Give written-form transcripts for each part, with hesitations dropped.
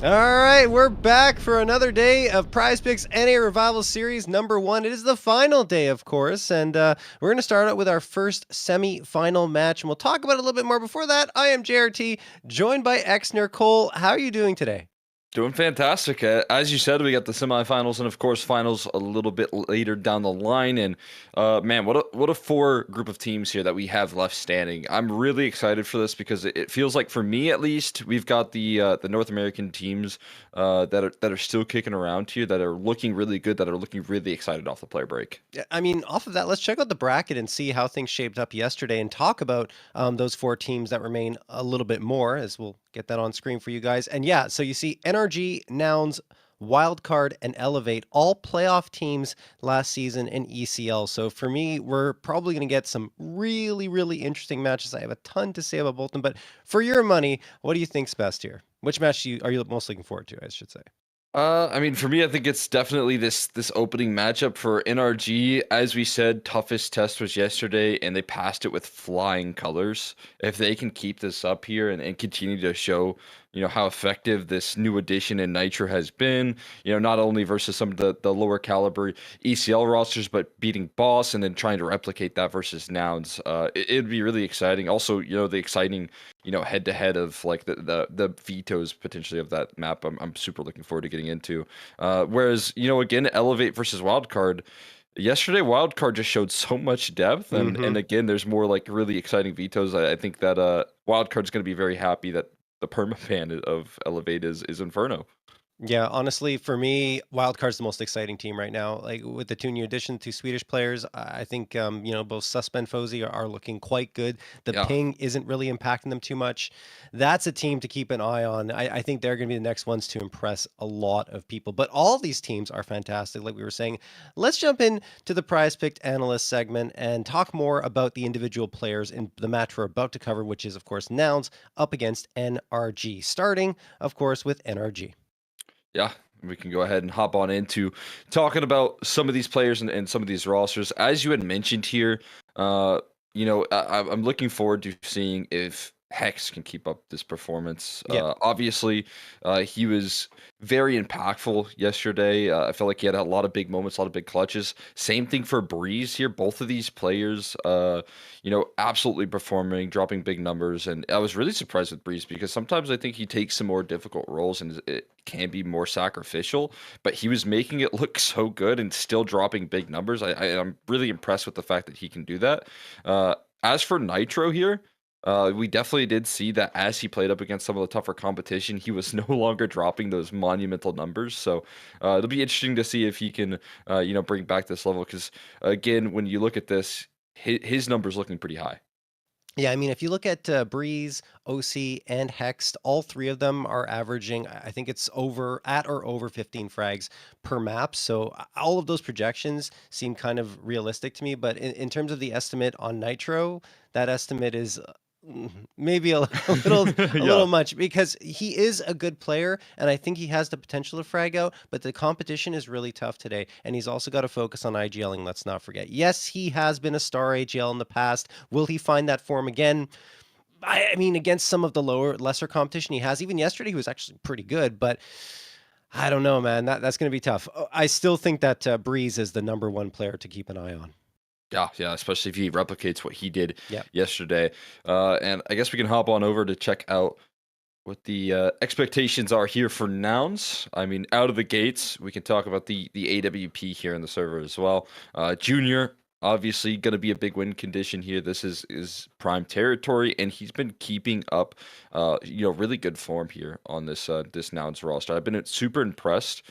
All right, we're back for another day of PrizePicks NA Revival Series number 1. It is the final day, of course, and we're going to start out with our first semi-final match, and we'll talk about it a little bit more. Before that, I am JRT, joined by Exner. Cole, how are you doing today? Doing fantastic. As you said, we got the semifinals and of course finals a little bit later down the line. And man, what a four group of teams here that we have left standing. I'm really excited for this because it feels like, for me at least, we've got the North American teams that are still kicking around here, that are looking really good, that are looking really excited off the player break. Yeah, I mean, off of that, let's check out the bracket and see how things shaped up yesterday and talk about those four teams that remain a little bit more, as we'll get that on screen for you guys. And yeah, so you see NRG, Nouns, Wildcard, and Elevate, all playoff teams last season in ECL. So for me, we're probably going to get some really, really interesting matches. I have a ton to say about both of them, but for your money, what do you think's best here? Which match are you most looking forward to, I should say? I mean, for me, I think it's definitely this opening matchup for NRG. As we said, toughest test was yesterday, and they passed it with flying colors. If they can keep this up here and continue to show, how effective this new addition in Nitro has been, not only versus some of the lower caliber ECL rosters, but beating Boss and then trying to replicate that versus Nouns, it'd be really exciting. Also, the exciting head to head of like the vetoes potentially of that map. I'm super looking forward to getting into. Whereas, again, Elevate versus Wildcard. Yesterday, Wildcard just showed so much depth, and again, there's more like really exciting vetoes. I think that Wildcard's going to be very happy that the permaban of Elevate is Inferno. Yeah, honestly, for me, Wildcard's the most exciting team right now. Like with the two new additions, two Swedish players, I think both Suspe and Fozy are looking quite good. The Yeah. ping isn't really impacting them too much. That's a team to keep an eye on. I think they're going to be the next ones to impress a lot of people. But all these teams are fantastic, like we were saying. Let's jump in to the Prize Picked Analyst segment and talk more about the individual players in the match we're about to cover, which is, of course, Nouns up against NRG. Starting, of course, with NRG. Yeah, we can go ahead and hop on into talking about some of these players and some of these rosters. As you had mentioned here, I'm looking forward to seeing if Hex can keep up this performance. Yeah. Obviously, he was very impactful yesterday. I felt like he had a lot of big moments, a lot of big clutches. Same thing for Breeze here. Both of these players, absolutely performing, dropping big numbers. And I was really surprised with Breeze because sometimes I think he takes some more difficult roles and it can be more sacrificial, but he was making it look so good and still dropping big numbers. I'm really impressed with the fact that he can do that. As for Nitro here, we definitely did see that as he played up against some of the tougher competition, he was no longer dropping those monumental numbers. So it'll be interesting to see if he can, bring back this level. Because again, when you look at this, his numbers looking pretty high. Yeah, I mean, if you look at Breeze, OC, and Hext, all three of them are averaging, I think it's at or over 15 frags per map. So all of those projections seem kind of realistic to me. But in terms of the estimate on Nitro, that estimate is maybe a little a Yeah. little much because he is a good player and I think he has the potential to frag out, but the competition is really tough today and he's also got to focus on IGLing, let's not forget. Yes, he has been a star AGL in the past. Will he find that form again? I mean, against some of the lesser competition he has, even yesterday he was actually pretty good, but I don't know, man. That's going to be tough. I still think that Breeze is the number one player to keep an eye on. Yeah, especially if he replicates what he did Yeah. yesterday. And I guess we can hop on over to check out what the expectations are here for Nouns. I mean, out of the gates, we can talk about the AWP here in the server as well. Junior, obviously, going to be a big win condition here. This is prime territory, and he's been keeping up, really good form here on this Nouns roster. I've been super impressed.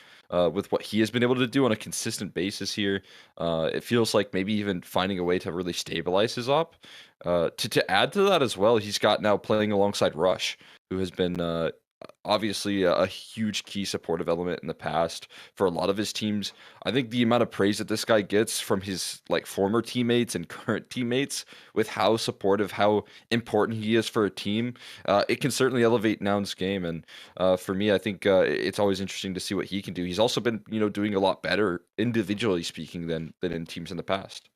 With what he has been able to do on a consistent basis here. It feels like maybe even finding a way to really stabilize his op. To add to that as well, he's got now playing alongside Rush, who has been obviously a huge key supportive element in the past for a lot of his teams. I think the amount of praise that this guy gets from his like former teammates and current teammates with how supportive, how important he is for a team, it can certainly elevate Noun's game. And for me, I think it's always interesting to see what he can do. He's also been, doing a lot better individually speaking than in teams in the past.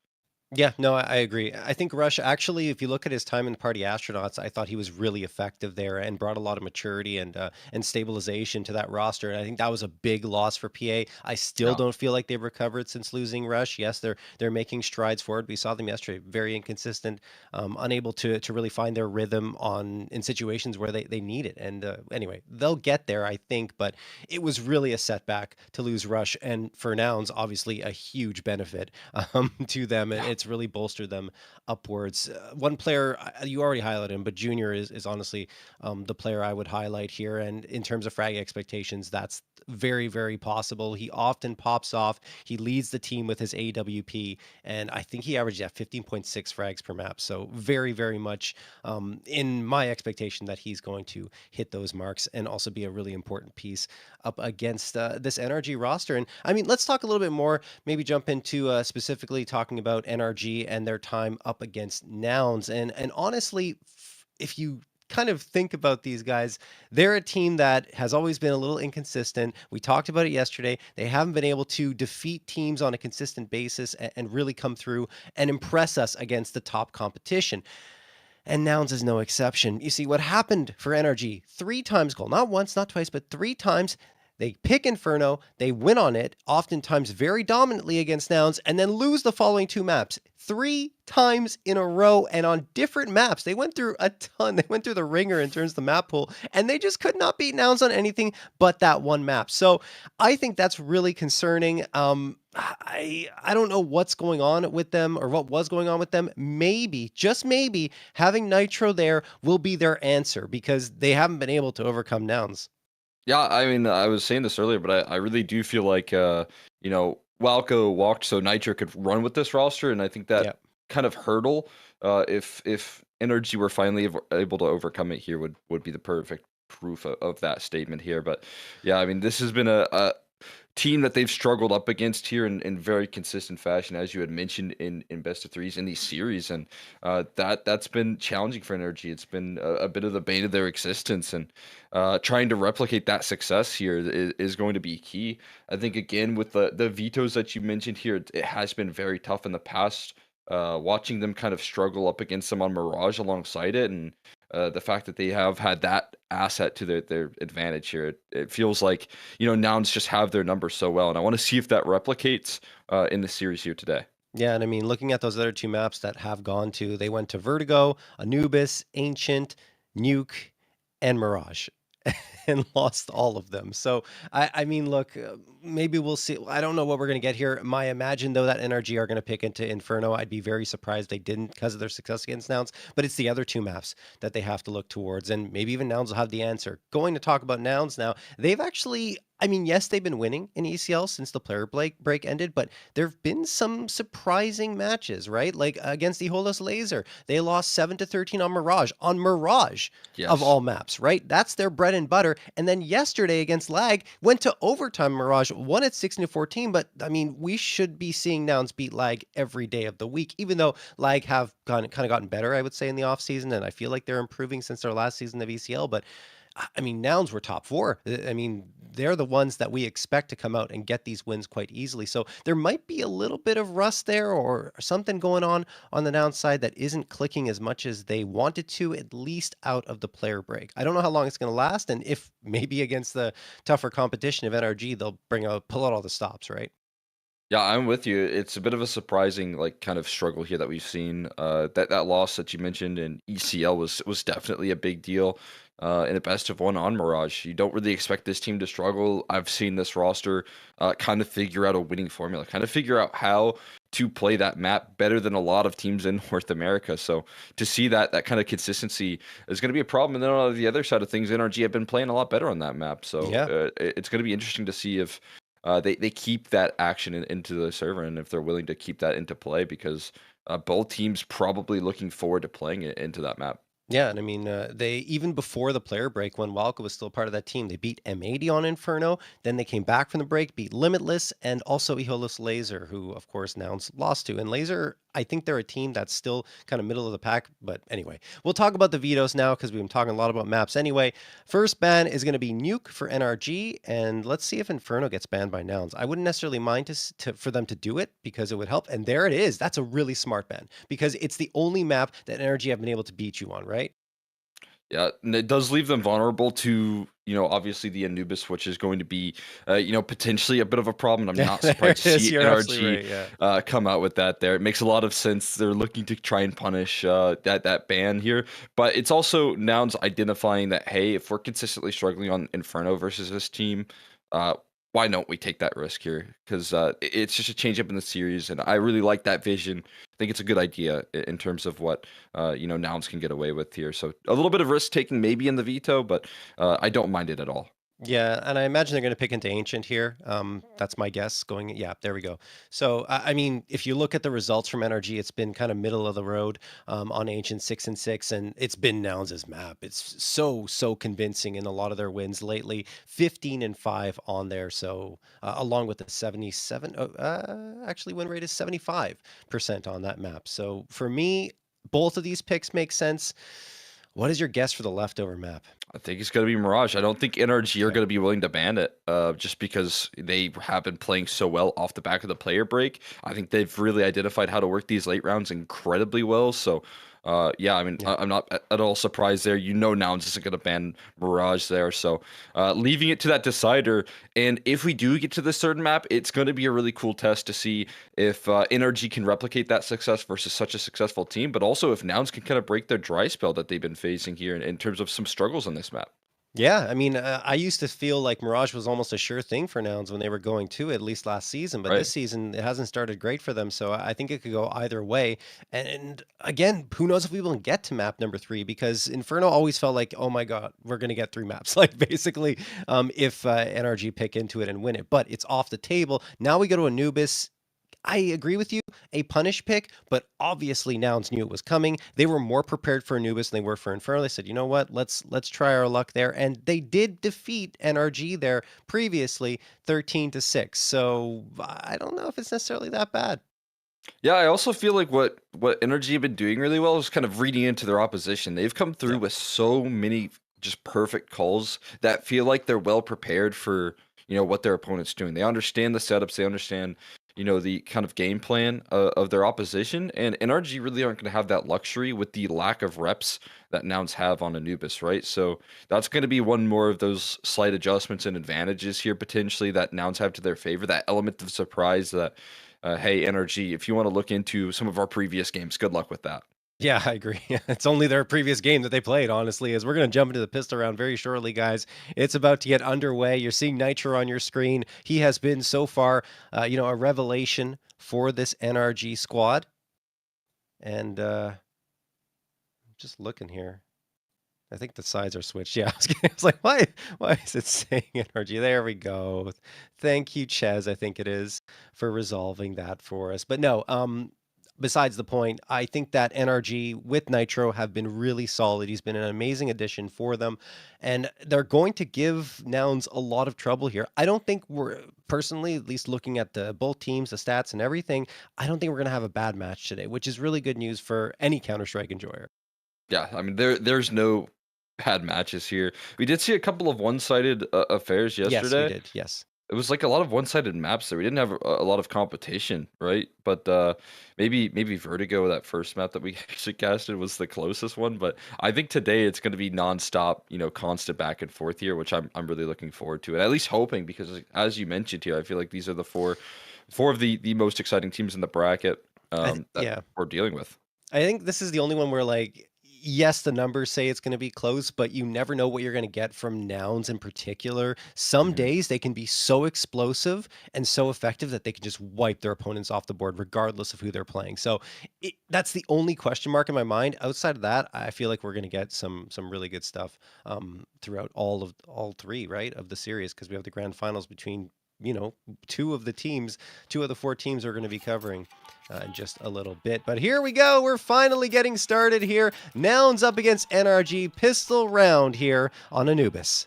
Yeah, no, I agree. I think Rush actually, if you look at his time in the Party Astronauts, I thought he was really effective there and brought a lot of maturity and stabilization to that roster. And I think that was a big loss for PA. I still Yeah. don't feel like they've recovered since losing Rush. Yes, they're making strides forward. We saw them yesterday, very inconsistent, unable to really find their rhythm on in situations where they need it. And anyway, they'll get there, I think. But it was really a setback to lose Rush, and for Nouns, obviously a huge benefit to them. Yeah. It's really bolstered them upwards. One player you already highlighted him, but Junior is honestly the player I would highlight here. And in terms of frag expectations, that's very possible. He often pops off. He leads the team with his AWP, and I think he averaged at 15.6 frags per map. So very much in my expectation that he's going to hit those marks and also be a really important piece up against this NRG roster. And I mean, let's talk a little bit more, maybe jump into specifically talking about NRG and their time up against Nouns. And honestly, if you kind of think about these guys, they're a team that has always been a little inconsistent. We talked about it yesterday. They haven't been able to defeat teams on a consistent basis and really come through and impress us against the top competition. And Nouns is no exception. You see, what happened for NRG three times goal, not once, not twice, but three times. They pick Inferno, they win on it, oftentimes very dominantly against Nouns, and then lose the following two maps. Three times in a row and on different maps. They went through a ton. They went through the ringer in terms of the map pool, and they just could not beat Nouns on anything but that one map. So I think that's really concerning. I don't know what's going on with them or what was going on with them. Maybe, just maybe, having Nitro there will be their answer because they haven't been able to overcome Nouns. Yeah, I mean, I was saying this earlier, but I really do feel like Walco walked so Nitro could run with this roster, and I think that Yeah. kind of hurdle, if Energy were finally able to overcome it here, would be the perfect proof of that statement here. But yeah, I mean, this has been a team that they've struggled up against here in very consistent fashion, as you had mentioned in best of threes in these series, and that's been challenging for Energy. It's been a bit of the bane of their existence, and trying to replicate that success here is going to be key. I think again with the vetoes that you mentioned here, it has been very tough in the past. Watching them kind of struggle up against them on Mirage alongside it, and the fact that they have had that asset to their advantage here, it feels like Nouns just have their numbers so well, and I want to see if that replicates in the series here today. Yeah, and I mean, looking at those other two maps that have gone to, they went to Vertigo, Anubis, Ancient, Nuke, and Mirage, and lost all of them. So I mean, look, maybe we'll see. I don't know what we're gonna get here. My imagine though that NRG are gonna pick into Inferno. I'd be very surprised they didn't because of their success against Nouns. But it's the other two maps that they have to look towards, and maybe even Nouns will have the answer. Going to talk about Nouns now. They've actually. I mean, yes, they've been winning in ECL since the player break ended, but there have been some surprising matches, right? Like against the Holus Laser, they lost 7-13 on Mirage of Yes. all maps, right? That's their bread and butter. And then yesterday against Lag, went to overtime. Mirage won at 16-14, but I mean, we should be seeing Nouns beat Lag every day of the week, even though Lag have kind of gotten better, I would say, in the offseason, and I feel like they're improving since their last season of ECL. But I mean, Nouns were top four. I mean, they're the ones that we expect to come out and get these wins quite easily. So there might be a little bit of rust there or something going on the Nouns side that isn't clicking as much as they wanted to, at least out of the player break. I don't know how long it's going to last, and if maybe against the tougher competition of NRG, they'll pull out all the stops, right? Yeah, I'm with you. It's a bit of a surprising, like, kind of struggle here that we've seen. That loss that you mentioned in ECL was definitely a big deal. In a best of one on Mirage, you don't really expect this team to struggle. I've seen this roster kind of figure out a winning formula, kind of figure out how to play that map better than a lot of teams in North America. So to see that kind of consistency is going to be a problem. And then on the other side of things, NRG have been playing a lot better on that map. So Yeah. it's going to be interesting to see if they keep that action into the server, and if they're willing to keep that into play, because both teams probably looking forward to playing it into that map. Yeah, and I mean, they even before the player break, when Walco was still part of that team, they beat M80 on Inferno. Then they came back from the break, beat Limitless, and also Eholus Laser, who of course Nouns lost to. And Laser, I think they're a team that's still kind of middle of the pack. But anyway, we'll talk about the vetoes now because we've been talking a lot about maps anyway. First ban is going to be Nuke for NRG, and let's see if Inferno gets banned by Nouns. I wouldn't necessarily mind for them to do it because it would help. And there it is. That's a really smart ban because it's the only map that NRG have been able to beat you on, right? Yeah, and it does leave them vulnerable to, obviously the Anubis, which is going to be, potentially a bit of a problem. I'm not There surprised it to is. see You're absolutely NRG right. Yeah. come out with that there. It makes a lot of sense. They're looking to try and punish that ban here, but it's also Nouns identifying that, hey, if we're consistently struggling on Inferno versus this team, why don't we take that risk here? Because it's just a change up in the series, and I really like that vision. I think it's a good idea in terms of what Nouns can get away with here. So a little bit of risk taking maybe in the veto, but I don't mind it at all. Yeah, and I imagine they're going to pick into Ancient here. That's my guess. Going, yeah, there we go. So, I mean, if you look at the results from NRG, it's been kind of middle of the road on Ancient 6-6, and it's been Nouns' map. It's so convincing in a lot of their wins lately. 15-5 on there. So, along with the 77, actually, win rate is 75% on that map. So, for me, both of these picks make sense. What is your guess for the leftover map? I think it's going to be Mirage. I don't think NRG are Okay. going to be willing to ban it just because they have been playing so well off the back of the player break. I think they've really identified how to work these late rounds incredibly well. So, yeah, I mean, Yeah. I'm not at all surprised there. Nouns isn't going to ban Mirage there. So, leaving it to that decider. And if we do get to this third map, it's going to be a really cool test to see if NRG can replicate that success versus such a successful team, but also if Nouns can kind of break their dry spell that they've been facing here in terms of some struggles on this map. Yeah, I mean, I used to feel like Mirage was almost a sure thing for Nouns when they were going to, at least last season. But this Right. season, it hasn't started great for them. So I think it could go either way. And again, who knows if we will get to map number 3 because Inferno always felt like, oh my God, we're going to get 3 maps. Like basically, if NRG pick into it and win it. But it's off the table. Now we go to Anubis. I agree with you, a punish pick, but obviously Nouns knew it was coming. They were more prepared for Anubis than they were for Inferno. They said, you know what, let's try our luck there. And they did defeat NRG there previously 13-6. So I don't know if it's necessarily that bad. Yeah, I also feel like what Energy have been doing really well is kind of reading into their opposition. They've come through Yeah. with so many just perfect calls that feel like they're well prepared for, what their opponent's doing. They understand the setups, they understand, the kind of game plan of their opposition, and NRG really aren't going to have that luxury with the lack of reps that Nouns have on Anubis, right? So that's going to be one more of those slight adjustments and advantages here potentially that Nouns have to their favor, that element of surprise that hey, NRG, if you want to look into some of our previous games, good luck with that. Yeah, I agree. It's only their previous game that they played, honestly, as we're going to jump into the pistol round very shortly, guys. It's about to get underway. You're seeing Nitro on your screen. He has been so far, a revelation for this NRG squad. And just looking here. I think the sides are switched. Yeah, I was like, why is it saying NRG? There we go. Thank you, Ches, I think it is, for resolving that for us. But no, besides the point, I think that NRG with Nitro have been really solid. He's been an amazing addition for them, and they're going to give Nouns a lot of trouble here. I don't think we're personally, at least looking at the both teams, the stats and everything, I don't think we're going to have a bad match today, which is really good news for any Counter-Strike enjoyer. Yeah, I mean there's no bad matches here. We did see a couple of one-sided affairs Yes, we yesterday. did. Yes. It was like a lot of one-sided maps there. We didn't have a lot of competition, right? But maybe Vertigo, that first map that we actually casted, was the closest one. But I think today it's going to be nonstop, constant back and forth here, which I'm really looking forward to, and at least hoping because as you mentioned here, I feel like these are the four of the most exciting teams in the bracket that Yeah. we're dealing with. I think this is the only one where, like, yes, the numbers say it's going to be close, but you never know what you're going to get from Nouns in particular. Some Mhm. days they can be so explosive and so effective that they can just wipe their opponents off the board, regardless of who they're playing. So that's the only question mark in my mind. Outside of that, I feel like we're going to get some really good stuff throughout all 3, right, of the series because we have the grand finals between 2 of the 4 teams we're going to be covering in just a little bit. But here we go. We're finally getting started here. Nouns up against NRG. Pistol round here on Anubis.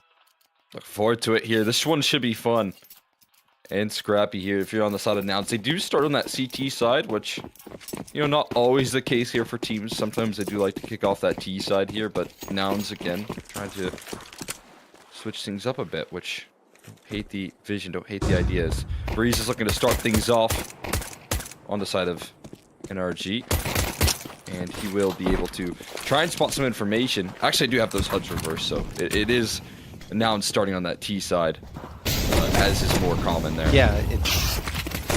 Look forward to it here. This one should be fun. and scrappy here. If you're on the side of Nouns, they do start on that CT side, which, you know, not always the case here for teams. Sometimes they do like to kick off that T side here, but Nouns, again, trying to switch things up a bit, which don't hate the vision, don't hate the ideas. Breeze is looking to start things off on the side of NRG, and he will be able to try and spot some information. Actually, I do have those HUDs reversed, so it is Nouns starting on that T side, as is more common there. Yeah, it's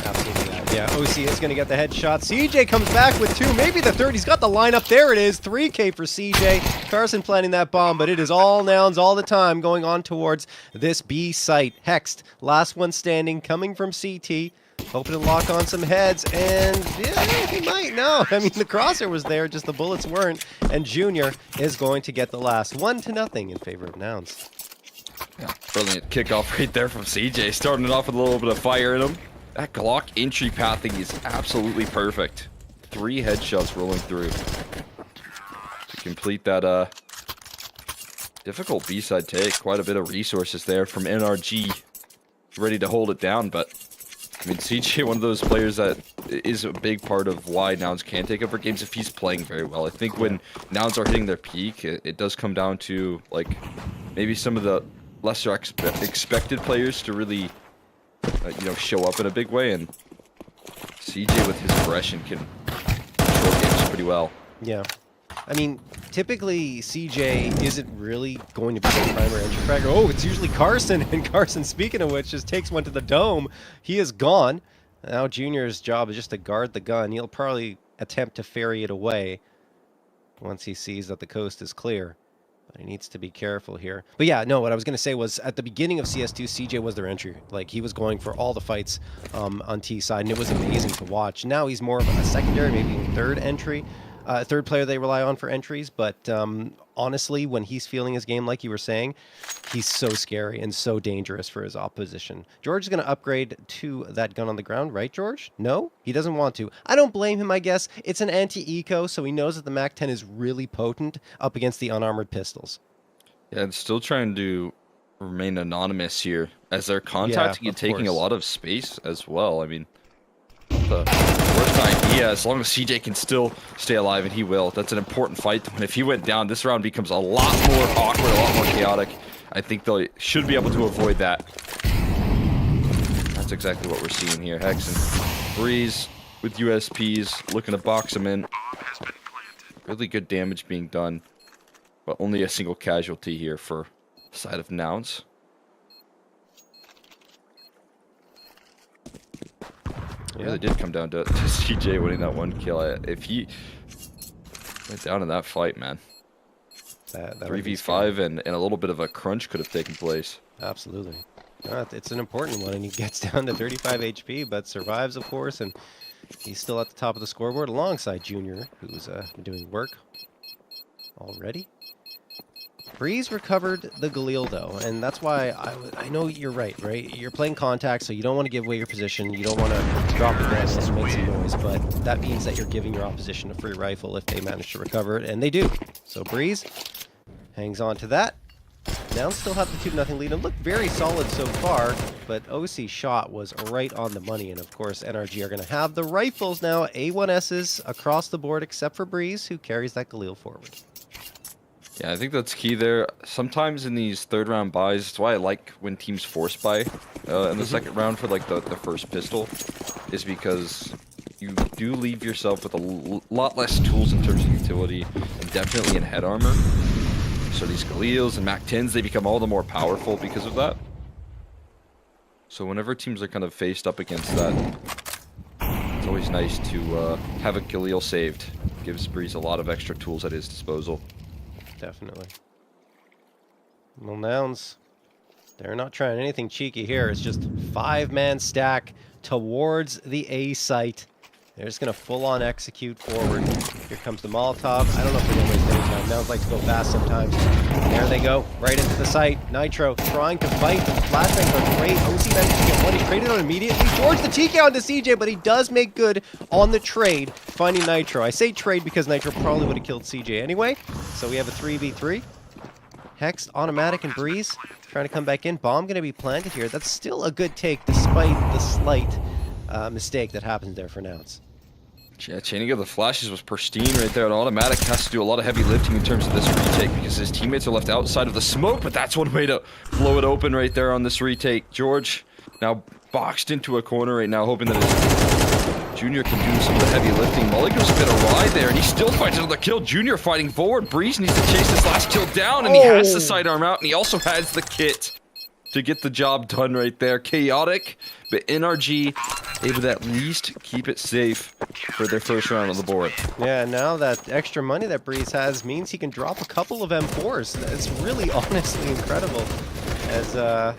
absolutely that. Yeah, OC is going to get the headshot. CJ comes back with 2, maybe the 3rd. He's got the lineup. There it is. 3K for CJ. Carson planting that bomb, but it is all Nouns all the time going on towards this B site. Hext, last one standing, coming from CT. Hoping to lock on some heads, and yeah, he might. No, I mean, the crosser was there, just the bullets weren't. And Junior is going to get the last 1-0 in favor of Nouns. Yeah, brilliant kickoff right there from CJ, starting it off with a little bit of fire in him. That Glock entry pathing is absolutely perfect. 3 headshots rolling through to complete that difficult B-side take. Quite a bit of resources there from NRG, ready to hold it down, but I mean, CJ, one of those players that is a big part of why Nouns can take over games if he's playing very well. I think when Nouns are hitting their peak, it does come down to, like, maybe some of the lesser expected players to really, you know, show up in a big way, and CJ with his aggression can control games pretty well. Yeah. I mean, typically CJ isn't really going to be the primary entry fragger. Oh, it's usually Carson, and Carson, speaking of which, just takes one to the dome. He is gone. Now Junior's job is just to guard the gun. He'll probably attempt to ferry it away once he sees that the coast is clear. But he needs to be careful here. But yeah, no, what I was going to say was at the beginning of CS2, CJ was their entry. Like, he was going for all the fights on T side, and it was amazing to watch. Now he's more of a secondary, maybe a third entry. Third player they rely on for entries, but honestly, when he's feeling his game, like you were saying, he's so scary and so dangerous for his opposition. George is going to upgrade to that gun on the ground, right, George? No? He doesn't want to. I don't blame him, I guess. It's an anti-eco, so he knows that the MAC-10 is really potent up against the unarmored pistols. Yeah, and still trying to remain anonymous here, as they're contacting and taking a lot of space as well. I mean, the worst idea, as long as CJ can still stay alive, and he will. That's an important fight. And if he went down, this round becomes a lot more awkward, a lot more chaotic. I think they should be able to avoid that. That's exactly what we're seeing here. Hex and Breeze with USPs, looking to box him in. Really good damage being done, but only a single casualty here for the side of Nouns. It really did come down to CJ winning that 1 kill. If he went down in that fight, man, that 3v5 and a little bit of a crunch could have taken place. Absolutely. It's an important one, and he gets down to 35 HP, but survives, of course, and he's still at the top of the scoreboard alongside Junior, who's been doing work already. Breeze recovered the Galil, though, and that's why I know you're right? You're playing contact, so you don't want to give away your position. You don't want to drop the grenade unless you make some noise, but that means that you're giving your opposition a free rifle if they manage to recover it, and they do. So Breeze hangs on to that. Nouns still have the 2-0 lead and look very solid so far, but OC's shot was right on the money, and of course NRG are going to have the rifles now, A1Ss across the board except for Breeze, who carries that Galil forward. Yeah, I think that's key there. Sometimes in these third round buys, that's why I like when teams force buy in the second round for like the first pistol, is because you do leave yourself with a lot less tools in terms of utility, and definitely in head armor. So these Galils and MAC-10s, they become all the more powerful because of that. So whenever teams are kind of faced up against that, it's always nice to have a Galil saved. Gives Breeze a lot of extra tools at his disposal. Definitely. Well, Nouns, they're not trying anything cheeky here. It's just 5-man stack towards the A site. They're just going to full-on execute forward. Here comes the Molotov. I don't know if they're going to waste any time. Nouns like to go fast sometimes. There they go, right into the site. Nitro trying to fight. The flashbangs are great. OC managed to get one. He traded on immediately. George the TK onto CJ, but he does make good on the trade, finding Nitro. I say trade because Nitro probably would have killed CJ anyway. So we have a 3v3. Hex, Automatic, and Breeze trying to come back in. Bomb going to be planted here. That's still a good take despite the slight mistake that happens there for Nouns. Yeah, chaining of the flashes was pristine right there. And Automatic has to do a lot of heavy lifting in terms of this retake because his teammates are left outside of the smoke, but that's one way to blow it open right there on this retake. George now boxed into a corner right now, hoping that his Junior can do some of the heavy lifting. Mully goes a bit awry there, and he still finds another kill. Junior fighting forward. Breeze needs to chase this last kill down, and he has the sidearm out, and he also has the kit to get the job done right there. Chaotic, but NRG able to at least keep it safe for their first round on the board. Yeah, now that extra money that Breeze has means he can drop a couple of M4s. That's really honestly incredible. As a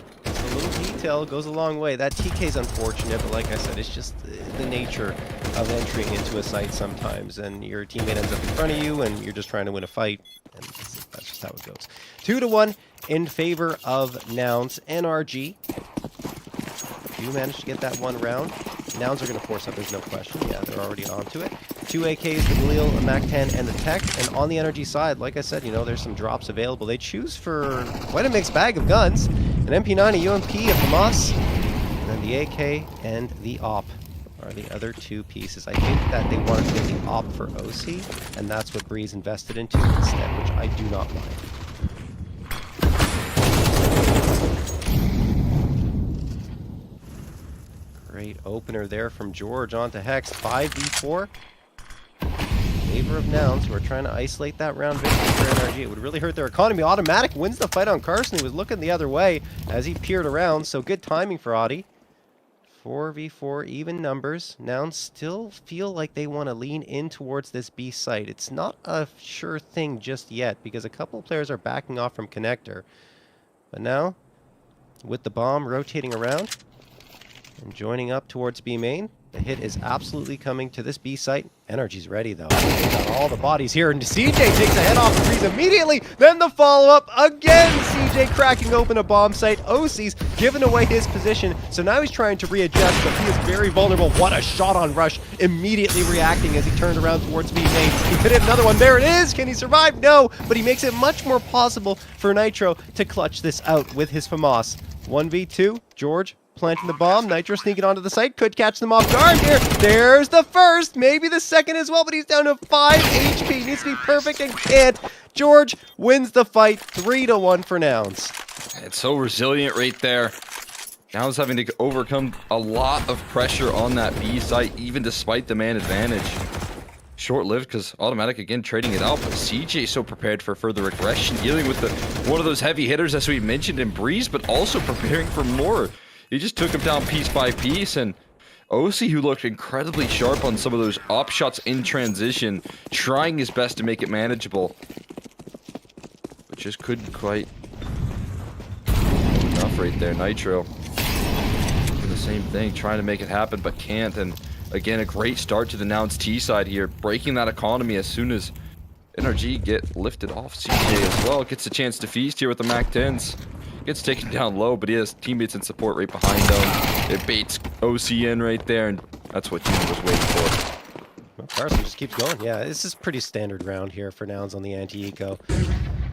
little detail goes a long way. That TK is unfortunate, but like I said, it's just the nature of entering into a site sometimes, and your teammate ends up in front of you, and you're just trying to win a fight, and that's just how it goes. 2-1 in favor of Nouns. NRG, you managed to get that one round. Nouns are going to force up, there's no question. Yeah, they're already onto it. 2 AKs, the Galil, a MAC-10, and the Tech. And on the energy side, like I said, you know, there's some drops available. They choose for quite a mixed bag of guns. An MP9, a UMP, a FAMAS, and then the AK and the AWP are the other two pieces. I think that they wanted to get the AWP for OC, and that's what Breeze invested into instead, which I do not mind. Great opener there from George onto Hex. 5v4. Favor of Nouns, who are trying to isolate that round victory for NRG. It would really hurt their economy. Automatic wins the fight on Carson. He was looking the other way as he peered around, so good timing for Audi. 4v4, even numbers. Nouns still feel like they want to lean in towards this B site. It's not a sure thing just yet because a couple of players are backing off from Connector. But now, with the bomb rotating around and joining up towards B main, the hit is absolutely coming to this B site. NRG's ready though. They got all the bodies here, and CJ takes a head off of Breeze immediately. Then the follow-up again. CJ cracking open a bomb site. OC's giving away his position, so now he's trying to readjust, but he is very vulnerable. What a shot on Rush! Immediately reacting as he turned around towards B main. He could hit another one. There it is. Can he survive? No, but he makes it much more possible for Nitro to clutch this out with his FAMAS. 1v2. George planting the bomb. Nitro sneaking onto the site. Could catch them off guard here. There's the first. Maybe the second as well, but he's down to 5 HP. Needs to be perfect and can't. George wins the fight 3-1 for Nouns. It's so resilient right there. Nouns having to overcome a lot of pressure on that B site, even despite the man advantage. Short-lived because Automatic again trading it out, but CJ so prepared for further aggression, dealing with one of those heavy hitters as we mentioned in Breeze, but also preparing for more. He just took him down piece by piece, and OC, who looked incredibly sharp on some of those op shots in transition, trying his best to make it manageable, but just couldn't quite enough right there. Nitro doing the same thing, trying to make it happen, but can't. And again, a great start to the Nouns T side here, breaking that economy as soon as NRG get lifted off. CJ as well gets a chance to feast here with the MAC-10s. Gets taken down low, but he has teammates in support right behind him. It baits OC in right there, and that's what Junior was waiting for. Well, Carson just keeps going. Yeah, this is pretty standard round here for Nouns on the anti-eco.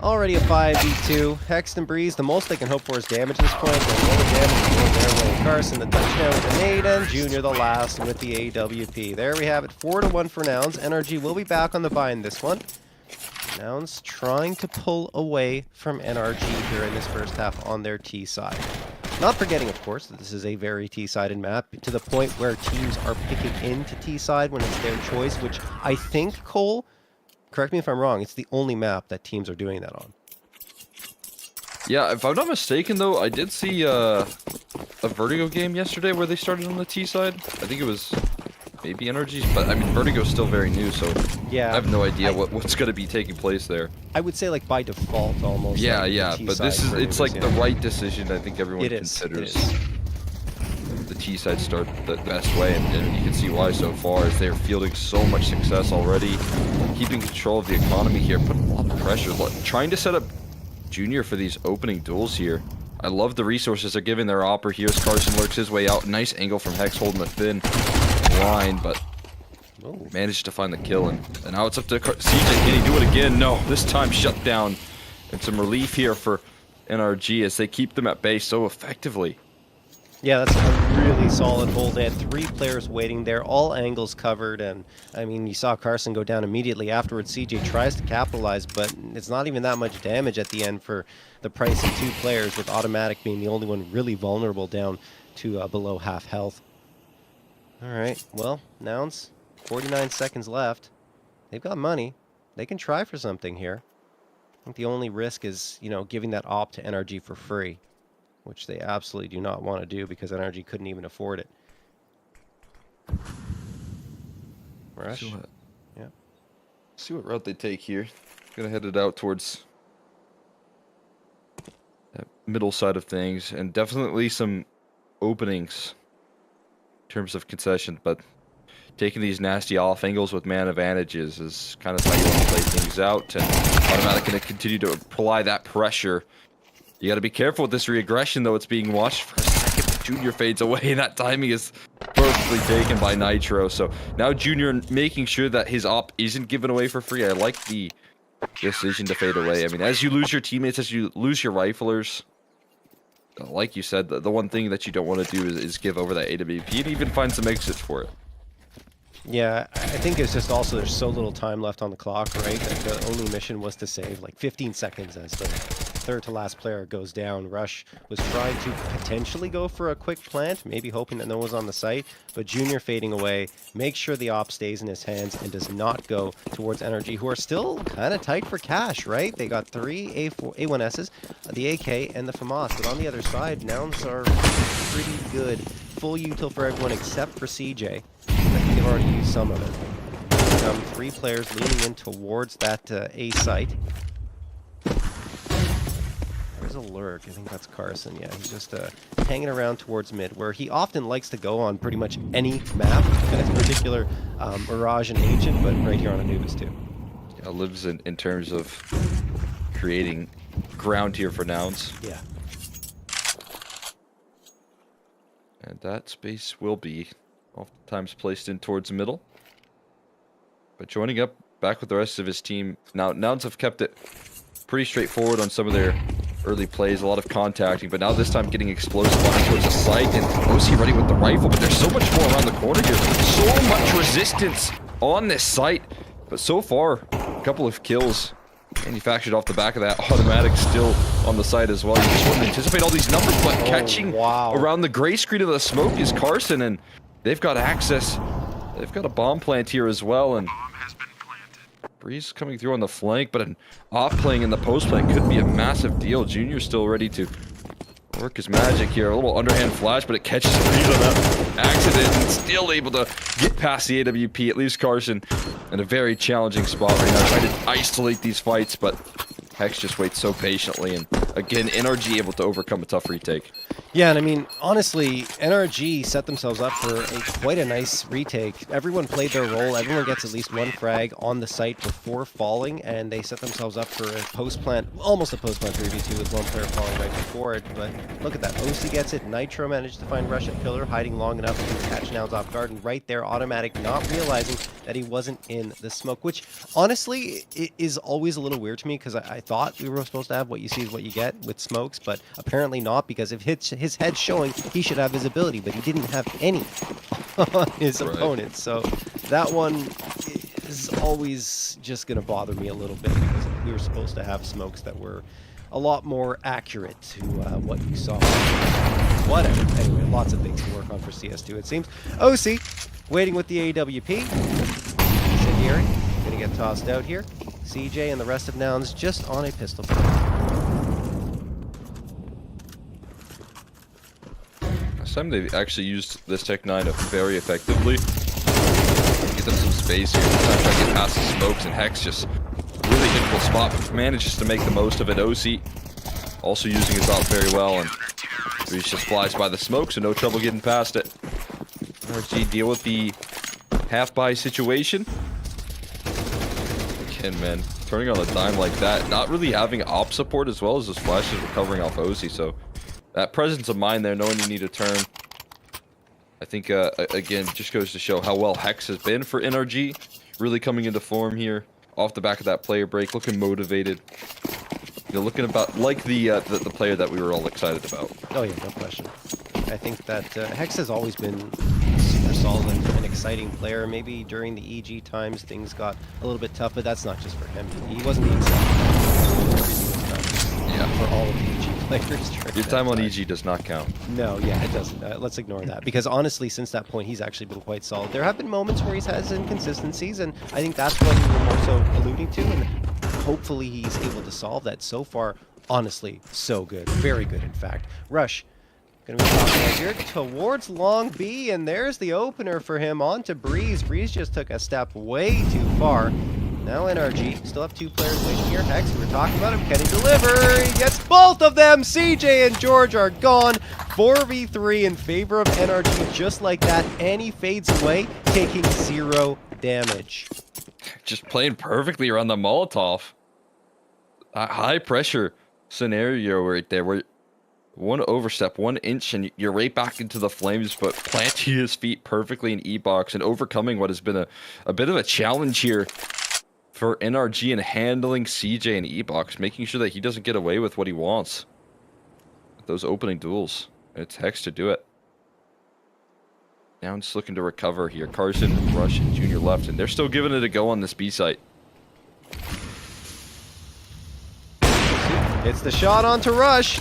Already a 5v2. Hex and Breeze, the most they can hope for is damage at this point. And more damage going their way. Carson, the touchdown with the nade, and Junior the last with the AWP. There we have it, 4-1 for Nouns. NRG will be back on the vine this one. Nouns trying to pull away from NRG here in this first half on their T side. Not forgetting, of course, that this is a very T-sided map, to the point where teams are picking into T-side when it's their choice, which I think, Cole, correct me if I'm wrong, it's the only map that teams are doing that on. Yeah, if I'm not mistaken, though, I did see a Vertigo game yesterday where they started on the T side. I think it was maybe Energies, but I mean, Vertigo's still very new, so yeah, I have no idea what's going to be taking place there. I would say like by default almost. Yeah, like yeah, but this is, it's like the right decision. I think everyone considers the T side start the best way, and you can see why so far, as they're fielding so much success already, keeping control of the economy here, putting a lot of pressure, trying to set up Junior for these opening duels here. I love the resources they're giving their opera here as Carson works his way out. Nice angle from Hex holding the thin line, but managed to find the kill, and now it's up to CJ. Can he do it again? No, this time shut down and some relief here for NRG as they keep them at bay so effectively. Yeah, that's a really solid hold. They had 3 players waiting there, all angles covered, and I mean, you saw Carson go down immediately afterwards. CJ tries to capitalize, but it's not even that much damage at the end for the price of 2 players, with Automatic being the only one really vulnerable down to below half health. All right, well, Nouns, 49 seconds left. They've got money. They can try for something here. I think the only risk is, giving that op to NRG for free, which they absolutely do not want to do because NRG couldn't even afford it. Rush? Yeah. See what route they take here. Gonna head it out towards that middle side of things, and definitely some openings in terms of concession, but taking these nasty off angles with man advantages is kind of how you want to play things out, and Automatic going to continue to apply that pressure. You got to be careful with this reaggression, though. It's being watched for a second. Junior fades away, and that timing is perfectly taken by Nitro. So now Junior making sure that his op isn't given away for free. I like the decision to fade away. I mean, as you lose your teammates, as you lose your riflers, like you said, the one thing that you don't want to do is give over that AWP and even find some exits for it. Yeah, I think it's just also there's so little time left on the clock, right? That the only mission was to save like 15 seconds as the third to last player goes down. Rush was trying to potentially go for a quick plant, maybe hoping that no one was on the site, but Junior fading away, makes sure the op stays in his hands and does not go towards NRG, who are still kind of tight for cash, right? They got 3 A1Ss, the AK, and the FAMAS, but on the other side, Nouns are pretty good. Full util for everyone except for CJ. I think they've already used some of it. 3 players leaning in towards that A site. There's a lurk. I think that's Carson. Yeah, he's just hanging around towards mid, where he often likes to go on pretty much any map, in particular Mirage and Ancient, but right here on Anubis too. Yeah, lives in terms of creating ground here for Nouns. Yeah. And that space will be oftentimes placed in towards the middle. But joining up back with the rest of his team. Now, Nouns have kept it pretty straightforward on some of their early plays, a lot of contacting, but now this time getting explosive on towards the site, and OC ready with the rifle, but there's so much more around the corner here. So much resistance on this site, but so far, a couple of kills manufactured off the back of that. Automatic still on the site as well. You just wouldn't anticipate all these numbers, but catching around the gray screen of the smoke is Carson, and they've got access. They've got a bomb plant here as well, and Breeze coming through on the flank, but an off playing in the post plant could be a massive deal. Junior's still ready to work his magic here. A little underhand flash, but it catches Breeze on that accident and still able to get past the AWP. It leaves Carson in a very challenging spot right now, trying to isolate these fights, but Hex just waits so patiently, and again, NRG able to overcome a tough retake. Yeah, and I mean, honestly, NRG set themselves up for quite a nice retake. Everyone played their role. Everyone gets at least one frag on the site before falling, and they set themselves up for a post-plant, almost a post-plant 3v2 with one player falling right before it. But look at that. OC gets it. Nitro managed to find Russian Pillar, hiding long enough to catch Nouns off guard, and right there, Automatic not realizing that he wasn't in the smoke, which honestly is always a little weird to me, because I thought we were supposed to have what you see is what you get with smokes, but apparently not, because if his head's showing, he should have visibility, but he didn't have any on his opponent. So that one is always just going to bother me a little bit, because we were supposed to have smokes that were a lot more accurate to what you saw. Whatever. Anyway, lots of things to work on for CS2, it seems. OC, waiting with the AWP. Incendiary, going to get tossed out here. CJ and the rest of Nouns just on a pistol. Last time they actually used this Tech 9 very effectively. Get them some space here. This time trying to get past the smokes, and Hex just really difficult spot, but manages to make the most of it. OC also using his op very well, and Breeze just flies by the smoke, so no trouble getting past it. RG deal with the half-buy situation. Again, man, turning on a dime like that, not really having op support as well as those flashes recovering off OC, so that presence of mind there, knowing you need a turn, I think, again, just goes to show how well Hex has been for NRG. Really coming into form here, off the back of that player break, looking motivated. looking about like the player that we were all excited about. Oh yeah, no question. I think that Hex has always been super solid and an exciting player. Maybe during the EG times things got a little bit tough, but that's not just for him. He wasn't the exception. Yeah. For all of the EG players. Your time on EG does not count. No, yeah, it doesn't. Let's ignore that. Because honestly, since that point, he's actually been quite solid. There have been moments where he's had inconsistencies, and I think that's what we were more so alluding to, and hopefully he's able to solve that. So far, honestly, so good. Very good, in fact. Rush, going to be talking right here towards Long B, and there's the opener for him onto Breeze. Breeze just took a step way too far. Now NRG, still have two players waiting here. Hex, we were talking about him. Can he deliver? He gets both of them! CJ and George are gone. 4v3 in favor of NRG just like that, and he fades away, taking 0 damage. Just playing perfectly around the Molotov. A high pressure scenario right there where one overstep, 1 inch, and you're right back into the flames, but planting his feet perfectly in E-box and overcoming what has been a bit of a challenge here for NRG and handling CJ and E-box, making sure that he doesn't get away with what he wants. Those opening duels. It's Hex to do it. Now just looking to recover here. Carson, Rush, and Junior left, and they're still giving it a go on this B site. It's the shot onto Rush.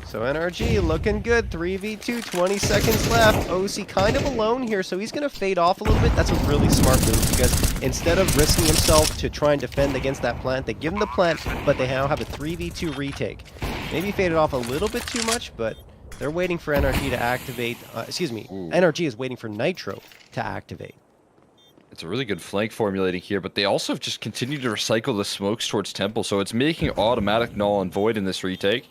So NRG looking good. 3v2, 20 seconds left. OC kind of alone here, so he's going to fade off a little bit. That's a really smart move, because instead of risking himself to try and defend against that plant, they give him the plant, but they now have a 3v2 retake. Maybe faded off a little bit too much, but they're waiting for NRG to activate. NRG is waiting for Nitro to activate. It's a really good flank formulating here, but they also have just continued to recycle the smokes towards Temple, so it's making automatic null and void in this retake.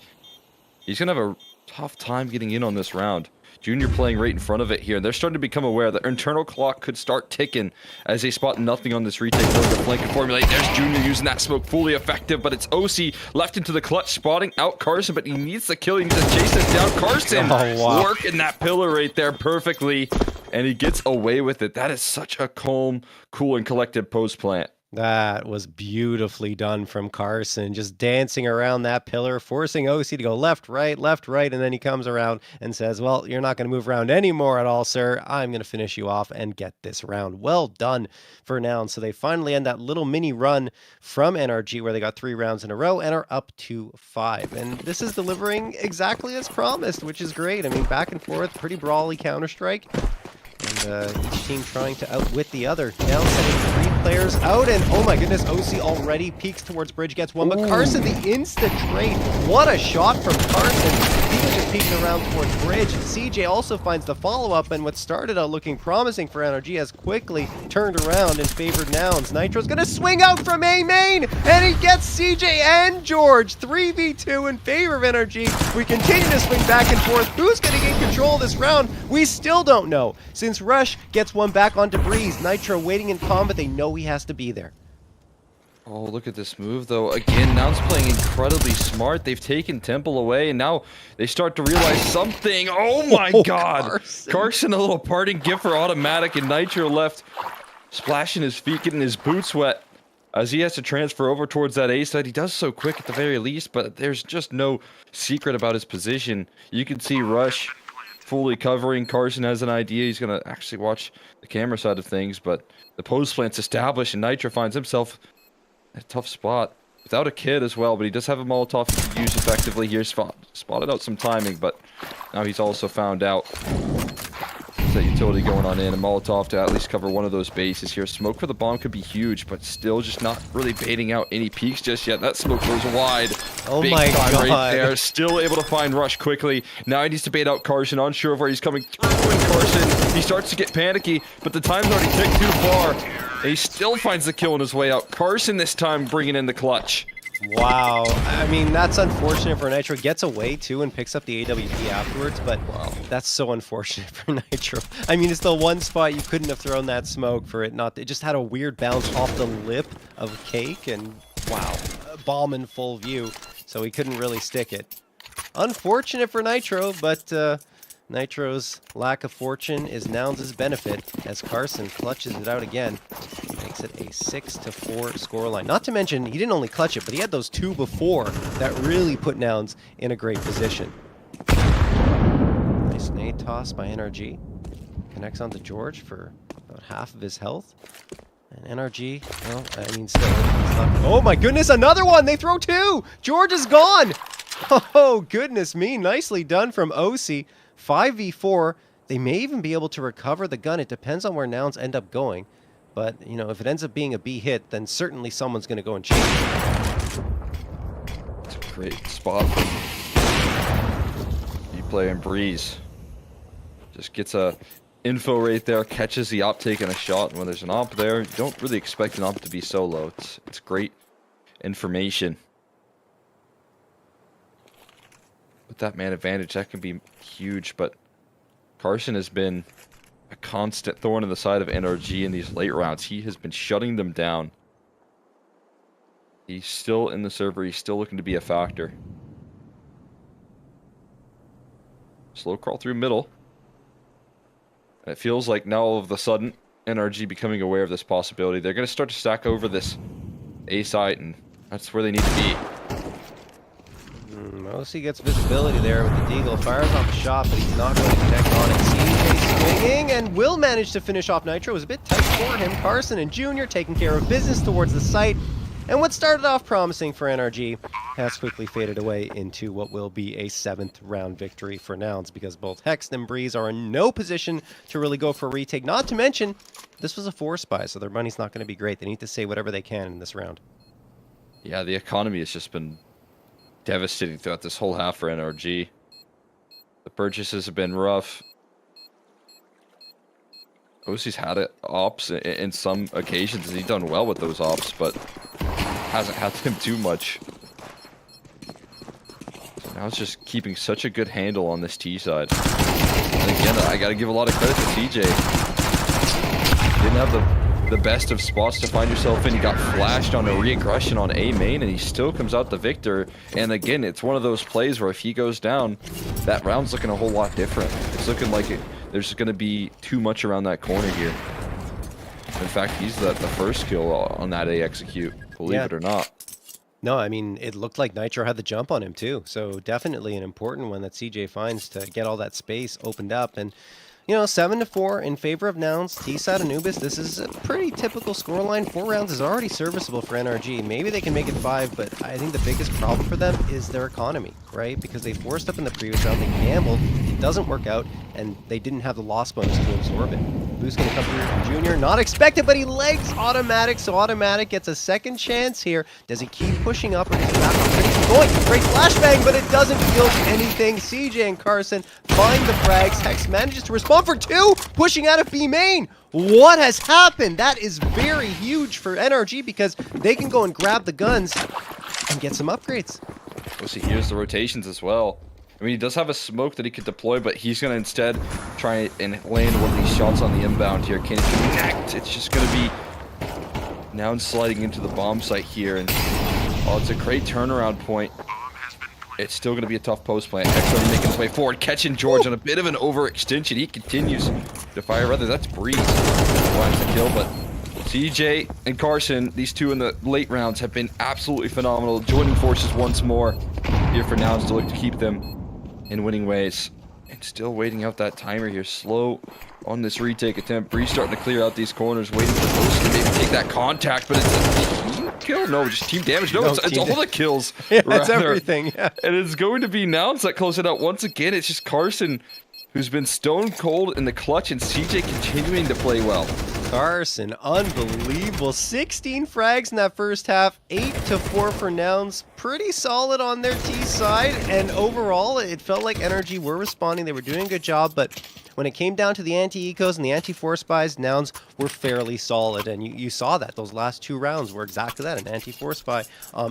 He's going to have a tough time getting in on this round. Junior playing right in front of it here. They're starting to become aware that internal clock could start ticking as they spot nothing on this retake. Going to flank and formulate. There's Junior using that smoke, fully effective, but it's OC left into the clutch, spotting out Carson, but he needs the kill. He needs to chase this down. Carson working that pillar right there perfectly, and he gets away with it. That is such a calm, cool, and collected post plant. That was beautifully done from Carson, just dancing around that pillar, forcing OC to go left, right, and then he comes around and says, well, you're not going to move around anymore at all, sir. I'm going to finish you off and get this round. Well done for Nouns. So they finally end that little mini run from NRG where they got 3 rounds in a row and are up to 5. And this is delivering exactly as promised, which is great. I mean, back and forth, pretty brawly Counter-Strike. And each team trying to outwit the other. Now sending 3 players out, and oh my goodness, OC already peeks towards bridge, gets one, but Carson, the insta-trade. What a shot from Carson. He was just peeking around towards bridge. CJ also finds the follow-up, and what started out looking promising for NRG has quickly turned around and favored Nouns. Nitro's gonna swing out from A main, and he gets CJ and George. 3v2 in favor of NRG. We continue to swing back and forth. Who's gonna get control of this round? We still don't know. Since Rush gets one back onto Breeze, Nitro waiting in combat, they know he has to be there. Oh, look at this move, though. Again, Nouns playing incredibly smart. They've taken Temple away, and now they start to realize something. Oh my god! Carson, a little parting gift for automatic, and Nitro left splashing his feet, getting his boots wet as he has to transfer over towards that A side. He does so quick at the very least, but there's just no secret about his position. You can see Rush fully covering. Carson has an idea. He's going to actually watch the camera side of things, but the post plant's established, and Nitro finds himself in a tough spot. Without a kid as well, but he does have a Molotov to use effectively here. Spotted out some timing, but now he's also found out. That utility going on in, a Molotov to at least cover one of those bases here. Smoke for the bomb could be huge, but still just not really baiting out any peaks just yet. That smoke goes wide. Oh Big my time god. right there. Still able to find Rush quickly. Now he needs to bait out Carson, unsure of where he's coming through. And Carson, he starts to get panicky, but the time's already ticked too far. And he still finds the kill on his way out. Carson this time bringing in the clutch. Wow. I mean, that's unfortunate for Nitro. Gets away, too, and picks up the AWP afterwards, but that's so unfortunate for Nitro. I mean, it's the one spot you couldn't have thrown that smoke for it not... It just had a weird bounce off the lip of Cake, and wow, a bomb in full view, so he couldn't really stick it. Unfortunate for Nitro, but Nitro's lack of fortune is Nouns' benefit as Carson clutches it out again. Makes makes it a 6-4 scoreline. Not to mention, he didn't only clutch it, but he had those 2 before that really put Nouns in a great position. Nice nade toss by NRG. Connects onto George for about half of his health. And NRG, well, I mean, still, he's not... Oh my goodness, another one! They throw 2! George is gone! Oh, goodness me. Nicely done from OC. 5v4. They may even be able to recover the gun. It depends on where Nouns end up going. But, you know, if it ends up being a B hit, then certainly someone's going to go and chase it. It's a great spot. You play in Breeze. Just gets a info right there, catches the op taking a shot. And when there's an op there, you don't really expect an op to be solo. It's great information. With that man advantage, that can be huge, but Carson has been a constant thorn in the side of NRG in these late rounds. He has been shutting them down. He's still in the server. He's still looking to be a factor. Slow crawl through middle. And it feels like now all of a sudden, NRG becoming aware of this possibility. They're going to start to stack over this A site, and that's where they need to be. OC gets visibility there with the Deagle. Fires off the shot, but he's not going to connect on it. CJ swinging and will manage to finish off Nitro. It was a bit tight for him. Carson and Junior taking care of business towards the site. And what started off promising for NRG has quickly faded away into what will be a 7th round victory for Nouns, because both Hex and Breeze are in no position to really go for a retake. Not to mention, this was a 4-spy, so their money's not going to be great. They need to say whatever they can in this round. Yeah, the economy has just been devastating throughout this whole half for NRG. The purchases have been rough. OC's had it ops in some occasions, and he's done well with those ops, but hasn't had them too much. So now it's just keeping such a good handle on this T side. And again, I gotta give a lot of credit to CJ. Didn't have the best of spots to find yourself in. He got flashed on a re-aggression on A main, and he still comes out the victor. And again, it's one of those plays where if he goes down, that round's looking a whole lot different. It's looking like there's going to be too much around that corner here. In fact, he's the first kill on that A execute, believe it or not. No, I mean, it looked like Nitro had the jump on him too. So definitely an important one that CJ finds to get all that space opened up. And you know, 7-4 in favor of Nouns. T-side Anubis, this is a pretty typical scoreline. 4 rounds is already serviceable for NRG. Maybe they can make it 5, but I think the biggest problem for them is their economy, right? Because they forced up in the previous round, they gambled, it doesn't work out, and they didn't have the loss bonus to absorb it. Boost gonna come through from Junior, not expected, but he legs Automatic, so Automatic gets a second chance here. Does he keep pushing up, or does he back off? He's going, great flashbang, but it doesn't yield anything. CJ and Carson find the frags. Hex manages to respond for 2, pushing out of B main. What has happened? That is very huge for NRG, because they can go and grab the guns and get some upgrades. We'll see, here's the rotations as well. I mean, he does have a smoke that he could deploy, but he's going to instead try and land one of these shots on the inbound here. Can he connect? It's just going to be now sliding into the bomb site here. And oh, it's a great turnaround point. It's still going to be a tough post plant. X making his way forward, catching George on a bit of an overextension. He continues to fire. Rather, that's Breeze. Wants the kill, but CJ and Carson, these two in the late rounds, have been absolutely phenomenal. Joining forces once more here for Nouns to look to keep them in winning ways. And still waiting out that timer here. Slow on this retake attempt. Breeze starting to clear out these corners, waiting for Ghost to maybe take that contact, but it's a team kill? No, just team damage. No, it's all the kills. Yeah, it's everything. Yeah. And it's going to be Nouns that close it out once again. It's just Carson who's been stone cold in the clutch, and CJ continuing to play well. Carson, unbelievable. 16 frags in that first half, 8-4 for Nouns. Pretty solid on their T side, and overall, it felt like NRG were responding. They were doing a good job, but when it came down to the anti-ecos and the anti-4 spies, Nouns were fairly solid, and you saw that. Those last 2 rounds were exactly that, an anti-4 spy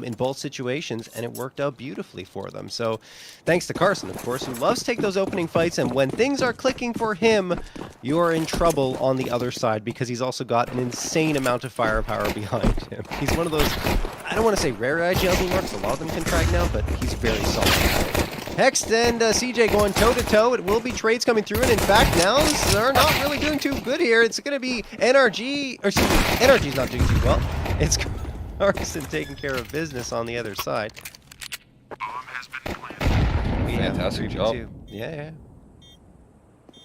in both situations, and it worked out beautifully for them. So thanks to Carson, of course, who loves to take those opening fights, and when things are clicking for him, you're in trouble on the other side, because he's also got an insane amount of firepower behind him. He's one of those, I don't want to say rare IGL team works, a lot of them can frag now, but he's very solid. Hext and CJ going toe-to-toe. It will be trades coming through, and in fact, Nouns are not really doing too good here. It's going to be NRG, or excuse me, NRG's not doing too well. It's Carson taking care of business on the other side. Fantastic job. Yeah.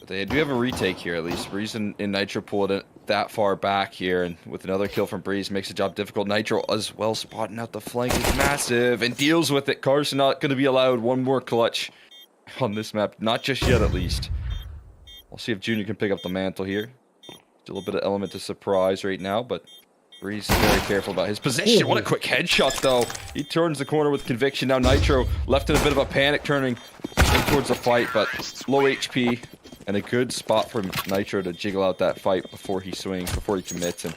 They do have a retake here, at least. Breeze and Nitro pulled it that far back here, and with another kill from Breeze, makes the job difficult. Nitro as well, spotting out the flank is massive, and deals with it. Carson not going to be allowed one more clutch on this map. Not just yet, at least. We'll see if Junior can pick up the mantle here. Still a bit of element of surprise right now, but Breeze is very careful about his position. What a quick headshot, though. He turns the corner with conviction. Now Nitro left in a bit of a panic, turning in towards the fight, but low HP. And a good spot for Nitro to jiggle out that fight before he swings, before he commits. And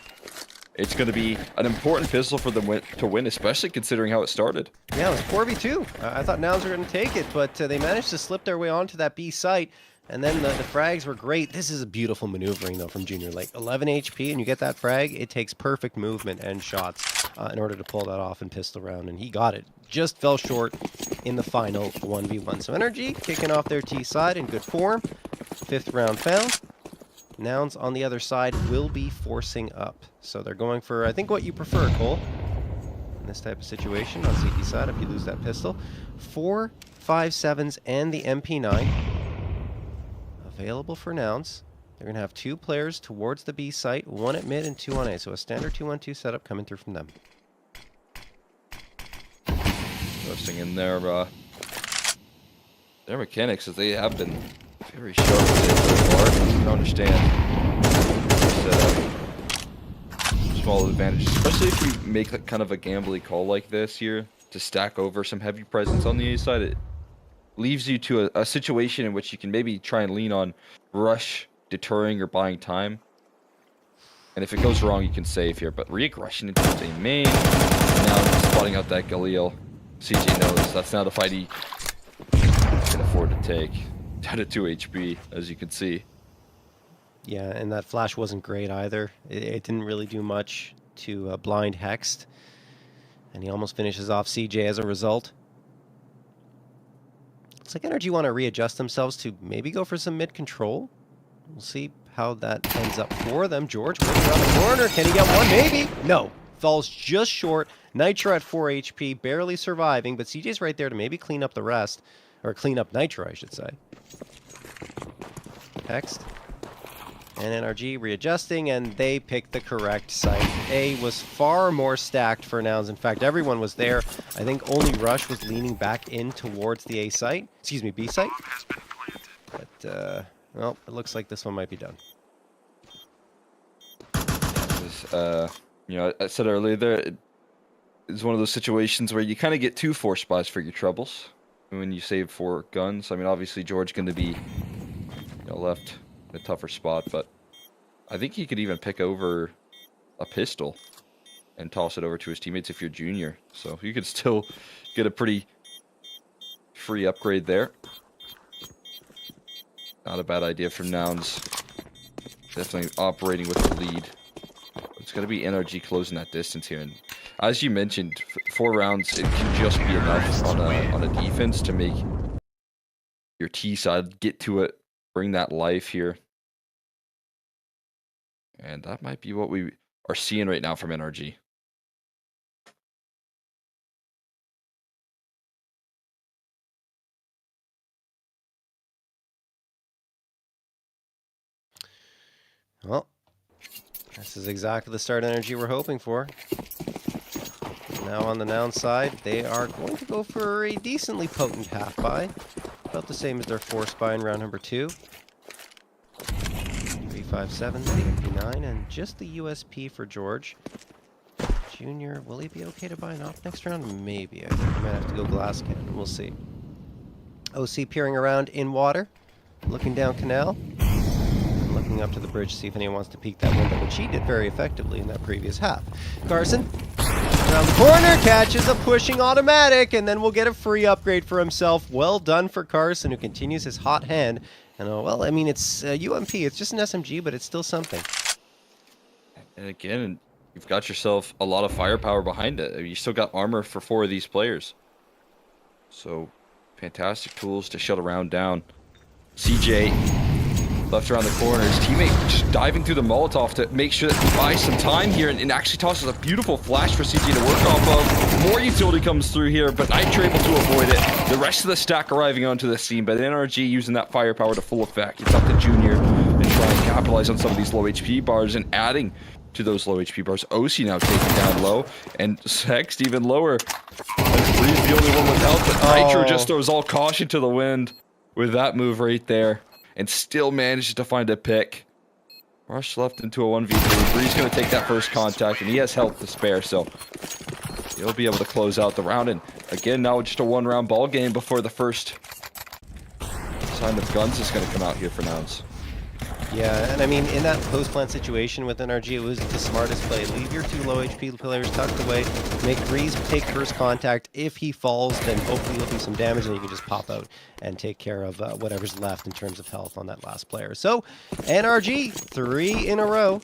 it's going to be an important pistol for them to win, especially considering how it started. Yeah, it was 4v2. I thought Nouns were going to take it, but they managed to slip their way onto that B site. And then the frags were great. This is a beautiful maneuvering, though, from Junior. Like, 11 HP and you get that frag, it takes perfect movement and shots in order to pull that off and pistol round. And he got it. Just fell short in the final 1v1. So Energy kicking off their T side in good form. 5th round found. Nouns on the other side will be forcing up. So they're going for, I think, what you prefer, Cole, in this type of situation on CT side if you lose that pistol. 4 5.7s and the MP9 available for Nouns. They're going to have 2 players towards the B site, 1 at mid and 2 on A. So a standard 2-1-2 setup coming through from them. Roasting in their mechanics, as they have been very sharp with it so far. I don't understand small advantage, especially if you make like kind of a gambly call like this here to stack over some heavy presence on the A side. It leaves you to a situation in which you can maybe try and lean on rush, deterring, or buying time. And if it goes wrong, you can save here. But re-aggression into the main. Now spotting out that Galil. CJ knows that's not a fight he can afford to take. Down to 2 HP, as you can see. Yeah, and that flash wasn't great either. It didn't really do much to blind Hext. And he almost finishes off CJ as a result. Looks like Energy want to readjust themselves to maybe go for some mid-control. We'll see how that ends up for them. George working around the corner. Can he get one? Maybe. No. Falls just short. Nitro at 4 HP, barely surviving, but CJ's right there to maybe clean up the rest. Or clean up Nitro, I should say. Hext. And NRG readjusting, and they picked the correct site. A was far more stacked for Nouns. In fact, everyone was there. I think only Rush was leaning back in towards the A site. Excuse me, B site. But, well, it looks like this one might be done. You know, I said earlier, there is one of those situations where you kind of get 2 force buys for your troubles when you save 4 guns. I mean, obviously, George going to be left in a tougher spot, but I think he could even pick over a pistol and toss it over to his teammates if you're Junior. So you could still get a pretty free upgrade there. Not a bad idea from Nouns. Definitely operating with the lead. It's going to be NRG closing that distance here. And as you mentioned, 4 rounds, it can just be enough on a defense to make your T side get to it, bring that life here. And that might be what we are seeing right now from NRG. Well, this is exactly the start Energy we're hoping for. Now on the Noun side, they are going to go for a decently potent half-buy. About the same as their force buy in round number 2. 357, the MP9, and just the USP for George. Junior, will he be okay to buy an op next round? Maybe. I think he might have to go glass cannon. We'll see. OC peering around in water, looking down canal. Looking up to the bridge to see if anyone wants to peek that window, which he did very effectively in that previous half. Carson, around the corner, catches a pushing automatic, and then we'll get a free upgrade for himself. Well done for Carson, who continues his hot hand. And, well, I mean, it's UMP. It's just an SMG, but it's still something. And again, you've got yourself a lot of firepower behind it. You still got armor for 4 of these players. So Fantastic tools to shut a round down. CJ left around the corner. His teammate just diving through the Molotov to make sure that he buys some time here and actually tosses a beautiful flash for CJ to work off of. More utility comes through here, but Nitro able to avoid it. The rest of the stack arriving onto the scene, but NRG using that firepower to full effect. It's up to Junior and try and capitalize on some of these low HP bars and adding to those low HP bars. OC now taken down low, and Sext even lower. As Breeze the only one with health, but Nitro just throws all caution to the wind with that move right there, and still manages to find a pick. Rush left into a 1v3. Breeze going to take that first contact, and he has health to spare, so he'll be able to close out the round. And again, now just a one-round ball game before the first sign of guns is going to come out here for Nouns. Yeah, and I mean, in that post-plant situation with NRG, it was the smartest play. Leave your 2 low HP players tucked away, make Breeze take first contact. If he falls, then hopefully you'll do some damage, and you can just pop out and take care of whatever's left in terms of health on that last player. So, NRG, 3 in a row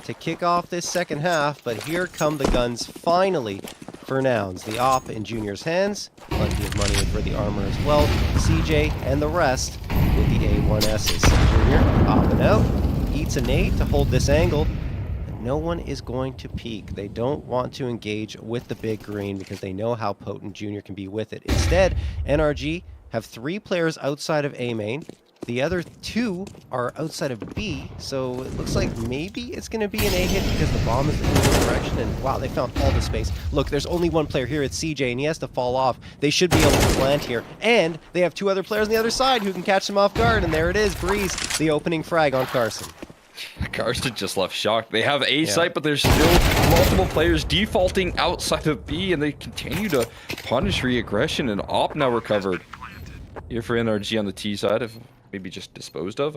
to kick off this second half, but here come the guns finally for Nouns. The op in Junior's hands, plenty of money for the armor as well. CJ and the rest with the A1Ss. Junior popping out, eats a nade to hold this angle. No one is going to peek. They don't want to engage with the big green because they know how potent Junior can be with it. Instead, NRG have 3 players outside of A main. The other 2 are outside of B, so it looks like maybe it's going to be an A hit because the bomb is in the other direction, and wow, they found all the space. Look, there's only one player here, it's CJ, and he has to fall off. They should be able to plant here, and they have 2 other players on the other side who can catch them off guard, and there it is, Breeze, the opening frag on Carson. Carson just left shocked. They have A site, but there's still multiple players defaulting outside of B, and they continue to punish re-aggression, and op now recovered. Here for NRG on the T side, if maybe just disposed of.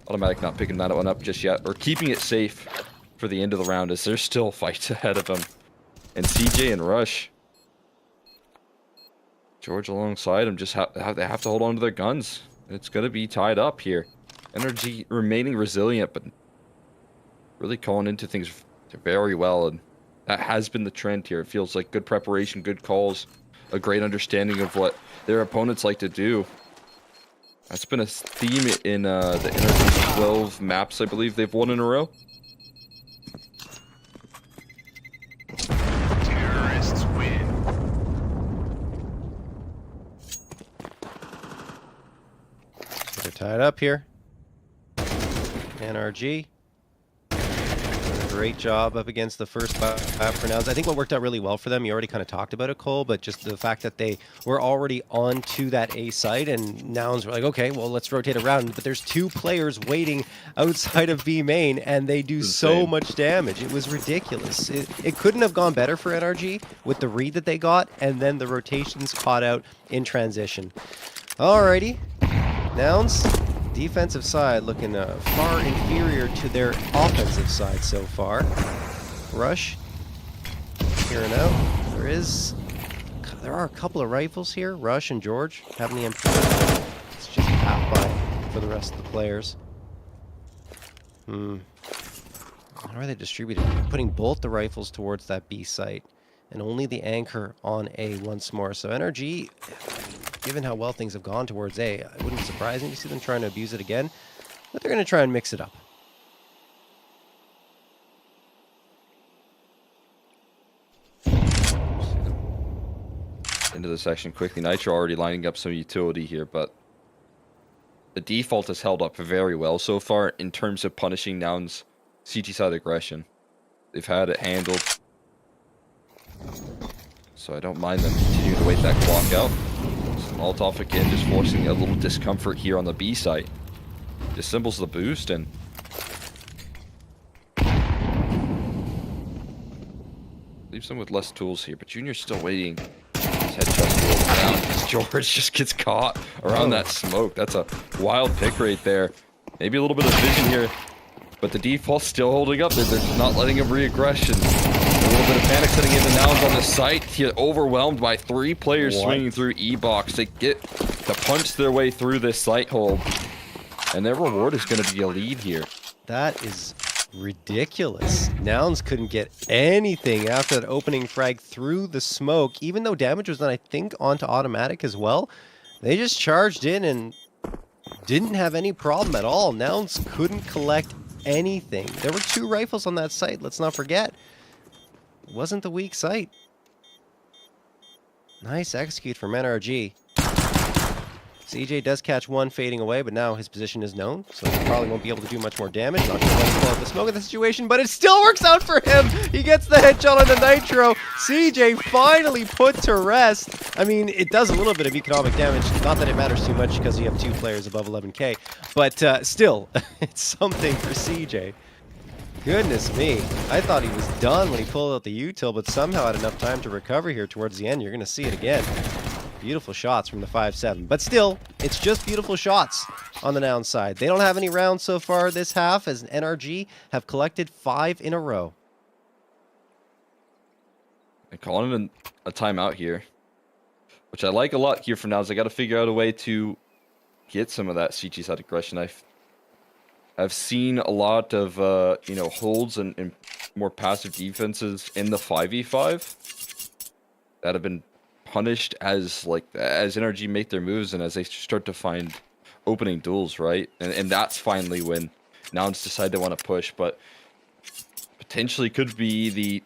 Automatic not picking that one up just yet, or keeping it safe for the end of the round, as there's still fights ahead of him. And CJ and Rush, George alongside him, just they have to hold on to their guns. It's going to be tied up here. NRG remaining resilient, but really calling into things very well, and that has been the trend here. It feels like good preparation, good calls, a great understanding of what their opponents like to do. That's been a theme in the NRG 12 maps, I believe they've won in a row. Terrorists win. They're tied up here. NRG doing a great job up against the first map for Nouns. I think what worked out really well for them, you already kind of talked about it, Cole, but just the fact that they were already on to that A site, and Nouns were like, okay, well, let's rotate around. But there's 2 players waiting outside of B main, and they do so much damage. It was ridiculous. It couldn't have gone better for NRG with the read that they got, and then the rotations caught out in transition. Alrighty, Nouns. Defensive side looking far inferior to their offensive side so far. Rush here and out. There are a couple of rifles here. Rush and George having the MP. It's just half by for the rest of the players. How are they distributed? Putting both the rifles towards that B site, and only the anchor on A once more. So NRG, given how well things have gone towards A, it wouldn't surprise me to see them trying to abuse it again, but they're going to try and mix it up. Into the section quickly. Nitro already lining up some utility here, but the default has held up very well so far in terms of punishing Nouns' CT side aggression. They've had it handled, so I don't mind them continuing to wait that clock out. Molotov again, just forcing a little discomfort here on the B site. Dissembles the boost, and leaves them with less tools here, but Junior's still waiting. His head just rolls down because George just gets caught around that smoke. That's a wild pick right there. Maybe a little bit of vision here, but the default's still holding up. They're not letting him re-aggression. A little bit of panic setting in the Nouns on the site. He's overwhelmed by 3 players swinging through E-box. They get to punch their way through this site hold, and their reward is going to be a lead here. That is ridiculous. Nouns couldn't get anything after that opening frag through the smoke, even though damage was done, I think, onto automatic as well. They just charged in and didn't have any problem at all. Nouns couldn't collect anything. There were 2 rifles on that site, let's not forget. It wasn't the weak site. Nice execute from NRG. CJ does catch one fading away, but now his position is known, so he probably won't be able to do much more damage. Not going to pull out the smoke in the situation, but it still works out for him. He gets the headshot on the Nitro. CJ finally put to rest. I mean, it does a little bit of economic damage. Not that it matters too much because you have 2 players above 11k, but still, it's something for CJ. Goodness me. I thought he was done when he pulled out the util, but somehow had enough time to recover here towards the end. You're going to see it again. Beautiful shots from the 5-7. But still, it's just beautiful shots on the Nouns side. They don't have any rounds so far this half, as NRG have collected 5 in a row. And calling in a timeout here, which I like a lot here for Nouns. I got to figure out a way to get some of that CG side aggression. I've seen a lot of holds and more passive defenses in the 5v5 that have been punished as NRG make their moves and as they start to find opening duels, right? And that's finally when Nouns decide they want to push, but potentially could be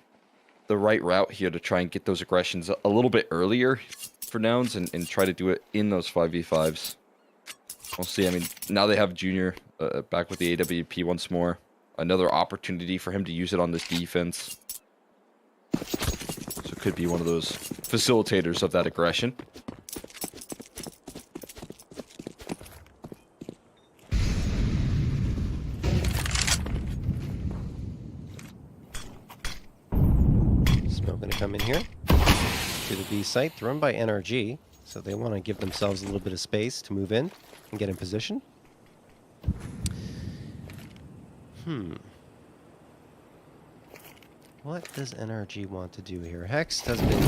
the right route here to try and get those aggressions a little bit earlier for Nouns and try to do it in those 5v5s. We'll see. I mean, now they have Junior back with the AWP once more. Another opportunity for him to use it on this defense. So it could be one of those facilitators of that aggression. Smoke going to come in here to the B site, thrown by NRG. So they want to give themselves a little bit of space to move in and get in position. What does NRG want to do here? Hex has been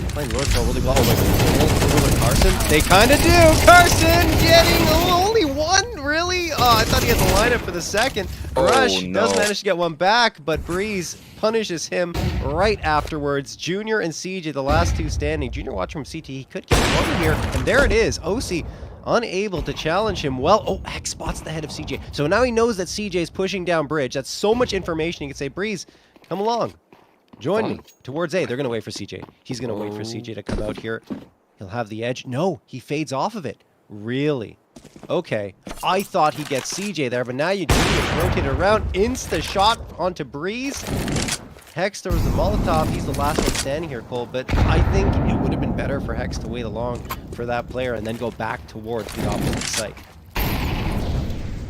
playing Roadfall really well. Oh, Carson? They kind of do! Carson getting only one? Really? Oh, I thought he had the lineup for the second. Rush does manage to get one back, but Breeze punishes him right afterwards. Junior and CJ, the last 2 standing. Junior watching from CT. He could get one here, and there it is. OC unable to challenge him well. Oh, Hex spots the head of CJ. So now he knows that CJ is pushing down bridge. That's so much information. He can say, Breeze, come along. Join me towards A. They're going to wait for CJ. He's going to wait for CJ to come out here. He'll have the edge. No, he fades off of it. Really? Okay. I thought he'd get CJ there, but now you do it. Rotate it around. Insta shot onto Breeze. Hex, there was the Molotov. He's the last one standing here, Cole, but I think it would have been better for Hex to wait along for that player and then go back towards the opposite site.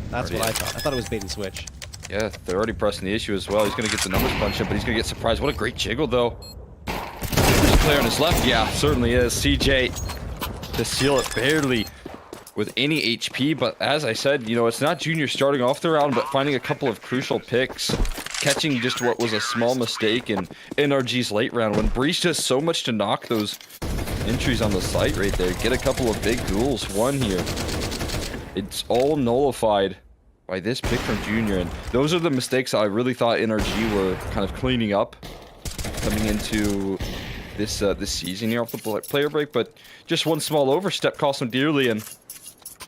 That's what I thought. I thought it was bait and switch. Yeah, they're already pressing the issue as well. He's going to get the numbers punched in, but he's going to get surprised. What a great jiggle, though. There's a player on his left. Yeah, certainly is. CJ to seal it barely with any HP, but as I said, it's not Junior starting off the round, but finding a couple of crucial picks, catching just what was a small mistake in NRG's late round when Breeze does so much to knock those entries on the site right there. Get a couple of big duels. One here. It's all nullified by this pick from Junior, and those are the mistakes I really thought NRG were kind of cleaning up coming into this season here off the player break, but just one small overstep cost them dearly, and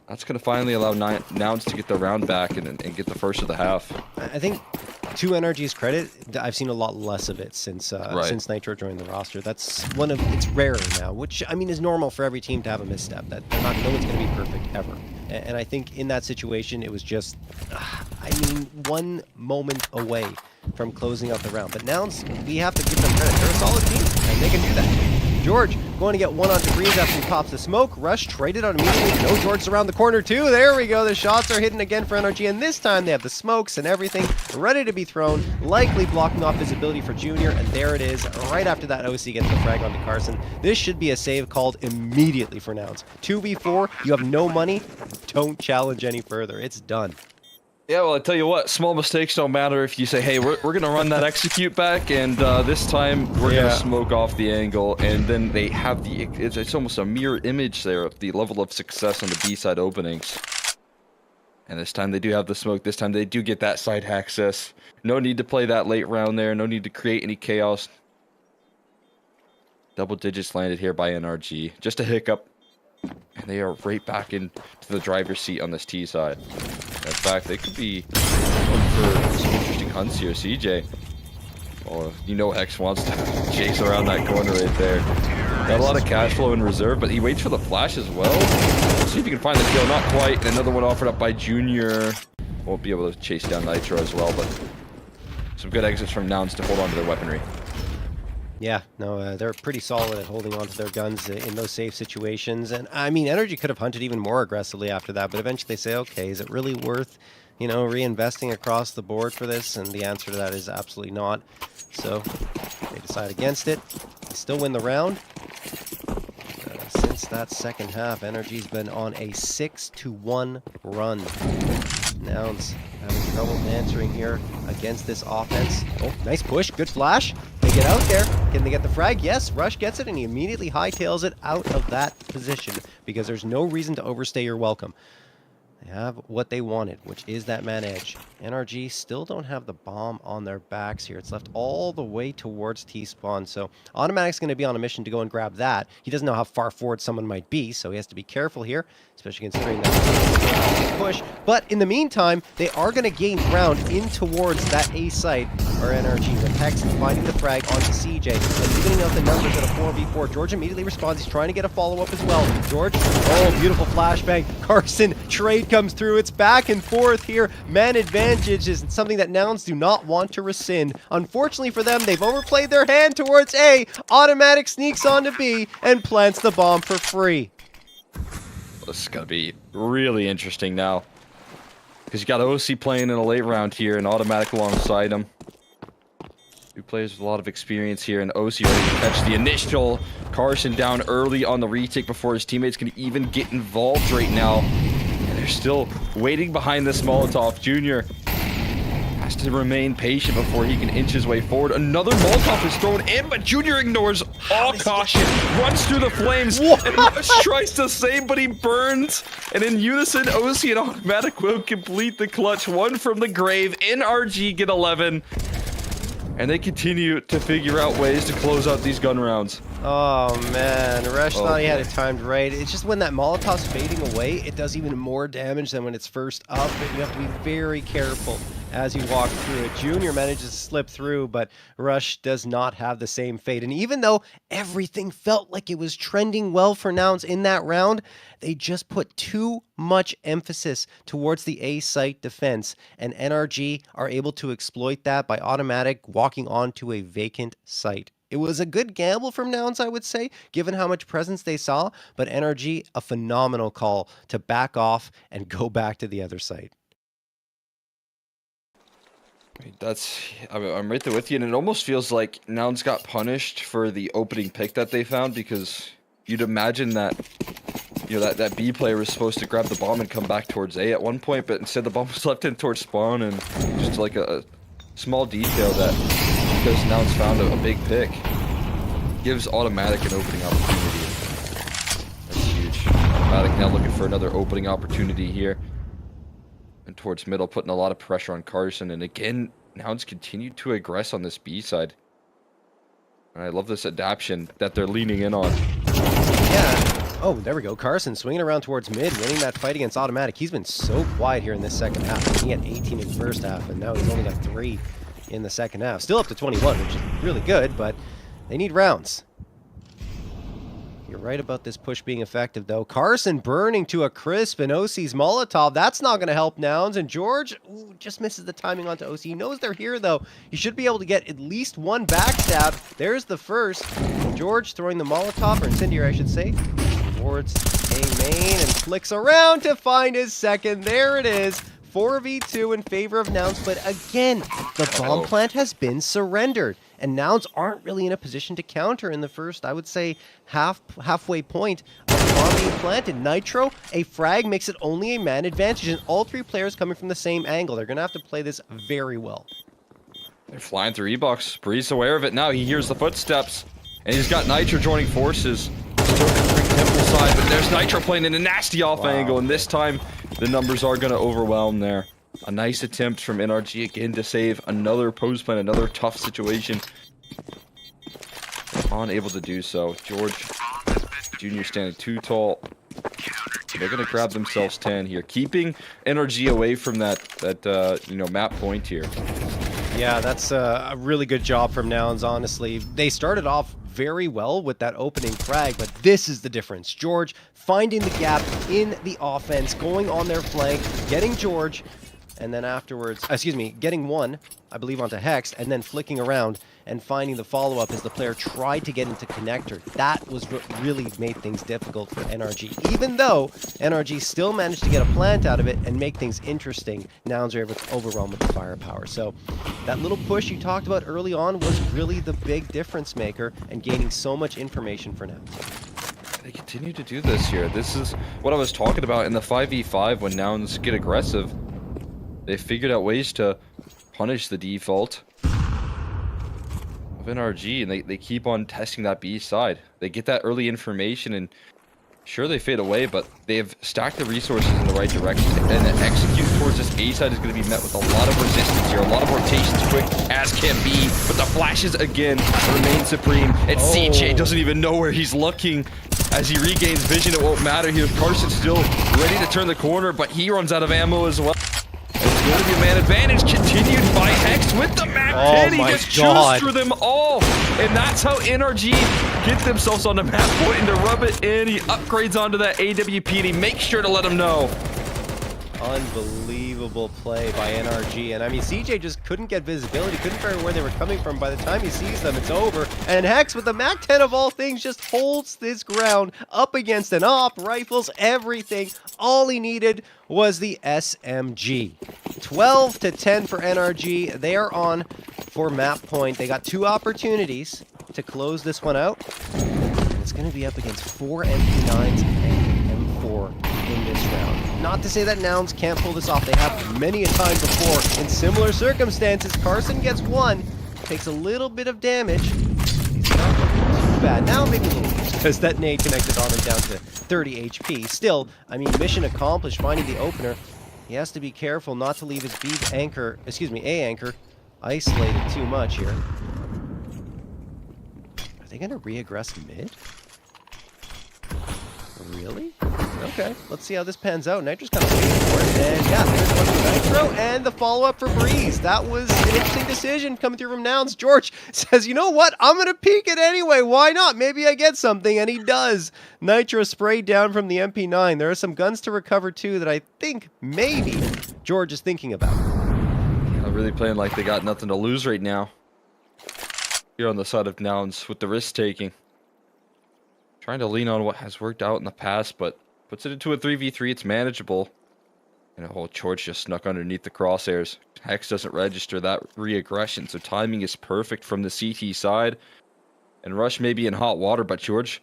that's going to finally allow Nouns to get the round back and get the first of the half. I think, to NRG's credit, I've seen a lot less of it since Nitro joined the roster. That's it's rarer now, which I mean is normal for every team to have a misstep. That no one's going to be perfect ever. And I think in that situation, it was just, one moment away from closing out the round. But Nouns, we have to give them credit. They're a solid team, and they can do that. George going to get one onto Breeze after he pops the smoke. Rush traded on immediately. No, George's around the corner too. There we go. The shots are hidden again for NRG, and this time they have the smokes and everything ready to be thrown, likely blocking off visibility for Junior, and there it is. Right after that, OC gets the frag onto Carson. This should be a save called immediately for Nouns. 2v4, you have no money. Don't challenge any further. It's done. Yeah, well, I tell you what, small mistakes don't matter if you say, hey, we're going to run that execute back, and this time we're going to smoke off the angle, and then they have it's almost a mirror image there of the level of success on the B-side openings. And this time they do have the smoke. This time they do get that side access. No need to play that late round there. No need to create any chaos. Double digits landed here by NRG. Just a hiccup. And they are right back into the driver's seat on this T side. In fact, they could be going for some interesting hunts here. CJ. Well, you know Hex wants to chase around that corner right there. Got a lot of cash flow in reserve, but he waits for the flash as well. See if he can find the kill. Not quite. And another one offered up by Junior. Won't be able to chase down Nitro as well, but some good exits from Nouns to hold on to their weaponry. Yeah, no, they're pretty solid at holding on to their guns in those safe situations. And I mean, Energy could have hunted even more aggressively after that, but eventually they say, okay, is it really worth, you know, reinvesting across the board for this? And the answer to that is absolutely not. So they decide against it. They still win the round. Since that second half, Energy's been on a 6-1 run. Nouns having trouble answering here against this offense. Oh, nice push. Good flash. They get out there. Can they get the frag? Yes. Rush gets it, and he immediately hightails it out of that position because there's no reason to overstay your welcome. They have what they wanted, which is that man edge. NRG still don't have the bomb on their backs here. It's left all the way towards T-spawn, so Automatic's going to be on a mission to go and grab that. He doesn't know how far forward someone might be, so he has to be careful here, especially considering that push. But in the meantime, they are going to gain ground in towards that A site, or NRG, with Hex finding the frag onto CJ, and evening out the numbers at a 4v4. George immediately responds. He's trying to get a follow-up as well. George, oh, beautiful flashbang. Carson, trade comes through. It's back and forth here. Man advantage is something that Nouns do not want to rescind. Unfortunately for them, they've overplayed their hand towards A. Automatic sneaks onto B and plants the bomb for free. This is going to be really interesting now. Because you got OC playing in a late round here and Automatic alongside him. Two players with a lot of experience here, and OC ready to catch the initial. Carson down early on the retake before his teammates can even get involved right now. And they're still waiting behind this Molotov. Junior has to remain patient before he can inch his way forward. Another Molotov is thrown in, but Junior ignores all caution, runs through the flames, and Rush tries to save, but he burns. And in unison, OC and Automatic will complete the clutch. One from the grave. NRG get 11. And they continue to figure out ways to close out these gun rounds. Oh man, Rush thought he had it timed right. It's just when that Molotov's fading away, it does even more damage than when it's first up. And you have to be very careful as you walk through it. Junior manages to slip through, but Rush does not have the same fate. And even though everything felt like it was trending well for Nouns in that round, they just put too much emphasis towards the A site defense, and NRG are able to exploit that by Automatic walking onto a vacant site. It was a good gamble from Nouns, I would say, given how much presence they saw, but NRG, a phenomenal call to back off and go back to the other site. I'm right there with you, and it almost feels like Nouns got punished for the opening pick that they found, because you'd imagine that, you know, that B player was supposed to grab the bomb and come back towards A at one point, but instead the bomb was left in towards spawn, and just like a small detail that, because Nouns found a big pick, gives Automatic an opening opportunity. That's huge. Automatic now looking for another opening opportunity here. And towards middle, putting a lot of pressure on Carson. And again, Nouns continue to aggress on this B side. And I love this adaption that they're leaning in on. Yeah. Oh, there we go. Carson swinging around towards mid, winning that fight against Automatic. He's been so quiet here in this second half. He had 18 in the first half, and now he's only got 3 in the second half. Still up to 21, which is really good, but they need rounds. You're right about this push being effective, though. Carson burning to a crisp, and OC's Molotov. That's not going to help Nouns. And George just misses the timing onto OC. He knows they're here, though. He should be able to get at least one backstab. There's the first. George throwing the Molotov, or incendiary, I should say, towards A main, and flicks around to find his second. There it is. 4v2 in favor of Nouns, but again, the bomb plant has been surrendered, and Nouns aren't really in a position to counter in the first, I would say, halfway point of the bomb being planted. Nitro, a frag makes it only a man advantage, and all 3 players coming from the same angle. They're going to have to play this very well. They're flying through E-Box. Breeze aware of it now. He hears the footsteps, and he's got Nitro joining forces. Still Temple side, but there's Nitro playing in a nasty off angle, and this time the numbers are going to overwhelm there. A nice attempt from NRG again to save another post plant, another tough situation. Unable to do so. George Jr. standing too tall They're going to grab themselves 10 here, keeping NRG away from that map point here. Yeah, that's a really good job from Nouns, honestly. They started off very well with that opening frag, but this is the difference. George finding the gap in the offense, going on their flank, getting George, and then afterwards, getting one, I believe, onto Hex, and then flicking around and finding the follow-up as the player tried to get into connector. That was what really made things difficult for NRG. Even though NRG still managed to get a plant out of it and make things interesting, Nouns are able to overwhelm with the firepower. So that little push you talked about early on was really the big difference maker and gaining so much information for Nouns. They continue to do this here. This is what I was talking about in the 5v5 when Nouns get aggressive. They figured out ways to punish the default of NRG, and they keep on testing that B side. They get that early information, and sure, they fade away, but they've stacked the resources in the right direction, and the execute towards this A side is going to be met with a lot of resistance here, a lot of rotations quick as can be, but the flashes again remain supreme, and CJ doesn't even know where he's looking. As he regains vision, it won't matter here. Carson's still ready to turn the corner, but he runs out of ammo as well. It's going to be a man advantage, continued by Hex with the Mac 10. He just chews through them all. And that's how NRG get themselves on the map point and to rub it in. He upgrades onto that AWP and he makes sure to let them know. Unbelievable play by NRG. And I mean, CJ just couldn't get visibility, couldn't figure out where they were coming from. By the time he sees them, it's over. And Hex, with the Mac 10 of all things, just holds this ground up against an op, rifles, everything. All he needed was the SMG. 12-10 for NRG. They are on for map point. They got 2 opportunities to close this one out. And it's going to be up against 4 MP9s and M4 in this round. Not to say that Nouns can't pull this off. They have many a time before in similar circumstances. Carson gets one, takes a little bit of damage. He's not looking too bad. Now maybe a little bit, because that nade connected on him down to 30 HP. Still, I mean, mission accomplished, finding the opener. He has to be careful not to leave his A anchor isolated too much here. Are they going to re-aggress mid? Really? Okay, let's see how this pans out. Nitro's kind of waiting for it. And yeah, there's one for Nitro, and the follow-up for Breeze. That was an interesting decision coming through from Nouns. George says, you know what? I'm going to peek it anyway. Why not? Maybe I get something, and he does. Nitro sprayed down from the MP9. There are some guns to recover, too, that I think maybe George is thinking about. Yeah, really playing like they got nothing to lose right now. Here on the side of Nouns with the risk-taking. Trying to lean on what has worked out in the past, but puts it into a 3v3. It's manageable. And George just snuck underneath the crosshairs. Hex doesn't register that re-aggression, so timing is perfect from the CT side. And Rush may be in hot water, but George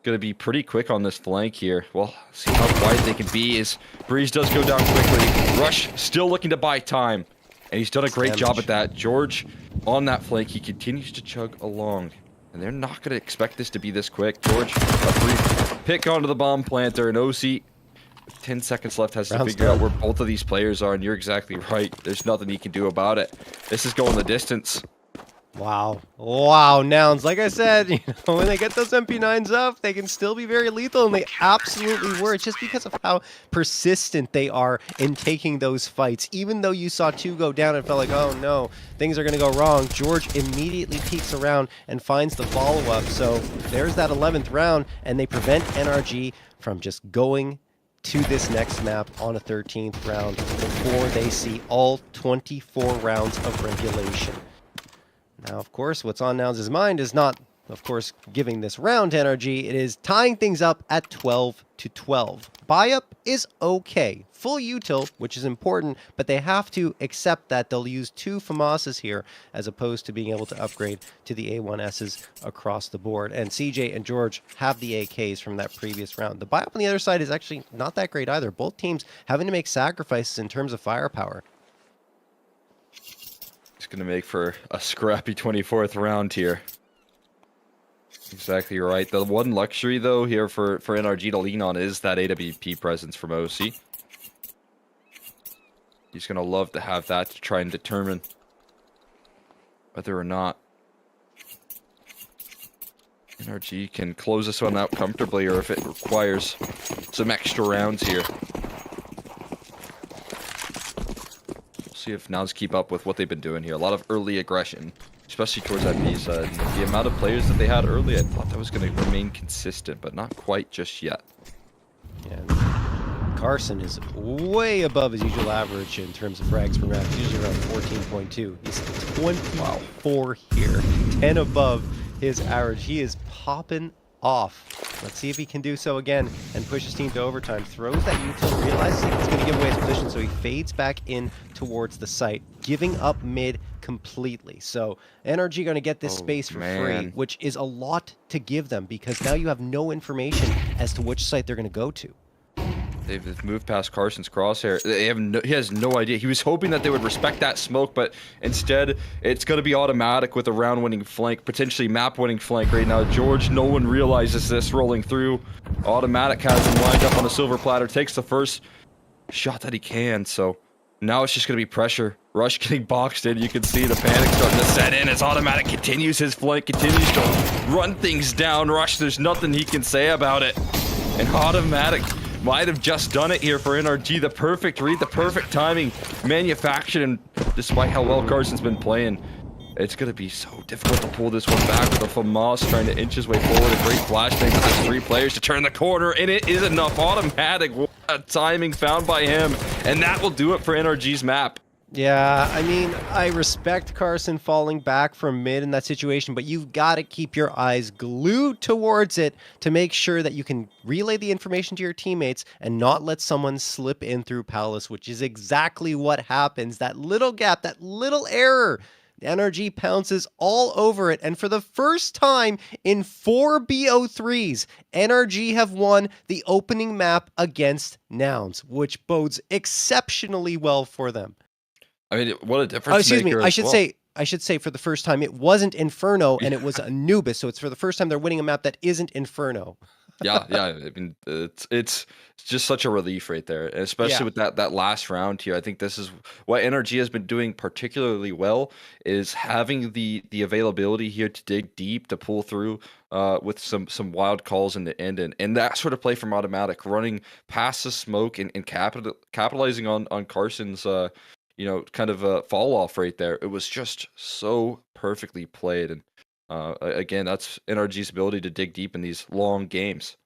going to be pretty quick on this flank here. Well, see how quiet they can be as Breeze does go down quickly. Rush still looking to buy time, and he's done a great job at that. George on that flank, he continues to chug along. And they're not going to expect this to be this quick. George, a brief pick onto the bomb planter, and OC, 10 seconds left, has to figure out where both of these players are, and you're exactly right. There's nothing he can do about it. This is going the distance. Wow. Wow, Nouns. Like I said, when they get those MP9s up, they can still be very lethal, and they absolutely were. It's just because of how persistent they are in taking those fights. Even though you saw 2 go down and felt like, oh no, things are going to go wrong, George immediately peeks around and finds the follow-up. So there's that 11th round, and they prevent NRG from just going to this next map on a 13th round before they see all 24 rounds of regulation. Now, of course, what's on Nouns' mind is not, of course, giving this round to NRG. It is tying things up at 12-12. Buy-up is okay. Full util, which is important, but they have to accept that they'll use 2 FAMASs here as opposed to being able to upgrade to the A1Ss across the board. And CJ and George have the AKs from that previous round. The buy-up on the other side is actually not that great either. Both teams having to make sacrifices in terms of firepower. It's going to make for a scrappy 24th round here. Exactly right. The one luxury, though, here for NRG to lean on is that AWP presence from OC. He's going to love to have that to try and determine whether or not NRG can close this one out comfortably, or if it requires some extra rounds here. We'll see if Nouns keep up with what they've been doing here. A lot of early aggression, especially towards that B side. The amount of players that they had early, I thought that was going to remain consistent, but not quite just yet. Yeah. Carson is way above his usual average in terms of frags per match. He's usually around 14.2. He's 24 here, 10 above his average. He is popping off. Let's see if he can do so again and push his team to overtime. Throws that util, realizes it's going to give away his position, so he fades back in towards the site, giving up mid completely. So NRG going to get this space for free, which is a lot to give them because now you have no information as to which site they're going to go to. They've moved past Carson's crosshair. He has no idea. He was hoping that they would respect that smoke, but instead, it's going to be automatic with a round-winning flank, potentially map-winning flank right now. George, no one realizes this rolling through. Automatic has him lined up on a silver platter, takes the first shot that he can, so now it's just going to be pressure. Rush getting boxed in. You can see the panic starting to set in as Automatic continues his flank, continues to run things down. Rush, there's nothing he can say about it. And Automatic might have just done it here for NRG. The perfect read, the perfect timing, manufactured, and despite how well Carson's been playing, it's going to be so difficult to pull this one back with a FAMAS trying to inch his way forward. A great flashbang for those 3 players to turn the corner, and it is enough. Automatic, what a timing found by him, and that will do it for NRG's map. Yeah, I mean, I respect Carson falling back from mid in that situation, but you've got to keep your eyes glued towards it to make sure that you can relay the information to your teammates and not let someone slip in through Palace, which is exactly what happens. That little gap, that little error, NRG pounces all over it, and for the first time in 4 BO3s, NRG have won the opening map against Nouns, which bodes exceptionally well for them. I mean, what a difference. Oh, excuse me. I should say for the first time it wasn't Inferno and it was Anubis. So it's for the first time they're winning a map that isn't Inferno. yeah. I mean, it's just such a relief right there, especially with that last round here. I think this is what NRG has been doing particularly well, is having the availability here to dig deep, to pull through with some wild calls in the end, and that sort of play from Automatic, running past the smoke and capitalizing on Carson's kind of a fall off right there. It was just so perfectly played. And again, that's NRG's ability to dig deep in these long games.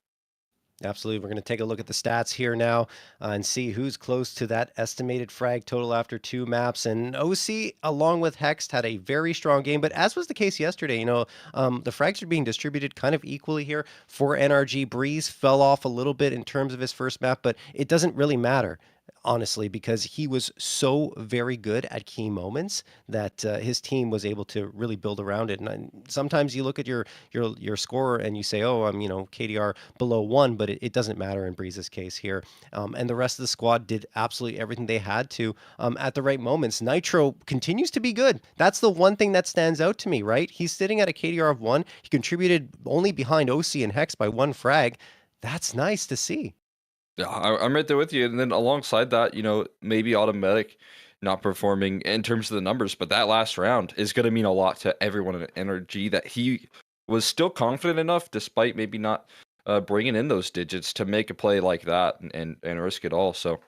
Absolutely. We're going to take a look at the stats here now and see who's close to that estimated frag total after 2 maps. And OC, along with Hext, had a very strong game. But as was the case yesterday, the frags are being distributed kind of equally here for NRG. Breeze fell off a little bit in terms of his first map, but it doesn't really matter, honestly, because he was so very good at key moments that his team was able to really build around it. And sometimes you look at your score and you say, oh, I'm KDR below 1, but it doesn't matter in Breeze's case here. And the rest of the squad did absolutely everything they had to at the right moments. Nitro continues to be good. That's the one thing that stands out to me, right? He's sitting at a KDR of 1. He contributed only behind OC and Hex by 1 frag. That's nice to see. Yeah, I'm right there with you. And then alongside that, maybe Automatic not performing in terms of the numbers, but that last round is going to mean a lot to everyone in NRG, that he was still confident enough, despite maybe not bringing in those digits, to make a play like that and risk it all. So,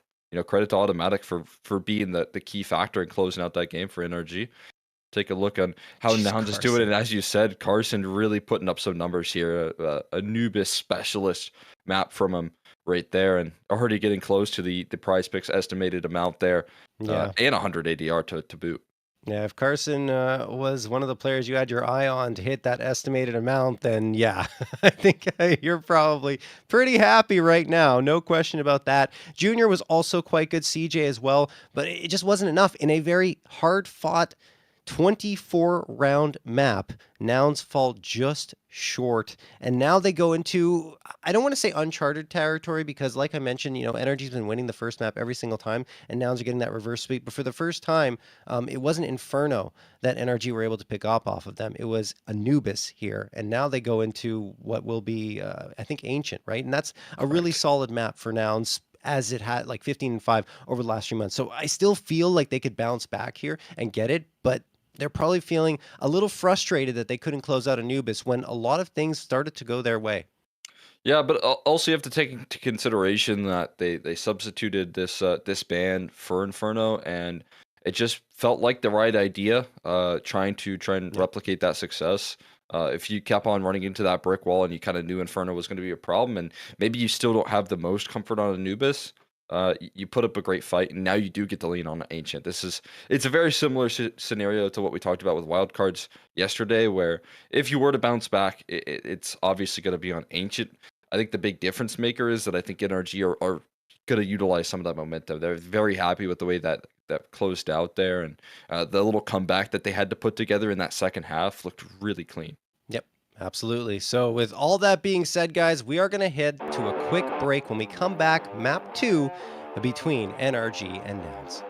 credit to Automatic for being the key factor in closing out that game for NRG. Take a look on how Nouns is doing, and as you said, Carson really putting up some numbers here. A Anubis specialist map from him right there, and already getting close to the PrizePicks estimated amount there, and 100 ADR to boot. Yeah, if Carson was one of the players you had your eye on to hit that estimated amount, then yeah, I think you're probably pretty happy right now. No question about that. Junior was also quite good, CJ as well, but it just wasn't enough in a very hard-fought 24-round map. Nouns fall just short, and now they go into, I don't want to say uncharted territory, because like I mentioned, NRG's been winning the first map every single time, and Nouns are getting that reverse sweep. But for the first time, it wasn't Inferno that NRG were able to pick up off of them. It was Anubis here, and now they go into what will be, I think, Ancient, right? And that's a really solid map for Nouns, as it had like 15-5 over the last few months. So I still feel like they could bounce back here and get it, but they're probably feeling a little frustrated that they couldn't close out Anubis when a lot of things started to go their way. Yeah, but also you have to take into consideration that they substituted this band for Inferno, and it just felt like the right idea. Try and Yep. replicate that success. If you kept on running into that brick wall and you kind of knew Inferno was going to be a problem, and maybe you still don't have the most comfort on Anubis, you put up a great fight, and now you do get to lean on Ancient. It's a very similar scenario to what we talked about with wildcards yesterday, where if you were to bounce back, it's obviously going to be on Ancient. I think the big difference maker is that I think NRG are going to utilize some of that momentum. They're very happy with the way that closed out there, and the little comeback that they had to put together in that second half looked really clean. Yep, absolutely. So, with all that being said, guys, we are going to head to a quick break. When we come back, map 2 between NRG and Nouns.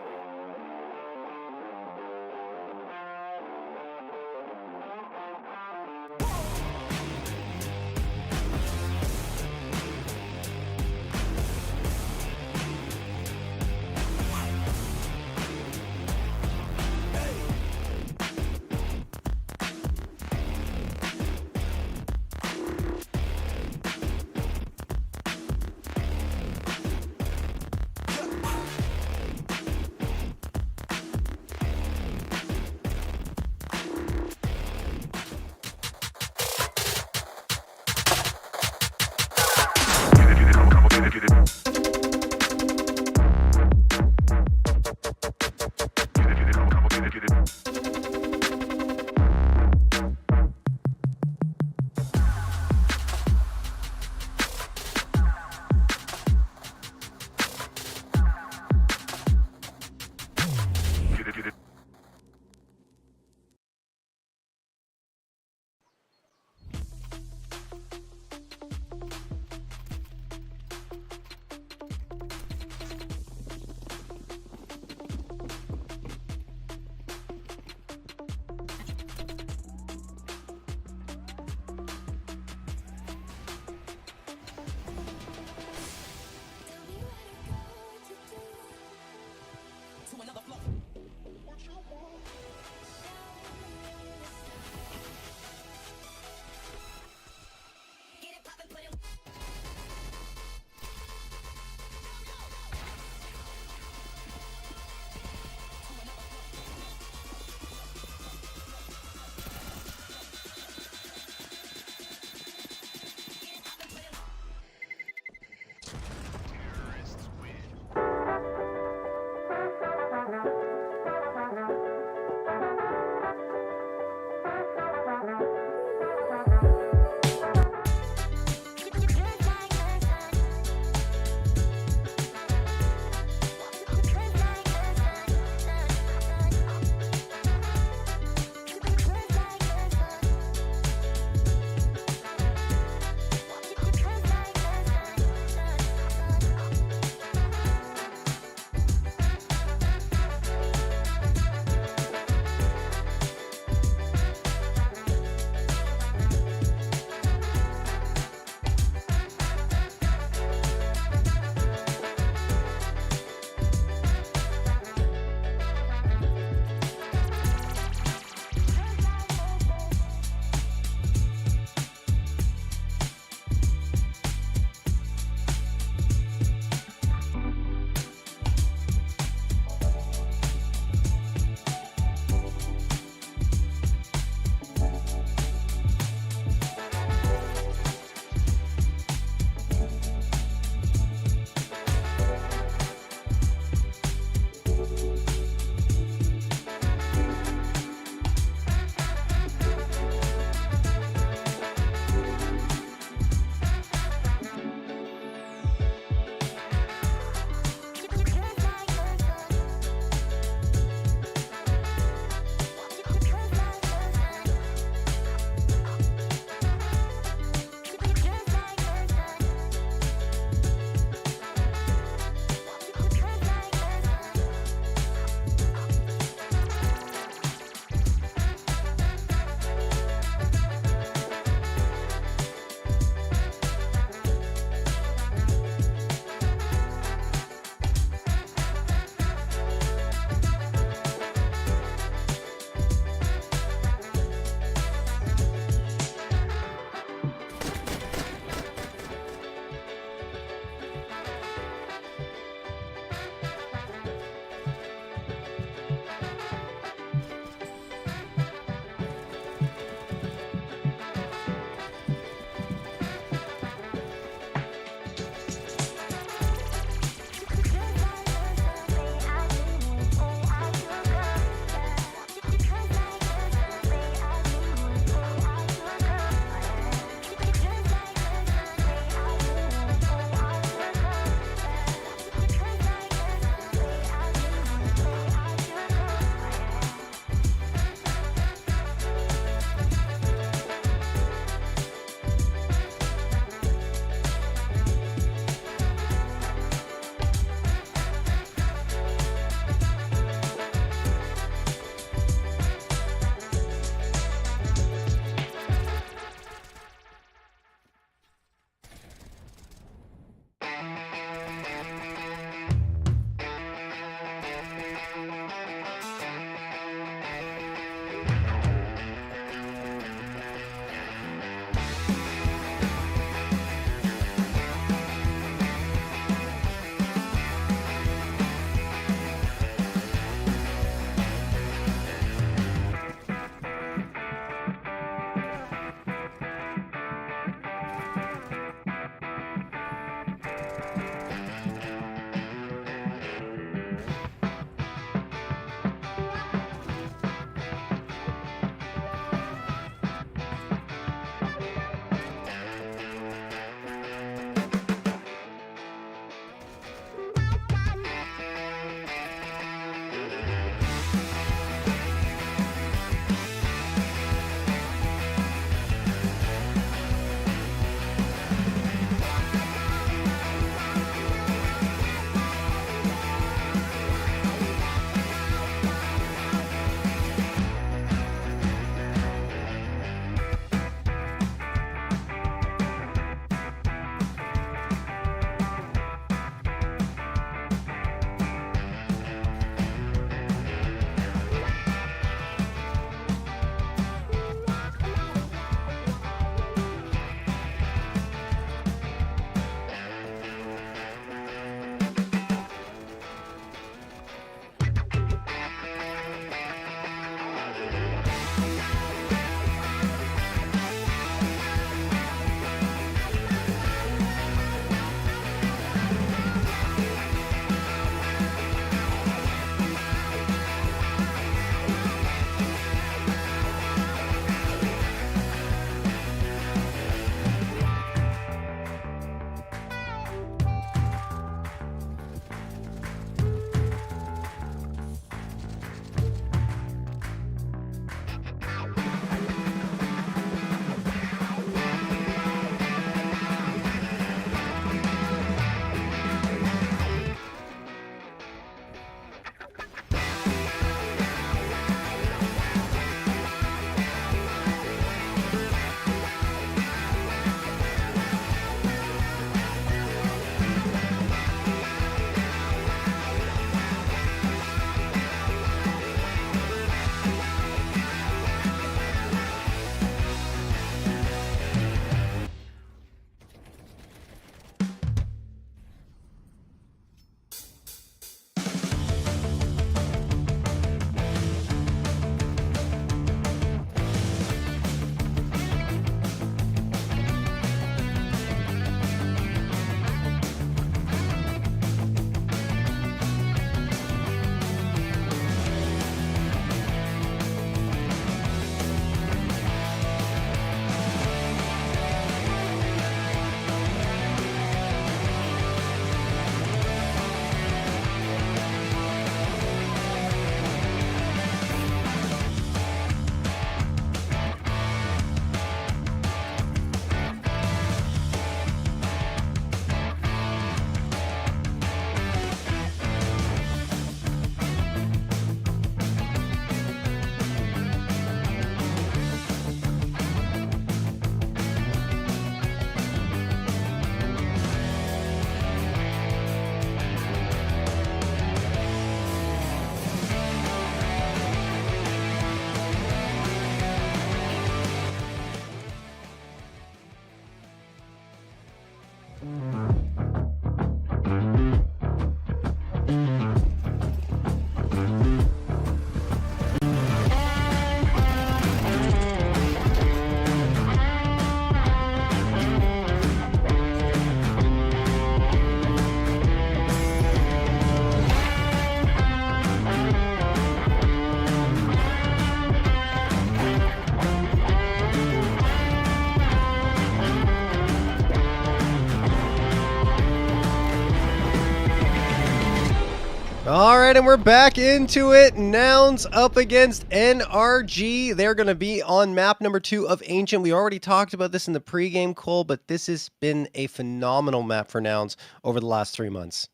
All right, and we're back into it. Nouns up against NRG. They're going to be on map number 2 of Ancient. We already talked about this in the pregame, Cole, but this has been a phenomenal map for Nouns over the last 3 months.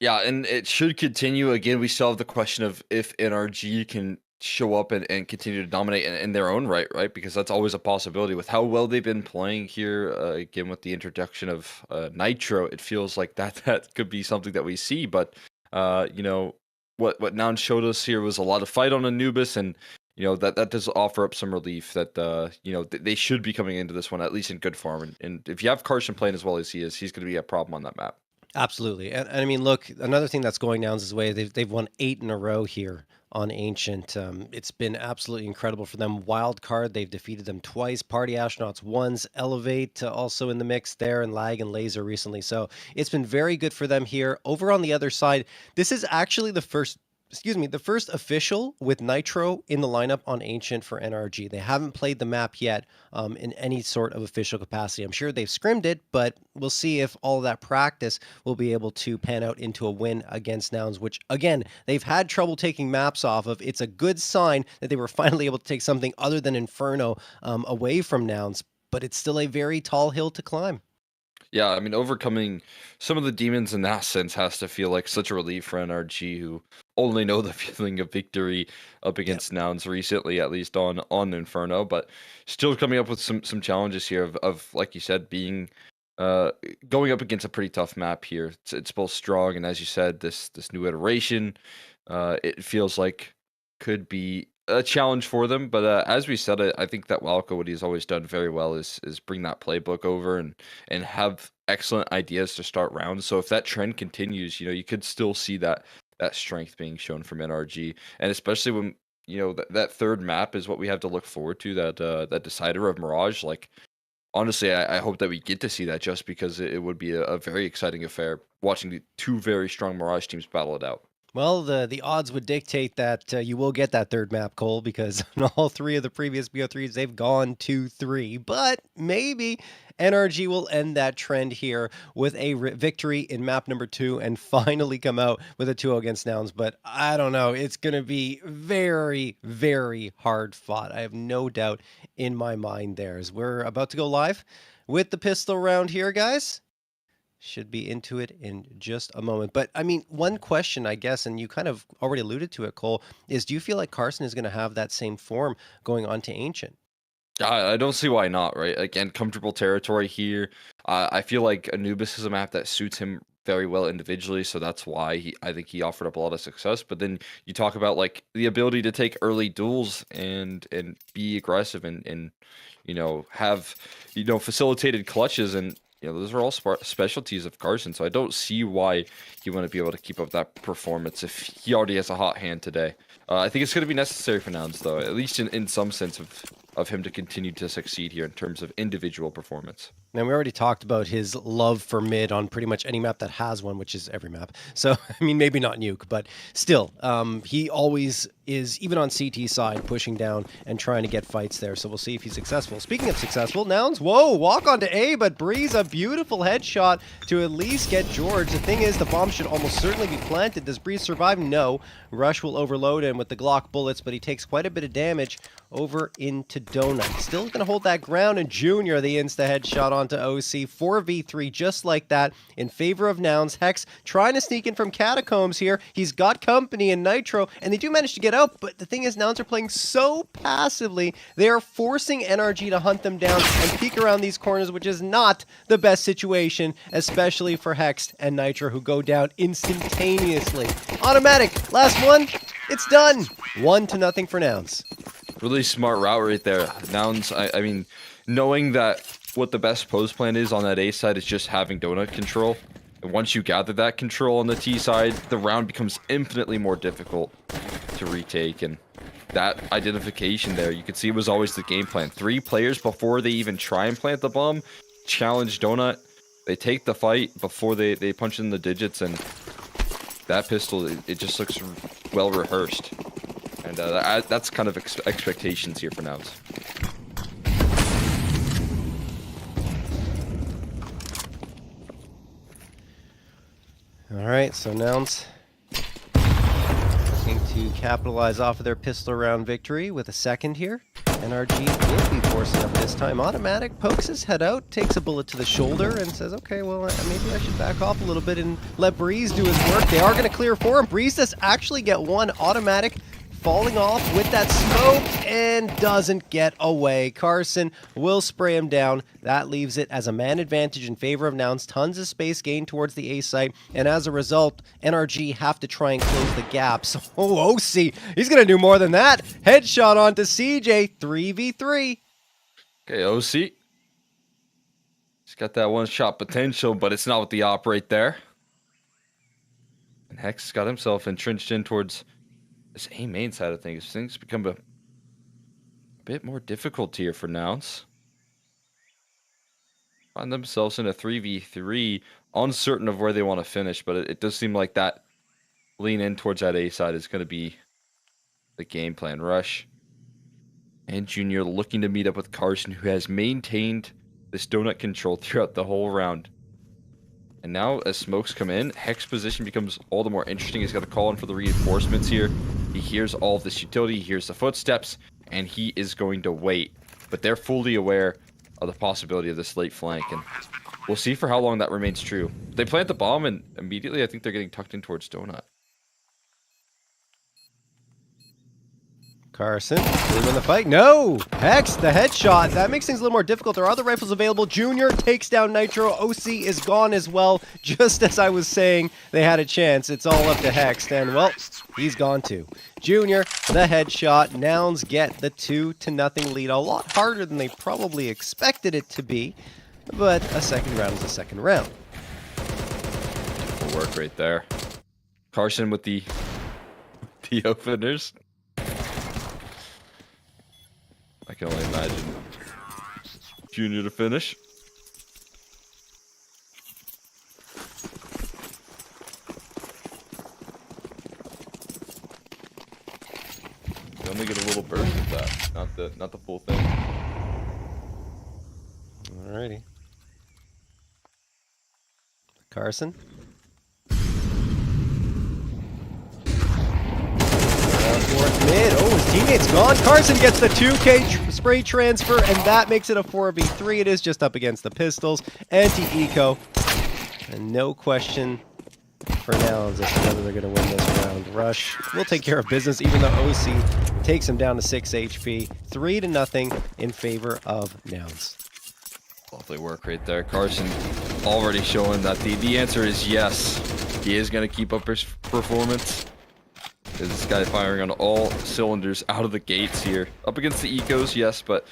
Yeah, and it should continue. Again, we still have the question of if NRG can show up and continue to dominate in their own right? Because that's always a possibility with how well they've been playing here. Again, with the introduction of Nitro, it feels like that could be something that we see. But you know, what Noun showed us here was a lot of fight on Anubis, and you know that does offer up some relief that you know they should be coming into this one at least in good form. And if you have Carson playing as well as he is, he's going to be a problem on that map. Absolutely. And I mean, look, another thing that's going Nouns' way, they've won 8 in a row here on Ancient. It's been absolutely incredible for them. Wild card, they've defeated them twice. Party Astronauts once. Elevate also in the mix there, and Lag and Laser recently. So it's been very good for them here. Over on the other side, this is actually the first official with Nitro in the lineup on Ancient for NRG. They haven't played the map yet in any sort of official capacity. I'm sure they've scrimmed it, but we'll see if all of that practice will be able to pan out into a win against Nouns, which, again, they've had trouble taking maps off of. It's a good sign that they were finally able to take something other than Inferno away from Nouns, but it's still a very tall hill to climb. Yeah, I mean, overcoming some of the demons in that sense has to feel like such a relief for NRG, who only know the feeling of victory up against Nouns recently, at least on Inferno, but still coming up with some challenges here of like you said, being going up against a pretty tough map here. It's both strong and, as you said, this new iteration, it feels like could be a challenge for them. But as we said, I think that Walco, what he's always done very well is bring that playbook over and have excellent ideas to start rounds. So if that trend continues, you know, you could still see that strength being shown from NRG, and especially when you know that third map is what we have to look forward to, that decider of Mirage. Like, honestly, I hope that we get to see that, just because it would be a very exciting affair watching the two very strong Mirage teams battle it out. Well, the odds would dictate that you will get that third map, Cole, because in all 3 of the previous BO3s, they've gone 2-3. But maybe NRG will end that trend here with a victory in map number 2 and finally come out with a 2-0 against Nouns. But I don't know. It's going to be very, very hard fought. I have no doubt in my mind there, as we're about to go live with the pistol round here, guys. Should be into it in just a moment. But I mean, one question, I guess, and you kind of already alluded to it, Cole, is do you feel like Carson is going to have that same form going on to Ancient? I don't see why not, right? Again, comfortable territory here. I feel like Anubis is a map that suits him very well individually, so that's why I think he offered up a lot of success. But then you talk about like the ability to take early duels and be aggressive and you know have facilitated clutches, and you know, those are all specialties of Carson, so I don't see why he wouldn't be able to keep up that performance if he already has a hot hand today. I think it's going to be necessary for Nouns, though, at least in some sense of him to continue to succeed here in terms of individual performance. And we already talked about his love for mid on pretty much any map that has one, which is every map. So, I mean, maybe not Nuke, but still, he always is, even on CT side, pushing down and trying to get fights there. So we'll see if he's successful. Speaking of successful, Nouns, whoa, walk onto A, but Breeze, a beautiful headshot to at least get George. The thing is, the bomb should almost certainly be planted. Does Breeze survive? No. Rush will overload him with the Glock bullets, but he takes quite a bit of damage over into Donut. Still going to hold that ground, and Junior, the insta headshot onto OC. 4v3 just like that in favor of Nouns. Hex trying to sneak in from Catacombs here. He's got company in Nitro, and they do manage to get out, but the thing is, Nouns are playing so passively. They are forcing NRG to hunt them down and peek around these corners, which is not the best situation, especially for Hex and Nitro, who go down instantaneously. Automatic, last one, it's done. 1-0 for Nouns. Really smart route right there. Nouns, I mean, knowing that what the best pose plan is on that A side is just having donut control. And once you gather that control on the T side, the round becomes infinitely more difficult to retake. And that identification there, you could see, was always the game plan. 3 players before they even try and plant the bomb, challenge donut. They take the fight before they punch in the digits, and that pistol, it just looks well rehearsed. And that's kind of expectations here for Nouns. All right, so Nouns to capitalize off of their pistol round victory with a second here. NRG will be forcing up this time. Automatic pokes his head out, takes a bullet to the shoulder, and says, okay, well, maybe I should back off a little bit and let Breeze do his work. They are going to clear for him. Breeze does actually get one. Automatic falling off with that smoke and doesn't get away. Carson will spray him down. That leaves it as a man advantage in favor of Nouns. Tons of space gained towards the A site, and as a result, NRG have to try and close the gap. So, OC, he's going to do more than that. Headshot onto CJ, 3v3. Okay, OC. He's got that one-shot potential, but it's not with the op right there. And Hex got himself entrenched in towards this A main side of things. Things become a bit more difficult here for Nouns. Find themselves in a 3v3, uncertain of where they want to finish, but it does seem like that lean in towards that A side is going to be the game plan. Rush and Junior looking to meet up with Carson, who has maintained this donut control throughout the whole round. And now, as smokes come in, Hex position becomes all the more interesting. He's got to call in for the reinforcements here. He hears all of this utility, he hears the footsteps, and he is going to wait. But they're fully aware of the possibility of this late flank, and we'll see for how long that remains true. They plant the bomb, and immediately I think they're getting tucked in towards donut. Carson, in the fight. No! Hex, the headshot. That makes things a little more difficult. There are other rifles available. Junior takes down Nitro. OC is gone as well. Just as I was saying, they had a chance. It's all up to Hex. And, well, he's gone too. Junior, the headshot. Nouns get the 2-0 lead. A lot harder than they probably expected it to be. But a second round is a second round. Good work right there. Carson with the openers. I can only imagine Junior to finish. You only get a little burst of that, not the full thing. Alrighty. Carson. Fourth mid. Oh, his teammate's gone. Carson gets the 2K spray transfer, and that makes it a 4v3. It is just up against the pistols. Anti-eco. And no question for Nouns as to whether they're going to win this round. Rush will take care of business, even though OC takes him down to 6 HP. 3-0 in favor of Nouns. Lovely work right there. Carson already showing that the answer is yes. He is going to keep up his performance. This guy firing on all cylinders out of the gates here. Up against the ecos, yes, but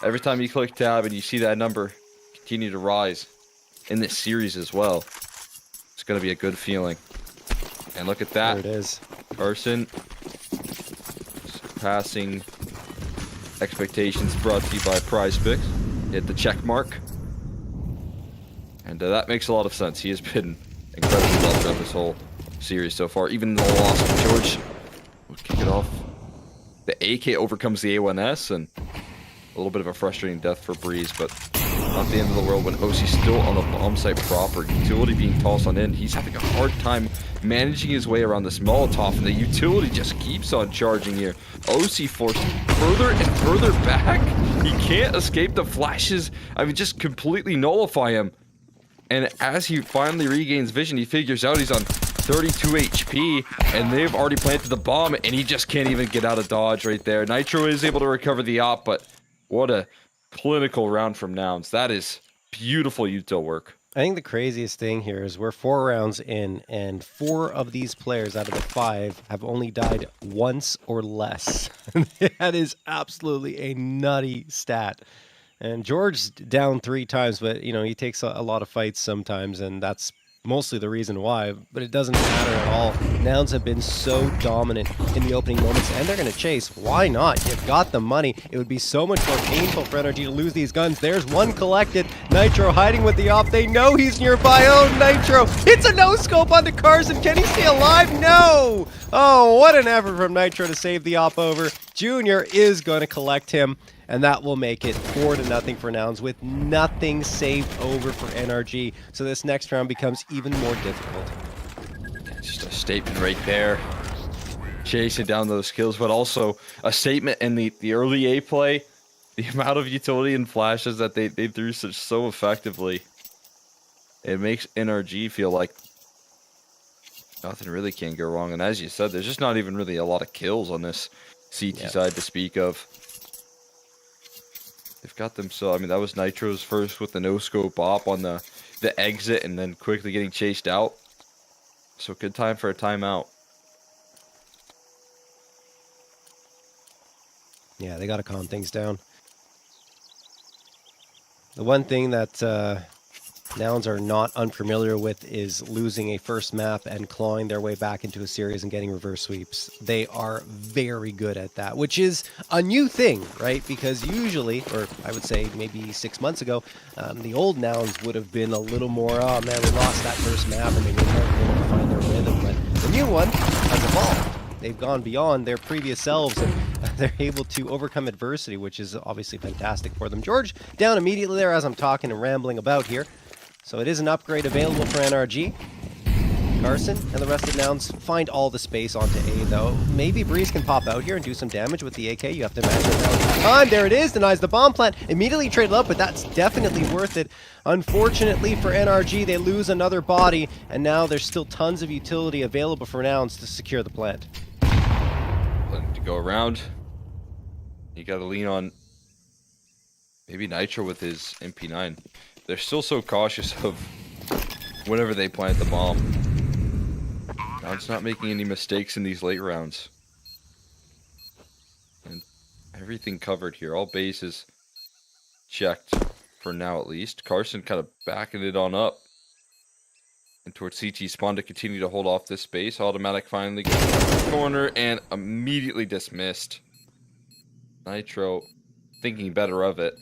every time you click tab and you see that number continue to rise in this series as well, it's going to be a good feeling. And look at that. There it is. Carson surpassing expectations, brought to you by PrizePicks. Hit the check mark. And that makes a lot of sense. He has been incredibly well throughout this whole series so far. Even the loss of George will kick it off. The AK overcomes the A1S, and a little bit of a frustrating death for Breeze, but not the end of the world when OC's still on the bomb site proper. Utility being tossed on in. He's having a hard time managing his way around this Molotov, and the utility just keeps on charging here. OC forced further and further back. He can't escape the flashes. I mean, just completely nullify him. And as he finally regains vision, he figures out he's on 32 HP, and they've already planted the bomb, and he just can't even get out of dodge right there. Nitro is able to recover the op, but what a clinical round from Nouns. That is beautiful util work. I think the craziest thing here is we're 4 rounds in, and 4 of these players out of the 5 have only died once or less. That is absolutely a nutty stat. And George's down 3 times, but, you know, he takes a lot of fights sometimes, and that's mostly the reason why, but it doesn't matter at all. Nouns have been so dominant in the opening moments, and they're going to chase. Why not? You've got the money. It would be so much more painful for NRG to lose these guns. There's one collected. Nitro hiding with the op. They know he's nearby. Oh, Nitro. It's a no-scope onto Carson. Can he stay alive? No! Oh, what an effort from Nitro to save the op over. Junior is going to collect him, and that will make it 4-0 for Nouns with nothing saved over for NRG. So this next round becomes even more difficult. Just a statement right there. chasing down those kills, but also a statement in the early A play. The amount of utility and flashes that they threw so effectively. It makes NRG feel like nothing really can go wrong. And as you said, there's just not even really a lot of kills on this CT side to speak of. They've got them so, I mean, that was Nitro's first with the no-scope op on the exit and then quickly getting chased out. So good time for a timeout. Yeah, they got to calm things down. The one thing that Nouns are not unfamiliar with is losing a first map and clawing their way back into a series and getting reverse sweeps. They are very good at that, which is a new thing, right? Because usually, or I would say maybe 6 months ago, the old Nouns would have been a little more, oh man, we lost that first map and they weren't able to find their rhythm. But the new one has evolved. They've gone beyond their previous selves and they're able to overcome adversity, which is obviously fantastic for them. George down immediately there as I'm talking and rambling about here. So it is an upgrade available for NRG. Carson and the rest of Nouns find all the space onto A, though. Maybe Breeze can pop out here and do some damage with the AK. You have to imagine that time. There it is. Denies the bomb plant. Immediately traded up, but that's definitely worth it. Unfortunately for NRG, they lose another body, and now there's still tons of utility available for Nouns to secure the plant. Plenty to go around. You got to lean on maybe Nitro with his MP9. They're still so cautious of whenever they plant the bomb. Nouns not making any mistakes in these late rounds. And everything covered here. All bases checked for now at least. Carson kind of backing it on up. And towards CT spawn to continue to hold off this space. Automatic finally goes to the corner and immediately dismissed. Nitro thinking better of it.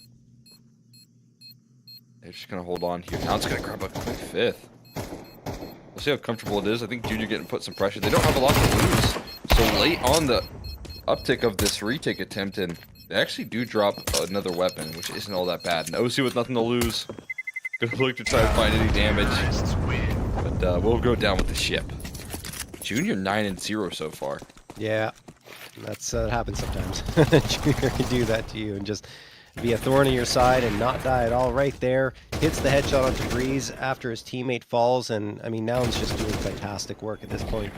They're just going to hold on here. Now it's going to grab a quick fifth. We'll see how comfortable it is. I think Junior getting put some pressure. They don't have a lot to lose. So late on the uptick of this retake attempt, and they actually do drop another weapon, which isn't all that bad. And OC with nothing to lose. Gonna look to try to find any damage. But we'll go down with the ship. Junior 9-0 so far. Yeah, that happens sometimes. Junior can do that to you and just be a thorn in your side and not die at all. Right there, hits the headshot onto Breeze after his teammate falls, and I mean, Nouns just doing fantastic work at this point.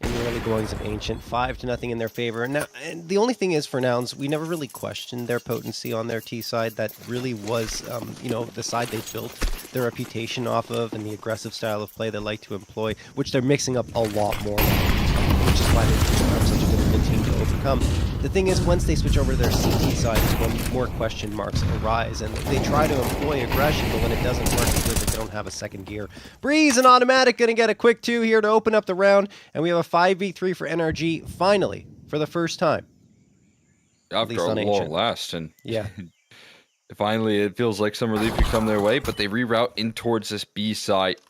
In the early goings of Ancient, 5-0 in their favor. Now, and the only thing is for Nouns, we never really questioned their potency on their T side. That really was, you know, the side they built their reputation off of and the aggressive style of play they like to employ, which they're mixing up a lot more now, which is why they're such a difficult team to overcome. The thing is, once they switch over to their CT side is when more question marks arise, and they try to employ aggression, but when it doesn't work, it's because they don't have a second gear. Breeze and Automatic gonna get a quick 2 here to open up the round, and we have a 5v3 for NRG, finally, for the first time. After a long last, and yeah. Finally, it feels like some relief could come their way, but they reroute in towards this B site.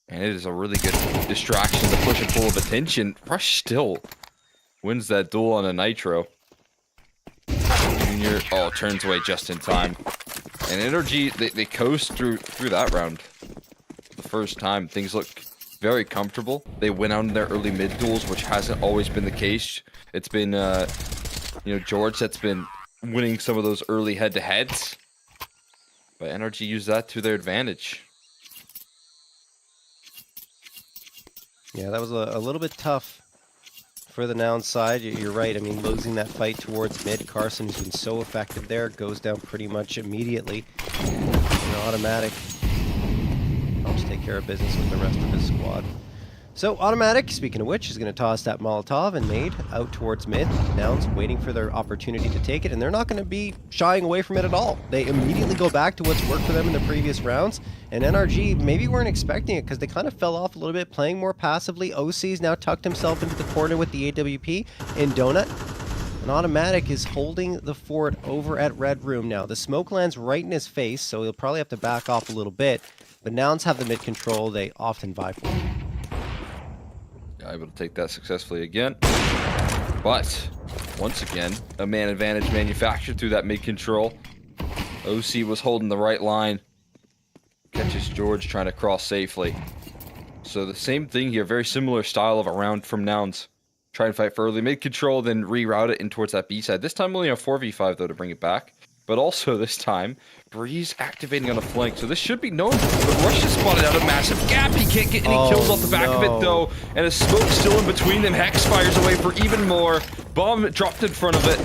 And it is a really good distraction, the push and pull of attention. Rush still wins that duel on a Nitro. Junior, turns away just in time. And NRG, they coast through that round. The first time, things look very comfortable. They win out in their early mid duels, which hasn't always been the case. It's been, George that's been winning some of those early head-to-heads. But NRG used that to their advantage. Yeah, that was a little bit tough for the Nouns side. You're right. I mean, losing that fight towards mid, Carson has been so effective there. Goes down pretty much immediately. Automatic helps take care of business with the rest of his squad. So Automatic, speaking of which, is going to toss that Molotov and nade out towards mid. Nouns waiting for their opportunity to take it, and they're not going to be shying away from it at all. They immediately go back to what's worked for them in the previous rounds, and NRG maybe weren't expecting it because they kind of fell off a little bit, playing more passively. OC's now tucked himself into the corner with the AWP in Donut. And Automatic is holding the fort over at Red Room now. The smoke lands right in his face, so he'll probably have to back off a little bit. But Nouns have the mid control. They often vie for it. Able to take that successfully again. But, once again, a man advantage manufactured through that mid control. OC was holding the right line. Catches George trying to cross safely. So the same thing here, very similar style of a round from Nouns. try and fight for early mid control, then reroute it in towards that B side. This time only a 4v5 though to bring it back. But also this time, Breeze activating on a flank. So this should be known. But Rush has spotted out a massive gap. He can't get any kills off the back of it though. And a smoke still in between them. Hex fires away for even more. Bomb dropped in front of it.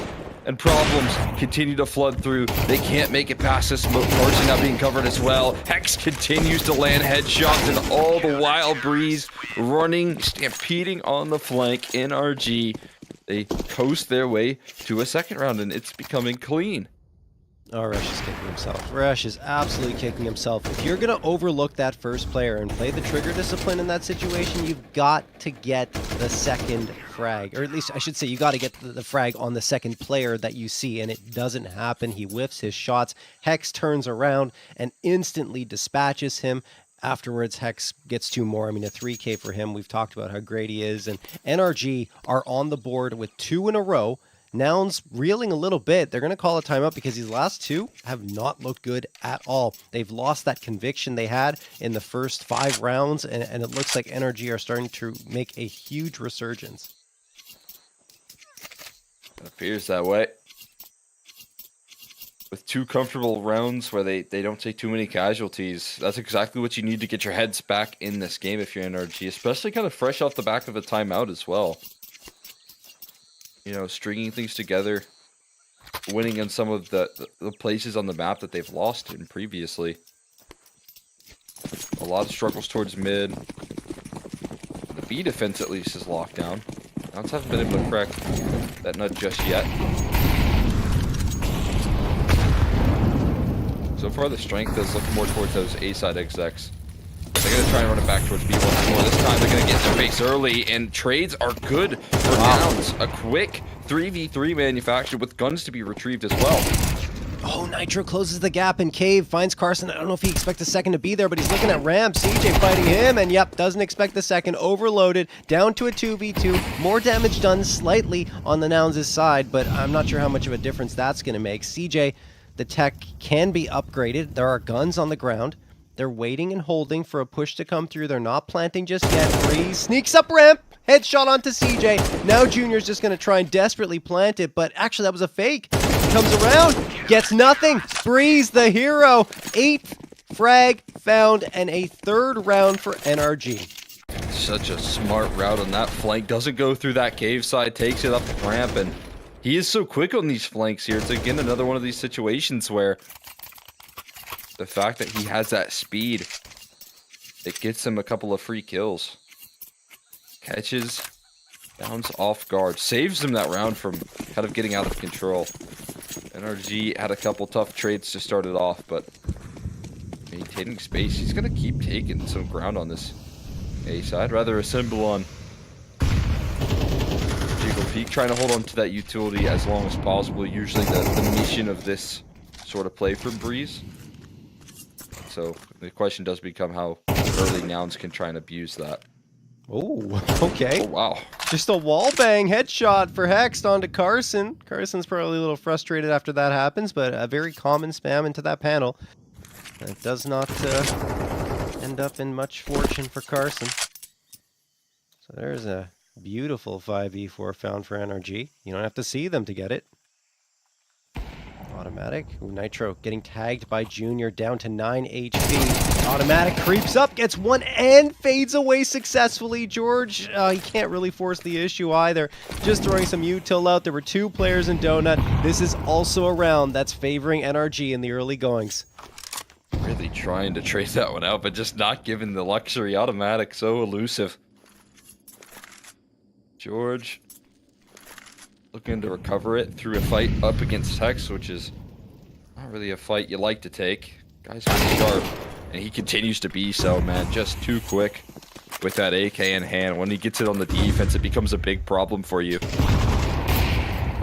And problems continue to flood through. They can't make it past this smoke. Fortunately not being covered as well. Hex continues to land headshots, and all the while Breeze running, stampeding on the flank. NRG, they coast their way to a second round, and it's becoming clean. Oh, Rush is kicking himself. Rush is absolutely kicking himself. If you're going to overlook that first player and play the trigger discipline in that situation, you've got to get the second frag. Or at least, I should say, you got to get the frag on the second player that you see, and it doesn't happen. He whiffs his shots. Hex turns around and instantly dispatches him. Afterwards, Hex gets 2 more. I mean, a 3K for him. We've talked about how great he is. And NRG are on the board with 2 in a row. Nouns reeling a little bit. They're going to call a timeout because these last 2 have not looked good at all. They've lost that conviction they had in the first 5 rounds, and it looks like NRG are starting to make a huge resurgence. It appears that way. With 2 comfortable rounds where they don't take too many casualties, that's exactly what you need to get your heads back in this game if you're NRG, especially kind of fresh off the back of a timeout as well. You know, stringing things together, winning in some of the places on the map that they've lost in previously. A lot of struggles towards mid. The B defense at least is locked down. Nouns haven't been able to crack that nut just yet. So far the strength does look more towards those A side execs. They're going to try and run it back towards B once more. This time they're going to get in their face early, and trades are good for Nouns. A quick 3v3 manufactured with guns to be retrieved as well. Oh, Nitro closes the gap in Cave, finds Carson. I don't know if he expects a second to be there, but he's looking at Ramp. CJ fighting him, and yep, doesn't expect the second. Overloaded, down to a 2v2. More damage done slightly on the Nouns' side, but I'm not sure how much of a difference that's going to make. CJ, the tech can be upgraded. There are guns on the ground. They're waiting and holding for a push to come through. They're not planting just yet. Breeze sneaks up ramp. Headshot onto CJ. Now Junior's just going to try and desperately plant it, but actually that was a fake. Comes around, gets nothing. Breeze, the hero. 8th frag found, and a 3rd round for NRG. Such a smart route on that flank. Doesn't go through that cave side, takes it up the ramp, and he is so quick on these flanks here. It's again another one of these situations where the fact that he has that speed, it gets him a couple of free kills. Catches Nouns off guard. Saves him that round from kind of getting out of control. NRG had a couple tough trades to start it off, but maintaining space. He's going to keep taking some ground on this A side. Rather assemble on Jiggle Peak, trying to hold on to that utility as long as possible. Usually the mission of this sort of play for Breeze. So the question does become how early Nouns can try and abuse that. Oh, okay. Oh, wow. Just a wall bang headshot for Hex onto Carson. Carson's probably a little frustrated after that happens, but a very common spam into that panel. It does not end up in much fortune for Carson. So there's a beautiful 5v4 found for NRG. You don't have to see them to get it. Automatic. Ooh, Nitro getting tagged by Junior, down to 9 HP. Automatic creeps up, gets one, and fades away successfully. George, he can't really force the issue either. Just throwing some util out. There were 2 players in Donut. This is also a round that's favoring NRG in the early goings. Really trying to trace that one out, but just not given the luxury. Automatic, so elusive. George looking to recover it through a fight up against Hex, which is not really a fight you like to take. Guy's pretty sharp, and he continues to be so, man. Just too quick with that AK in hand. When he gets it on the defense, it becomes a big problem for you.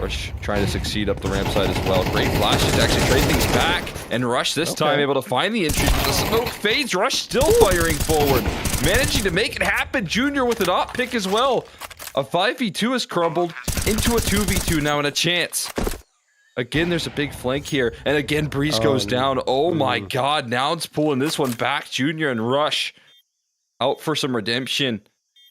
Rush trying to succeed up the ramp side as well. Great flashes to actually trade things back, and Rush this time able to find the entry, but the smoke fades. Rush still firing forward, managing to make it happen. Junior with an op pick as well. A 5v2 has crumbled into a 2v2 now, and a chance. Again, there's a big flank here, and again Breeze goes down. Oh my god, Nouns pulling this one back. Junior and Rush out for some redemption.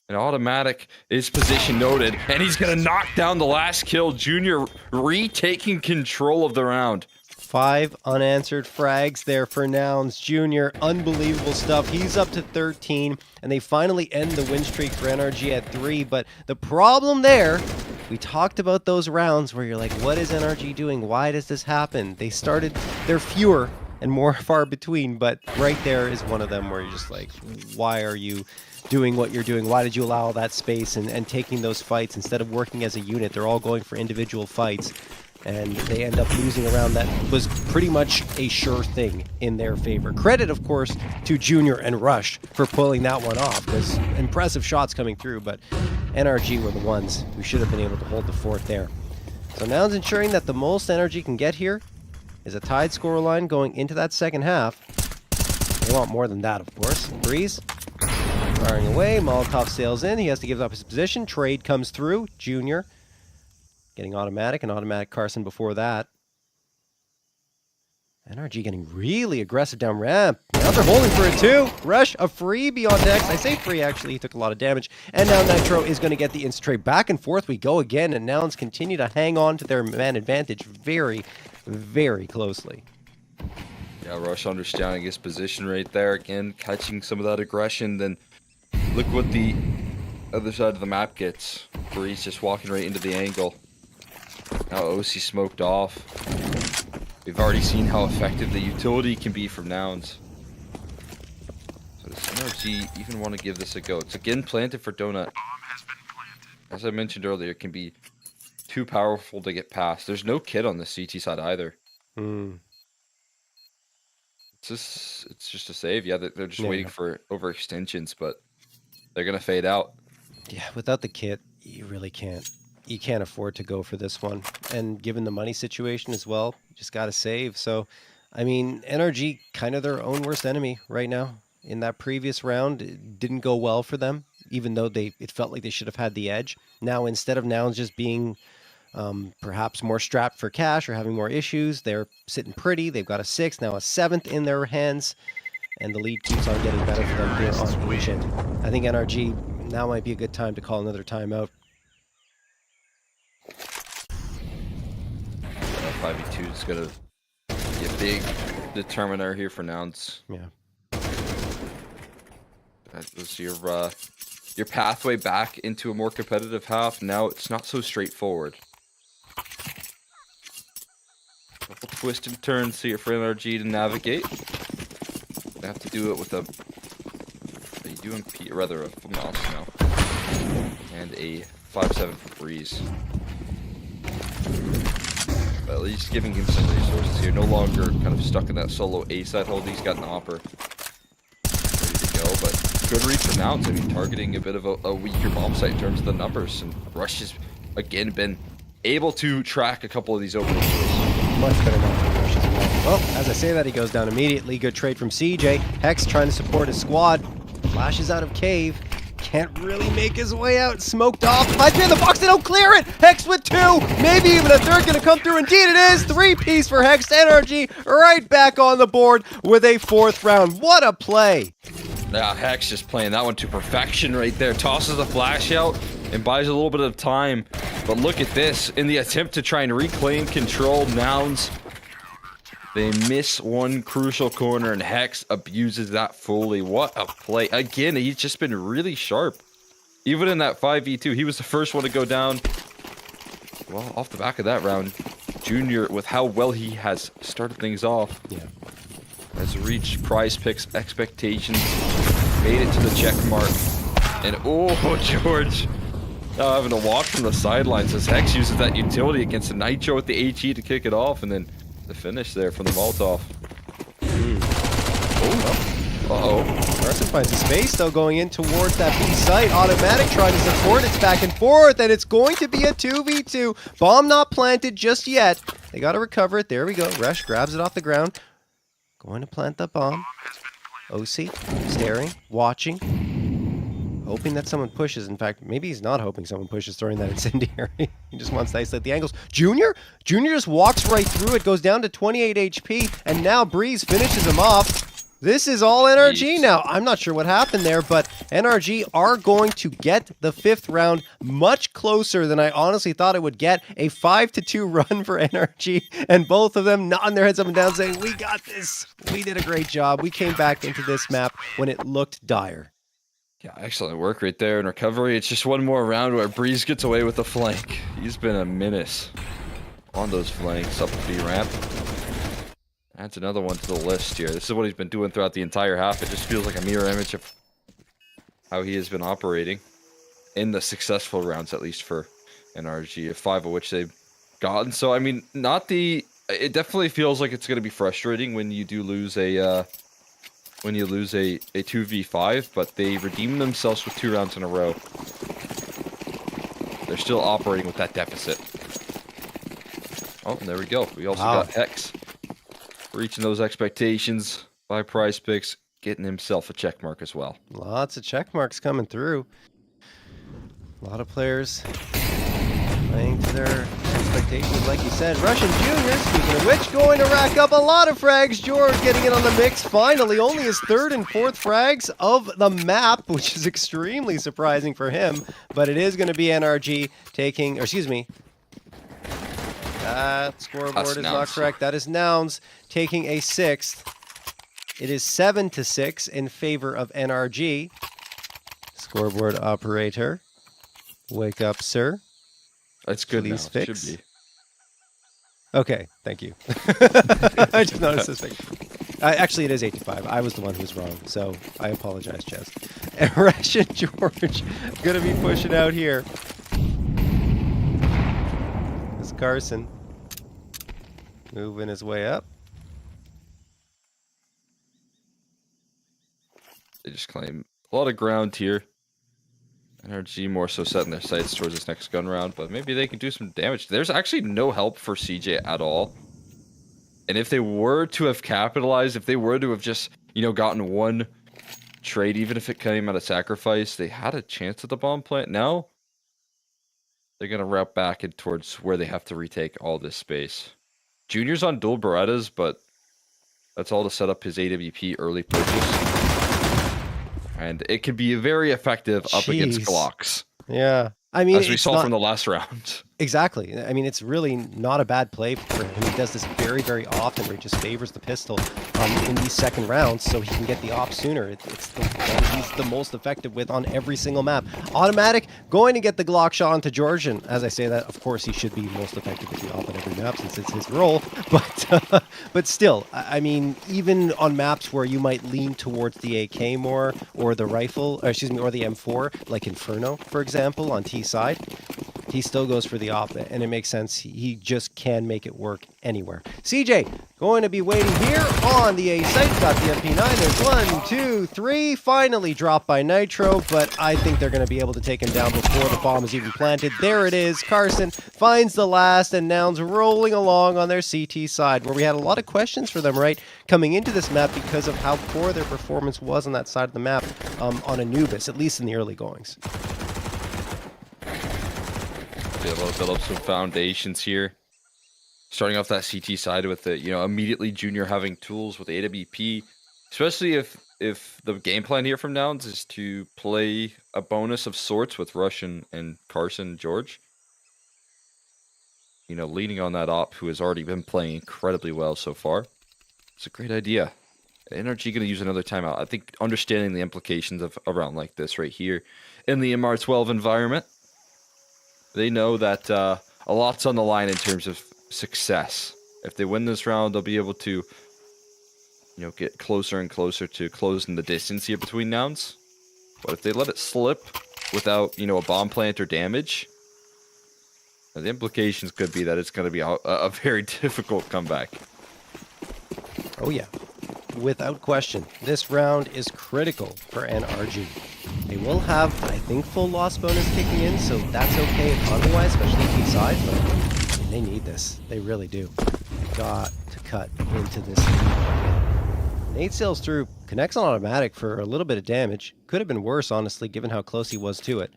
An automatic is position noted, and he's going to knock down the last kill. Junior retaking control of the round. 5 unanswered frags there for Nouns. Junior, unbelievable stuff. He's up to 13, and they finally end the win streak for NRG at 3. But the problem there, we talked about those rounds where you're like, what is NRG doing? Why does this happen? They're fewer and more far between, but right there is one of them where you're just like, why are you doing what you're doing? Why did you allow that space and taking those fights instead of working as a unit? They're all going for individual fights, and they end up losing a round that was pretty much a sure thing in their favor. Credit, of course, to Junior and Rush for pulling that one off, because impressive shots coming through, but NRG were the ones who should have been able to hold the fort there. So Nouns ensuring that the most NRG can get here is a tied scoreline going into that second half. They want more than that, of course. Breeze firing away. Molotov sails in. He has to give up his position. Trade comes through. Junior getting automatic, and automatic Carson before that. NRG getting really aggressive down ramp. Now they're holding for it too. Rush, a freebie on Dex. I say free, actually. He took a lot of damage. And now Nitro is going to get the insta trade. Back and forth we go again, and Nouns continue to hang on to their man advantage very, very closely. Yeah, Rush understanding his position right there. Again, catching some of that aggression. Then look what the other side of the map gets. Breeze just walking right into the angle. Now OC smoked off. We've already seen how effective the utility can be from Nouns. So does NRG even want to give this a go? It's again planted for Donut. As I mentioned earlier, it can be too powerful to get past. There's no kit on the CT side either. It's just a save. Yeah, they're just waiting for overextensions, but they're gonna fade out. Yeah, without the kit, you really can't. You can't afford to go for this one. And given the money situation as well, you just got to save. So, I mean, NRG kind of their own worst enemy right now. In that previous round, it didn't go well for them, even though it felt like they should have had the edge. Now, instead of Nouns just being perhaps more strapped for cash or having more issues, they're sitting pretty. They've got a 6th, now a 7th in their hands. And the lead keeps on getting better for them here on Ancient. I think NRG, now might be a good time to call another timeout. 5v2 is gonna be a big determiner here for Nouns. Yeah. That was your pathway back into a more competitive half. Now it's not so straightforward. Couple twists and turns here for NRG to navigate. They have to do it with a UMP, rather a full mouse now, and a 5-7 for Breeze. But at least giving him some resources here. No longer kind of stuck in that solo A side hold. He's got an opper ready to go, but good read for Nouns. I mean, targeting a bit of a weaker bomb site in terms of the numbers, and Rush has again been able to track a couple of these openings. Much better now for Rush as well. Well, as I say that, he goes down immediately. Good trade from CJ. Hex trying to support his squad. Flashes out of cave. Can't really make his way out. Smoked off. Might be in the box. They don't clear it. Hex with 2. Maybe even a 3rd going to come through. Indeed it is. 3-piece for Hex. NRG right back on the board with a 4th round. What a play. Now Hex just playing that one to perfection right there. Tosses a flash out and buys a little bit of time. But look at this. In the attempt to try and reclaim control, Nouns, they miss one crucial corner, and Hex abuses that fully. What a play. Again, he's just been really sharp. Even in that 5v2, he was the first one to go down. Well, off the back of that round, Junior, with how well he has started things off, has reached PrizePicks expectations, made it to the check mark. And oh, George, now having to watch from the sidelines as Hex uses that utility against the Nitro with the HE to kick it off, and then the finish there from the Molotov. Uh-oh. Carson finds a space, though, going in towards that B site. Automatic trying to support. It's back and forth, and it's going to be a 2v2. Bomb not planted just yet. They got to recover it. There we go. Rush grabs it off the ground. Going to plant the bomb. OC staring, watching, hoping that someone pushes. In fact, maybe he's not hoping someone pushes, throwing that incendiary. He just wants to isolate the angles. Junior just walks right through it, goes down to 28 HP, and now Breeze finishes him off. This is all NRG Jeez. now. I'm not sure what happened there, but NRG are going to get the 5th round much closer than I honestly thought it would get. A 5-2 run for NRG, and both of them nodding their heads up and down saying, we got this. We did a great job. We came back into this map when it looked dire. Yeah, excellent work right there in recovery. It's just one more round where Breeze gets away with the flank. He's been a menace on those flanks up the B ramp. Adds another one to the list here. This is what he's been doing throughout the entire half. It just feels like a mirror image of how he has been operating in the successful rounds, at least for NRG, 5 of which they've gotten. So, I mean, it definitely feels like it's going to be frustrating when you do lose a 2v5, but they redeemed themselves with 2 rounds in a row. They're still operating with that deficit. Oh, and there we go. We also got Hex reaching those expectations by PrizePicks, getting himself a check mark as well. Lots of check marks coming through. A lot of players playing to their expectations, like you said. Russian Junior, speaking of which, going to rack up a lot of frags. George getting in on the mix finally. Only his 3rd and 4th frags of the map, which is extremely surprising for him. But it is going to be NRG taking, or excuse me, that scoreboard is not correct. That is Nouns taking a 6th. It is 7-6 in favor of NRG. Scoreboard operator, wake up, sir. That's good now. Please fix. Should be. Okay, thank you. I just noticed this thing. Actually, it is 8-5. I was the one who was wrong, so I apologize, Chaz. And Russian George going to be pushing out here. This Carson moving his way up. They just claim a lot of ground here. NRG more so setting their sights towards this next gun round, but maybe they can do some damage. There's actually no help for CJ at all. And if they were to have capitalized, if they were to have just, gotten one trade, even if it came at a sacrifice, they had a chance at the bomb plant. Now, they're going to route back in towards where they have to retake all this space. Junior's on dual Berettas, but that's all to set up his AWP early purchase. And it can be very effective up against Glocks. Yeah. I mean, as we saw from the last round. Exactly. I mean, it's really not a bad play for him. He does this very, very often where he just favors the pistol in these second rounds so he can get the op sooner. It's the one he's the most effective with on every single map. Automatic, going to get the Glock shot onto George. And as I say that, of course, he should be most effective with the op on every map since it's his role. But still, I mean, even on maps where you might lean towards the AK more or the rifle, or excuse me, or the M4, like Inferno, for example, on T side, he still goes for the op, and it makes sense. He just can make it work anywhere. CJ going to be waiting here on the A site. Got the MP9. There's 1, 2, 3. Finally dropped by Nitro, but I think they're going to be able to take him down before the bomb is even planted. There it is. Carson finds the last, and Nouns rolling along on their CT side, where we had a lot of questions for them, right, coming into this map because of how poor their performance was on that side of the map on Anubis, at least in the early goings. Be able to build up some foundations here. Starting off that CT side with the, immediately Junior having tools with AWP, especially if the game plan here from Nouns is to play a bonus of sorts with Russian and Carson George. Leaning on that op who has already been playing incredibly well so far. It's a great idea. NRG going to use another timeout. I think understanding the implications of a round like this right here in the MR12 environment, they know that a lot's on the line in terms of success. If they win this round, they'll be able to, get closer and closer to closing the distance here between Nouns. But if they let it slip without, a bomb plant or damage, the implications could be that it's going to be a very difficult comeback. Oh yeah, without question. This round is critical for NRG. They will have, I think, full loss bonus kicking in, so that's okay economy-wise, especially T-side, but they need this. They really do. They've got to cut into this. Nate sails through, connects on automatic for a little bit of damage. Could have been worse, honestly, given how close he was to it.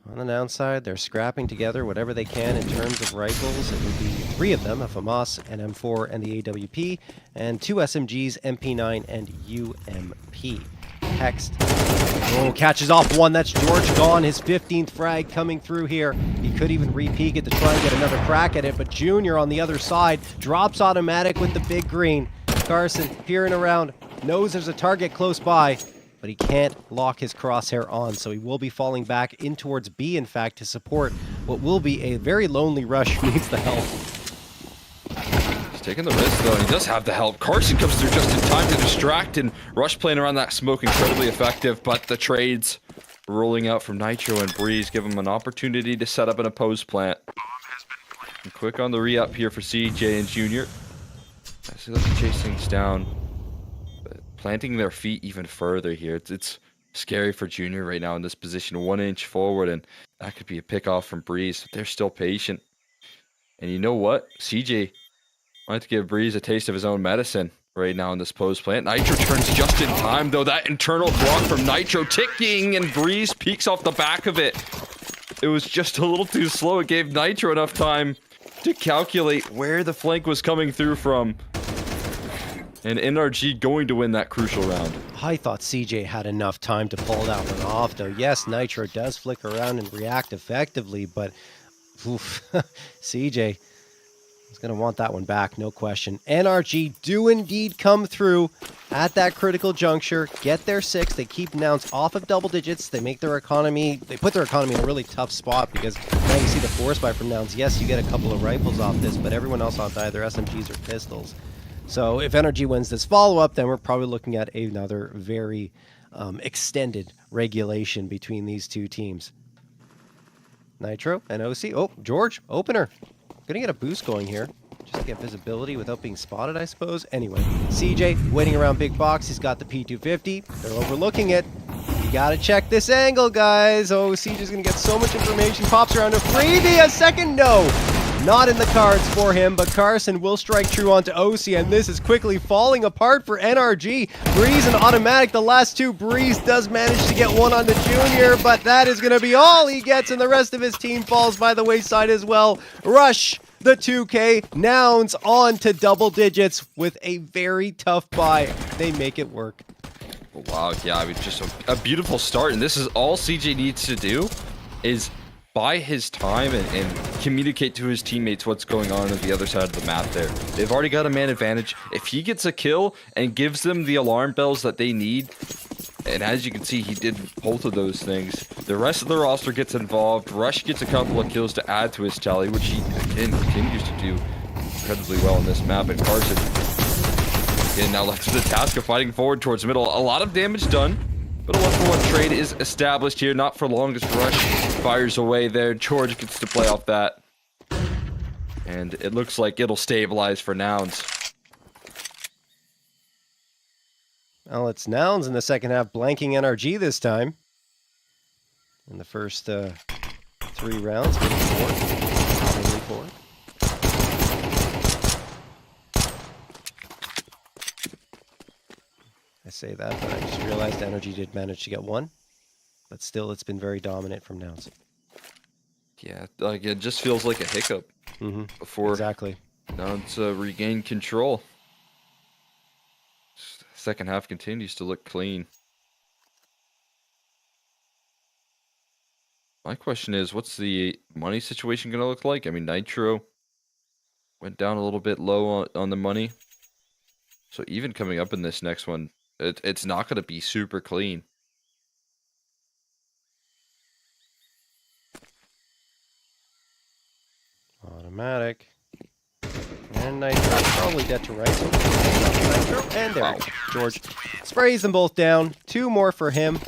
On the downside, they're scrapping together whatever they can in terms of rifles. It would be 3 of them, a FAMAS, an M4, and the AWP, and 2 SMGs, MP9 and UMP. Hext. Oh, catches off one. That's George gone. His 15th frag coming through here. He could even re-peek it to try and get another crack at it, but Junior on the other side drops automatic with the big green. Carson peering around, knows there's a target close by, but he can't lock his crosshair on, so he will be falling back in towards B, in fact, to support what will be a very lonely Rush who needs the help. He's taking the risk, though, and he does have the help. Carson comes through just in time to distract, and Rush playing around that smoke incredibly effective, but the trades rolling out from Nitro and Breeze give him an opportunity to set up an opposed plant. And quick on the re-up here for CJ and Junior. As they look to chase things down, but planting their feet even further here. It's scary for Junior right now in this position, 1 inch forward, and that could be a pick off from Breeze. But they're still patient. And you know what? CJ wanted to give Breeze a taste of his own medicine right now in this post plant. Nitro turns just in time, though. That internal block from Nitro ticking, and Breeze peeks off the back of it. It was just a little too slow. It gave Nitro enough time to calculate where the flank was coming through from. And NRG going to win that crucial round. I thought CJ had enough time to pull that one off, though. Yes, Nitro does flick around and react effectively, but oof, CJ is going to want that one back, no question. NRG do indeed come through at that critical juncture, get their 6. They keep Nouns off of double digits. They make their economy, they put their economy in a really tough spot because now you see the force buy from Nouns. Yes, you get a couple of rifles off this, but everyone else on either SMGs or pistols. So if NRG wins this follow-up, then we're probably looking at another very extended regulation between these two teams. Nitro and OC. Oh, George, opener. Gonna get a boost going here. Just to get visibility without being spotted, I suppose. Anyway, CJ waiting around big box. He's got the P250. They're overlooking it. You gotta check this angle, guys. Oh, CJ's gonna get so much information. Pops around a freebie. A second no. Not in the cards for him, but Carson will strike true onto OC, and this is quickly falling apart for NRG. Breeze and Automatic, the last two. Breeze does manage to get one on the Junior, but that is going to be all he gets, and the rest of his team falls by the wayside as well. Rush, the 2K, Nouns on to double digits with a very tough buy. They make it work. Wow, yeah, I mean, just a beautiful start, and this is all CJ needs to do is buy his time and communicate to his teammates what's going on the other side of the map there. They've already got a man advantage. If he gets a kill and gives them the alarm bells that they need, and as you can see, he did both of those things, the rest of the roster gets involved. Rush gets a couple of kills to add to his tally, which he, again, continues to do incredibly well on this map. And Carson, again, now left to the task of fighting forward towards middle. A lot of damage done. But a 1-for-1 trade is established here, not for long as Rush fires away there. George gets to play off that. And it looks like it'll stabilize for Nouns. Well, it's Nouns in the second half, blanking NRG this time. In the first 3 rounds, maybe 4. I say that, but I just realized NRG did manage to get one. But still, it's been very dominant from Nouns. Yeah, like it just feels like a hiccup before exactly. Nouns regain control. Second half continues to look clean. My question is, what's the money situation going to look like? I mean, Nitro went down a little bit low on the money. So even coming up in this next one, it's not going to be super clean. Automatic. And Nitro, probably dead to right. So Nitro, and there we go. George sprays them both down. 2 more for him.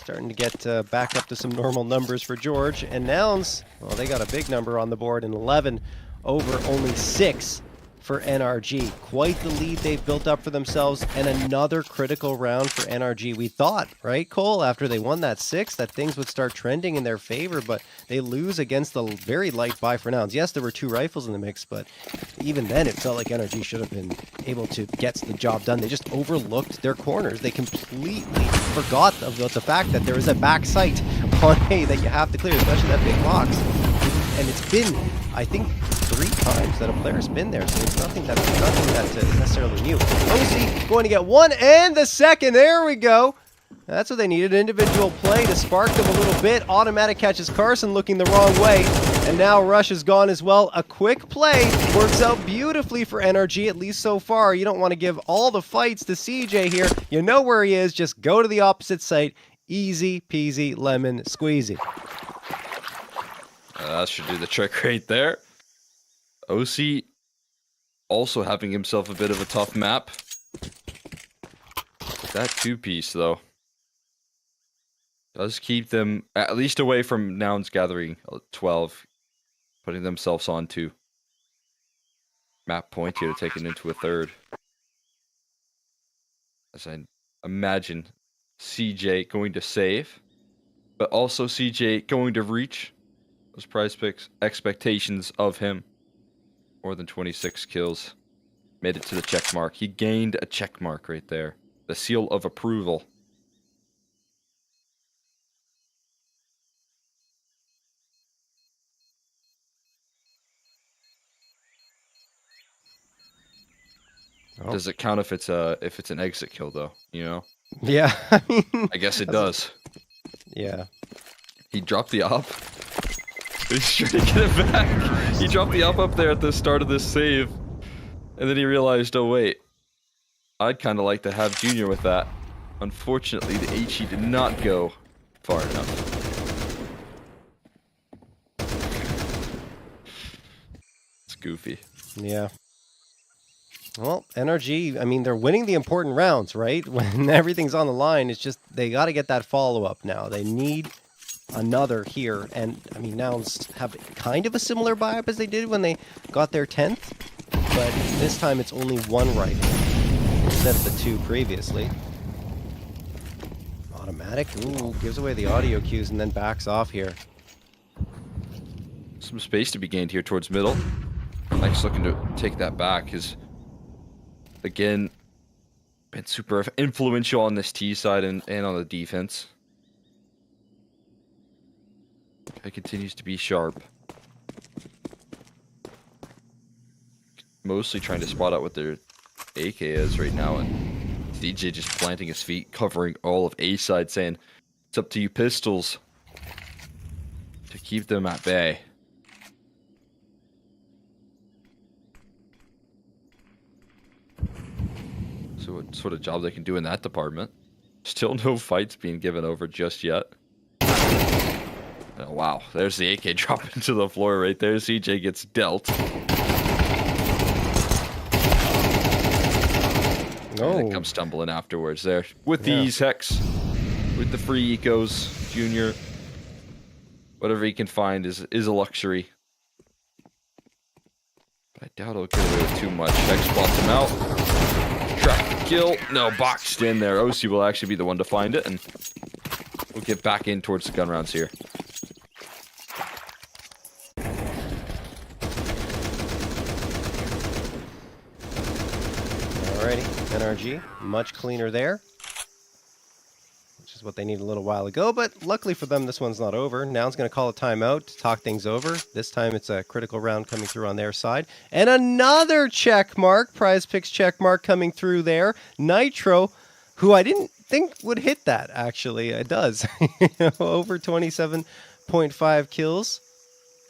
Starting to get back up to some normal numbers for George. And Nouns, well, they got a big number on the board in 11 over only 6 for NRG. Quite the lead they've built up for themselves, and another critical round for NRG. We thought, right, Cole, after they won that 6, that things would start trending in their favor, but they lose against the very light buy for Nouns. Yes, there were 2 rifles in the mix, but even then, it felt like NRG should have been able to get the job done. They just overlooked their corners. They completely forgot about the fact that there is a back sight A that you have to clear, especially that big box. And it's been, I think, 3 times that a player's been there, so it's nothing that's necessarily new. OC going to get 1 and the second. There we go. That's what they needed, an individual play to spark them a little bit. Automatic catches Carson looking the wrong way, and now Rush is gone as well. A quick play works out beautifully for NRG, at least so far. You don't want to give all the fights to CJ here. You know where he is, just go to the opposite site. Easy peasy lemon squeezy. That should do the trick right there. OC also having himself a bit of a tough map. That 2-piece, though, does keep them at least away from Nouns gathering 12, putting themselves on to map point here to take it into a third. As I imagine CJ going to save, but also CJ going to reach those PrizePicks expectations of him. More than 26 kills. Made it to the check mark. He gained a check mark right there. The seal of approval. Oh. Does it count if it's an exit kill though? You know? Yeah, I mean, I guess it does. Yeah. He dropped the up. He's trying to get it back. He dropped the up there at the start of this save, and then he realized, oh wait, I'd kind of like to have Junior with that. Unfortunately, the HE did not go far enough. It's goofy. Yeah. Well, NRG, I mean, they're winning the important rounds, right? When everything's on the line, it's just they got to get that follow-up now. They need another here. And, I mean, Nouns have kind of a similar vibe as they did when they got their 10th. But this time it's only 1 rifle instead of the 2 previously. Automatic. Ooh, gives away the audio cues and then backs off here. Some space to be gained here towards middle. Mike's looking to take that back. His, again, been super influential on this T side and on the defense. It continues to be sharp. Mostly trying to spot out what their AK is right now, and DJ just planting his feet, covering all of A side, saying, it's up to you pistols to keep them at bay. So what sort of job they can do in that department? Still no fights being given over just yet. Oh, wow, there's the AK dropping to the floor right there. CJ gets dealt. Oh. And it comes stumbling afterwards there. With these Hex, with the free ecos, Junior, whatever he can find is a luxury. But I doubt he'll get away with too much. Hex spots him out. Trap the kill. No, boxed in there. OC will actually be the one to find it, and we'll get back in towards the gun rounds here. Alrighty, NRG, much cleaner there. Which is what they needed a little while ago, but luckily for them, this one's not over. Noun's going to call a timeout to talk things over. This time it's a critical round coming through on their side. And another check mark, PrizePicks check mark coming through there. Nitro, who I didn't think would hit that, actually. It does. Over 27.5 kills.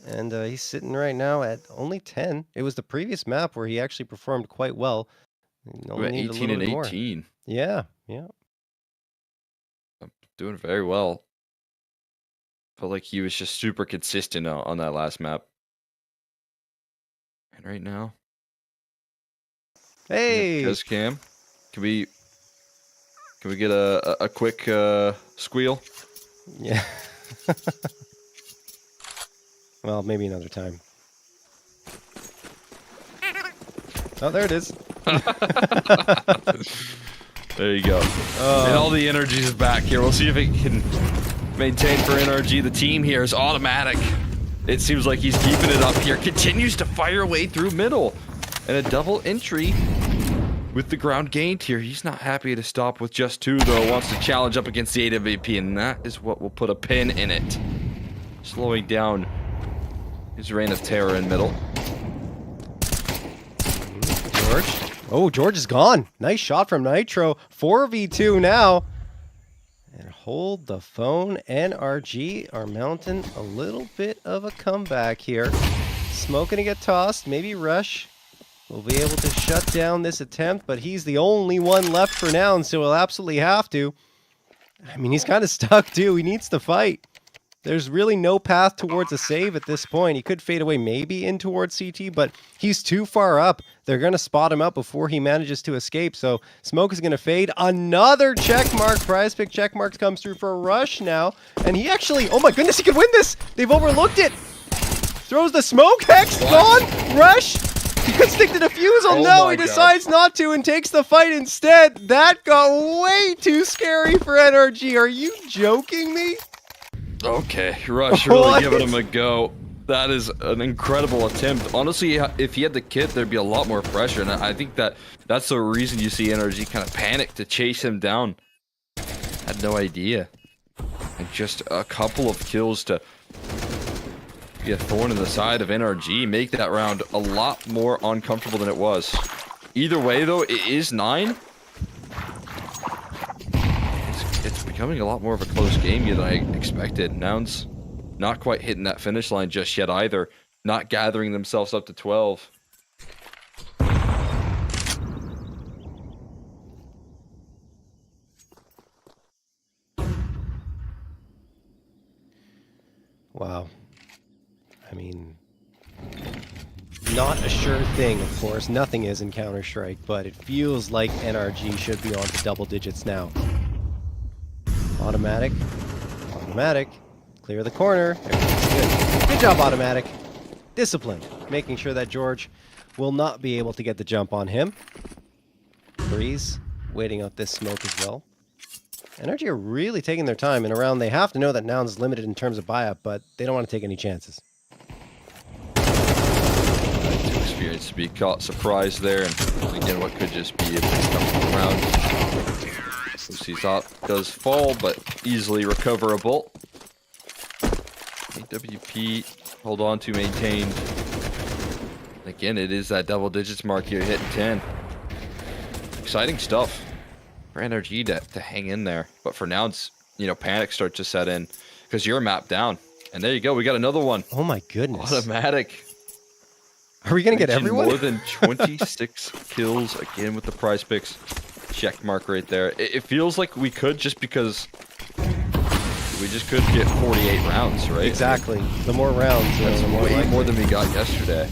And he's sitting right now at only 10. It was the previous map where he actually performed quite well. We're at 18 and 18. More. Yeah, yeah. I'm doing very well. Felt like he was just super consistent on that last map. And right now, hey, just cam. Can we get a quick squeal? Yeah. Well, maybe another time. Oh, there it is. There you go. And all the energy is back here. We'll see if it can maintain for NRG. The team here is automatic. It seems like he's keeping it up here. Continues to fire away through middle. And a double entry with the ground gained here. He's not happy to stop with just 2, though. Wants to challenge up against the AWP, and that is what will put a pin in it. Slowing down his reign of terror in middle. George. Oh, George is gone. Nice shot from Nitro. 4v2 now. And hold the phone. NRG are mounting a little bit of a comeback here. Smoke gonna get tossed. Maybe Rush will be able to shut down this attempt, but he's the only one left for Nouns, so he'll absolutely have to. I mean, he's kind of stuck too. He needs to fight. There's really no path towards a save at this point. He could fade away maybe in towards CT, but he's too far up. They're going to spot him out before he manages to escape. So Smoke is going to fade. Another check mark. PrizePick check marks comes through for Rush now. And he actually, oh my goodness, he could win this. They've overlooked it. Throws the smoke. Hex gone. Rush. He could stick to the fuse. Oh no, he decides not to and takes the fight instead. That got way too scary for NRG. Are you joking me? Okay, Rush really giving him a go. That is an incredible attempt. Honestly, if he had the kit, there'd be a lot more pressure, and I think that's the reason you see NRG kind of panic to chase him down. Had no idea. And just a couple of kills to be a thorn in the side of NRG, make that round a lot more uncomfortable than it was. Either way, though, it is 9. It's becoming a lot more of a close game than I expected. Nouns not quite hitting that finish line just yet either. Not gathering themselves up to 12. Wow. I mean, not a sure thing, of course. Nothing is in Counter-Strike, but it feels like NRG should be on to double digits now. Automatic. Automatic. Clear the corner. Good. Good job, Automatic. Disciplined. Making sure that George will not be able to get the jump on him. Breeze waiting out this smoke as well. NRG are really taking their time in a round. They have to know that Nouns is limited in terms of buy-up, but they don't want to take any chances. Too experienced to be caught surprised there, and again, what could just be a big round. Lucy's op does fall, but easily recoverable. AWP, hold on to maintained. Again, it is that double digits mark here, hitting 10. Exciting stuff for NRG to hang in there. But for now, it's, you know, panic starts to set in because you're mapped down. And there you go, we got another one. Oh my goodness. Automatic. Are we going to get everyone? More than 26 kills again with the PrizePicks. Check mark right there. It feels like we could just because we just could get 48 rounds, right? Exactly. The more rounds, that's way more than we got yesterday.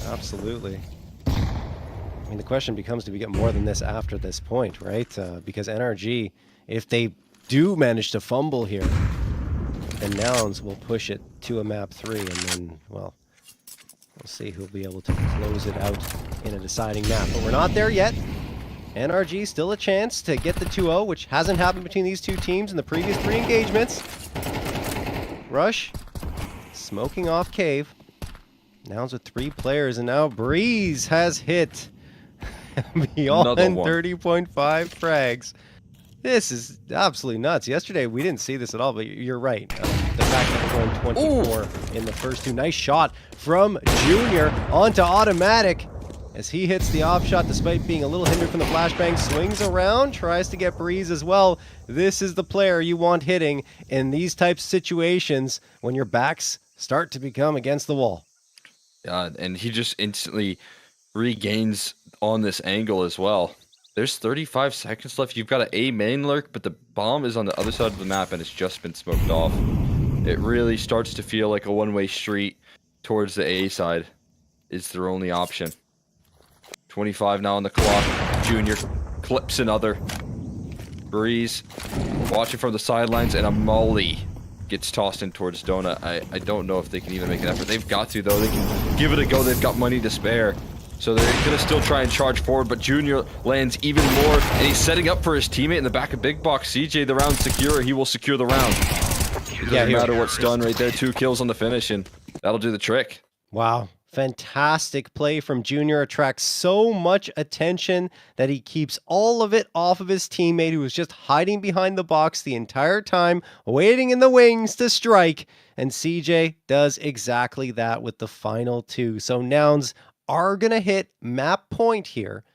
Absolutely. I mean, the question becomes, do we get more than this after this point, right? Because NRG, if they do manage to fumble here, then Nouns will push it to a map 3, and then, well, we'll see who'll be able to close it out in a deciding map. But we're not there yet. NRG still a chance to get the 2-0, which hasn't happened between these two teams in the previous 3 engagements. Rush, smoking off Cave. Nouns with 3 players, and now Breeze has hit beyond 30.5 frags. This is absolutely nuts. Yesterday, we didn't see this at all, but you're right. The fact that we're going 24 in the first 2. Nice shot from Junior onto Automatic. As he hits the off shot despite being a little hindered from the flashbang, swings around, tries to get Breeze as well. This is the player you want hitting in these types of situations when your backs start to become against the wall. Yeah, and he just instantly regains on this angle as well. There's 35 seconds left. You've got an A main lurk, but the bomb is on the other side of the map and it's just been smoked off. It really starts to feel like a one-way street towards the A side. It's their only option. 25 now on the clock. Junior clips another. Breeze watching from the sidelines, and a molly gets tossed in towards Donut. I don't know if they can even make an effort. They've got to, though. They can give it a go. They've got money to spare. So they're going to still try and charge forward, but Junior lands even more, and he's setting up for his teammate in the back of Big Box. CJ, the round secure. He will secure the round. It doesn't matter what's done right there. 2 kills on the finish, and that'll do the trick. Wow. Fantastic play from Junior. Attracts so much attention that he keeps all of it off of his teammate who was just hiding behind the box the entire time, waiting in the wings to strike. And CJ does exactly that with the final two. So Nouns are going to hit map point here.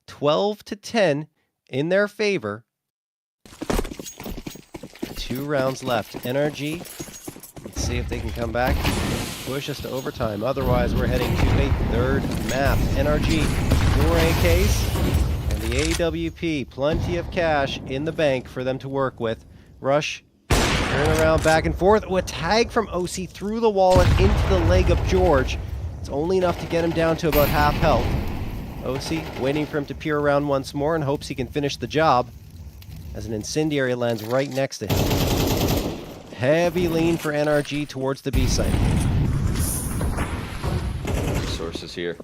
12-10 in their favor. 2 rounds left. NRG, let's see if they can come back, push us to overtime. Otherwise, we're heading to a third map. NRG, 4 AKs, and the AWP. Plenty of cash in the bank for them to work with. Rush, turn around back and forth. Oh, a tag from OC through the wall and into the leg of George. It's only enough to get him down to about half health. OC waiting for him to peer around once more and hopes he can finish the job as an incendiary lands right next to him. Heavy lean for NRG towards the B site. Resources here.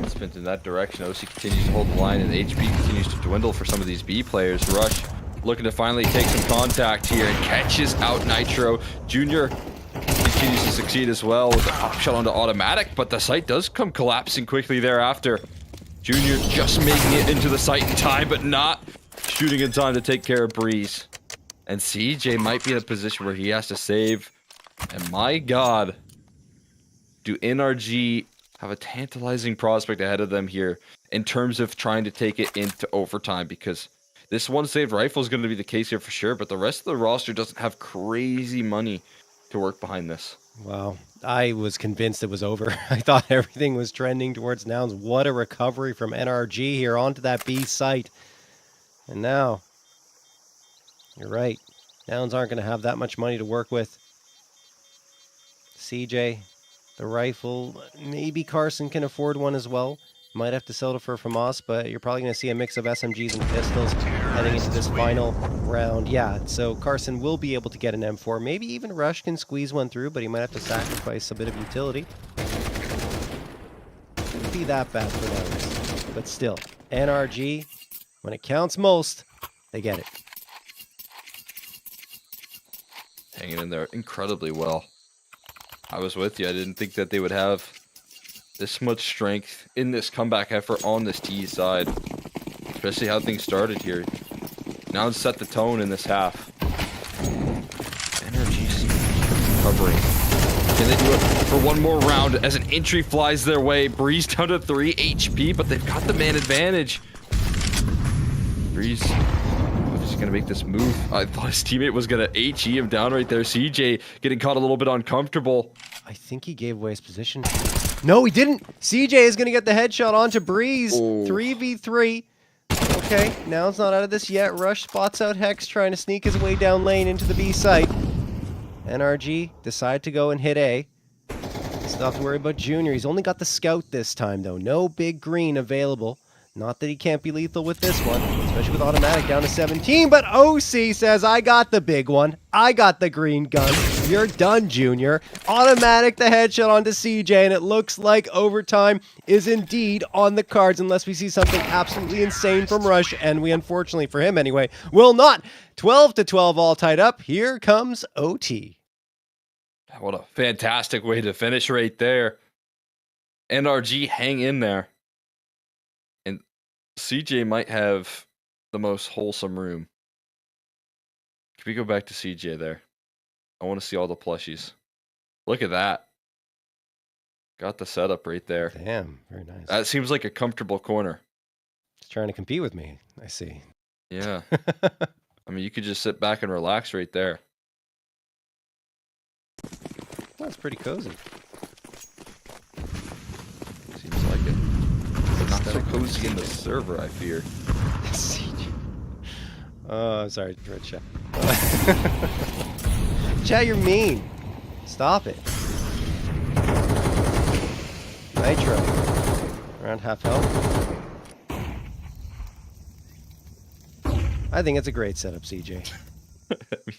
Spins in that direction. OC continues to hold the line, and HP continues to dwindle for some of these B players. Rush looking to finally take some contact here and catches out Nitro. Junior continues to succeed as well with the pop shot onto automatic, but the site does come collapsing quickly thereafter. Junior just making it into the site in time, but not shooting in time to take care of Breeze. And CJ might be in a position where he has to save. And my God, do NRG have a tantalizing prospect ahead of them here in terms of trying to take it into overtime, because this one saved rifle is going to be the case here for sure, but the rest of the roster doesn't have crazy money to work behind this. Wow. I was convinced it was over. I thought everything was trending towards Nouns. What a recovery from NRG here onto that B site. And now, you're right. Nouns aren't going to have that much money to work with. CJ, the rifle, maybe Carson can afford one as well. Might have to settle for FAMAS, but you're probably going to see a mix of SMGs and pistols heading into this final round. Yeah, so Carson will be able to get an M4. Maybe even Rush can squeeze one through, but he might have to sacrifice a bit of utility. Wouldn't be that bad for Nouns. But still, NRG, when it counts most, they get it. Hanging in there incredibly well. I was with you. I didn't think that they would have this much strength in this comeback effort on this T side. Especially how things started here. Now it's set the tone in this half. Energy's recovering. Can they do it for one more round as an entry flies their way? Breeze down to 3 HP, but they've got the man advantage. Breeze is going to make this move. I thought his teammate was going to HE him down right there. CJ getting caught a little bit uncomfortable. I think he gave away his position. No, he didn't. CJ is going to get the headshot onto Breeze. Oh. 3v3. Okay, now it's not out of this yet. Rush spots out Hex trying to sneak his way down lane into the B site. NRG decide to go and hit A. Still have to worry about Junior. He's only got the scout this time, though. No big green available. Not that he can't be lethal with this one, especially with automatic down to 17, but OC says, I got the big one. I got the green gun. You're done, Junior. Automatic the headshot onto CJ, and it looks like overtime is indeed on the cards unless we see something absolutely insane from Rush, and we, unfortunately for him anyway, will not. 12-12 all tied up. Here comes OT. What a fantastic way to finish right there. NRG hang in there. And CJ might have the most wholesome room. Can we go back to CJ there? I want to see all the plushies. Look at that. Got the setup right there. Damn, very nice. That seems like a comfortable corner. He's trying to compete with me, I see. Yeah. I mean, you could just sit back and relax right there. That's pretty cozy. Seems like it. Not so cozy in the server, I fear. Oh, sorry for chat. Chat, you're mean. Stop it. Nitro. Around half health. I think it's a great setup, CJ.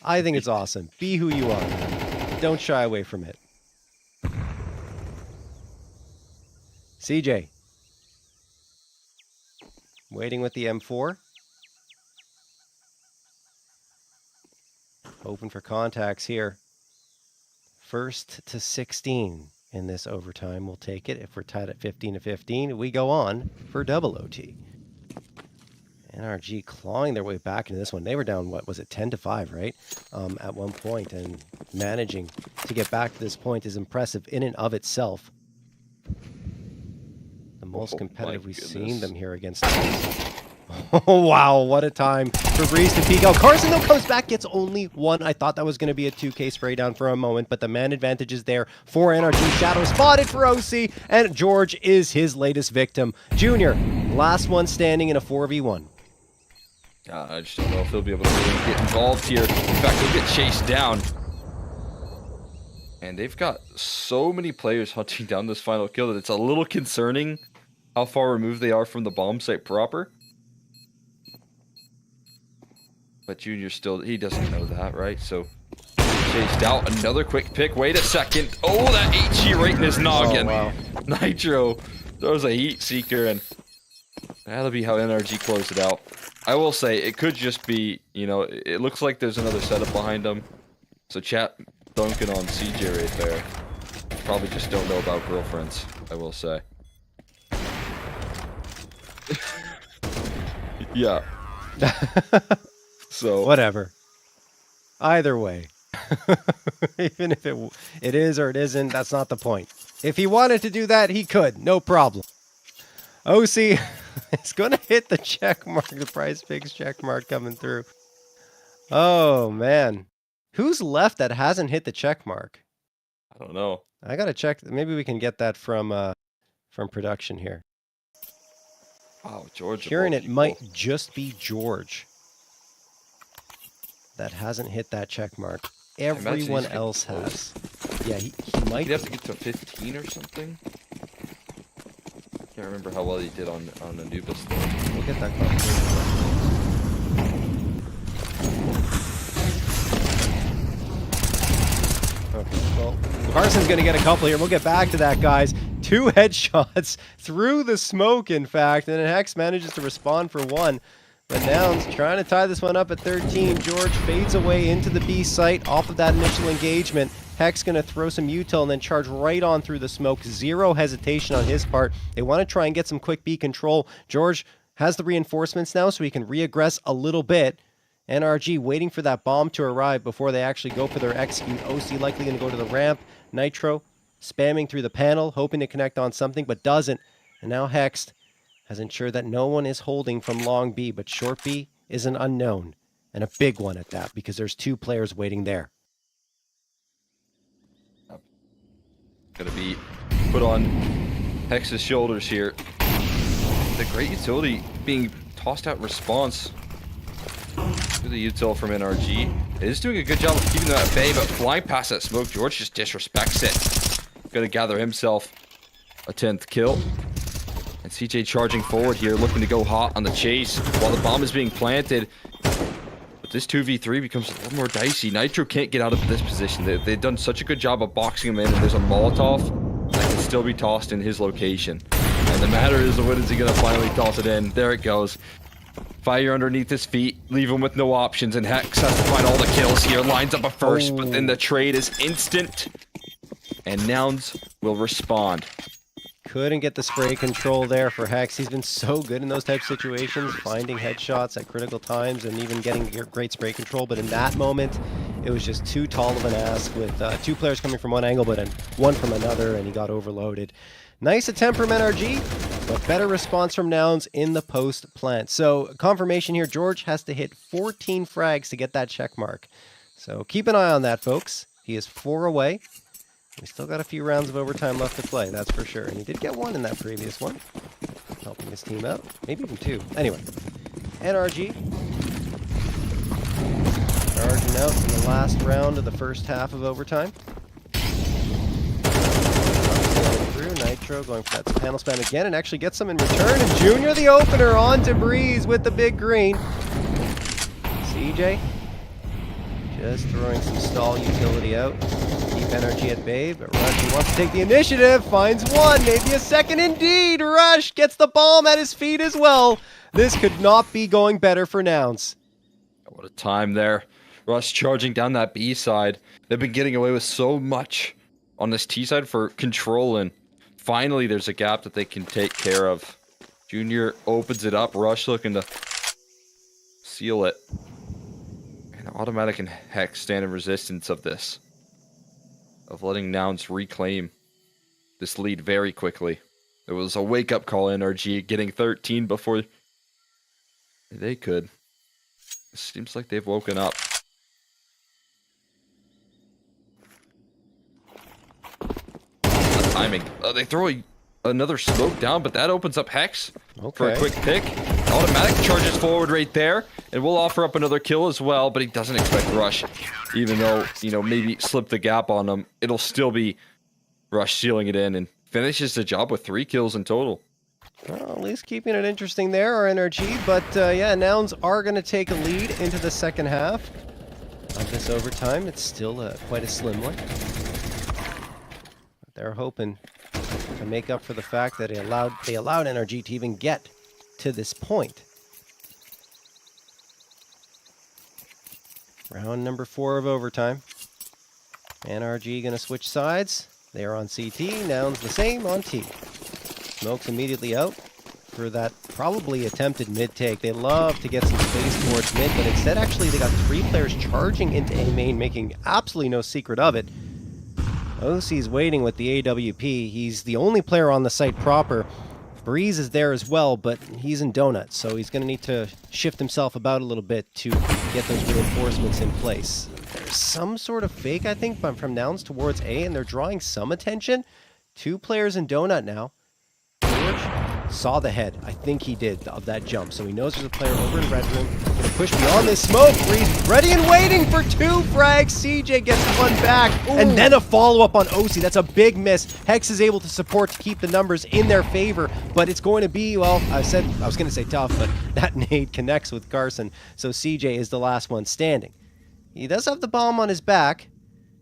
I think it's awesome. Be who you are, man. Don't shy away from it. CJ. Waiting with the M4. Open for contacts here. 1st to 16 in this overtime. We'll take it. If we're tied at 15-15, we go on for double OT. NRG clawing their way back into this one. They were down, what was it, 10-5, right? At one point, and managing to get back to this point is impressive in and of itself. The most competitive we've seen them here against. Oh, wow, what a time for Breeze to peek out. Carson, though, comes back, gets only one. I thought that was going to be a 2K spray down for a moment, but the man advantage is there for NRG. Shadow spotted for OC, and George is his latest victim. Junior, last one standing in a 4v1. I just don't know if he'll be able to really get involved here. In fact, he'll get chased down. And they've got so many players hunting down this final kill that it's a little concerning how far removed they are from the bomb site proper. But Junior still, he doesn't know that, right? So, chased out. Another quick pick. Wait a second. Oh, that HE right in his noggin. Oh, wow. Nitro throws a heat seeker, and that'll be how NRG closed it out. I will say, it could just be, you know, it looks like there's another setup behind them. So chat dunking on CJ right there. Probably just don't know about girlfriends, I will say. Yeah. So whatever. Either way. Even if it is or it isn't, that's not the point. If he wanted to do that, he could. No problem. OC is going to hit the check mark. The PrizePicks check mark coming through. Oh, man. Who's left that hasn't hit the check mark? I don't know. I got to check. Maybe we can get that from production here. Wow, George. Hearing it might just be George that hasn't hit that check mark. Everyone else has. Yeah, he might. He'd have to get to 15 or something. Can't remember how well he did on Anubis though. We'll get that conversation. Okay, well, Carson's going to get a couple here. We'll get back to that, guys. 2 headshots through the smoke, in fact, and then Hex manages to respond for 1. But Nouns trying to tie this one up at 13. George fades away into the B site off of that initial engagement. Hex going to throw some util and then charge right on through the smoke. Zero hesitation on his part. They want to try and get some quick B control. George has the reinforcements now, so he can reaggress a little bit. NRG waiting for that bomb to arrive before they actually go for their execute. OC likely going to go to the ramp. Nitro spamming through the panel, hoping to connect on something, but doesn't. And now Hexed has ensured that no one is holding from long B, but short B is an unknown, and a big one at that, because there's 2 players waiting there. Gonna be put on Hex's shoulders here. The great utility being tossed out in response to the util from NRG. It is doing a good job of keeping them at bay, but flying past that smoke, George just disrespects it. Gonna gather himself a 10th kill. And CJ charging forward here, looking to go hot on the chase while the bomb is being planted. But this 2v3 becomes a little more dicey. Nitro can't get out of this position. They've done such a good job of boxing him in, and there's a Molotov that can still be tossed in his location. And the matter is, when is he going to finally toss it in? There it goes. Fire underneath his feet, leave him with no options, and Hex has to find all the kills here. Lines up a first, but then the trade is instant. And Nouns will respond. Couldn't get the spray control there for Hex. He's been so good in those type of situations, finding headshots at critical times and even getting great spray control. But in that moment, it was just too tall of an ask with 2 players coming from one angle, but one from another, and he got overloaded. Nice attempt from NRG, but better response from Nouns in the post plant. So confirmation here, George has to hit 14 frags to get that check mark. So keep an eye on that, folks. He is 4 away. We still got a few rounds of overtime left to play, that's for sure. And he did get 1 in that previous one, helping his team out. Maybe even 2. Anyway, NRG charging out in the last round of the first half of overtime. Through Nitro going for that panel spam again and actually gets some in return. And Junior the opener on to Breeze with the big green. CJ just throwing some stall utility out. Keep energy at bay, but Rush wants to take the initiative. Finds 1, maybe a second indeed. Rush gets the bomb at his feet as well. This could not be going better for Nouns. What a time there. Rush charging down that B side. They've been getting away with so much on this T side for control, and finally there's a gap that they can take care of. Junior opens it up, Rush looking to seal it. And Automatic and Hex stand in resistance of this. Of letting Nouns reclaim this lead very quickly. It was a wake-up call, NRG, getting 13 before they could. It seems like they've woken up. The timing. They throw another smoke down, but that opens up Hex for a quick pick. Automatic charges forward right there, and we'll offer up another kill as well, but he doesn't expect Rush. Even though, you know, maybe slip the gap on him, it'll still be Rush sealing it in and finishes the job with 3 kills in total. Well, at least keeping it interesting there, our energy. But yeah, Nouns are going to take a lead into the second half of this overtime. It's still quite a slim one. But they're hoping to make up for the fact that they allowed NRG to even get to this point. Round number 4 of overtime. NRG going to switch sides. They are on CT. Nouns the same on T. Smoke's immediately out for that probably attempted mid-take. They love to get some space towards mid, but instead actually they got 3 players charging into A main, making absolutely no secret of it. OC's waiting with the AWP. He's the only player on the site proper. Breeze is there as well, but he's in Donut, so he's going to need to shift himself about a little bit to get those reinforcements in place. There's some sort of fake, I think, from Nouns towards A, and they're drawing some attention. 2 players in Donut now. George saw the head. I think he did, of that jump. So he knows there's a player over in red room. Going to push beyond this smoke. Breeze ready and waiting for 2 frags. CJ gets one back. Ooh. And then a follow-up on OC. That's a big miss. Hex is able to support to keep the numbers in their favor. But it's going to be, well, I was going to say tough, but that nade connects with Carson. So CJ is the last one standing. He does have the bomb on his back.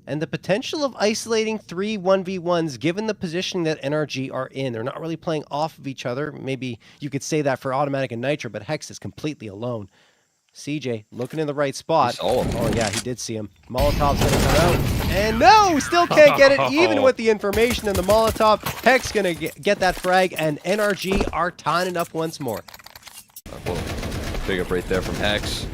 And the potential of isolating 3 1v1s given the positioning that NRG are in. They're not really playing off of each other. Maybe you could say that for Automatic and Nitro, but Hex is completely alone. CJ looking in the right spot. Oh yeah, he did see him. Molotov's going to come out. And no, still can't get it even with the information in the Molotov. Hex going to get that frag, and NRG are tying it up once more. Big up right there from Hex.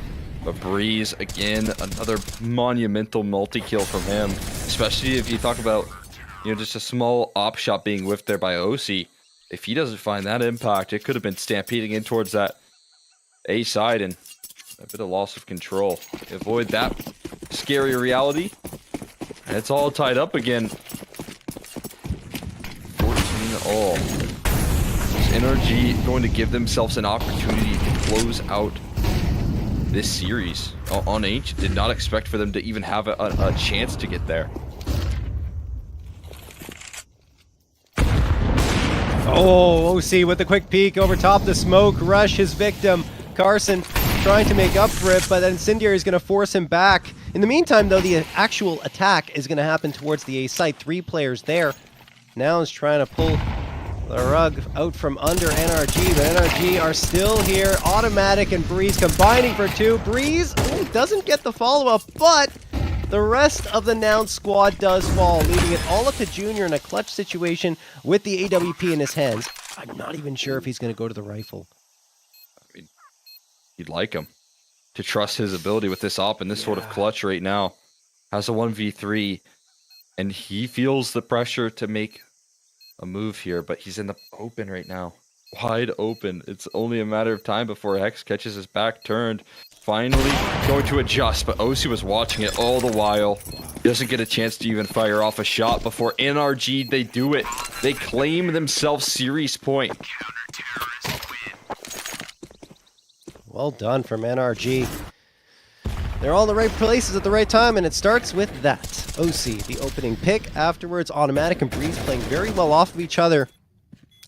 But Breeze, again, another monumental multi-kill from him. Especially if you talk about, you know, just a small op shot being whiffed there by OC. If he doesn't find that impact, it could have been stampeding in towards that A side and a bit of loss of control. Avoid that scary reality. And it's all tied up again. 14 all. Is NRG going to give themselves an opportunity to close out this series on Ancient? Did not expect for them to even have a chance to get there. Oh, OC with the quick peek over top the smoke. Rush his victim. Carson trying to make up for it, but then Incendiary is going to force him back. In the meantime, though, the actual attack is going to happen towards the A site. 3 players there. Nouns trying to pull the rug out from under NRG, but NRG are still here. Automatic and Breeze combining for 2. Breeze doesn't get the follow-up, but the rest of the Nouns squad does fall, leaving it all up to Junior in a clutch situation with the AWP in his hands. I'm not even sure if he's going to go to the rifle. I mean, you'd like him to trust his ability with this op and this sort of clutch right now. Has a 1v3, and he feels the pressure to make a move here, but he's in the open right now. Wide open. It's only a matter of time before Hex catches his back turned. Finally going to adjust, but OC was watching it all the while. He doesn't get a chance to even fire off a shot before NRG, they do it. They claim themselves series point. Well done from NRG. They're all in the right places at the right time, and it starts with that. OC, the opening pick. Afterwards, Automatic and Breeze playing very well off of each other,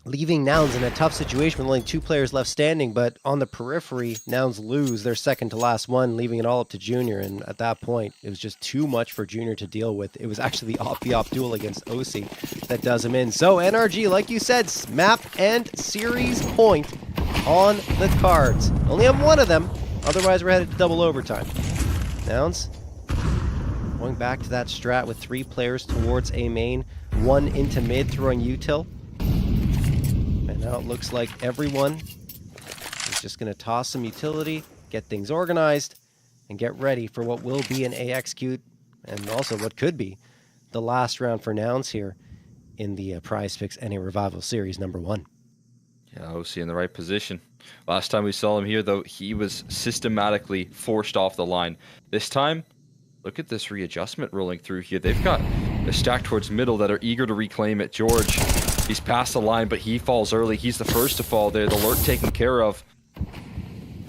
leaving Nouns in a tough situation with only 2 players left standing, but on the periphery, Nouns lose their second to last one, leaving it all up to Junior, and at that point, it was just too much for Junior to deal with. It was actually the op-the-op duel against OC that does him in. So NRG, like you said, map and series point on the cards. Only have 1 of them, otherwise we're headed to double overtime. Nouns going back to that strat with 3 players towards A main, 1 into mid throwing util. And now it looks like everyone is just going to toss some utility, get things organized, and get ready for what will be an A execute, and also what could be the last round for Nouns here in the PrizePicks NA Revival Series number 1. Yeah, OC in the right position. Last time we saw him here, though, he was systematically forced off the line. This time, look at this readjustment rolling through here. They've got a stack towards middle that are eager to reclaim it. George, he's past the line, but he falls early. He's the first to fall there. The lurk taken care of.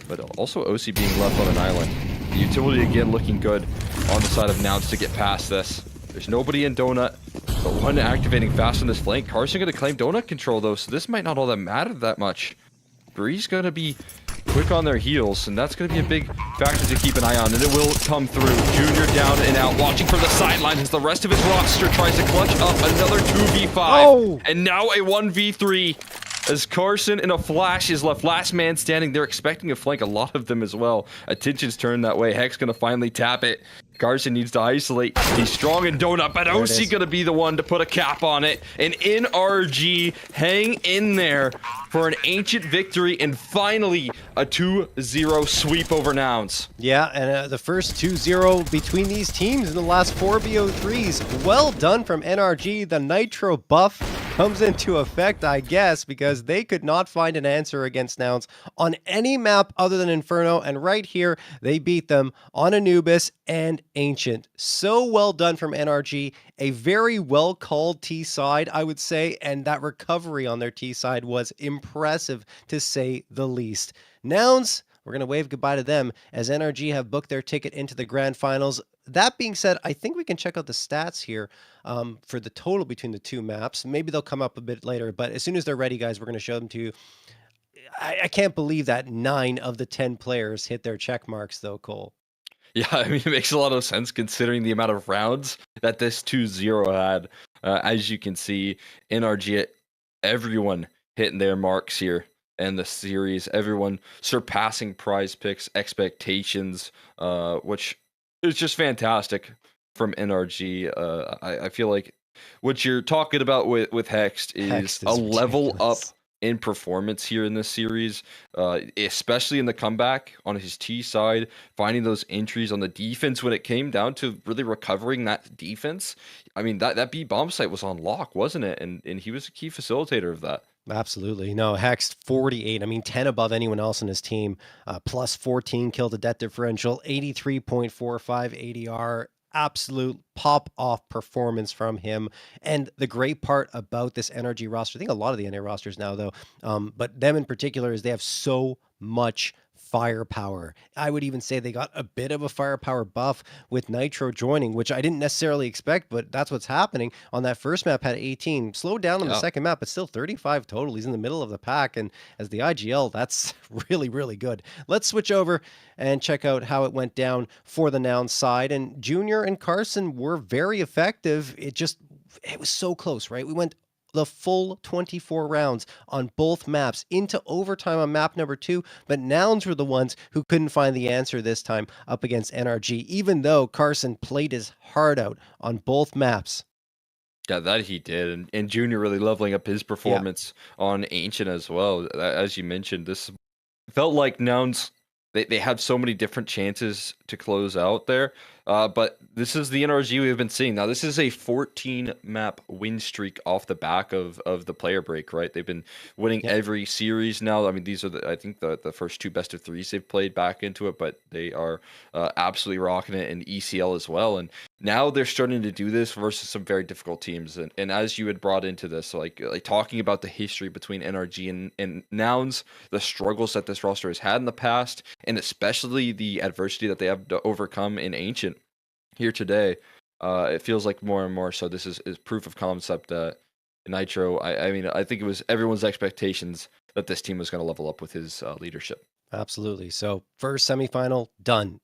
But also OC being left on an island. The utility again looking good on the side of Nouns to get past this. There's nobody in Donut, but one activating fast on this flank. Carson going to claim Donut control, though, so this might not all that matter that much. Bree's going to be quick on their heels, and that's going to be a big factor to keep an eye on, and it will come through. Junior down and out, watching from the sideline as the rest of his roster tries to clutch up another 2v5. Oh! And now a 1v3. As Carson in a flash is left last man standing. They're expecting a flank, a lot of them as well. Attention's turned that way. Heck's gonna finally tap it. Carson needs to isolate. He's strong in Donut, but OC gonna be the one to put a cap on it. And NRG hang in there for an ancient victory and finally a 2-0 sweep over Nouns. Yeah, and the first 2-0 between these teams in the last 4 BO3s. Well done from NRG. The Nitro buff comes into effect, I guess, because they could not find an answer against Nouns on any map other than Inferno, and right here, they beat them on Anubis and Ancient. So well done from NRG. A very well-called T-side, I would say, and that recovery on their T-side was impressive, to say the least. Nouns, we're going to wave goodbye to them as NRG have booked their ticket into the grand finals. That being said, I think we can check out the stats here for the total between the two maps. Maybe they'll come up a bit later, but as soon as they're ready, guys, we're going to show them to you. I can't believe that 9 of the 10 players hit their check marks, though, Cole. Yeah, I mean, it makes a lot of sense considering the amount of rounds that this 2-0 had. As you can see, NRG, everyone hitting their marks here in the series. Everyone surpassing PrizePicks expectations, which is just fantastic from NRG. I feel like what you're talking about with Hext is a level up in performance here in this series, especially in the comeback on his T side, finding those entries on the defense when it came down to really recovering that defense. I mean, that B bomb site was on lock, wasn't it? And he was a key facilitator of that. Absolutely. No, Hex 48. I mean, 10 above anyone else in his team. Plus 14 kill to death differential, 83.45 ADR. Absolute pop-off performance from him. And the great part about this NRG roster, I think a lot of the NA rosters now, though, but them in particular, is they have so much firepower. I would even say they got a bit of a firepower buff with Nitro joining, which I didn't necessarily expect, but that's what's happening. On that first map had 18, slowed down on the second map, but still 35 total. He's in the middle of the pack, and as the IGL, that's really, really good. Let's switch over and check out how it went down for the Nouns side. And Junior and Carson were very effective. It was so close, right? We went the full 24 rounds on both maps into overtime on map number 2, but Nouns were the ones who couldn't find the answer this time up against NRG, even though Carson played his heart out on both maps. Yeah, that he did, and Junior really leveling up his performance on Ancient as well. As you mentioned, this felt like Nouns, they had so many different chances to close out there. But this is the NRG we've been seeing. Now, this is a 14-map win streak off the back of the player break, right? They've been winning every series now. I mean, these are, I think, the first 2 best of 3s they've played back into it, but they are absolutely rocking it in ECL as well. And now they're starting to do this versus some very difficult teams. And as you had brought into this, like talking about the history between NRG and Nouns, the struggles that this roster has had in the past, and especially the adversity that they have to overcome in Ancient here today, it feels like more and more so this is proof of concept that Nitro, I mean, I think it was everyone's expectations that this team was going to level up with his leadership. Absolutely. So first semifinal done.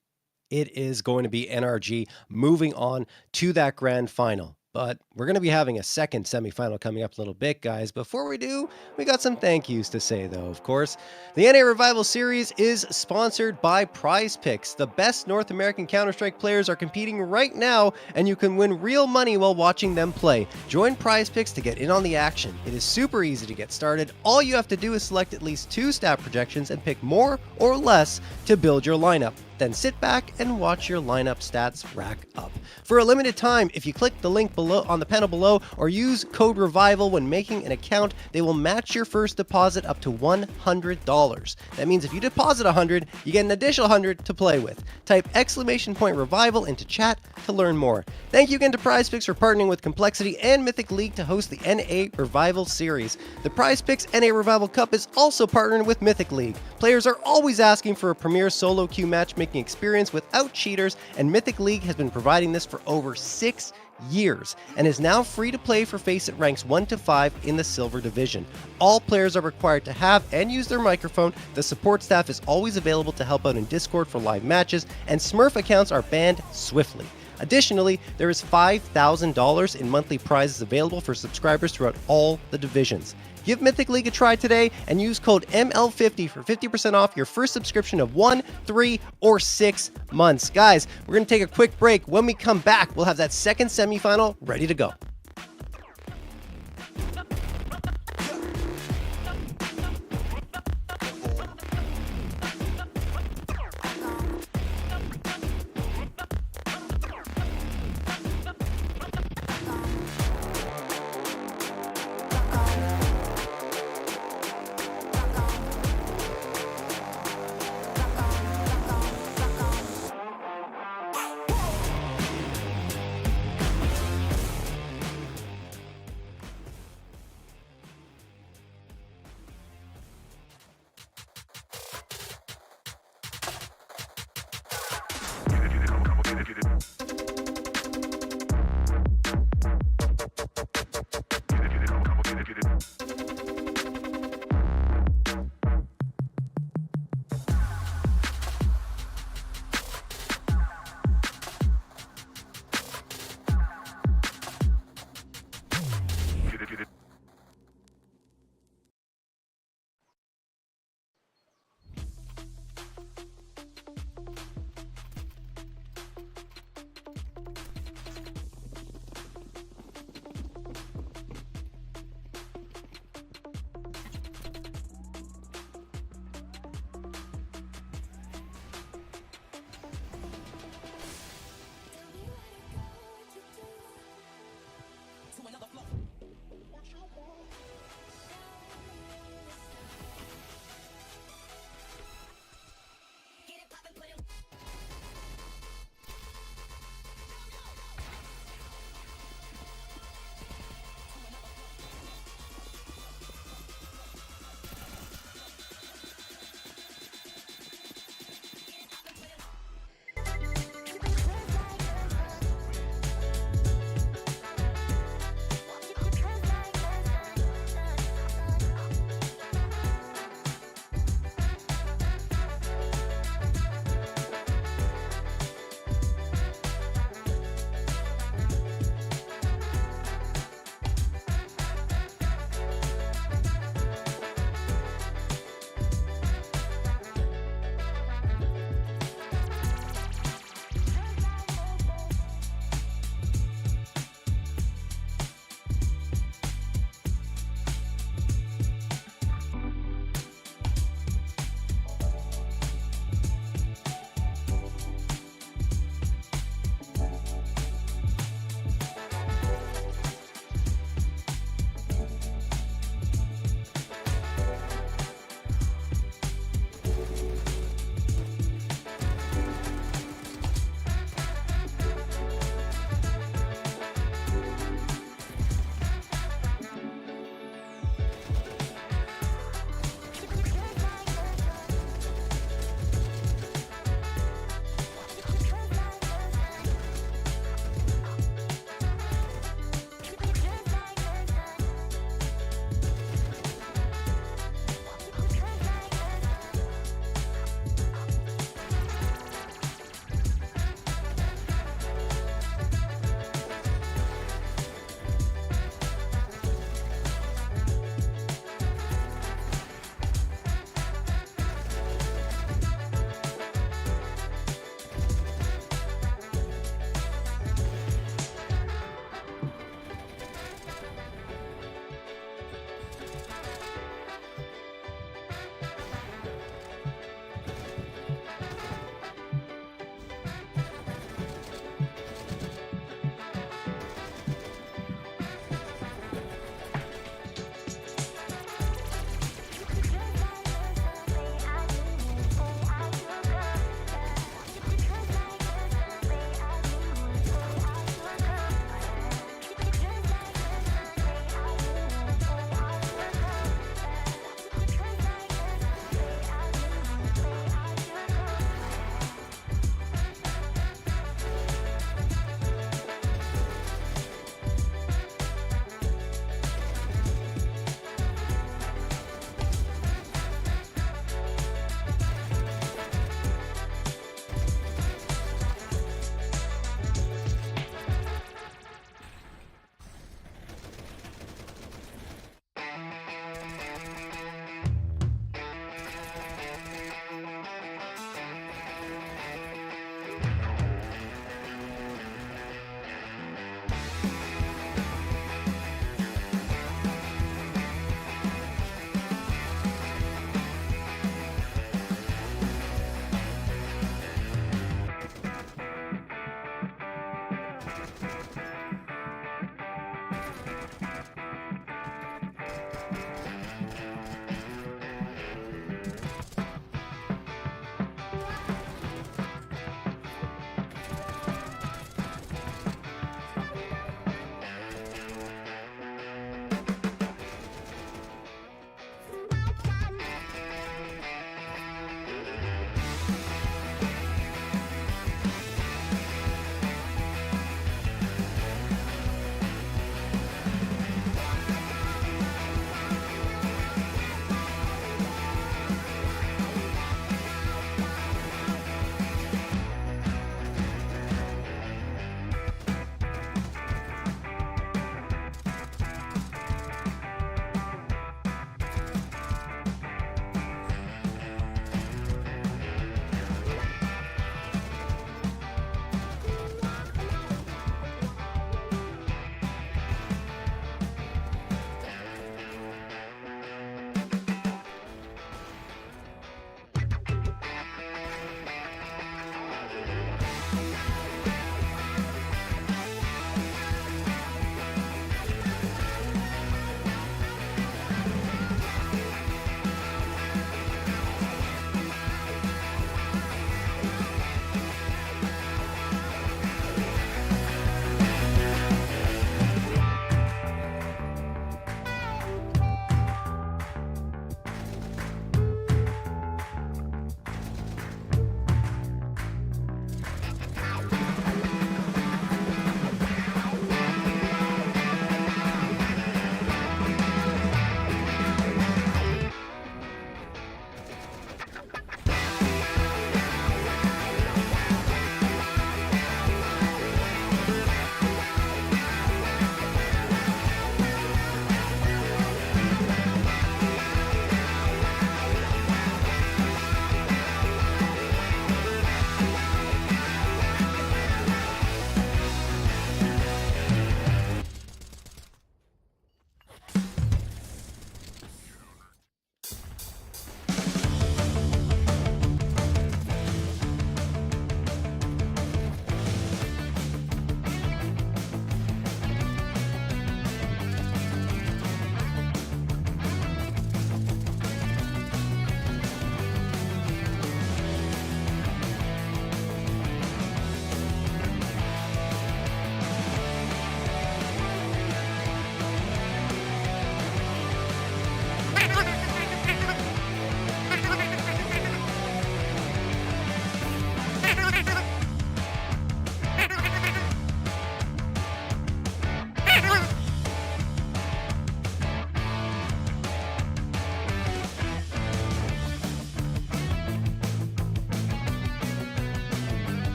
It is going to be NRG moving on to that grand final. But we're going to be having a second semifinal coming up in a little bit, guys. Before we do, we got some thank yous to say, though, of course. The NA Revival Series is sponsored by PrizePicks. The best North American Counter-Strike players are competing right now, and you can win real money while watching them play. Join PrizePicks to get in on the action. It is super easy to get started. All you have to do is select at least 2 stat projections and pick more or less to build your lineup. Then sit back and watch your lineup stats rack up. For a limited time, if you click the link below on the panel below or use code REVIVAL when making an account, they will match your first deposit up to $100. That means if you deposit $100, you get an additional $100 to play with. Type !REVIVAL into chat to learn more. Thank you again to PrizePicks for partnering with Complexity and Mythic League to host the NA Revival Series. The PrizePicks NA Revival Cup is also partnered with Mythic League. Players are always asking for a premier solo queue matchmaking experience without cheaters, and Mythic League has been providing this for over 6 years and is now free to play for FACEIT ranks 1 to 5 in the Silver Division. All players are required to have and use their microphone. The support staff is always available to help out in Discord for live matches, and Smurf accounts are banned swiftly. Additionally, there is $5,000 in monthly prizes available for subscribers throughout all the divisions. Give Mythic League a try today and use code ML50 for 50% off your first subscription of 1, 3, or 6 months. Guys, we're going to take a quick break. When we come back, we'll have that second semifinal ready to go.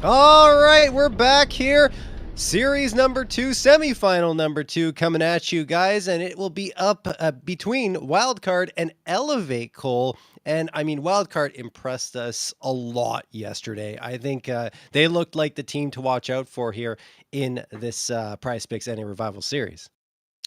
All right, we're back here. Series number 2, semifinal number 2 coming at you guys, and it will be up between Wildcard and Elevate, Cole. And I mean, Wildcard impressed us a lot yesterday. I think they looked like the team to watch out for here in this PrizePicks NA Revival series.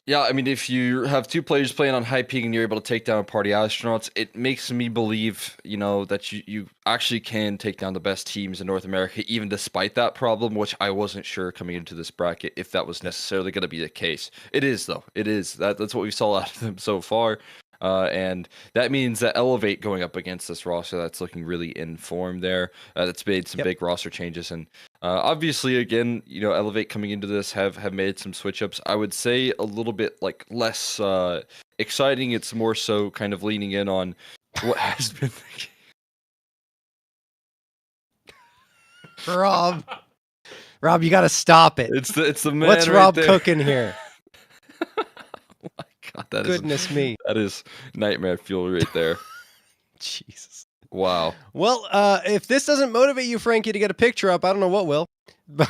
Yeah, I mean, if you have two players playing on high peak and you're able to take down party astronauts, it makes me believe, that you actually can take down the best teams in North America, even despite that problem, which I wasn't sure coming into this bracket if that was necessarily going to be the case. It is, though. It is. That's what we saw out of them so far. And that means that Elevate going up against this roster that's looking really in form there. That's made some big roster changes. And obviously, again, Elevate coming into this have made some switch ups. I would say a little bit like less exciting. It's more so kind of leaning in on what has been Rob, you got to stop it. It's the man. What's right Rob there. cooking here? Oh my God, Goodness me. That is nightmare fuel right there. Jesus. Wow. Well, if this doesn't motivate you, Frankie, to get a picture up, I don't know what will. But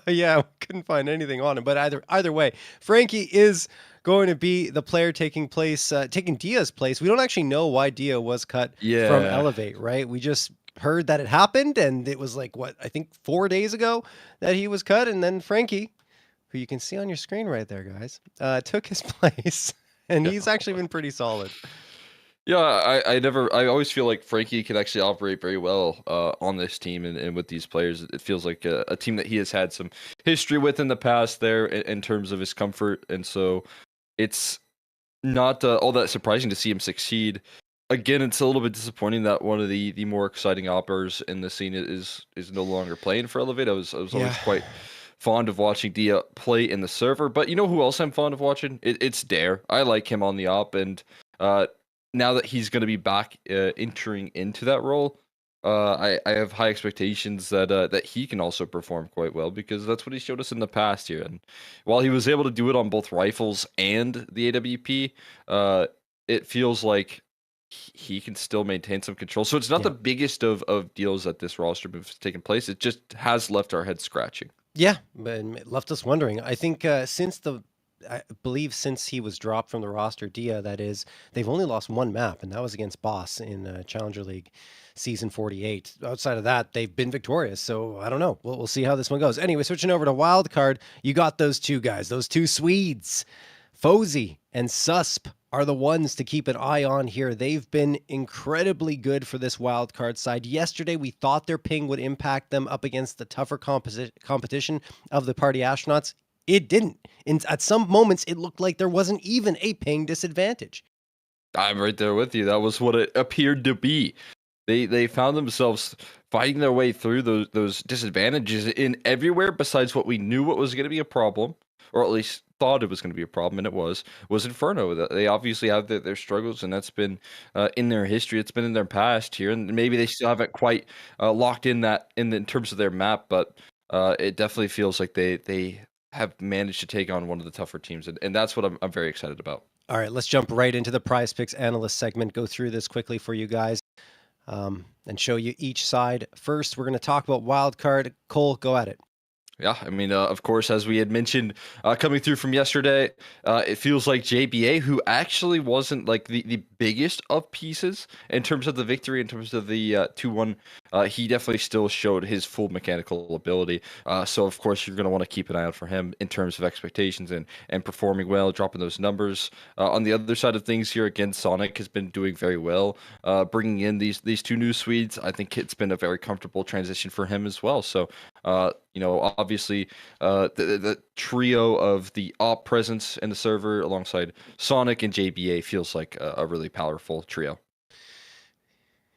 yeah, couldn't find anything on him. But either way, Frankie is going to be the player taking Dia's place. We don't actually know why Dia was cut from Elevate, right? We just heard that it happened, and it was like, I think 4 days ago that he was cut, and then Frankie, who you can see on your screen right there, guys, took his place, and he's actually been pretty solid. Yeah, I always feel like Frankie can actually operate very well on this team and with these players. It feels like a team that he has had some history with in the past there in terms of his comfort. And so it's not all that surprising to see him succeed. Again, it's a little bit disappointing that one of the more exciting oppers in the scene is no longer playing for Elevate. I was always quite fond of watching Dia play in the server. But you know who else I'm fond of watching? It's Dare. I like him on the op, and now that he's going to be back entering into that role, I have high expectations that he can also perform quite well, because that's what he showed us in the past here. And while he was able to do it on both rifles and the AWP, it feels like he can still maintain some control. So it's not the biggest of deals that this roster move has taken place. It just has left our heads scratching. Yeah, but it left us wondering. I think I believe since he was dropped from the roster, Dia, that is, they've only lost one map, and that was against Boss in Challenger League Season 48. Outside of that, they've been victorious, so I don't know. We'll see how this one goes. Anyway, switching over to Wildcard, you got those two guys, those two Swedes. Fozy and Susp are the ones to keep an eye on here. They've been incredibly good for this wildcard side. Yesterday, we thought their ping would impact them up against the tougher competition of the party astronauts. It didn't. At some moments, it looked like there wasn't even a ping disadvantage. I'm right there with you. That was what it appeared to be. They found themselves fighting their way through those disadvantages in everywhere besides what we knew what was going to be a problem, or at least thought it was going to be a problem, and it was Inferno. They obviously have their struggles, and that's been in their history. It's been in their past here, and maybe they still haven't quite locked in that in terms of their map, but it definitely feels like they have managed to take on one of the tougher teams, and that's what I'm very excited about. All right, let's jump right into the PrizePicks analyst segment. Go through this quickly for you guys, and show you each side. First, we're going to talk about wildcard. Cole, go at it. Yeah, I mean, of course, as we had mentioned, coming through from yesterday, it feels like JBA, who actually wasn't like the biggest of pieces in terms of the victory, in terms of the 2-1, he definitely still showed his full mechanical ability. So, of course, you're going to want to keep an eye out for him in terms of expectations and performing well, dropping those numbers. On the other side of things here, again, Sonic has been doing very well, bringing in these two new Swedes. I think it's been a very comfortable transition for him as well. So, obviously, the trio of the op presence in the server alongside Sonic and JBA feels like a really powerful trio.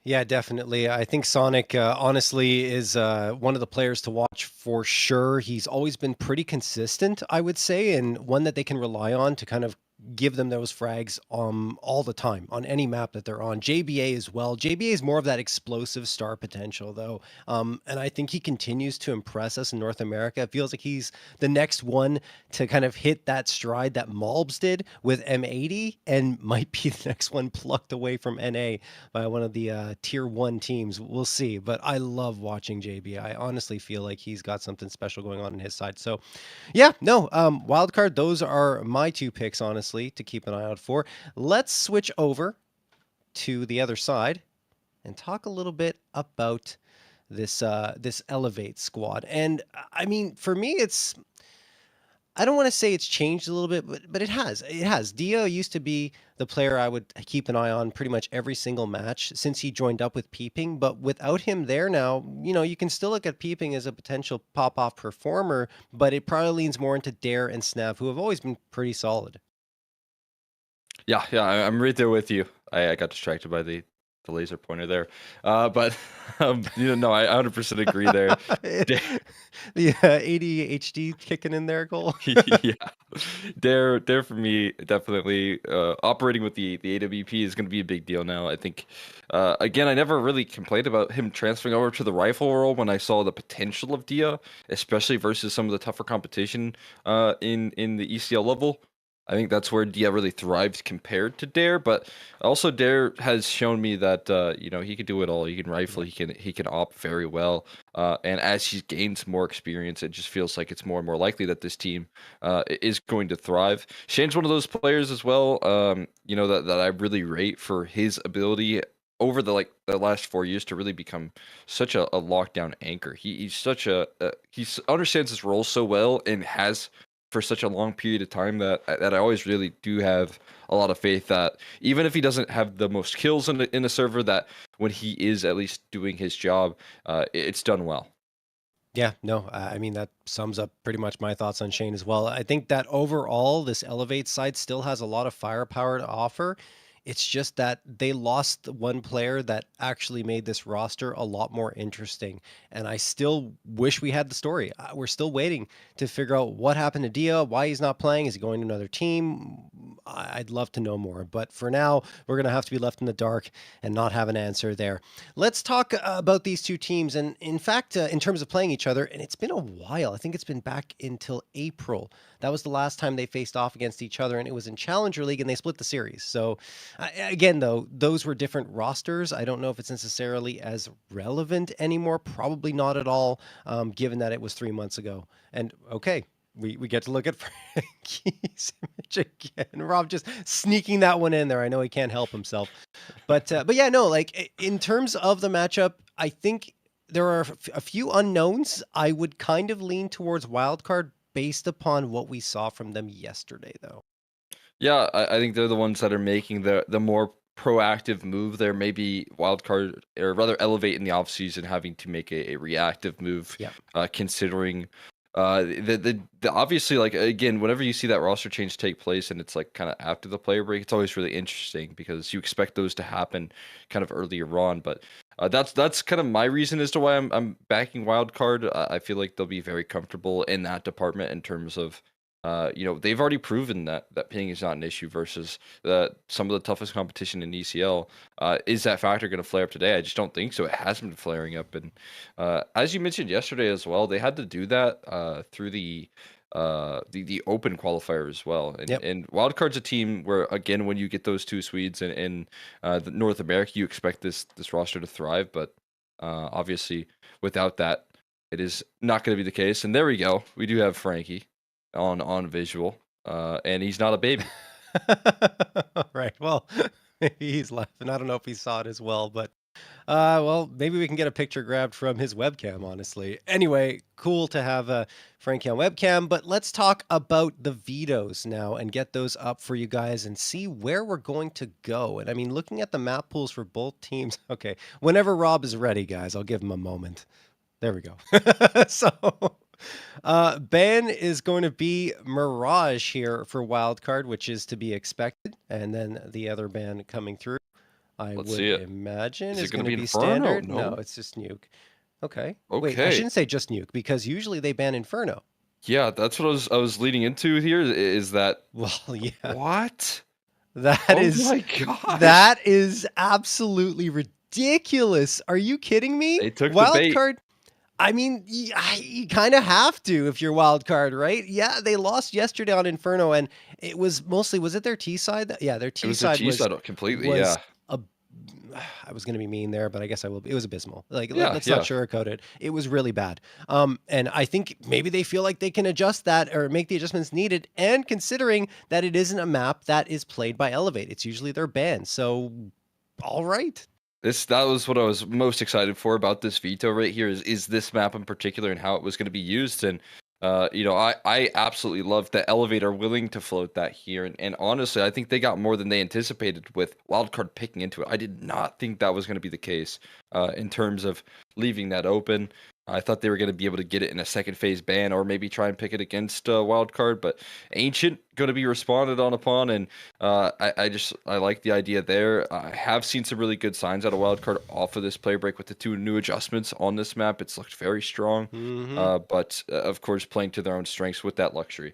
Yeah, definitely. I think Sonic, honestly, is one of the players to watch for sure. He's always been pretty consistent, I would say, and one that they can rely on to kind of give them those frags all the time on any map that they're on. JBA as well. JBA is more of that explosive star potential though. And I think he continues to impress us in North America. It feels like he's the next one to kind of hit that stride that Malbs did with M80 and might be the next one plucked away from NA by one of the tier 1 teams. We'll see. But I love watching JB. I honestly feel like he's got something special going on his side. So yeah, no, wildcard, those are my two picks, honestly, to keep an eye out for. Let's switch over to the other side and talk a little bit about this Elevate squad. And I mean, for me, I don't want to say it's changed a little bit, but it has. It has. Dio used to be the player I would keep an eye on pretty much every single match since he joined up with Peeping. But without him there now, you can still look at Peeping as a potential pop-off performer, but it probably leans more into Dare and Snav, who have always been pretty solid. Yeah, I'm right there with you. I got distracted by the laser pointer there, but no, I 100% agree there. The ADHD kicking in there, Cole. Yeah, Dare for me definitely operating with the AWP is going to be a big deal now. I think again, I never really complained about him transferring over to the rifle role when I saw the potential of Dia, especially versus some of the tougher competition in the ECL level. I think that's where Dia really thrived compared to Dare, but also Dare has shown me that he can do it all. He can rifle, he can op very well, and as he gains more experience, it just feels like it's more and more likely that this team is going to thrive. Shane's one of those players as well, that I really rate for his ability over the last 4 years to really become such a lockdown anchor. He's such he understands his role so well and has for such a long period of time that I always really do have a lot of faith that even if he doesn't have the most kills in a server, that when he is at least doing his job, it's done well. Yeah, no, I mean, that sums up pretty much my thoughts on Shane as well. I think that overall, this Elevate side still has a lot of firepower to offer. It's just that they lost one player that actually made this roster a lot more interesting. And I still wish we had the story. We're still waiting to figure out what happened to Dia, why he's not playing. Is he going to another team? I'd love to know more. But for now, we're going to have to be left in the dark and not have an answer there. Let's talk about these two teams. And in fact, in terms of playing each other, and it's been a while. I think it's been back until April. That was the last time they faced off against each other, and it was in Challenger League, and they split the series. So, again, though, those were different rosters. I don't know if it's necessarily as relevant anymore. Probably not at all, given that it was 3 months ago. And okay, we get to look at Frankie's image again. Rob just sneaking that one in there. I know he can't help himself, but yeah, no. Like in terms of the matchup, I think there are a few unknowns. I would kind of lean towards wildcard based upon what we saw from them yesterday, though. Yeah, I think they're the ones that are making the more proactive move. There may be wildcard or rather Elevate in the offseason having to make a reactive move, Yeah. Considering the obviously, like, again, whenever you see that roster change take place and it's like kind of after the player break, it's always really interesting because you expect those to happen kind of earlier on. But that's kind of my reason as to why I'm backing wildcard. I feel like they'll be very comfortable in that department in terms of they've already proven that ping is not an issue versus some of the toughest competition in ECL. Is that factor going to flare up today? I just don't think so. It hasn't been flaring up, and as you mentioned yesterday as well, they had to do that through the open qualifier as well. And Yep. and wildcard's a team where, again, when you get those two Swedes in the North America, you expect this roster to thrive, but obviously without that, it is not going to be the case. And there we go. We do have Frankie on visual, and he's not a baby. Right. Well, maybe he's laughing. I don't know if he saw it as well, but well, maybe we can get a picture grabbed from his webcam, honestly. Anyway, cool to have Frankie on webcam, but let's talk about the vetoes now and get those up for you guys and see where we're going to go. And I mean, looking at the map pools for both teams, okay, whenever Rob is ready, guys, I'll give him a moment. There we go. So, ban is going to be Mirage here for wildcard, which is to be expected. And then the other ban coming through, I Let's would see it. imagine Is is it going going to to be be Inferno? standard. No. No, it's just Nuke. Okay. Wait, I Okay. shouldn't say just Nuke because usually they ban Inferno. Yeah, that's what I was leading into here. Is that Well, yeah. what? That Oh is my gosh! that is absolutely ridiculous. Are you kidding me? They took the Wild bait. card. I mean, you kind of have to if you're wild card, right? Yeah, they lost yesterday on Inferno, and it was mostly was it their T side? Yeah, their It T was their side T was side completely. was Yeah, a. I was going to be mean there, but I guess I will. It was abysmal. Like yeah, let's not yeah. sugarcoat it. It was really bad. And I think maybe they feel like they can adjust that or make the adjustments needed. And considering that it isn't a map that is played by Elevate, it's usually their band. So, all right. That was what I was most excited for about this veto right here is this map in particular and how it was going to be used. And I absolutely love that Elevator willing to float that here. And honestly, I think they got more than they anticipated with Wildcard picking into it. I did not think that was going to be the case in terms of leaving that open. I thought they were going to be able to get it in a second phase ban or maybe try and pick it against Wildcard, but Ancient going to be responded on upon, and I like the idea there. I have seen some really good signs out of Wildcard off of this player break with the 2 new adjustments on this map. It's looked very strong, Hmm. but of course playing to their own strengths with that luxury.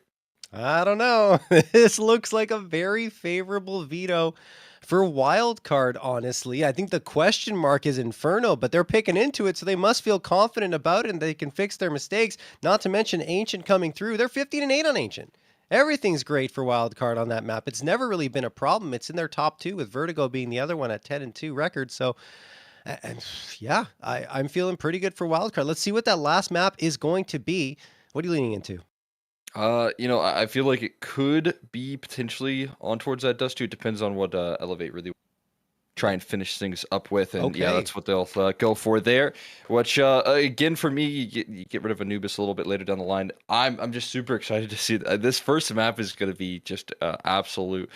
I don't know. This looks like a very favorable veto for wild card, honestly. I think the question mark is Inferno, but they're picking into it, so they must feel confident about it and they can fix their mistakes. Not to mention Ancient coming through. They're 15-8 on Ancient. Everything's great for wild card on that map. It's never really been a problem. It's in their top two, with Vertigo being the other one at 10-2 record. So, yeah, I'm feeling pretty good for wild card. Let's see what that last map is going to be. What are you leaning into? I feel like it could be potentially on towards that Dust 2. It depends on what Elevate really try and finish things up with, and yeah, Okay. that's what they'll go for there. Which again for me, you get rid of Anubis a little bit later down the line. I'm just super excited to see this first map is going to be just absolute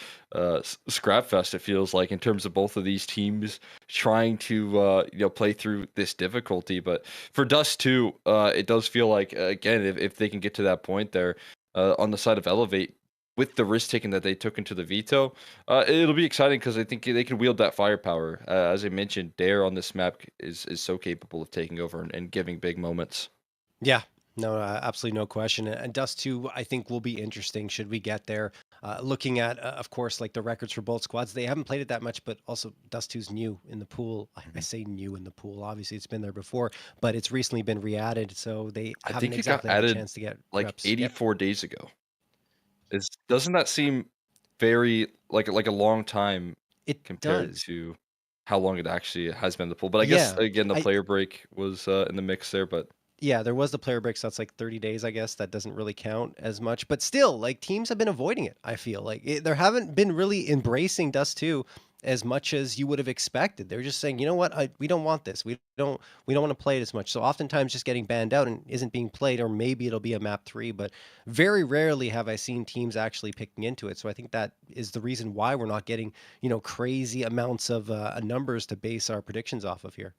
scrap fest. It feels like in terms of both of these teams trying to play through this difficulty. But for Dust 2, it does feel like again if they can get to that point there on the side of Elevate with the risk taking that they took into the veto, it'll be exciting because I think they can wield that firepower. As I mentioned, Dare on this map is so capable of taking over and giving big moments. Yeah, no, absolutely no question. And Dust 2, I think, will be interesting should we get there. Looking at, of course, like the records for both squads, they haven't played it that much, but also Dust 2's new in the pool. I Mhm. say new in the pool. Obviously, it's been there before, but it's recently been re added. So they I haven't think it got exactly had the added chance to get like reps. Yep. 84 days ago. Doesn't that seem very like a long time It compared does. to how long it actually has been in the pool? But I guess Yeah. again the I player break was in the mix there, but Yeah, there was the player break, so that's like 30 days, I guess. That doesn't really count as much, but still, like teams have been avoiding it. I feel like there haven't been really embracing Dust 2 as much as you would have expected. They're just saying, you know what, we don't want this. We don't want to play it as much. So oftentimes, just getting banned out and isn't being played, or maybe it'll be a map 3. But very rarely have I seen teams actually picking into it. So I think that is the reason why we're not getting crazy amounts of numbers to base our predictions off of here.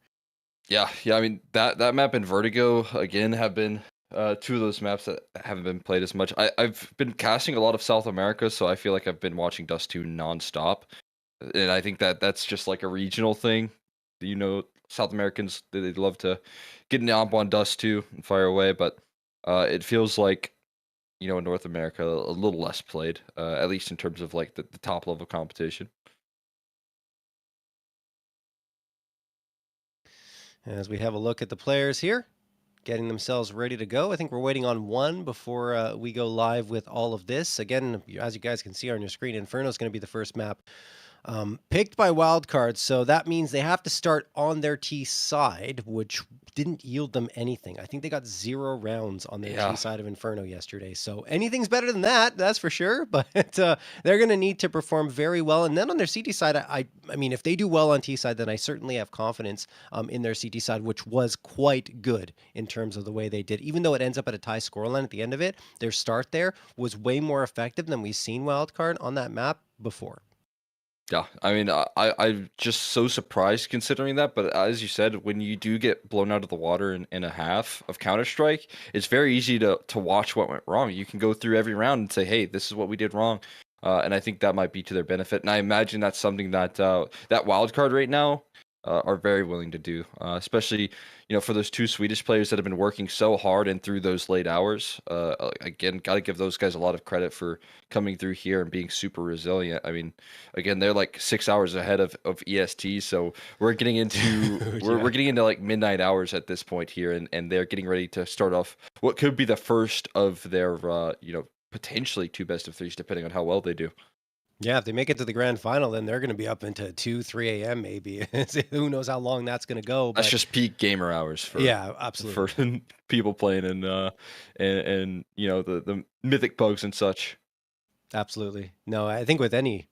yeah. I mean that map and Vertigo again have been 2 of those maps that haven't been played as much. I've been casting a lot of South America, so I feel like I've been watching Dust 2 nonstop, and I think that that's just like a regional thing. South Americans they love to get an amp on Dust 2 and fire away, but it feels like in North America a little less played, at least in terms of like the top level competition. As we have a look at the players here, getting themselves ready to go. I think we're waiting on one before we go live with all of this. Again, as you guys can see on your screen, Inferno is going to be the first map picked by wildcards. So that means they have to start on their T side, which didn't yield them anything. I think they got 0 rounds on their T Yeah, side of Inferno yesterday. So anything's better than that, that's for sure. But they're going to need to perform very well. And then on their CT side, I mean, if they do well on T side, then I certainly have confidence in their CT side, which was quite good in terms of the way they did. Even though it ends up at a tie scoreline at the end of it, their start there was way more effective than we've seen wildcard on that map before. yeah. I mean, I'm just so surprised considering that. But as you said, when you do get blown out of the water in a half of Counter Strike, it's very easy to watch what went wrong. You can go through every round and say, "Hey, this is what we did wrong," and I think that might be to their benefit. And I imagine that's something that that wild card right now. are very willing to do, especially for those two Swedish players that have been working so hard and through those late hours. Again, got to give those guys a lot of credit for coming through here and being super resilient. I mean, again, they're like 6 hours ahead of EST, so we're getting into Dude, we're getting into like midnight hours at this point here, and they're getting ready to start off what could be the first of their potentially two best of threes, depending on how well they do. Yeah, if they make it to the grand final, then they're going to be up into 2, 3 a.m. maybe. Who knows how long that's going to go? That's But just peak gamer hours for yeah, absolutely. for people playing in and the mythic bugs and such. Absolutely. No, I think with any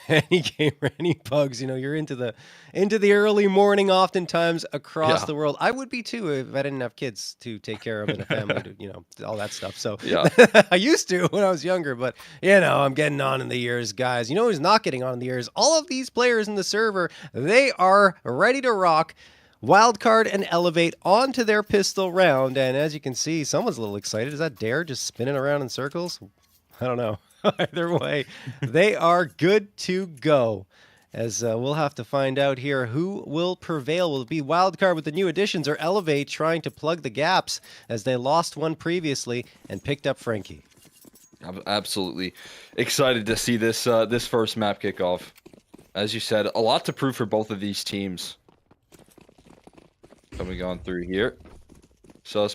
any game or any bugs, you're into the early morning oftentimes across Yeah. the world. I would be too if I didn't have kids to take care of and a family to, all that stuff. So Yeah. I used to when I was younger, but I'm getting on in the years, guys. You know who's not getting on in the years? All of these players in the server, they are ready to rock. Wildcard and elevate onto their pistol round. And as you can see, someone's a little excited. Is that Dare just spinning around in circles? I don't know. Either way, they are good to go. As we'll have to find out here who will prevail. Will it be Wildcard with the new additions or Elevate trying to plug the gaps as they lost one previously and picked up Frankie? I'm absolutely excited to see this first map kickoff. As you said, a lot to prove for both of these teams. Coming on through here. Sus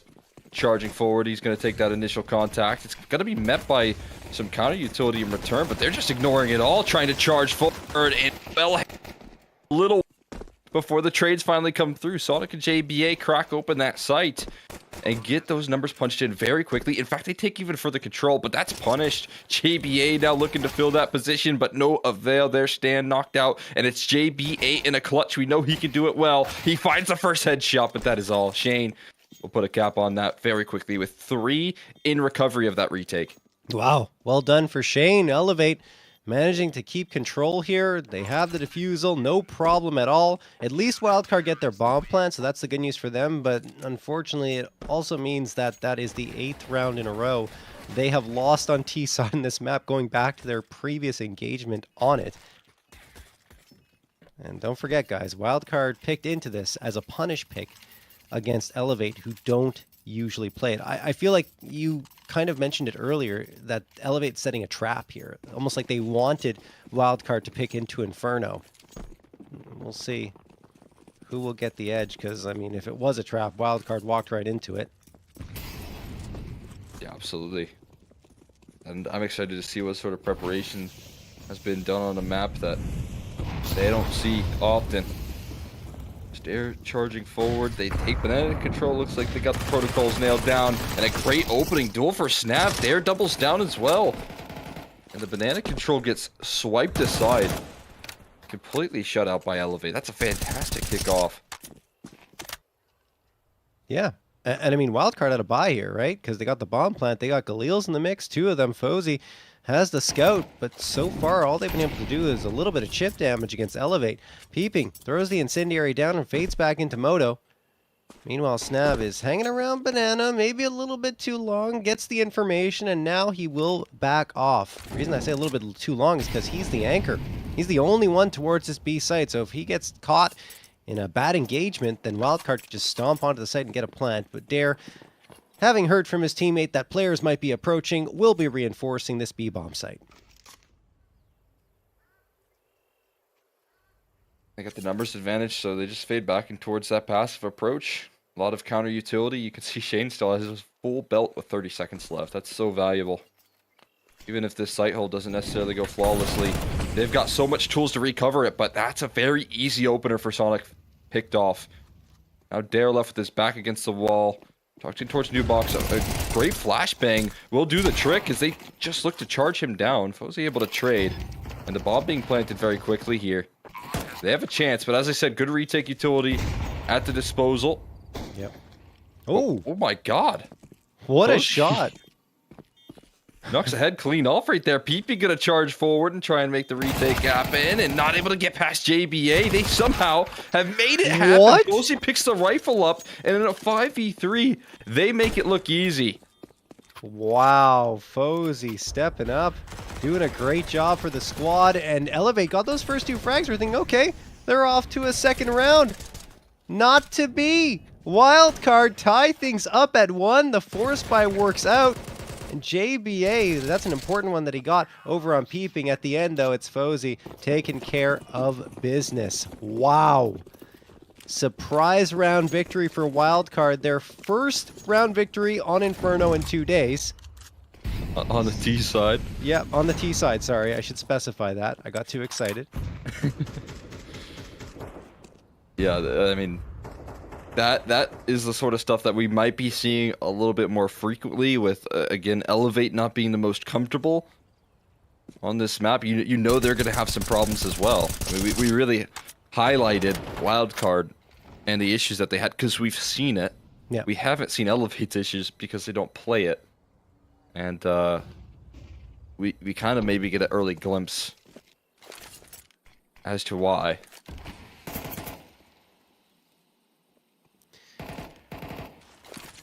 charging forward. He's going to take that initial contact. It's going to be met by some counter utility in return, but they're just ignoring it all, trying to charge forward and well, little before the trades finally come through. Sonic and JBA crack open that site and get those numbers punched in very quickly. In fact, they take even further control, but that's punished. JBA now looking to fill that position, but no avail. Their stand knocked out, and it's JBA in a clutch. We know he can do it well. He finds the first headshot, but that is all. Shane will put a cap on that very quickly with 3 in recovery of that retake. Wow. Well done for Shane. Elevate managing to keep control here. They have the defusal, no problem at all. At least Wildcard get their bomb plant, so that's the good news for them. But unfortunately, it also means that that is the 8th round in a row they have lost on T-side in this map, going back to their previous engagement on it. And don't forget, guys, Wildcard picked into this as a punish pick against Elevate, who don't usually play it. I feel like you kind of mentioned it earlier that Elevate's setting a trap here, almost like they wanted Wildcard to pick into Inferno. We'll see who will get the edge, because I mean, if it was a trap, Wildcard walked right into it. Yeah, absolutely. And I'm excited to see what sort of preparation has been done on a map that they don't see often. They're charging forward. They take banana control. Looks like they got the protocols nailed down. And a great opening duel for Snap. Dare doubles down as well. And the banana control gets swiped aside. Completely shut out by Elevate. That's a fantastic kickoff. Yeah. And I mean, Wildcard had a buy here, right? Because they got the bomb plant. They got Galil's in the mix. 2 of them. Fozy has the scout, but so far all they've been able to do is a little bit of chip damage against Elevate. Peeping throws the incendiary down and fades back into Moto. Meanwhile, Snav is hanging around Banana, maybe a little bit too long, gets the information, and now he will back off. The reason I say a little bit too long is because he's the anchor. He's the only one towards this B site, so if he gets caught in a bad engagement, then Wildcard could just stomp onto the site and get a plant. But Dare, having heard from his teammate that players might be approaching, will be reinforcing this B-bomb site. They got the numbers advantage, so they just fade back and towards that passive approach. A lot of counter utility. You can see Shane still has his full belt with 30 seconds left. That's so valuable. Even if this sight hold doesn't necessarily go flawlessly, they've got so much tools to recover it, but that's a very easy opener for Sonic. Picked off. Now Dare left with his back against the wall. Talking towards new box. A great flashbang will do the trick as they just look to charge him down. Fozy able to trade. And the bomb being planted very quickly here. They have a chance, but as I said, good retake utility at the disposal. Yep. Oh my god. What a Fozy shot. knocks the head clean off right there. Peepy gonna charge forward and try and make the retake happen, and not able to get past JBA. They somehow have made it happen. What? Fozy picks the rifle up, and in a 5v3, they make it look easy. Wow, Fozy stepping up, doing a great job for the squad, and Elevate got those first 2 frags. We're thinking, okay, They're off to a second round. Not to be. Wildcard tie things up at 1. The force buy works out. And JBA, that's an important one that he got over on Peeping. At the end, though, it's Fozy taking care of business. Wow. Surprise round victory for Wildcard. Their first round victory on Inferno in 2 days. On the T side. Yeah, on the T side. Sorry, I should specify that. I got too excited. Yeah, I mean, that is the sort of stuff that we might be seeing a little bit more frequently with, again, Elevate not being the most comfortable on this map. You know they're going to have some problems as well. I mean, we really highlighted Wildcard and the issues that they had because we've seen it. Yeah. We haven't seen Elevate's issues because they don't play it. And we kind of maybe get an early glimpse as to why.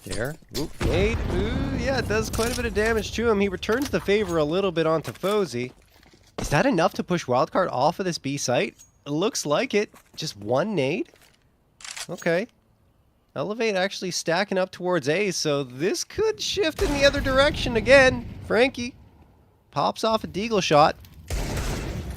There. Oop, nade. Ooh, yeah, it does quite a bit of damage to him. He returns the favor a little bit onto Fozy. Is that enough to push Wildcard off of this B site? It looks like it. Just one nade? Okay. Elevate actually stacking up towards A, so this could shift in the other direction again. Frankie pops off a deagle shot.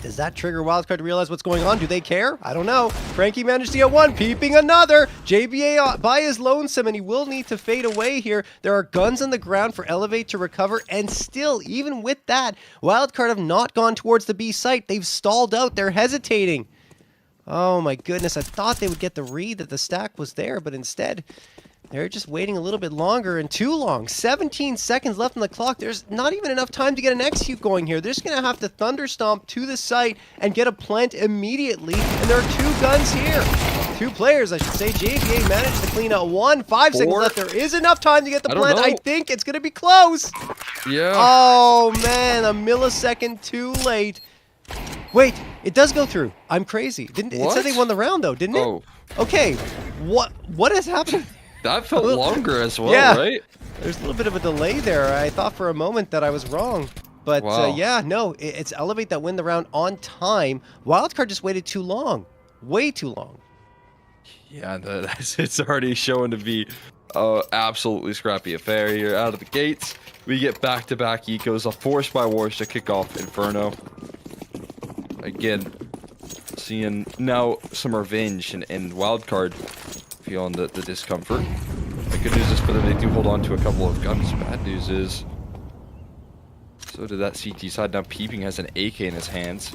Does that trigger Wildcard to realize what's going on? Do they care? I don't know. Frankie managed to get one, Peeping another. JBA by his lonesome, and he will need to fade away here. There are guns on the ground for Elevate to recover, and still, even with that, Wildcard have not gone towards the B site. They've stalled out. They're hesitating. Oh my goodness, I thought they would get the read that the stack was there, but instead, they're just waiting a little bit longer and too long. 17 seconds left on the clock. There's not even enough time to get an execute going here. They're just going to have to thunderstomp to the site and get a plant immediately, and there are 2 guns here. 2 players, I should say. JVA managed to clean out 1. 5 seconds left. There is enough time to get the plant. I think it's going to be close. Yeah. Oh man, a millisecond too late. Wait, it does go through. I'm crazy. It said they won the round though, didn't it? Oh. Okay. What is happening? That felt longer as well, yeah. right? There's a little bit of a delay there. I thought for a moment that I was wrong. But wow. yeah, no, it's Elevate that win the round on time. Wildcard just waited too long. Way too long. Yeah, it's already showing to be absolutely scrappy affair here. Out of the gates, we get back-to-back ecos, a force by wars to kick off Inferno. Again, seeing now some revenge and Wildcard feeling the discomfort. The good news is for them, they do hold on to a couple of guns. Bad news is, so did that CT side. Now Peeping has an AK in his hands,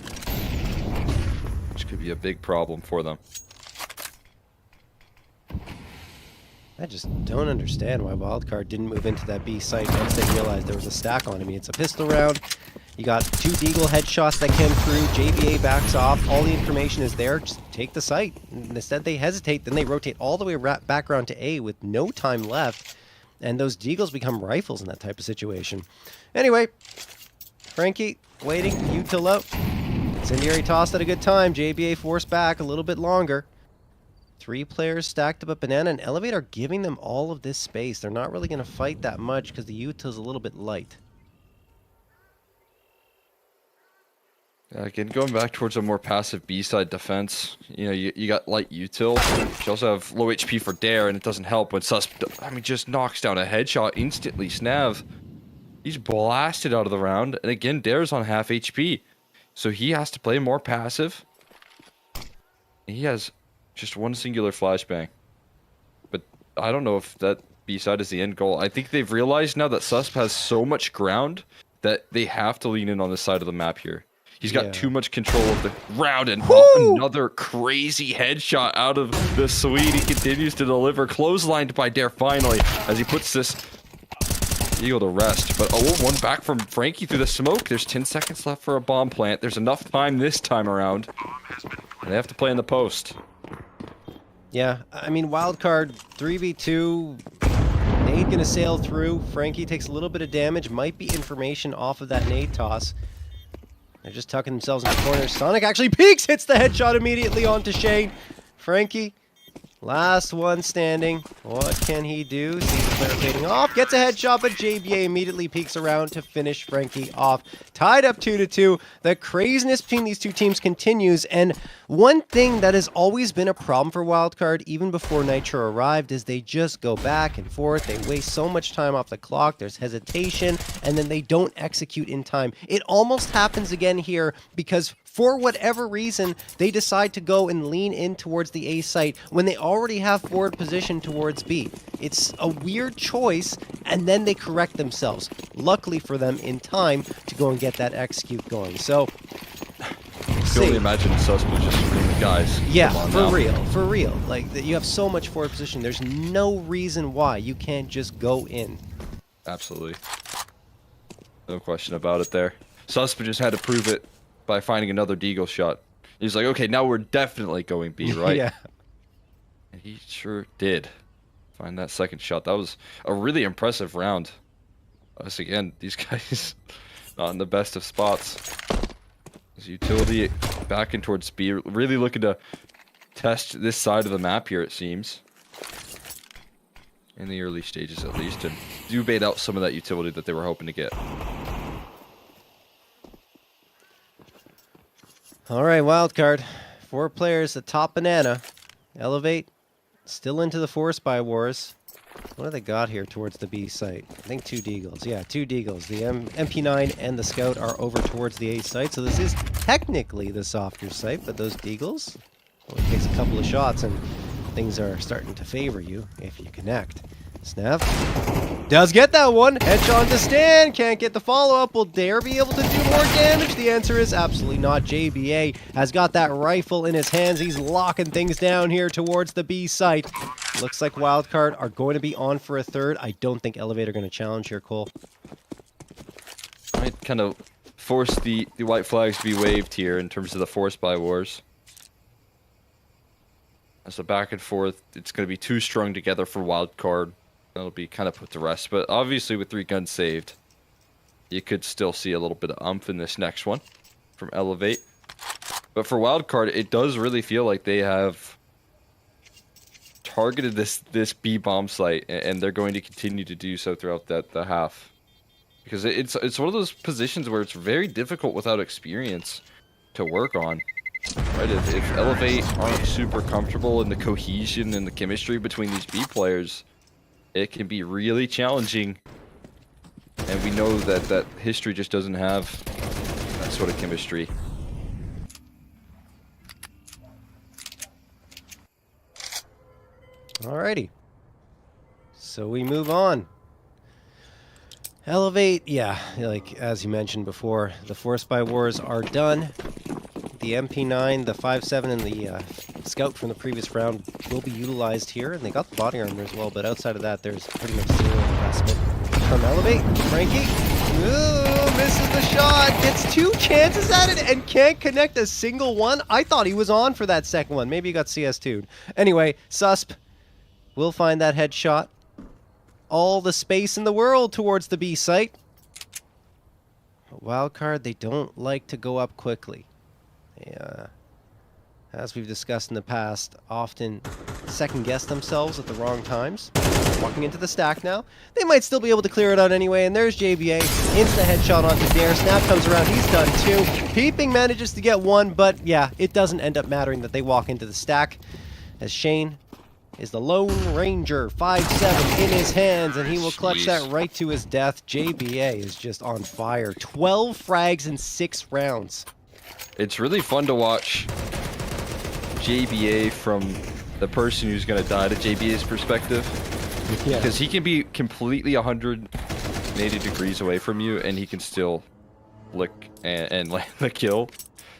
which could be a big problem for them. I just don't understand why Wildcard didn't move into that B site once they realized there was a stack on him. It's a pistol round. You got 2 deagle headshots that came through. JVA backs off. All the information is there. Just take the site. And instead, they hesitate. Then they rotate all the way back around to A with no time left. And those deagles become rifles in that type of situation. Anyway, Frankie waiting. Util Incendiary tossed at a good time. JBA forced back a little bit longer. 3 players stacked up a banana, and Elevate are giving them all of this space. They're not really going to fight that much because the util's a little bit light. Again, going back towards a more passive B-side defense, you know, you got light util. You also have low HP for Dare, and it doesn't help when Sus, just knocks down a headshot instantly. Snav, he's blasted out of the round, and again, Dare's on half HP, so he has to play more passive. He has just one singular flashbang, but I don't know if that B-side is the end goal. I think they've realized now that Susp has so much ground that they have to lean in on this side of the map here. He's got too much control of the round, and another crazy headshot out of the Swede. He continues to deliver, clotheslined by Dare finally, as he puts this Eagle to rest. But one back from Frankie through the smoke. There's 10 seconds left for a bomb plant. There's enough time this time around, and they have to play in the post. Yeah, I mean, Wildcard 3v2. Nade gonna sail through. Frankie takes a little bit of damage. Might be information off of that nade toss. They're just tucking themselves in the corner. Sonic actually peeks, hits the headshot immediately onto Shane. Frankie, last one standing. What can he do? Sees player fading off, gets a headshot, but JBA immediately peeks around to finish Frankie off. Tied up 2-2. The craziness between these two teams continues, and one thing that has always been a problem for Wildcard, even before Nitro arrived, is they just go back and forth. They waste so much time off the clock. There's hesitation, and then they don't execute in time. It almost happens again here because for whatever reason, they decide to go and lean in towards the A site when they already have forward position towards B. It's a weird choice, and then they correct themselves. Luckily for them, in time to go and get that execute going. So, I can only imagine Sus was just screaming, guys. Yeah, for real. Like, you have so much forward position. There's no reason why you can't just go in. Absolutely. No question about it there. Sus just had to prove it by finding another deagle shot. He's like, okay, now we're definitely going B, right? Yeah. And he sure did find that second shot. That was a really impressive round. Once again, these guys not in the best of spots. His utility back in towards B, really looking to test this side of the map here, it seems. In the early stages, at least, and do bait out some of that utility that they were hoping to get. All right, Wildcard. 4 players at top banana. Elevate. Still into the Forest by Wars. What do they got here towards the B site? I think 2 Deagles. Yeah, 2 Deagles. The MP9 and the Scout are over towards the A site, so this is technically the softer site, but those Deagles only takes a couple of shots and things are starting to favor you if you connect. Snap. Does get that one. Headshot to Stan. Can't get the follow-up. Will Dare be able to do more damage? The answer is absolutely not. JBA has got that rifle in his hands. He's locking things down here towards the B site. Looks like Wildcard are going to be on for a third. I don't think Elevate are going to challenge here, Cole. Might kind of force the white flags to be waved here in terms of the Force by Wars. As a back and forth, it's going to be too strung together for Wildcard. That'll be kind of put to rest. But obviously with 3 guns saved, you could still see a little bit of umph in this next one from Elevate. But for Wildcard, it does really feel like they have targeted this B bomb site, and they're going to continue to do so throughout the half. Because it's one of those positions where it's very difficult without experience to work on. Right? If Elevate aren't super comfortable in the cohesion and the chemistry between these B players, it can be really challenging. And we know that history just doesn't have that sort of chemistry. Alrighty. So we move on. Elevate, yeah, like as you mentioned before, the Force by Wars are done. The MP9, the 5.7, and the Scout from the previous round will be utilized here, and they got the body armor as well, but outside of that, there's pretty much 0 investment. From Elevate, Frankie, ooh, misses the shot, gets 2 chances at it, and can't connect a single one. I thought he was on for that second one. Maybe he got CS2'd. Anyway, Susp will find that headshot. All the space in the world towards the B site. But Wildcard, they don't like to go up quickly. As we've discussed in the past, often second-guess themselves at the wrong times. Walking into the stack now. They might still be able to clear it out anyway, and there's JBA. Insta headshot onto Dare. Snap comes around, he's done 2. Peeping manages to get 1, but yeah, it doesn't end up mattering that they walk into the stack. As Shane is the Lone Ranger, 5.7 in his hands, and he will clutch that right to his death. JBA is just on fire. 12 frags in 6 rounds. It's really fun to watch JBA from the person who's going to die to JBA's perspective. Yeah. Because he can be completely 180 degrees away from you, and he can still lick and land the kill.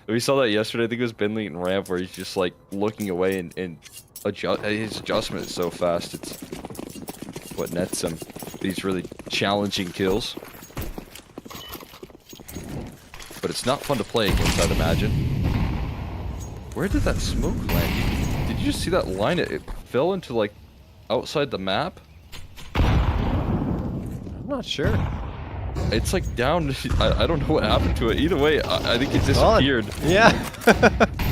We saw that yesterday. I think it was Bentley and Ramp, where he's just like looking away and his adjustment is so fast. It's what nets him these really challenging kills. But it's not fun to play against, I'd imagine. Where did that smoke land? Did you just see that line? It fell into, like, outside the map? I'm not sure. It's, like, down... I don't know what happened to it. Either way, I think it disappeared. Yeah.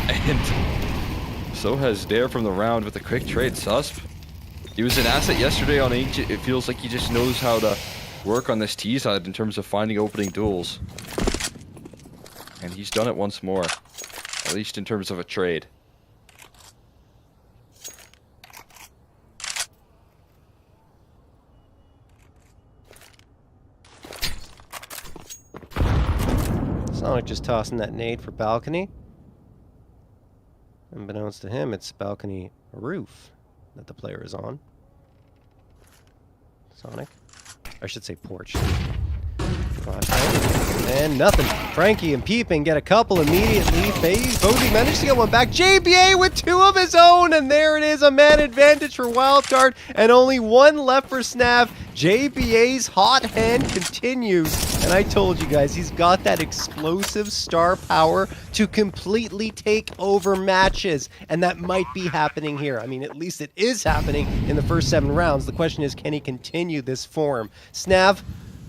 And so has Dare from the round with a quick trade. Susp He was an asset yesterday on Ancient. It feels like he just knows how to work on this T side in terms of finding opening duels. And he's done it once more. At least in terms of a trade. Sonic just tossing that nade for balcony. Unbeknownst to him, it's balcony roof that the player is on. Sonic. I should say porch. And nothing. Frankie and Peeping get a couple immediately. Posey managed to get one back. JBA with two of his own, and there it is, a man advantage for Wildcard, and only one left for Snav. JBA's hot hand continues, and I told you guys, he's got that explosive star power to completely take over matches, and that might be happening here. I mean, at least it is happening in the first 7 rounds. The question is, can he continue this form? Snav,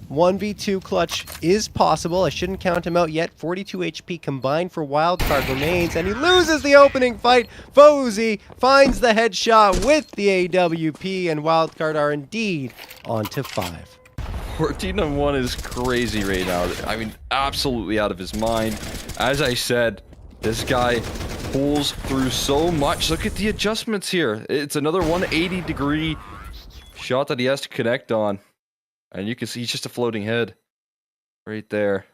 1v2 clutch is possible. I shouldn't count him out yet. 42 HP combined for Wildcard remains, and he loses the opening fight. Posey finds the headshot with the AWP, and Wildcard are indeed on to 5. 14-1 is crazy right now. I mean, absolutely out of his mind. As I said, this guy pulls through so much. Look at the adjustments here. It's another 180-degree shot that he has to connect on. And you can see he's just a floating head right there.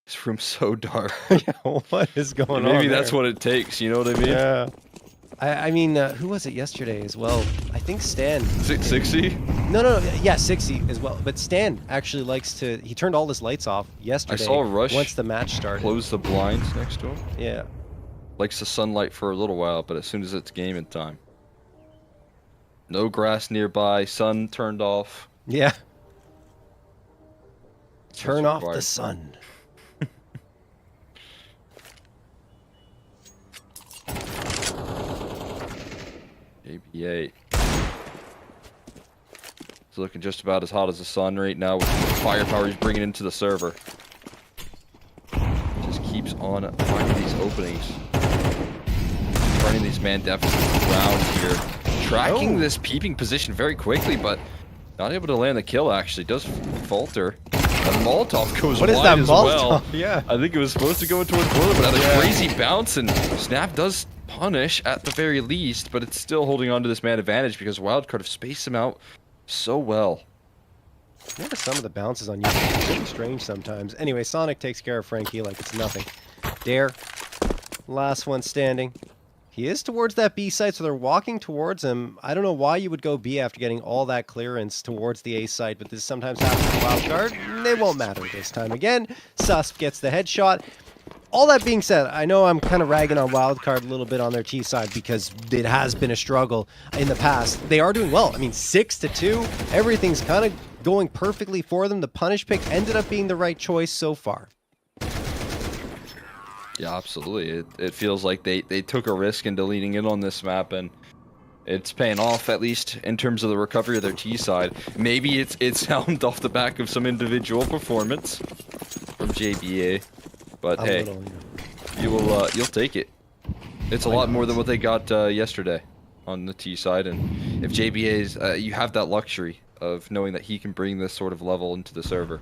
This room's so dark. Yeah, what is going on? Maybe that's what it takes, you know what I mean? Yeah. I mean, who was it yesterday as well? I think Stan. 60? No, yeah, 60 as well. But Stan actually likes to. He turned all his lights off yesterday. I saw Rush once the match started. Close the blinds next to him. Yeah. Likes the sunlight for a little while, but as soon as it's gaming time. No grass nearby, sun turned off. Yeah. Turn off the sun. JBA. It's looking just about as hot as the sun right now with the firepower he's bringing into the server. Just keeps on finding these openings. Running these man deficits around here. Tracking this peeping position very quickly, but not able to land the kill, actually. Does falter. The Molotov goes wide as well. Yeah. I think it was supposed to go into a toilet, but had a crazy bounce, and Snap does punish at the very least, but it's still holding on to this man advantage because Wildcard have spaced him out so well. Remember some of the bounces on YouTube? It's really strange sometimes. Anyway, Sonic takes care of Frankie like it's nothing. Dare. Last one standing. He is towards that B site, so they're walking towards him. I don't know why you would go B after getting all that clearance towards the A site, but this sometimes happens in Wildcard. It won't matter this time again. Susp gets the headshot. All that being said, I know I'm kind of ragging on Wildcard a little bit on their T side because it has been a struggle in the past. They are doing well. I mean, 6-2. Everything's kind of going perfectly for them. The punish pick ended up being the right choice so far. Yeah, absolutely. It feels like they took a risk into leaning in on this map, and it's paying off, at least in terms of the recovery of their T side. Maybe it's helmed off the back of some individual performance from JBA, but hey, you'll take it. It's a lot more than what they got yesterday on the T side, and if JBA's, you have that luxury of knowing that he can bring this sort of level into the server.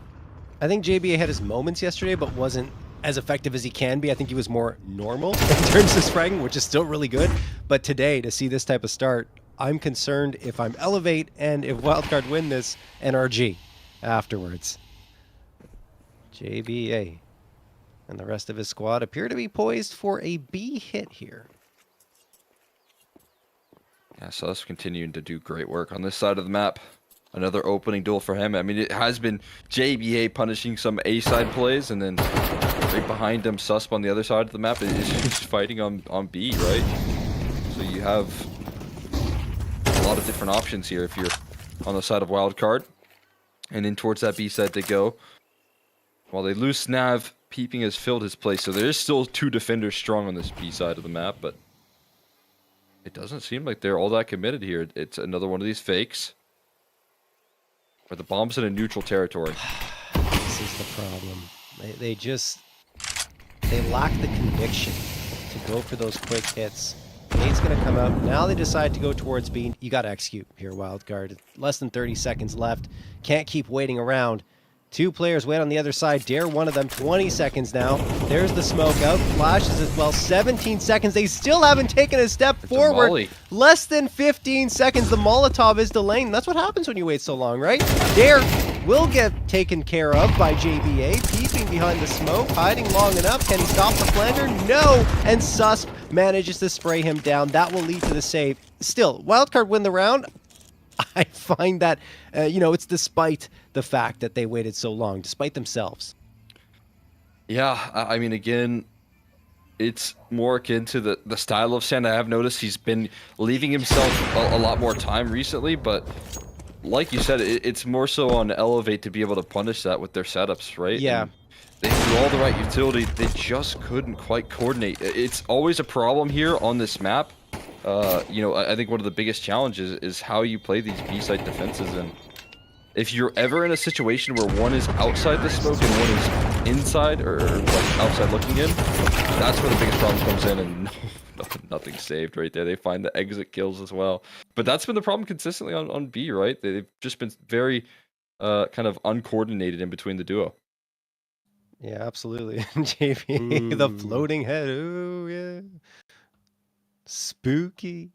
I think JBA had his moments yesterday, but wasn't as effective as he can be. I think he was more normal in terms of fragging, which is still really good. But today, to see this type of start, I'm concerned if I'm Elevate and if Wildcard win this NRG afterwards. JBA and the rest of his squad appear to be poised for a B hit here. Yeah, so that's continuing to do great work on this side of the map. Another opening duel for him. I mean, it has been JBA punishing some A side plays, and then right behind him, Susp on the other side of the map is just fighting on B, right? So you have a lot of different options here if you're on the side of Wildcard. And in towards that B side they go. While they lose Snav, Peeping has filled his place. So there is still 2 defenders strong on this B side of the map, but it doesn't seem like they're all that committed here. It's another one of these fakes. Where the bomb's in a neutral territory. This is the problem. They lack the conviction to go for those quick hits. A's going to come out. Now they decide to go towards B. You got to execute here, Wildcard. Less than 30 seconds left. Can't keep waiting around. 2 players wait on the other side. Dare one of them. 20 seconds now. There's the smoke out. Flashes as well. 17 seconds. They still haven't taken a step forward. Less than 15 seconds. The Molotov is delaying. That's what happens when you wait so long, right? Dare will get taken care of by JBA. Peeping behind the smoke. Hiding long enough. Can he stop the flanger? No! And Susp manages to spray him down. That will lead to the save. Still, Wildcard win the round. I find that, it's despite the fact that they waited so long, despite themselves. Yeah, I mean, again, it's more akin to the style of Sand. I have noticed he's been leaving himself a lot more time recently, but like you said, it's more so on Elevate to be able to punish that with their setups, right? Yeah. And they threw all the right utility. They just couldn't quite coordinate. It's always a problem here on this map. I think one of the biggest challenges is how you play these B-side defenses. And if you're ever in a situation where one is outside the smoke and one is inside or like outside looking in, that's where the biggest problem comes in, and nothing saved right there. They find the exit kills as well. But that's been the problem consistently on B, right? They've just been very kind of uncoordinated in between the duo. Yeah, absolutely. JP, the floating head. Ooh, yeah. Spooky.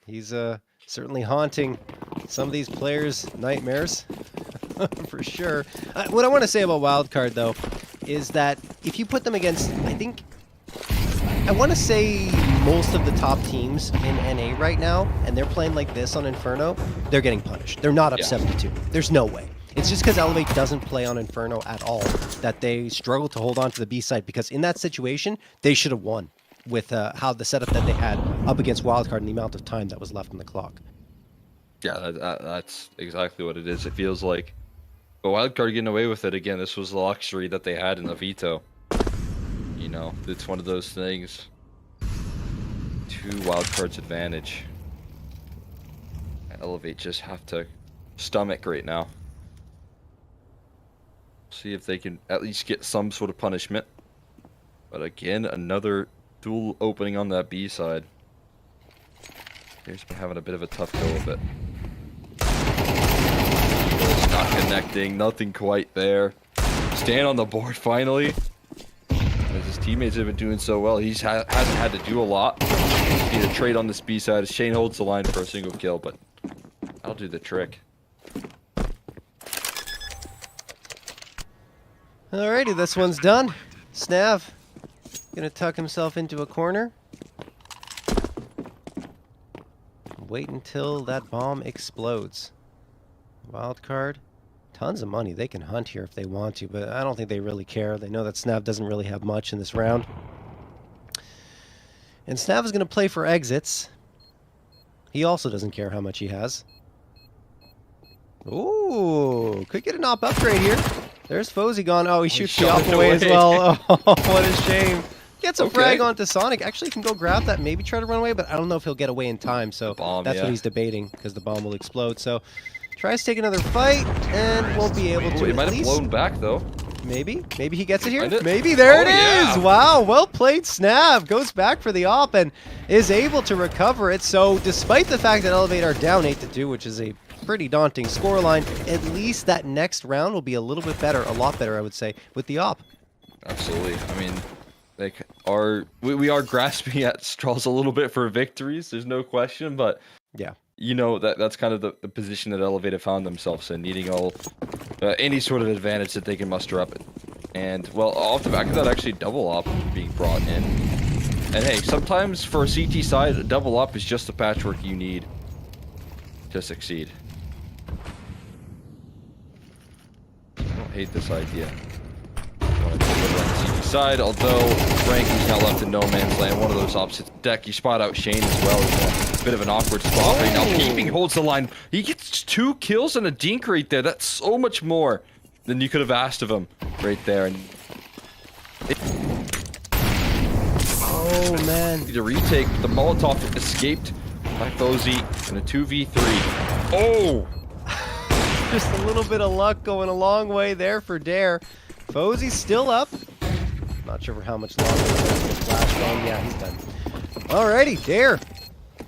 He's certainly haunting some of these players' nightmares, for sure. What I want to say about Wildcard, though, is that if you put them against, I want to say most of the top teams in NA right now, and they're playing like this on Inferno, they're getting punished. They're not up 72. There's no way. It's just because Elevate doesn't play on Inferno at all that they struggle to hold on to the B side, because in that situation, they should have won with how the setup that they had up against Wildcard and the amount of time that was left on the clock. Yeah, that's exactly what it is. It feels like, but Wildcard getting away with it again. This was the luxury that they had in the Veto. It's one of those things. 2 Wildcard's advantage. Elevate just have to stomach right now. See if they can at least get some sort of punishment. But again, another dual opening on that B side. Here's been having a bit of a tough go of it. It's not connecting, nothing quite there. Stand on the board finally. As his teammates have been doing so well, he hasn't had to do a lot. Need a trade on this B side. Shane holds the line for a single kill, but that'll do the trick. Alrighty, this one's done. Snav gonna tuck himself into a corner. Wait until that bomb explodes. Wildcard, tons of money. They can hunt here if they want to, but I don't think they really care. They know that Snav doesn't really have much in this round. And Snav is gonna play for exits. He also doesn't care how much he has. Ooh, could get an op upgrade here. There's Fozy gone. Oh, he shoots the op away as well. Oh, what a shame. Gets a frag onto Sonic. Actually, he can go grab that, maybe try to run away, but I don't know if he'll get away in time. So that's what he's debating, because the bomb will explode. So tries to take another fight and won't be able to. He might have blown back, though. Maybe he gets it here. Maybe there it is. Wow, well played, Snav. Goes back for the op and is able to recover it. So despite the fact that Elevate are down 8-2, which is a pretty daunting scoreline, at least that next round will be a little bit better, a lot better, I would say, with the op. Absolutely. I mean, we are grasping at straws a little bit for victories. There's no question, but yeah, that's kind of the position that Elevate have found themselves in, needing any sort of advantage that they can muster up. And well, off the back of that, actually double op being brought in. And hey, sometimes for a CT side, a double op is just the patchwork you need to succeed. I don't hate this idea. Want to deliver on the CT side, although Frankie's now left in no man's land. One of those opposite deck. You spot out Shane as well. It's a bit of an awkward spot right now. Peeping holds the line. He gets 2 kills and a dink right there. That's so much more than you could have asked of him right there. And oh man, the retake. The Molotov escaped by Fozy in a 2v3. Oh! Just a little bit of luck going a long way there for Dare. Fozy's still up. Not sure for how much longer. Flash bomb. Yeah, he's done. Alrighty, Dare.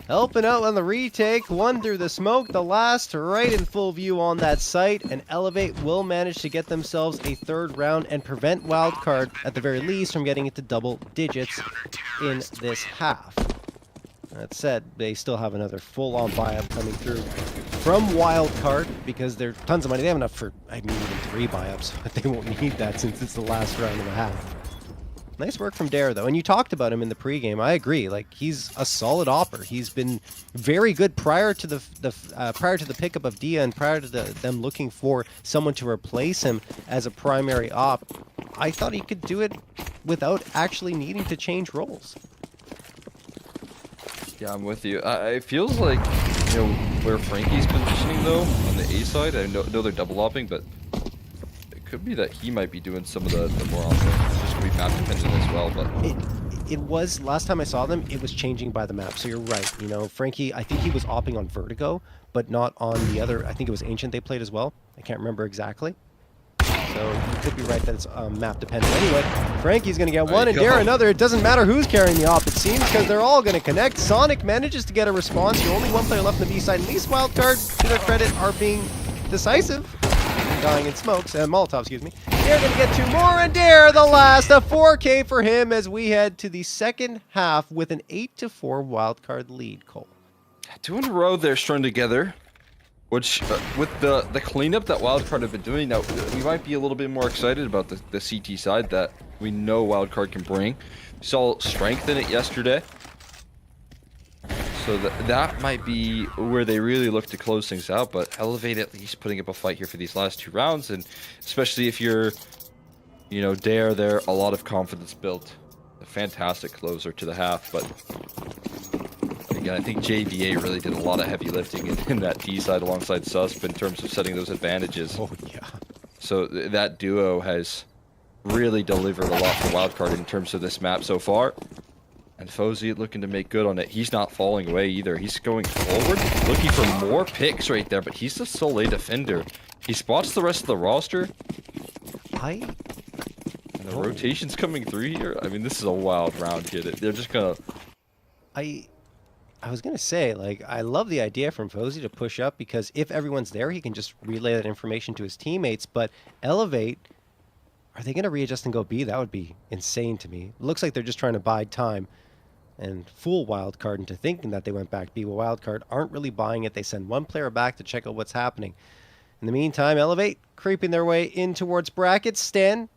Helping out on the retake, one through the smoke, the last right in full view on that site, and Elevate will manage to get themselves a third round and prevent Wildcard, at the very least, from getting into double digits in this half. That said, they still have another full-on buy-up coming through from Wildcard, because they're tons of money. They have enough for, I mean, even 3 buy-ups, but they won't need that since it's the last round of the half. Nice work from Dare, though. And you talked about him in the pregame. I agree. Like, he's a solid opper. He's been very good prior to the pickup of Dia and prior to them looking for someone to replace him as a primary op. I thought he could do it without actually needing to change roles. Yeah, I'm with you. It feels like, you know, where Frankie's positioning, though, on the A side, I know they're double opping, but it could be that he might be doing some of the more offense. It's just going to be map dependent as well, but... It was, last time I saw them, it was changing by the map. So you're right. You know, Frankie, I think he was opping on Vertigo, but not on the other. I think it was Ancient they played as well. I can't remember exactly. So you could be right that it's map dependent. Anyway, Frankie's going to get one and Dare another. It doesn't matter who's carrying the op, it seems, because they're all going to connect. Sonic manages to get a response. You're only one player left on the B side. And these Wildcard, to their credit, are being decisive. Dying in smokes. Molotov, excuse me. They're going to get 2 more, and Dare the last. A 4K for him as we head to the second half with an 8-4 Wildcard lead, Cole. 2 in a row they're strung together. Which, with the cleanup that Wildcard have been doing, now we might be a little bit more excited about the CT side that we know Wildcard can bring. We saw strength in it yesterday. So that might be where they really look to close things out, but Elevate at least putting up a fight here for these last 2 rounds, and especially if you're, you know, Dare, a lot of confidence built. A fantastic closer to the half, but again, I think JVA really did a lot of heavy lifting in that T side alongside Susp in terms of setting those advantages. Oh, yeah. So that duo has really delivered a lot for Wildcard in terms of this map so far. And Fozy looking to make good on it. He's not falling away either. He's going forward, looking for more picks right there, but he's the sole A defender. He spots the rest of the roster. And the rotation's coming through here. I mean, this is a wild round here. They're just gonna... I was going to say, like, I love the idea from Fozy to push up, because if everyone's there, he can just relay that information to his teammates. But Elevate, are they going to readjust and go B? That would be insane to me. It looks like they're just trying to bide time and fool Wildcard into thinking that they went back B. Well, Wildcard aren't really buying it. They send one player back to check out what's happening. In the meantime, Elevate creeping their way in towards brackets. Stan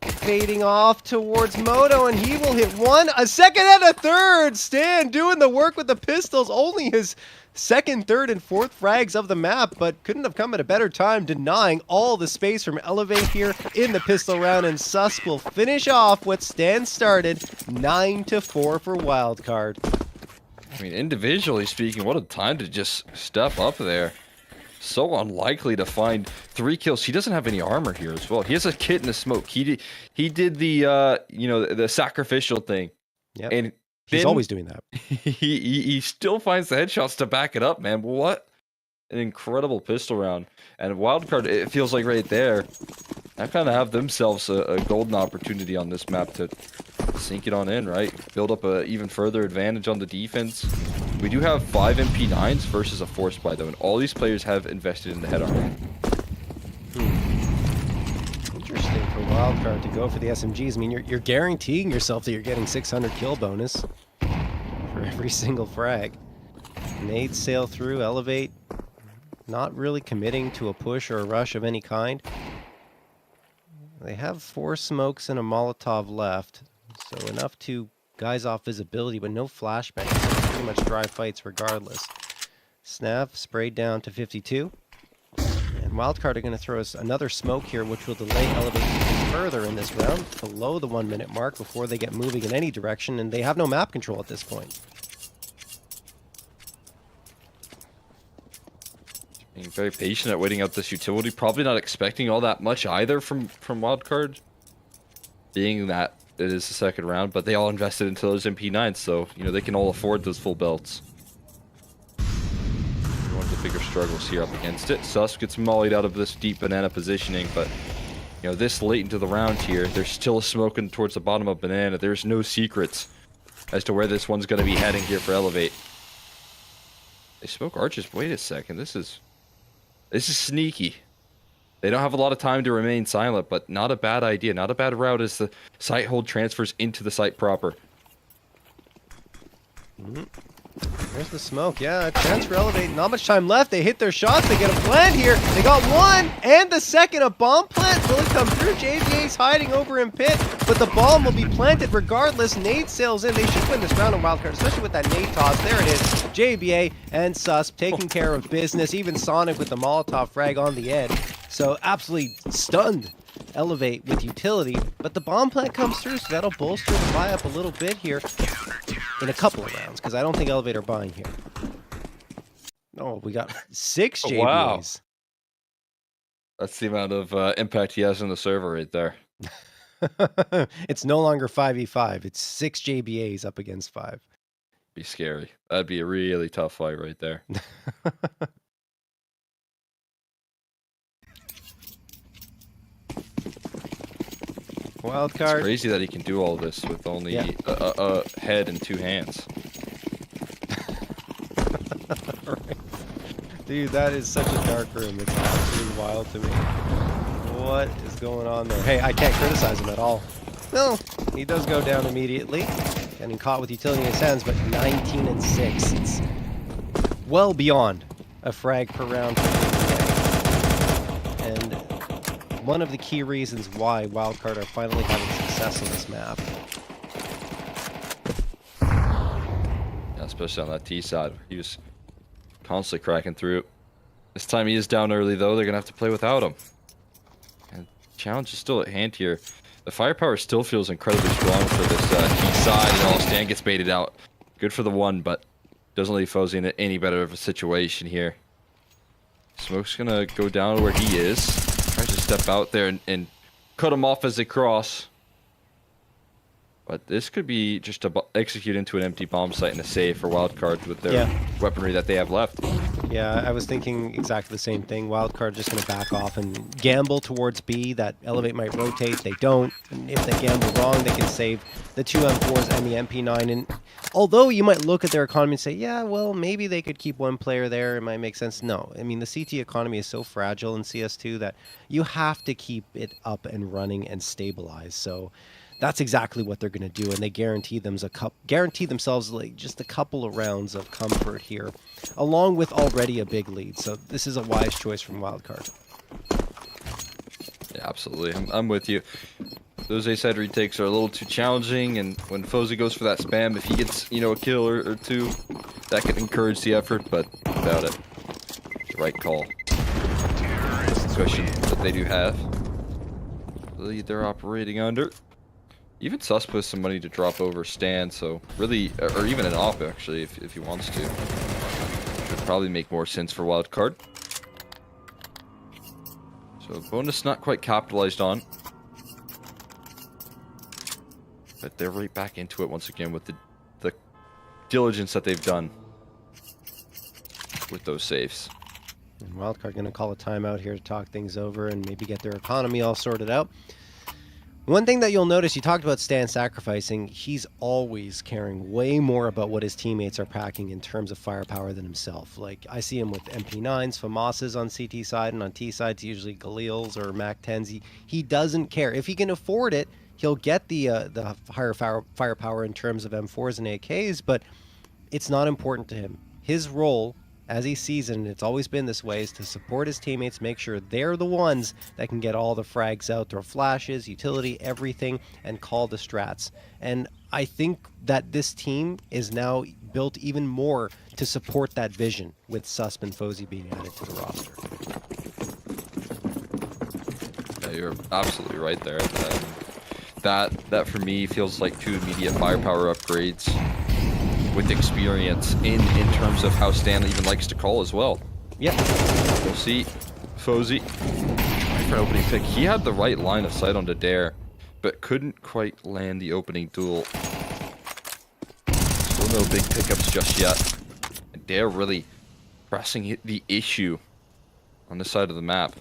fading off towards Moto, and he will hit 1, a second, and a third. Stan doing the work with the pistols. Only his second, third, and fourth frags of the map, but couldn't have come at a better time, denying all the space from Elevate here in the pistol round. And Sus will finish off what Stan started, 9-4 for Wildcard. I mean, individually speaking, what a time to just step up there. So unlikely to find 3 kills. He doesn't have any armor here as well. He has a kit and a smoke. He did the you know, the sacrificial thing. Yeah, and he's always doing that. He still finds the headshots to back it up, man. What an incredible pistol round. And Wildcard, it feels like right there, they kind of have themselves a golden opportunity on this map to sink it on in, right? Build up a even further advantage on the defense. We do have 5 MP9s versus a force buy, though, and all these players have invested in the head armor. Interesting for Wildcard to go for the SMGs. I mean, you're guaranteeing yourself that you're getting 600 kill bonus for every single frag. Nades sail through, Elevate, not really committing to a push or a rush of any kind. They have 4 smokes and a Molotov left, so enough to guys off visibility, but no flashbang. Pretty much dry fights regardless. Snap sprayed down to 52. And Wildcard are going to throw us another smoke here, which will delay Elevate even further in this round, below the 1-minute mark before they get moving in any direction, and they have no map control at this point. Being very patient at waiting out this utility. Probably not expecting all that much either from Wildcard. Being that it is the second round, but they all invested into those MP9s, so, you know, they can all afford those full belts. One of the bigger struggles here up against it. Sus gets mollied out of this deep banana positioning, but, you know, this late into the round here, there's still a smoking towards the bottom of banana. There's no secrets. as to where this one's going to be heading here for Elevate. They smoke archers. Wait a second. This is sneaky. They don't have a lot of time to remain silent, but not a bad idea. Not a bad route as the site hold transfers into the site proper. There's the smoke. Yeah, transfer elevate. Not much time left. They hit their shots. They get a plant here. They got one and the second. A bomb plant. Will it come through? JBA's hiding over in pit, but the bomb will be planted regardless. Nade sails in. They should win this round on wildcard, especially with that nade toss. There it is. JBA and Susp taking care of business. Even Sonic with the Molotov frag on the edge. So absolutely stunned Elevate with utility, but the bomb plant comes through, so that'll bolster the buy up a little bit here in a couple of rounds, because I don't think Elevate are buying here. Oh, we got 6 JBAs. Wow. That's the amount of impact he has on the server right there. It's no longer 5v5. It's 6 JBAs up against 5. Be scary. That'd be a really tough fight right there. Wildcard. It's crazy that he can do all this with only a head and 2 hands. Right. Dude, that is such a dark room. It's absolutely wild to me. What is going on there? Hey, I can't criticize him at all. No, he does go down immediately. Getting caught with utility in his hands, but 19 and 6. It's well beyond a frag per round for JBA. And one of the key reasons why Wildcard are finally having success on this map. Yeah, especially on that T side. He was constantly cracking through. This time he is down early, though. They're going to have to play without him. And challenge is still at hand here. The firepower still feels incredibly strong for this T side, and all Stan gets baited out. Good for the one, but doesn't leave Fozzy in any better of a situation here. Smoke's going to go down where he is. Tries to step out there and cut him off as they cross. But this could be just to execute into an empty bomb site and a save for Wildcard with their weaponry that they have left. Yeah, I was thinking exactly the same thing. Wildcard just going to back off and gamble towards B. That Elevate might rotate. They don't. And if they gamble wrong, they can save the 2 M4s and the MP9. And although you might look at their economy and say, yeah, well, maybe they could keep one player there. It might make sense. No. I mean, the CT economy is so fragile in CS2 that you have to keep it up and running and stabilize. So that's exactly what they're going to do, and they guarantee themselves like just a couple of rounds of comfort here, along with already a big lead. So this is a wise choice from Wildcard. Yeah, absolutely. I'm with you. Those A-side retakes are a little too challenging, and when Fozzy goes for that spam, if he gets, a kill or 2, that can encourage the effort, but without it, the right call. That's the question that they do have. The lead they're operating under. Even Sus has some money to drop over Stan, so really, or even an op actually, if he wants to. Should probably make more sense for Wildcard. So bonus not quite capitalized on. But they're right back into it once again with the diligence that they've done with those saves. And Wildcard going to call a timeout here to talk things over and maybe get their economy all sorted out. One thing that you'll notice, you talked about Stan sacrificing, he's always caring way more about what his teammates are packing in terms of firepower than himself. Like, I see him with MP9s, FAMASs on CT side, and on T side, it's usually Galils or MAC-10s. He doesn't care. If he can afford it, he'll get the higher firepower in terms of M4s and AKs, but it's not important to him. His role, as he sees it, and it's always been this way, is to support his teammates, make sure they're the ones that can get all the frags out, throw flashes, utility, everything, and call the strats. And I think that this team is now built even more to support that vision, with Susp and Fozzy being added to the roster. Yeah, you're absolutely right there. That for me feels like 2 immediate firepower upgrades with experience in terms of how Stan even likes to call as well. Yep. We'll see. Fozzy trying for an opening pick. He had the right line of sight onto Dare, but couldn't quite land the opening duel. Still no big pickups just yet. And Dare really pressing the issue on this side of the map.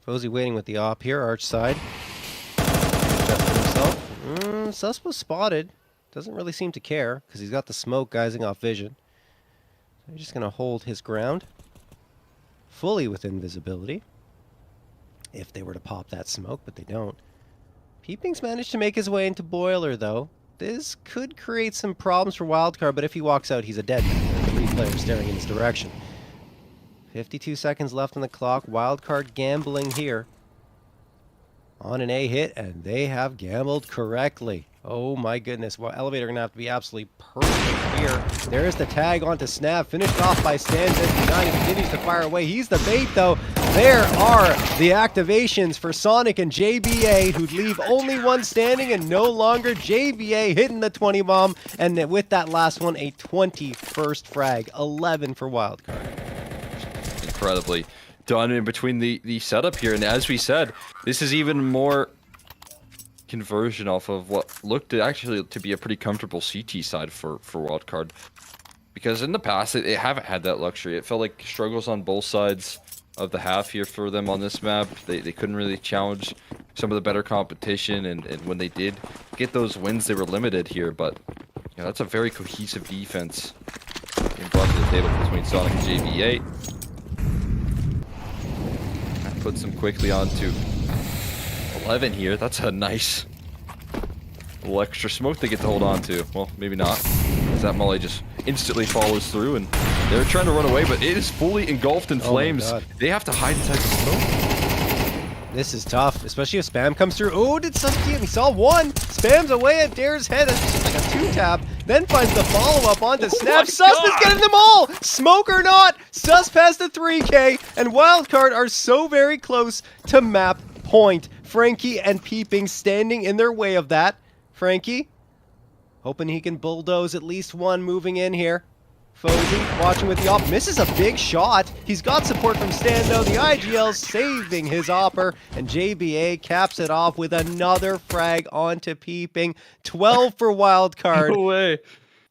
Fozzy waiting with the op here, arch side. Just for himself. Sus was spotted. Doesn't really seem to care because he's got the smoke guising off vision. So he's just going to hold his ground. Fully within visibility. If they were to pop that smoke, but they don't. Peeping's managed to make his way into Boiler, though. This could create some problems for Wildcard, but if he walks out, he's a dead man. There are 3 players staring in his direction. 52 seconds left on the clock. Wildcard gambling here. On an A hit, and they have gambled correctly. Oh my goodness. Well, Elevator going to have to be absolutely perfect here. There's the tag onto Snap. Finished off by Stan 59. He continues to fire away. He's the bait, though. There are the activations for Sonic and JBA, who'd leave only one standing and no longer. JBA hitting the 20 bomb. And with that last one, a 21st frag. 11 for Wildcard. Incredibly done in between the setup here, and as we said, this is even more conversion off of what looked actually to be a pretty comfortable CT side for Wildcard, because in the past they haven't had that luxury. It felt like struggles on both sides of the half here for them on this map. They couldn't really challenge some of the better competition, and when they did get those wins, they were limited here. But you know, that's a very cohesive defense being brought to the table between Sonic and JVA. Puts them quickly onto 11 here. That's a nice little extra smoke they get to hold on to. Well, maybe not, as that Molly just instantly follows through, and they're trying to run away, but it is fully engulfed in flames. They have to hide inside the smoke. This is tough, especially if Spam comes through. Oh, did Sus get him? He saw one. Spam's away at Dare's head. It's just like a 2-tap. Then finds the follow-up onto Snap. Sus is getting them all! Smoke or not, Sus past the 3K, and Wildcard are so very close to map point. Frankie and Peeping standing in their way of that. Frankie, hoping he can bulldoze at least one moving in here. Fozy watching with the op, misses a big shot. He's got support from Stando. The IGL saving his opper, and JBA caps it off with another frag onto Peeping. 12 for Wildcard. No way.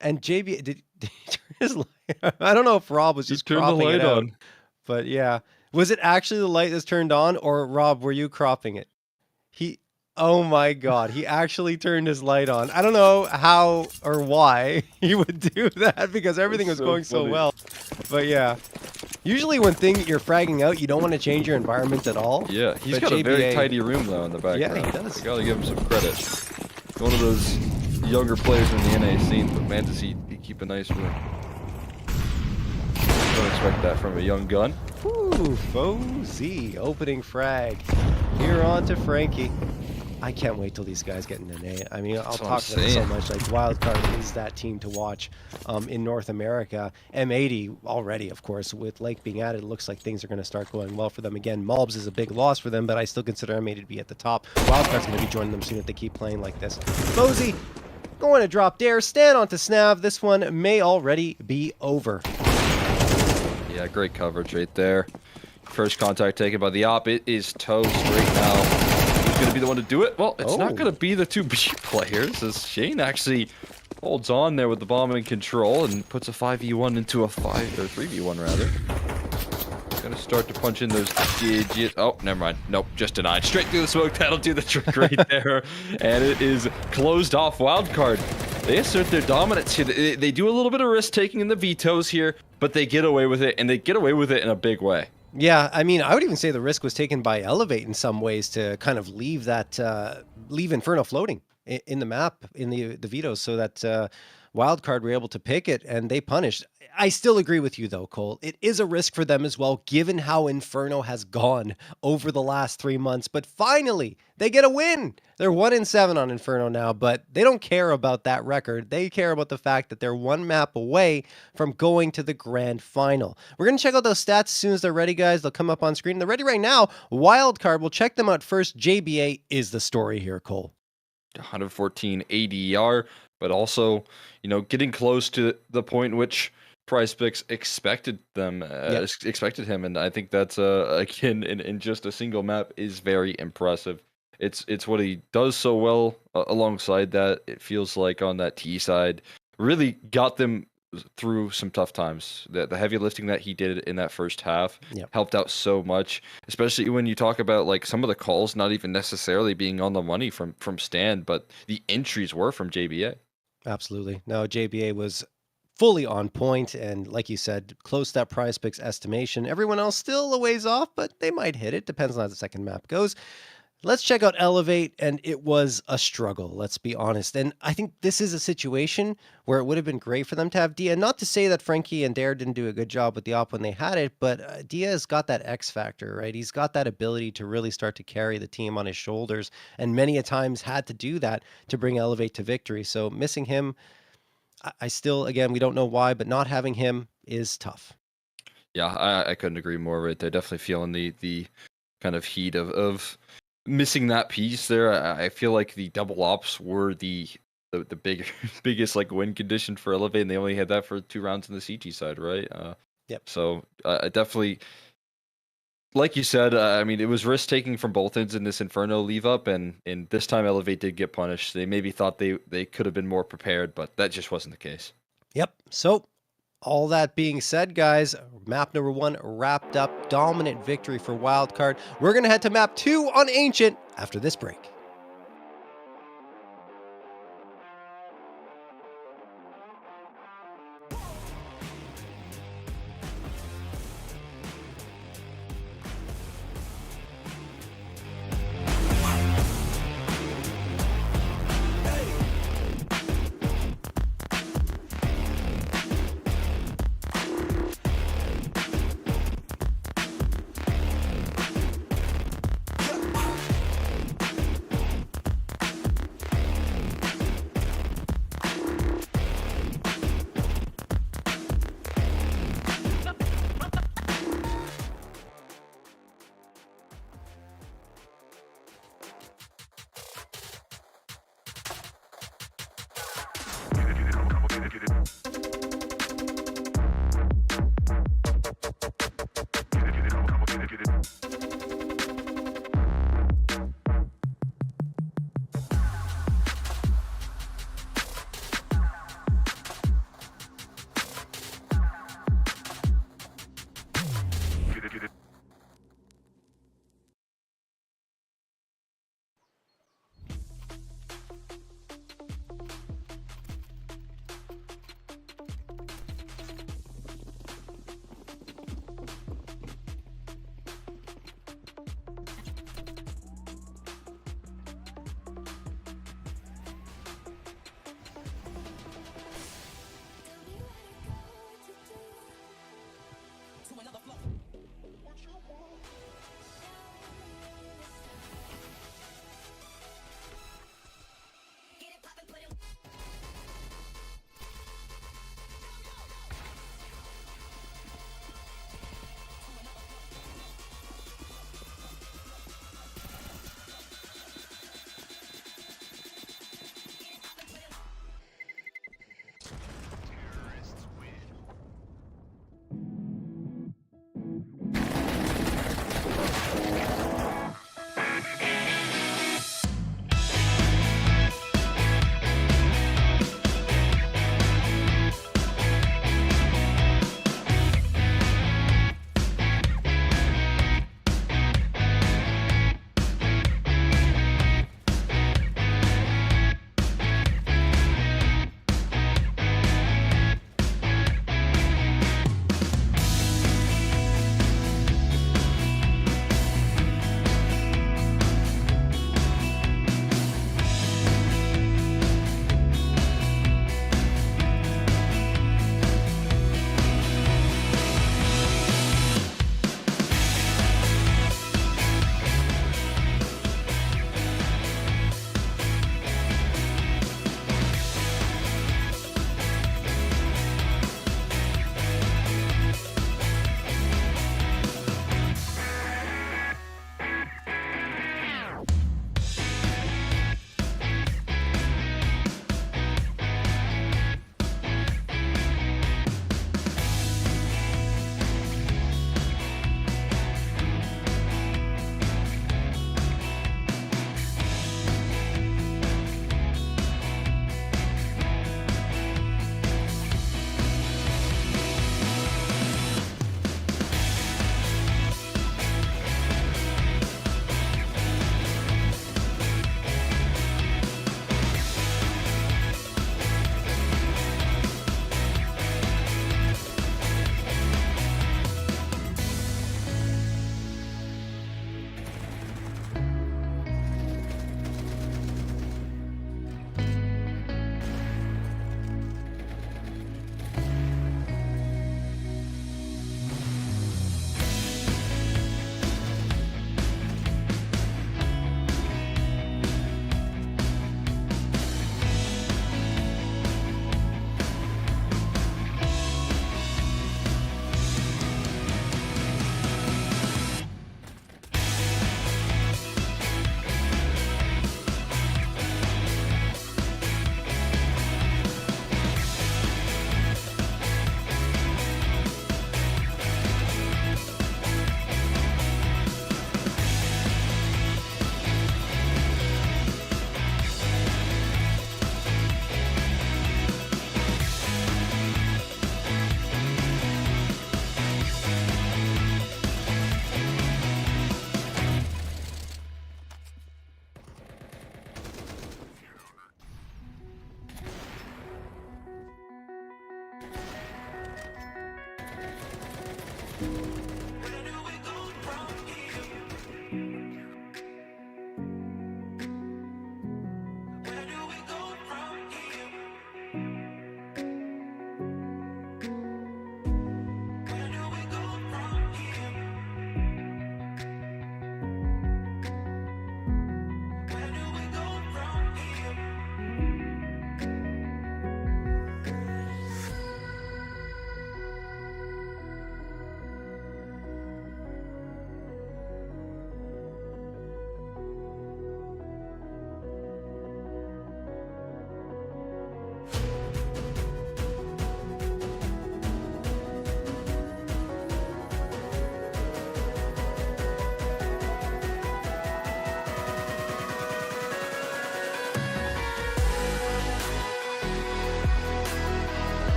And JBA did he turn his light? I don't know if Rob was just turned the cropping light it out, on. but yeah, was it actually the light that's turned on, or Rob, were you cropping it? Oh my god, he actually turned his light on. I don't know how or why he would do that, because everything was going so well. But yeah, usually when you're fragging out, you don't want to change your environment at all. Yeah, he's But got a very tidy room though in the background. Yeah, he does. You gotta give him some credit. One of those younger players in the NA scene, but man, does he keep a nice room. Don't expect that from a young gun. Ooh, Fozy opening frag. Here on to Frankie. I can't wait till these guys get in an A. I mean, I'll talk about it so much. Like, Wildcard is that team to watch in North America. M80 already, of course, with Lake being added, it looks like things are going to start going well for them again. Malbs is a big loss for them, but I still consider M80 to be at the top. Wildcard's going to be joining them soon if they keep playing like this. Fozy going to drop Dare, stand onto Snav. This one may already be over. Yeah, great coverage right there. First contact taken by the op. It is toast right now. Going to be the one to do it? Well, it's not going to be the 2 B players, as Shane actually holds on there with the bomb in control and puts a 5v1 into a 3v1 rather. Going to start to punch in those digits. Oh, never mind. Nope, just denied. Straight through the smoke. That'll do the trick right there. And it is closed off. Wildcard. They assert their dominance here. They do a little bit of risk taking in the vetoes here, but they get away with it, and they get away with it in a big way. Yeah, I mean, I would even say the risk was taken by Elevate in some ways to kind of leave that, leave Inferno floating in the map, in the vetoes, so that Wildcard were able to pick it, and they punished. I still agree with you, though, Cole. It is a risk for them as well, given how Inferno has gone over the last 3 months. But finally, they get a win. They're 1-7 on Inferno now, but they don't care about that record. They care about the fact that they're one map away from going to the grand final. We're going to check out those stats as soon as they're ready, guys. They'll come up on screen. They're ready right now. Wildcard, we'll check them out first. JBA is the story here, Cole. 114 ADR, but also, you know, getting close to the point in which PrizePicks expected him, and I think that's again in just a single map is very impressive. It's what he does so well alongside that. It feels like on that T side really got them through some tough times. The heavy lifting that he did in that first half Yeah. helped out so much, especially when you talk about like some of the calls not even necessarily being on the money from Stan, but the entries were from JBA. Absolutely. No, JBA was fully on point, and like you said, close to that PrizePicks estimation. Everyone else still a ways off, but they might hit it. Depends on how the second map goes. Let's check out Elevate, and it was a struggle, let's be honest. And I think this is a situation where it would have been great for them to have Dia. Not to say that Frankie and Dare didn't do a good job with the op when they had it, but Dia has got that X factor, right? He's got that ability to really start to carry the team on his shoulders, and many a times had to do that to bring Elevate to victory. So missing him, I still, again, we don't know why, but not having him is tough. Yeah, I couldn't agree more right there. Definitely feeling the kind of heat of missing that piece there. I feel like the double ops were the big biggest like win condition for Elevate, and they only had that for 2 rounds on the CG side, right? Yep. So I definitely, like you said, I mean, it was risk taking from both ends in this Inferno leave up, and this time Elevate did get punished. They maybe thought they could have been more prepared, but that just wasn't the case. Yep. So all that being said, guys, map number 1 wrapped up. Dominant victory for Wildcard. We're going to head to map 2 on Ancient after this break.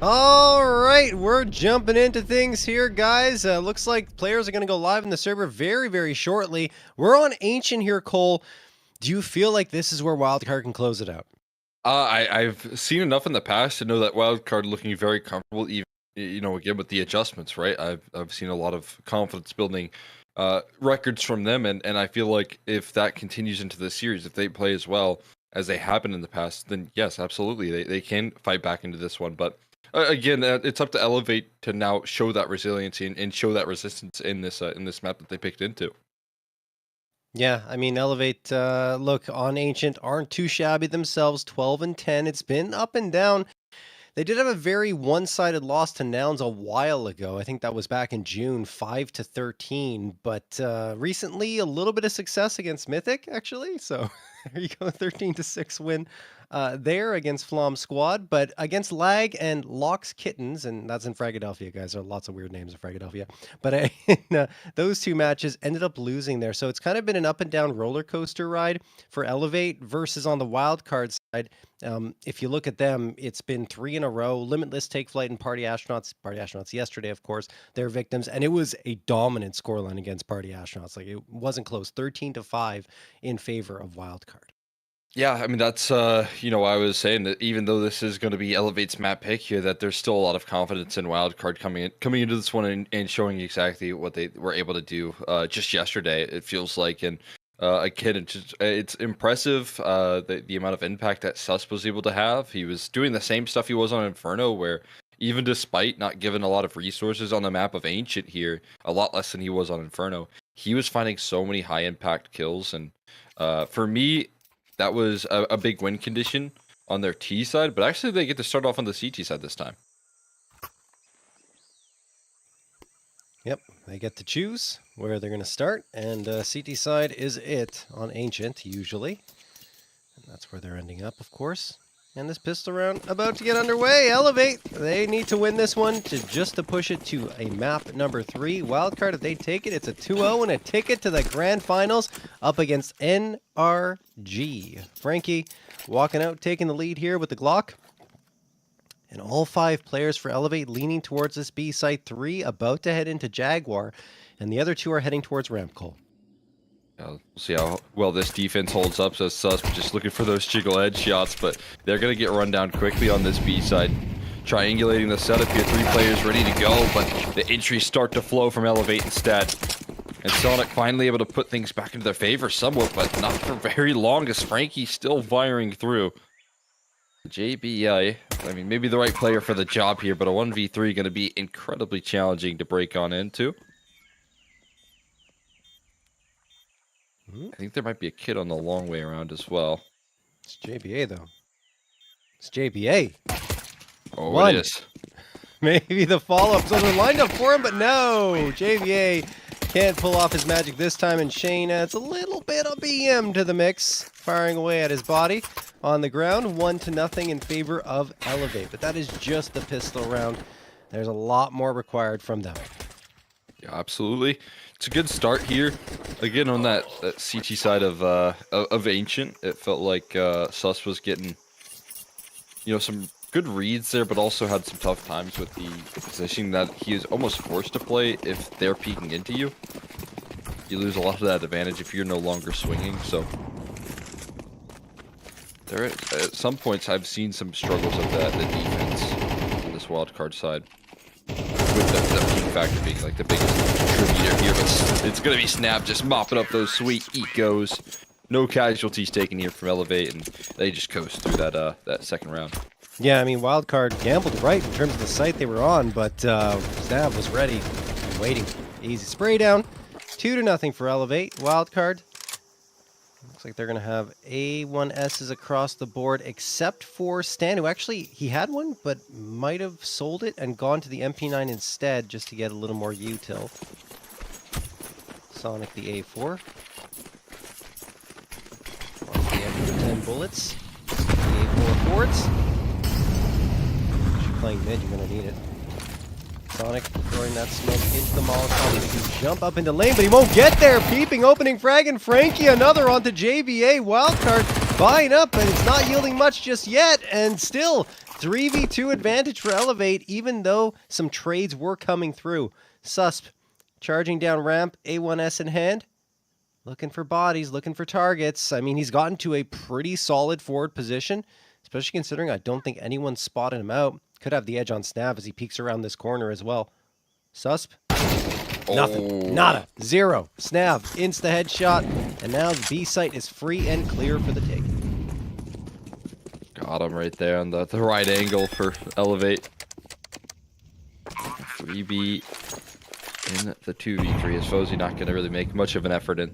All right, we're jumping into things here, guys. Looks like players are going to go live in the server very, very shortly. We're on Ancient here, Cole. Do you feel like this is where Wildcard can close it out? I've seen enough in the past to know that Wildcard looking very comfortable, even again with the adjustments, right? I've seen a lot of confidence building records from them, and I feel like if that continues into the series, if they play as well as they have been in the past, then yes, absolutely, they can fight back into this one. But again, it's up to Elevate to now show that resiliency and show that resistance in this map that they picked into. Yeah, I mean, Elevate, look, on Ancient aren't too shabby themselves, 12 and 10. It's been up and down. They did have a very one-sided loss to Nouns a while ago. I think that was back in June, 5-13. But recently, a little bit of success against Mythic, actually. So there you go, 13-6 win there against Flom Squad. But against Lag and Locks Kittens, and that's in Fragadelphia, guys. There are lots of weird names in Fragadelphia. But those two matches ended up losing there. So it's kind of been an up and down roller coaster ride for Elevate versus on the wild card side. If you look at them, it's been 3 in a row. Limitless, Take Flight, and Party Astronauts yesterday, of course, they're victims. And it was a dominant scoreline against Party Astronauts. Like, it wasn't close. 13-5 in favor of Wildcard. Yeah, I mean, that's I was saying that even though this is going to be Elevate's map pick here, that there's still a lot of confidence in Wildcard coming into this one and showing exactly what they were able to do just yesterday, it feels like. And again, it's impressive the amount of impact that Sus was able to have. He was doing the same stuff he was on Inferno, where even despite not given a lot of resources on the map of Ancient here, a lot less than he was on Inferno, he was finding so many high impact kills. And for me, that was a big win condition on their T side, but actually they get to start off on the CT side this time. Yep, they get to choose where they're going to start, and CT side is it on Ancient, usually. And that's where they're ending up, of course. And this pistol round about to get underway. Elevate, they need to win this one just to push it to a map number 3. Wildcard, if they take it, it's a 2-0 and a ticket to the grand finals up against NRG. Frankie walking out, taking the lead here with the Glock. And all 5 players for Elevate leaning towards this B site. 3 about to head into Jaguar, and the other 2 are heading towards Ramp Cole. We'll see how well this defense holds up. So Sus just looking for those jiggle edge shots, but they're going to get run down quickly on this B side. Triangulating the setup here, 3 players ready to go, but the entries start to flow from Elevate instead. And Sonic finally able to put things back into their favor somewhat, but not for very long, as Frankie's still firing through. JBI, I mean, maybe the right player for the job here, but a 1v3 going to be incredibly challenging to break on into. I think there might be a kid on the long way around as well. It's JBA, though. It's JBA. Oh, One. it is. Maybe the follow-ups are lined up for him, but no! JBA can't pull off his magic this time, and Shane adds a little bit of BM to the mix, firing away at his body on the ground. 1-0 in favor of Elevate, but that is just the pistol round. There's a lot more required from them. Yeah, absolutely. It's a good start here. Again, on that CT side of Ancient, it felt like Sus was getting, some good reads there, but also had some tough times with the positioning that he is almost forced to play if they're peeking into you. you lose a lot of that advantage if you're no longer swinging. So there, at some points, I've seen some struggles of the defense on this wild card side. With the peak factor being like the biggest contributor here, but it's gonna be Snap just mopping up those sweet ecos. No casualties taken here from Elevate, and they just coast through that second round. Yeah, I mean, Wildcard gambled right in terms of the site they were on, but Snap was ready, waiting. Easy spray down, 2-0 for Elevate. Wildcard. Looks like they're going to have A1Ss across the board, except for Stan, who actually, he had one, but might have sold it and gone to the MP9 instead, just to get a little more util. Sonic the A4. Wants the extra 10 bullets. The A4 forwards. If you're playing mid, you're going to need it. Sonic throwing that smoke into the Molotov. He can jump up into lane, but he won't get there. Peeping, opening frag, and Frankie another onto JBA. Wildcard buying up, but it's not yielding much just yet. And still, 3v2 advantage for Elevate, even though some trades were coming through. Susp charging down ramp, A1S in hand. Looking for bodies, looking for targets. I mean, he's gotten to a pretty solid forward position, especially considering I don't think anyone's spotted him out. Could have the edge on Snap as he peeks around this corner as well. Susp. Nothing. Nada. Zero. Snap. Insta headshot. And now the B site is free and clear for the take. Got him right there on the right angle for Elevate. 3B in the 2v3 as Fozy not going to really make much of an effort in.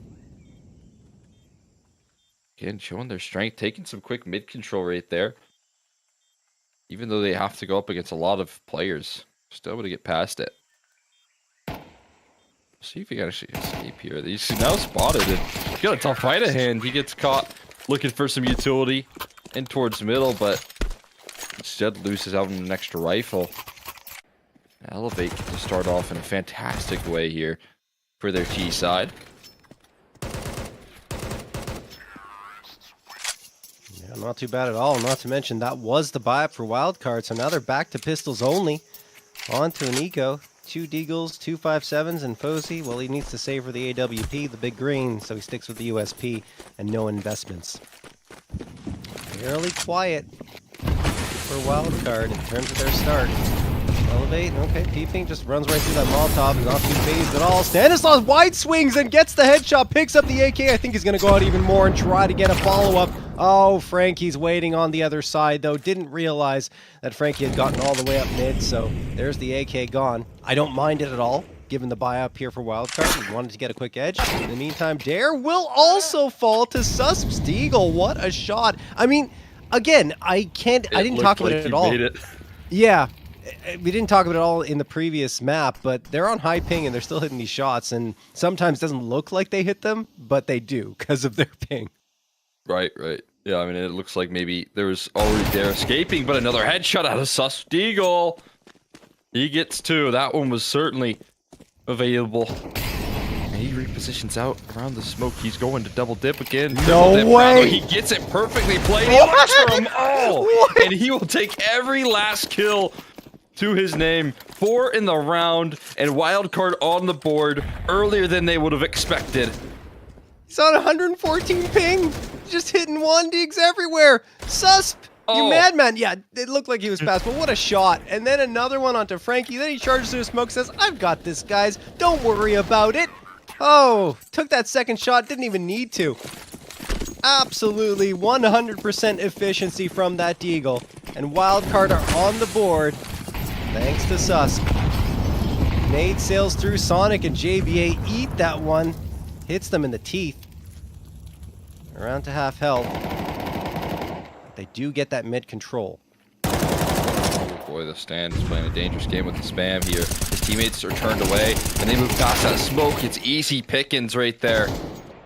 Again, showing their strength, taking some quick mid control right there. Even though they have to go up against a lot of players, still able to get past it. See if he can actually escape here. He's now spotted and he's got a tough fight at hand. He gets caught looking for some utility in towards the middle, but instead loses out on an extra rifle. Elevate to start off in a fantastic way here for their T side. Not too bad at all. Not to mention that was the buy-up for Wildcard, so now they're back to pistols only. On to an eco. 2 Deagles, 2 5.7s, and Fozy, well, he needs to save for the AWP, the big green, so he sticks with the USP and no investments. Fairly quiet for Wildcard in terms of their start. Elevate, okay, peeping, just runs right through that Molotov, is not too phased at all. Stanislaus wide swings and gets the headshot, picks up the AK. I think he's going to go out even more and try to get a follow-up. Oh, Frankie's waiting on the other side, though. Didn't realize that Frankie had gotten all the way up mid, so there's the AK gone. I don't mind it at all, given the buy-up here for Wildcard. He wanted to get a quick edge. In the meantime, Dare will also fall to Susp Deagle. What a shot. I mean, again, I didn't talk about it at all. Yeah. We didn't talk about it all in the previous map, but they're on high ping and they're still hitting these shots, and sometimes it doesn't look like they hit them, but they do because of their ping. Right. Yeah, I mean, it looks like maybe there was already there escaping, but another headshot out of Sus Deagle. He gets 2. That one was certainly available. And he repositions out around the smoke. He's going to double dip again. No way! He gets it perfectly played. He looks for them all, and he will take every last kill to his name. 4 in the round, and Wildcard on the board earlier than they would have expected. He's on 114 ping, just hitting 1 digs everywhere. Susp, you madman. Yeah, it looked like he was past, but what a shot. And then another one onto Frankie. Then he charges through the smoke, says, I've got this, guys. Don't worry about it. Oh, took that second shot, didn't even need to. Absolutely 100% efficiency from that Deagle. And Wildcard are on the board. Thanks to Susp. Nade sails through Sonic and JBA eat that one. Hits them in the teeth. Around to half health. They do get that mid control. Oh boy, the Stand is playing a dangerous game with the spam here. His teammates are turned away, and they move past that smoke. It's easy pickings right there.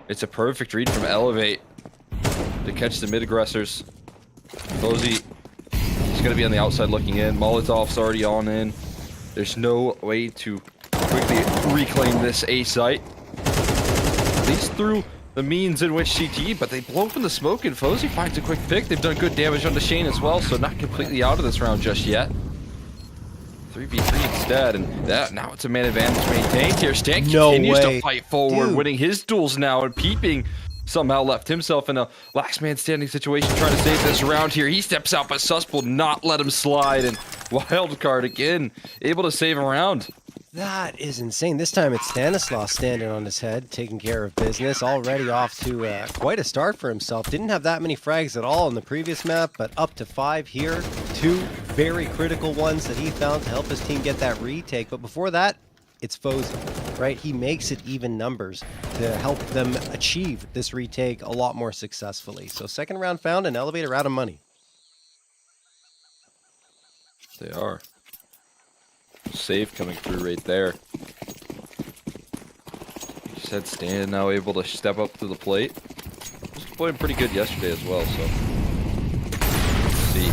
It's a perfect read from Elevate to catch the mid aggressors. Fozy, he's going to be on the outside looking in. Molotov's already on in. There's no way to quickly reclaim this A site. At least through the means in which CT, but they blow open the smoke and Fozy finds a quick pick. They've done good damage on the Shane as well, so not completely out of this round just yet. 3v3 instead, and that now it's a man advantage maintained here. Stan No continues way. to fight forward, Dude. winning his duels now, and Peeping somehow left himself in a last man standing situation, trying to save this round here. He steps out, but Sus will not let him slide, and Wildcard again able to save a round. That is insane. This time it's Stanislaus standing on his head, taking care of business. Already off to quite a start for himself. Didn't have that many frags at all in the previous map, but up to 5 here. 2 very critical ones that he found to help his team get that retake. But before that, it's Fozy, right? He makes it even numbers to help them achieve this retake a lot more successfully. So second round found, and Elevator out of money. They are. Save coming through right there. He said Stan now able to step up to the plate. Was playing pretty good yesterday as well, so let's see.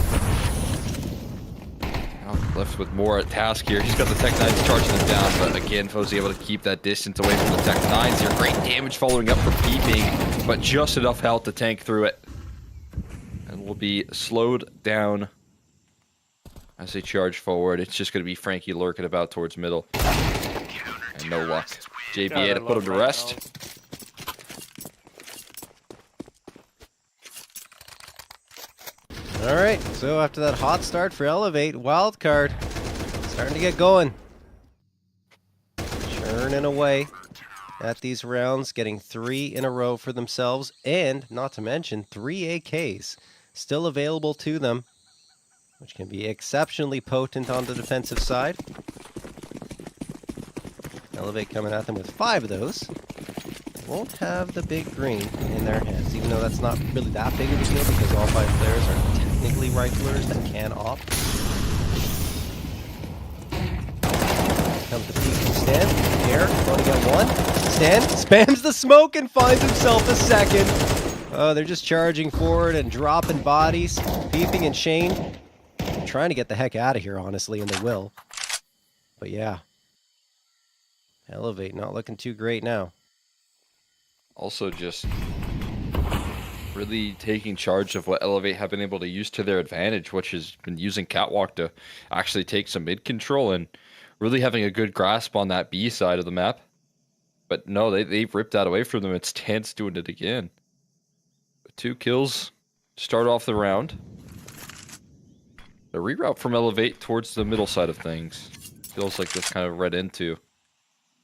Now left with more at task here. He's got the Tech 9s charging them down, but again, Fozy able to keep that distance away from the Tech 9s here. Great damage following up from Peeping, but just enough health to tank through it. And will be slowed down as they charge forward. It's just going to be Frankie lurking about towards middle. And no luck. JBA to put him to rest. All right, so after that hot start for Elevate, Wildcard starting to get going. Churning away at these rounds, getting 3 in a row for themselves, and not to mention 3 AKs still available to them, which can be exceptionally potent on the defensive side. Elevate coming at them with 5 of those. They won't have the big green in their hands, even though that's not really that big of a deal because all 5 players are technically riflers that can op. Comes the peek from Stan. Here, going to get 1. Stan spams the smoke and finds himself a second. Oh, they're just charging forward and dropping bodies. Peeping and Shane trying to get the heck out of here, honestly, and they will. But yeah. Elevate not looking too great now. Also just really taking charge of what Elevate have been able to use to their advantage, which has been using Catwalk to actually take some mid control and really having a good grasp on that B side of the map. But no, they've ripped that away from them. It's Stance doing it again. 2 kills start off the round. The reroute from Elevate towards the middle side of things. Feels like this kind of read into.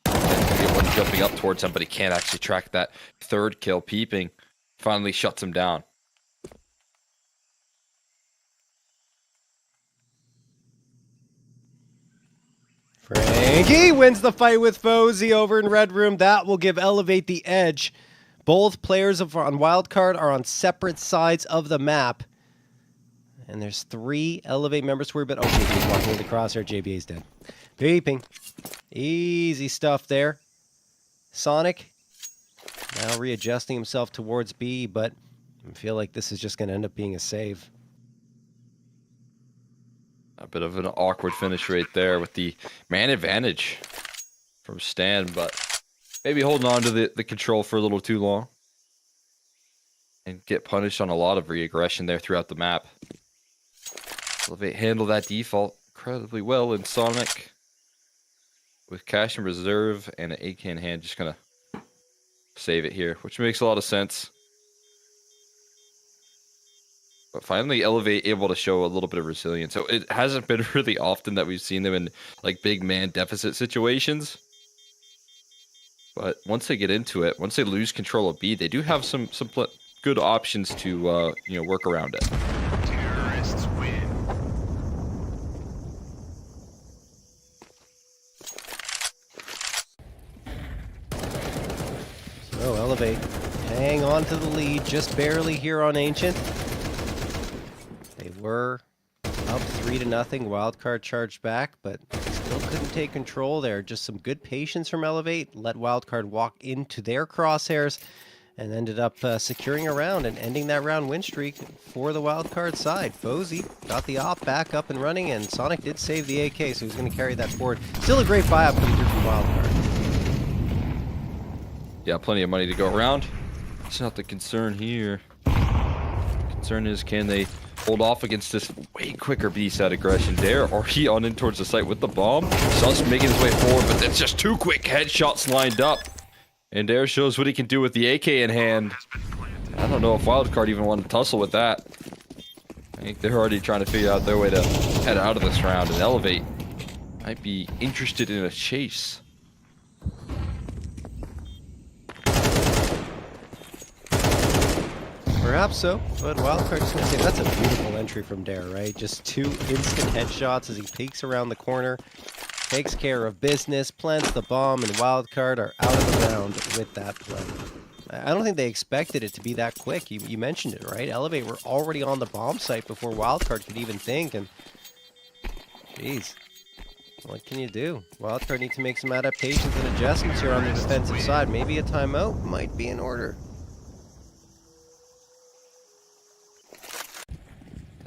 Get one jumping up towards him, but he can't actually track that 3rd kill. Peeping finally shuts him down. Frankie wins the fight with Fozy over in Red Room. That will give Elevate the edge. Both players on Wildcard are on separate sides of the map. And there's 3 Elevate members worried about. Oh, JBA's walking into the crosshair. JBA's dead. Peeping. Easy stuff there. Sonic now readjusting himself towards B, but I feel like this is just going to end up being a save. A bit of an awkward finish right there with the man advantage from Stan, but maybe holding on to the control for a little too long. And get punished on a lot of re-aggression there throughout the map. Elevate handle that default incredibly well, and Sonic with cash in reserve and an AK in hand just gonna save it here, which makes a lot of sense. But finally Elevate able to show a little bit of resilience. So it hasn't been really often that we've seen them in like big man deficit situations. But once they get into it, once they lose control of B, they do have some good options to work around it. Terrorists win. So Elevate hang on to the lead just barely here on Ancient. They were up 3-0. Wildcard charged back, but still couldn't take control there. Just some good patience from Elevate. Let Wildcard walk into their crosshairs and ended up securing a round and ending that round win streak for the Wildcard side. Fozy got the op back up and running, and Sonic did save the AK, so he's going to carry that forward. Still a great buy-up coming through from Wildcard. Yeah, plenty of money to go around. It's not the concern here. The concern is, can they hold off against this way quicker B-side aggression. Dare already on in towards the site with the bomb. Sus making his way forward, but it's just 2 quick headshots lined up. And Dare shows what he can do with the AK in hand. I don't know if Wildcard even wanted to tussle with that. I think they're already trying to figure out their way to head out of this round, and Elevate might be interested in a chase. Perhaps so, but Wildcard just gonna say that's a beautiful entry from Dare, right? Just 2 instant headshots as he peeks around the corner, takes care of business, plants the bomb, and Wildcard are out of the round with that play. I don't think they expected it to be that quick. You mentioned it, right? Elevate were already on the bomb site before Wildcard could even think, and jeez, what can you do? Wildcard needs to make some adaptations and adjustments here on the defensive side. Maybe a timeout might be in order.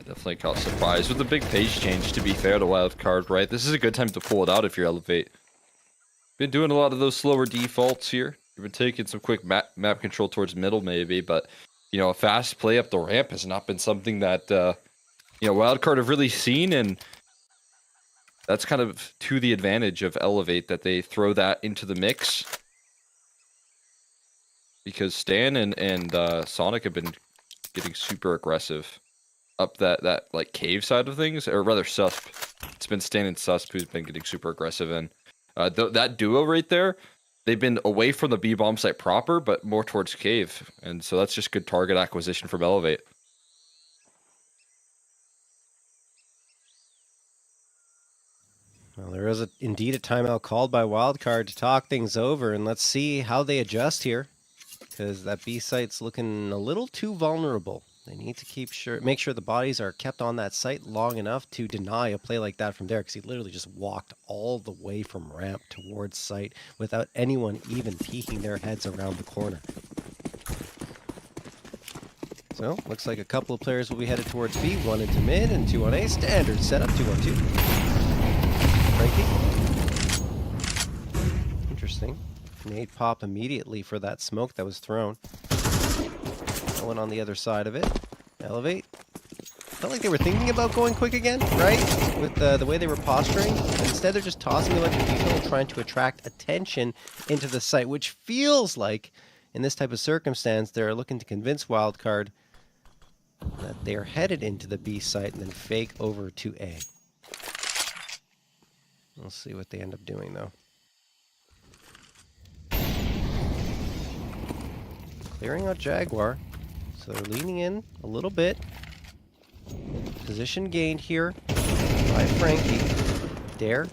Definitely caught surprise with the big page change, to be fair to Wildcard, right? This is a good time to pull it out if you're Elevate. Been doing a lot of those slower defaults here. You've been taking some quick map control towards middle maybe, but, you know, a fast play up the ramp has not been something that, you know, Wildcard have really seen, and that's kind of to the advantage of Elevate that they throw that into the mix. Because Stan and Sonic have been getting super aggressive up that like cave side of things, or rather Susp. It's been Stan and Susp who's been getting super aggressive, and that duo right there, they've been away from the B bomb site proper, but more towards cave, and so that's just good target acquisition from Elevate. Well, there is indeed a timeout called by Wildcard to talk things over, and let's see how they adjust here, because that B site's looking a little too vulnerable. They need to make sure the bodies are kept on that site long enough to deny a play like that from there, because he literally just walked all the way from ramp towards site without anyone even peeking their heads around the corner. So, looks like a couple of players will be headed towards B, 1 into mid and 2 on A. Standard setup, 2 on 2. Frankie. Interesting. Nade pop immediately for that smoke that was thrown. One on the other side of it. Elevate. Felt like they were thinking about going quick again, right? With the way they were posturing. Instead, they're just tossing a bunch of people, trying to attract attention into the site, which feels like, in this type of circumstance, they're looking to convince Wildcard that they are headed into the B site and then fake over to A. We'll see what they end up doing, though. Clearing out Jaguar. So they're leaning in a little bit. Position gained here by Frankie. Dare.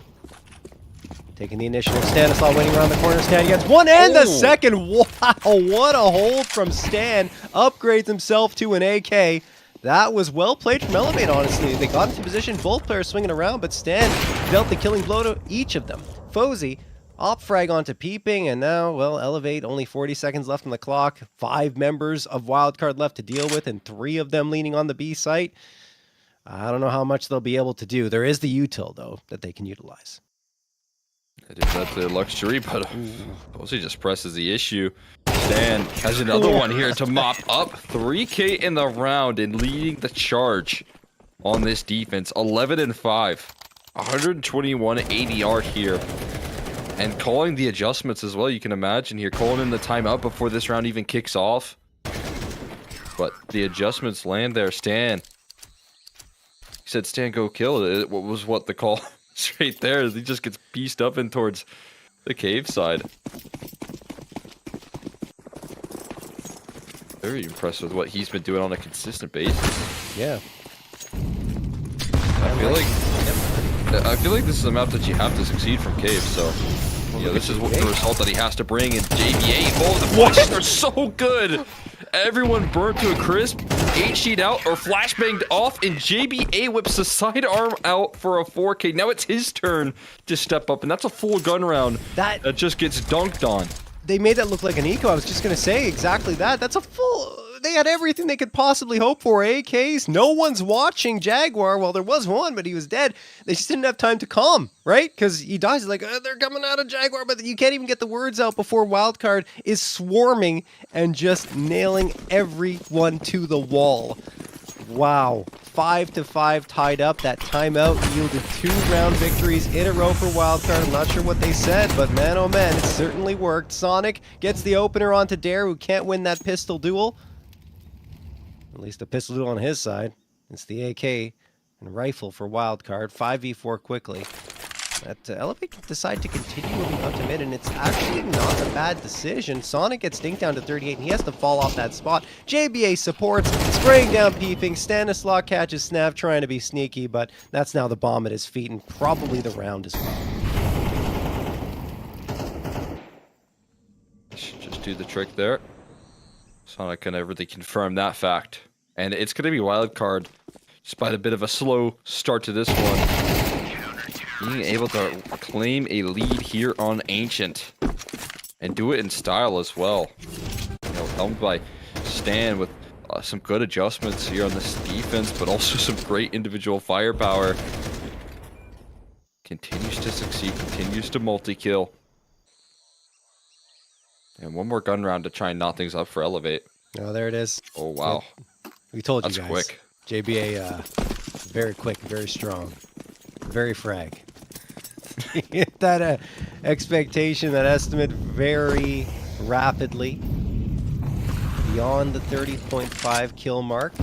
Taking the initiative. Stanislaw waiting around the corner. Stan gets one and the second. Wow, what a hold from Stan. Upgrades himself to an AK. That was well played from Elevate, honestly. They got into position, both players swinging around, but Stan dealt the killing blow to each of them. Fozy op frag onto Peeping, and now, well, Elevate, only 40 seconds left on the clock. 5 members of Wildcard left to deal with, and 3 of them leaning on the B site. I don't know how much they'll be able to do. There is the util, though, that they can utilize. It is at their luxury, but Fozy just presses the issue. Stan has another one here to mop up. 3K in the round and leading the charge on this defense. 11 and 5. 121 ADR here. And calling the adjustments as well, you can imagine here. Calling in the timeout before this round even kicks off. But the adjustments land there. Stan. He said, Stan, go kill. What was the call? Straight there. He just gets pieced up in towards the cave side. Very impressed with what he's been doing on a consistent basis. Yeah. I feel like this is a map that you have to succeed from cave, so you know, this is what the result that he has to bring in JBA. Oh, the flashes are so good! Everyone burned to a crisp, 8-sheet out, or flashbanged off, and JBA whips the sidearm out for a 4K. Now it's his turn to step up, and that's a full gun round that just gets dunked on. They made that look like an eco. I was just going to say exactly that. That's a full... They had everything they could possibly hope for. AKs. No one's watching Jaguar. Well, there was one, but he was dead. They just didn't have time to calm, right? Because he dies. He's like, they're coming out of Jaguar, but you can't even get the words out before Wildcard is swarming and just nailing everyone to the wall. Wow. 5-5 tied up. That timeout yielded 2-round victories in a row for Wildcard. I'm not sure what they said, but man, oh man, it certainly worked. Sonic gets the opener onto Dare, who can't win that pistol duel. At least a pistol duel on his side. It's the AK and rifle for Wildcard. 5v4 quickly. But Elevate decide to continue moving out to mid, and it's actually not a bad decision. Sonic gets dinked down to 38, and he has to fall off that spot. JBA supports, spraying down Peeping. Stanislaw catches Snav, trying to be sneaky, but that's now the bomb at his feet, and probably the round as well. Should just do the trick there. Sonic can really confirm that fact. And it's going to be Wildcard, despite a bit of a slow start to this one, being able to claim a lead here on Ancient. And do it in style as well. You know, helmed by Stan with some good adjustments here on this defense, but also some great individual firepower. Continues to succeed, continues to multi-kill. And one more gun round to try and knot things up for Elevate. Oh, there it is. Oh, wow. We told you That's guys. quick. JBA, very quick, very strong, very frag. That expectation, that estimate very rapidly beyond the 30.5 kill mark.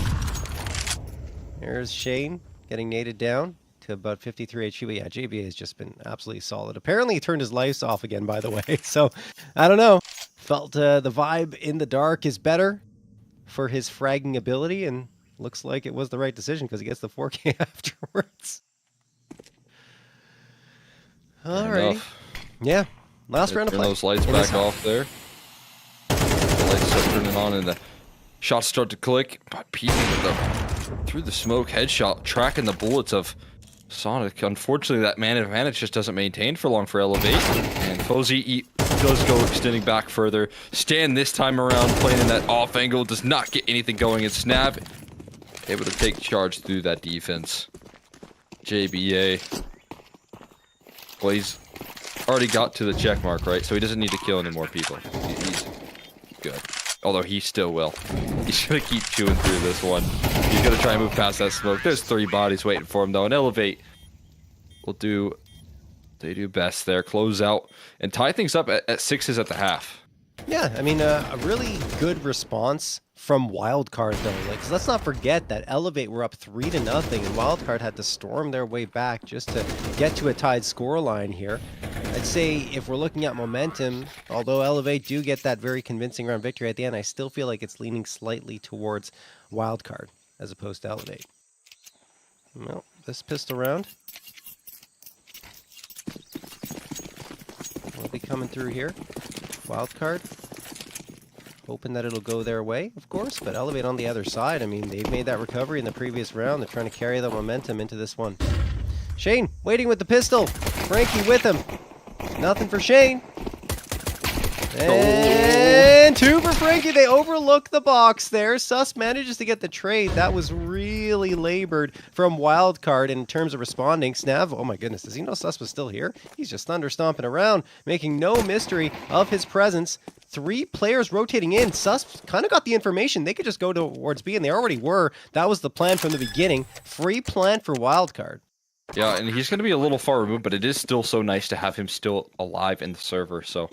There's Shane getting naded down to about 53 HP. But yeah, JBA has just been absolutely solid. Apparently he turned his lights off again, by the way. So, I don't know. Felt the vibe in the dark is better for his fragging ability, and looks like it was the right decision because he gets the 4K afterwards. Alright. Yeah. Last round of Turn play. those lights In back this house. off there. The lights start turning on and the shots start to click. But Peeping with through the smoke headshot, tracking the bullets of Sonic. Unfortunately, that man advantage just doesn't maintain for long for Elevate. And Fozy does go extending back further. Stan this time around playing in that off angle, does not get anything going. And Snap able to take charge through that defense. JBA. Well, he's already got to the check mark, right? So he doesn't need to kill any more people. He's good. Although he still will. He's going to keep chewing through this one. He's going to try and move past that smoke. There's 3 bodies waiting for him, though. And Elevate will do... They do best there. Close out and tie things up at 6s at the half. Yeah, I mean, a really good response from Wildcard, though. Like, 'cause let's not forget that Elevate were up 3-0, and Wildcard had to storm their way back just to get to a tied scoreline here. I'd say if we're looking at momentum, although Elevate do get that very convincing round victory at the end, I still feel like it's leaning slightly towards Wildcard as opposed to Elevate. Well, this pistol round will be coming through here. Wildcard, hoping that it'll go their way, of course, but Elevate on the other side. I mean, they've made that recovery in the previous round. They're trying to carry the momentum into this one. Shane, waiting with the pistol. Frankie with him. Nothing for Shane. And 2 for Frankie. They overlook the box there. Sus manages to get the trade. That was really labored from Wildcard in terms of responding. Snav, oh my goodness, does he know Sus was still here? He's just thunder stomping around, making no mystery of his presence. 3 players rotating in. Sus kind of got the information. They could just go towards B, and they already were. That was the plan from the beginning. Free plan for Wildcard. Yeah, and he's going to be a little far removed, but it is still so nice to have him still alive in the server, so...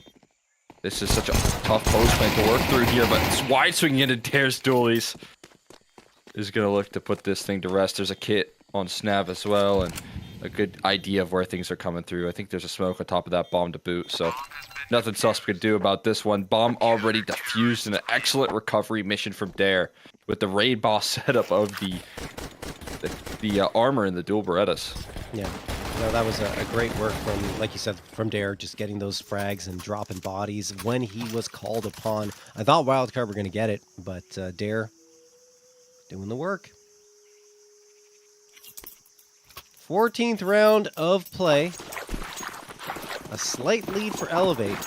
This is such a tough postman to work through here, but it's wide swinging into Dare's dualies. Is going to look to put this thing to rest. There's a kit on Snav as well, and a good idea of where things are coming through. I think there's a smoke on top of that bomb to boot, so nothing Sus could do about this one. Bomb already defused, and an excellent recovery mission from Dare with the raid boss setup of the armor and the dual Berettas. Yeah. No, that was a great work from, like you said, from Dare, just getting those frags and dropping bodies when he was called upon. I thought Wildcard were going to get it, but Dare doing the work. 14th round of play. A slight lead for Elevate.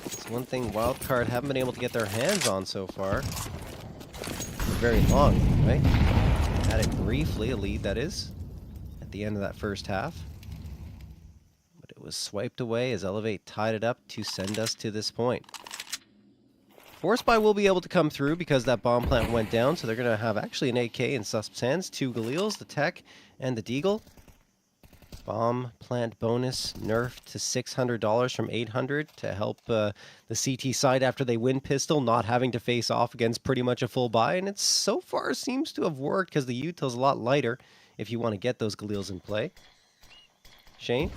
It's one thing Wildcard haven't been able to get their hands on so far. For very long, right? Had it briefly, a lead that is. The end of that first half, but it was swiped away as Elevate tied it up to send us to this point. Force Buy will be able to come through because that bomb plant went down, so they're going to have actually an AK in Susp's hands, 2 Galils, the Tech, and the Deagle. Bomb plant bonus nerfed to $600 from $800 to help the CT side after they win pistol, not having to face off against pretty much a full buy. And it so far seems to have worked because the util's a lot lighter if you want to get those Galils in play. Shane?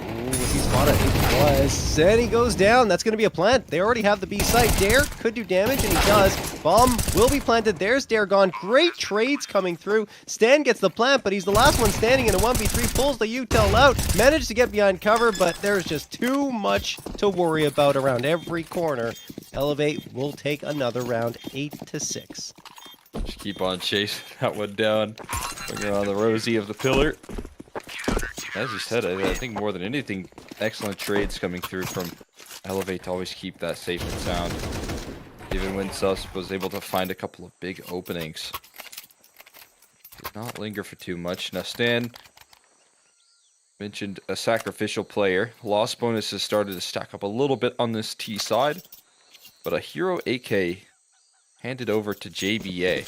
Ooh, was he spotted? He was. And he goes down. That's going to be a plant. They already have the B site. Dare could do damage, and he does. Bomb will be planted. There's Dare gone. Great trades coming through. Stan gets the plant, but he's the last one standing in a 1v3. Pulls the util out. Managed to get behind cover, but there's just too much to worry about around every corner. Elevate will take another round, 8-6. Just keep on chasing that one down. Bring her on the Rosie of the pillar. As you said, I think more than anything, excellent trades coming through from Elevate to always keep that safe and sound. Even when Sus was able to find a couple of big openings. Did not linger for too much. Now Stan mentioned a sacrificial player. Loss bonus has started to stack up a little bit on this T side. But a hero AK handed over to JBA.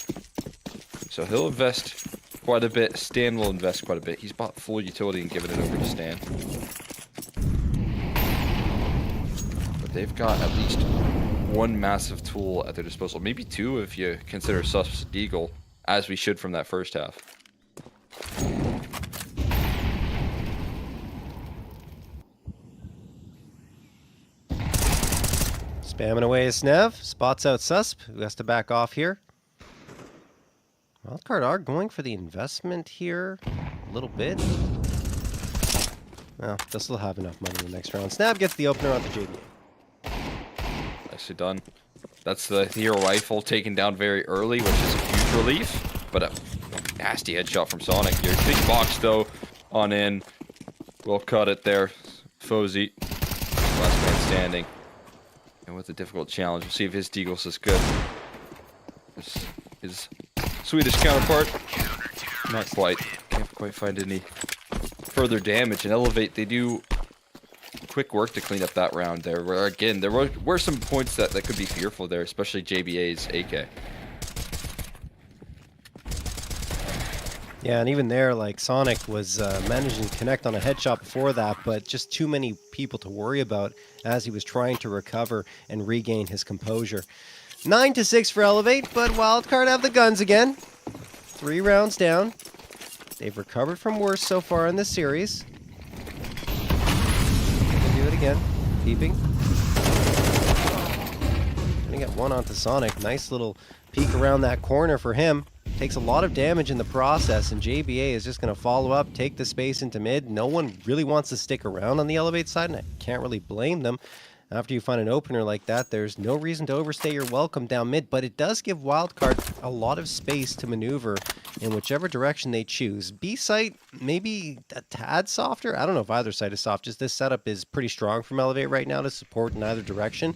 So he'll invest quite a bit. Stan will invest quite a bit. He's bought full utility and given it over to Stan. But they've got at least one massive tool at their disposal. Maybe two if you consider Sus Deagle, as we should from that first half. Spamming away is Snev. Spots out Susp, who has to back off here. Wildcard are going for the investment here a little bit. Well, they'll still have enough money in the next round. Snap gets the opener on the JBA. Nicely done. That's the hero rifle taken down very early, which is a huge relief. But a nasty headshot from Sonic here. Big box though on in. We'll cut it there. Fozy. Last man standing. And with a difficult challenge, we'll see if his Deagles is good. His Swedish counterpart. Not quite. Can't quite find any further damage. And Elevate, they do quick work to clean up that round there. Where again, there were some points that could be fearful there, especially JBA's AK. Yeah, and even there, like, Sonic was managing to connect on a headshot before that, but just too many people to worry about as he was trying to recover and regain his composure. 9-6 for Elevate, but Wildcard have the guns again. 3 rounds down. They've recovered from worse so far in this series. Gonna do it again. Peeping. Gonna get one onto Sonic. Nice little peek around that corner for him. Takes a lot of damage in the process, and JBA is just going to follow up, take the space into mid. No one really wants to stick around on the Elevate side, and I can't really blame them. After you find an opener like that, there's no reason to overstay your welcome down mid, but it does give Wildcard a lot of space to maneuver in whichever direction they choose. B site, maybe a tad softer. I don't know if either side is soft, just this setup is pretty strong from Elevate right now to support in either direction.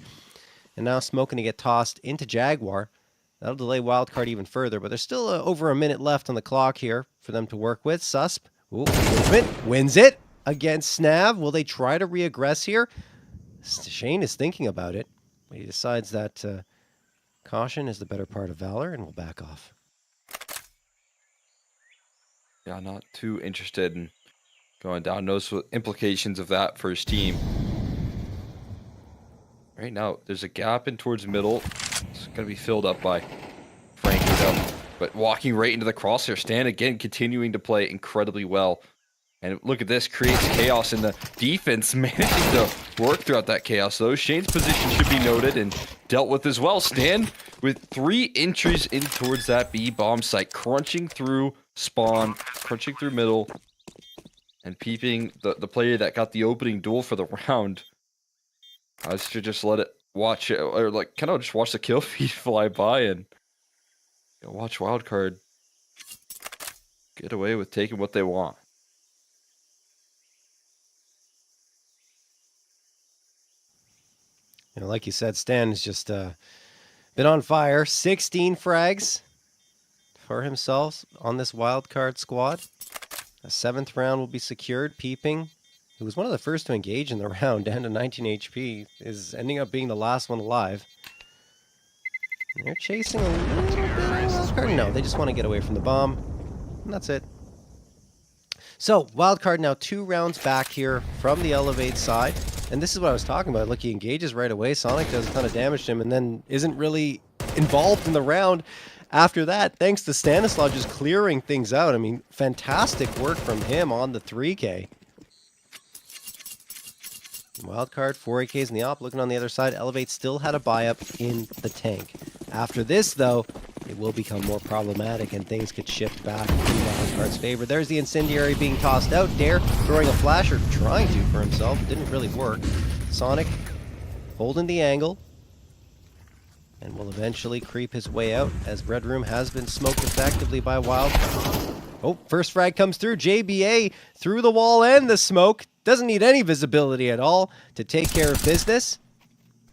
And now Smoke going to get tossed into Jaguar. That'll delay Wildcard even further, but there's still over a minute left on the clock here for them to work with. Susp, ooh, movement, wins it against Snav. Will they try to re-aggress here? Shane is thinking about it, but he decides that caution is the better part of valor and will back off. Yeah, not too interested in going down. Knows the implications of that for his team. Right now, there's a gap in towards middle. It's going to be filled up by Frankie, though. But walking right into the crosshair. Stan, again, continuing to play incredibly well. And look at this. Creates chaos in the defense. Managing to work throughout that chaos, though. Shane's position should be noted and dealt with as well. Stan with 3 entries in towards that B bomb site. Crunching through spawn. Crunching through middle. And peeping the player that got the opening duel for the round. I should just let it watch it, or like kind of just watch the kill feed fly by and watch Wildcard get away with taking what they want. You know, like you said, Stan has just been on fire. 16 frags for himself on this Wildcard squad. A 7th round will be secured. Peeping, who was one of the first to engage in the round, down to 19 HP, is ending up being the last one alive. They're chasing a little bit of wildcard. No, they just want to get away from the bomb. And that's it. So, wildcard now 2 rounds back here from the elevate side. And this is what I was talking about. Look, he engages right away. Sonic does a ton of damage to him and then isn't really involved in the round after that, thanks to Stanislaw just clearing things out. I mean, fantastic work from him on the 3K. Wildcard, 4 AKs in the op. Looking on the other side, Elevate still had a buy up in the tank. After this, though, it will become more problematic and things could shift back in Wildcard's favor. There's the Incendiary being tossed out. Dare throwing a flash, or trying to for himself. Didn't really work. Sonic holding the angle and will eventually creep his way out as Red Room has been smoked effectively by Wildcard. Oh, first frag comes through. JBA through the wall and the smoke. Doesn't need any visibility at all to take care of business.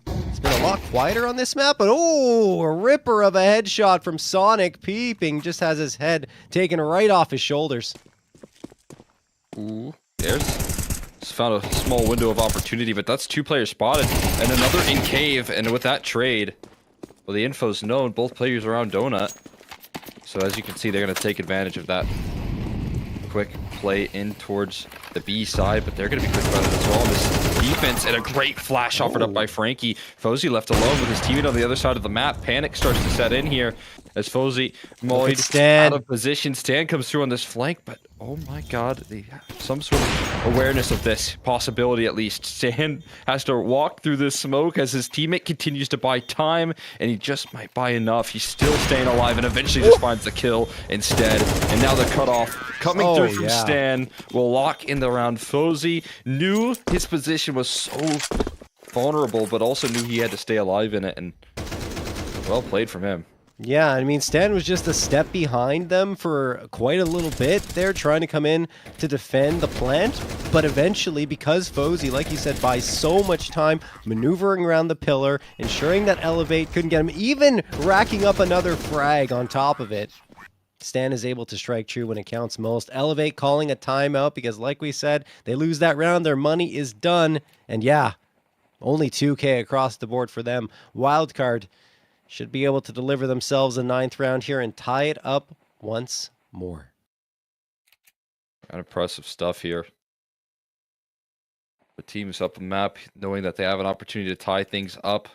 It's been a lot quieter on this map, but oh, a ripper of a headshot from Sonic. Peeping, just has his head taken right off his shoulders. Ooh, there's just found a small window of opportunity, but that's 2 players spotted and another in cave. And with that trade, well, the info's known. Both players around Donut. So as you can see, they're going to take advantage of that quick play in towards the B side, but they're going to be quick about it as well. This defense and a great flash offered up by Frankie. Fozy left alone with his teammate on the other side of the map. Panic starts to set in here as Fozy Moid out of position. Stan comes through on this flank, but oh my god, they have some sort of awareness of this possibility at least. Stan has to walk through this smoke as his teammate continues to buy time, and he just might buy enough. He's still staying alive and eventually just finds the kill instead. And now the cutoff coming through from Stan will lock in the round. Fozy knew his position was so vulnerable, but also knew he had to stay alive in it, and well played from him. Yeah, I mean, Stan was just a step behind them for quite a little bit there, trying to come in to defend the plant. But eventually, because Fozy, like you said, buys so much time maneuvering around the pillar, ensuring that Elevate couldn't get him, even racking up another frag on top of it, Stan is able to strike true when it counts most. Elevate calling a timeout because, like we said, they lose that round, their money is done. And yeah, only 2K across the board for them. Wildcard should be able to deliver themselves a 9th round here and tie it up once more. Kind of impressive stuff here. The team's up the map, knowing that they have an opportunity to tie things up.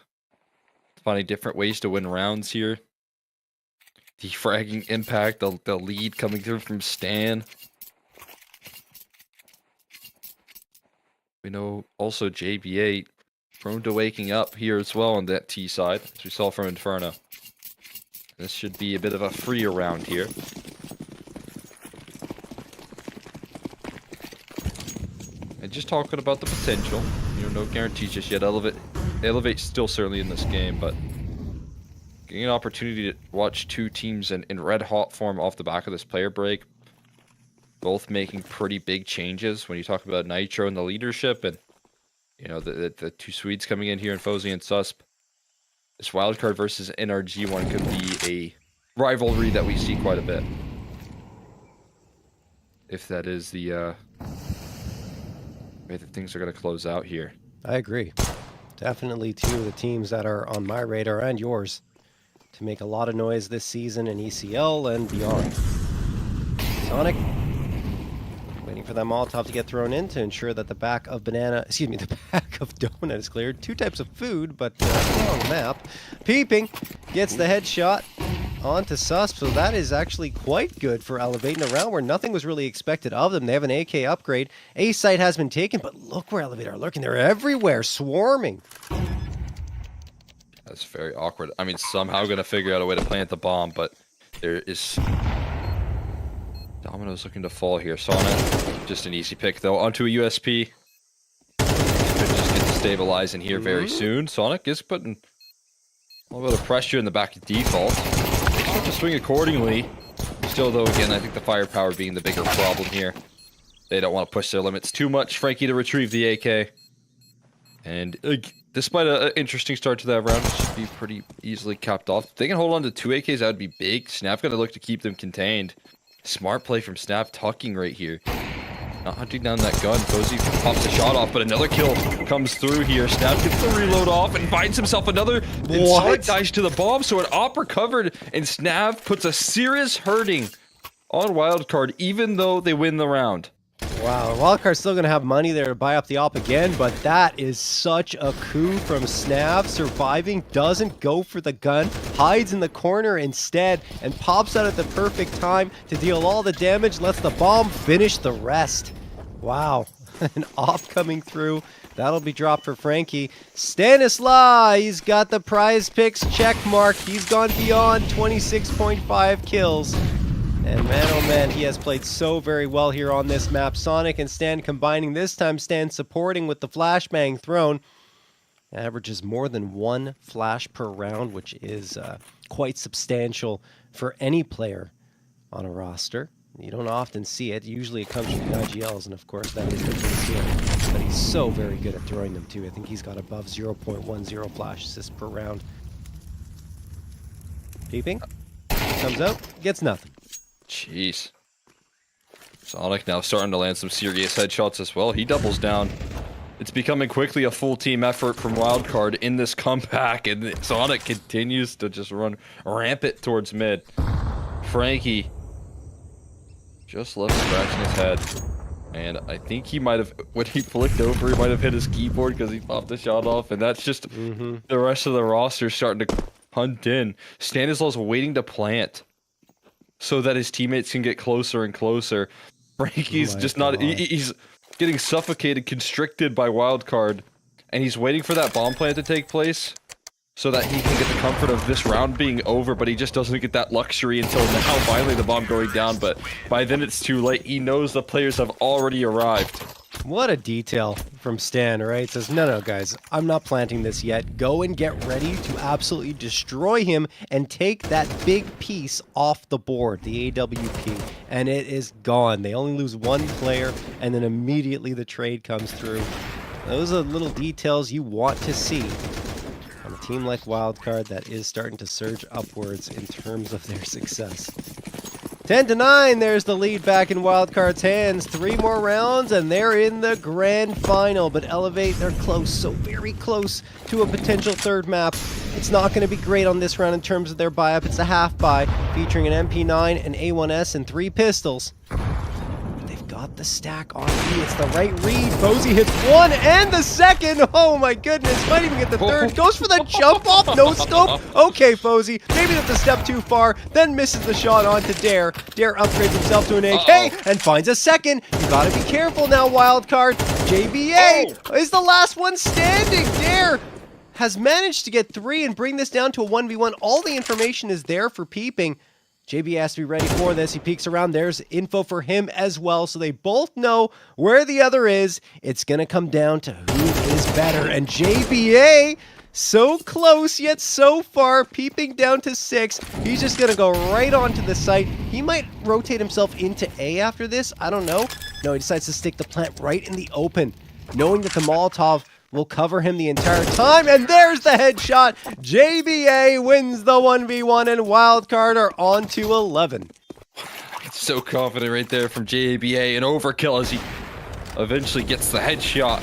Finding different ways to win rounds here. Defragging impact, the lead coming through from Stan. We know also JBA prone to waking up here as well on that T side, as we saw from Inferno. This should be a bit of a free round here. And just talking about the potential, you know, no guarantees just yet. Elevate's still certainly in this game, but getting an opportunity to watch 2 teams in red hot form off the back of this player break, both making pretty big changes when you talk about Nitro and the leadership, and you know, the 2 Swedes coming in here in Fozy and Susp. This wildcard versus NRG one could be a rivalry that we see quite a bit. If that is the way that things are going to close out here. I agree. Definitely 2 of the teams that are on my radar and yours to make a lot of noise this season in ECL and beyond. Sonic waiting for that Molotov to get thrown in to ensure that the back of the back of Donut is cleared. 2 types of food, but on the map. Peeping gets the headshot onto Susp, so that is actually quite good for Elevate in a round where nothing was really expected of them. They have an AK upgrade. A site has been taken, but look where Elevate are lurking. They're everywhere, swarming. That's very awkward. I mean, somehow going to figure out a way to plant the bomb, but there is Domino's looking to fall here. Sonic, just an easy pick though. Onto a USP. Could just get stabilizing here very soon. Sonic is putting a little bit of pressure in the back of default. Start to swing accordingly. Still though, again, I think the firepower being the bigger problem here. They don't want to push their limits too much. Frankie to retrieve the AK. And despite an interesting start to that round, it should be pretty easily capped off. If they can hold on to 2 AKs, that would be big. Snap going to look to keep them contained. Smart play from Snap, tucking right here. Not hunting down that gun. Cozy pops a shot off, but another kill comes through here. Snap gets the reload off and finds himself another. And Sonic dies to the bomb, so an op recovered, and Snav puts a serious hurting on Wildcard, even though they win the round. Wow, Wildcard's still going to have money there to buy up the op again, but that is such a coup from Snav. Surviving, doesn't go for the gun, hides in the corner instead, and pops out at the perfect time to deal all the damage, lets the bomb finish the rest. Wow, an op coming through. That'll be dropped for Frankie. Stanislaw, he's got the PrizePicks check mark. He's gone beyond 26.5 kills. And man, oh man, he has played so very well here on this map. Sonic and Stan combining, this time Stan supporting with the flashbang thrown. Averages more than 1 flash per round, which is quite substantial for any player on a roster. You don't often see it. Usually it comes from the IGLs, and of course that is the case here. But he's so very good at throwing them too. I think he's got above 0.10 flash assists per round. Peeping. Comes out, gets nothing. Jeez. Sonic now starting to land some serious headshots as well. He doubles down. It's becoming quickly a full team effort from Wildcard in this comeback, and Sonic continues to just run rampant towards mid. Frankie just left scratching his head. And I think he might have, when he flicked over, he might have hit his keyboard because he popped the shot off, and that's just the rest of the roster starting to hunt in. Stanislaw's waiting to plant so that his teammates can get closer and closer. Frankie's just not, he's getting suffocated, constricted by Wildcard, and he's waiting for that bomb plant to take place so that he can get the comfort of this round being over, but he just doesn't get that luxury until now, finally the bomb going down, but by then it's too late. He knows the players have already arrived. What a detail from Stan, right? Says, no, guys, I'm not planting this yet. Go and get ready to absolutely destroy him and take that big piece off the board, the AWP, and it is gone. They only lose 1 player, and then immediately the trade comes through. Those are little details you want to see on a team like Wildcard that is starting to surge upwards in terms of their success. 10-9, there's the lead back in Wildcard's hands. 3 more rounds, and they're in the grand final. But Elevate, they're close, so very close to a potential third map. It's not going to be great on this round in terms of their buy-up. It's a half buy, featuring an MP9, an A1S, and 3 pistols. But they've got the stack on B. It's the right read. Bozy hits 1 and the second. Oh my goodness, might even get the third. Goes for the jump off, no scope. Okay, Bozy, maybe that's a step too far, then misses the shot onto Dare. Dare upgrades himself to an AK and finds a second. You gotta be careful now, Wildcard. JBA is the last one standing. Dare has managed to get 3 and bring this down to a 1v1. All the information is there for peeping. JB has to be ready for this. He peeks around. There's info for him as well. So they both know where the other is. It's going to come down to who is better. And JBA, so close yet so far, peeping down to 6. He's just going to go right onto the site. He might rotate himself into A after this. I don't know. No, he decides to stick the plant right in the open, knowing that the Molotov will cover him the entire time, and there's the headshot. JBA wins the 1v1, and Wildcard are on to 11. So confident right there from JBA, an overkill as he eventually gets the headshot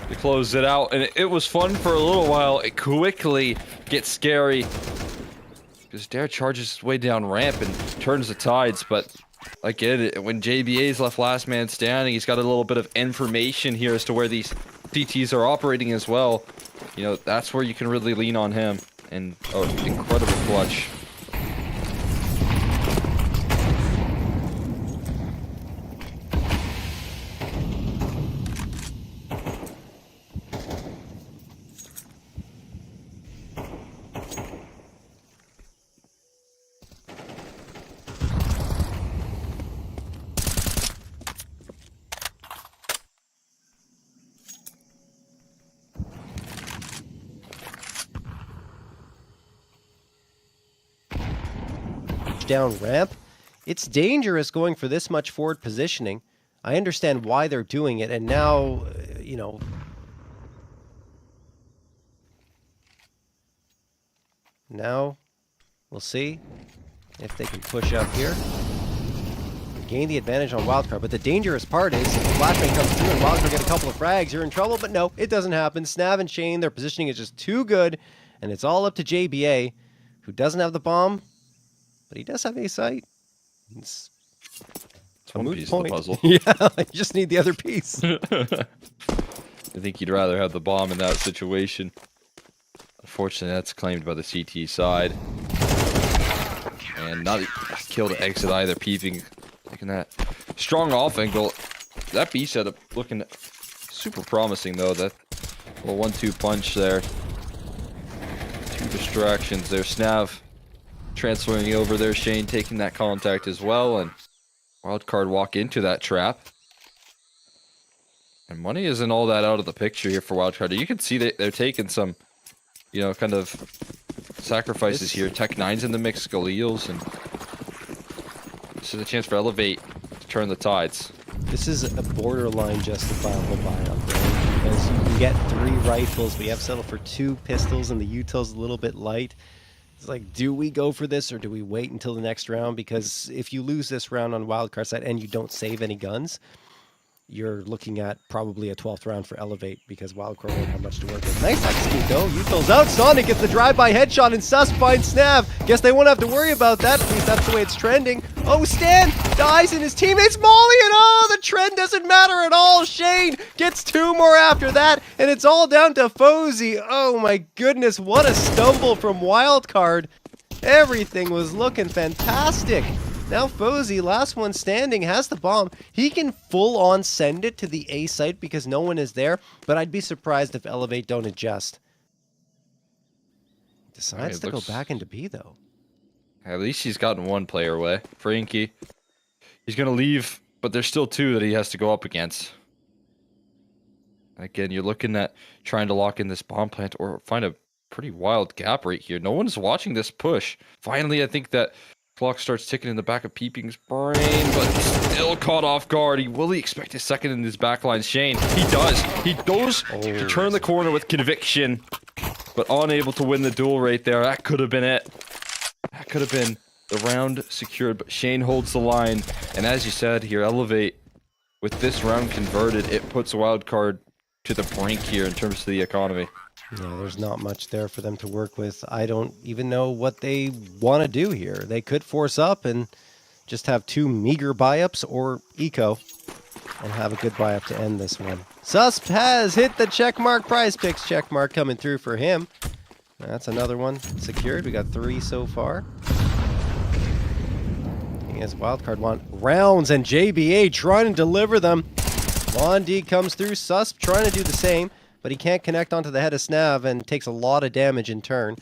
to close it out. And it was fun for a little while. It quickly gets scary because Dare charges his way down ramp and turns the tides, but I get it. When JBA's left last man standing, he's got a little bit of information here as to where these CTs are operating as well. You know, that's where you can really lean on him. And incredible clutch. Down ramp. It's dangerous going for this much forward positioning. I understand why they're doing it, and now, you know, now we'll see if they can push up here. gain the advantage on Wildcard. But the dangerous part is if the flashbang comes through and Wildcard get a couple of frags, you're in trouble. But no, it doesn't happen. Snav and Shane, their positioning is just too good. And it's all up to JBA, who doesn't have the bomb, but he does have a sight. It's a One moot piece point. of the puzzle. Yeah, you just need the other piece. I think you'd rather have the bomb in that situation. Unfortunately, that's claimed by the CT side. And not a kill to exit either. Peeping, taking that strong off angle. That B setup looking super promising though. That little 1-2 punch there. 2 distractions there. Snav transferring over there. Shane taking that contact as well. And Wildcard walk into that trap. And money isn't all that out of the picture here for Wildcard. You can see that they're taking some, you know, kind of sacrifices here. Tech 9's in the mix, Galil's, and this is a chance for Elevate to turn the tides. This is a borderline justifiable buyout, right? Because you can get 3 rifles, but you have to settle for 2 pistols, and the util's a little bit light. It's like, do we go for this, or do we wait until the next round? Because if you lose this round on Wildcard side and you don't save any guns, you're looking at probably a 12th round for Elevate because Wildcard won't have much to work with. Nice execute though. Util's out. Sonic gets the drive-by headshot and Sus finds Snav. Guess they won't have to worry about that. At least that's the way it's trending. Oh, Stan dies and his teammates Molly, and oh, the trend doesn't matter at all. Shane gets 2 more after that, and it's all down to Fozy. Oh my goodness, what a stumble from Wildcard. Everything was looking fantastic. Now Fozy, last one standing, has the bomb. He can full-on send it to the A site because no one is there, but I'd be surprised if Elevate don't adjust. Decides to go back into B, though. At least he's gotten 1 player away. Frankie. He's going to leave, but there's still 2 that he has to go up against. Again, you're looking at trying to lock in this bomb plant or find a pretty wild gap right here. No one's watching this push. Finally, I think that clock starts ticking in the back of Peeping's brain, but still caught off guard. Will he expect a second in his backline? Shane, he does. He goes to turn the corner with conviction, but unable to win the duel right there. That could have been it. That could have been the round secured, but Shane holds the line. And as you said here, Elevate, with this round converted, it puts Wildcard to the brink here in terms of the economy. Yeah, there's not much there for them to work with. I don't even know what they want to do here. They could force up and just have 2 meager buy-ups or eco and have a good buy-up to end this one. Susp has hit the checkmark. PrizePicks checkmark coming through for him. That's another one secured. We got 3 so far. He has Wildcard want rounds, and JBA trying to deliver them. Bondi comes through. Susp trying to do the same, but he can't connect onto the head of Snav and takes a lot of damage in turn.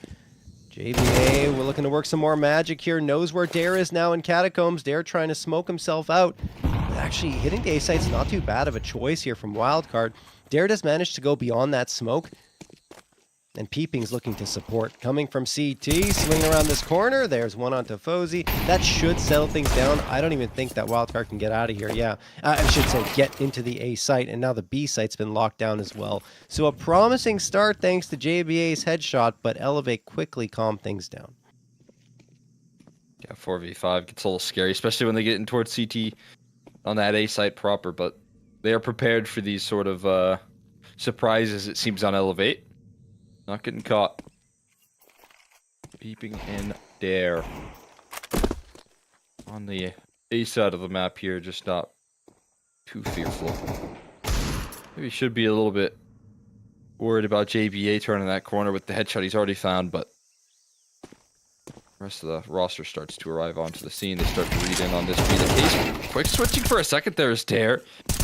JBA, we're looking to work some more magic here. Knows where Dare is now in Catacombs. Dare trying to smoke himself out. But actually, hitting the A site's not too bad of a choice here from Wildcard. Dare does manage to go beyond that smoke. And Peeping's looking to support. Coming from CT, swing around this corner. There's one onto Fozy. That should settle things down. I don't even think that Wildcard can get out of here. Yeah, I should say get into the A site. And now the B site's been locked down as well. So a promising start thanks to JBA's headshot, but Elevate quickly calmed things down. Yeah, 4v5 gets a little scary, especially when they get in towards CT on that A site proper. But they are prepared for these sort of surprises, it seems, on Elevate. Not getting caught. Peeping in Dare. On the A side of the map here, just not too fearful. Maybe should be a little bit worried about JBA turning that corner with the headshot he's already found, but the rest of the roster starts to arrive onto the scene. They start to read in on this being the case. Quick switching for a second there is Dare.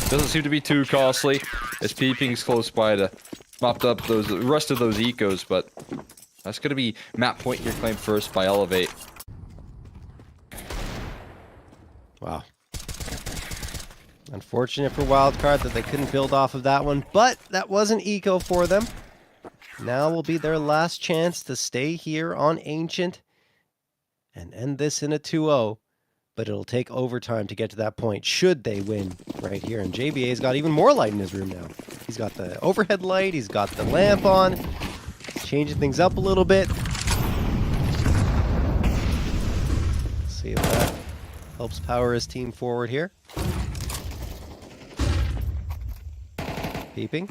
Doesn't seem to be too costly, as Peeping's close by to mopped up the rest of those ecos, but that's going to be map point here claimed first by Elevate. Wow. Unfortunate for Wildcard that they couldn't build off of that one, but that was an eco for them. Now will be their last chance to stay here on Ancient and end this in a 2-0. But it'll take overtime to get to that point, should they win right here. And JBA's got even more light in his room now. He's got the overhead light, he's got the lamp on. He's changing things up a little bit. Let's see if that Helps power his team forward here. Peeping.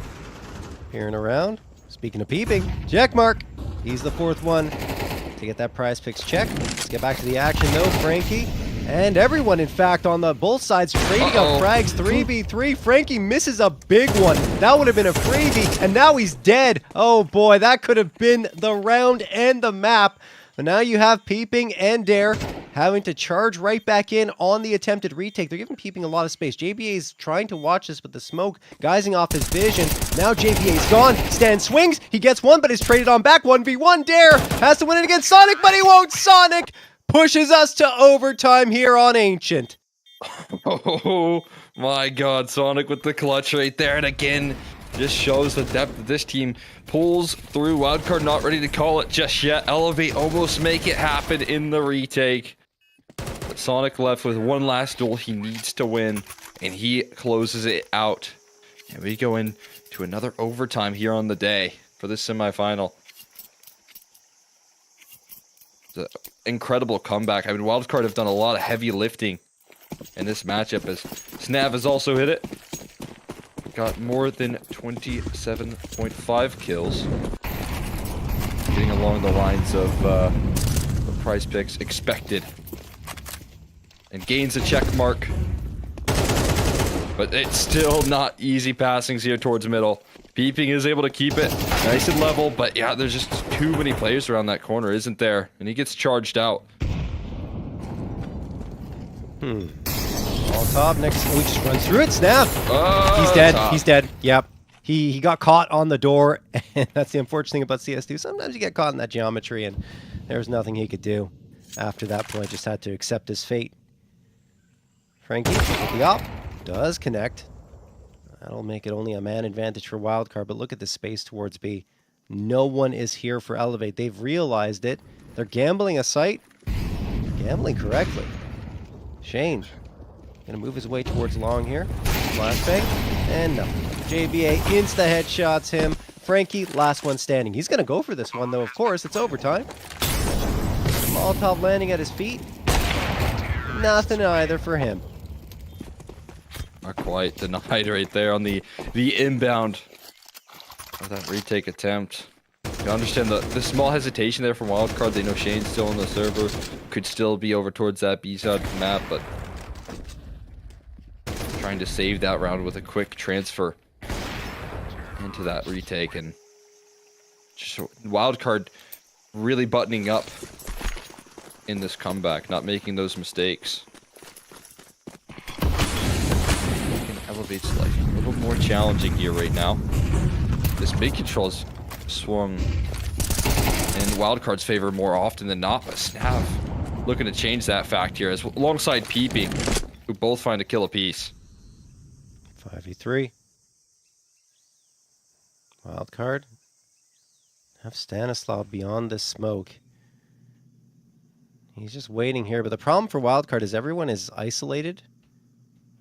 Peering around. Speaking of peeping, check mark. He's the fourth one to get that PrizePicks check. Let's get back to the action though. Frankie and everyone, in fact, on the both sides trading up frags. 3v3. Frankie misses a big one. That would have been a freebie, and now he's dead. Oh boy, that could have been the round and the map. But now you have Peeping and Dare having to charge right back in on the attempted retake. They're giving Peeping a lot of space. JBA's trying to watch this with the smoke, guising off his vision. Now JBA's gone. Stan swings. He gets one, but is traded on back. 1v1. Dare has to win it against Sonic, but he won't. Sonic pushes us to overtime here on Ancient. Oh my god, Sonic with the clutch right there. And again, just shows the depth that this team pulls through. Wildcard not ready to call it just yet. Elevate almost make it happen in the retake. But Sonic left with one last duel he needs to win, and he closes it out. And we go into another overtime here on the day for this semifinal. It's an incredible comeback. I mean, Wildcard have done a lot of heavy lifting in this matchup, as Snav has also hit it. Got more than 27.5 kills. Getting along the lines of the PrizePicks expected. And gains a check mark. But it's still not easy passings here towards middle. Peeping is able to keep it nice and level, but yeah, there's just too many players around that corner, isn't there? And he gets charged out. All top next. Oh, he just runs through it. Snap. He's dead. Top. He's dead. Yep. He got caught on the door, and that's the unfortunate thing about CS2. Sometimes you get caught in that geometry, and there's nothing he could do after that point. Just had to accept his fate. Frankie with the op does connect. That'll make it only a man advantage for Wildcard, but look at the space towards B. No one is here for Elevate. They've realized it. They're gambling a site. Gambling correctly. Shane gonna move his way towards long here. Flashbang. And no. JBA insta headshots him. Frankie, last one standing. He's gonna go for this one though, of course. It's overtime. Molotov landing at his feet. Nothing either for him. Not quite denied right there on the inbound of that retake attempt. You understand the small hesitation there from Wildcard. They know Shane's still on the server. Could still be over towards that B side of the map, but trying to save that round with a quick transfer into that retake. And just Wildcard really buttoning up in this comeback, not making those mistakes. Elevates life a little more challenging here right now. This mid control's swung in Wildcard's favor more often than not, but Snav looking to change that fact here, as alongside Peeping, who both find a kill apiece. 5v3. Wildcard. Have Stanislaw beyond this smoke. He's just waiting here, but the problem for Wildcard is everyone is isolated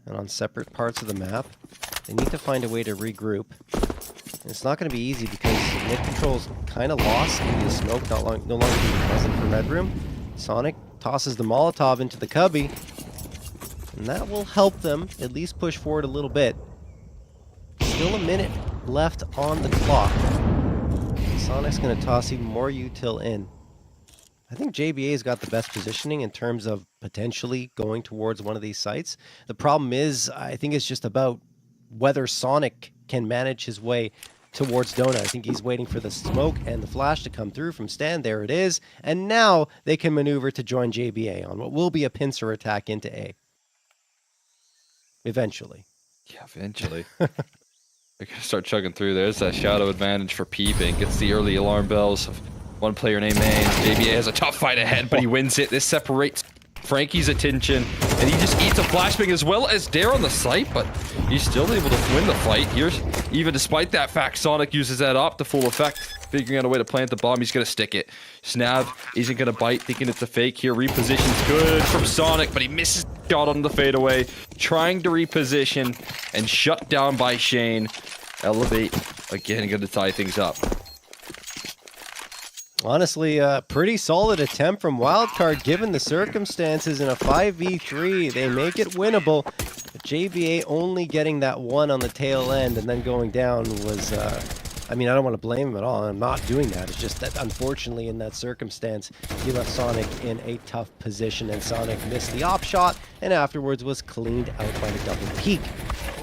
and on separate parts of the map. They need to find a way to regroup. And it's not going to be easy because mid control's kind of lost in the smoke, no longer being present for Red Room. Sonic tosses the Molotov into the cubby, and that will help them at least push forward a little bit. Still a minute left on the clock. Sonic's going to toss even more util in. I think JBA's got the best positioning in terms of potentially going towards one of these sites. The problem is, I think it's just about whether Sonic can manage his way towards Donut. I think he's waiting for the smoke and the flash to come through from Stan. There it is. And now they can maneuver to join JBA on what will be a pincer attack into A. Eventually. Yeah, eventually. They're going to start chugging through. There's that shadow advantage for Peeping. Gets the early alarm bells of one player named Main. JBA has a tough fight ahead, but he wins it. This separates Frankie's attention, and he just eats a flashbang as well as Dare on the site, but he's still able to win the fight here. Even despite that fact, Sonic uses that op to full effect, figuring out a way to plant the bomb. He's going to stick it. Snav isn't going to bite, thinking it's a fake here. Reposition's good from Sonic, but he misses the shot on the fadeaway. Trying to reposition and shut down by Shane. Elevate, again, going to tie things up. Honestly, a pretty solid attempt from Wildcard given the circumstances in a 5v3. They make it winnable. But JBA only getting that one on the tail end and then going down was, I mean, I don't want to blame him at all. I'm not doing that. It's just that unfortunately in that circumstance, he left Sonic in a tough position and Sonic missed the op shot and afterwards was cleaned out by the double peak.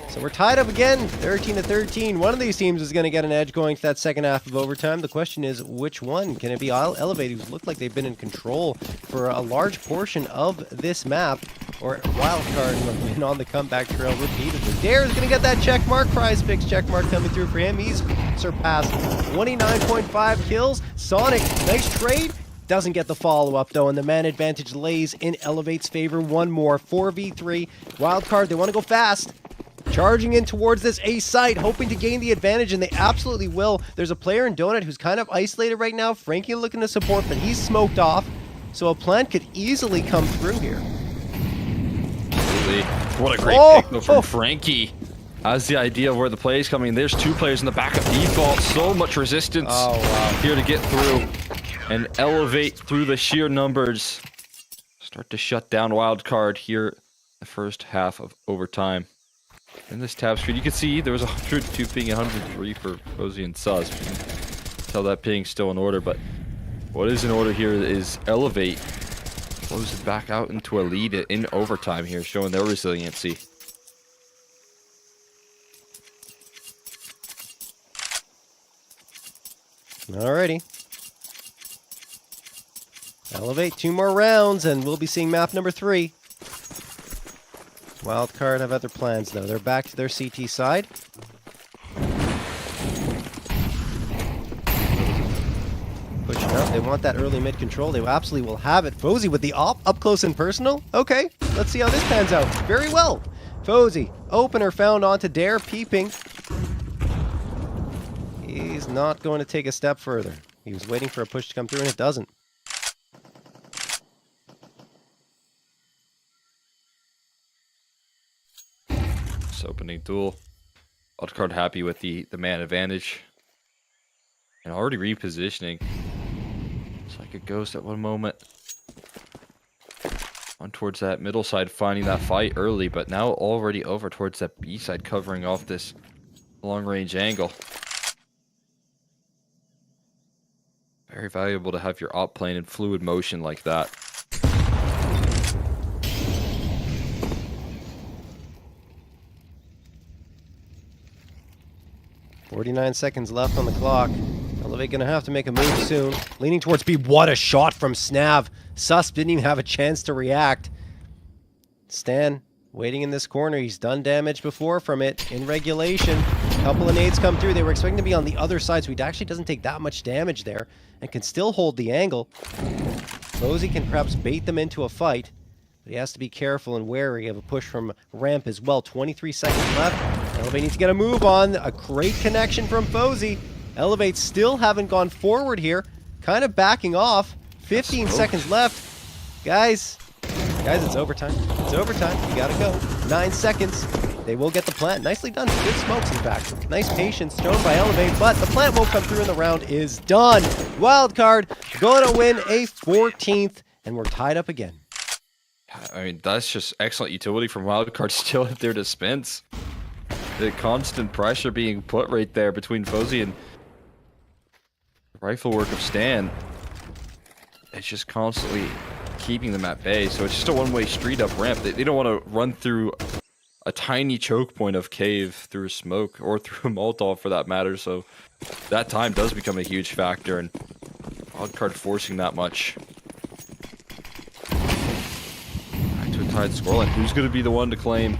So we're tied up again, 13-13. One of these teams is going to get an edge going to that second half of overtime. The question is, which one? Can it be Elevate, who's looked like they've been in control for a large portion of this map, or Wildcard, who have been on the comeback trail repeatedly? Dare is going to get that check mark. PrizePicks check mark coming through for him. He's surpassed 29.5 kills. Sonic, nice trade. Doesn't get the follow-up, though, and the man advantage lays in Elevate's favor. One more, 4v3. Wildcard, they want to go fast. Charging in towards this A site, hoping to gain the advantage, and they absolutely will. There's a player in Donut who's kind of isolated right now. Frankie looking to support, but he's smoked off. So a plant could easily come through here. Absolutely. What a great pick, though, from Frankie. Has the idea of where the play is coming. There's two players in the back of default. So much resistance here to get through. And Elevate through the sheer numbers. Start to shut down Wildcard here the first half of overtime. In this tab screen, you can see there was 102 ping, 103 for Posey and Sus. You can tell that ping still in order, but what is in order here is Elevate closes back out into a lead in overtime here, showing their resiliency. Alrighty. Elevate 2 more rounds, and we'll be seeing map number 3. Wildcard have other plans, though. They're back to their CT side. Pushing up. They want that early mid control. They absolutely will have it. Fozy with the op, up close and personal. Okay, let's see how this pans out. Very well. Fozy, opener found onto Dare, peeping. He's not going to take a step further. He was waiting for a push to come through, and it doesn't. Opening duel. Wildcard happy with the man advantage. And already repositioning. It's like a ghost at one moment. On towards that middle side, finding that fight early, but now already over towards that B side, covering off this long range angle. Very valuable to have your op playing in fluid motion like that. 49 seconds left on the clock. Elevate gonna have to make a move soon. Leaning towards B. What a shot from Snav. Sus didn't even have a chance to react. Stan waiting in this corner. He's done damage before from it in regulation. A couple of nades come through. They were expecting to be on the other side, so he actually doesn't take that much damage there and can still hold the angle. Posey can perhaps bait them into a fight, but he has to be careful and wary of a push from ramp as well. 23 seconds left. Elevate needs to get a move on. A great connection from Posey. Elevate still haven't gone forward here. Kind of backing off. 15 seconds left. Guys, it's overtime. It's overtime. You gotta go. 9 seconds. They will get the plant. Nicely done. Good smokes, in fact. Nice patience shown by Elevate, but the plant won't come through and the round is done. Wildcard going to win a 14th, and we're tied up again. I mean, that's just excellent utility from Wildcard still at their dispense. The constant pressure being put right there between Fozy and the rifle work of Stan. It's just constantly keeping them at bay. So it's just a one-way street up ramp. They don't want to run through a tiny choke point of cave through smoke or through a Molotov for that matter. So that time does become a huge factor, and Wildcard forcing that much. Back to a tied scoreline. Who's going to be the one to claim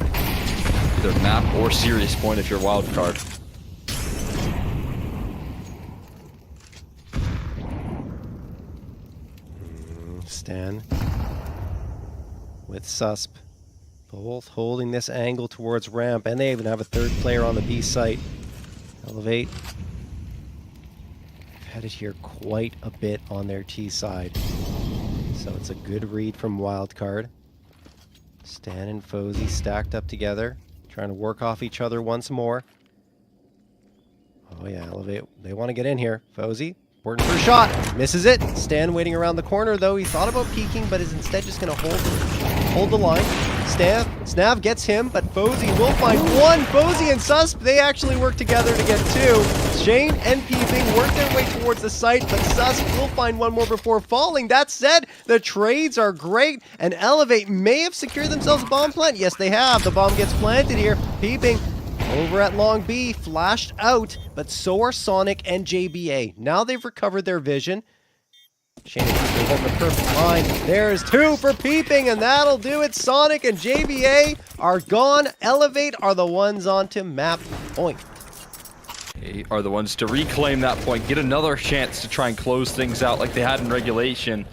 either map or serious point if you're Wildcard? Stan with Susp, both holding this angle towards ramp, and they even have a third player on the B site. Elevate headed here quite a bit on their T side, so it's a good read from Wildcard. Stan and Fozy stacked up together, trying to work off each other once more. Oh yeah, Elevate, they want to get in here. Fozy Important for a shot. Misses it. Stan waiting around the corner, though. He thought about peeking, but is instead just going to hold the line. Snav gets him, but Fozy will find one. Fozy and Susp, they actually work together to get two. Shane and Peeping work their way towards the site, but Susp will find one more before falling. That said, the trades are great, and Elevate may have secured themselves a bomb plant. Yes, they have. The bomb gets planted here. Peeping over at Long B, flashed out, but so are Sonic and JBA. Now they've recovered their vision. Shane and Peeping holding the perfect line. There's two for Peeping, and that'll do it. Sonic and JBA are gone. Elevate are the ones onto map point. They are the ones to reclaim that point, get another chance to try and close things out like they had in regulation.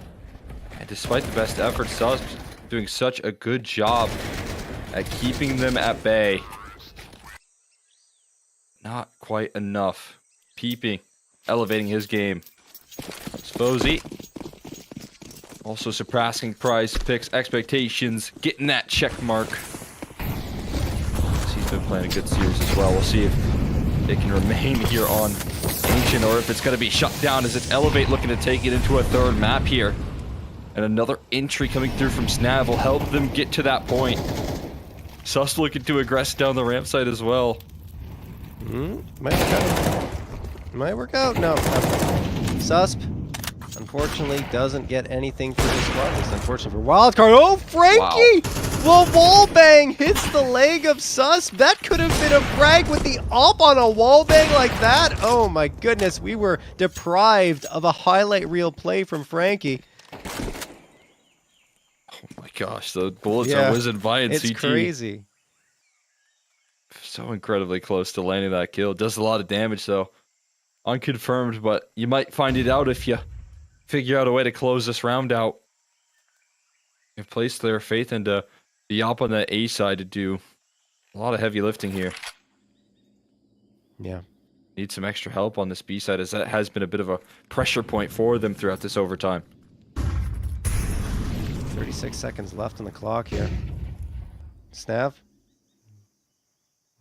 And despite the best efforts, Sus doing such a good job at keeping them at bay. Not quite enough. Peeping, elevating his game. Fozy also surpassing PrizePicks expectations, getting that check mark. He's been playing a good series as well. We'll see if they can remain here on Ancient or if it's going to be shut down as it's Elevate looking to take it into a third map here. And another entry coming through from Snav will help them get to that point. Sus looking to aggress down the ramp side as well. Might work out. Might work out. No. Susp, unfortunately, doesn't get anything for this one. It's unfortunate for Wildcard. Oh, Frankie! Wow. The wall bang hits the leg of Susp. That could have been a frag with the op on a wall bang like that. Oh my goodness, we were deprived of a highlight reel play from Frankie. Oh my gosh, the bullets are whizzing by in CT. It's crazy. So incredibly close to landing that kill. Does a lot of damage though. Unconfirmed, but you might find it out if you figure out a way to close this round out. They've placed their faith into the op on the A side to do a lot of heavy lifting here. Yeah. Need some extra help on this B side as that has been a bit of a pressure point for them throughout this overtime. 36 seconds left on the clock here. Snav.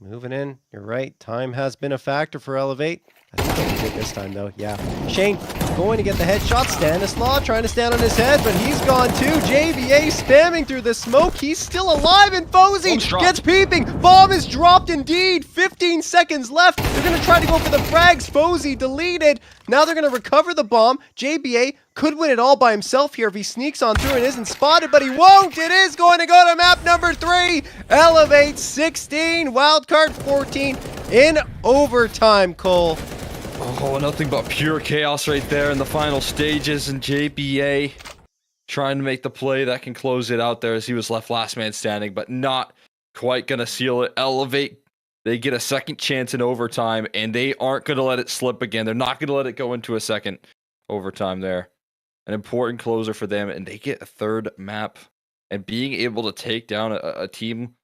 Moving in. You're right. Time has been a factor for Elevate. I think they'll get this time, though. Yeah. Shane going to get the headshot. Stanislaw trying to stand on his head, but he's gone too. JVA spamming through the smoke. He's still alive, and Fozy gets Peeping. Bomb is dropped indeed. 15 seconds left. They're going to try to go for the frags. Fozy deleted. Now they're going to recover the bomb. JBA could win it all by himself here if he sneaks on through and isn't spotted, but he won't. It is going to go to map number 3. Elevate 16, wildcard 14 in overtime, Cole. Oh, nothing but pure chaos right there in the final stages, and JBA trying to make the play that can close it out there as he was left last man standing, but not quite going to seal it. Elevate, they get a second chance in overtime, and they aren't going to let it slip again. They're not going to let it go into a second overtime there. An important closer for them, and they get a third map. And being able to take down a team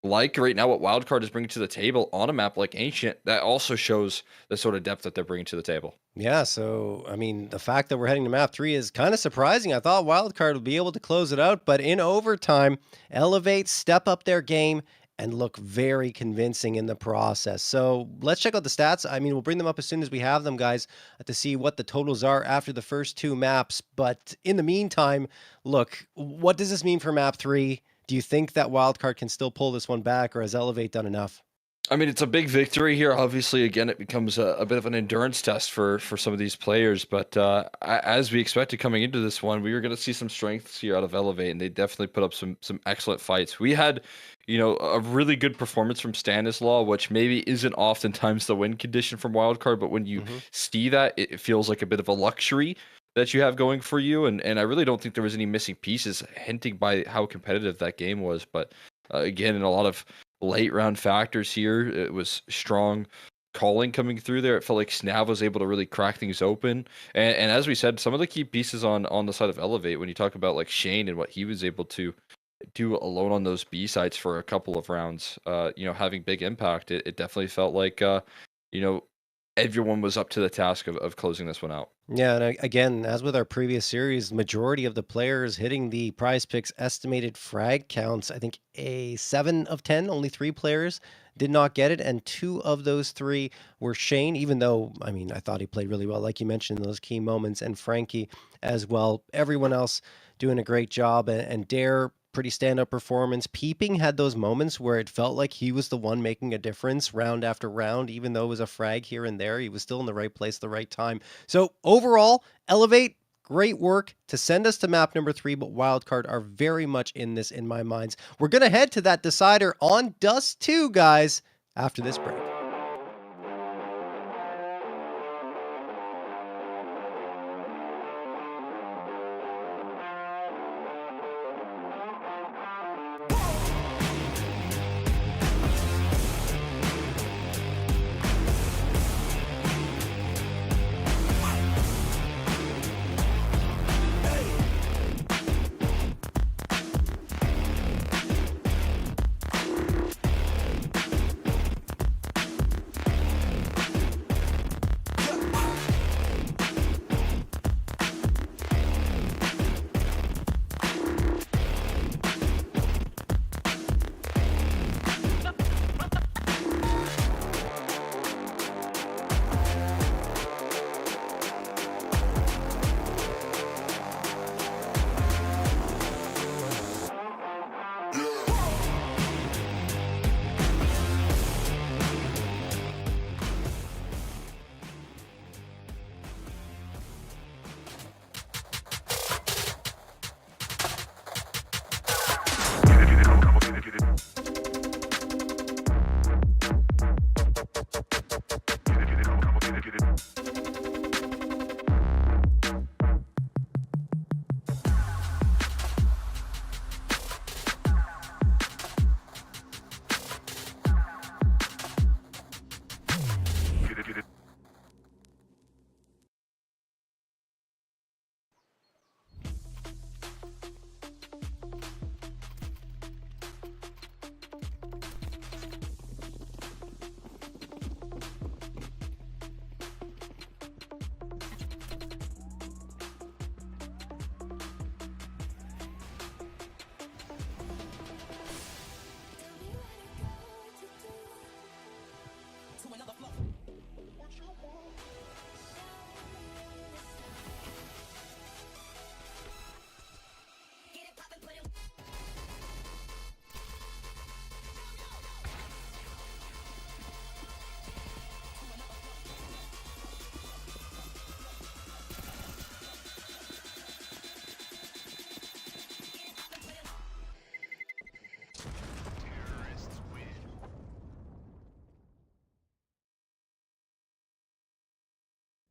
like right now what Wildcard is bringing to the table on a map like Ancient, that also shows the sort of depth that they're bringing to the table. Yeah, so, I mean, the fact that we're heading to map 3 is kind of surprising. I thought Wildcard would be able to close it out, but in overtime, Elevate step up their game and look very convincing in the process. So let's check out the stats. I mean, we'll bring them up as soon as we have them, guys, to see what the totals are after the first 2 maps. But in the meantime, look, what does this mean for map 3? Do you think that Wildcard can still pull this one back, or has Elevate done enough? I mean, it's a big victory here. Obviously, again, it becomes a bit of an endurance test for some of these players. But as we expected coming into this one, we were going to see some strengths here out of Elevate, and they definitely put up some excellent fights. We had, a really good performance from Stanislaw, which maybe isn't oftentimes the win condition from Wildcard, but when you see that, it feels like a bit of a luxury that you have going for you. And I really don't think there was any missing pieces, hinting by how competitive that game was. But again, in a lot of late round factors here, it was strong calling coming through there. It felt like Snav was able to really crack things open. And as we said, some of the key pieces on the side of Elevate, when you talk about like Shane and what he was able to do alone on those B sites for a couple of rounds, having big impact, it definitely felt like, everyone was up to the task of closing this one out. Yeah, and again, as with our previous series, majority of the players hitting the prize picks estimated frag counts. I think a 7 of 10, only 3 players did not get it, and 2 of those 3 were Shane, even though, I mean, I thought he played really well, like you mentioned in those key moments, and Frankie as well. Everyone else doing a great job, and Dare, pretty stand-up performance. Peeping had those moments where it felt like he was the one making a difference round after round, even though it was a frag here and there. He was still in the right place at the right time. So overall, Elevate, great work to send us to map number 3, but Wildcard are very much in this in my minds. We're going to head to that decider on Dust 2, guys, after this break.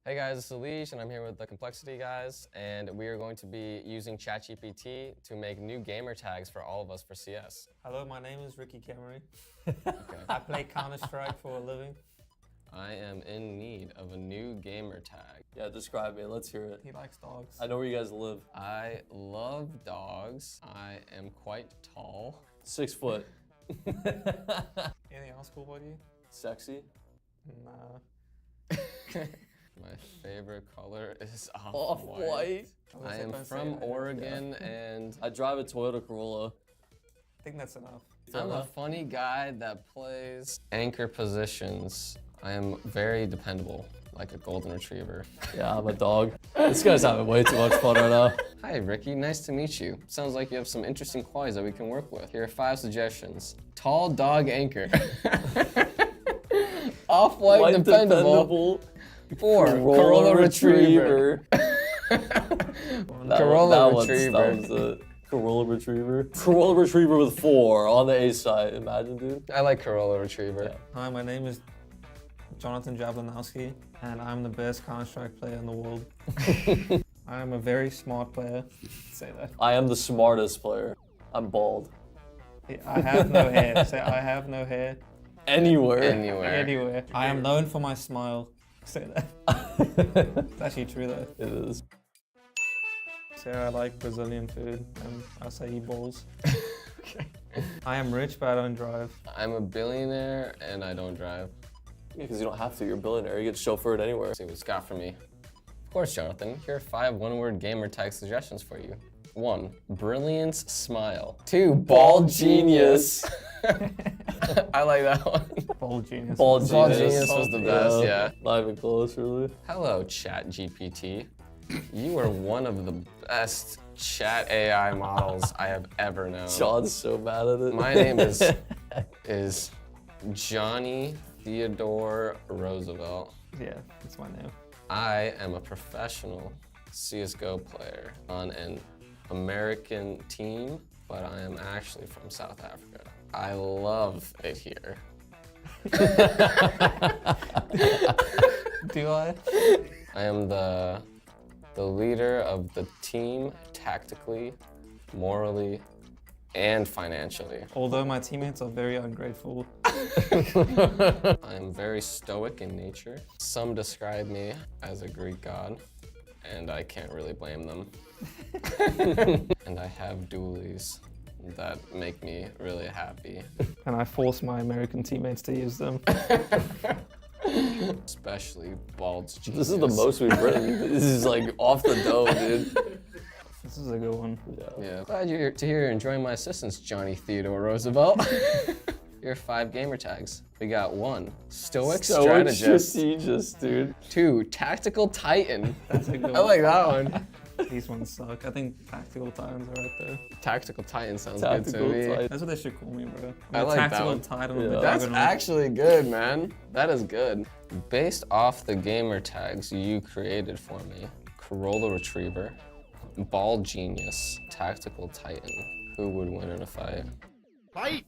Hey guys, this is Alish, and I'm here with the Complexity guys, and we are going to be using ChatGPT to make new gamer tags for all of us for CS. Hello, my name is Ricky Cameron. I play Counter-Strike for a living. I am in need of a new gamer tag. Yeah, describe it. Let's hear it. He likes dogs. I know where you guys live. I love dogs. I am quite tall. 6 foot. Anything else cool about you? Sexy. Nah. My favorite color is Off-white. I am from Oregon, and I drive a Toyota Corolla. I think that's enough. I'm a funny guy that plays anchor positions. I am very dependable, like a golden retriever. Yeah, I'm a dog. This guy's having way too much fun right now. Hi, Ricky. Nice to meet you. Sounds like you have some interesting qualities that we can work with. Here are 5 suggestions. Tall dog anchor. Off-white White dependable. 4. Corolla retriever. Corolla retriever. That was it. Corolla retriever. Corolla retriever with 4 on the A side. Imagine, dude. I like Corolla retriever. Yeah. Hi, my name is Jonathan Jablanowski, and I'm the best Counter-Strike player in the world. I am a very smart player. Say that. I am the smartest player. I'm bald. I have no hair. Say I have no hair. Anywhere. Anywhere. I am known for my smile. Say that. It's actually true though. It is. Say I like Brazilian food, and I say he balls. I am rich, but I don't drive. I'm a billionaire and I don't drive. Because you don't have to. You're a billionaire. You get chauffeured anywhere. See what it's got for me. Of course, Jonathan. Here are 5 one-word gamer tag suggestions for you. 1. Brilliance smile. 2. Bald genius. I like that one. Bald genius. Bald Bald genius. genius was the best, yeah. Not even close, really. Hello, Chat GPT. You are one of the best chat AI models I have ever known. John's so mad at it. My name is Johnny Theodore Roosevelt. Yeah, that's my name. I am a professional CSGO player on an American team, but I am actually from South Africa. I love it here. Do I? I am the leader of the team tactically, morally, and financially. Although my teammates are very ungrateful. I am very stoic in nature. Some describe me as a Greek god, and I can't really blame them. And I have dualies that make me really happy. And I force my American teammates to use them. Especially Bald's genius. This is the most we've written. This is like off the dome, dude. This is a good one. Yeah. Glad to hear you're enjoying my assistance, Johnny Theodore Roosevelt. Here are 5 gamer tags. We got 1, stoic strategist. Strategist, dude. 2, tactical titan. That's a good I one. like that one. These ones suck. I think tactical titans are right there. Tactical titan sounds Tactical good to me. titan. That's what they should call me, bro. I I'm a like that tactical one. titan Yeah. with the That's juggernaut. actually good, man. That is good. Based off the gamer tags you created for me, Corolla Retriever, Ball Genius, Tactical Titan, who would win in a fight? Fight!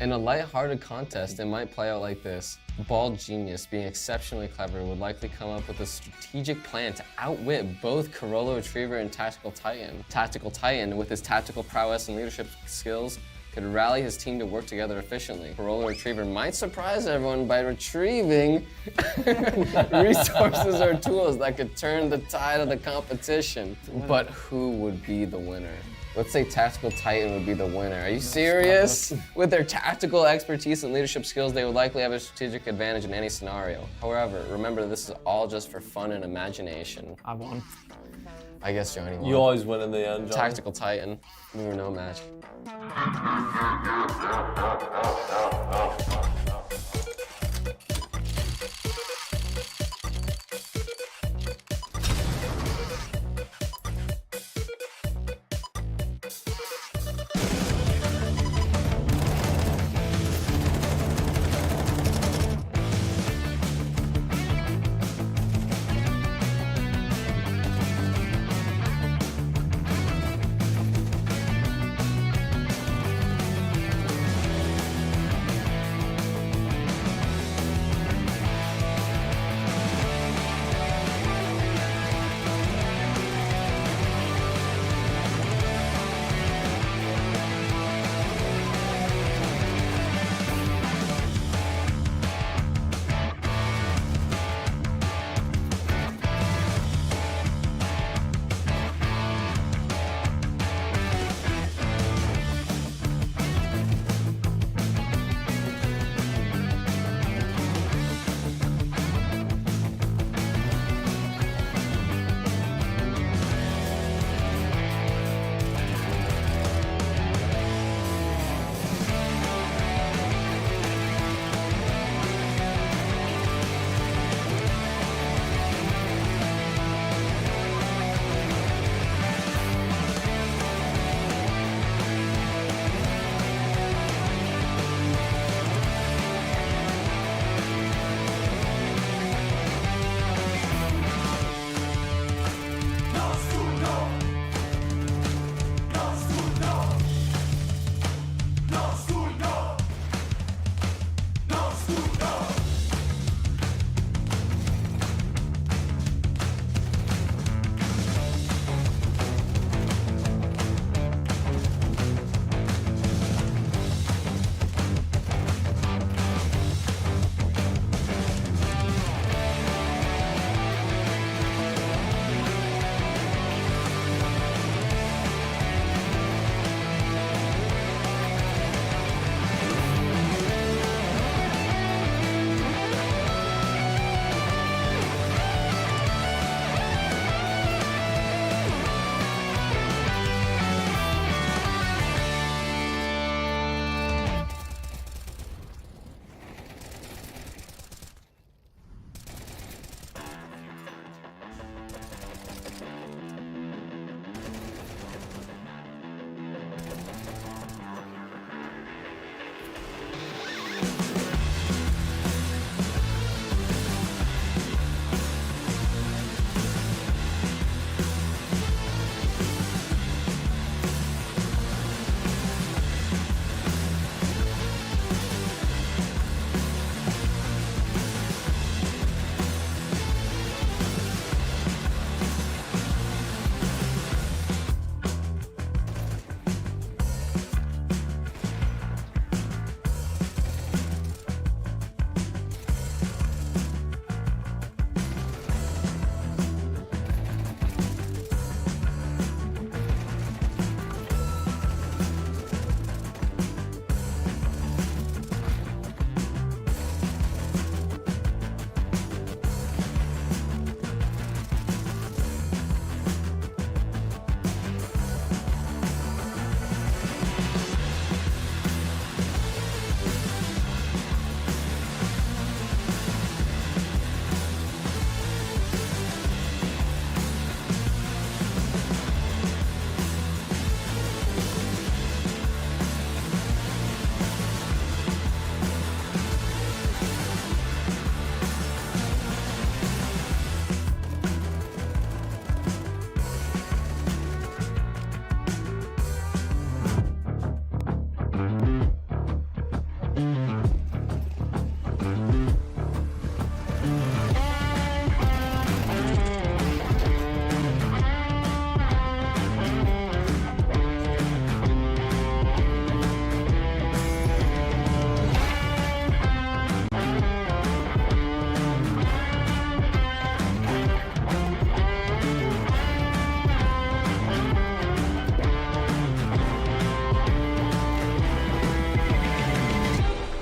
In a lighthearted contest, it might play out like this. Bald Genius, being exceptionally clever, would likely come up with a strategic plan to outwit both Corolla Retriever and Tactical Titan. Tactical Titan, with his tactical prowess and leadership skills, could rally his team to work together efficiently. Corolla Retriever might surprise everyone by retrieving resources or tools that could turn the tide of the competition. But who would be the winner? Let's say Tactical Titan would be the winner. Are you serious? With their tactical expertise and leadership skills, they would likely have a strategic advantage in any scenario. However, remember this is all just for fun and imagination. I won. I guess Johnny won. You always win in the end, John. Tactical Titan. We were no match.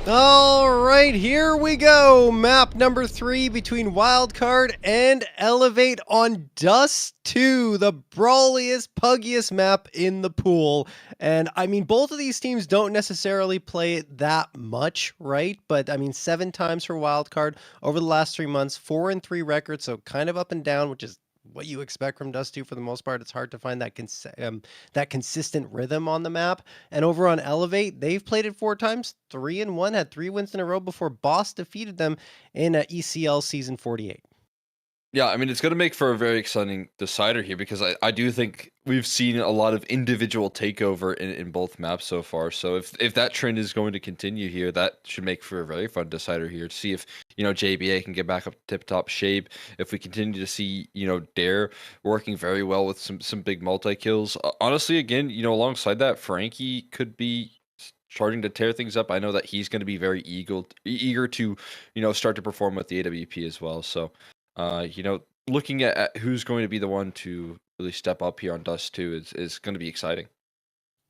All right, here we go. Map number 3 between Wildcard and Elevate on Dust 2, the brawliest, puggiest map in the pool. And I mean, both of these teams don't necessarily play it that much, right? But I mean, 7 times for Wildcard over the last 3 months, 4-3 record, so kind of up and down, which is what you expect from Dust 2 for the most part. It's hard to find that that consistent rhythm on the map. And over on Elevate, they've played it 4 times, 3-1, had 3 wins in a row before Boss defeated them in ECL Season 48. Yeah, I mean, it's going to make for a very exciting decider here because I do think we've seen a lot of individual takeover in both maps so far. So if that trend is going to continue here, that should make for a very fun decider here to see if, JBA can get back up tip-top shape. If we continue to see, Dare working very well with some big multi-kills. Honestly, again, alongside that, Frankie could be starting to tear things up. I know that he's going to be very eager to, start to perform with the AWP as well. So, looking at who's going to be the one to really step up here on Dust 2 is going to be exciting.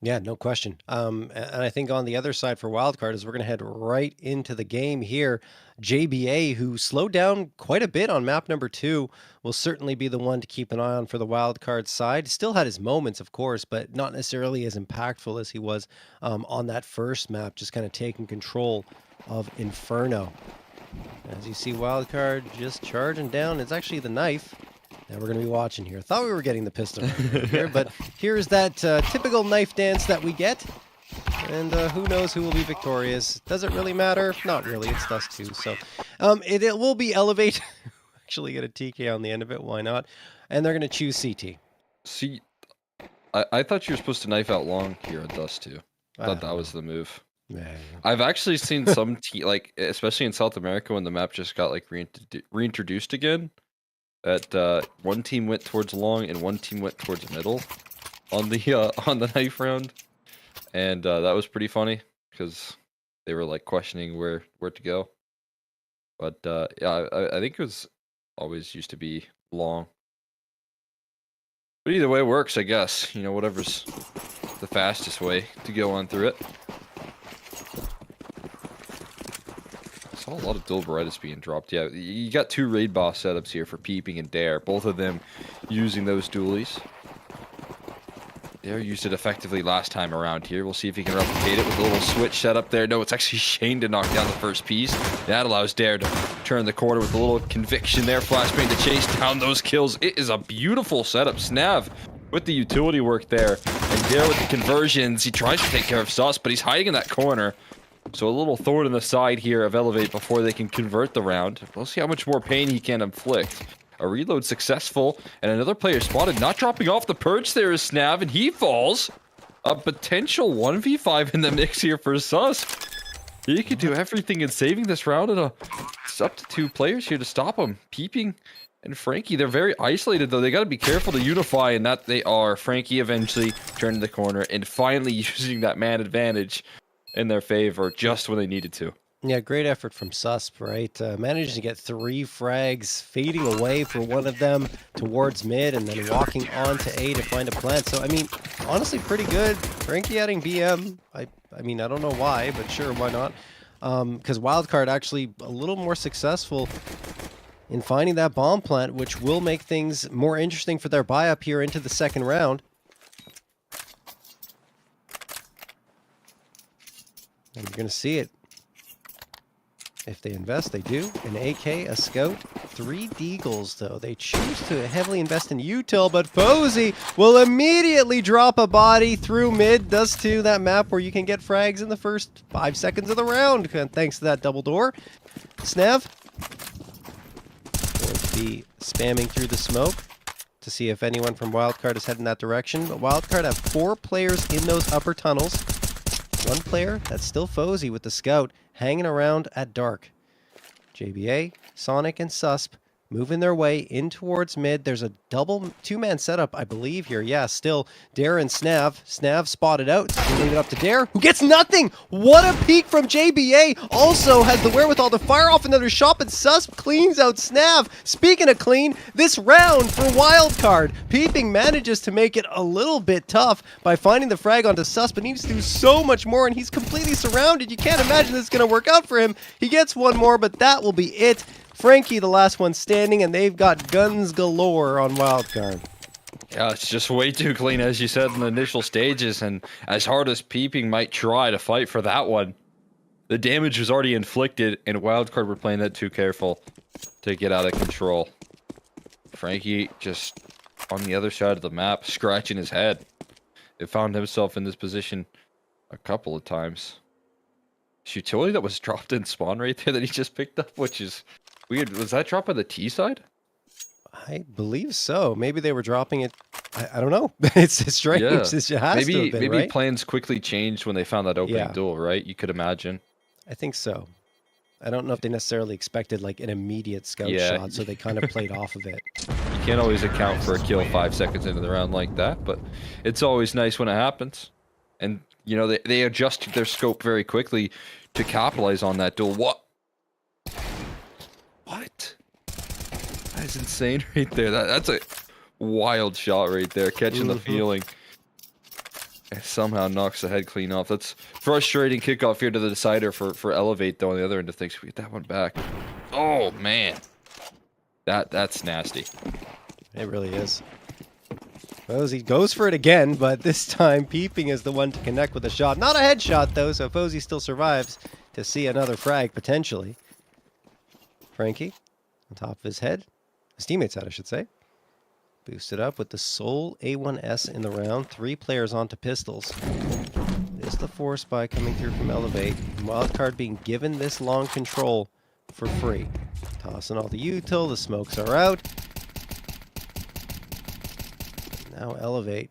Yeah, no question. And I think on the other side for Wildcard is we're going to head right into the game here. JBA, who slowed down quite a bit on map number 2, will certainly be the one to keep an eye on for the Wildcard side. Still had his moments, of course, but not necessarily as impactful as he was on that first map, just kind of taking control of Inferno. As you see, Wildcard just charging down. It's actually the knife that we're going to be watching here. Thought we were getting the pistol here, but here's that typical knife dance that we get. And who knows who will be victorious. Does it really matter? Not really. It's Dust 2. So it will be Elevate. Actually get a TK on the end of it. Why not? And they're going to choose CT. See, I thought you were supposed to knife out long here on Dust 2. I thought that was the move. Yeah. I've actually seen some especially in South America when the map just got reintroduced again. That one team went towards long and one team went towards middle on the knife round, and that was pretty funny because they were questioning where to go. But yeah, I think it was always used to be long. But either way, it works, I guess. Whatever's the fastest way to go on through it. Saw a lot of dual brightest being dropped. Yeah, you got 2 raid boss setups here for Peeping and Dare, both of them using those dualies. Dare used it effectively last time around here. We'll see if he can replicate it with a little switch setup there. No, it's actually Shane to knock down the first piece. That allows Dare to turn the corner with a little conviction there. Flashbang to chase down those kills. It is a beautiful setup. Snav with the utility work there. And Dare with the conversions. He tries to take care of Sus, but he's hiding in that corner. So a little thorn in the side here of Elevate before they can convert the round. We'll see how much more pain he can inflict. A reload successful, and another player spotted. Not dropping off the perch there is Snav, and he falls. A potential 1v5 in the mix here for Sus. He could do everything in saving this round, and it's up to 2 players here to stop him. Peeping and Frankie, they're very isolated though. They got to be careful to unify, and that they are. Frankie eventually turning the corner and finally using that man advantage in their favor just when they needed to. Yeah, great effort from Susp, right? Managing to get 3 frags, fading away for one of them towards mid, and then walking on to A to find a plant. So, I mean, honestly, pretty good. Frankie adding BM. I mean, I don't know why, but sure, why not? Because Wildcard actually a little more successful in finding that bomb plant, which will make things more interesting for their buy-up here into the second round. And you're going to see it. If they invest, they do. An AK, a scout, 3 deagles, though. They choose to heavily invest in util, but Fozy will immediately drop a body through mid. Does to that map where you can get frags in the first 5 seconds of the round, thanks to that double door. Snav going to be spamming through the smoke to see if anyone from Wildcard is heading that direction. But Wildcard have 4 players in those upper tunnels. 1 player, that's still Fozy with the scout, hanging around at dark. JBA, Sonic, and Susp moving their way in towards mid. There's a double two-man setup, I believe, here. Yeah, still Dare and Snav. Snav spotted out. Leave it up to Dare, who gets nothing. What a peek from JBA. Also has the wherewithal to fire off another shot, but Sus cleans out Snav. Speaking of clean, this round for Wildcard, Peeping manages to make it a little bit tough by finding the frag onto Sus, but needs to do so much more, and he's completely surrounded. You can't imagine this is going to work out for him. He gets one more, but that will be it. Frankie, the last one standing, and they've got guns galore on Wildcard. Yeah, it's just way too clean, as you said in the initial stages, and as hard as Peeping might try to fight for that one, the damage was already inflicted, and Wildcard were playing that too careful to get out of control. Frankie just on the other side of the map, scratching his head. It found himself in this position a couple of times. Utility that was dropped in spawn right there that he just picked up, which is weird. Was that dropped on the T side? I believe so. Maybe they were dropping it. I don't know. It's strange. Yeah. It has to have been, Maybe right? plans quickly changed when they found that opening duel, right? You could imagine. I think so. I don't know if they necessarily expected like an immediate scout Yeah. shot, so they kind of played off of it. You can't always account for a kill 5 seconds into the round like that, but it's always nice when it happens. And, you know, they adjust their scope very quickly to capitalize on that duel. What? That is insane right there. That's a wild shot right there, catching the feeling. It somehow knocks the head clean off. That's frustrating kickoff here to the decider for Elevate, though, on the other end of things. We get that one back. Oh, man. That's nasty. It really is. Fozy goes for it again, but this time Peeping is the one to connect with a shot. Not a headshot, though, so Fozy still survives to see another frag, potentially. Frankie, on top of his head. His teammate's head, I should say. Boosted up with the sole A1S in the round. 3 players onto pistols. It is the Force Spy coming through from Elevate. Wildcard being given this long control for free. Tossing all the util. The smokes are out. Now Elevate.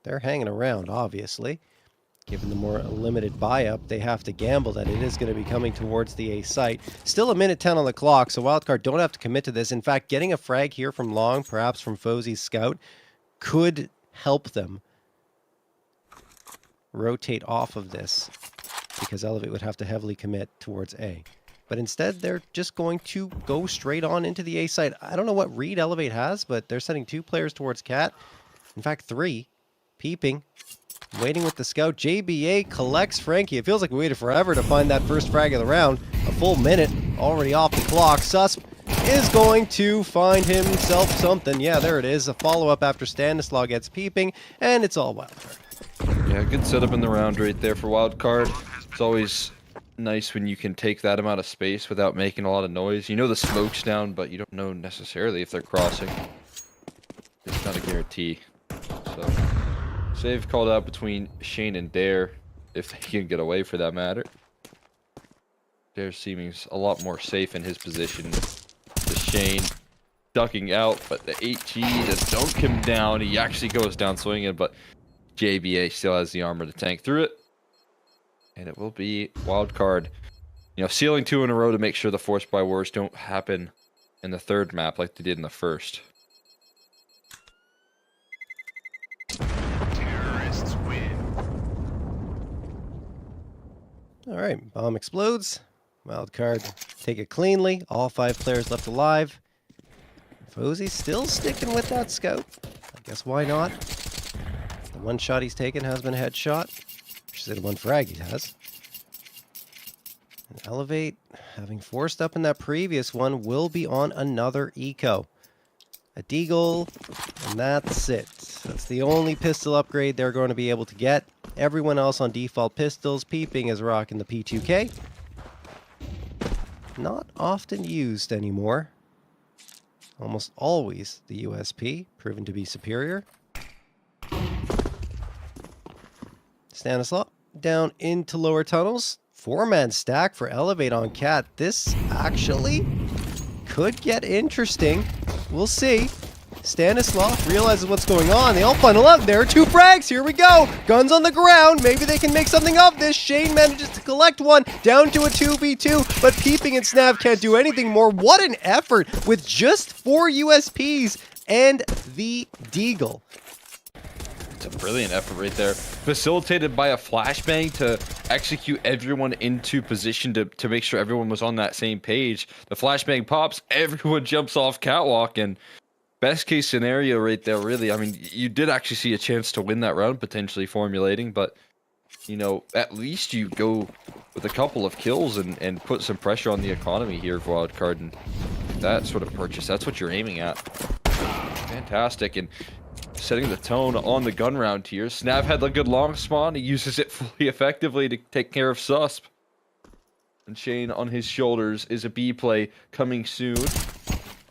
They're hanging around, obviously. Given the more limited buy-up, they have to gamble that it is going to be coming towards the A site. Still a minute 10 on the clock, so Wildcard don't have to commit to this. In fact, getting a frag here from long, perhaps from Fozy's scout, could help them rotate off of this, because Elevate would have to heavily commit towards A. But instead, they're just going to go straight on into the A site. I don't know what read Elevate has, but they're sending 2 players towards Cat. In fact, 3. Peeping. Waiting with the scout. JBA collects Frankie. It feels like we waited forever to find that first frag of the round. A full minute already off the clock. Susp is going to find himself something. Yeah, there it is. A follow-up after Stanislaw gets Peeping, and it's all Wildcard. Yeah, good setup in the round right there for Wildcard. It's always nice when you can take that amount of space without making a lot of noise. You know the smoke's down, but you don't know necessarily if they're crossing. It's not a guarantee. So, save called out between Shane and Dare, if they can get away for that matter. Dare seeming a lot more safe in his position. The Shane ducking out, but the 8G just dunk him down. He actually goes down swinging, but JBA still has the armor to tank through it. And it will be Wildcard, you know, sealing 2 in a row to make sure the force by wars don't happen in the third map like they did in the first. Terrorists win. All right, bomb explodes. Wildcard take it cleanly. All 5 players left alive. Fozy still sticking with that scout. I guess why not? The one shot he's taken has been a headshot. I should say the one frag he has. And Elevate, having forced up in that previous one, will be on another eco. A deagle, and that's it. That's the only pistol upgrade they're going to be able to get. Everyone else on default pistols. Peeping is rocking the P2K. Not often used anymore. Almost always the USP, proven to be superior. Stanislaw down into lower tunnels. 4-man stack for Elevate on Cat. This actually could get interesting. We'll see. Stanislav realizes what's going on. They all bundle up. There are 2 frags. Here we go. Guns on the ground. Maybe they can make something of this. Shane manages to collect one down to a 2v2, but Peeping and Snav can't do anything more. What an effort with just 4 USPs and the Deagle. It's a brilliant effort right there. Facilitated by a flashbang to execute everyone into position to make sure everyone was on that same page. The flashbang pops, everyone jumps off catwalk, and best case scenario right there, really. I mean, you did actually see a chance to win that round, potentially formulating, but, you know, at least you go with a couple of kills and put some pressure on the economy here for Wildcard, and that sort of purchase, that's what you're aiming at. Fantastic, and setting the tone on the gun round here. Snav had the good long spawn. He uses it fully effectively to take care of Susp. And Shane on his shoulders is a B play coming soon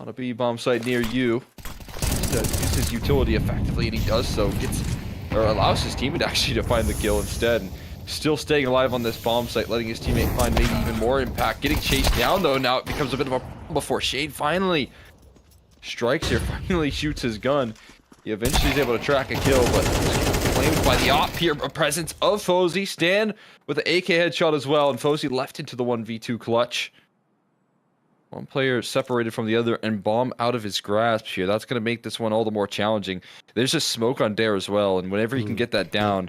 on a B bomb site near you. Just use his utility effectively, and he does so. Allows his teammate actually to find the kill instead. And still staying alive on this bomb site, letting his teammate find maybe even more impact. Getting chased down though, now it becomes a bit of a problem before Shane finally strikes here, finally shoots his gun. He eventually is able to track a kill, but claimed by the op here, a presence of Fozy. Stan with the AK headshot as well, and Fozy left into the 1v2 clutch. One player separated from the other, and bomb out of his grasp here. That's going to make this one all the more challenging. There's just smoke on Dare as well, and whenever he can get that down,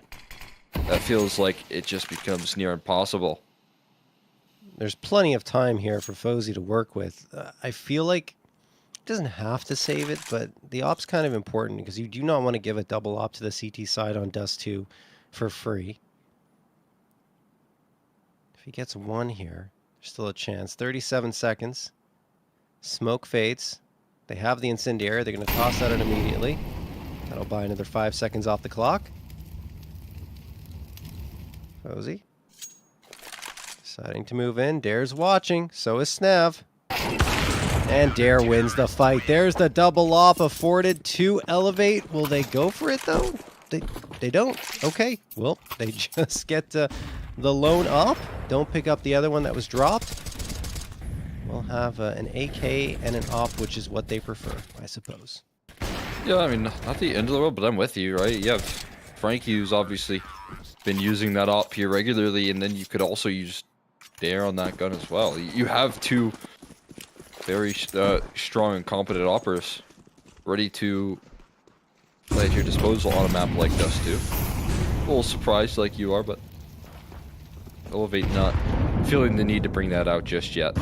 that feels like it just becomes near impossible. There's plenty of time here for Fozy to work with. I feel like doesn't have to save it, but the op's kind of important because you do not want to give a double op to the CT side on Dust 2 for free. If he gets one here, there's still a chance. 37 seconds. Smoke fades. They have the incendiary. They're going to toss that out immediately. That'll buy another 5 seconds off the clock. Fozy deciding to move in. Dare's watching. So is Snav. And Dare wins the fight. There's the double op afforded to Elevate. Will they go for it, though? They don't. Okay. Well, they just get the lone op. Don't pick up the other one that was dropped. We'll have an AK and an op, which is what they prefer, I suppose. Yeah, I mean, not the end of the world, but I'm with you, right? You have Frankie, who's obviously been using that op here regularly, and then you could also use Dare on that gun as well. You have 2 very strong and competent operators ready to play at your disposal on a map like Dust 2. A little surprised like you are, but Elevate not feeling the need to bring that out just yet.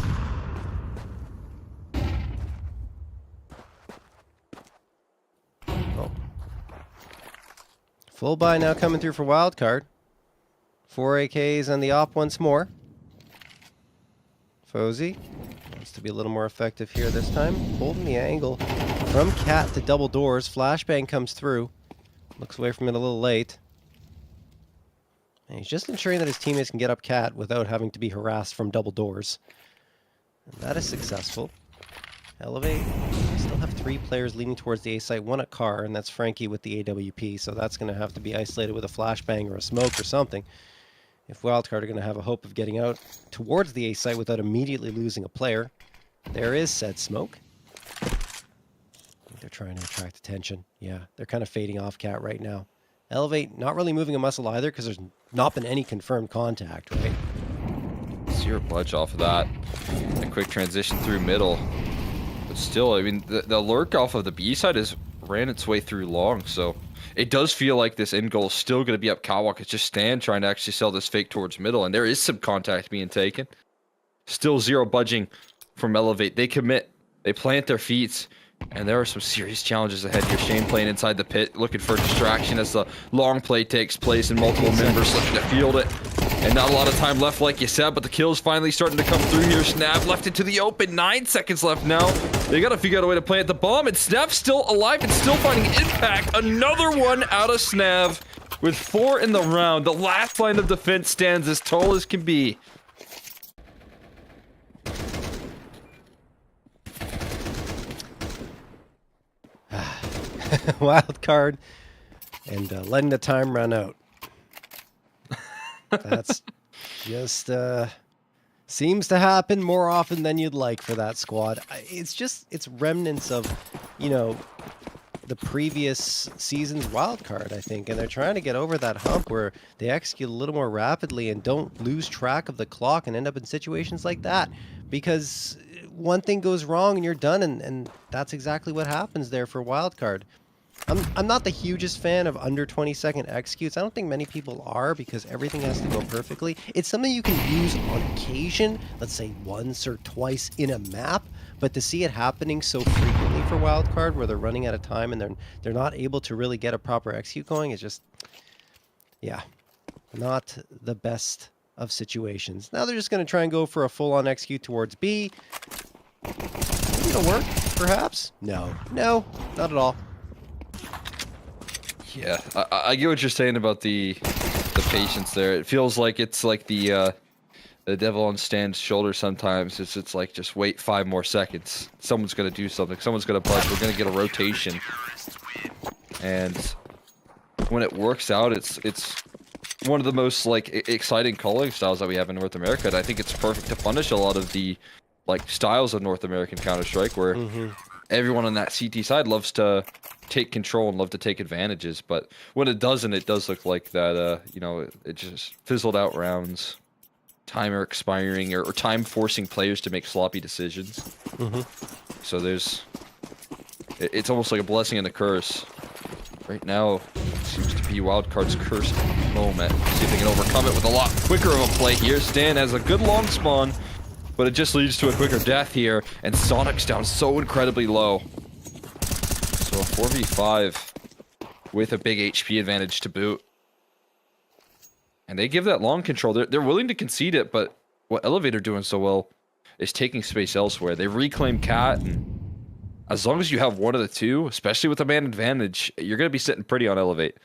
Oh. Full buy now coming through for Wildcard. 4 AKs and the op once more. Fozy wants to be a little more effective here this time. Holding the angle from Cat to double doors. Flashbang comes through. Looks away from it a little late. And he's just ensuring that his teammates can get up Cat without having to be harassed from double doors. And that is successful. Elevate. We still have 3 players leaning towards the A site. 1 at car, and that's Frankie with the AWP. So that's going to have to be isolated with a flashbang or a smoke or something. If Wildcard are going to have a hope of getting out towards the A site without immediately losing a player. There is said smoke. They're trying to attract attention. Yeah, they're kind of fading off Cat right now. Elevate, not really moving a muscle either because there's not been any confirmed contact, right? 0 budge off of that. A quick transition through middle. But still, I mean, the lurk off of the B side has ran its way through long, so it does feel like this end goal is still going to be up catwalk. It's just Stan trying to actually sell this fake towards middle, and there is some contact being taken. Still 0 budging from Elevate. They commit. They plant their feet, and there are some serious challenges ahead here. Shane playing inside the pit, looking for distraction as the long play takes place, and multiple members looking to field it. And not a lot of time left, like you said, but the kill's finally starting to come through here. Snap left into the open. 9 seconds left now. They got to figure out a way to plant the bomb, and Snap's still alive and still finding impact. Another one out of Snav with 4 in the round. The last line of defense stands as tall as can be. Wildcard and letting the time run out. That's just seems to happen more often than you'd like for that squad. It's remnants of you know, the previous season's wild card, I think, and they're trying to get over that hump where they execute a little more rapidly and don't lose track of the clock and end up in situations like that, because one thing goes wrong and you're done, and that's exactly what happens there for wild card. I'm not the hugest fan of under 20-second executes. I don't think many people are, because everything has to go perfectly. It's something you can use on occasion, let's say once or twice in a map, but to see it happening so frequently for wildcard where they're running out of time and they're not able to really get a proper execute going is just, yeah, not the best of situations. Now they're just going to try and go for a full-on execute towards B. Maybe it'll work, perhaps? No, not at all. Yeah, I get what you're saying about the patience there. It feels like it's like the devil on Stan's shoulder sometimes. It's like, just wait 5 more seconds. Someone's gonna do something. Someone's gonna budge. We're gonna get a rotation. And when it works out, it's one of the most like exciting calling styles that we have in North America. And I think it's perfect to punish a lot of the like styles of North American Counter-Strike where everyone on that CT side loves to take control and love to take advantages, but when it doesn't, it does look like that, you know, it just fizzled out rounds, timer expiring, or time forcing players to make sloppy decisions. So it's almost like a blessing and a curse. Right now, it seems to be Wildcard's cursed moment. See if they can overcome it with a lot quicker of a play here. Stan has a good long spawn, but it just leads to a quicker death here, and Sonic's down so incredibly low. So a 4v5 with a big HP advantage to boot. And they give that long control. They're willing to concede it, but what Elevate are doing so well is taking space elsewhere. They reclaim Cat, and as long as you have one of the two, especially with a man advantage, you're going to be sitting pretty on Elevate.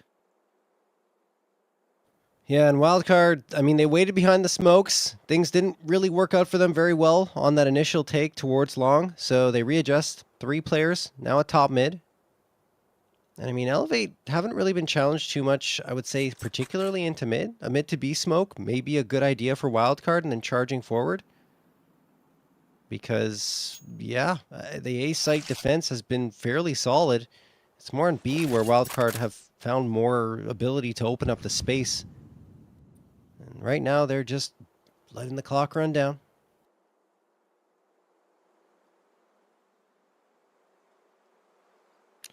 Yeah, and Wildcard, I mean, they waited behind the smokes. Things didn't really work out for them very well on that initial take towards long, so they readjust. 3 players, now at top mid. And I mean, Elevate haven't really been challenged too much, I would say, particularly into mid. A mid to B smoke may be a good idea for Wildcard and then charging forward. Because, yeah, the A site defense has been fairly solid. It's more in B where Wildcard have found more ability to open up the space. And right now, they're just letting the clock run down.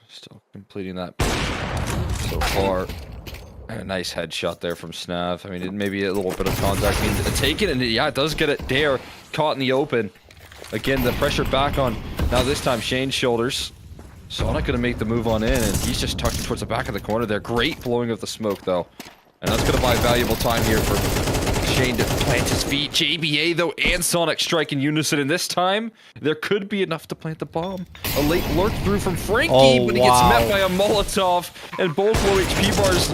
Still completing that so far. And a nice headshot there from Snav. I mean, maybe a little bit of contact being taken, and yeah, it does get it there. Caught in the open. Again, the pressure back on, now this time, Shane's shoulders. Sonic gonna make the move on in, and he's just tucked towards the back of the corner there. Great blowing of the smoke, though. And that's gonna buy valuable time here for Shane to plant his feet. JBA, though, and Sonic strike in unison, and this time, there could be enough to plant the bomb. A late lurk through from Frankie, but he gets met by a Molotov, and both low HP bars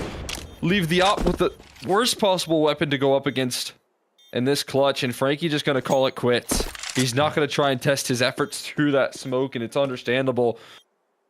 leave the op with the worst possible weapon to go up against in this clutch, and Frankie just gonna call it quits. He's not gonna try and test his efforts through that smoke, and it's understandable.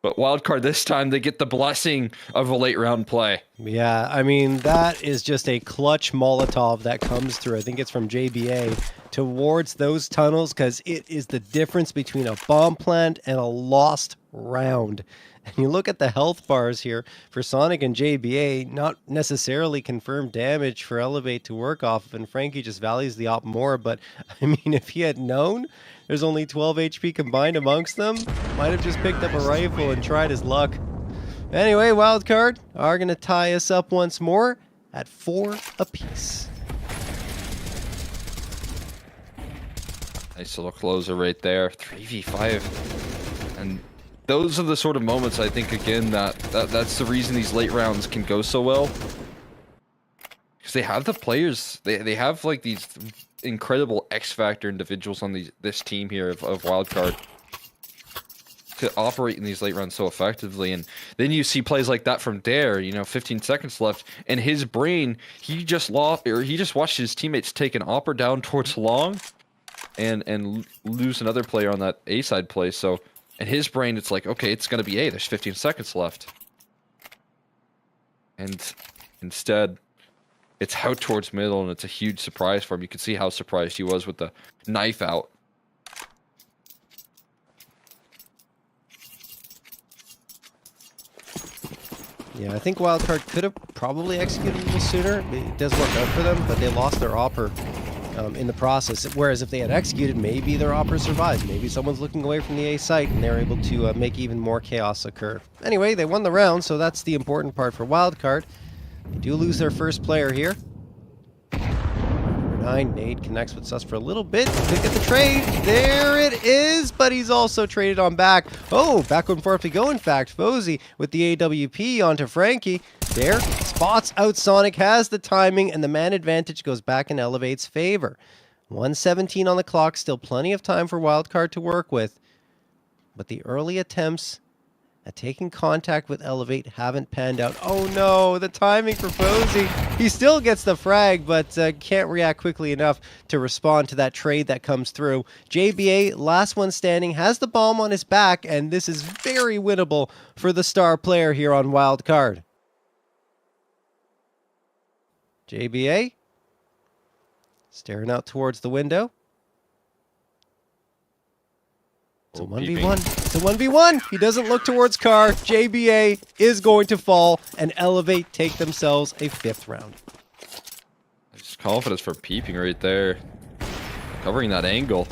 But Wildcard this time, they get the blessing of a late round play. Yeah, I mean, that is just a clutch Molotov that comes through. I think it's from JBA towards those tunnels, because it is the difference between a bomb plant and a lost round. And you look at the health bars here for Sonic and JBA, not necessarily confirmed damage for Elevate to work off of, and Frankie just values the op more. But, I mean, if he had known there's only 12 HP combined amongst them, might have just picked up a rifle and tried his luck. Anyway, Wildcard are going to tie us up once more at 4 apiece. Nice little closer right there. 3v5. And those are the sort of moments, I think, again, that's the reason these late rounds can go so well. Because they have the players, they have like these incredible X-Factor individuals on this team here of Wildcard to operate in these late rounds so effectively. And then you see plays like that from Dare, 15 seconds left, and his brain, he just watched his teammates take an opper down towards long and lose another player on that A side play. So in his brain, it's like, okay, it's gonna be A, there's 15 seconds left. And instead, it's out towards middle, and it's a huge surprise for him. You can see how surprised he was with the knife out. Yeah, I think Wildcard could have probably executed a little sooner. It does work out for them, but they lost their Opper in the process. Whereas if they had executed, maybe their Opper survives. Maybe someone's looking away from the A site and they're able to make even more chaos occur. Anyway, they won the round, so that's the important part for Wildcard. They do lose their first player here. Number 9, Nade connects with Sus for a little bit. Could get the trade. There it is, but he's also traded on back. Oh, back and forth we go, in fact. Fozy with the AWP onto Frankie. There, spots out Sonic, has the timing, and the man advantage goes back in Elevate's favor. 1:17 on the clock, still plenty of time for Wildcard to work with. But the early attempts at taking contact with Elevate haven't panned out. Oh no, the timing for Fozy. He still gets the frag, but can't react quickly enough to respond to that trade that comes through. JBA, last one standing, has the bomb on his back, and this is very winnable for the star player here on Wildcard. JBA, staring out towards the window. It's a 1v1. It's a 1v1. He doesn't look towards Car. JBA is going to fall, and Elevate take themselves a 5th round. Just confidence for peeping right there. Covering that angle.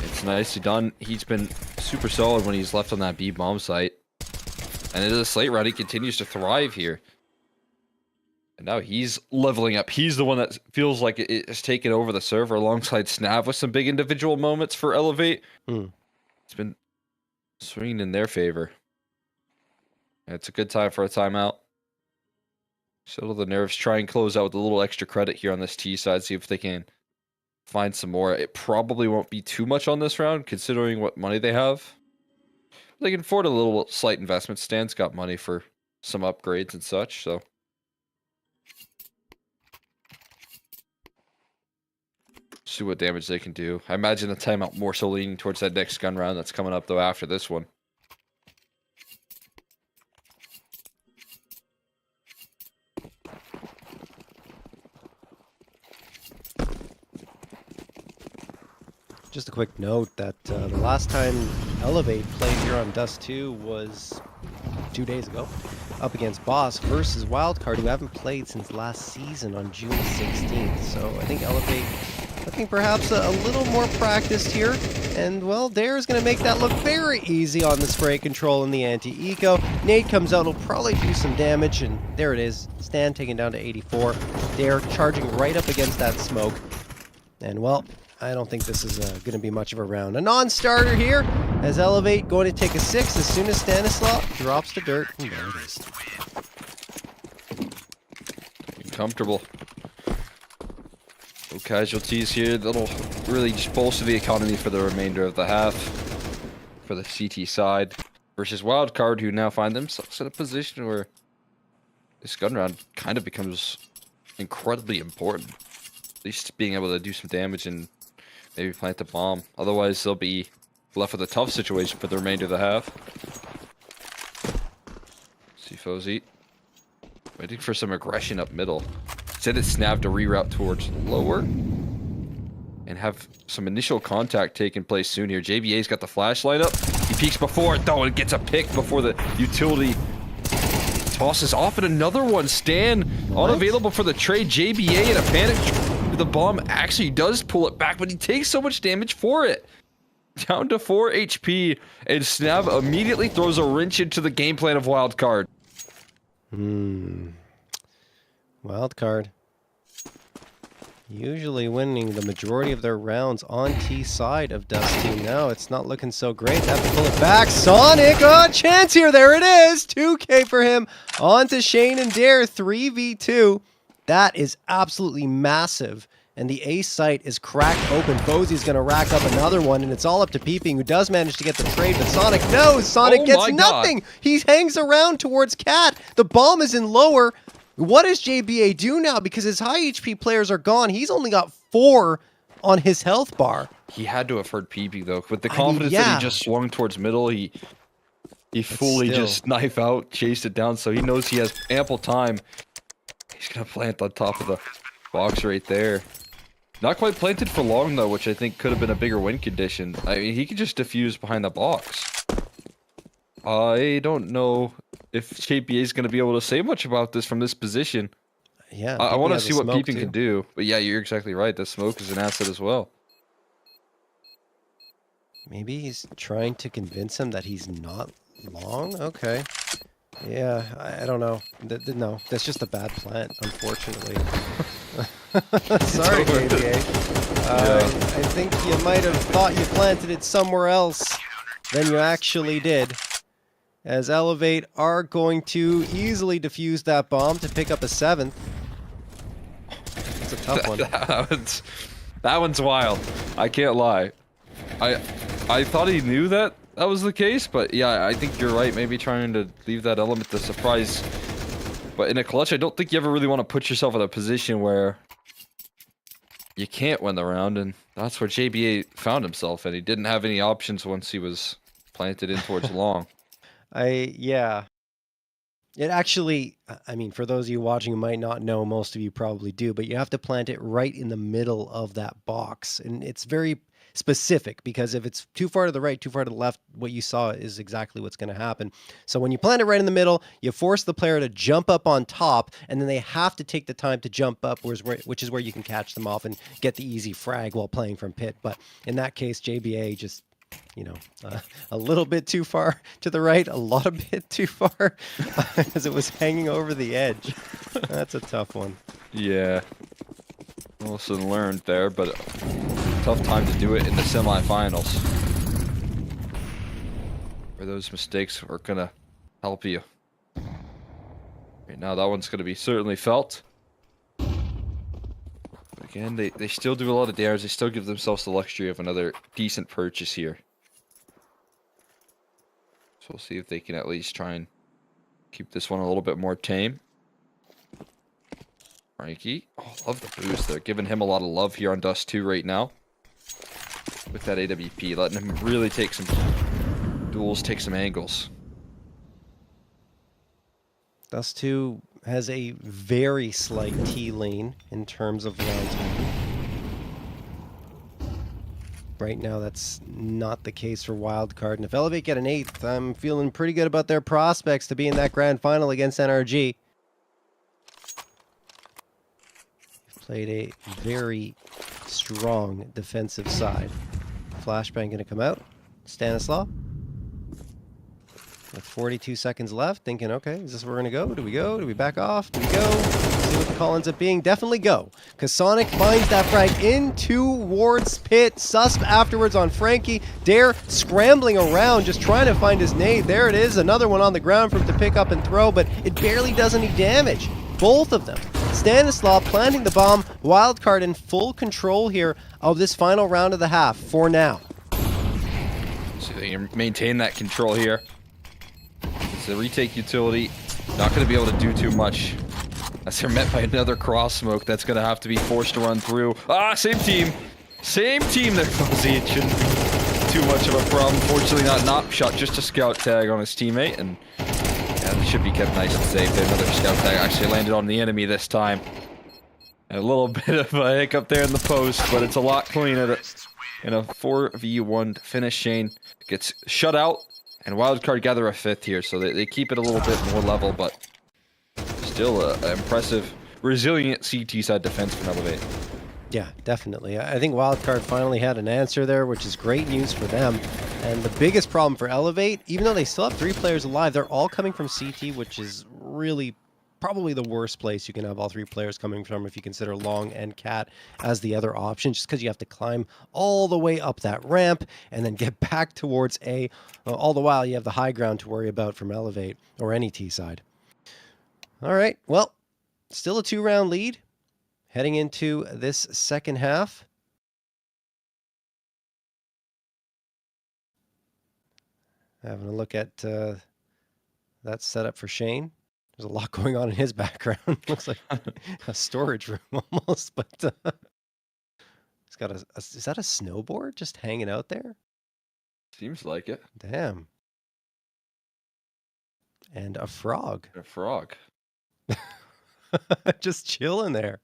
It's nicely done. He's been super solid when he's left on that B bomb site. And it is a slate round. He continues to thrive here. And now he's leveling up. He's the one that feels like it has taken over the server alongside Snav with some big individual moments for Elevate. It's been swinging in their favor. And it's a good time for a timeout. Settle the nerves. Try and close out with a little extra credit here on this T side. See if they can find some more. It probably won't be too much on this round considering what money they have. They can afford a little slight investment. Stan's got money for some upgrades and such, so... see what damage they can do. I imagine the timeout more so leaning towards that next gun round that's coming up, though, after this one. Just a quick note that the last time Elevate played here on Dust 2 was 2 days ago, up against Boss versus Wildcard, who haven't played since last season on June 16th. So I think Elevate looking perhaps a little more practiced here. And, well, Dare is going to make that look very easy on the spray control and the anti-eco. Nade comes out, will probably do some damage, and there it is. Stan taken down to 84. Dare charging right up against that smoke. And, well, I don't think this is going to be much of a round. A non-starter here, as Elevate going to take a 6 as soon as Stanislaw drops to dirt. And there it is. Comfortable. No casualties here. That'll really just bolster the economy for the remainder of the half. For the CT side. Versus Wildcard, who now find themselves in a position where this gun round kind of becomes incredibly important. At least being able to do some damage and maybe plant a bomb. Otherwise, they'll be left with a tough situation for the remainder of the half. See Fozy. Waiting for some aggression up middle. Instead, it's Snav to reroute towards lower. And have some initial contact taking place soon here. JBA's got the flashlight up. He peeks before it, though, and gets a pick before the utility tosses off. And another one. Stan unavailable for the trade. JBA in a panic. The bomb actually does pull it back, but he takes so much damage for it. Down to 4 HP, and Snav immediately throws a wrench into the game plan of Wildcard. Wildcard. Usually winning the majority of their rounds on T side of Dust 2. Now it's not looking so great. They have to pull it back. Sonic, oh, chance here. There it is. 2K for him. On to Shane and Dare. 3v2. That is absolutely massive. And the A site is cracked open. Fozy's going to rack up another one, and it's all up to Peeping, who does manage to get the trade, but Sonic knows. Sonic gets nothing. He hangs around towards Cat. The bomb is in lower. What does JBA do now? Because his high HP players are gone. He's only got 4 on his health bar. He had to have heard Peeping, though. With the confidence that he just swung towards middle, he fully just knife out, chased it down, so he knows he has ample time. He's going to plant on top of the box right there. Not quite planted for long, though, which I think could have been a bigger win condition. I mean, he could just defuse behind the box. I don't know if JPA is going to be able to say much about this from this position. Yeah, I Peeping want to has a see what smoke, Peeping too. can do. But yeah, you're exactly right. The smoke is an asset as well. Maybe he's trying to convince him that he's not long? Okay. Yeah, I don't know. No, that's just a bad plant, unfortunately. Sorry, over. JBA. I think you might have thought you planted it somewhere else than you actually did. As Elevate are going to easily defuse that bomb to pick up a 7th. It's a tough one. that one's wild. I can't lie. I thought he knew that was the case, but yeah, I think you're right. Maybe trying to leave that element to surprise. But in a clutch, I don't think you ever really want to put yourself in a position where you can't win the round, and that's where JBA found himself, and he didn't have any options once he was planted in towards long. Yeah. It actually, I mean, for those of you watching who might not know, most of you probably do, but you have to plant it right in the middle of that box. And it's very specific because if it's too far to the right, too far to the left, what you saw is exactly what's going to happen. So when you plant it right in the middle, you force the player to jump up on top, and then they have to take the time to jump up, which is where you can catch them off and get the easy frag while playing from pit. But in that case, JBA just a little bit too far to the right, a lot of bit too far, as it was hanging over the edge. That's a tough one. Yeah. Lesson learned there, but tough time to do it in the semifinals. Where those mistakes are gonna help you. Right now, that one's gonna be certainly felt. Again, they still do a lot of damage. They still give themselves the luxury of another decent purchase here. So we'll see if they can at least try and keep this one a little bit more tame. Frankie. Oh, love the boost. They're giving him a lot of love here on Dust 2 right now. With that AWP, letting him really take some duels, take some angles. Dust 2 has a very slight T lane in terms of round time. Right now, that's not the case for Wildcard. And if Elevate get an 8th, I'm feeling pretty good about their prospects to be in that grand final against NRG. Played a very strong defensive side. Flashbang going to come out. Stanislaw. With 42 seconds left, thinking, okay, is this where we're going to go? Do we go? Do we back off? Do we go? See what the call ends up being. Definitely go. Because Sonic finds that frag in towards pit. Susp afterwards on Frankie. Dare scrambling around, just trying to find his nade. There it is. Another one on the ground for him to pick up and throw, but it barely does any damage. Both of them. Stanislaw planting the bomb. Wildcard in full control here of this final round of the half for now. So they can maintain that control here. It's the retake utility. Not going to be able to do too much. As they're met by another cross smoke that's going to have to be forced to run through. Ah, same team. Same team there, Fuzzy. It shouldn't be too much of a problem. Fortunately, not shot, just a scout tag on his teammate. And yeah, it should be kept nice and safe. Another scout tag actually landed on the enemy this time. And a little bit of a hiccup there in the post, but it's a lot cleaner. In a 4v1 finish, Shane gets shut out. And Wildcard gather a 5th here, so they keep it a little bit more level, but still an impressive, resilient CT side defense from Elevate. Yeah, definitely. I think Wildcard finally had an answer there, which is great news for them. And the biggest problem for Elevate, even though they still have 3 players alive, they're all coming from CT, which is really probably the worst place you can have all 3 players coming from if you consider Long and Cat as the other option, just because you have to climb all the way up that ramp and then get back towards A. All the while, you have the high ground to worry about from Elevate or any T side. All right, well, still a 2-round lead heading into this second half. Having a look at that setup for Shane. There's a lot going on in his background. Looks like a storage room almost, but he's got is that a snowboard just hanging out there? Seems like it. Damn. And a frog. A frog. Just chilling there.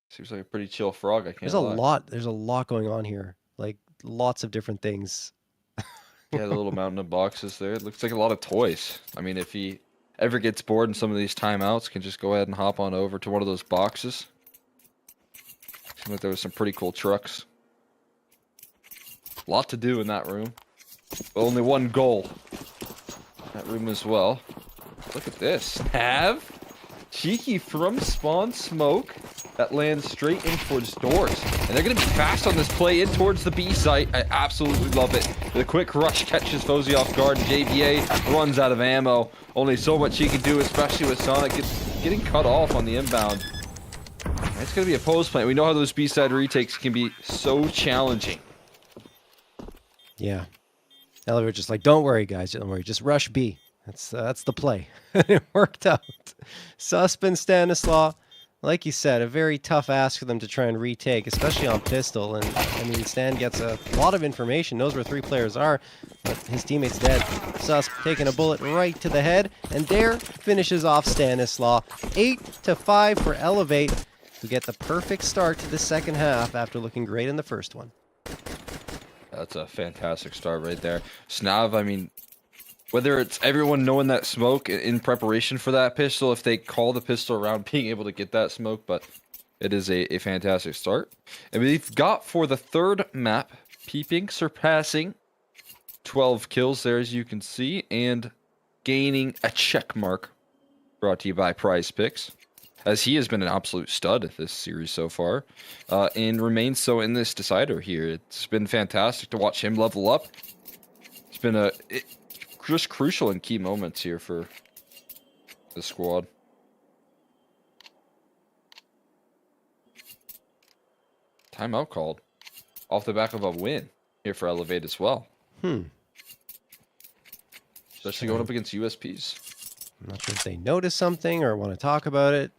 Seems like a pretty chill frog, I can't There's lie. a lot going on here. Like lots of different things Yeah, the little mountain of boxes there. It looks like a lot of toys. I mean, if he ever gets bored in some of these timeouts, can just go ahead and hop on over to one of those boxes. Seems like there was some pretty cool trucks. A lot to do in that room. But only one goal. That room as well. Look at this. Have cheeky from spawn smoke that lands straight in towards doors. And they're going to be fast on this play in towards the B site. I absolutely love it. The quick rush catches Fozy off guard, and JVA runs out of ammo. Only so much he can do, especially with Sonic getting cut off on the inbound. It's going to be a post plant. We know how those B side retakes can be so challenging. Yeah. Elevator just like, don't worry, guys. Don't worry. Just rush B. That's the play. It worked out. Susp and Stanislaw, like you said, a very tough ask for them to try and retake, especially on pistol. And I mean, Stan gets a lot of information, knows where 3 players are, but his teammate's dead. Susp taking a bullet right to the head, and Dare finishes off Stanislaw. 8-5 for Elevate, who get the perfect start to the second half after looking great in the first one. That's a fantastic start right there. Snav, I mean, whether it's everyone knowing that smoke in preparation for that pistol, if they call the pistol around, being able to get that smoke, but it is a fantastic start. And we've got for the third map, Peeping, surpassing 12 kills there, as you can see, and gaining a check mark, brought to you by PrizePicks, as he has been an absolute stud this series so far, and remains so in this decider here. It's been fantastic to watch him level up. It's been just crucial in key moments here for the squad. Timeout called off the back of a win here for Elevate as well. Especially going up against USPs. I'm not sure if they notice something or want to talk about it.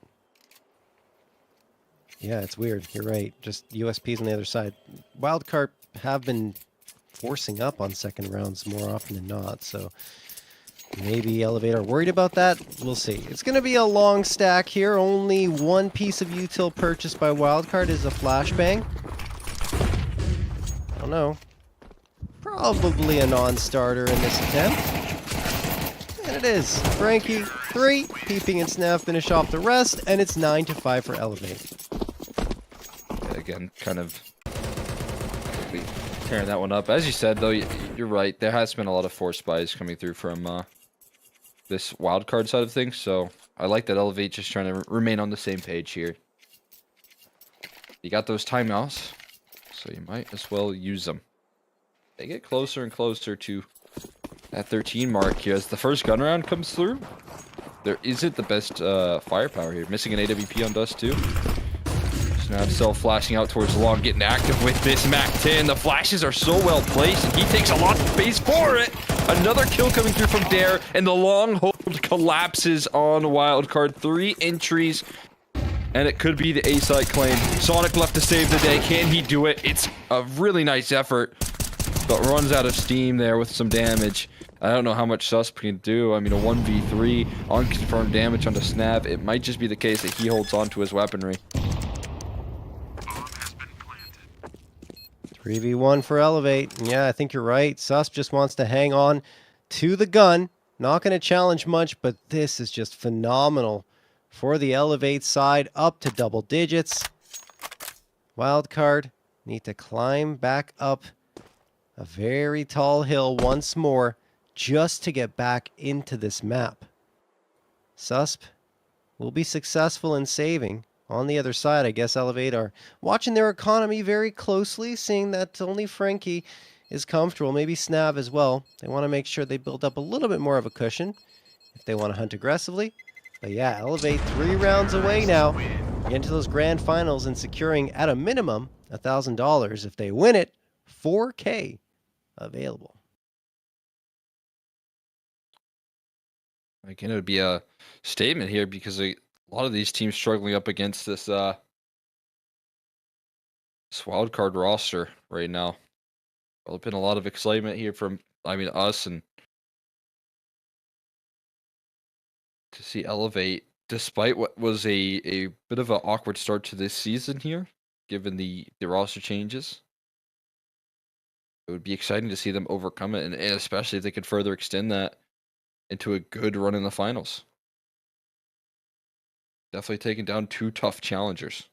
Yeah, it's weird. You're right. Just USPs on the other side. Wildcard have been forcing up on second rounds more often than not, so maybe Elevate are worried about that. We'll see. It's going to be a long stack here. Only one piece of util purchased by Wildcard is a flashbang. I don't know. Probably a non-starter in this attempt. And it is. Frankie, 3. Peeping and Snav finish off the rest, and it's 9-5 for Elevate. Again, kind of tearing that one up. As you said, though, you're right. There has been a lot of force buys coming through from this wildcard side of things, so I like that Elevate just trying to remain on the same page here. You got those timeouts, so you might as well use them. They get closer and closer to that 13 mark here as the first gun round comes through. There isn't the best firepower here. Missing an AWP on Dust too. Snap self-flashing out towards the long, getting active with this MAC-10. The flashes are so well placed, and he takes a lot of space for it. Another kill coming through from Dare, and the long hold collapses on Wildcard. 3 entries, and it could be the A-site claim. Sonic left to save the day. Can he do it? It's a really nice effort, but runs out of steam there with some damage. I don't know how much Susp can do. I mean, a 1v3, unconfirmed damage onto Snav. It might just be the case that he holds on to his weaponry. 3v1 for Elevate. And yeah, I think you're right. Sus just wants to hang on to the gun. Not going to challenge much, but this is just phenomenal for the Elevate side. Up to double digits. Wildcard need to climb back up a very tall hill once more just to get back into this map. Susp will be successful in saving. On the other side, I guess Elevate are watching their economy very closely, seeing that only Frankie is comfortable, maybe Snav as well. They want to make sure they build up a little bit more of a cushion if they want to hunt aggressively. But yeah, Elevate 3 rounds away now. Get into those grand finals and securing at a minimum $1,000. If they win it, $4K available. Again, it would be a statement here because a lot of these teams struggling up against this this wildcard roster right now. Well, been a lot of excitement here from, I mean, us, and to see Elevate, despite what was a bit of an awkward start to this season here, given the roster changes. it would be exciting to see them overcome it, and especially if they could further extend that into a good run in the finals. Definitely taking down 2 tough challengers.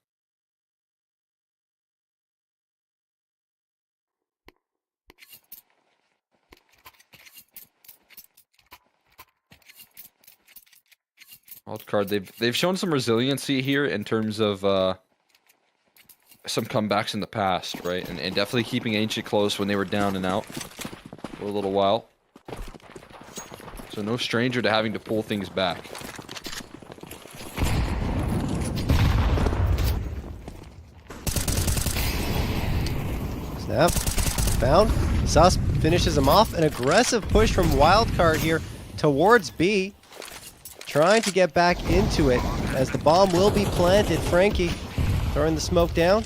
Wildcard, they've shown some resiliency here in terms of some comebacks in the past, right? And definitely keeping Ancient close when they were down and out for a little while. So no stranger to having to pull things back. Snap. Found. Sus finishes him off. An aggressive push from Wildcard here towards B. Trying to get back into it as the bomb will be planted. Frankie throwing the smoke down.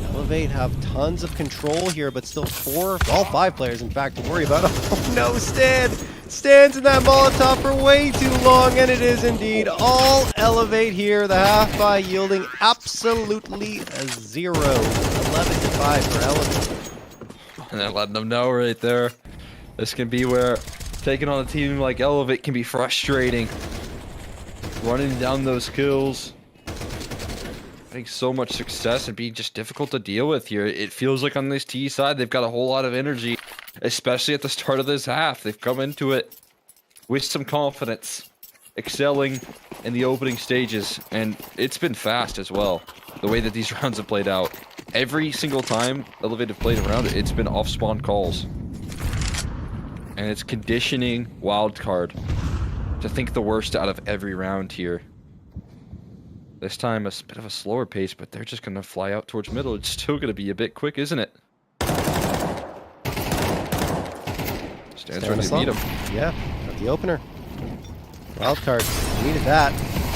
Elevate have tons of control here, but still 5 players in fact to worry about. Oh no, Stan! Stands in that Molotov for way too long, and it is indeed all Elevate here. The half by yielding absolutely 0. 11-5 for Elevate. And they're letting them know right there. This can be where taking on a team like Elevate can be frustrating. Running down those kills. Having so much success and being just difficult to deal with here. It feels like on this T side, they've got a whole lot of energy, especially at the start of this half. They've come into it with some confidence, excelling in the opening stages, and it's been fast as well, the way that these rounds have played out. Every single time Elevate have played around, it's been off-spawn calls. And it's conditioning Wildcard to think the worst out of every round here. This time, a bit of a slower pace, but they're just going to fly out towards middle. It's still going to be a bit quick, isn't it? Stands ready to meet him. Yeah, got the opener. Wildcard needed that.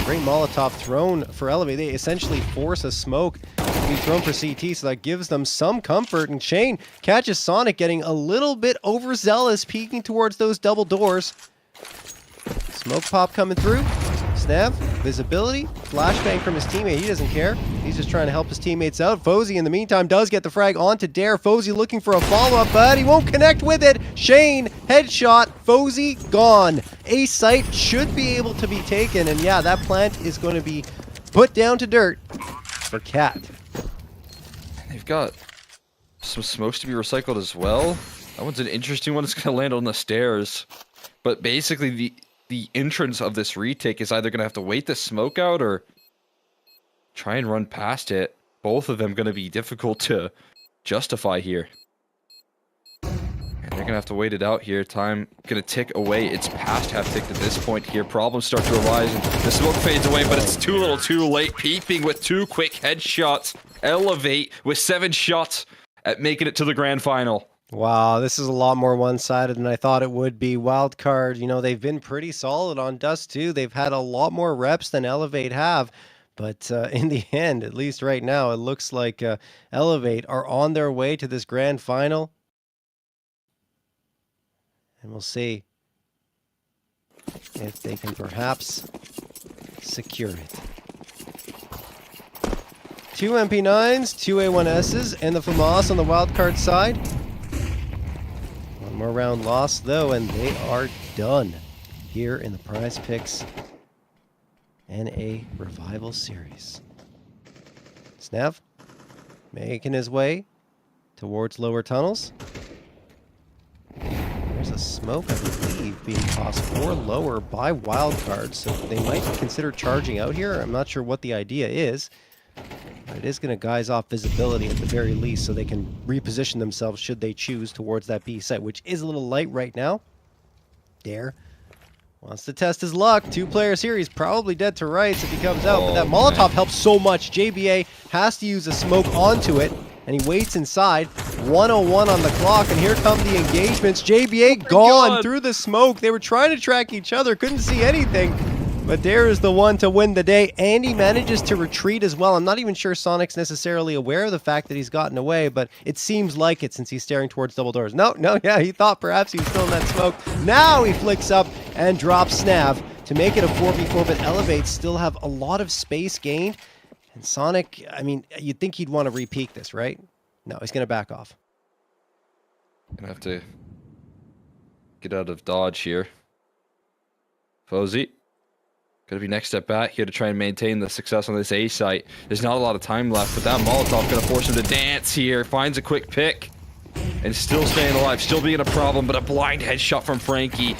Great Molotov thrown for Elevate. They essentially force a smoke to be thrown for CT, so that gives them some comfort. And Shane catches Sonic getting a little bit overzealous, peeking towards those double doors. Smoke pop coming through. Snap, visibility, flashbang from his teammate. He doesn't care. He's just trying to help his teammates out. Fozy, in the meantime, does get the frag onto Dare. Fozy looking for a follow-up, but he won't connect with it. Shane, headshot. Fozy, gone. A site should be able to be taken, and yeah, that plant is going to be put down to dirt for Cat. They've got some smokes to be recycled as well. That one's an interesting one. It's going to land on the stairs. But basically, the entrance of this retake is either going to have to wait the smoke out or try and run past it. Both of them going to be difficult to justify here. And they're going to have to wait it out here. Time going to tick away. It's past half-ticked at this point here. Problems start to arise, and the smoke fades away, but it's too little too late. Peeping with 2 quick headshots. Elevate with 7 shots at making it to the grand final. Wow, this is a lot more one-sided than I thought it would be. Wildcard, you know, they've been pretty solid on Dust 2. They've had a lot more reps than Elevate have. But in the end, at least right now, it looks like Elevate are on their way to this grand final. And we'll see if they can perhaps secure it. 2 MP9s, 2 A1Ss, and the FAMAS on the Wildcard side. One more round lost, though, and they are done here in the PrizePicks NA Revival Series. Snav making his way towards lower tunnels. There's a smoke, I believe, being tossed for lower by Wildcard, so they might consider charging out here. I'm not sure what the idea is. But it is going to guise off visibility at the very least, so they can reposition themselves should they choose towards that B site, which is a little light right now. Dare wants to test his luck. 2-player series, probably dead to rights if he comes out, but that Molotov helps so much. JBA has to use a smoke onto it, and he waits inside. 101 on the clock, and here come the engagements. JBA gone through the smoke. They were trying to track each other, couldn't see anything. But Dare is the one to win the day, and he manages to retreat as well. I'm not even sure Sonic's necessarily aware of the fact that he's gotten away, but it seems like it since he's staring towards double doors. No, yeah, he thought perhaps he was still in that smoke. Now he flicks up and drops Snav to make it a 4v4, but Elevate still have a lot of space gained. And Sonic, I mean, you'd think he'd want to re-peek this, right? No, he's going to back off. Gonna have to get out of dodge here. Fozzy. Gonna be next step back here to try and maintain the success on this A site. There's not a lot of time left, but that Molotov gonna force him to dance here. Finds a quick pick. And still staying alive, still being a problem, but a blind headshot from Frankie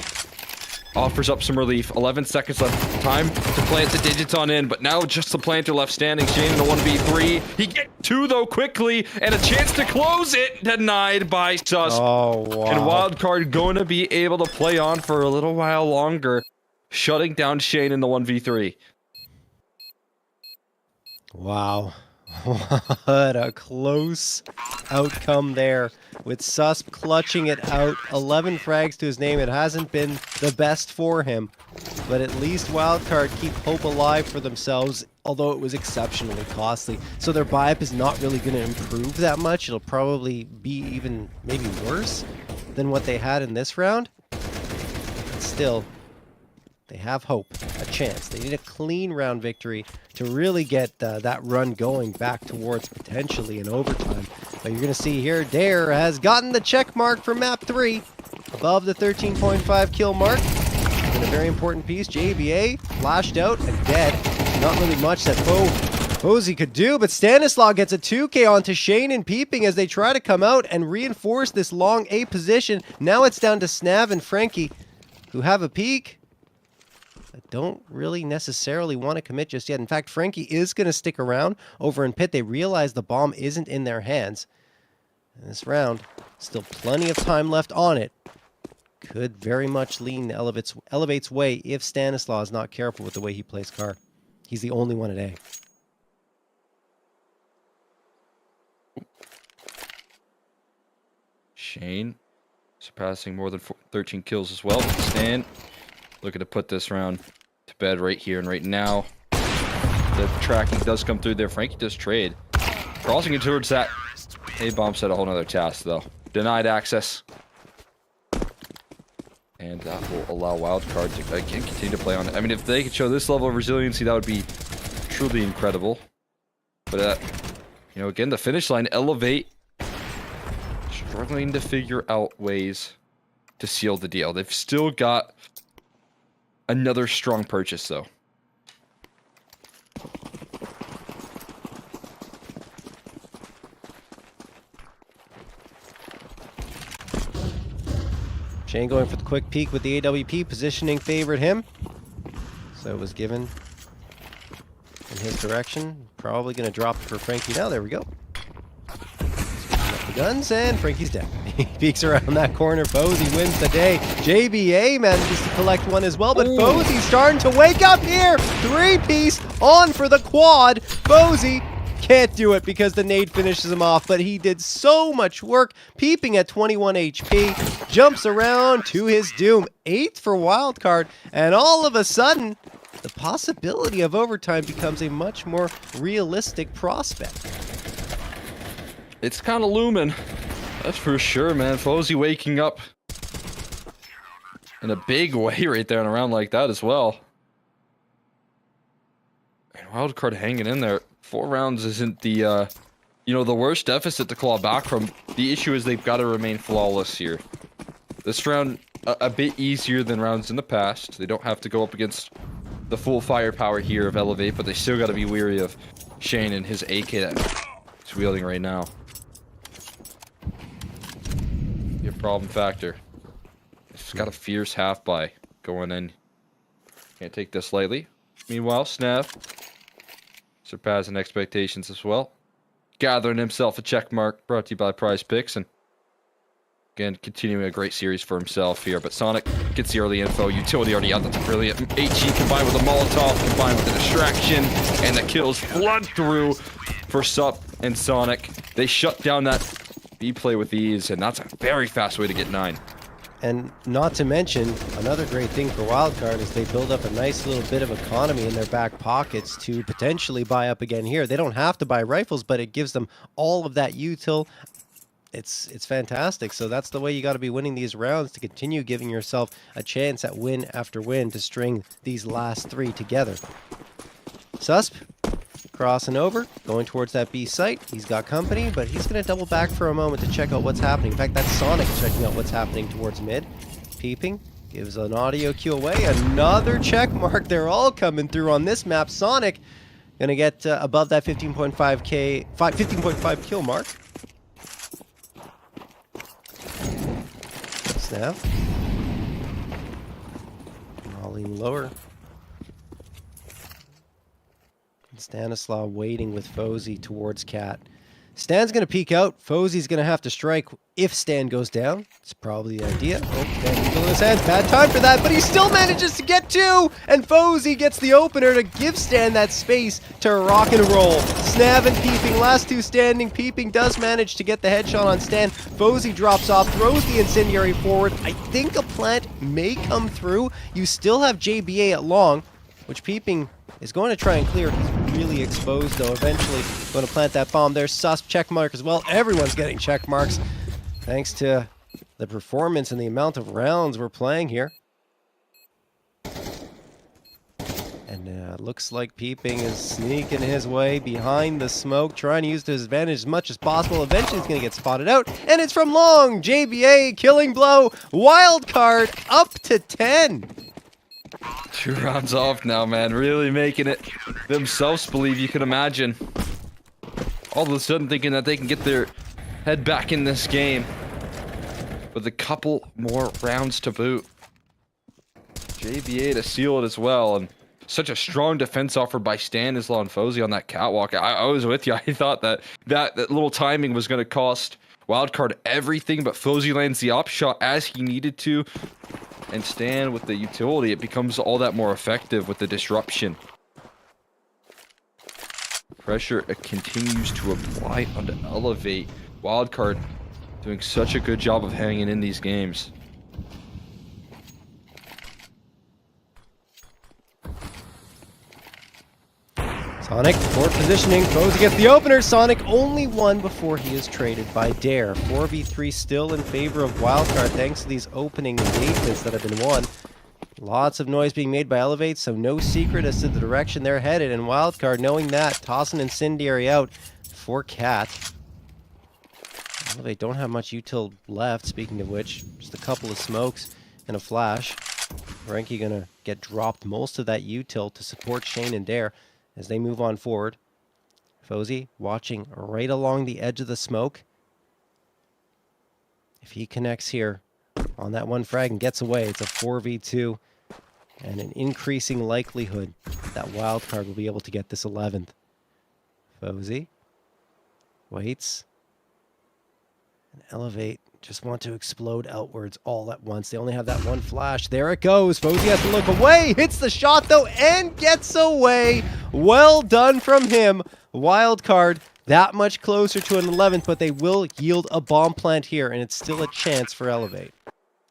offers up some relief. 11 seconds left. Time to plant the digits on in, but now just the planter left standing. Shane in the 1v3. He gets 2 though quickly, and a chance to close it. Denied by Sus. Oh, wow. And Wildcard going to be able to play on for a little while longer, shutting down Shane in the 1v3. Wow. What a close outcome there, with Susp clutching it out. 11 frags to his name. It hasn't been the best for him, but at least Wildcard keep hope alive for themselves, although it was exceptionally costly. So their buy-up is not really going to improve that much. It'll probably be even maybe worse than what they had in this round. But still, they have hope, a chance. They need a clean round victory to really get that run going back towards potentially an overtime. But you're going to see here, Dare has gotten the check mark for map 3, above the 13.5 kill mark. And a very important piece, JBA flashed out and dead. Not really much that Fozzy could do, but Stanislaw gets a 2K onto Shane and Peeping as they try to come out and reinforce this long A position. Now it's down to Snav and Frankie, who have a peek. Don't really necessarily want to commit just yet. In fact, Frankie is going to stick around over in pit. They realize the bomb isn't in their hands. And this round, still plenty of time left on it. Could very much lean Elevate's way if Stanislaw is not careful with the way he plays car. He's the only one at A. Shane surpassing more than 13 kills as well. Stan looking to put this round to bed right here and right now. The tracking does come through there. Frankie does trade. Crossing it towards that A-bomb set, a whole nother task though. Denied access. And that will allow Wildcard to again continue to play on it. I mean, if they could show this level of resiliency, that would be truly incredible. But, you know, again, the finish line, Elevate, struggling to figure out ways to seal the deal. They've still got another strong purchase, though. Shane going for the quick peek with the AWP. Positioning favored him, so it was given in his direction. Probably going to drop it for Frankie now. There we go. Up the guns, and Frankie's dead. He peeks around that corner. Fozzy wins the day. JBA manages to collect one as well, but Fozzy's starting to wake up here. 3-piece on for the quad. Fozzy can't do it because the nade finishes him off, but he did so much work. Peeping at 21 HP, jumps around to his doom. 8th for Wildcard, and all of a sudden, the possibility of overtime becomes a much more realistic prospect. It's kind of looming. That's for sure, man. Fozzy waking up in a big way right there in a round like that as well. And Wildcard hanging in there. 4 rounds isn't the, you know, the worst deficit to claw back from. The issue is they've got to remain flawless here. This round, a bit easier than rounds in the past. They don't have to go up against the full firepower here of Elevate, but they still got to be weary of Shane and his AK that he's wielding right now. Be a problem factor. He's got a fierce half-buy going in. Can't take this lightly. Meanwhile, Snav surpassing expectations as well. Gathering himself a check mark, brought to you by PrizePicks, and again, continuing a great series for himself here. But Sonic gets the early info. Utility already out. That's a brilliant HE combined with a Molotov, combined with the distraction, and the kills flood through for Sup and Sonic. They shut down that B play with ease, and that's a very fast way to get 9. And not to mention, another great thing for Wildcard is they build up a nice little bit of economy in their back pockets to potentially buy up again here. They don't have to buy rifles, but it gives them all of that util. It's fantastic. So that's the way you got to be winning these rounds, to continue giving yourself a chance at win after win to string these last 3 together. Susp, crossing over, going towards that B site. He's got company, but he's going to double back for a moment to check out what's happening. In fact, that's Sonic checking out what's happening towards mid. Peeping, gives an audio cue away. Another check mark. They're all coming through on this map. Sonic going to get above that 15.5 kill mark. Snap. Rolling lower. Stanislaw waiting with Fozy towards Cat. Stan's going to peek out. Fozy's going to have to strike if Stan goes down. It's probably the idea. Oh, Stan in his hands. Bad time for that, but he still manages to get two. And Fozy gets the opener to give Stan that space to rock and roll. Snav and Peeping, last two standing. Peeping does manage to get the headshot on Stan. Fozy drops off, throws the incendiary forward. I think a plant may come through. You still have JBA at long, which Peeping is going to try and clear. He's really exposed, though. Eventually going to plant that bomb. There's sus check mark as well. Everyone's getting check marks thanks to the performance and the amount of rounds we're playing here. And looks like Peeping is sneaking his way behind the smoke, trying to use to his advantage as much as possible. Eventually he's going to get spotted out, and it's from long. JBA, killing blow, wild card, up to 10. 2 rounds off now, man. Really making it themselves believe, you can imagine. All of a sudden thinking that they can get their head back in this game. With a couple more rounds to boot. JBA to seal it as well. And such a strong defense offered by Stanislaw and Fozy on that catwalk. I was with you. I thought that little timing was going to cost Wildcard everything. But Fozy lands the op shot as he needed to. And Stan with the utility, it becomes all that more effective with the disruption. Pressure continues to apply onto Elevate. Wildcard doing such a good job of hanging in these games. Sonic, forward positioning. Fozy gets the opener. Sonic only one before he is traded by Dare. 4v3 still in favor of Wildcard thanks to these opening engagements that have been won. Lots of noise being made by Elevate, so no secret as to the direction they're headed. And Wildcard, knowing that, tossing Incendiary out for Cat. Elevate don't have much util left, speaking of which. Just a couple of smokes and a flash. Renki gonna get dropped most of that util to support Shane and Dare as they move on forward. Fozy watching right along the edge of the smoke. If he connects here on that one frag and gets away, it's a 4v2 and an increasing likelihood that Wildcard will be able to get this 11th. Fozy waits. And Elevate just want to explode outwards all at once. They only have that one flash. There it goes. Fozy has to look away. Hits the shot, though, and gets away. Well done from him. Wildcard that much closer to an 11th, but they will yield a bomb plant here, and it's still a chance for Elevate.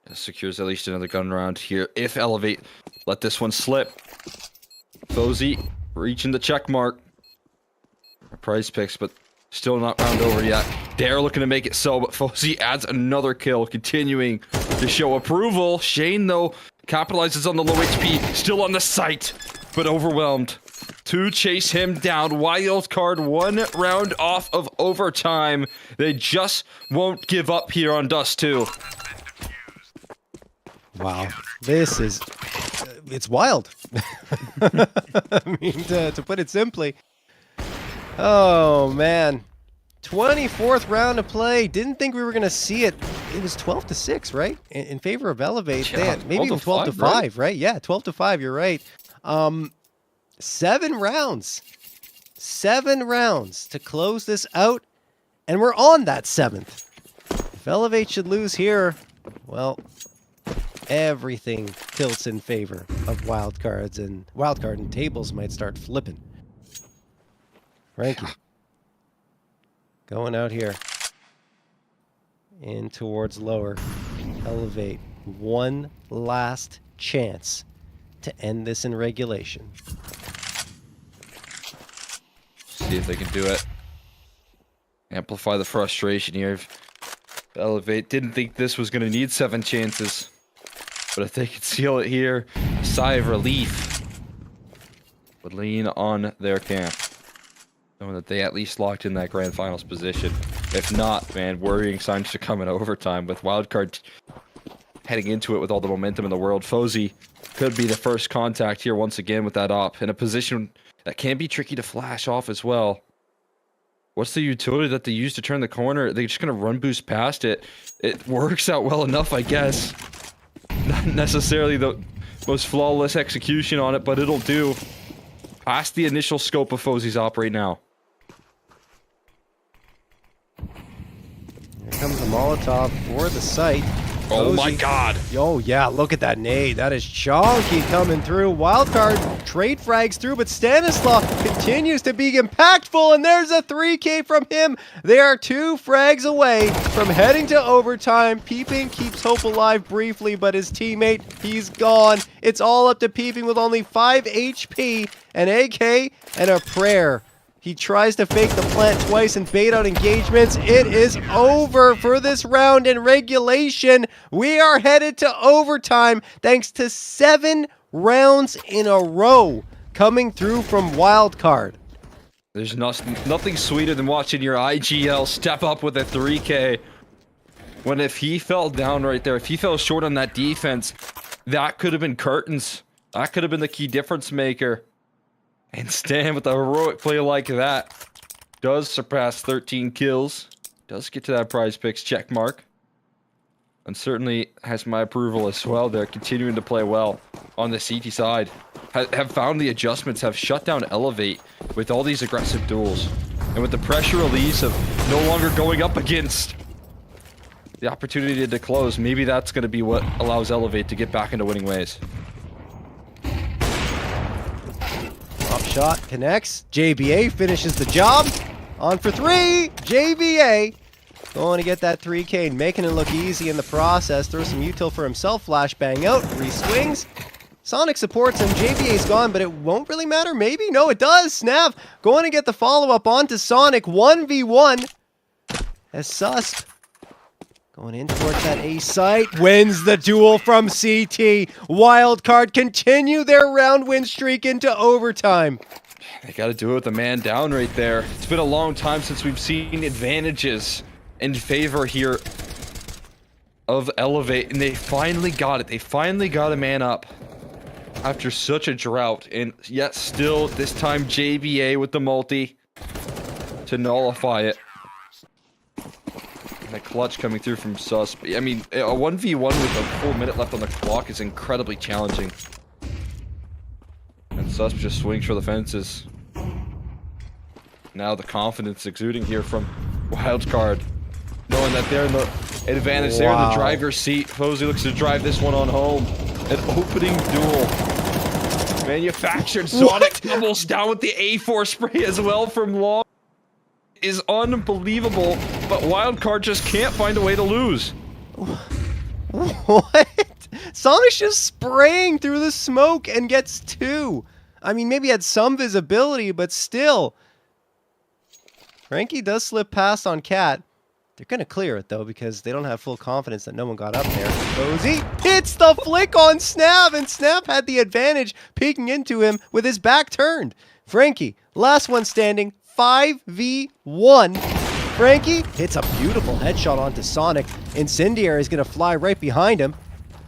It secures at least another gun round here. If Elevate let this one slip. Fozy reaching the check mark. PrizePicks, but still not round over yet. Dare looking to make it so, but Fozy adds another kill, continuing to show approval. Shane, though, capitalizes on the low HP, still on the site, but overwhelmed. 2 chase him down. Wildcard 1 round off of overtime. They just won't give up here on Dust 2. Wow. This is... it's wild. I mean, to put it simply. Oh, man. 24th round of play. Didn't think we were going to see it. It was 12-6, right? In favor of Elevate. Yeah, Maybe even 12-5, right? Yeah, 12-5, you're right. 7 rounds. 7 rounds to close this out. And we're on that 7th. If Elevate should lose here, well, everything tilts in favor of Wildcard, and tables might start flipping. Ranky. Going out here. In towards lower. Elevate. One last chance to end this in regulation. See if they can do it. Amplify the frustration here. If Elevate didn't think this was going to need 7 chances. But if they could seal it here, a sigh of relief would lean on their camp. knowing that they at least locked in that grand finals position. If not, man, worrying signs to come in overtime with wildcard heading into it with all the momentum in the world. Fozy could be the first contact here once again with that op in a position that can be tricky to flash off as well. What's the utility that they use to turn the corner? They're just going to run boost past it. It works out well enough, I guess. Not necessarily the most flawless execution on it, but it'll do. Past the initial scope of Fozy's op right now. Here comes the Molotov for the site. Oh my Fozy- god! Oh yeah, look at that nade. That is chonky coming through. Wildcard trade frags through, but Stanislaw continues to be impactful, and there's a 3K from him. They are 2 frags away from heading to overtime. Peeping keeps hope alive briefly, but his teammate, he's gone. It's all up to Peeping with only 5 HP, an AK, and a prayer. He tries to fake the plant twice and bait out engagements. It is over for this round in regulation. We are headed to overtime thanks to 7 rounds in a row coming through from Wildcard. There's nothing sweeter than watching your IGL step up with a 3K. When if he fell down right there, if he fell short on that defense, that could have been curtains. That could have been the key difference maker. And Stan with a heroic play like that does surpass 13 kills. Does get to that PrizePicks check mark. And certainly has my approval as well. They're continuing to play well on the CT side. Have found the adjustments, have shut down Elevate with all these aggressive duels. And with the pressure release of no longer going up against the opportunity to close, maybe that's going to be what allows Elevate to get back into winning ways. Top shot connects. JBA finishes the job. On for 3. JBA going to get that 3K and making it look easy in the process. Throws some util for himself. Flashbang out. 3 swings. Sonic supports him. JBA's gone, but it won't really matter. Maybe? No, it does. Snap going to get the follow-up onto Sonic. 1v1. As Susp going in towards that A site, wins the duel from CT. Wildcard continue their round win streak into overtime. They got to do it with a man down right there. It's been a long time since we've seen advantages in favor here of Elevate, and they finally got it. They finally got a man up after such a drought, and yet still, this time JBA with the multi to nullify it. And a clutch coming through from Sus. I mean, a 1v1 with a full minute left on the clock is incredibly challenging. And Sus just swings for the fences. Now the confidence exuding here from Wildcard. Knowing that they're in the advantage, they're in the driver's seat. Fozy looks to drive this one on home. An opening duel. Manufactured Sonic doubles down with the A4 spray as well from Long. Is unbelievable, but Wildcard just can't find a way to lose. What? Sonic's just spraying through the smoke and gets 2. I mean, maybe he had some visibility, but still. Frankie does slip past on Cat. They're going to clear it, though, because they don't have full confidence that no one got up there. Cozy hits the flick on Snap, and Snap had the advantage peeking into him with his back turned. Frankie, last one standing, 5v1. Frankie hits a beautiful headshot onto Sonic. Incendiary is going to fly right behind him.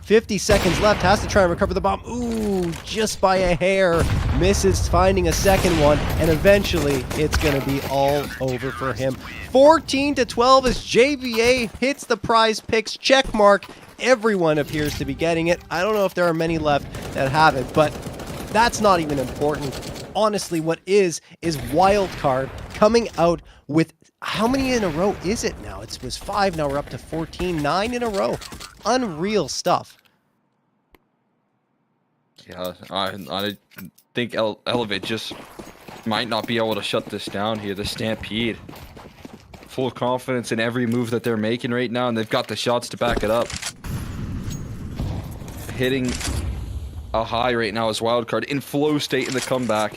50 seconds left, has to try and recover the bomb. Ooh, just by a hair. Misses finding a second one, and eventually it's going to be all over for him. 14-12 as JVA hits the PrizePicks check mark. Everyone appears to be getting it. I don't know if there are many left that have it, but that's not even important. Honestly, what is Wildcard coming out with how many in a row is it now? It was 5, now we're up to 14, 9 in a row. Unreal stuff. Yeah, I think Elevate just might not be able to shut this down here. The Stampede. Full confidence in every move that they're making right now, and they've got the shots to back it up. Hitting a high right now is Wildcard in flow state in the comeback.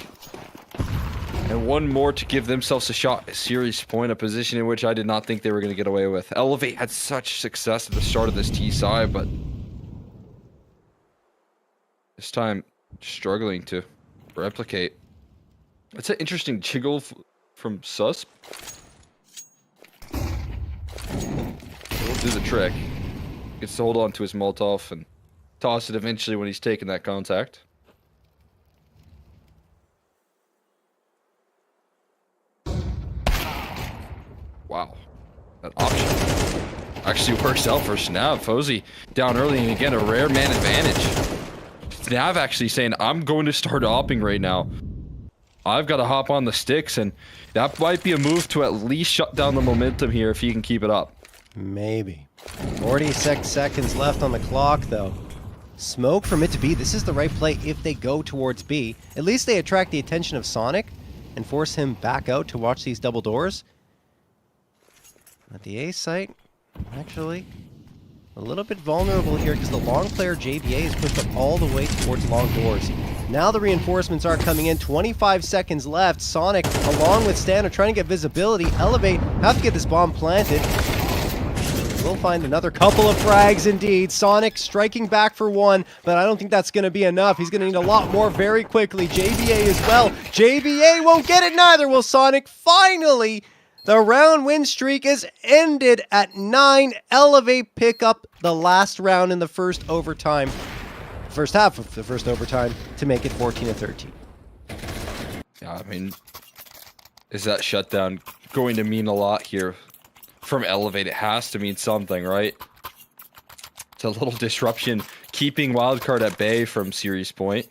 And one more to give themselves a shot, a series point, a position in which I did not think they were going to get away with. Elevate had such success at the start of this T side, but this time struggling to replicate. It's an interesting jiggle from Sus. We'll do the trick. Gets to hold on to his Molotov and toss it eventually when he's taking that contact. Wow. That option actually works out for Snav. Fozy down early, and again, a rare man advantage. Snav actually saying, I'm going to start opping right now. I've got to hop on the sticks, and that might be a move to at least shut down the momentum here if he can keep it up. Maybe. 46 seconds left on the clock, though. Smoke from it to B. This is the right play if they go towards B. At least they attract the attention of Sonic and force him back out to watch these double doors. At the A site, actually, a little bit vulnerable here because the long player JBA is pushed up all the way towards long doors. Now the reinforcements are coming in. 25 seconds left. Sonic, along with Stan, are trying to get visibility. Elevate, have to get this bomb planted. We'll find another couple of frags indeed. Sonic striking back for one, but I don't think that's going to be enough. He's going to need a lot more very quickly. JBA as well. JBA won't get it neither. Will Sonic finally... The round win streak is ended at 9. Elevate pick up the last round in the first overtime. First half of the first overtime to make it 14-13. Yeah, I mean, is that shutdown going to mean a lot here from Elevate? It has to mean something, right? It's a little disruption, keeping Wildcard at bay from Series Point.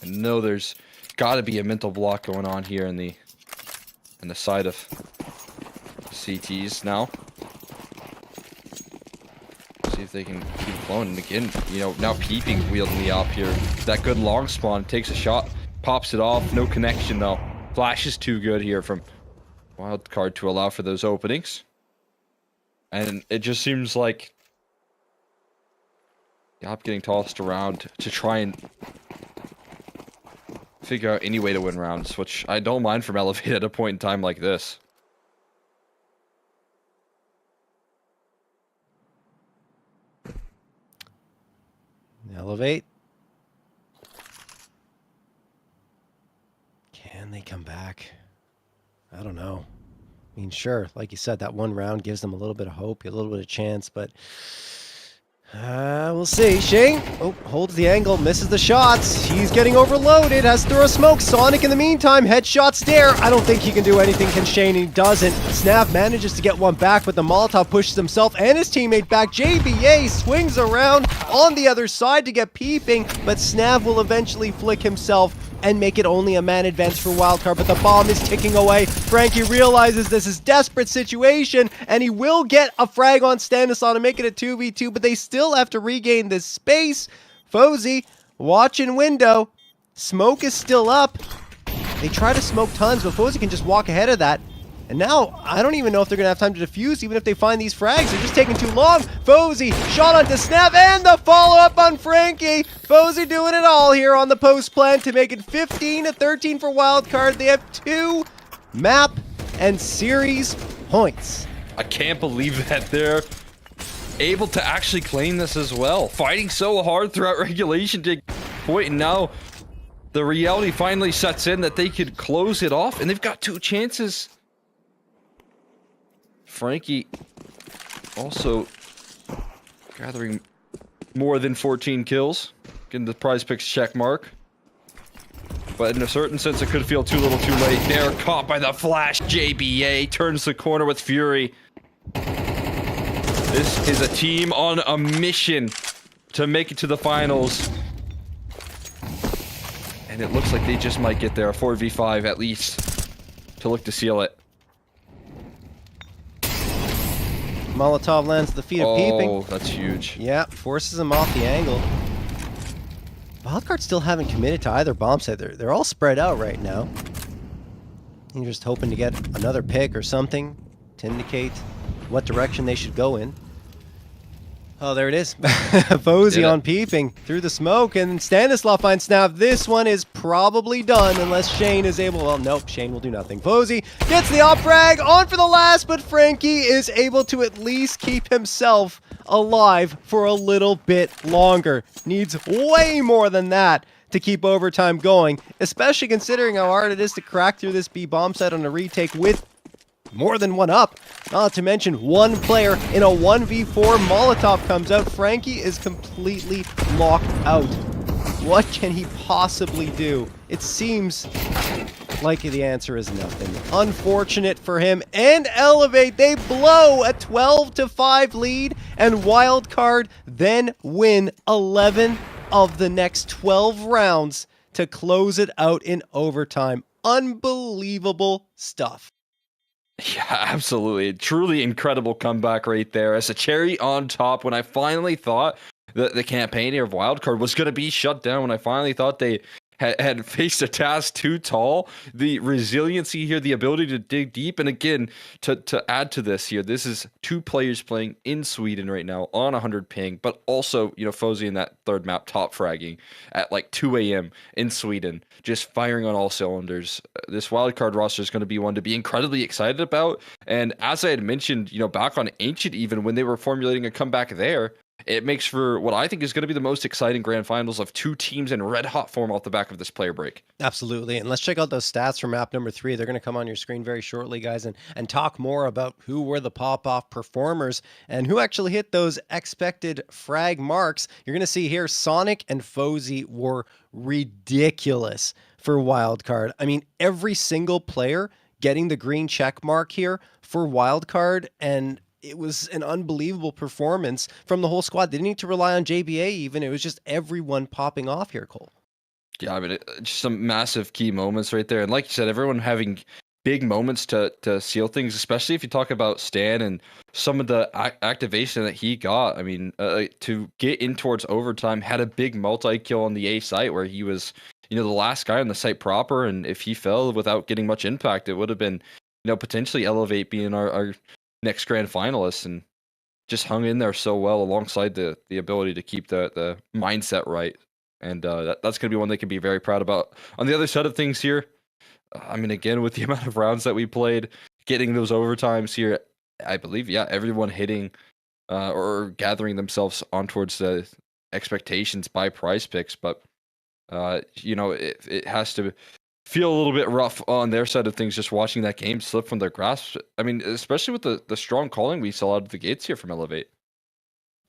I know there's got to be a mental block going on here in the side of CTs now. See if they can keep flowing. And again, you know, now peeping wielding the op here. That good long spawn takes a shot, pops it off. No connection though. Flash is too good here from Wildcard to allow for those openings. And it just seems like the op getting tossed around to try and figure out any way to win rounds, which I don't mind from Elevate at a point in time like this. Elevate. Can they come back? I don't know. I mean, sure, like you said, that one round gives them a little bit of hope, a little bit of chance, but we'll see. Shane, oh, holds the angle, misses the shots. He's getting overloaded, has to throw a smoke. Sonic in the meantime, headshot stare. I don't think he can do anything, can Shane? He doesn't. Snav manages to get one back, but the Molotov pushes himself and his teammate back. JBA swings around on the other side to get peeping, but Snav will eventually flick himself and make it only a man advance for Wildcard, but the bomb is ticking away. Frankie realizes this is desperate situation, and he will get a frag on Stanislaw to make it a 2v2, but they still have to regain this space. Fozy, watching window. Smoke is still up. They try to smoke tons, but Fozy can just walk ahead of that. And now, I don't even know if they're going to have time to defuse, even if they find these frags. They're just taking too long. Fozy, shot onto Snap, and the follow-up on Frankie. Fozy doing it all here on the post plan to make it 15-13 for Wildcard. They have 2 map and series points. I can't believe that they're able to actually claim this as well. Fighting so hard throughout regulation to point, and now the reality finally sets in that they could close it off, and they've got 2 chances. Frankie also gathering more than 14 kills, getting the PrizePicks check mark. But in a certain sense, it could feel too little too late. They're caught by the flash. JBA turns the corner with fury. This is a team on a mission to make it to the finals. And it looks like they just might get there, a 4v5 at least, to look to seal it. Molotov lands at the feet of Peeping. Oh, that's huge. Yeah, forces him off the angle. Wildcard still haven't committed to either bomb site. They're all spread out right now. You're just hoping to get another pick or something to indicate what direction they should go in. Oh, there it is. Fozy on Peeping through the smoke, and Stanislaw finds Snav. This one is probably done unless Shane is able... Well, nope, Shane will do nothing. Fozy gets the op frag on for the last, but Frankie is able to at least keep himself alive for a little bit longer. Needs way more than that to keep overtime going, especially considering how hard it is to crack through this B bomb site on a retake with more than one up. Not to mention one player in a 1v4 Molotov comes out. Frankie is completely locked out. What can he possibly do? It seems like the answer is nothing. Unfortunate for him. And Elevate, they blow a 12-5 lead, and Wildcard then win 11 of the next 12 rounds to close it out in overtime. Unbelievable stuff. Yeah, absolutely. Truly incredible comeback right there. As a cherry on top, when I finally thought that the campaign here of Wildcard was going to be shut down, when I finally thought they had faced a task too tall, the resiliency here, the ability to dig deep, and again, to add to this here, this is 2 players playing in Sweden right now on 100 ping, but also, Fozy in that third map top fragging at like 2 a.m. in Sweden, just firing on all cylinders. This wildcard roster is going to be one to be incredibly excited about, and as I had mentioned, back on Ancient even, when they were formulating a comeback there, it makes for what I think is going to be the most exciting grand finals of 2 teams in red hot form off the back of this player break. Absolutely. And let's check out those stats for map number 3. They're going to come on your screen very shortly, guys, and talk more about who were the pop-off performers and who actually hit those expected frag marks. You're going to see here Sonic and Fozy were ridiculous for Wildcard. I mean, every single player getting the green check mark here for Wildcard, and it was an unbelievable performance from the whole squad. They didn't need to rely on JBA even. It was just everyone popping off here, Cole. Yeah, I mean, just some massive key moments right there. And like you said, everyone having big moments to seal things, especially if you talk about Stan and some of the activation that he got. I mean, to get in towards overtime, had a big multi-kill on the A site where he was, the last guy on the site proper. And if he fell without getting much impact, it would have been, potentially Elevate being our next grand finalists, and just hung in there so well alongside the ability to keep the mindset right. And that's going to be one they can be very proud about. On the other side of things here, I mean, again, with the amount of rounds that we played, getting those overtimes here, I believe, everyone hitting or gathering themselves on towards the expectations by PrizePicks. But, it has to feel a little bit rough on their side of things, just watching that game slip from their grasp. I mean, especially with the strong calling we saw out of the gates here from Elevate.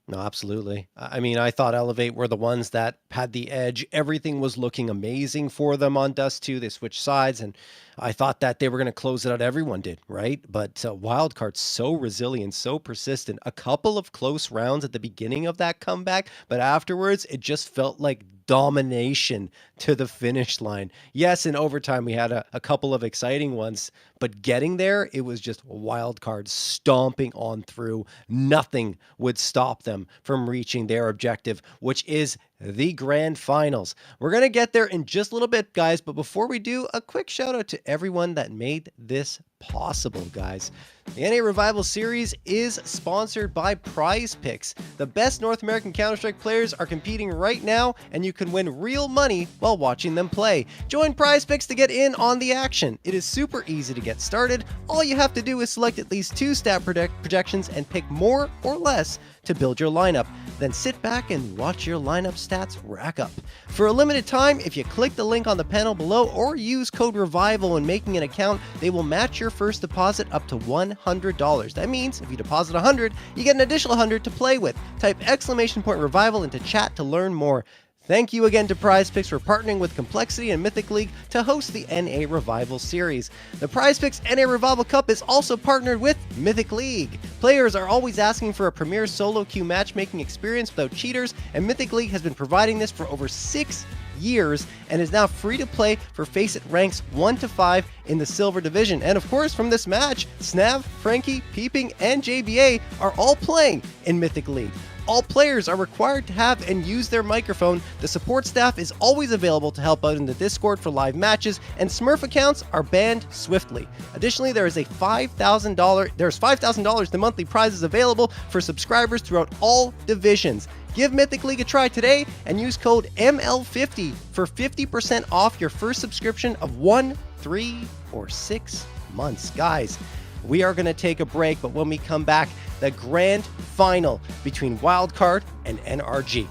No, absolutely. I mean, I thought Elevate were the ones that had the edge. Everything was looking amazing for them on Dust 2. They switched sides, and I thought that they were going to close it out. Everyone did, right? But Wildcard's so resilient, so persistent. A couple of close rounds at the beginning of that comeback, but afterwards, it just felt like domination to the finish line. Yes, in overtime, we had a couple of exciting ones, but getting there, it was just Wildcard stomping on through. Nothing would stop them from reaching their objective, which is the grand finals. We're going to get there in just a little bit, guys, but before we do, a quick shout out to everyone that made this possible, guys. The NA Revival Series is sponsored by PrizePicks. The best North American Counter-Strike players are competing right now, and you can win real money while watching them play. Join PrizePicks to get in on the action. It is super easy to get started. All you have to do is select at least 2 stat projections and pick more or less to build your lineup. Then sit back and watch your lineup stats rack up. For a limited time, if you click the link on the panel below or use code REVIVAL when making an account, they will match your first deposit up to $100. That means if you deposit $100, you get an additional $100 to play with. Type !REVIVAL into chat to learn more. Thank you again to PrizePicks for partnering with Complexity and Mythic League to host the NA Revival Series. The PrizePicks NA Revival Cup is also partnered with Mythic League. Players are always asking for a premier solo queue matchmaking experience without cheaters, and Mythic League has been providing this for over 6 years and is now free to play for Faceit ranks 1 to 5 in the Silver Division. And of course, from this match, Snav, Frankie, Peeping, and JBA are all playing in Mythic League. All players are required to have and use their microphone. The support staff is always available to help out in the Discord for live matches, and Smurf accounts are banned swiftly. Additionally, there's $5,000 in monthly prizes available for subscribers throughout all divisions. Give Mythic League a try today and use code ML50 for 50% off your first subscription of 1, 3, or 6 months. Guys, we are going to take a break, but when we come back, the grand final between Wildcard and NRG.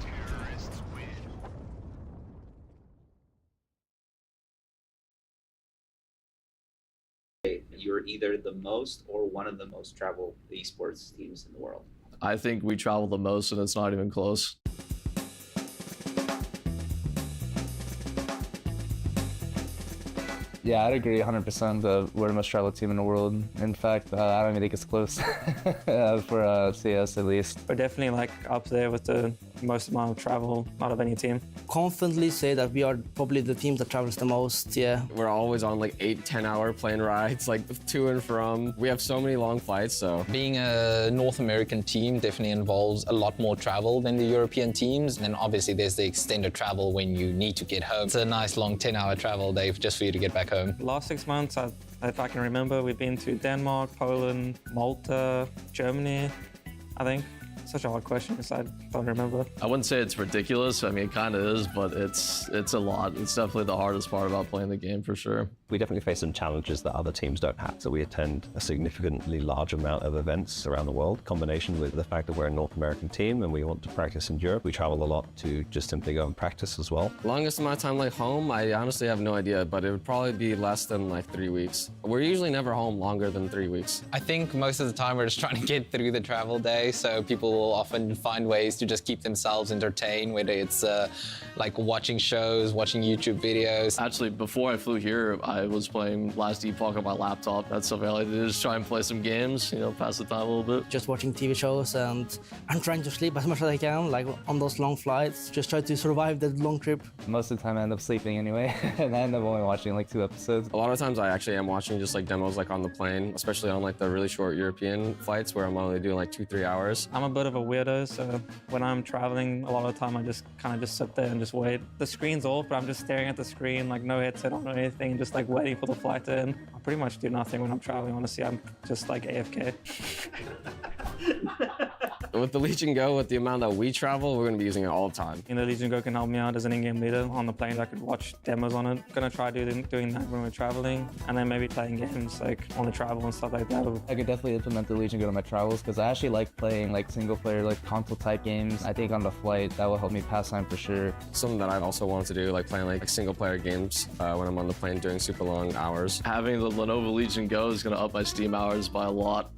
Terrorists win. You're either the most or one of the most traveled esports teams in the world. I think we travel the most, and it's not even close. Yeah, I'd agree 100% that we're the most traveled team in the world. In fact, I don't even think it's close for CS at least. We're definitely like up there with the most amount of travel out of any team. Confidently say that we are probably the team that travels the most, yeah. We're always on like 8-10 hour plane rides, like to and from. We have so many long flights, so. Being a North American team definitely involves a lot more travel than the European teams. And then obviously there's the extended travel when you need to get home. It's a nice long 10-hour travel, Dave, just for you to get back home. Last 6 months, if I can remember, we've been to Denmark, Poland, Malta, Germany, I think. Such a hard question because I don't remember. I wouldn't say it's ridiculous. I mean, it kind of is, but it's a lot. It's definitely the hardest part about playing the game for sure. We definitely face some challenges that other teams don't have. So we attend a significantly large amount of events around the world, combination with the fact that we're a North American team and we want to practice in Europe. We travel a lot to just simply go and practice as well. Longest amount of time like home, I honestly have no idea, but it would probably be less than like 3 weeks. We're usually never home longer than 3 weeks. I think most of the time we're just trying to get through the travel day, so people will often find ways to just keep themselves entertained, whether it's like watching shows, watching YouTube videos. Actually, before I flew here, I was playing Last Epoch on my laptop. That's something I like to do, just try and play some games, you know, pass the time a little bit. Just watching TV shows, and I'm trying to sleep as much as I can, like on those long flights. Just try to survive the long trip. Most of the time I end up sleeping anyway, and I end up only watching like 2 episodes. A lot of times I actually am watching just like demos like on the plane, especially on like the really short European flights where I'm only doing like 2-3 hours. I'm a bit of a weirdo, so when I'm traveling, a lot of the time I just kind of sit there and just wait. The screen's off, but I'm just staring at the screen, like no headset on or anything, just like waiting for the flight to end. I pretty much do nothing when I'm traveling, honestly. I'm just like AFK. With the Legion Go, with the amount that we travel, we're going to be using it all the time. You know, Legion Go can help me out as an in-game leader on the plane. I could watch demos on it. Gonna try doing that when we're traveling, and then maybe playing games like on the travel and stuff like that. I could definitely implement the Legion Go to my travels because I actually like playing like single player, like console type games. I think on the flight that will help me pass time for sure. Something that I've also wanted to do, like playing like single player games when I'm on the plane doing super long hours. Having the Lenovo Legion Go is going to up my Steam hours by a lot.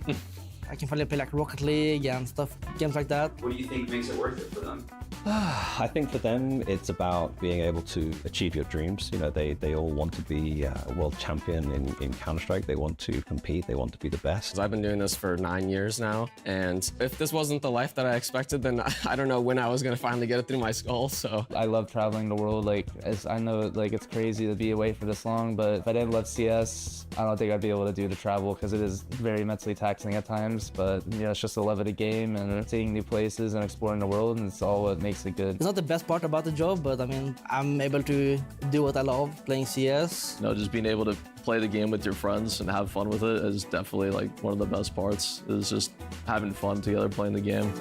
I can finally play like Rocket League and stuff, games like that. What do you think makes it worth it for them? I think for them, it's about being able to achieve your dreams. You know, they all want to be a world champion in Counter-Strike. They want to compete. They want to be the best. I've been doing this for 9 years now, and if this wasn't the life that I expected, then I don't know when I was going to finally get it through my skull, so. I love traveling the world. Like, I know like it's crazy to be away for this long, but if I didn't love CS, I don't think I'd be able to do the travel because it is very mentally taxing at times, but you know, it's just the love of the game and seeing new places and exploring the world, and it's all what makes it good. It's not the best part about the job, but I mean, I'm able to do what I love, playing CS. You know, just being able to play the game with your friends and have fun with it is definitely like one of the best parts, is just having fun together playing the game.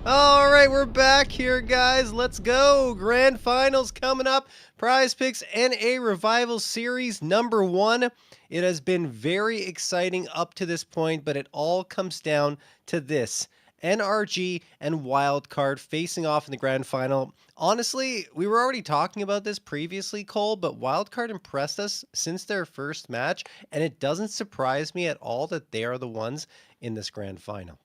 All right, we're back here, guys. Let's go. Grand finals coming up. Prize Picks NA Revival Series number 1. It has been very exciting up to this point, but it all comes down to this. NRG and Wildcard facing off in the grand final. Honestly, we were already talking about this previously, Cole, but Wildcard impressed us since their first match, and it doesn't surprise me at all that they are the ones in this grand final.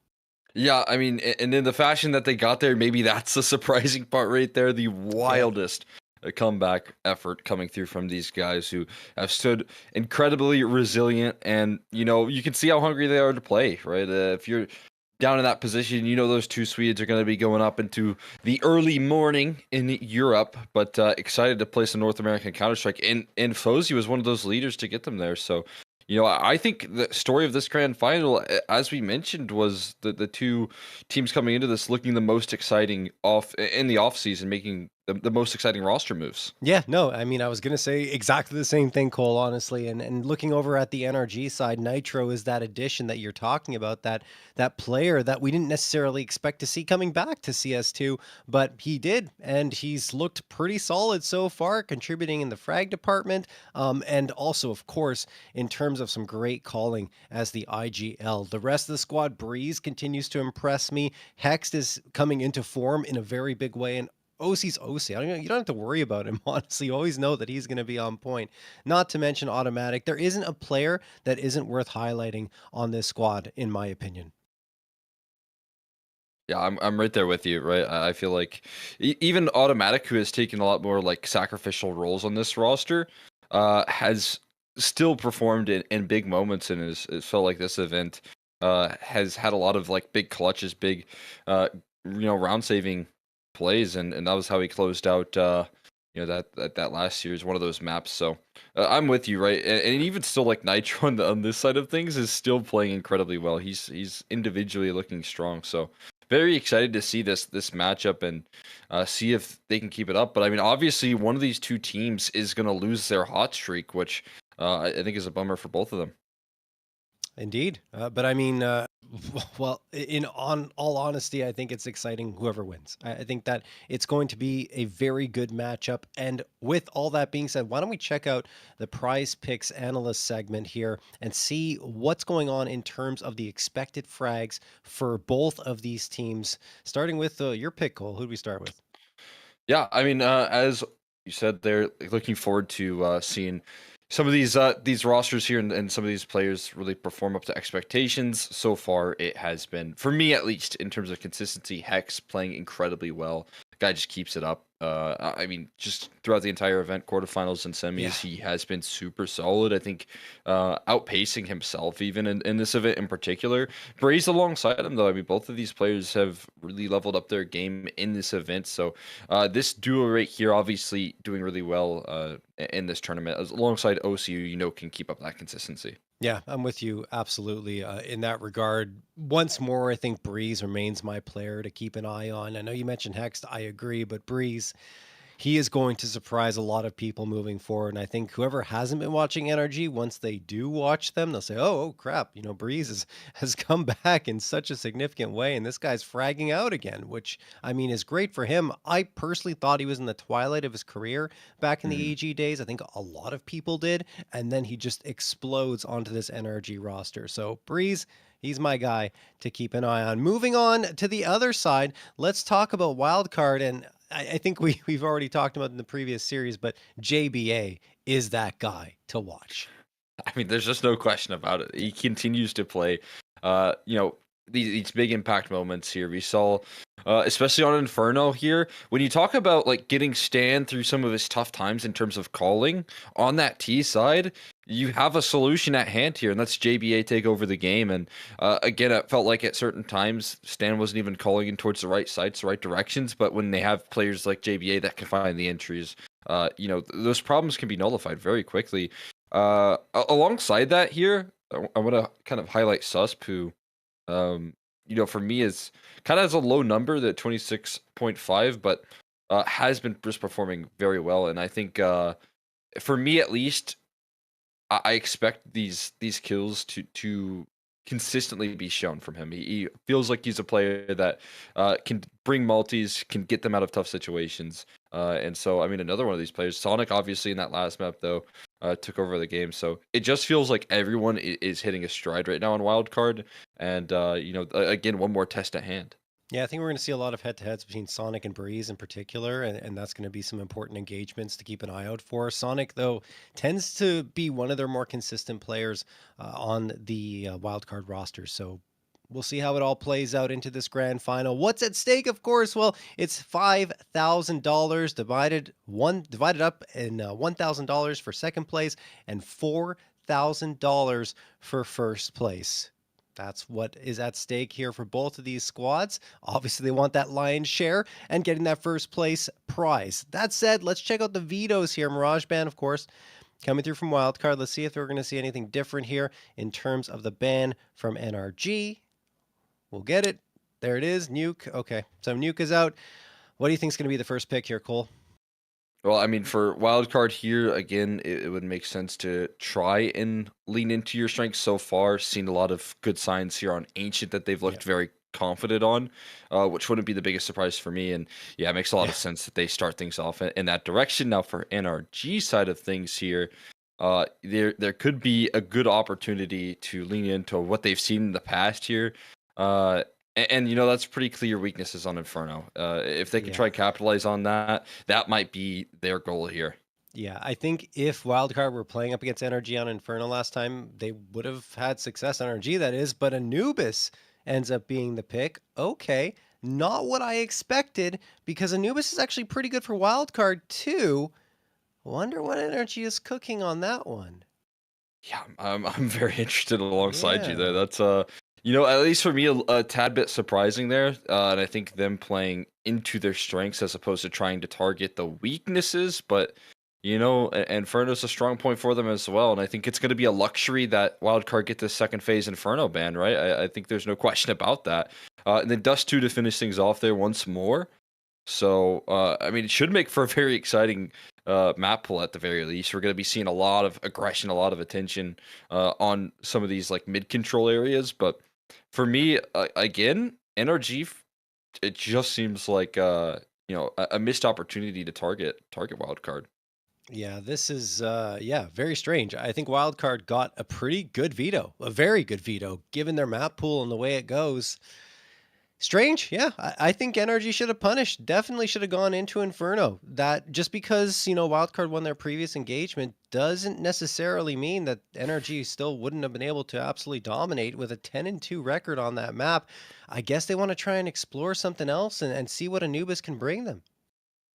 Yeah, I mean, and in the fashion that they got there, maybe that's the surprising part right there. The wildest comeback effort coming through from these guys who have stood incredibly resilient. And, you know, you can see how hungry they are to play, right? If you're down in that position, you know those two Swedes are going to be going up into the early morning in Europe, but excited to play some North American Counter-Strike. And Fozy was one of those leaders to get them there, so... You know, I think the story of this grand final, as we mentioned, was the two teams coming into this looking the most exciting in the off season, making the most exciting roster moves. Yeah, no, I mean, I was going to say exactly the same thing, Cole, honestly. And looking over at the NRG side, Nitro is that addition that you're talking about, that player that we didn't necessarily expect to see coming back to CS2, but he did, and he's looked pretty solid so far, contributing in the frag department, and also, of course, in terms of some great calling as the IGL. The rest of the squad, Breeze continues to impress me. Hext is coming into form in a very big way, and OC's OC. You don't have to worry about him, honestly. You always know that he's going to be on point. Not to mention Automatic. There isn't a player that isn't worth highlighting on this squad, in my opinion. Yeah, I'm right there with you, right? I feel like even Automatic, who has taken a lot more like sacrificial roles on this roster, has still performed in big moments, and it felt like this event has had a lot of like big clutches, big round saving plays, and that was how he closed out that last year's one of those maps. So I'm with you, right? And even still, like Nitro on this side of things is still playing incredibly well. He's individually looking strong. So very excited to see this matchup and see if they can keep it up. But I mean, obviously, one of these two teams is going to lose their hot streak, which I think is a bummer for both of them. Indeed. But I mean, Well, in on all honesty, I think it's exciting whoever wins. I think that it's going to be a very good matchup. And with all that being said, why don't we check out the Prize Picks analyst segment here and see what's going on in terms of the expected frags for both of these teams. Starting with your pick, Cole. Who do we start with? Yeah, I mean, as you said, they're looking forward to seeing some of these rosters here and some of these players really perform up to expectations. So far, it has been, for me at least, in terms of consistency, Hex playing incredibly well. The guy just keeps it up. I mean, just throughout the entire event, quarterfinals and semis, he has been super solid. I think outpacing himself even in this event in particular. Braze alongside him, though. I mean, both of these players have really leveled up their game in this event. So this duo right here, obviously doing really well in this tournament, alongside OCU, can keep up that consistency. Yeah, I'm with you absolutely in that regard. Once more, I think Breeze remains my player to keep an eye on. I know you mentioned Hext, I agree, but Breeze, he is going to surprise a lot of people moving forward. And I think whoever hasn't been watching NRG, once they do watch them, they'll say, oh crap, Breeze has come back in such a significant way. And this guy's fragging out again, which I mean is great for him. I personally thought he was in the twilight of his career back in the AG days. I think a lot of people did. And then he just explodes onto this NRG roster. So Breeze, he's my guy to keep an eye on. Moving on to the other side, let's talk about Wildcard. And I think we've already talked about in the previous series, but JBA is that guy to watch. I mean, there's just no question about it. He continues to play, these big impact moments here. We saw, especially on Inferno here, when you talk about like getting Stan through some of his tough times in terms of calling on that T side, you have a solution at hand here, and that's JBA take over the game. And again, it felt like at certain times Stan wasn't even calling in towards the right sites, the right directions. But when they have players like JBA that can find the entries, those problems can be nullified very quickly. Alongside that here, I want to kind of highlight Susp, who, for me is kind of has a low number, that 26.5, but has been just performing very well. And I think for me at least, I expect these kills to consistently be shown from him. He feels like he's a player that can bring multis, can get them out of tough situations. And so, I mean, another one of these players, Sonic, obviously in that last map, though, took over the game. So it just feels like everyone is hitting a stride right now on Wildcard. And, again, one more test at hand. Yeah, I think we're going to see a lot of head-to-heads between Sonic and Breeze in particular, and that's going to be some important engagements to keep an eye out for. Sonic, though, tends to be one of their more consistent players on the wildcard roster, so we'll see how it all plays out into this grand final. What's at stake, of course? Well, it's $5,000 divided up in $1,000 for second place and $4,000 for first place. That's what is at stake here for both of these squads. Obviously, they want that lion's share and getting that first place prize. That said, let's check out the vetoes here. Mirage Ban, of course, coming through from Wildcard. Let's see if we're going to see anything different here in terms of the ban from NRG. We'll get it. There it is. Nuke. Okay, so Nuke is out. What do you think is going to be the first pick here, Cole? Well, I mean, for Wildcard here, again, it would make sense to try and lean into your strengths so far. Seen a lot of good signs here on Ancient that they've looked very confident on, which wouldn't be the biggest surprise for me. And yeah, it makes a lot of sense that they start things off in that direction. Now, for NRG side of things here, there could be a good opportunity to lean into what they've seen in the past here. And that's pretty clear weaknesses on Inferno. If they can try capitalize on that, that might be their goal here. Yeah, I think if Wildcard were playing up against NRG on Inferno last time, they would have had success. NRG, that is, but Anubis ends up being the pick. Okay, not what I expected, because Anubis is actually pretty good for Wildcard too. Wonder what NRG is cooking on that one. Yeah, I'm very interested alongside you there. That's at least for me, a tad bit surprising there. And I think them playing into their strengths as opposed to trying to target the weaknesses. But, Inferno's a strong point for them as well. And I think it's going to be a luxury that Wildcard get this second phase Inferno ban, right? I think there's no question about that. And then Dust 2 to finish things off there once more. So, it should make for a very exciting map pull at the very least. We're going to be seeing a lot of aggression, a lot of attention on some of these like mid-control areas. But For me, again, NRG, it just seems like a missed opportunity to target wildcard. Yeah, this is very strange. I think Wildcard got a pretty good veto, a very good veto, given their map pool and the way it goes. Strange, yeah. I think NRG should have punished. Definitely should have gone into Inferno. That just because Wildcard won their previous engagement doesn't necessarily mean that NRG still wouldn't have been able to absolutely dominate with a 10-2 record on that map. I guess they want to try and explore something else and see what Anubis can bring them.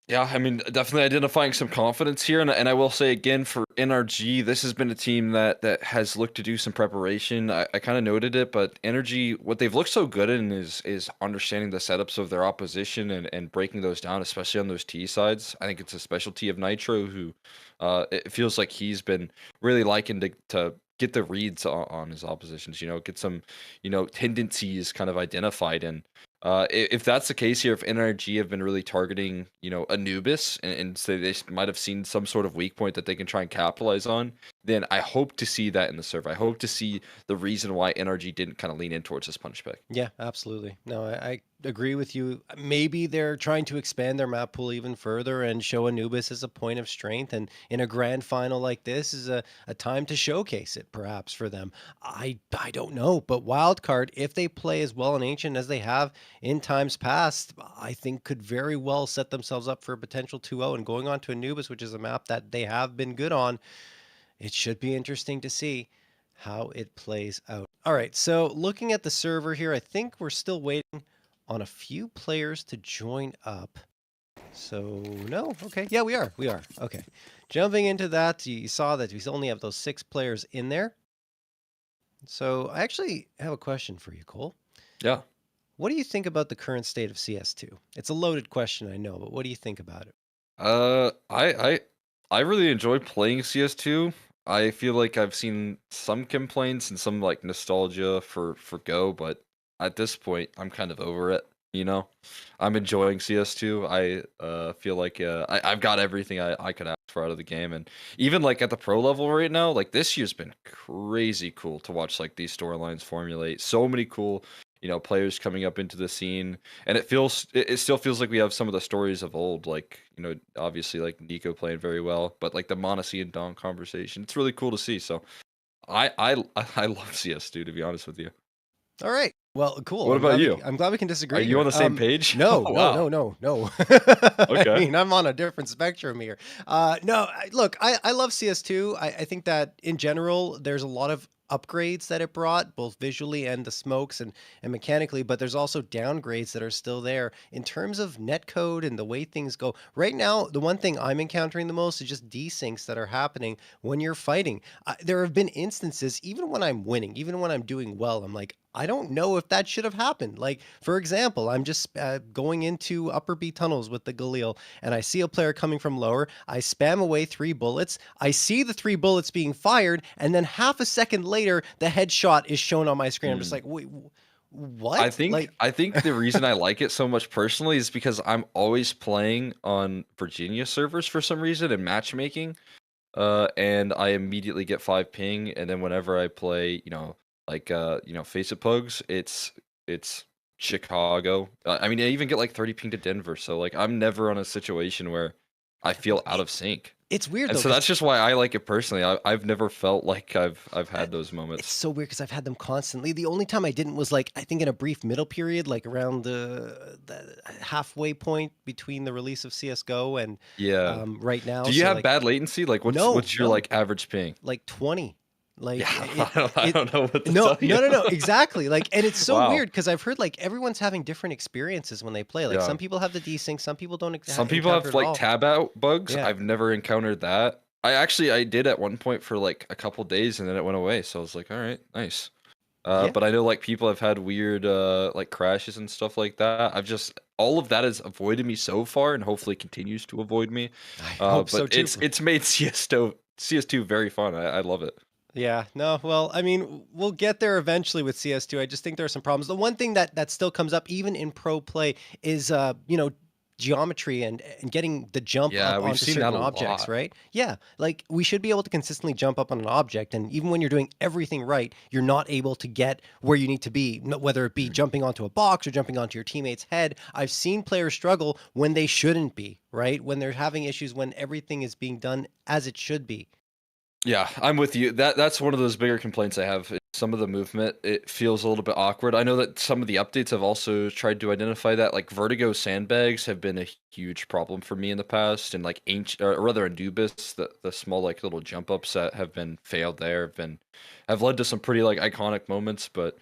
Yeah, I mean, definitely identifying some confidence here, and I will say again for NRG, this has been a team that has looked to do some preparation. I kind of noted it, but NRG, what they've looked so good in is understanding the setups of their opposition and breaking those down, especially on those T sides. I think it's a specialty of Nitro, who it feels like he's been really liking to get the reads on his oppositions. Get some tendencies kind of identified and. If that's the case here, if NRG have been really targeting, Anubis and say they might have seen some sort of weak point that they can try and capitalize on, then I hope to see that in the server. I hope to see the reason why NRG didn't kind of lean in towards this punish pick. Yeah, absolutely. No, I agree with you. Maybe they're trying to expand their map pool even further and show Anubis as a point of strength. And in a grand final like this is a time to showcase it, perhaps, for them. I don't know. But Wildcard, if they play as well in Ancient as they have in times past, I think could very well set themselves up for a potential 2-0. And going on to Anubis, which is a map that they have been good on, it should be interesting to see how it plays out. All right, so looking at the server here, I think we're still waiting on a few players to join up. So, no? Okay. Yeah, we are. We are. Okay. Jumping into that, you saw that we only have those 6 players in there. So, I actually have a question for you, Cole. Yeah. What do you think about the current state of CS2? It's a loaded question, I know, but what do you think about it? I really enjoy playing CS2. I feel like I've seen some complaints and some like nostalgia for Go, but at this point, I'm kind of over it. I'm enjoying CS2. I feel like I've got everything I could ask for out of the game, and even like at the pro level right now, like this year's been crazy cool to watch like these storylines formulate. So many cool players coming up into the scene, and it still feels like we have some of the stories of old, like obviously like Nico playing very well, but like the Monacy and Don conversation, it's really cool to see. So I love CS2, to be honest with you. All right. Well, cool. What about you? I'm glad we can disagree. Are you on the same page? No, Oh, wow. no. Okay. I mean, I'm on a different spectrum here. No, look, I love CS2. I think that in general, there's a lot of upgrades that it brought, both visually and the smokes and mechanically, but there's also downgrades that are still there in terms of netcode and the way things go. Right now, the one thing I'm encountering the most is just desyncs that are happening when you're fighting. There have been instances, even when I'm winning, even when I'm doing well, I'm like, I don't know if that should have happened. Like, for example, I'm just going into upper B tunnels with the Galil, and I see a player coming from lower. I spam away 3 bullets. I see the 3 bullets being fired, and then half a second later, the headshot is shown on my screen. I'm just like, wait, what? I think the reason I like it so much personally is because I'm always playing on Virginia servers for some reason in matchmaking, and I immediately get 5 ping, and then whenever I play, Face It Pugs, it's Chicago. I mean, I even get like 30 ping to Denver, so like I'm never on a situation where I feel out of sync. It's weird And though. so that's just why I like it personally. I've never felt like I've had those It's moments. so weird because I've had them constantly. The only time I didn't was like, I think in a brief middle period, like around the halfway point between the release of CSGO and Yeah. right now. Do you So, have like, bad latency? Like what's your no. like average ping? like 20? Like Yeah, I don't know what to no, tell you. no, exactly. Like, and it's so Wow. weird because I've heard like everyone's having different experiences when they play. Like Yeah. some people have the desync, some people don't. Some people encounter have it at like all. tab out bugs. Yeah. I've never encountered that. I did at one point for like a couple days and then it went away. So I was like, all right, nice. Yeah. But I know like people have had weird like crashes and stuff like that. All of that has avoided me so far and hopefully continues to avoid me. I hope so But too. it's made CS2 very fun. I love it. Yeah, no, well, I mean, we'll get there eventually with CS2. I just think there are some problems. The one thing that still comes up, even in pro play, is geometry and getting the jump Yeah, up we've onto seen certain that a objects, lot. right? Yeah, like we should be able to consistently jump up on an object, and even when you're doing everything right, you're not able to get where you need to be, whether it be jumping onto a box or jumping onto your teammate's head. I've seen players struggle when they shouldn't be, right? When they're having issues when everything is being done as it should be. Yeah, I'm with you. That's one of those bigger complaints I have. Some of the movement, it feels a little bit awkward. I know that some of the updates have also tried to identify that. Like Vertigo sandbags have been a huge problem for me in the past, and like ancient, or rather Anubis, the small like little jump ups that have been failed there have led to some pretty like iconic moments. But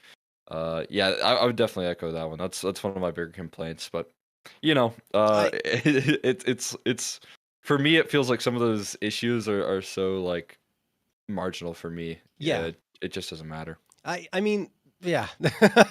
yeah, I would definitely echo that one. That's one of my bigger complaints. But you know, it's for me, it feels like some of those issues are so like marginal for me. Yeah. It just doesn't matter. I mean, yeah,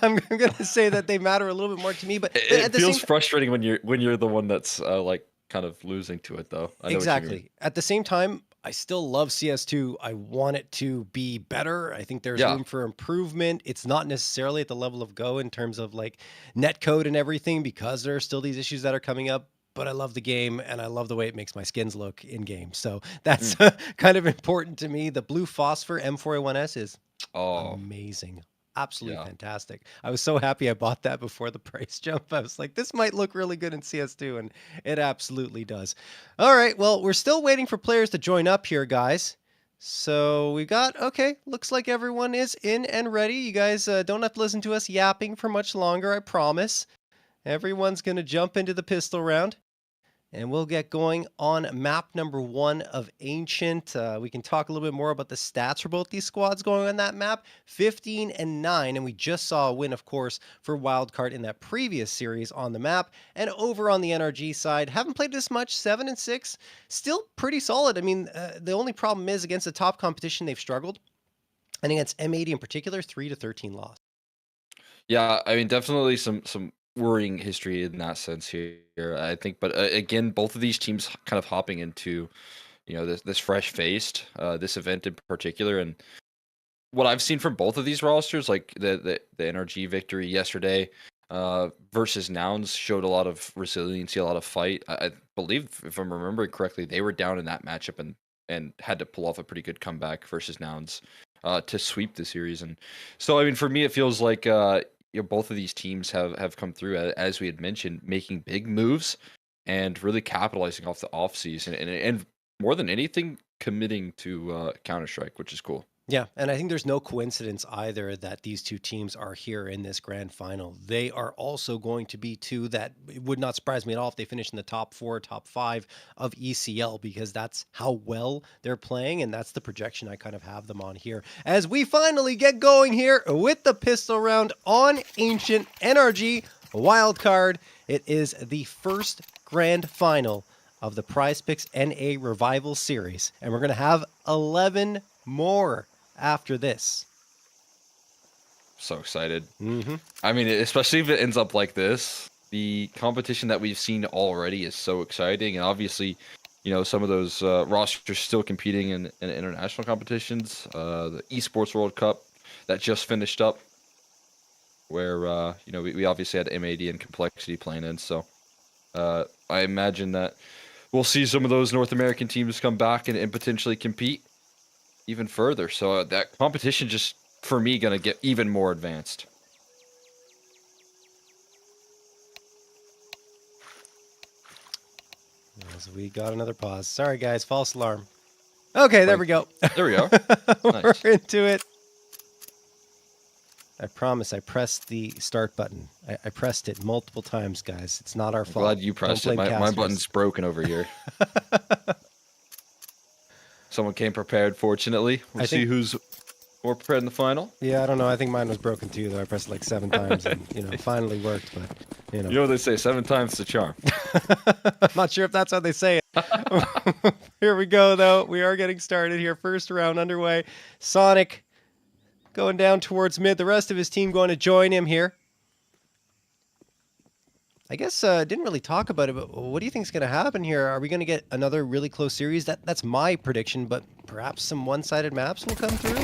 I'm going to say that they matter a little bit more to me, but It at the feels same frustrating when you're the one that's like kind of losing to it, though. I know what you mean. exactly. At the same time, I still love CS2. I want it to be better. I think there's Yeah. room for improvement. It's not necessarily at the level of Go in terms of like netcode and everything, because there are still these issues that are coming up. But I love the game, and I love the way it makes my skins look in game. So that's kind of important to me. The blue phosphor M4A1S is Oh, amazing. Absolutely yeah. fantastic. I was so happy I bought that before the price jump. I was like, this might look really good in CS2, and it absolutely does. All right, well, we're still waiting for players to join up here, guys. So we got, okay, looks like everyone is in and ready. You guys don't have to listen to us yapping for much longer, I promise. Everyone's going to jump into the pistol round. And we'll get going on map number 1 of Ancient. We can talk a little bit more about the stats for both these squads going on that map. 15 and 9, and we just saw a win, of course, for Wildcard in that previous series on the map. And over on the NRG side, haven't played this much, 7 and 6. Still pretty solid. I mean, the only problem is against the top competition, they've struggled. And against M80 in particular, 3 to 13 loss. Yeah, I mean, definitely some worrying history in that sense here, I think. But again, both of these teams kind of hopping into, this fresh-faced, this event in particular, and what I've seen from both of these rosters, like the NRG victory yesterday versus Nouns, showed a lot of resiliency, a lot of fight. I believe, if I'm remembering correctly, they were down in that matchup and had to pull off a pretty good comeback versus Nouns to sweep the series. And so, I mean, for me, it feels like both of these teams have come through, as we had mentioned, making big moves and really capitalizing off the offseason, and more than anything, committing to Counter-Strike, which is cool. Yeah, and I think there's no coincidence either that these two teams are here in this grand final. They are also going to be two that it would not surprise me at all if they finish in the top 4, top 5 of ECL, because that's how well they're playing, and that's the projection I kind of have them on here. As we finally get going here with the pistol round on Ancient NRG Wildcard, it is the first grand final of the PrizePicks NA Revival Series, and we're going to have 11 more after this. So excited. I mean, especially if it ends up like this, the competition that we've seen already is so exciting. And obviously, some of those rosters still competing in international competitions. The Esports World Cup that just finished up, where, we obviously had M80 and Complexity playing in. So I imagine that we'll see some of those North American teams come back and potentially compete even further. So that competition just, for me, going to get even more advanced. As we got another pause. Sorry, guys. False alarm. Okay, there we go. There we go. Nice. We're into it. I promise I pressed the start button. I pressed it multiple times, guys. It's not our fault. Glad you pressed Don't it. blame My casters. button's broken over here. Someone came prepared, fortunately. We'll see who's more prepared in the final. Yeah, I don't know. I think mine was broken too, though. I pressed it like 7 times and, finally worked. But, You know what they say, 7 times the charm. I'm not sure if that's how they say it. Here we go, though. We are getting started here. First round underway. Sonic going down towards mid. The rest of his team going to join him here. I guess didn't really talk about it, but what do you think is going to happen here? Are we going to get another really close series? That's my prediction, but perhaps some one-sided maps will come through?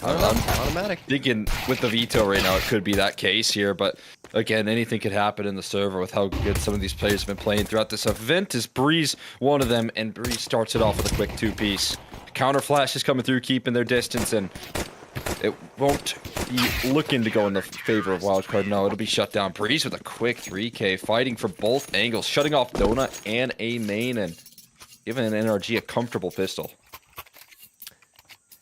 I don't know. Automatic. Thinking with the veto right now, it could be that case here, but Again, anything could happen in the server with how good some of these players have been playing throughout this event. Is Breeze one of them, and Breeze starts it off with a quick 2-piece. Counter flash is coming through, keeping their distance, and it won't be looking to go in the favor of Wildcard. No, it'll be shut down. Breeze with a quick 3K, fighting for both angles, shutting off Donut and A main, and giving an NRG a comfortable pistol.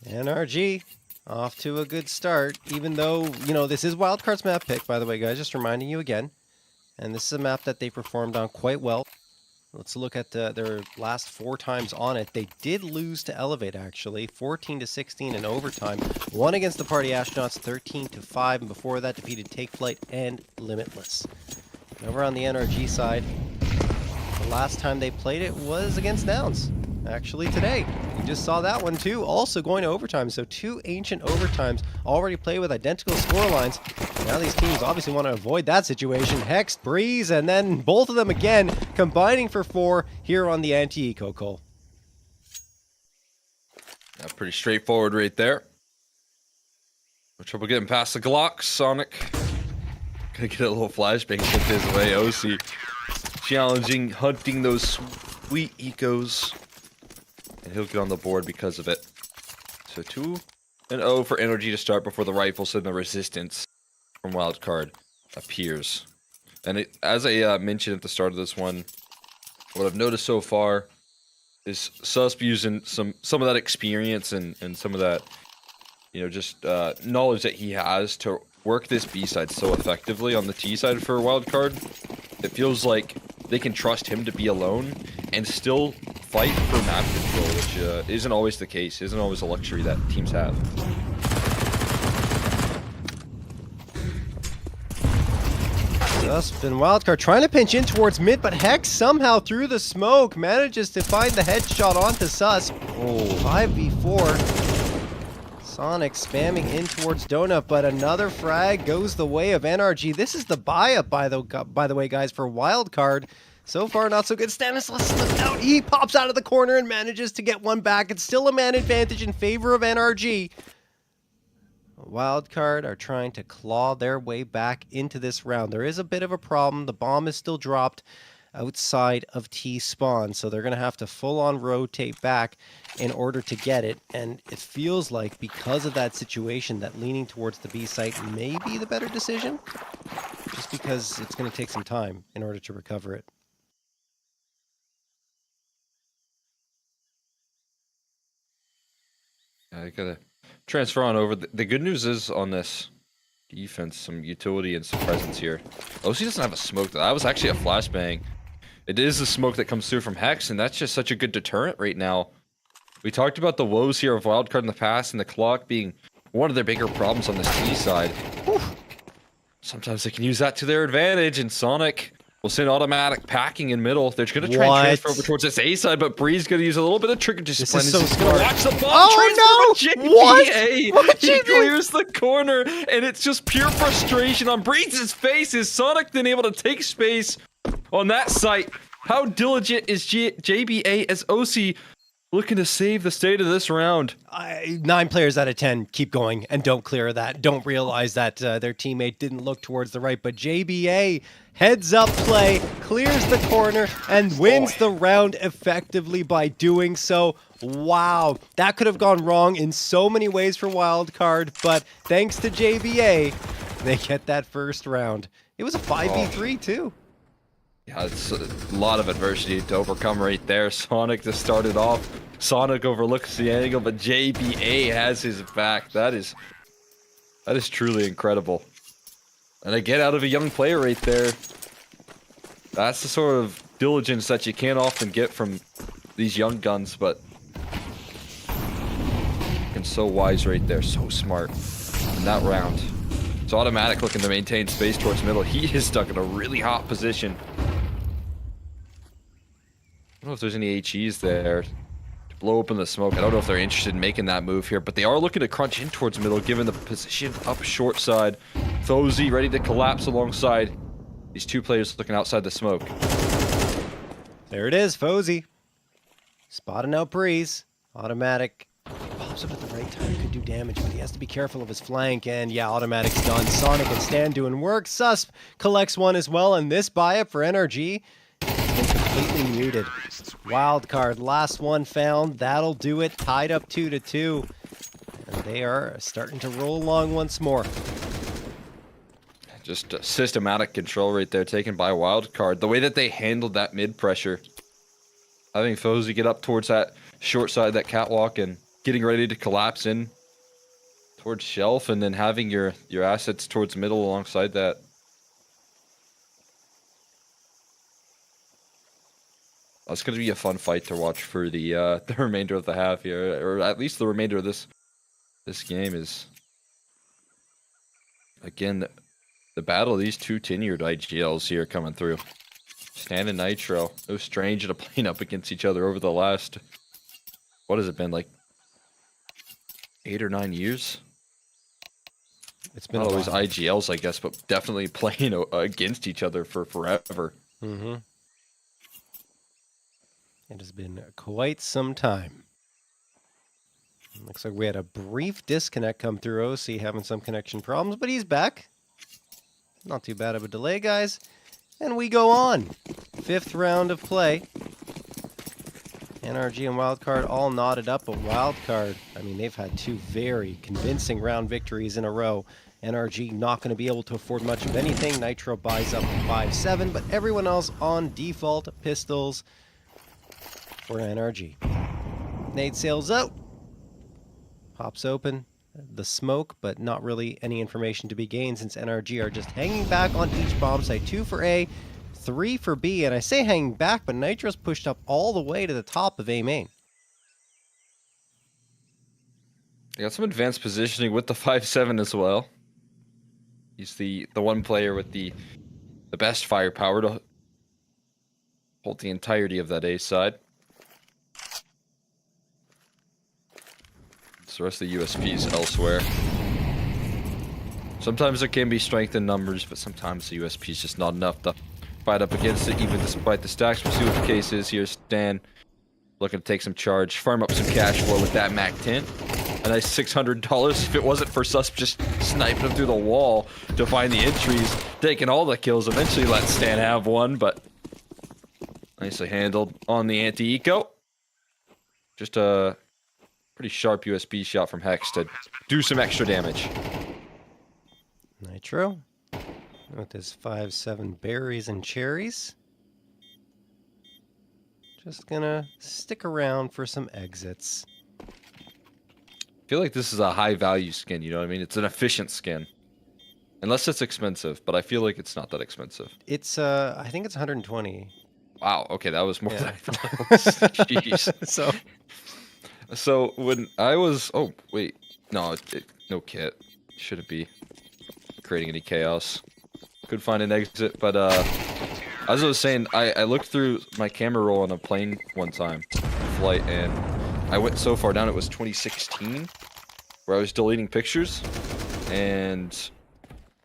NRG off to a good start, even though, you know, this is Wildcard's map pick, by the way, guys, just reminding you again. And this is a map that they performed on quite well. Let's look at their last 4 times on it. They did lose to Elevate, actually, 14-16 in overtime. Won against the Party Astronauts, 13-5, and before that defeated Take Flight and Limitless. Over on the NRG side, the last time they played it was against Nouns. Actually today. You just saw that one too. Also going to overtime. So 2 ancient overtimes already play with identical score lines. Now these teams obviously want to avoid that situation. Hex, Breeze, and then both of them again combining for 4 here on the anti-eco, Cole. Yeah, pretty straightforward right there. No trouble getting past the Glock. Sonic gonna get a little flashbang sent his way. OC challenging, hunting those sweet ecos. And he'll get on the board because of it. So 2-0 for Energy to start before the rifles and the resistance from Wildcard appears. And as I mentioned at the start of this one, what I've noticed so far is Susp using some of that experience and some of that, you know, just knowledge that he has to work this B side so effectively on the T side for Wildcard. It feels like they can trust him to be alone and still fight for map control, which isn't always the case, isn't always a luxury that teams have. Just been Wildcard trying to pinch in towards mid, but Hex somehow through the smoke manages to find the headshot onto Sus. Oh, 5v4. Sonic spamming in towards Donut, but another frag goes the way of NRG. This is the buy-up, by the way, guys, for Wildcard. So far, not so good. Stanislaus slipped out. He pops out of the corner and manages to get one back. It's still a man advantage in favor of NRG. Wildcard are trying to claw their way back into this round. There is a bit of a problem. The bomb is still dropped outside of T spawn, so they're going to have to full-on rotate back in order to get it. And it feels like because of that situation that leaning towards the B site may be the better decision, just because it's going to take some time in order to recover it. I gotta transfer on over. The good news is on this defense, some utility and some presence here. OC doesn't have a smoke though. That was actually a flashbang. It is the smoke that comes through from Hex, and that's just such a good deterrent right now. We talked about the woes here of Wildcard in the past, and the clock being one of their bigger problems on this T side. Whew. Sometimes they can use that to their advantage, and Sonic will send automatic packing in middle. They're going to try and transfer over towards this A side, but Bree's going to use a little bit of trigger discipline. This is so smart. Watch the bomb Oh transfer no! from What? JBA. He clears the corner, and it's just pure frustration on Bree's face. Is Sonic then able to take space on that site? How diligent is JBA as OC looking to save the state of this round? 9 players out of 10 keep going and don't clear that. Don't realize that their teammate didn't look towards the right, but JBA heads up play, clears the corner, and wins the round effectively by doing so. Wow, that could have gone wrong in so many ways for Wildcard, but thanks to JBA, they get that first round. It was a 5v3 too. Yeah, it's a lot of adversity to overcome right there. Sonic to start it off. Sonic overlooks the angle, but JBA has his back. That is truly incredible. And a get out of a young player right there. That's the sort of diligence that you can't often get from these young guns, but and so wise right there, so smart in that round. It's automatic looking to maintain space towards middle. He is stuck in a really hot position. I don't know if there's any HEs there to blow open the smoke. I don't know if they're interested in making that move here, but they are looking to crunch in towards middle, given the position up short side. Fozy ready to collapse alongside these 2 players looking outside the smoke. There it is, Fozy. Spotting out Breeze. Automatic. Oh, Pops up at the right time, could do damage, but he has to be careful of his flank, and yeah, automatic's done. Sonic and Stan doing work. Susp collects one as well, and this buy-up for NRG has been completely muted. Wild card, last one found. That'll do it. Tied up 2-2. And they are starting to roll along once more. Just systematic control right there taken by Wildcard. The way that they handled that mid pressure. Having Fozy get up towards that short side of that catwalk and getting ready to collapse in towards shelf, and then having your assets towards middle alongside that. It's going to be a fun fight to watch for the remainder of the half here, or at least the remainder of this game. Is again the battle of these two tenured IGLs here coming through. Stan and Nitro. It was strange to playing up against each other over the last, what has it been, like 8 or 9 years? It's been not a always while. IGLs, I guess, but definitely playing against each other for forever. Mm-hmm. It has been quite some time. Looks like we had a brief disconnect come through. OC having some connection problems, but he's back. Not too bad of a delay, guys. And we go on. 5th round of play. NRG and Wildcard all knotted up, but Wildcard, I mean, they've had 2 very convincing round victories in a row. NRG not going to be able to afford much of anything. Nitro buys up 5-7, but everyone else on default pistols for NRG. Nade sails out. Pops open the smoke, but not really any information to be gained since NRG are just hanging back on each bomb site. 2 for A, 3 for B, and I say hanging back, but Nitro's pushed up all the way to the top of A main. They got some advanced positioning with the 5-7 as well. He's the one player with the best firepower to hold the entirety of that A side. The rest of the USPs elsewhere. Sometimes there can be strength in numbers, but sometimes the USP is just not enough to fight up against it, even despite the stacks. We'll see what the case is here. Stan looking to take some charge, farm up some cash flow with that Mac 10. A nice $600 if it wasn't for Sus just sniping him through the wall to find the entries, taking all the kills. Eventually let Stan have one, but nicely handled on the anti-eco. Just a pretty sharp USB shot from Hex to do some extra damage. Nitro with his 5-7 berries and cherries. Just gonna stick around for some exits. I feel like this is a high value skin, you know what I mean? It's an efficient skin. Unless it's expensive, but I feel like it's not that expensive. It's I think it's 120. Wow, okay, that was more Yeah. than I thought. Jeez. So when I was, oh wait, no, no kit. Shouldn't be creating any chaos. Could find an exit, but as I was saying, I looked through my camera roll on a plane one time, flight, and I went so far down it was 2016, where I was deleting pictures, and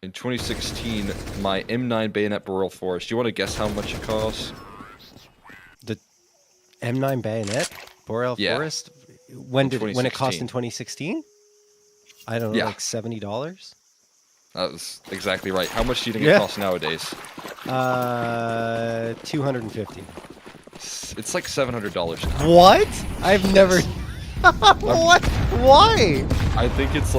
in 2016 my M9 bayonet Boreal Forest. Do you want to guess how much it costs? The M9 bayonet Boreal Yeah. Forest. When it cost 2016. in 2016? I don't know, Yeah. like $70. That was exactly right. How much do you think Yeah. it costs nowadays? 250. It's like $700 now. What? I've never. What? Why? I think it's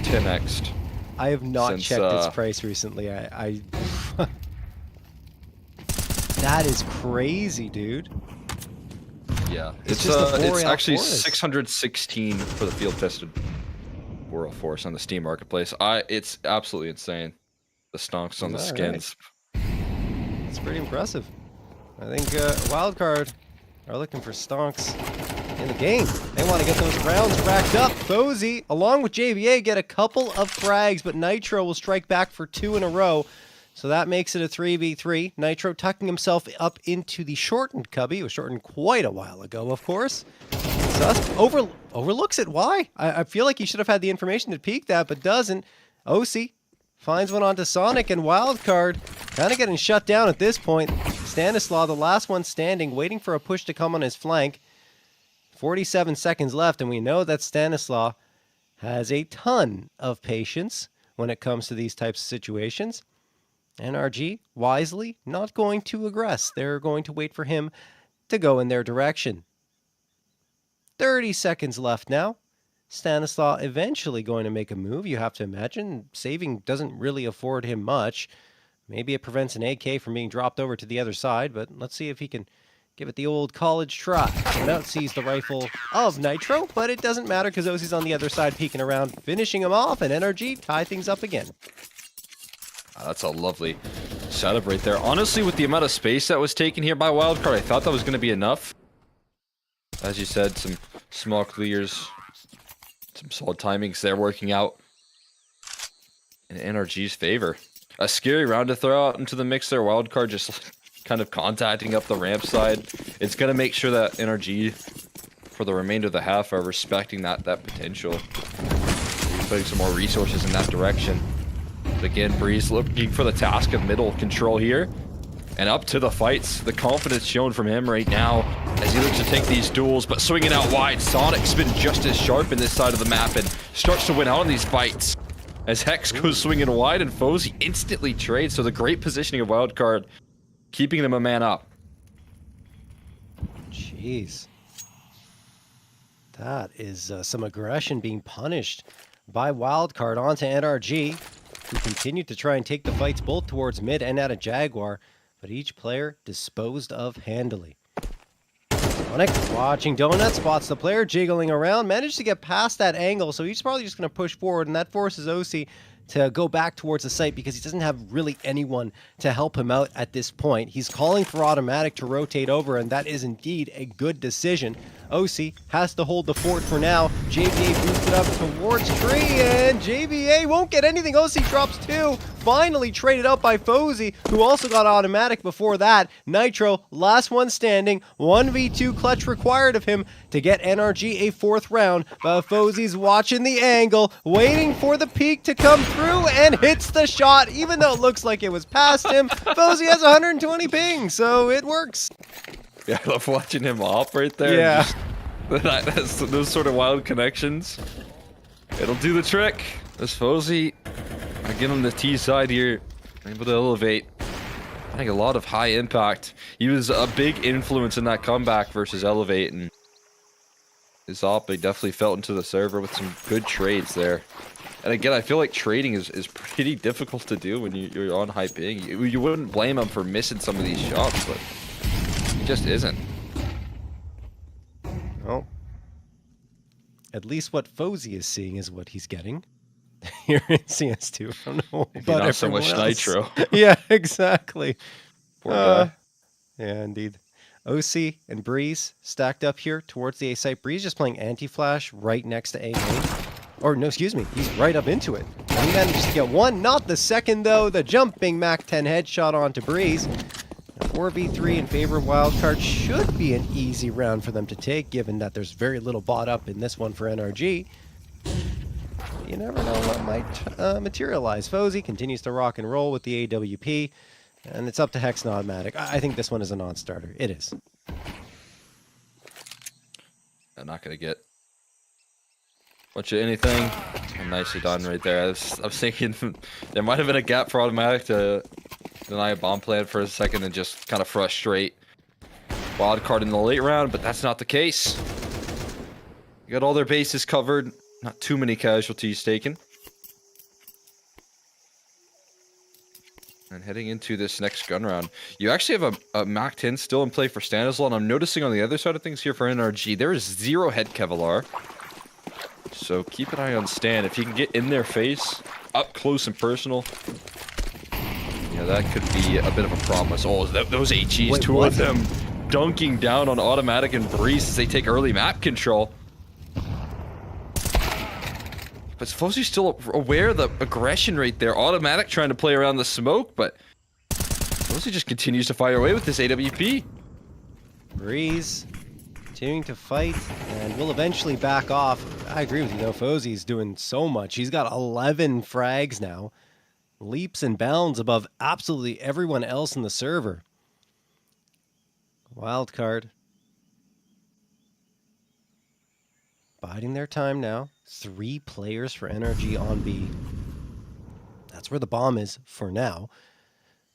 10x'd. I have not Since, checked its price recently. I That is crazy, dude. Yeah, It's just a it's Boreal actually Forest. 616 for the field tested Boreal Forest on the Steam marketplace. It's absolutely insane. The stonks on the All skins. It's pretty impressive. I think Wildcard are looking for stonks in the game. They want to get those rounds racked up. Fozy, along with JVA, get a couple of frags, but Nitro will strike back for 2 in a row. So that makes it a 3v3. Nitro tucking himself up into the shortened cubby. It was shortened quite a while ago, of course. Sus overlooks it. Why? I feel like he should have had the information to peek that, but doesn't. OC finds one onto Sonic, and Wildcard kind of getting shut down at this point. Stanislaw, the last one standing, waiting for a push to come on his flank. 47 seconds left, and we know that Stanislaw has a ton of patience when it comes to these types of situations. NRG, wisely, not going to aggress. They're going to wait for him to go in their direction. 30 seconds left now. Stanislaw eventually going to make a move. You have to imagine saving doesn't really afford him much. Maybe it prevents an AK from being dropped over to the other side, but let's see if he can give it the old college try. And out sees the rifle of Nitro, but it doesn't matter because Osi's on the other side peeking around, finishing him off, and NRG tie things up again. That's a lovely setup right there. Honestly, with the amount of space that was taken here by Wildcard, I thought that was going to be enough. As you said, some small clears, some solid timings there working out in NRG's favor. A scary round to throw out into the mix there. Wildcard just kind of contacting up the ramp side. It's going to make sure that NRG, for the remainder of the half, are respecting that potential. Putting some more resources in that direction. But again, Breeze looking for the task of middle control here. And up to the fights. The confidence shown from him right now as he looks to take these duels, but swinging out wide. Sonic's been just as sharp in this side of the map and starts to win out on these fights. As Hex goes swinging wide and Fozy instantly trades. So the great positioning of Wildcard, keeping them a man up. Jeez. That is some aggression being punished by Wildcard onto NRG, who continued to try and take the fights both towards mid and at a Jaguar, but each player disposed of handily. Sonic watching Donut, spots the player jiggling around, managed to get past that angle, so he's probably just going to push forward, and that forces OC to go back towards the site because he doesn't have really anyone to help him out at this point. He's calling for automatic to rotate over, and that is indeed a good decision. OC has to hold the fort for now. JVA boosted up towards Tree, and JVA won't get anything. OC drops 2. Finally traded out by Fozy, who also got automatic before that. Nitro, last one standing. 1v2 clutch required of him to get NRG a 4th round. But Fozy's watching the angle, waiting for the peak to come through, and hits the shot, even though it looks like it was past him. Fozy has 120 ping, so it works. Yeah, I love watching him off right there. Yeah. That's those sort of wild connections. It'll do the trick. This Fozy, again on the T side here, able to elevate. I think a lot of high impact. He was a big influence in that comeback versus Elevate, and his op definitely felt into the server with some good trades there. And again, I feel like trading is pretty difficult to do when you're on high ping. You wouldn't blame him for missing some of these shots, but it just isn't. Well, at least what Fozy is seeing is what he's getting here in CS2. I don't know Maybe about not so much everyone else. Nitro. Yeah, exactly. Poor guy. Yeah, indeed. OC and Breeze stacked up here towards the A site. Breeze just playing anti-flash right next to A main. Or no, excuse me, he's right up into it. And he manages to get one, not the second though. The jumping Mac 10 headshot onto Breeze. A 4v3 in favor of Wildcard should be an easy round for them to take, given that there's very little bought up in this one for NRG. You never know what might materialize. Fozy continues to rock and roll with the AWP, and it's up to Hex and Automatic. I think this one is a non-starter. It is. I'm not going to get much of anything. Nicely done right there. I was thinking there might have been a gap for Automatic to deny a bomb plan for a second and just kind of frustrate Wildcard in the late round, but that's not the case. You got all their bases covered. Not too many casualties taken. And heading into this next gun round, you actually have a Mac 10 still in play for Stanislaw, and I'm noticing on the other side of things here for NRG, there is 0 head Kevlar. So keep an eye on Stan. If you can get in their face, up close and personal, yeah, that could be a bit of a promise. Oh, those HEs, Wait, two what? of them dunking down on Automatic and Breeze as they take early map control. But Fozy's still aware of the aggression right there. Automatic trying to play around the smoke, but Fozy just continues to fire away with this AWP. Breeze continuing to fight and will eventually back off. I agree with you though. Fozy's doing so much. He's got 11 frags now. Leaps and bounds above absolutely everyone else in the server. Wildcard biding their time now. 3 players for NRG on B. That's where the bomb is for now.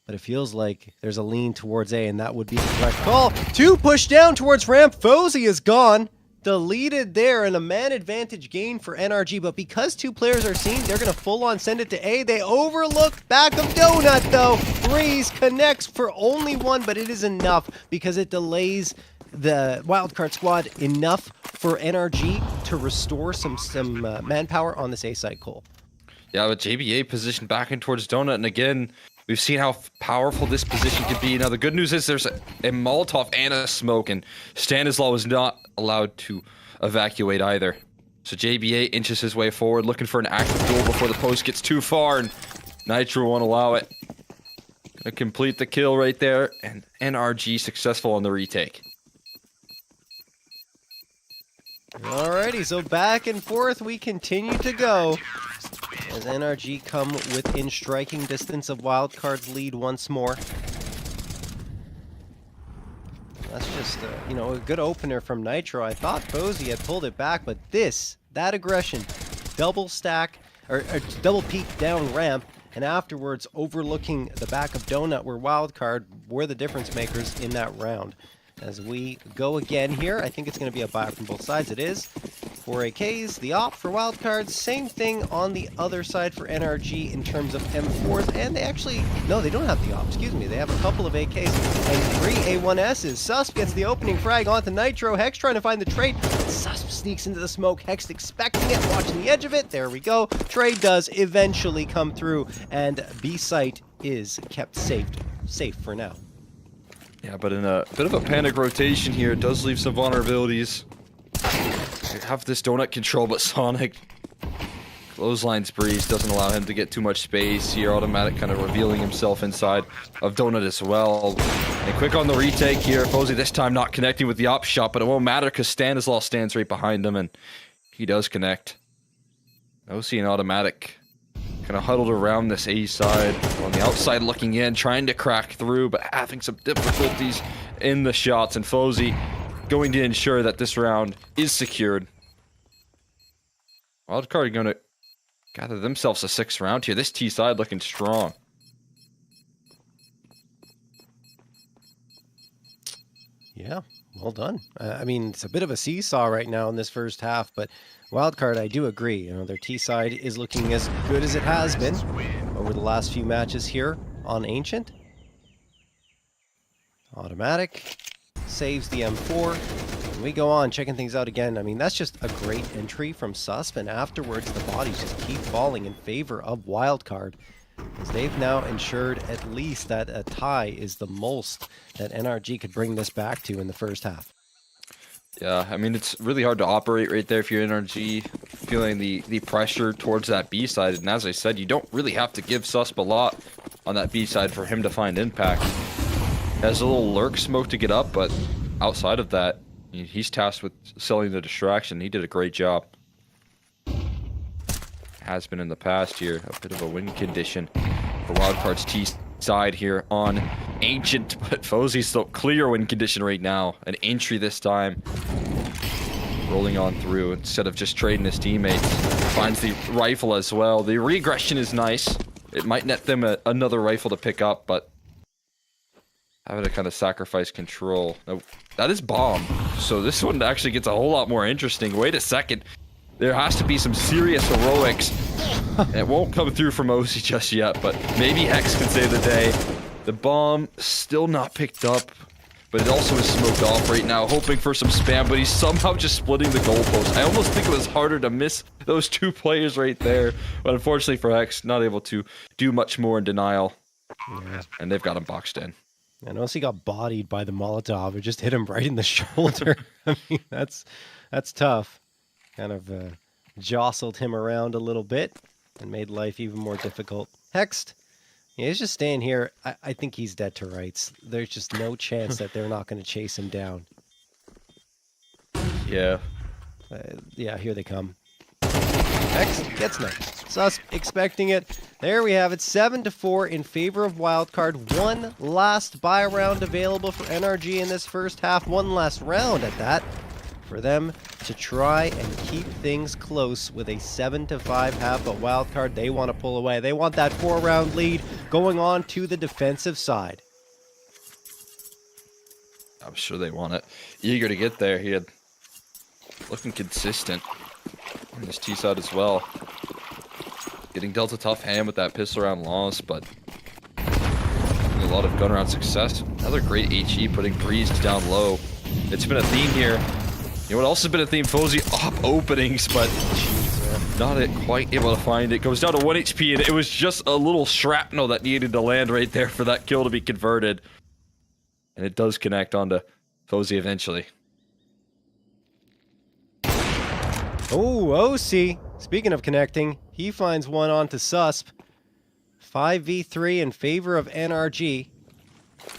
But it feels like there's a lean towards A, and that would be the correct call. 2 push down towards ramp. Fozy is gone. Deleted there, and a man advantage gain for NRG. But because 2 players are seen, they're going to full on send it to A. They overlook back of Donut, though. Breeze connects for only 1, but it is enough because it delays the wildcard squad enough for NRG to restore some manpower on this A side, Cole. Yeah, but JBA positioned back in towards Donut, and again, we've seen how powerful this position could be. Now, the good news is there's a Molotov and a smoke, and Stanislaw was not allowed to evacuate either. So JBA inches his way forward, looking for an active duel before the post gets too far, and Nitro won't allow it. Gonna complete the kill right there, and NRG successful on the retake. Alrighty, so back and forth we continue to go as NRG come within striking distance of Wildcard's lead once more. That's just, you know, a good opener from Nitro. I thought Fozy had pulled it back, but that aggression, double stack, or double peek down ramp, and afterwards overlooking the back of Donut where Wildcard were the difference makers in that round. As we go again here, I think it's going to be a buy from both sides. It is. 4 AKs, the op for wildcards, same thing on the other side for NRG in terms of M4s, and they actually, no, they don't have the op, excuse me, they have a couple of AKs and 3 A1Ss. Susp gets the opening frag onto Nitro, Hex trying to find the trade, Susp sneaks into the smoke, Hex expecting it, watching the edge of it, there we go, trade does eventually come through, and B site is kept safe for now. Yeah, but in a bit of a panic rotation here, it does leave some vulnerabilities. They have this Donut control, but Sonic clotheslines Breeze, doesn't allow him to get too much space here. Automatic kind of revealing himself inside of Donut as well. And quick on the retake here. Fozy this time not connecting with the op shot, but it won't matter because Stanislaw stands right behind him, and he does connect. OC and Automatic kind of huddled around this A side, on the outside looking in, trying to crack through, but having some difficulties in the shots, and Fozy going to ensure that this round is secured. Wildcard going to gather themselves a 6th round here. This T side looking strong. Yeah, well done. I mean, it's a bit of a seesaw right now in this first half, but Wildcard, I do agree. You know, their T side is looking as good as it has been over the last few matches here on Ancient. Automatic saves the M4. And we go on checking things out again. I mean, that's just a great entry from Susp, and afterwards the bodies just keep falling in favor of Wildcard, as they've now ensured at least that a tie is the most that NRG could bring this back to in the first half. Yeah, I mean, it's really hard to operate right there if you're NRG, feeling the pressure towards that B side. And as I said, you don't really have to give Susp a lot on that B side for him to find impact. Has a little lurk smoke to get up, but outside of that, he's tasked with selling the distraction. He did a great job. Has been in the past here. A bit of a win condition for Wildcard's T side here on Ancient, but Fozy's still clear win condition right now. An entry this time. Rolling on through instead of just trading his teammates. Finds the rifle as well. The regression is nice. It might net them another rifle to pick up, but having to kind of sacrifice control. Now, that is bomb. So this one actually gets a whole lot more interesting. Wait a second. There has to be some serious heroics. It won't come through from OC just yet, but maybe Hex can save the day. The bomb still not picked up, but it also is smoked off right now, hoping for some spam, but he's somehow just splitting the goalpost. I almost think it was harder to miss those 2 players right there, but unfortunately for Hex, not able to do much more in denial. Yeah. And they've got him boxed in. And OC got bodied by the Molotov. It just hit him right in the shoulder. I mean, that's tough. Kind of jostled him around a little bit and made life even more difficult. Hexed. Yeah, he's just staying here. I think he's dead to rights. There's just no chance that they're not going to chase him down. Yeah. Yeah, here they come. Hex gets next. Sus expecting it. There we have it. 7-4 in favor of Wildcard. One last buy round available for NRG in this first half. One last round at that. for them to try and keep things close with a 7-5 half. But Wildcard, they want to pull away. They want that 4-round lead going on to the defensive side. I'm sure they want it. Eager to get there. He had looking consistent on this T side as well. Getting dealt a tough hand with that pistol round loss, but a lot of gun round success. Another great HE putting Breeze down low. It's been a theme here. You know what else has been a theme? Fozy op openings, but not quite able to find it. Goes down to 1 HP, and it was just a little shrapnel that needed to land right there for that kill to be converted. And it does connect onto Fozy eventually. Oh, OC. Speaking of connecting, he finds one onto Susp. 5v3 in favor of NRG.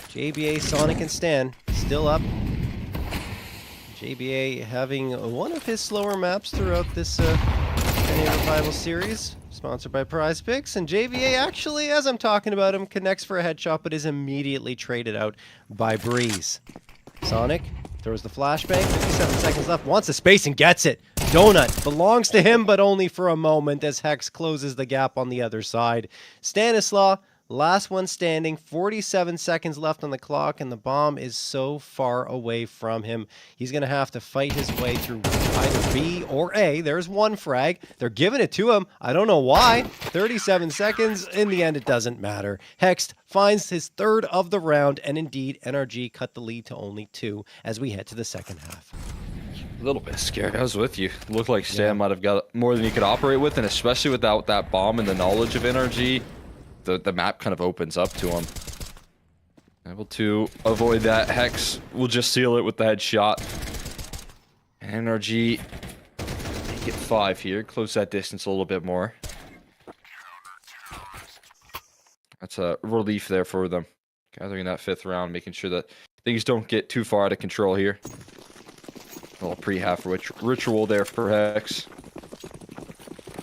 JBA, Sonic, and Stan still up. JBA having one of his slower maps throughout this NA Revival series, sponsored by PrizePicks. And JBA actually, as I'm talking about him, connects for a headshot, but is immediately traded out by Breeze. Sonic throws the flashbang, 57 seconds left, wants the space and gets it. Donut belongs to him, but only for a moment as Hex closes the gap on the other side. Stanislaw, last one standing, 47 seconds left on the clock, and the bomb is so far away from him. He's going to have to fight his way through either B or A. There's one frag. They're giving it to him. I don't know why. 37 seconds. In the end, it doesn't matter. Hex finds his third of the round, and indeed, NRG cut the lead to only 2 as we head to the second half. A little bit scared. I was with you. Looked like Stan might have got more than he could operate with, and especially without that bomb and the knowledge of NRG, the map kind of opens up to him. Able to avoid that. Hex will just seal it with the headshot. NRG get 5 here. Close that distance a little bit more. That's a relief there for them. Gathering that 5th round, making sure that things don't get too far out of control here. A little pre-half ritual there for Hex.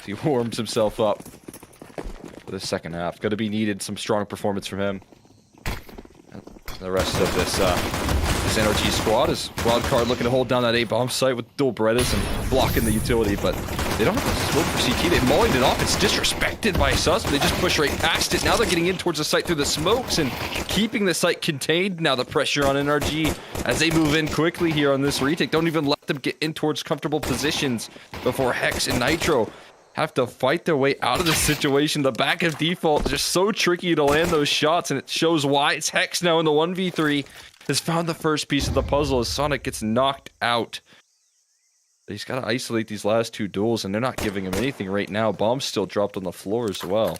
He warms himself up for the second half. Going to be needed some strong performance from him. And the rest of this NRG squad is Wildcard looking to hold down that A-bomb site with dual Berettas and blocking the utility, but they don't have the smoke for CT. They mollied it off. It's disrespected by Sus, but they just push right past it. Now they're getting in towards the site through the smokes and keeping the site contained. Now the pressure on NRG as they move in quickly here on this retake. Don't even let them get in towards comfortable positions before Hex and Nitro have to fight their way out of the situation. The back of default is just so tricky to land those shots, and it shows why. It's Hex now in the 1v3. Has found the first piece of the puzzle as Sonic gets knocked out. He's got to isolate these last 2 duels, and they're not giving him anything right now. Bomb's still dropped on the floor as well.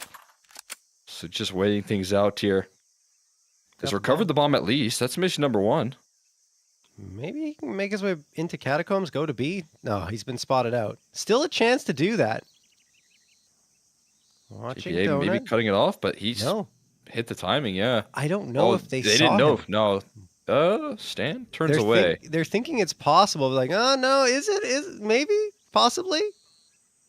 So just waiting things out here. Has recovered the bomb at least. That's mission number 1. Maybe he can make his way into Catacombs, go to B. No, he's been spotted out. Still a chance to do that. Watching GPA maybe cutting it off, but he's hit the timing, yeah. I don't know if they saw didn't know. him. No. Stan turns away. They're thinking it's possible. Like, oh, no, is it? Maybe? Possibly?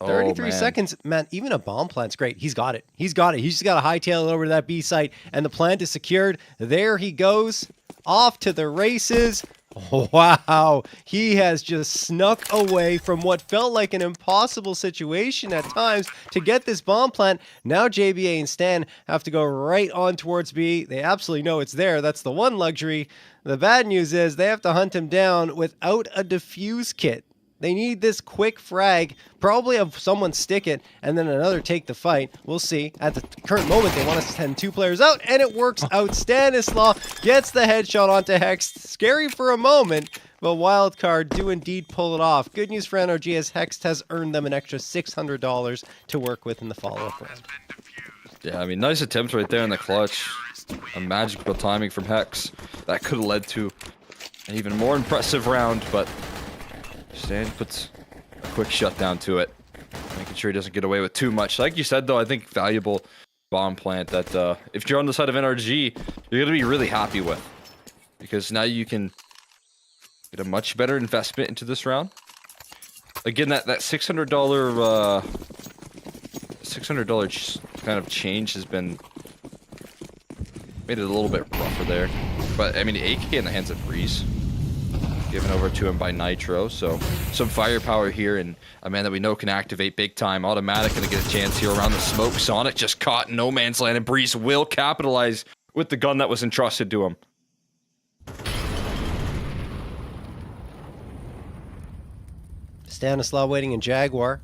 33 seconds. Man, even a bomb plant's great. He's got it. He's got it. He's just got to hightail it over to that B site, and the plant is secured. There he goes. Off to the races. Wow. He has just snuck away from what felt like an impossible situation at times to get this bomb plant. Now JBA and Stan have to go right on towards B. They absolutely know it's there. That's the one luxury. The bad news is they have to hunt him down without a defuse kit. They need this quick frag, probably have someone stick it, and then another take the fight. We'll see. At the current moment, they want us to send 2 players out, and it works out. Stanislaw gets the headshot onto Hex. Scary for a moment, but Wildcard do indeed pull it off. Good news for NRG as Hex has earned them an extra $600 to work with in the follow-up round. Yeah, I mean, nice attempt right there in the clutch. A magical timing from Hex. That could have led to an even more impressive round, but Stan puts a quick shutdown to it, making sure he doesn't get away with too much. Like you said, though, I think valuable bomb plant that if you're on the side of NRG, you're going to be really happy with. Because now you can get a much better investment into this round. Again, that $600 kind of change has been made it a little bit rougher there. But, I mean, AK in the hands of Breeze. given over to him by Nitro. So some firepower here, and a man that we know can activate big time. Automatic gonna get a chance here around the smoke. Sonic just caught in no man's land, and Breeze will capitalize with the gun that was entrusted to him. Stanislaw waiting in Jaguar.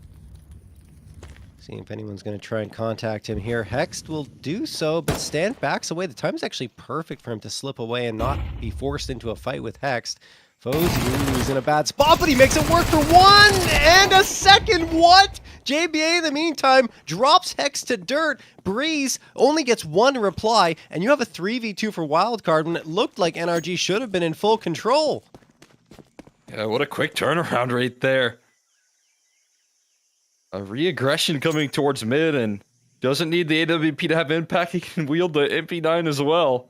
Seeing if anyone's going to try and contact him here. Hext will do so, but Stan backs away. The time is actually perfect for him to slip away and not be forced into a fight with Hext. Fozy is in a bad spot, but he makes it work for one and a second. What? JBA, in the meantime, drops Hext to dirt. Breeze only gets one reply, and you have a 3v2 for Wildcard when it looked like NRG should have been in full control. Yeah, what a quick turnaround right there. A re-aggression coming towards mid, and doesn't need the AWP to have impact. He can wield the MP9 as well.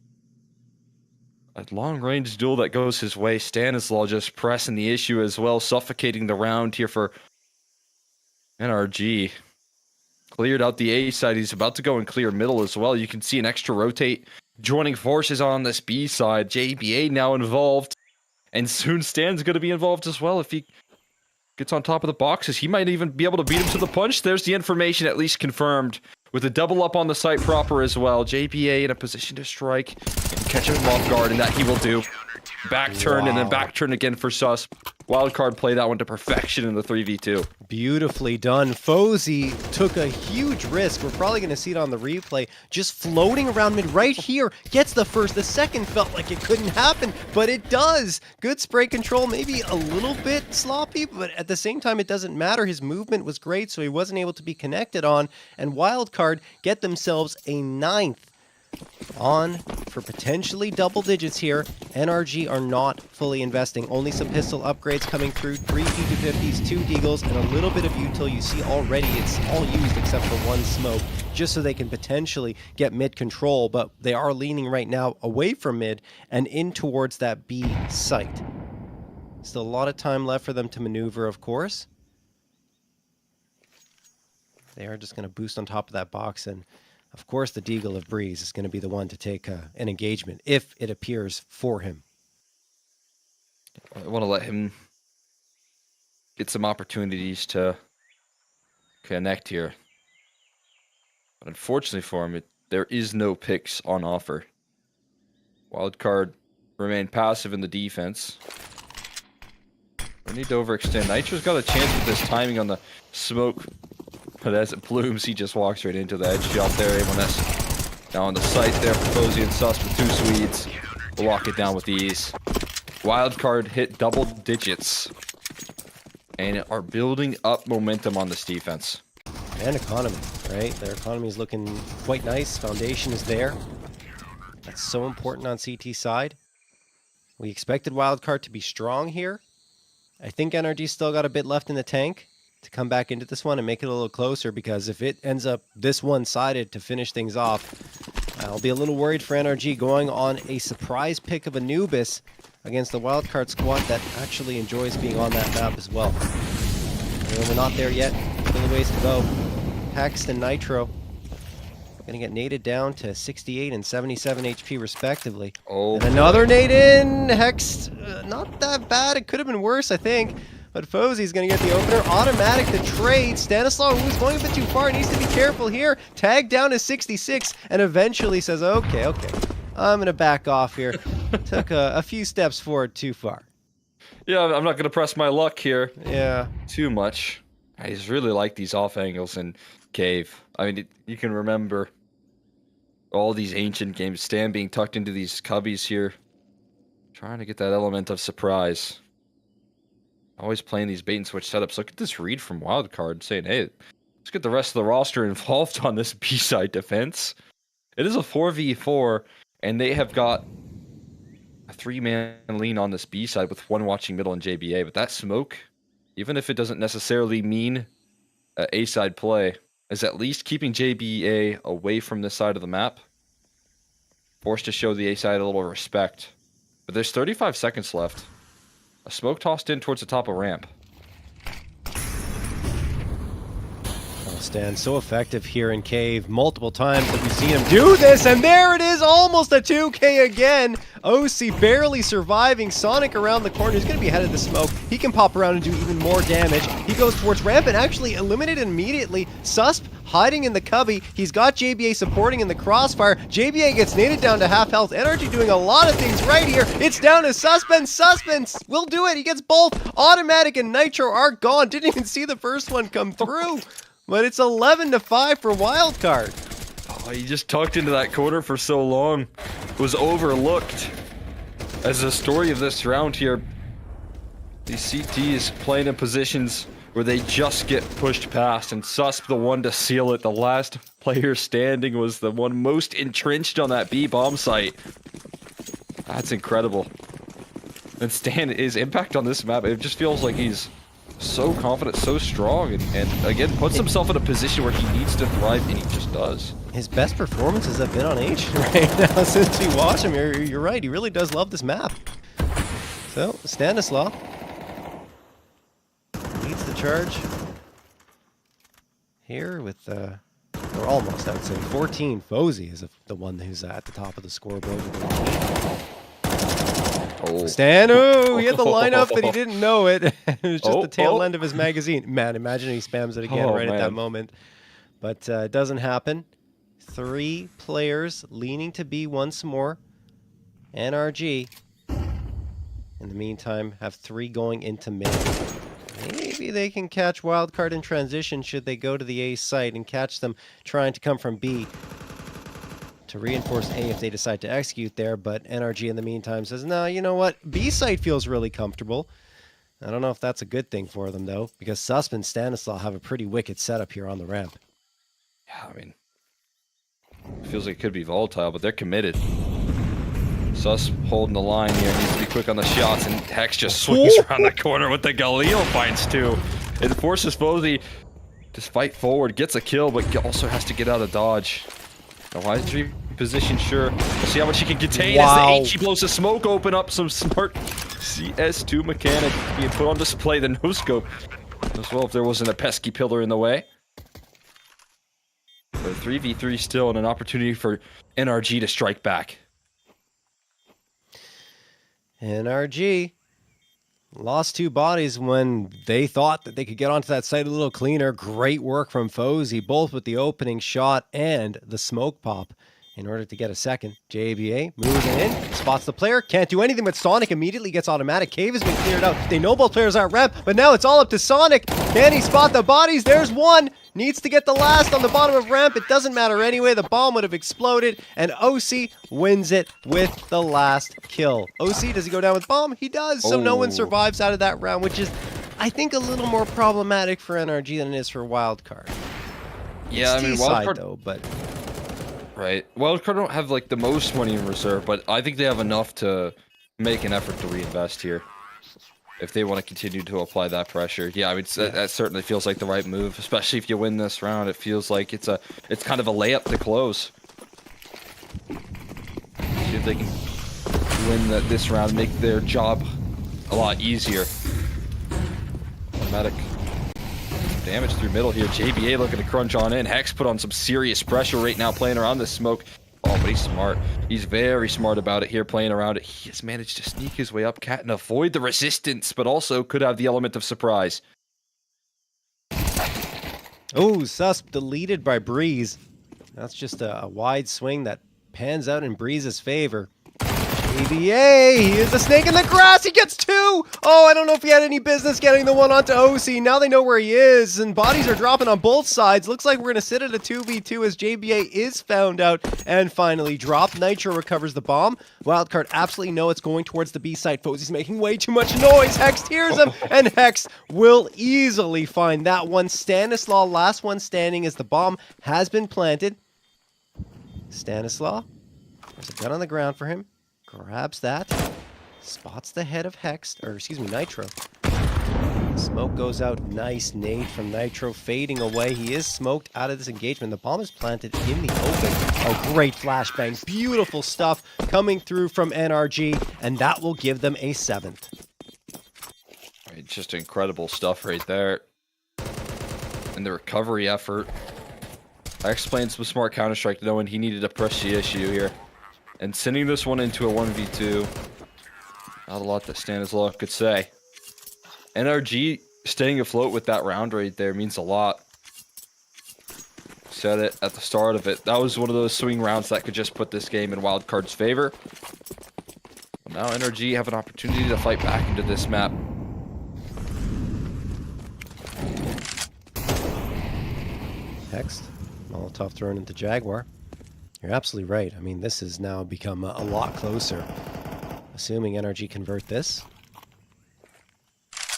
A long-range duel that goes his way. Stanislaw just pressing the issue as well, suffocating the round here for NRG. Cleared out the A side. He's about to go and clear middle as well. You can see an extra rotate joining forces on this B side. JBA now involved, and soon Stan's going to be involved as well if he gets on top of the boxes. He might even be able to beat him to the punch. There's the information at least confirmed with a double up on the site proper as well. JBA in a position to strike and catch him off guard, and that he will do. Back turn and then back turn again for Sus. Wildcard play that one to perfection in the 3v2. Beautifully done. Fozy took a huge risk. We're probably going to see it on the replay. Just floating around mid right here. Gets the first. The second felt like it couldn't happen, but it does. Good spray control. Maybe a little bit sloppy, but at the same time, it doesn't matter. His movement was great, so he wasn't able to be connected on. And Wildcard get themselves a 9th on for potentially double digits here. NRG are not fully investing. Only some pistol upgrades coming through. 3 P250s, 2 Deagles, and a little bit of util. You see already it's all used except for one smoke, just so they can potentially get mid control, but they are leaning right now away from mid and in towards that B site. Still a lot of time left for them to maneuver, of course. They are just going to boost on top of that box, and of course, the Deagle of Breeze is going to be the one to take an engagement, if it appears for him. I want to let him get some opportunities to connect here. But unfortunately for him, there is no picks on offer. Wildcard remain passive in the defense. We need to overextend. Nitro's got a chance with this timing on the smoke. But as it blooms, he just walks right into the edge shot there. A1S now on the site there for Fozy and Sus with 2 Swedes. We'll lock it down with ease. Wildcard hit double digits and are building up momentum on this defense. And economy, right? Their economy is looking quite nice. Foundation is there. That's so important on CT side. We expected Wildcard to be strong here. I think NRG still got a bit left in the tank to come back into this one and make it a little closer, because if it ends up this one-sided to finish things off, I'll be a little worried for NRG going on a surprise pick of Anubis against the Wildcard squad that actually enjoys being on that map as well. And we're not there yet. Still a ways to go. Hext and Nitro gonna get naded down to 68 and 77 HP respectively. Oh, and another nade in. Hext, not that bad. It could have been worse, I think. But Fozy's going to get the opener. Automatic the trade. Stanislaw, who's going a bit too far, needs to be careful here. Tagged down to 66 and eventually says, okay, I'm going to back off here. Took a few steps forward too far. Yeah, I'm not going to press my luck here. Yeah. Too much. I just really like these off angles in Cave. I mean, you can remember all these ancient games. Stan being tucked into these cubbies here. Trying to get that element of surprise. Always playing these bait and switch setups. Look at this read from Wildcard saying, hey, let's get the rest of the roster involved on this B-side defense. It is a 4v4, and they have got a 3-man lean on this B-side with one watching middle and JBA. But that smoke, even if it doesn't necessarily mean A-side play, is at least keeping JBA away from this side of the map. Forced to show the A-side a little respect. But there's 35 seconds left. A smoke tossed in towards the top of ramp. Stan, so effective here in Cave. Multiple times that we've seen him do this, and there it is, almost a 2K again. OC barely surviving. Sonic around the corner. He's going to be ahead of the smoke. He can pop around and do even more damage. He goes towards ramp and actually eliminated immediately. Susp hiding in the cubby. He's got JBA supporting in the crossfire. JBA gets naded down to half health. Energy doing a lot of things right here. It's down to Suspense. Suspense will do it. He gets both. Automatic and Nitro are gone. Didn't even see the first one come through. But it's 11-5 for Wildcard. Oh, he just tucked into that corner for so long. Was overlooked. As the story of this round here, these CTs playing in positions where they just get pushed past, and Susp the one to seal it. The last player standing was the one most entrenched on that B bomb site. That's incredible. And Stan, his impact on this map, it just feels like he's so confident, so strong, and again, puts himself in a position where he needs to thrive, and he just does. His best performances have been on H right now since we watched him. You're right, he really does love this map. So, Stanislaw leads the charge here with, or almost, I would say, 14. Fozy is the one who's at the top of the scoreboard. Oh. Stan, oh, he had the lineup, but he didn't know it. It was just the tail end of his magazine. Man, imagine he spams it again at that moment. But it doesn't happen. 3 players leaning to B once more. NRG. In the meantime, have 3 going into mid. Maybe they can catch Wildcard in transition should they go to the A site and catch them trying to come from B to reinforce A if they decide to execute there. But NRG in the meantime says, no, you know what? B site feels really comfortable. I don't know if that's a good thing for them, though, because Susp and Stanislaw have a pretty wicked setup here on the ramp. Yeah, I mean, it feels like it could be volatile, but they're committed. Sus holding the line here, needs to be quick on the shots, and Hex just swings around the corner with the Galil finds 2. It forces Fozy to fight forward, gets a kill, but also has to get out of dodge. Now, why is he position? Sure. We'll see how much he can contain as the H blows the smoke open up. Some smart CS2 mechanic being put on display. The no-scope as well if there wasn't a pesky pillar in the way. But 3v3 still, and an opportunity for NRG to strike back. NRG lost 2 bodies when they thought that they could get onto that site a little cleaner. Great work from Fozy, both with the opening shot and the smoke pop in order to get a second. JBA moves in, spots the player, can't do anything, but Sonic immediately gets automatic. Cave has been cleared out. They know both players are at ramp, but now it's all up to Sonic. Can he spot the bodies? There's one. Needs to get the last on the bottom of ramp. It doesn't matter anyway. The bomb would have exploded, and OC wins it with the last kill. OC, does he go down with bomb? He does. So no one survives out of that round, which is, I think, a little more problematic for NRG than it is for Wildcard. Yeah, it's I mean, Wildcard though, but right. Wildcard don't have like the most money in reserve, but I think they have enough to make an effort to reinvest here. If they want to continue to apply that pressure. Yeah, I mean, that certainly feels like the right move, especially if you win this round. It feels like it's kind of a layup to close. See if they can win this round, make their job a lot easier. Automatic damage through middle here. JBA looking to crunch on in. Hex put on some serious pressure right now, playing around this smoke. Oh, but he's smart. He's very smart about it here, playing around it. He has managed to sneak his way up cat and avoid the resistance, but also could have the element of surprise. oh, Susp deleted by Breeze. That's just a wide swing that pans out in Breeze's favor. ABA, he is a snake in the grass. He gets 2. Oh, I don't know if he had any business getting the one onto OC. Now they know where he is, and bodies are dropping on both sides. Looks like we're going to sit at a 2v2 as JBA is found out and finally dropped. Nitro recovers the bomb. Wildcard absolutely know it's going towards the B site. Fozy's making way too much noise. Hex hears him, and Hex will easily find that one. Stanislaw, last one standing as the bomb has been planted. Stanislaw, there's a gun on the ground for him. Grabs that, spots the head of Hex, or excuse me, Nitro. Smoke goes out, nice nade from Nitro, fading away. He is smoked out of this engagement. The bomb is planted in the open. Oh, great flashbang, beautiful stuff coming through from NRG, and that will give them a 7th. Just incredible stuff right there. and the recovery effort. I explained some smart Counter-Strike knowing he needed to push the issue here. And sending this one into a 1v2. Not a lot that Stanislaw could say. NRG staying afloat with that round right there means a lot. Said it at the start of it. That was one of those swing rounds that could just put this game in Wildcard's favor. Now NRG have an opportunity to fight back into this map. Next, Molotov thrown into Jaguar. You're absolutely right. I mean, this has now become a lot closer. Assuming NRG convert this.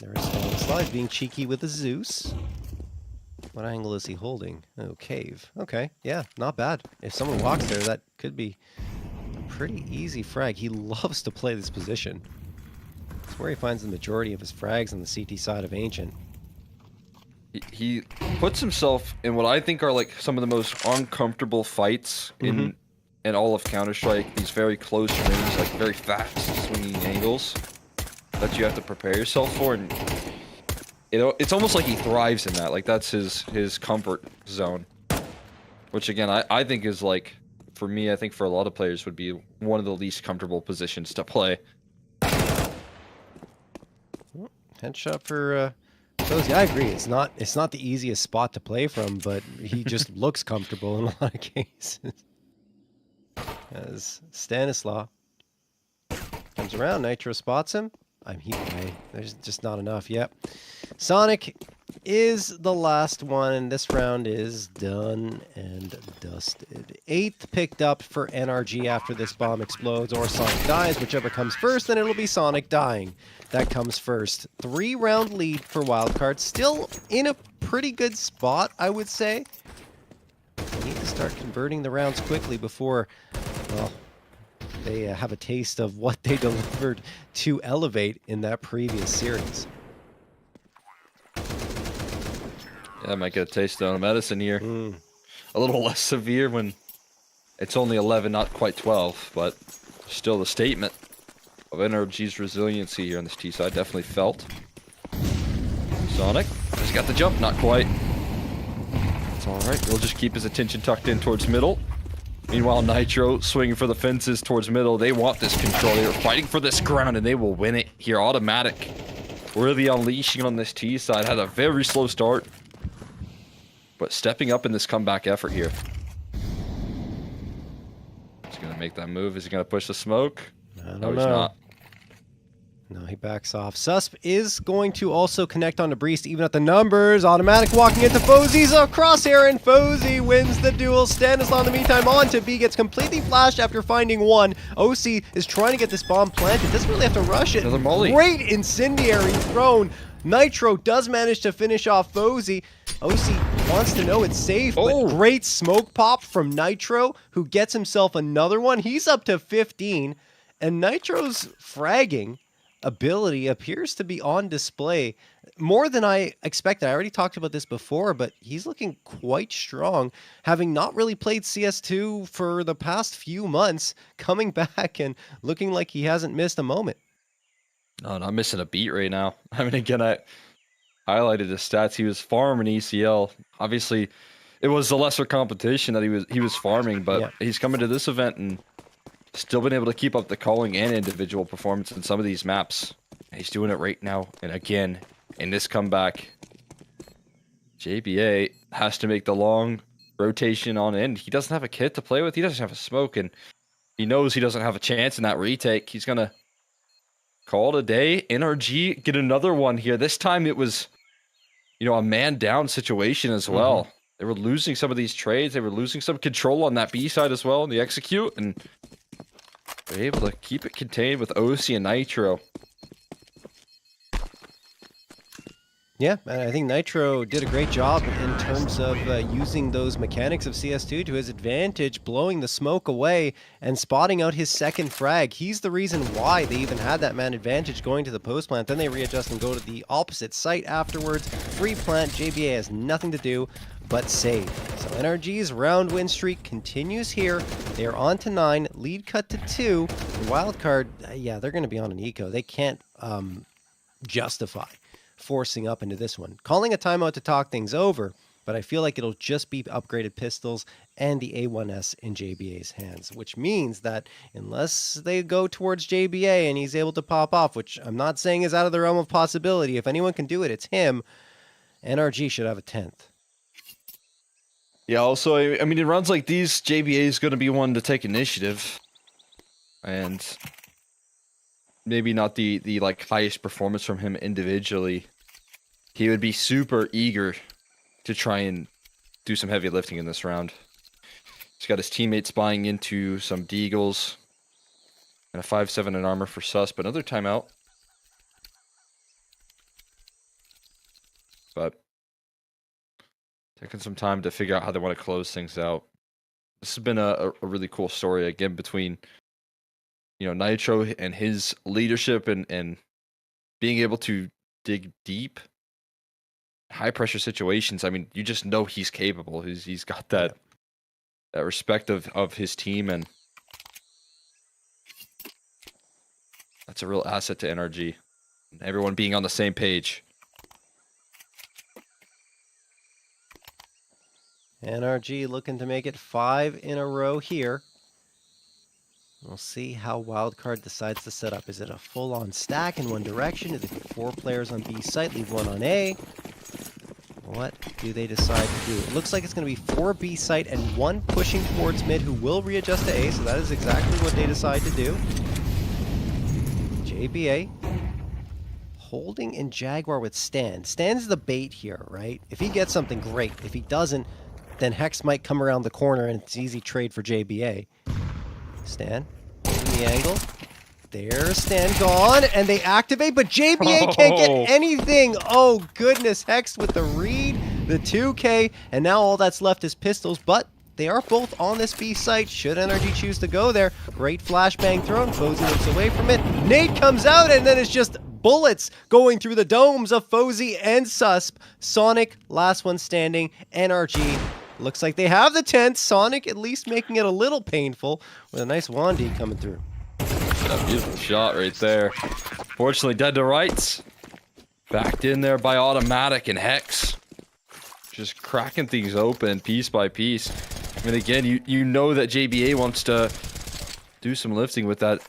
There is Stanislav being cheeky with a Zeus. What angle is he holding? Oh, cave. Okay, yeah, not bad. If someone walks there, that could be a pretty easy frag. He loves to play this position. It's where he finds the majority of his frags on the CT side of Ancient. He puts himself in what I think are like some of the most uncomfortable fights in all of Counter-Strike. These very close range, like very fast swinging angles that you have to prepare yourself for, and it's almost like he thrives in that. Like that's his comfort zone, which again I think is like, for me, I think for a lot of players would be one of the least comfortable positions to play. Headshot for Cozy. I agree. It's not the easiest spot to play from, but he just looks comfortable in a lot of cases. As Stanislaw comes around, Nitro spots him. There's just not enough. Yep. Sonic is the last one, and this round is done and dusted. 8th picked up for NRG after this bomb explodes, or Sonic dies, whichever comes first, then it'll be Sonic dying. That comes first. 3-round lead for Wildcard. Still in a pretty good spot, I would say. They need to start converting the rounds quickly before, well, they have a taste of what they delivered to Elevate in that previous series. Yeah, I might get a taste of medicine here. A little less severe when it's only 11, not quite 12, but still the statement of NRG's resiliency here on this T side definitely felt. Sonic has got the jump, not quite. It's alright, he'll just keep his attention tucked in towards middle. Meanwhile, Nitro swinging for the fences towards middle. They want this control. They're fighting for this ground, and they will win it here. Automatic. Really unleashing on this T side. Had a very slow start, but stepping up in this comeback effort here. He's going to make that move. Is he going to push the smoke? No, he's not. No, he backs off. Susp is going to also connect onto Breest, even at the numbers. Automatic walking into Fozy's a crosshair, and Fozy wins the duel. Stanislaw in the meantime on to B, gets completely flashed after finding one. OC is trying to get this bomb planted. Doesn't really have to rush it. Another molly. Great incendiary thrown. Nitro does manage to finish off Fozy. OC wants to know it's safe, but great smoke pop from Nitro, who gets himself another one. He's up to 15, and Nitro's fragging ability appears to be on display more than I expected. I already talked about this before, but he's looking quite strong, having not really played CS2 for the past few months, coming back and looking like he hasn't missed a moment. No, not missing a beat right now. I mean, again, I highlighted his stats. He was farming ECL. Obviously, it was the lesser competition that he was farming, but he's coming to this event and still been able to keep up the calling and individual performance in some of these maps. He's doing it right now. And again, in this comeback, JBA has to make the long rotation on end. He doesn't have a kit to play with. He doesn't have a smoke, and he knows he doesn't have a chance in that retake. He's going to call it a day. NRG get another one here. This time it was, a man down situation as well. They were losing some of these trades. They were losing some control on that B side as well in the execute, and they're able to keep it contained with OC and Nitro. Yeah, and I think Nitro did a great job in terms of using those mechanics of CS2 to his advantage, blowing the smoke away and spotting out his second frag. He's the reason why they even had that man advantage going to the post plant. Then they readjust and go to the opposite site afterwards. Free plant, JBA has nothing to do but save. So NRG's round win streak continues here. They are on to 9, lead cut to 2. Wildcard, yeah, they're going to be on an eco. They can't justify forcing up into this one. Calling a timeout to talk things over. but I feel like it'll just be upgraded pistols and the A1S in JBA's hands, which means that unless they go towards JBA and he's able to pop off, which I'm not saying is out of the realm of possibility, if anyone can do it, it's him. NRG should have a 10th. Yeah, also, I mean, in runs like these, JBA is going to be one to take initiative. And maybe not the like highest performance from him individually. He would be super eager to try and do some heavy lifting in this round. He's got his teammates buying into some Deagles and a 5-7 in armor for Sus, but another timeout. But taking some time to figure out how they want to close things out. This has been a really cool story again between, you know, Nitro and his leadership and being able to dig deep, high pressure situations. I mean, you just know he's capable. He's got that respect of his team, and that's a real asset to NRG. Everyone being on the same page. NRG looking to make it 5 in a row here. We'll see how Wildcard decides to set up. Is it a full-on stack in one direction? Is it 4 players on B site, leave 1 on A? What do they decide to do? It looks like it's going to be 4 B site and 1 pushing towards mid who will readjust to A, so that is exactly what they decide to do. JBA holding in Jaguar with Stan. Stan's the bait here, right? If he gets something, great. If he doesn't, then Hex might come around the corner and it's easy trade for JBA. Stan, holding the angle. There's Stan gone, and they activate, but JBA can't get anything. Oh, goodness. Hex with the read, the 2K, and now all that's left is pistols, but they are both on this B site. Should NRG choose to go there? Great flashbang thrown. Fozy looks away from it. Nate comes out, and then it's just bullets going through the domes of Fozy and Susp. Sonic, last one standing. NRG looks like they have the 10th. Sonic at least making it a little painful with a nice Wandy coming through. A beautiful shot right there. Fortunately, dead to rights. Backed in there by Automatic and Hex. Just cracking things open piece by piece. I mean, again, you know that JBA wants to do some lifting with that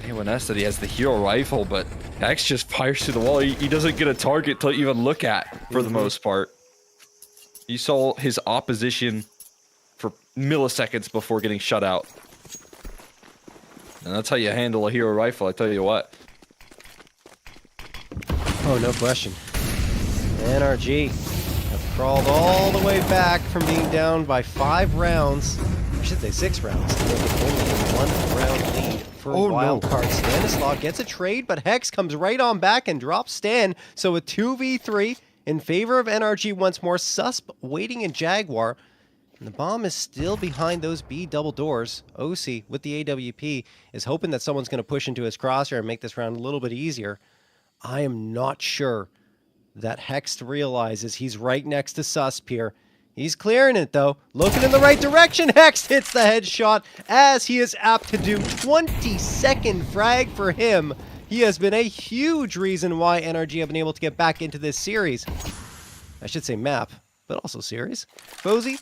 A1S that he has the hero rifle, but Hex just fires through the wall. He doesn't get a target to even look at for the most part. You saw his opposition for milliseconds before getting shut out. And that's how you handle a hero rifle, I tell you what. Oh, no question. NRG have crawled all the way back from being down by 5 rounds. I should say 6 rounds. Only a 1-round lead for Wildcard. Stanislaw gets a trade, but Hex comes right on back and drops Stan. So a 2v3 in favor of NRG once more. Susp waiting in Jaguar. And the bomb is still behind those B double doors. OC with the AWP is hoping that someone's going to push into his crosshair and make this round a little bit easier. I am not sure that Hex realizes he's right next to Susp here. He's clearing it though. Looking in the right direction. Hex hits the headshot as he is apt to do. 20-second frag for him. He has been a huge reason why NRG have been able to get back into this series. I should say map, but also series. Fozy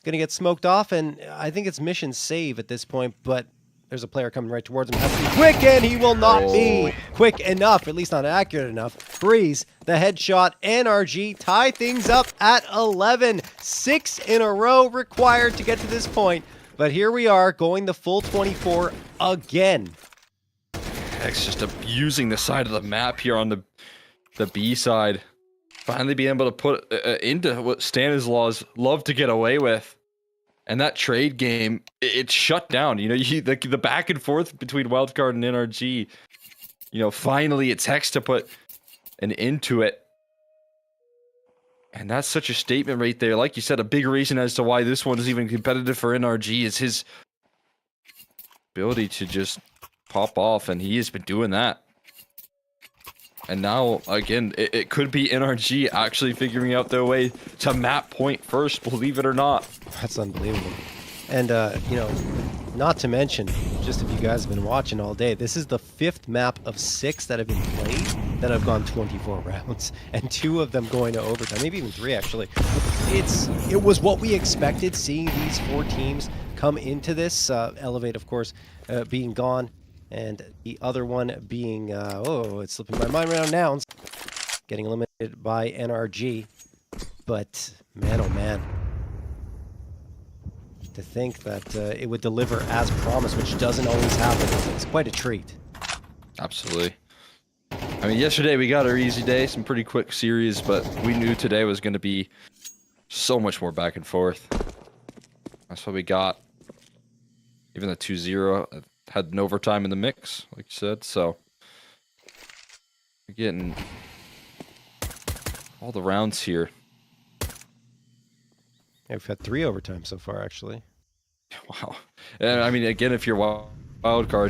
gonna get smoked off, and I think it's mission save at this point, but there's a player coming right towards him. Has to be quick, and he will not be quick enough, at least not accurate enough. Breeze, the headshot. NRG tie things up at 11. 6 in a row required to get to this point, but here we are going the full 24 again. Hex just abusing the side of the map here on the B side. Finally being able to put into what Stanislaws love to get away with. And that trade game, it's shut down. You know, the back and forth between Wildcard and NRG. You know, finally it's Hex to put an end to it. And that's such a statement right there. Like you said, a big reason as to why this one is even competitive for NRG is his ability to just pop off, and he has been doing that. And now, again, it could be NRG actually figuring out their way to map point first, believe it or not. That's unbelievable. And, you know, not to mention, just if you guys have been watching all day, this is the 5th map of 6 that have been played that have gone 24 rounds, and 2 of them going to overtime, maybe even 3 actually. It was what we expected, seeing these 4 teams come into this. Elevate, of course, being gone, and the other one being, oh, it's slipping my mind right now, Nouns, getting eliminated by NRG. But man, oh man. To think that it would deliver as promised, which doesn't always happen. It's quite a treat. Absolutely. I mean, yesterday we got our easy day, some pretty quick series, but we knew today was going to be so much more back and forth. That's what we got. Even the 2-0 had an overtime in the mix, like you said, so we're getting all the rounds here. Yeah, we've had 3 overtimes so far, actually. Wow. And I mean, again, if you're wild card,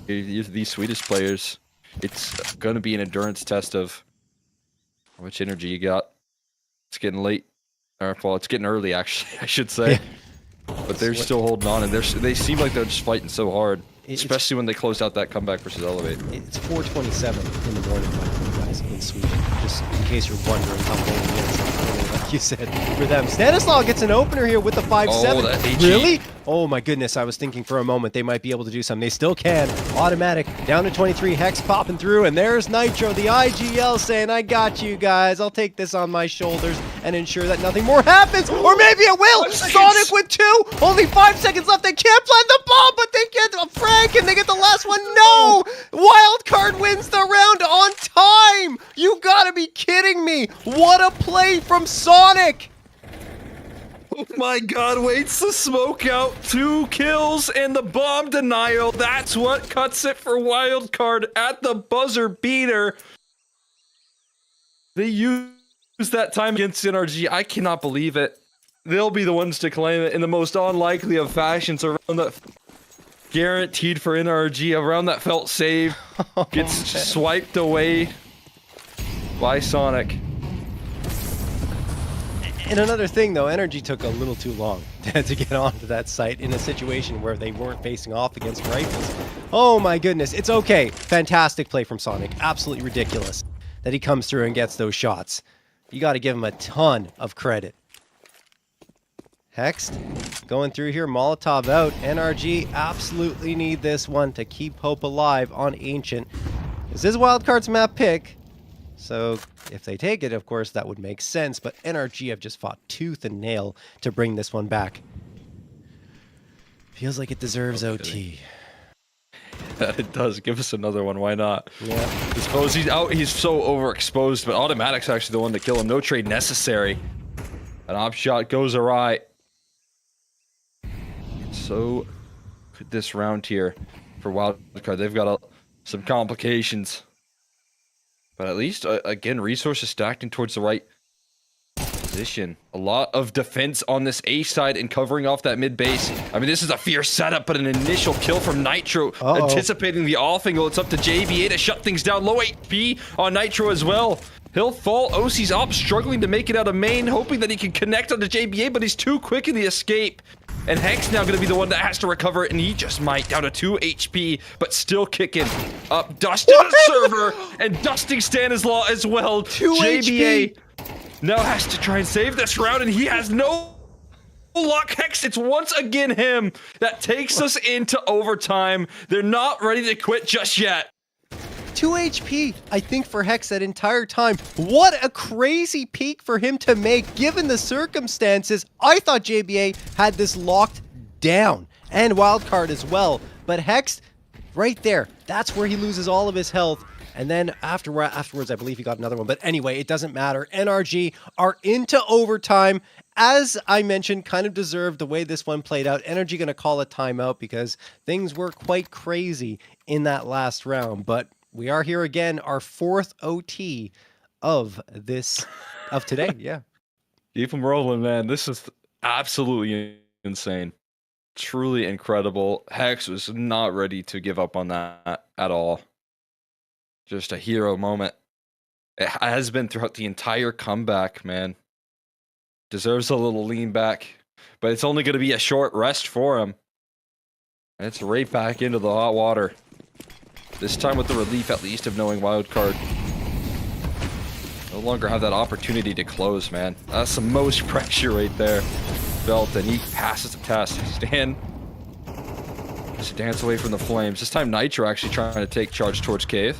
these Swedish players, it's going to be an endurance test of how much energy you got. It's getting late. Or, well, it's getting early, actually, I should say. Yeah. But they're still holding on, and they seem like they're just fighting so hard, especially when they closed out that comeback versus Elevate. It's 4:27 in the morning for you guys in Sweden, just in case you're wondering how late it is. Like you said, for them. Stanislaw gets an opener here with the 5-7. Oh, that AG. Really? Oh my goodness, I was thinking for a moment they might be able to do something. They still can. Automatic, down to 23, Hex popping through, and there's Nitro, the IGL saying, I got you guys, I'll take this on my shoulders and ensure that nothing more happens, or maybe it will! Sonic with 2, only 5 seconds left, they can't plant the bomb, but they get a frag, and they get the last one, no! Wildcard wins the round on time! You gotta be kidding me! What a play from Sonic! Oh my god, waits the smoke out, 2 kills, and the bomb denial. That's what cuts it for Wildcard at the buzzer beater. They used that time against NRG. I cannot believe it. They'll be the ones to claim it in the most unlikely of fashions around that guaranteed for NRG, around that felt save. Gets swiped away by Sonic. And another thing, though, Energy took a little too long to get onto that site in a situation where they weren't facing off against rifles. Oh my goodness, it's okay. Fantastic play from Sonic. Absolutely ridiculous that he comes through and gets those shots. You got to give him a ton of credit. Hext going through here, Molotov out. NRG absolutely need this one to keep hope alive on Ancient. This is Wildcard's map pick. So if they take it, of course, that would make sense. But NRG have just fought tooth and nail to bring this one back. Feels like it deserves OT. It does. Give us another one. Why not? Yeah. Suppose he's out. He's so overexposed, but Automatic's actually the one to kill him. No trade necessary. An op shot goes awry. So, this round here for Wildcard, they've got some complications. But at least, again, resources stacked in towards the right position. A lot of defense on this A side and covering off that mid base. I mean, this is a fierce setup, but an initial kill from Nitro. Anticipating the off angle. It's up to JBA to shut things down. Low HP on Nitro as well. He'll fall. OC's up, struggling to make it out of main, hoping that he can connect onto JBA, but he's too quick in the escape. And Hex now going to be the one that has to recover it, and he just might. Down to 2 HP, but still kicking up. Dusting the server, and dusting Stanislaw as well. 2 JBA HP. now has to try and save this round, and he has no luck. Hex, it's once again him that takes us into overtime. They're not ready to quit just yet. 2 HP, I think, for Hex that entire time. What a crazy peak for him to make, given the circumstances. I thought JBA had this locked down, and Wildcard as well. But Hex, right there, that's where he loses all of his health. And then afterwards, I believe he got another one. But anyway, it doesn't matter. NRG are into overtime. As I mentioned, kind of deserved the way this one played out. Energy going to call a timeout because things were quite crazy in that last round. But we are here again, our 4th OT of today. Yeah. Keep him rolling, man. This is absolutely insane. Truly incredible. Hex was not ready to give up on that at all. Just a hero moment. It has been throughout the entire comeback, man. Deserves a little lean back, but it's only going to be a short rest for him. And it's right back into the hot water. This time with the relief, at least, of knowing wildcard. No longer have that opportunity to close, man. That's the most pressure right there. Felt, and he passes the test. Stan just dance away from the flames. This time Nitro actually trying to take charge towards Cave.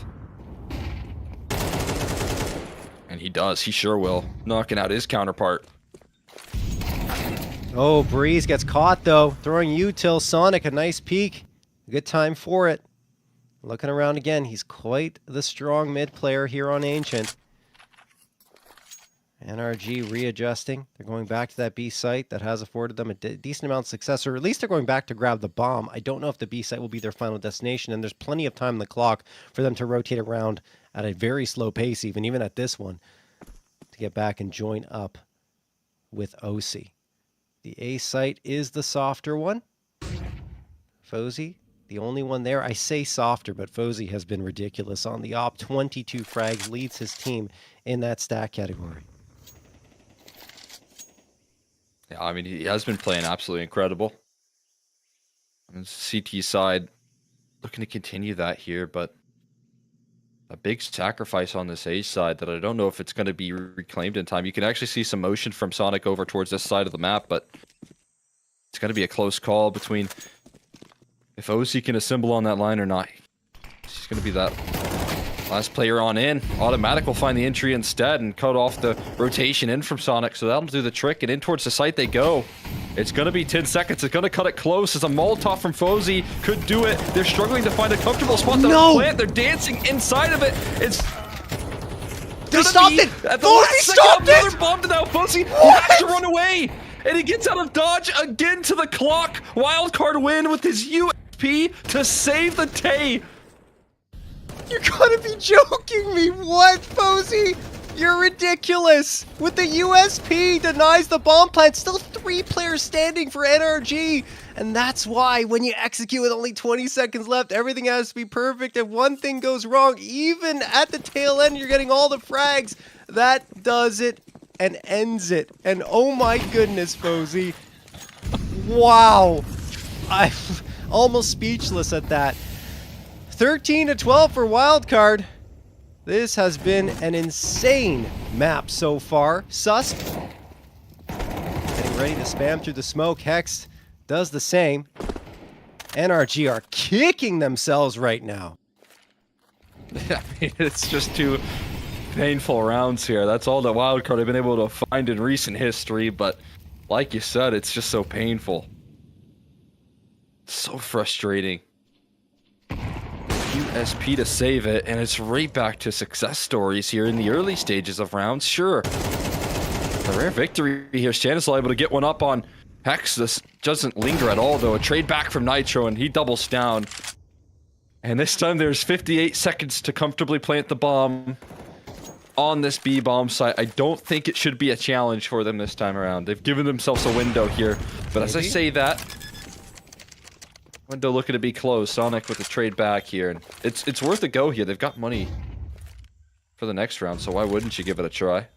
And he does. He sure will. Knocking out his counterpart. Oh, Breeze gets caught, though. Throwing util. Sonic, a nice peek. Good time for it. Looking around again. He's quite the strong mid player here on Ancient. NRG readjusting. They're going back to that B site that has afforded them a decent amount of success, or at least they're going back to grab the bomb. I don't know if the B site will be their final destination, and there's plenty of time on the clock for them to rotate around at a very slow pace, even at this one, to get back and join up with OC. The A site is the softer one. Fozy, the only one there. I say softer, but Fozy has been ridiculous on the op. 22 frags, leads his team in that stat category. Yeah, I mean, he has been playing absolutely incredible. On the CT side, looking to continue that here, but a big sacrifice on this A side that I don't know if it's going to be reclaimed in time. You can actually see some motion from Sonic over towards this side of the map, but it's going to be a close call between if OC can assemble on that line or not. He's going to be that last player on in. Automatic will find the entry instead and cut off the rotation in from Sonic, so that'll do the trick, and in towards the site they go. It's going to be 10 seconds. It's going to cut it close as a Molotov from Fozy could do it. They're struggling to find a comfortable spot to plant. They're dancing inside of it. It's... They stopped it! Fozy stopped it! Another bomb to now. Fozy has to run away, and he gets out of dodge again to the clock. Wildcard win with his USP to save the Tay. You gotta be joking me! What, Fozy? You're ridiculous! With the USP, denies the bomb plant. Still 3 players standing for NRG. And that's why when you execute with only 20 seconds left, everything has to be perfect. If one thing goes wrong, even at the tail end, you're getting all the frags. That does it and ends it. And oh my goodness, Fozy. Wow. I'm almost speechless at that. 13-12 for wildcard. This has been an insane map so far. Susk getting ready to spam through the smoke. Hex does the same. NRG are kicking themselves right now. I mean, it's just 2 painful rounds here. That's all the wildcard have been able to find in recent history, but like you said, it's just so painful. So frustrating. USP to save it, and it's right back to success stories here in the early stages of rounds. Sure, a rare victory here. Stanislaw able to get one up on Hex. This doesn't linger at all, though. A trade back from Nitro, and he doubles down. And this time there's 58 seconds to comfortably plant the bomb on this B bomb site. I don't think it should be a challenge for them this time around. They've given themselves a window here, but as I say that, window looking to be closed. Sonic with a trade back here, and it's worth a go here. They've got money for the next round, so why wouldn't you give it a try?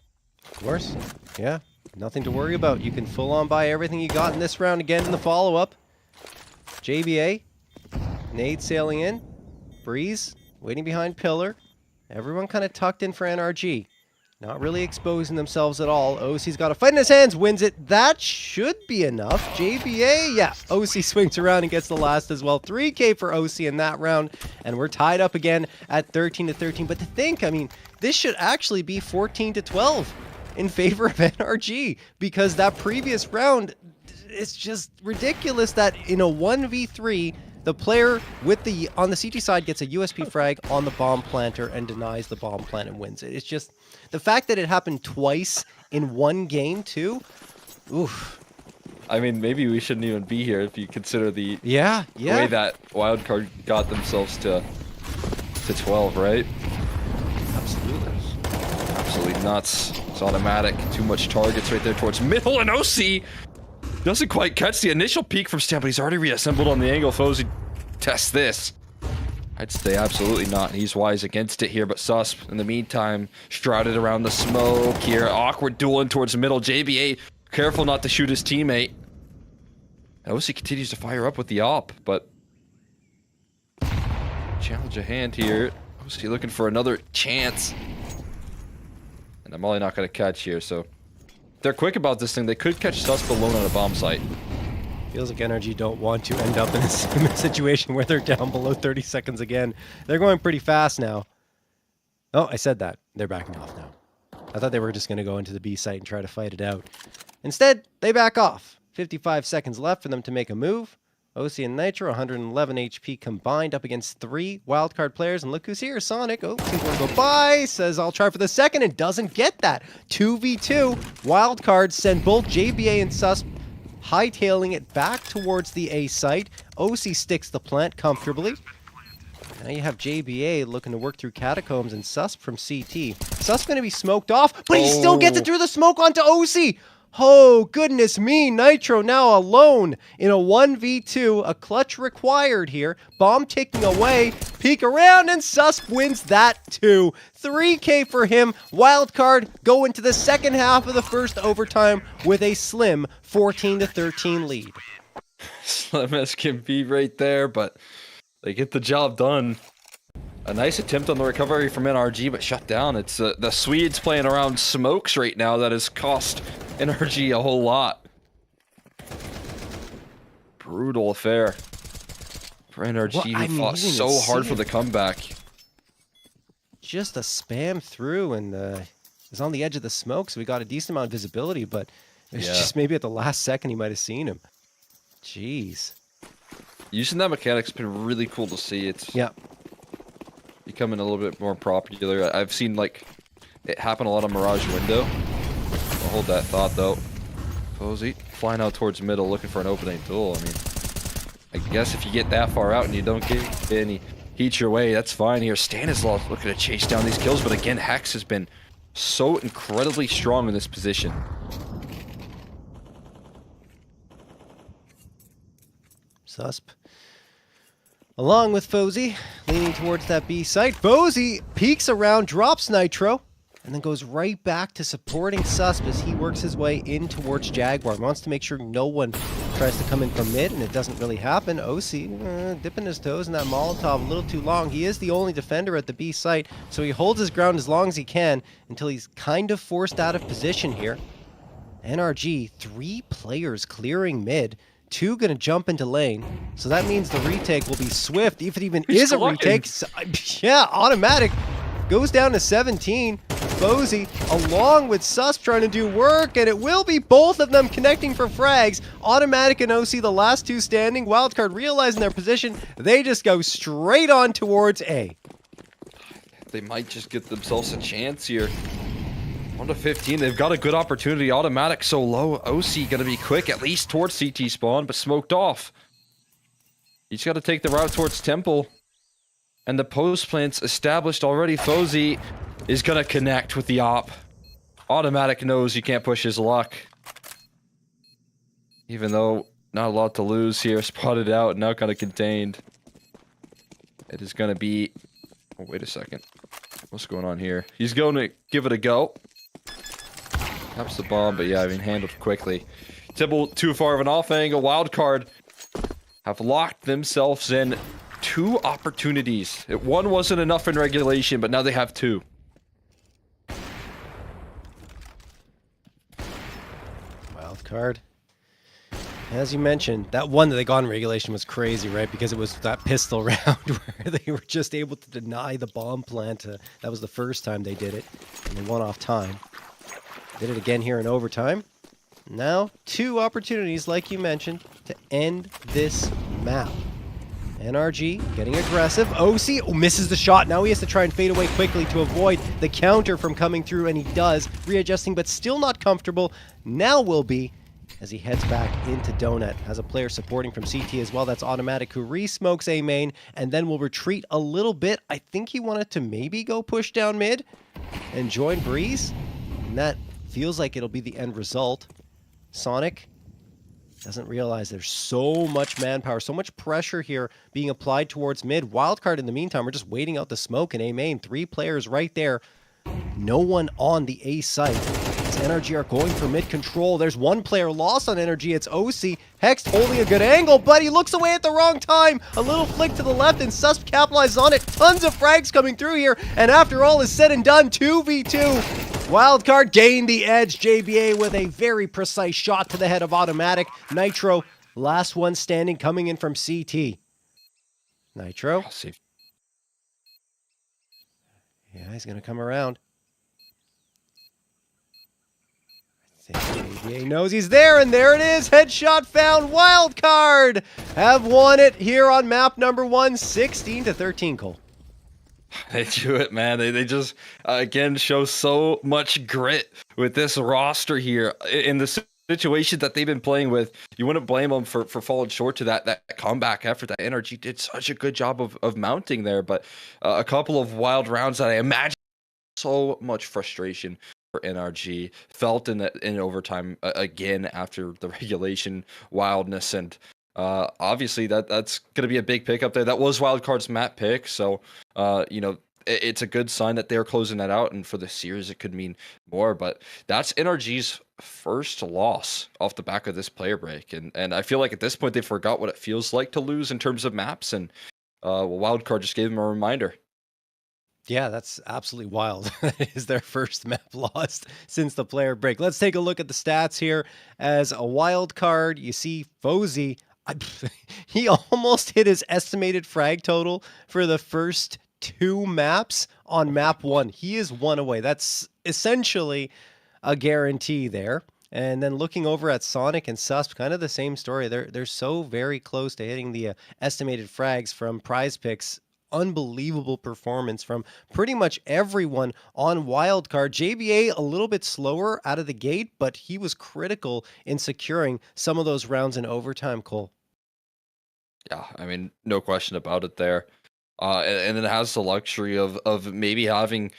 Of course. Yeah. Nothing to worry about. You can full on buy everything you got in this round again in the follow-up. JBA. Nade sailing in. Breeze waiting behind Pillar. Everyone kind of tucked in for NRG. Not really exposing themselves at all. OC's got a fight in his hands, wins it. That should be enough. JBA, yeah. OC swings around and gets the last as well. 3K for OC in that round. And we're tied up again at 13-13. But to think, I mean, this should actually be 14-12 in favor of NRG. Because that previous round, it's just ridiculous that in a 1v3, the player with the on the CT side gets a USP frag on the bomb planter and denies the bomb plant and wins it. It's just the fact that it happened twice in one game too. Oof. I mean, maybe we shouldn't even be here if you consider the yeah way that wildcard got themselves to 12, right? Absolutely nuts. It's automatic. Too much targets right there towards middle, and OC doesn't quite catch the initial peek from Stan, but he's already reassembled on the angle. Fozy tests this. I'd say absolutely not. He's wise against it here, but Susp, in the meantime, shrouded around the smoke here. Awkward dueling towards the middle. JBA, careful not to shoot his teammate. OC continues to fire up with the op, but challenge a hand here. Was he looking for another chance? And I'm probably not going to catch here, so if they're quick about this thing, they could catch Susp alone on a bomb site. Feels like NRG don't want to end up in a situation where they're down below 30 seconds again. They're going pretty fast now. Oh, I said that. They're backing off now. I thought they were just going to go into the B site and try to fight it out. Instead, they back off. 55 seconds left for them to make a move. OC and Nitro, 111 HP combined up against 3 wildcard players. And look who's here, Sonic. Oh, seems to go by. Says, I'll try for the second and doesn't get that. 2v2. Wildcards send both JBA and Susp hightailing it back towards the A site. OC sticks the plant comfortably. Now you have JBA looking to work through Catacombs and Susp from CT. Susp going to be smoked off, but he still gets it through the smoke onto OC. Oh, goodness me. Nitro now alone in a 1v2. A clutch required here. Bomb ticking away. Peek around, and Susp wins that too. 3K for him. Wildcard go into the second half of the first overtime with a slim 14-13 lead. Slim as can be right there, but they get the job done. A nice attempt on the recovery from NRG, but shut down. It's the Swedes playing around smokes right now that has cost NRG a whole lot. Brutal affair for NRG, who fought so hard for the comeback. Just a spam through and is on the edge of the smoke, so we got a decent amount of visibility, but it's just maybe at the last second he might have seen him. Jeez. Using that mechanic's been really cool to see. It's becoming a little bit more popular. I've seen like it happen a lot on Mirage Window. I'll hold that thought though. Posey flying out towards middle, looking for an opening tool. I mean, I guess if you get that far out and you don't get any heat your way, that's fine here. Stanislaus looking to chase down these kills, but again, Hex has been so incredibly strong in this position. Susp, along with Fozy, leaning towards that B site. Fozy peeks around, drops Nitro, and then goes right back to supporting Susp as he works his way in towards Jaguar. Wants to make sure no one tries to come in from mid, and it doesn't really happen. OC dipping his toes in that Molotov a little too long. He is the only defender at the B site, so he holds his ground as long as he can until he's kind of forced out of position here. NRG, 3 players clearing mid. 2 gonna jump into lane, so that means the retake will be swift, if it even is a retake. Yeah, automatic. Goes down to 17. Fozy, along with Susp, trying to do work, and it will be both of them connecting for frags. Automatic and OC, the last 2 standing. Wildcard realizing their position. They just go straight on towards A. They might just get themselves a chance here. 1-15, they've got a good opportunity. Automatic so low. OC gonna be quick, at least towards CT spawn, but smoked off. He's got to take the route towards Temple. And the post plant's established already. Fozy is gonna connect with the op. Automatic knows you can't push his luck. Even though not a lot to lose here. Spotted out, now kind of contained. It is gonna be... Oh, wait a second. What's going on here? He's going to give it a go. Taps the bomb, but yeah, I mean, handled quickly. Temple too far of an off angle. Wildcard have locked themselves in 2 opportunities. One wasn't enough in regulation, but now they have 2. Wildcard. As you mentioned, that one that they got in regulation was crazy, right? Because it was that pistol round where they were just able to deny the bomb plant. That was the first time they did it, and they won off time. Did it again here in overtime. Now, 2 opportunities, like you mentioned, to end this map. NRG getting aggressive. OC misses the shot. Now he has to try and fade away quickly to avoid the counter from coming through, and he does. Readjusting, but still not comfortable. Now will be, as he heads back into Donut. Has a player supporting from CT as well. That's Automatic, who re-smokes A main, and then will retreat a little bit. I think he wanted to maybe go push down mid and join Breeze, and that feels like it'll be the end result. Sonic doesn't realize there's so much manpower, so much pressure here being applied towards mid. Wildcard in the meantime, we're just waiting out the smoke in A main. 3 players right there. No one on the A site. as Energy are going for mid control. There's one player lost on Energy. It's OC. Hex holding a good angle, but he looks away at the wrong time. A little flick to the left, and Susp capitalizes on it. Tons of frags coming through here, and after all is said and done, 2v2. Wildcard gained the edge. JBA with a very precise shot to the head of Automatic. Nitro, last one standing, coming in from CT. Nitro. I'll see. Yeah, he's going to come around. I think JBA knows he's there, and there it is. Headshot found. Wildcard have won it here on map number 1, 16-13, Cole. They do it, man. They just, again, show so much grit with this roster here. In the situation that they've been playing with, you wouldn't blame them for falling short to that comeback effort. That Energy did such a good job of mounting there, but a couple of wild rounds that I imagine so much frustration for NRG felt in overtime again after the regulation wildness, and obviously that's going to be a big pick up there. That was Wildcard's map pick, so it's a good sign that they're closing that out, and for the series it could mean more. But that's NRG's first loss off the back of this player break, and I feel like at this point they forgot what it feels like to lose in terms of maps, and Wildcard just gave them a reminder. Yeah, that's absolutely wild. That is their first map lost since the player break. Let's take a look at the stats here. As a wild card, you see Fozy, he almost hit his estimated frag total for the first 2 maps on map 1. He is 1 away. That's essentially a guarantee there. And then looking over at Sonic and Susp, kind of the same story. They're so very close to hitting the estimated frags from PrizePicks. Unbelievable performance from pretty much everyone on Wildcard. JBA a little bit slower out of the gate, but he was critical in securing some of those rounds in overtime, Cole. Yeah, I mean, no question about it there. And it has the luxury of maybe having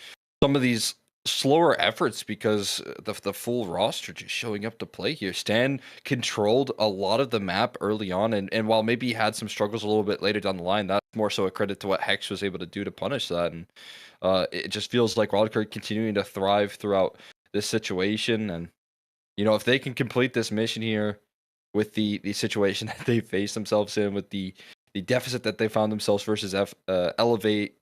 some of these slower efforts because the full roster just showing up to play here. Stan controlled a lot of the map early on, and while maybe he had some struggles a little bit later down the line, that's more so a credit to what Hex was able to do to punish that. And it just feels like Wildcard continuing to thrive throughout this situation. And if they can complete this mission here with the situation that they face themselves in, with the deficit that they found themselves versus Elevate,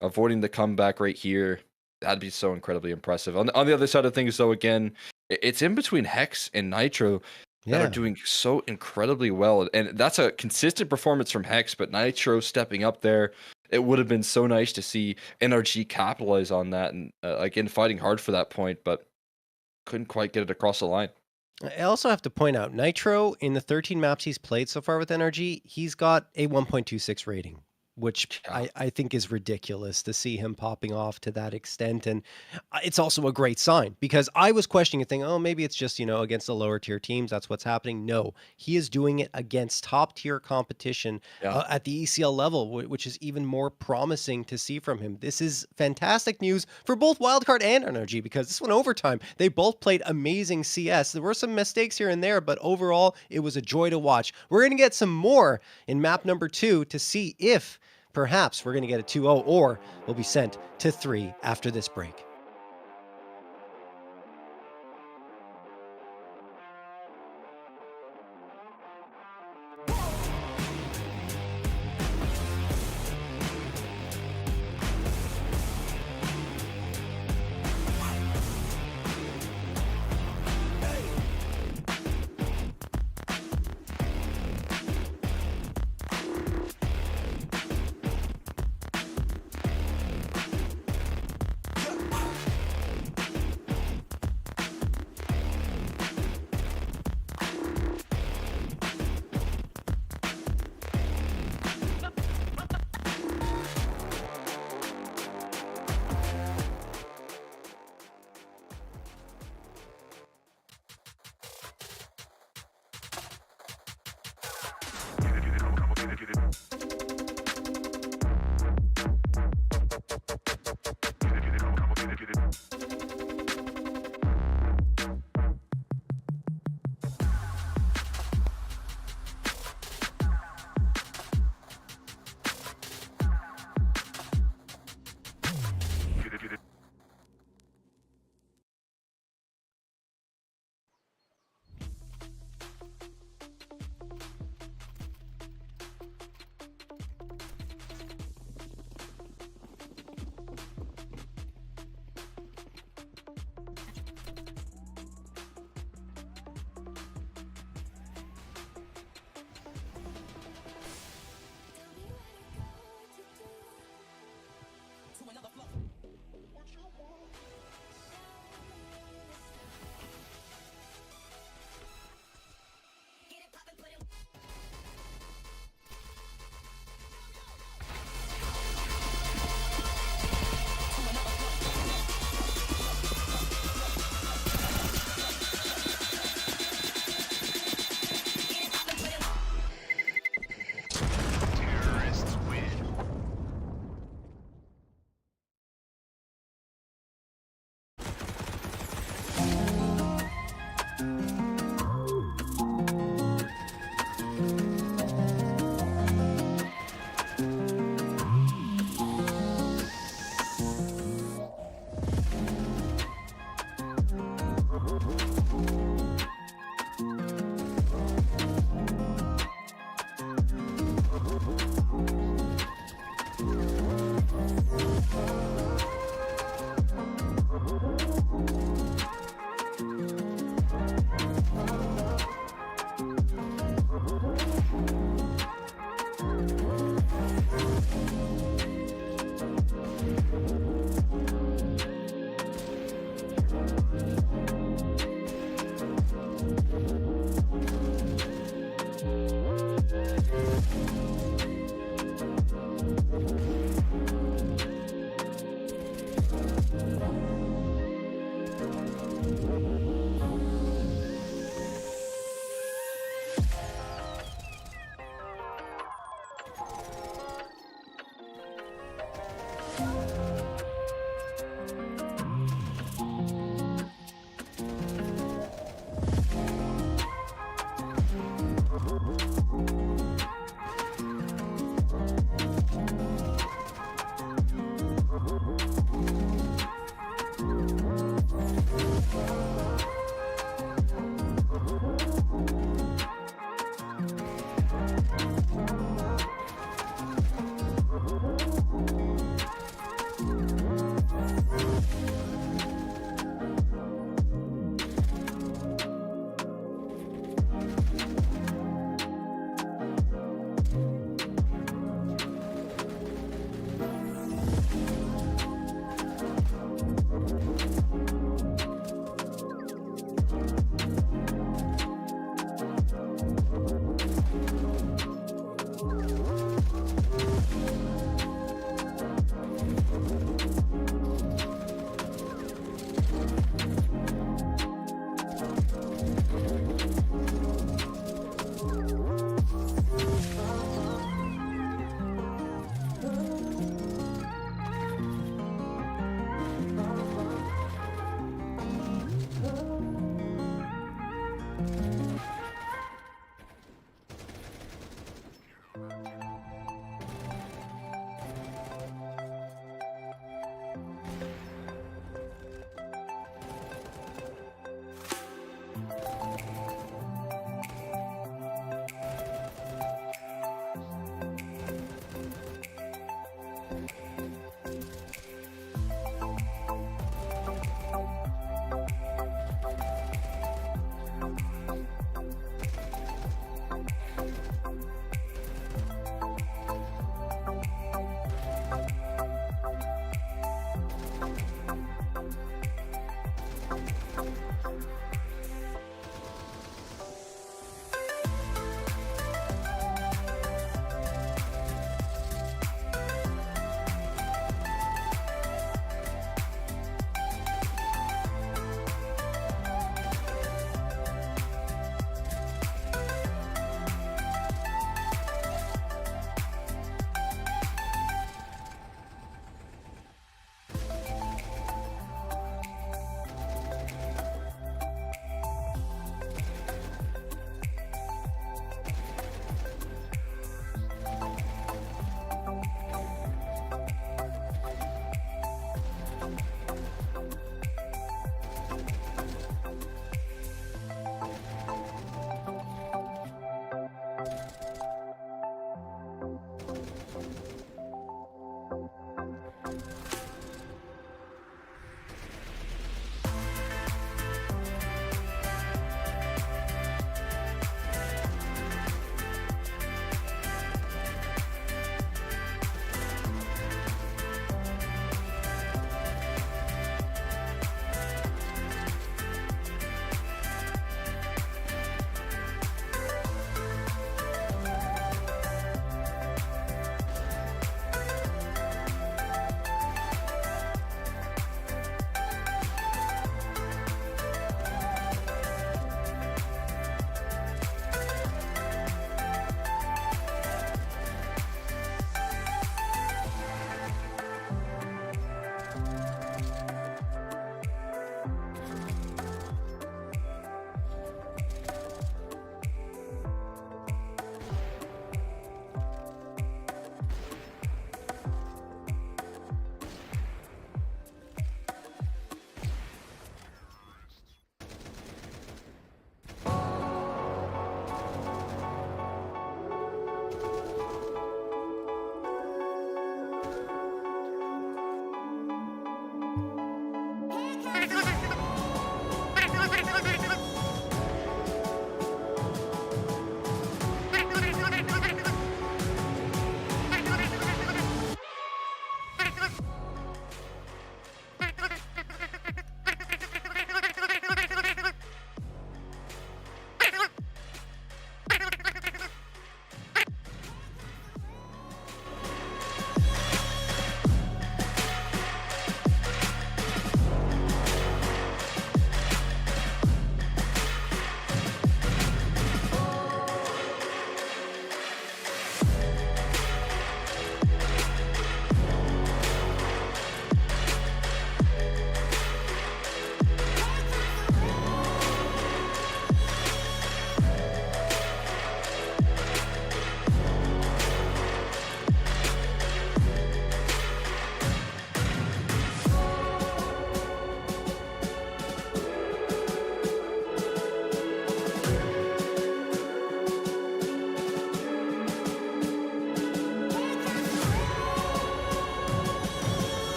avoiding the comeback right here, that'd be so incredibly impressive. On the other side of things, though, again, it's in between Hex and Nitro that are doing so incredibly well. And that's a consistent performance from Hex, but Nitro stepping up there, it would have been so nice to see NRG capitalize on that. And again, fighting hard for that point, but couldn't quite get it across the line. I also have to point out, Nitro, in the 13 maps he's played so far with NRG, he's got a 1.26 rating, which I think is ridiculous to see him popping off to that extent. And it's also a great sign because I was questioning and thinking, oh, maybe it's just, against the lower tier teams. That's what's happening. No, he is doing it against top tier competition at the ECL level, which is even more promising to see from him. This is fantastic news for both Wildcard and NRG because this went overtime. They both played amazing CS. There were some mistakes here and there, but overall, it was a joy to watch. We're going to get some more in map number 2 to see if perhaps we're going to get a 2-0 or we'll be sent to 3 after this break.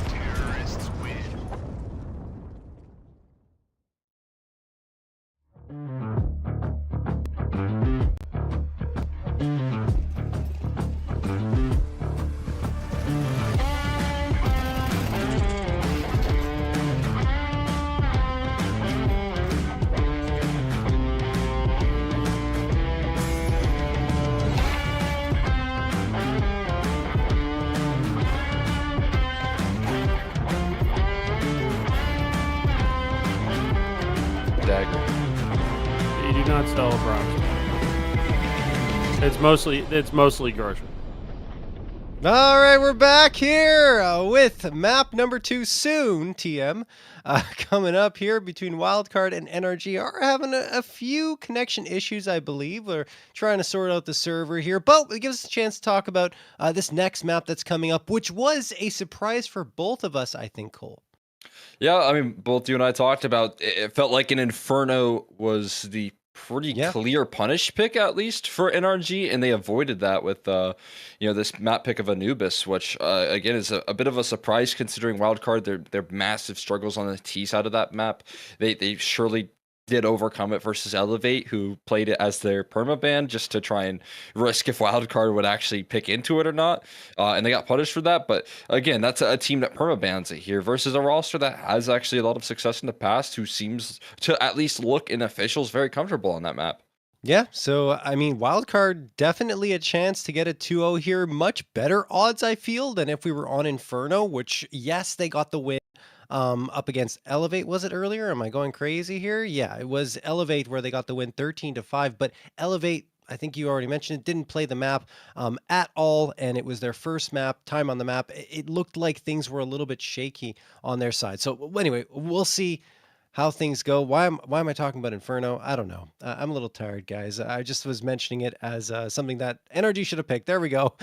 Terrorists win. Dagger. You do not sell a bronze. It's mostly Gershon. All right, we're back here with map number 2 soon, TM. Coming up here between Wildcard and NRG are having a few connection issues, I believe. We're trying to sort out the server here, but it gives us a chance to talk about this next map that's coming up, which was a surprise for both of us, I think, Cole. Yeah, I mean, both you and I talked about it felt like an Inferno was the pretty clear punish pick, at least for NRG, and they avoided that with this map pick of Anubis, which again is a bit of a surprise considering Wildcard, their massive struggles on the T side of that map. They surely did overcome it versus Elevate, who played it as their permaban just to try and risk if Wildcard would actually pick into it or not. And they got punished for that. But again, that's a team that permabans it here versus a roster that has actually a lot of success in the past, who seems to at least look in officials very comfortable on that map. Yeah, so I mean, Wildcard definitely a chance to get a 2-0 here. Much better odds, I feel, than if we were on Inferno, which, yes, they got the win. Up against Elevate, was it earlier? Am I going crazy here? Yeah, it was Elevate where they got the win 13-5, but Elevate, I think you already mentioned it, didn't play the map at all, and it was their first time on the map. It looked like things were a little bit shaky on their side. So anyway, we'll see how things go. Why am I talking about Inferno? I don't know. I'm a little tired, guys. I just was mentioning it as something that NRG should have picked. There we go.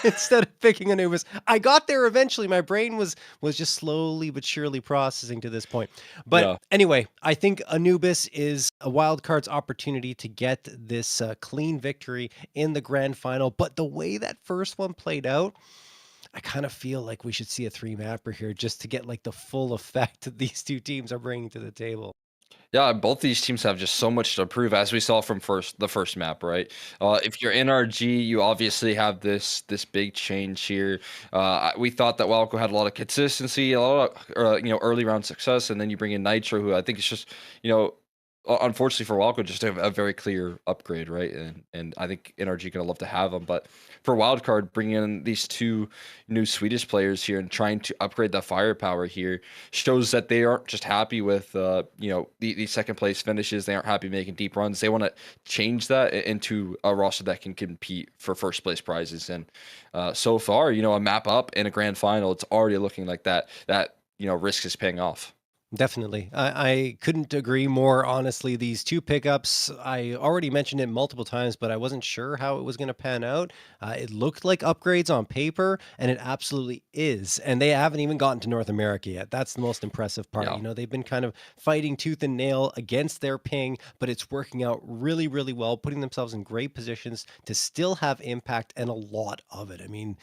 Instead of picking Anubis, I got there eventually. My brain was just slowly but surely processing to this point. But anyway, I think Anubis is a Wildcard's opportunity to get this clean victory in the grand final. But the way that first one played out, I kind of feel like we should see a 3-mapper here just to get like the full effect that these two teams are bringing to the table. Yeah, both these teams have just so much to prove, as we saw from the first map, right? If you're NRG, you obviously have this big change here. We thought that Wildco had a lot of consistency, a lot of early round success, and then you bring in Nitro, who I think is just unfortunately for Wildcard, just a very clear upgrade, right? And I think NRG gonna love to have them, but for Wildcard, bringing in these two new Swedish players here and trying to upgrade the firepower here shows that they aren't just happy with the second place finishes. They aren't happy making deep runs. They want to change that into a roster that can compete for first place prizes. And so far, a map up in a grand final, it's already looking like that risk is paying off. Definitely. I couldn't agree more. Honestly, these two pickups, I already mentioned it multiple times, but I wasn't sure how it was going to pan out. It looked like upgrades on paper, and it absolutely is. And they haven't even gotten to North America yet. That's the most impressive part. Yeah. They've been kind of fighting tooth and nail against their ping, but it's working out really, really well, putting themselves in great positions to still have impact, and a lot of it. I mean,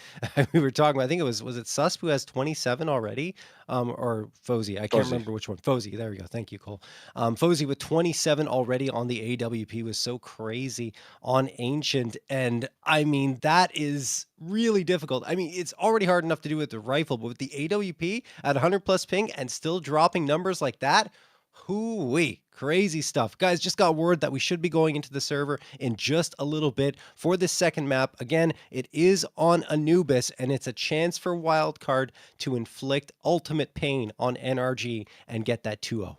we were talking, I think was it Susp who has 27 already? Or Fozy. I can't remember which one. Fozy. There we go. Thank you, Cole. Fozy with 27 already on the AWP was so crazy on Ancient. And I mean, that is really difficult. I mean, it's already hard enough to do with the rifle, but with the AWP at 100 plus ping and still dropping numbers like that, hoo-wee. Crazy stuff. Guys, just got word that we should be going into the server in just a little bit for this second map. Again, it is on Anubis, and it's a chance for Wildcard to inflict ultimate pain on NRG and get that 2-0.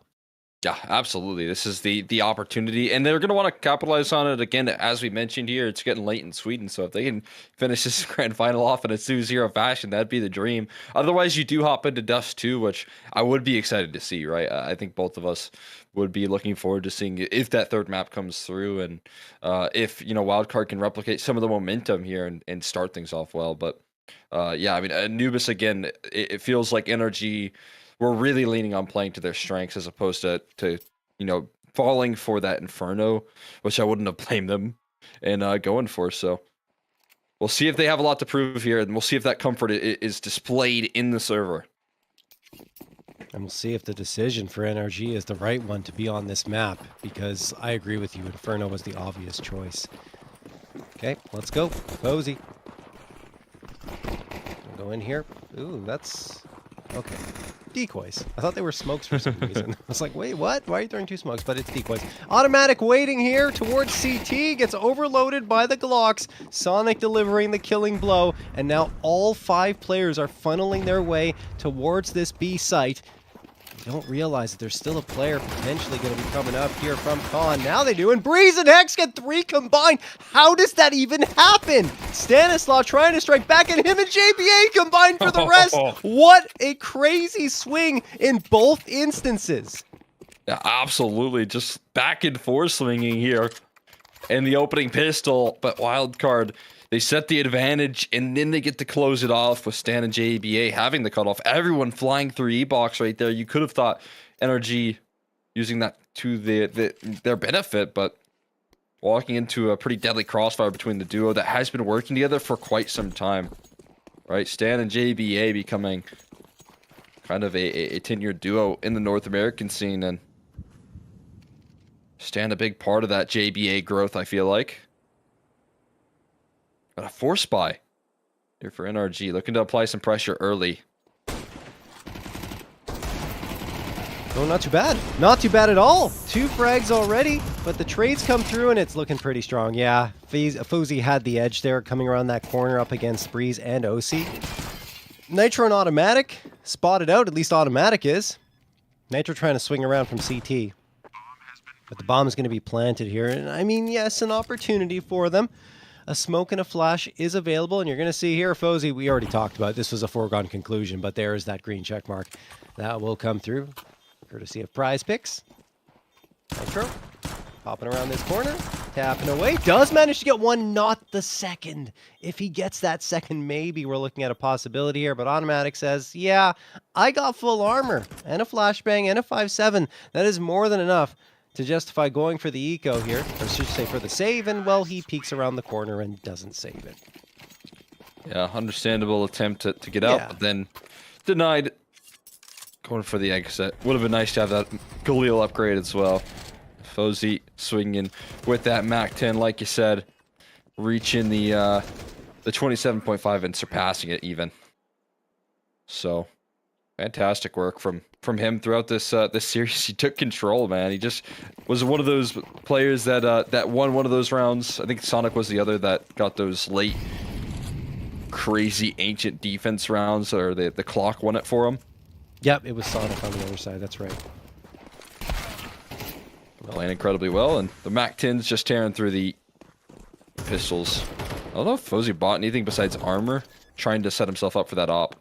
Yeah, absolutely. This is the opportunity, and they're going to want to capitalize on it again. As we mentioned here, it's getting late in Sweden, so if they can finish this grand final off in a 2-0 fashion, that'd be the dream. Otherwise, you do hop into Dust 2, which I would be excited to see, right? I think both of us would be looking forward to seeing if that third map comes through, and if, Wildcard can replicate some of the momentum here and start things off well. But yeah, I mean, Anubis, again, it feels like Energy we're really leaning on playing to their strengths as opposed to falling for that Inferno, which I wouldn't have blamed them in going for. So we'll see if they have a lot to prove here, and we'll see if that comfort is displayed in the server. And we'll see if the decision for NRG is the right one to be on this map, because I agree with you, Inferno was the obvious choice. Okay, let's go. Cozy. We'll go in here. Ooh, that's... okay. Decoys. I thought they were smokes for some reason. I was like, wait, what? Why are you throwing 2 smokes? But it's decoys. Automatic waiting here towards CT. Gets overloaded by the Glocks. Sonic delivering the killing blow. And now all 5 players are funneling their way towards this B site. You don't realize that there's still a player potentially going to be coming up here from Khan. Now they do, and Breeze and Hex get 3 combined. How does that even happen? Stanislaw trying to strike back at him, and JBA combined for the rest. What a crazy swing in both instances. Yeah, absolutely. Just back and forth swinging here. And the opening pistol, but Wildcard, they set the advantage, and then they get to close it off with Stan and JBA having the cutoff. Everyone flying through E-Box right there. You could have thought NRG using that to their benefit, but walking into a pretty deadly crossfire between the duo that has been working together for quite some time. Right, Stan and JBA becoming kind of a tenured duo in the North American scene, and Stan a big part of that JBA growth, I feel like. Got a force buy here for NRG, looking to apply some pressure early. Oh, not too bad. Not too bad at all. 2 frags already, but the trades come through and it's looking pretty strong. Yeah, Fuzi had the edge there coming around that corner up against Breeze and OC. Nitro and Automatic spotted out, at least Automatic is. Nitro trying to swing around from CT. But the bomb is going to be planted here. And I mean, yes, an opportunity for them. A smoke and a flash is available, and you're going to see here, Fozy, we already talked about it. This was a foregone conclusion, but there is that green check mark. That will come through, courtesy of PrizePicks. Nitro, popping around this corner, tapping away. Does manage to get one, not the second. If he gets that second, maybe we're looking at a possibility here, but Automatic says, yeah, I got full armor, and a flashbang, and a 5.7. That is more than enough to justify going for the eco here, or should say for the save, and well, he peeks around the corner and doesn't save it. Yeah, understandable attempt to get out, but then denied. Going for the exit. Would have been nice to have that Galil upgrade as well. Fozy swinging with that Mac 10, like you said, reaching the 27.5 and surpassing it even. So fantastic work from him throughout this this series. He took control, man. He just was one of those players that won one of those rounds. I think Sonic was the other that got those late crazy ancient defense rounds, or the clock won it for him. Yep, it was Sonic on the other side. That's right. Playing incredibly well, and the Mac 10's just tearing through the pistols. I don't know if Fozy bought anything besides armor, trying to set himself up for that op.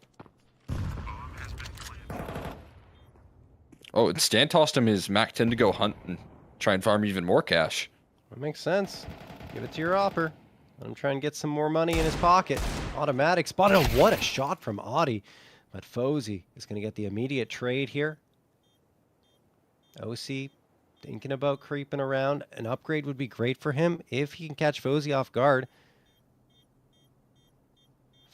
Oh, and Stan tossed him his Mac 10 to go hunt and try and farm even more cash. That makes sense. Give it to your opper. Let him try and get some more money in his pocket. Automatic spotted. Oh, what a shot from Audi. But Fozy is going to get the immediate trade here. OC thinking about creeping around. An upgrade would be great for him if he can catch Fozy off guard.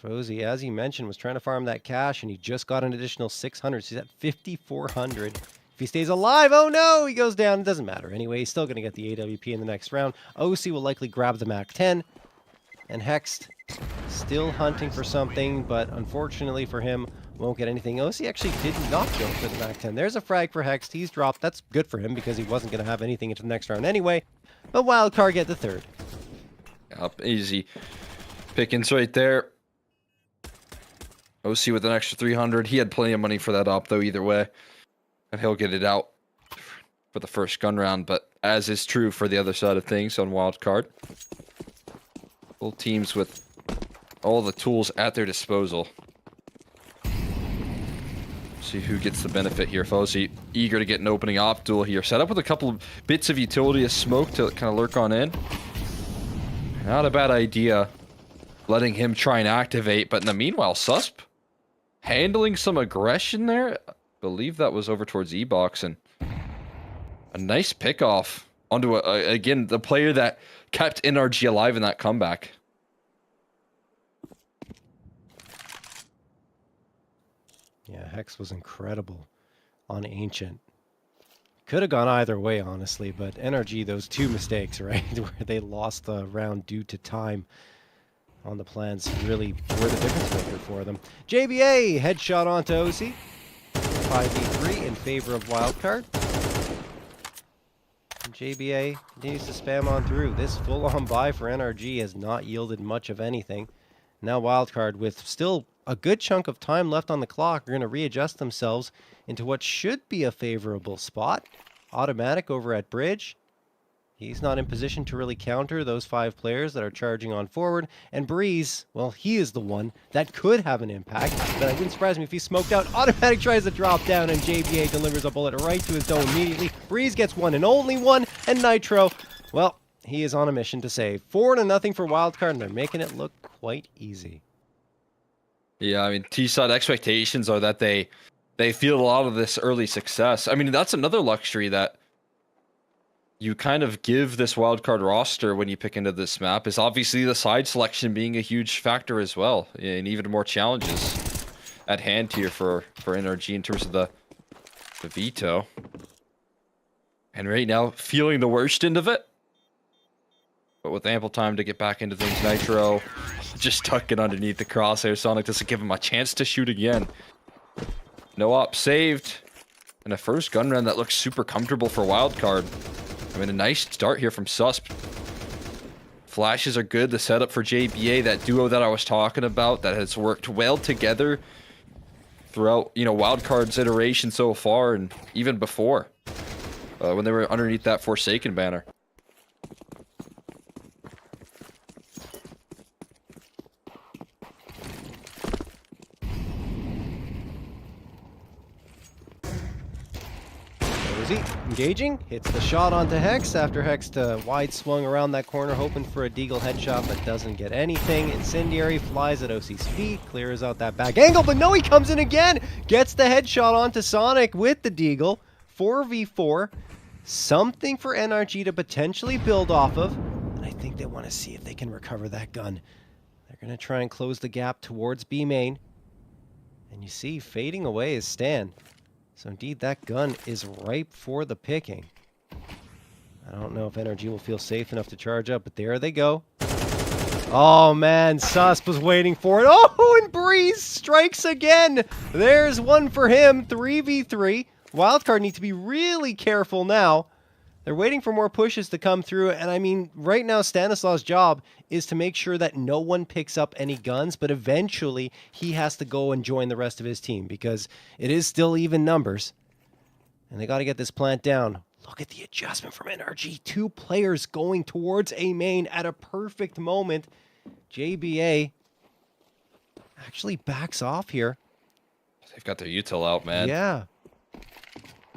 Fozy, as he mentioned, was trying to farm that cash, and he just got an additional 600. So he's at 5,400. If he stays alive, oh no, he goes down. It doesn't matter. Anyway, he's still going to get the AWP in the next round. OC will likely grab the Mac 10. And Hext still hunting for something, but unfortunately for him, won't get anything. OC actually did not go for the Mac 10. There's a frag for Hext. He's dropped. That's good for him because he wasn't going to have anything into the next round anyway. But Wildcard get the third. Up easy pickings right there. OC with an extra 300. He had plenty of money for that op, though, either way. And he'll get it out. for the first gun round, but as is true for the other side of things on wildcard, both teams with all the tools at their disposal. See who gets the benefit here. Fozzy eager to get an opening op duel here. Set up with a couple of bits of utility as smoke to kind of lurk on in. Not a bad idea letting him try and activate, but in the meanwhile, Susp handling some aggression there. I believe that was over towards E-Box, and a nice pickoff onto, again, the player that kept NRG alive in that comeback. Yeah, Hex was incredible on Ancient. Could have gone either way, honestly, but NRG, those two mistakes, right, where they lost the round due to time on the plans, really were the difference maker for them. JBA, headshot onto OC. 5v3 in favor of Wildcard. And JBA continues to spam on through. This full-on buy for NRG has not yielded much of anything. Now Wildcard, with still a good chunk of time left on the clock, are going to readjust themselves into what should be a favorable spot. Automatic over at Bridge. He's not in position to really counter those 5 players that are charging on forward. And Breeze, well, he is the one that could have an impact, but it wouldn't surprise me if he smoked out. Automatic tries to drop down, and JBA delivers a bullet right to his dome immediately. Breeze gets one and only one, and Nitro, well, he is on a mission to save. 4-0 for Wildcard, and they're making it look quite easy. Yeah, I mean, T-side expectations are that they feel a lot of this early success. I mean, that's another luxury that you kind of give this wildcard roster when you pick into this map, is obviously the side selection being a huge factor as well, and even more challenges at hand here for NRG in terms of the veto. And right now, feeling the worst end of it, but with ample time to get back into things. Nitro just tucking underneath the crosshair. Sonic doesn't give him a chance to shoot again. No op saved. And a first gun round that looks super comfortable for Wildcard. I mean, a nice start here from Susp. Flashes are good. The setup for JBA, that duo that I was talking about, that has worked well together throughout, you know, Wildcard's iteration so far, and even before, when they were underneath that Forsaken banner. Engaging, hits the shot onto Hex after Hex wide swung around that corner, hoping for a Deagle headshot, but doesn't get anything. Incendiary flies at OC's feet, clears out that back angle, but no, he comes in again, gets the headshot onto Sonic with the Deagle. 4v4, something for NRG to potentially build off of, and I think they want to see if they can recover that gun. They're going to try and close the gap towards B main, and you see fading away is Stan. So indeed, that gun is ripe for the picking. I don't know if NRG will feel safe enough to charge up, but there they go. Oh man, Susp was waiting for it. Oh, and Breeze strikes again. There's one for him, 3v3. Wildcard need to be really careful now. They're waiting for more pushes to come through, and I mean, right now Stanislav's job is to make sure that no one picks up any guns, but eventually he has to go and join the rest of his team because it is still even numbers. And they got to get this plant down. Look at the adjustment from NRG. 2 players going towards A main at a perfect moment. JBA actually backs off here. They've got their util out, man. Yeah.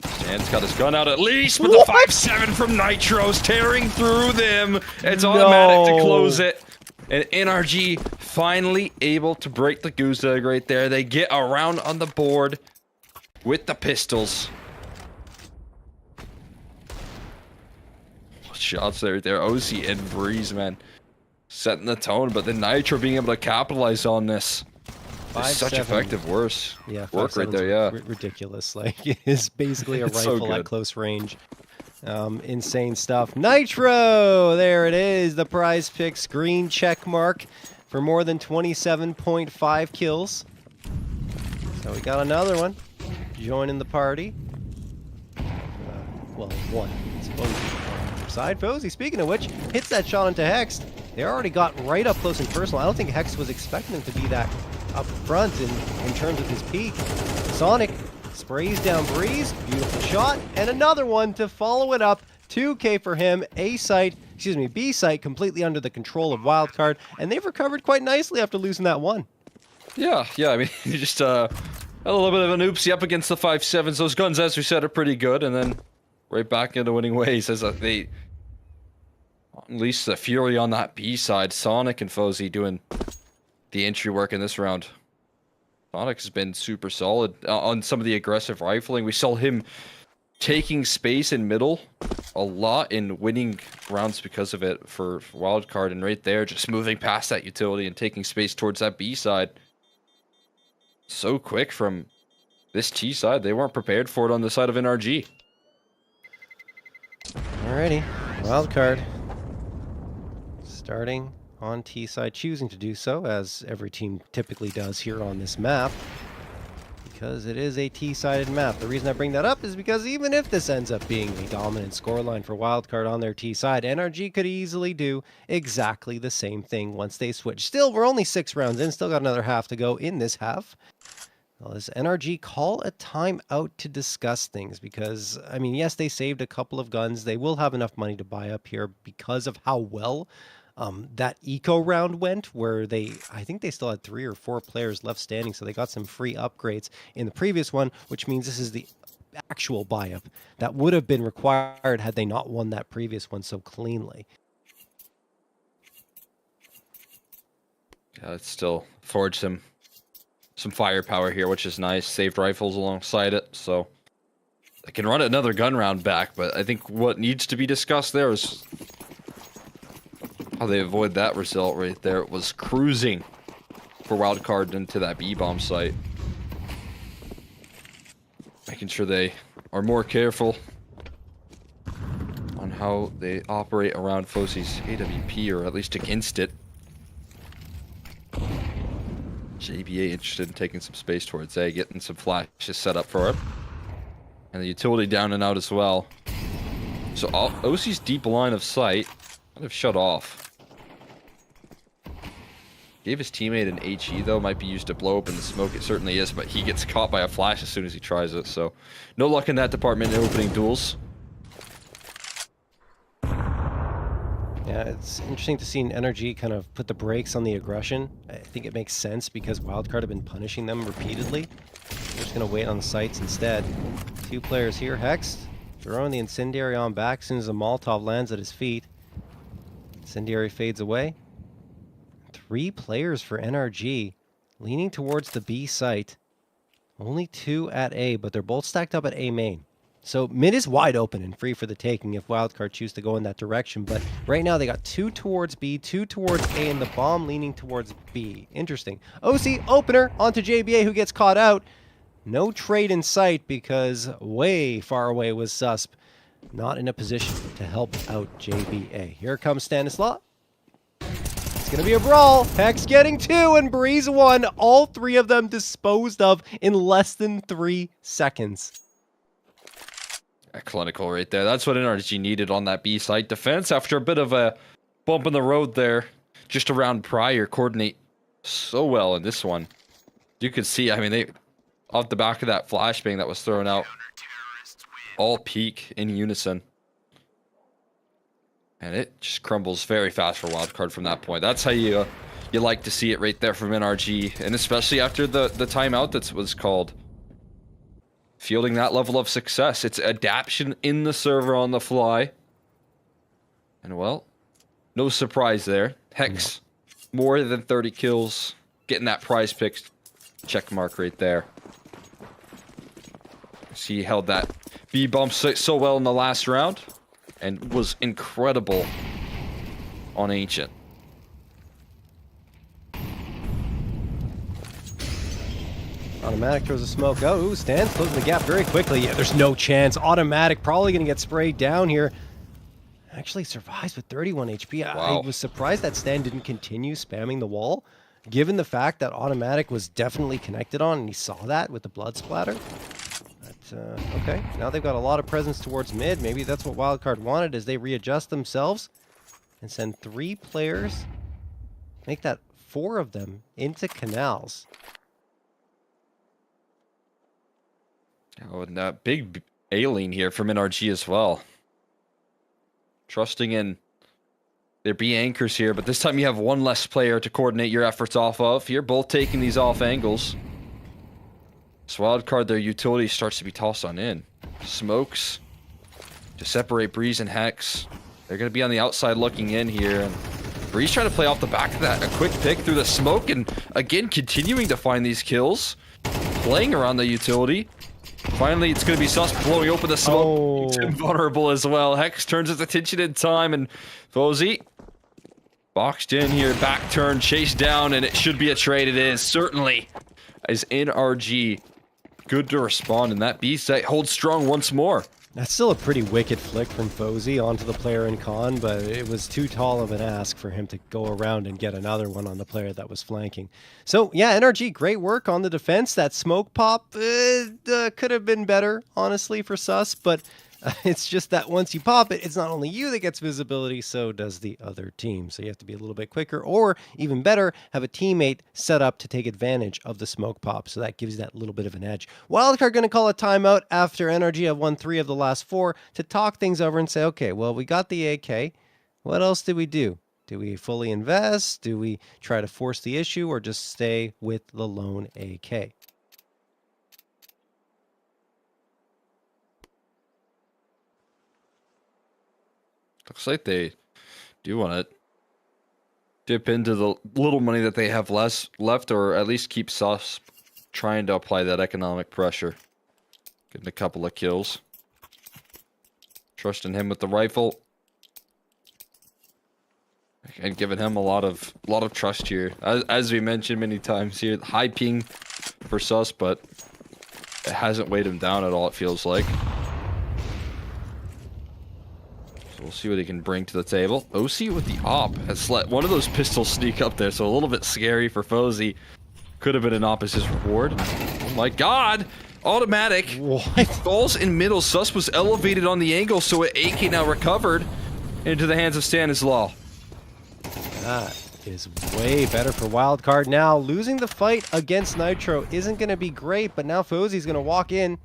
Stan's got his gun out at least, but the 5-7 from Nitro's tearing through them. It's automatic to close it. And NRG finally able to break the goose egg right there. They get around on the board with the pistols. Shots there. OC and Breeze, man, setting the tone, but then Nitro being able to capitalize on this. Such effective work right there, yeah. Ridiculous. Like, it is basically a so rifle at close range. Insane stuff. Nitro! There it is. The PrizePicks green check mark for more than 27.5 kills. So we got another one joining the party. Well, one. It's Fozzy on the other side. Fozzy, speaking of which, hits that shot into Hex. They already got right up close and personal. I don't think Hex was expecting him to be that up front in terms of his peak. Sonic Sprays down Breeze. Beautiful shot. And another one to follow it up. 2K for him. B site completely under the control of Wildcard. And they've recovered quite nicely after losing that one. Yeah, I mean, you just a little bit of an oopsie up against the 5.7s. Those guns, as we said, are pretty good, and then right back into winning ways as they unleash the fury on that B side. Sonic and Fozy doing the entry work in this round. Sonic has been super solid on some of the aggressive rifling. We saw him taking space in middle a lot in winning rounds because of it for Wildcard, and right there, just moving past that utility and taking space towards that B side. So quick from this T side. They weren't prepared for it on the side of NRG. Alrighty, Wildcard starting on T side, choosing to do so, as every team typically does here on this map, because it is a T-sided map. The reason I bring that up is because even if this ends up being a dominant scoreline for Wildcard on their T side, NRG could easily do exactly the same thing once they switch. Still, we're only 6 rounds in, still got another half to go in this half. Well, does NRG call a timeout to discuss things? Because, I mean, yes, they saved a couple of guns. They will have enough money to buy up here because of how well that eco round went, where I think they still had 3 or 4 players left standing, so they got some free upgrades in the previous one, which means this is the actual buy-up that would have been required had they not won that previous one so cleanly. Yeah, it still forged some firepower here, which is nice. Saved rifles alongside it, so they can run another gun round back, but I think what needs to be discussed there is how they avoid that result right there. It was cruising for Wildcard into that B-bomb site. Making sure they are more careful on how they operate around Fosy's AWP, or at least against it. JBA interested in taking some space towards A, getting some flashes set up for it. And the utility down and out as well. So OC's deep line of sight kind of shut off. Gave his teammate an HE though, might be used to blow open the smoke. It certainly is, but he gets caught by a flash as soon as he tries it. So no luck in that department in opening duels. Yeah, it's interesting to see NRG kind of put the brakes on the aggression. I think it makes sense because Wildcard have been punishing them repeatedly. They're just going to wait on the sites instead. 2 players here. Hex throwing the incendiary on back as soon as a Molotov lands at his feet. Incendiary fades away. 3 players for NRG leaning towards the B site. Only 2 at A, but they're both stacked up at A main. So mid is wide open and free for the taking if Wildcard choose to go in that direction. But right now they got 2 towards B, 2 towards A, and the bomb leaning towards B. Interesting. OC opener onto JBA, who gets caught out. No trade in sight because way far away was Susp. Not in a position to help out JBA. Here comes Stanislaw. It's going to be a brawl. Hex getting 2 and Breeze 1. All 3 of them disposed of in less than 3 seconds. Clinical right there. That's what NRG needed on that B site defense after a bit of a bump in the road there. Just around prior, coordinate so well in this one. You could see, I mean, they off the back of that flashbang that was thrown out, all peak in unison. And it just crumbles very fast for Wildcard from that point. That's how you like to see it right there from NRG, and especially after the timeout that was called. Fielding that level of success. It's adaptation in the server on the fly. And well, no surprise there. Hex, more than 30 kills. Getting that PrizePicks check mark right there. He held that B bump so well in the last round. And was incredible on Ancient. Automatic throws a smoke. Oh, ooh, Stan's closing the gap very quickly. Yeah, there's no chance. Automatic probably going to get sprayed down here. Actually survives with 31 HP. Wow. I was surprised that Stan didn't continue spamming the wall, given the fact that Automatic was definitely connected on, and he saw that with the blood splatter. But, okay, now they've got a lot of presence towards mid. Maybe that's what Wildcard wanted as they readjust themselves and send 3 players, make that 4 of them into canals. Oh, and that big A-lane here from NRG as well. Trusting in their B anchors here, but this time you have one less player to coordinate your efforts off of. You're both taking these off angles. This wild card, their utility starts to be tossed on in. Smokes to separate Breeze and Hex. They're going to be on the outside looking in here. And Breeze trying to play off the back of that. A quick pick through the smoke, and again, continuing to find these kills. Playing around the utility. Finally, it's going to be Sus blowing open the smoke. Makes him vulnerable as well. Hex turns his attention in time, and Fozy boxed in here. Back turn, chased down, and it should be a trade. It is, certainly. As NRG good to respond, and that B site holds strong once more. That's still a pretty wicked flick from Fozy onto the player in con, but it was too tall of an ask for him to go around and get another one on the player that was flanking. So, yeah, NRG, great work on the defense. That smoke pop could have been better, honestly, for Sus, but it's just that once you pop it, it's not only you that gets visibility, so does the other team. So you have to be a little bit quicker, or even better, have a teammate set up to take advantage of the smoke pop. So that gives you that little bit of an edge. Wildcard going to call a timeout after NRG have won 3 of the last 4 to talk things over and say, okay, well, we got the AK. What else did we do? Do we fully invest? Do we try to force the issue, or just stay with the lone AK? Looks like they do want to dip into the little money that they have left, or at least keep Sus trying to apply that economic pressure. Getting a couple of kills. Trusting him with the rifle. And giving him a lot of trust here. As we mentioned many times here, high ping for Sus, but it hasn't weighed him down at all, it feels like. We'll see what he can bring to the table. OC with the op has let one of those pistols sneak up there, so a little bit scary for Fozy. Could have been an Opus's reward. Oh my god! Automatic. What? Falls in middle. Sus was elevated on the angle, so AK now recovered into the hands of Stanislaw. That is way better for Wildcard now. Losing the fight against Nitro isn't going to be great, but now Fozy's going to walk in.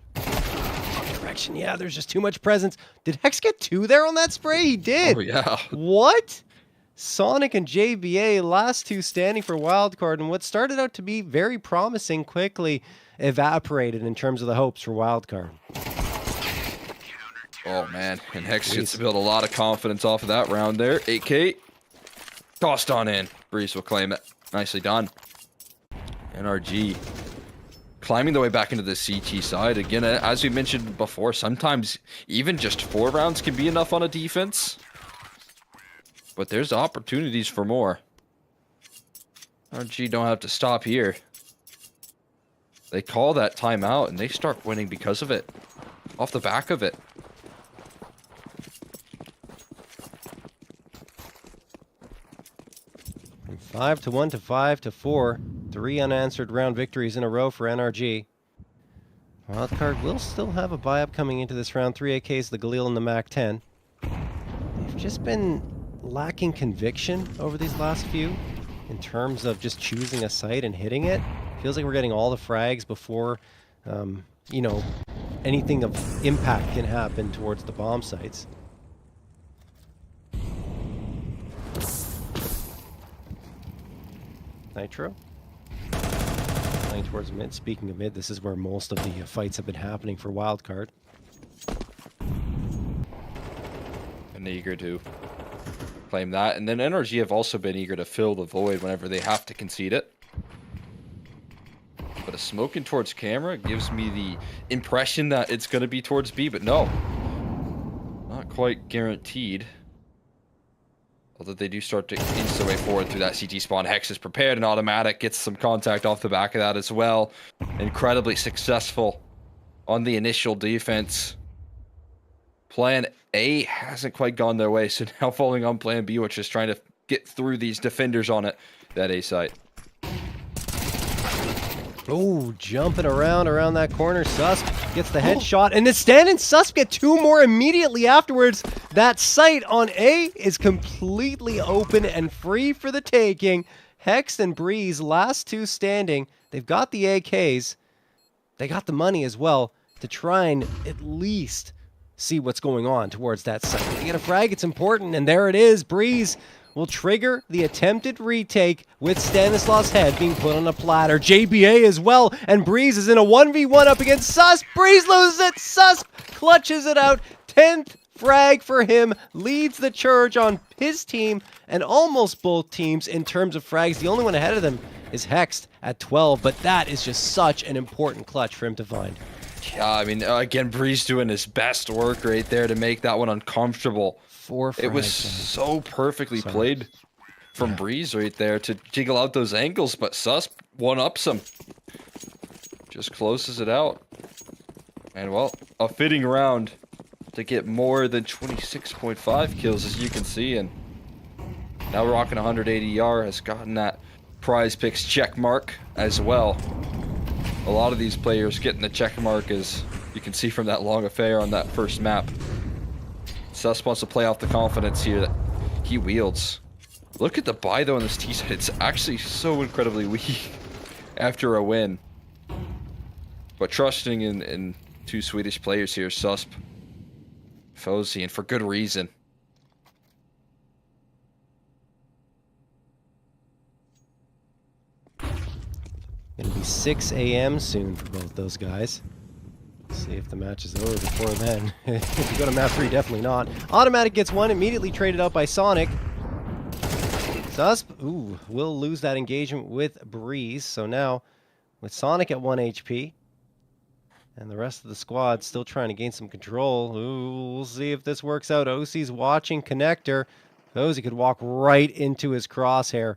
Yeah, there's just too much presence. Did Hex get 2 there on that spray? He did. Oh, yeah. What? Sonic and JBA, last 2 standing for Wildcard, and what started out to be very promising quickly evaporated in terms of the hopes for Wildcard. Oh, man. And Hex gets to build a lot of confidence off of that round there. 8K. Tossed on in. Breeze will claim it. Nicely done. NRG climbing the way back into the CT side. Again, as we mentioned before, sometimes even just 4 rounds can be enough on a defense. But there's opportunities for more. RG don't have to stop here. They call that timeout, and they start winning because of it. Off the back of it. From 5-1 to 5-4. 3 unanswered round victories in a row for NRG. Wildcard will still have a buy-up coming into this round. 3 AKs, the Galil and the MAC-10. They've just been lacking conviction over these last few in terms of just choosing a site and hitting it. Feels like we're getting all the frags before, you know, anything of impact can happen towards the bomb sites. Nitro. Playing towards mid. Speaking of mid, this is where most of the fights have been happening for Wildcard. And eager to claim that. And then NRG have also been eager to fill the void whenever they have to concede it. But a smoking towards camera gives me the impression that it's going to be towards B, but no. Not quite guaranteed. Although they do start to inch their way forward through that CT spawn. Hex is prepared and automatic. Gets some contact off the back of that as well. Incredibly successful on the initial defense. Plan A hasn't quite gone their way, so now falling on Plan B, which is trying to get through these defenders on it. That A site. Oh, jumping around that corner. Susp gets the headshot, and then Stan and Susp get 2 more immediately afterwards. That site on A is completely open and free for the taking. Hex and Breeze, last 2 standing. They've got the AKs. They got the money as well to to try and at least see what's going on towards that site. If they get a frag, it's important, and there it is. Breeze will trigger the attempted retake with Stanislaus' head being put on a platter. JBA as well, and Breeze is in a 1v1 up against Susp. Breeze loses it. Susp clutches it out. 10th frag for him, leads the charge on his team and almost both teams in terms of frags. The only one ahead of them is Hexed at 12, but that is just such an important clutch for him to find. Yeah, I mean, again, Breeze doing his best work right there to make that one uncomfortable. 4 frags. It was so perfectly played from Breeze right there to jiggle out those angles, but Susp one-ups him. Just closes it out. And, well, a fitting round to get more than 26.5 kills, as you can see. And now rocking 180 ER has gotten that PrizePicks check mark as well. A lot of these players getting the check mark, as you can see from that long affair on that first map. Sus wants to play off the confidence here that he wields. Look at the buy though on this T side. It's actually so incredibly weak after a win. But trusting in two Swedish players here, Susp, Fozy, and for good reason. Gonna be 6 a.m. soon for both those guys. See if the match is over before then. If you go to map 3, definitely not. Automatic gets one, immediately traded out by Sonic. Susp, will lose that engagement with Breeze. So now, with Sonic at 1 HP, and the rest of the squad still trying to gain some control. We'll see if this works out. OC's watching Connector. Fozy could walk right into his crosshair.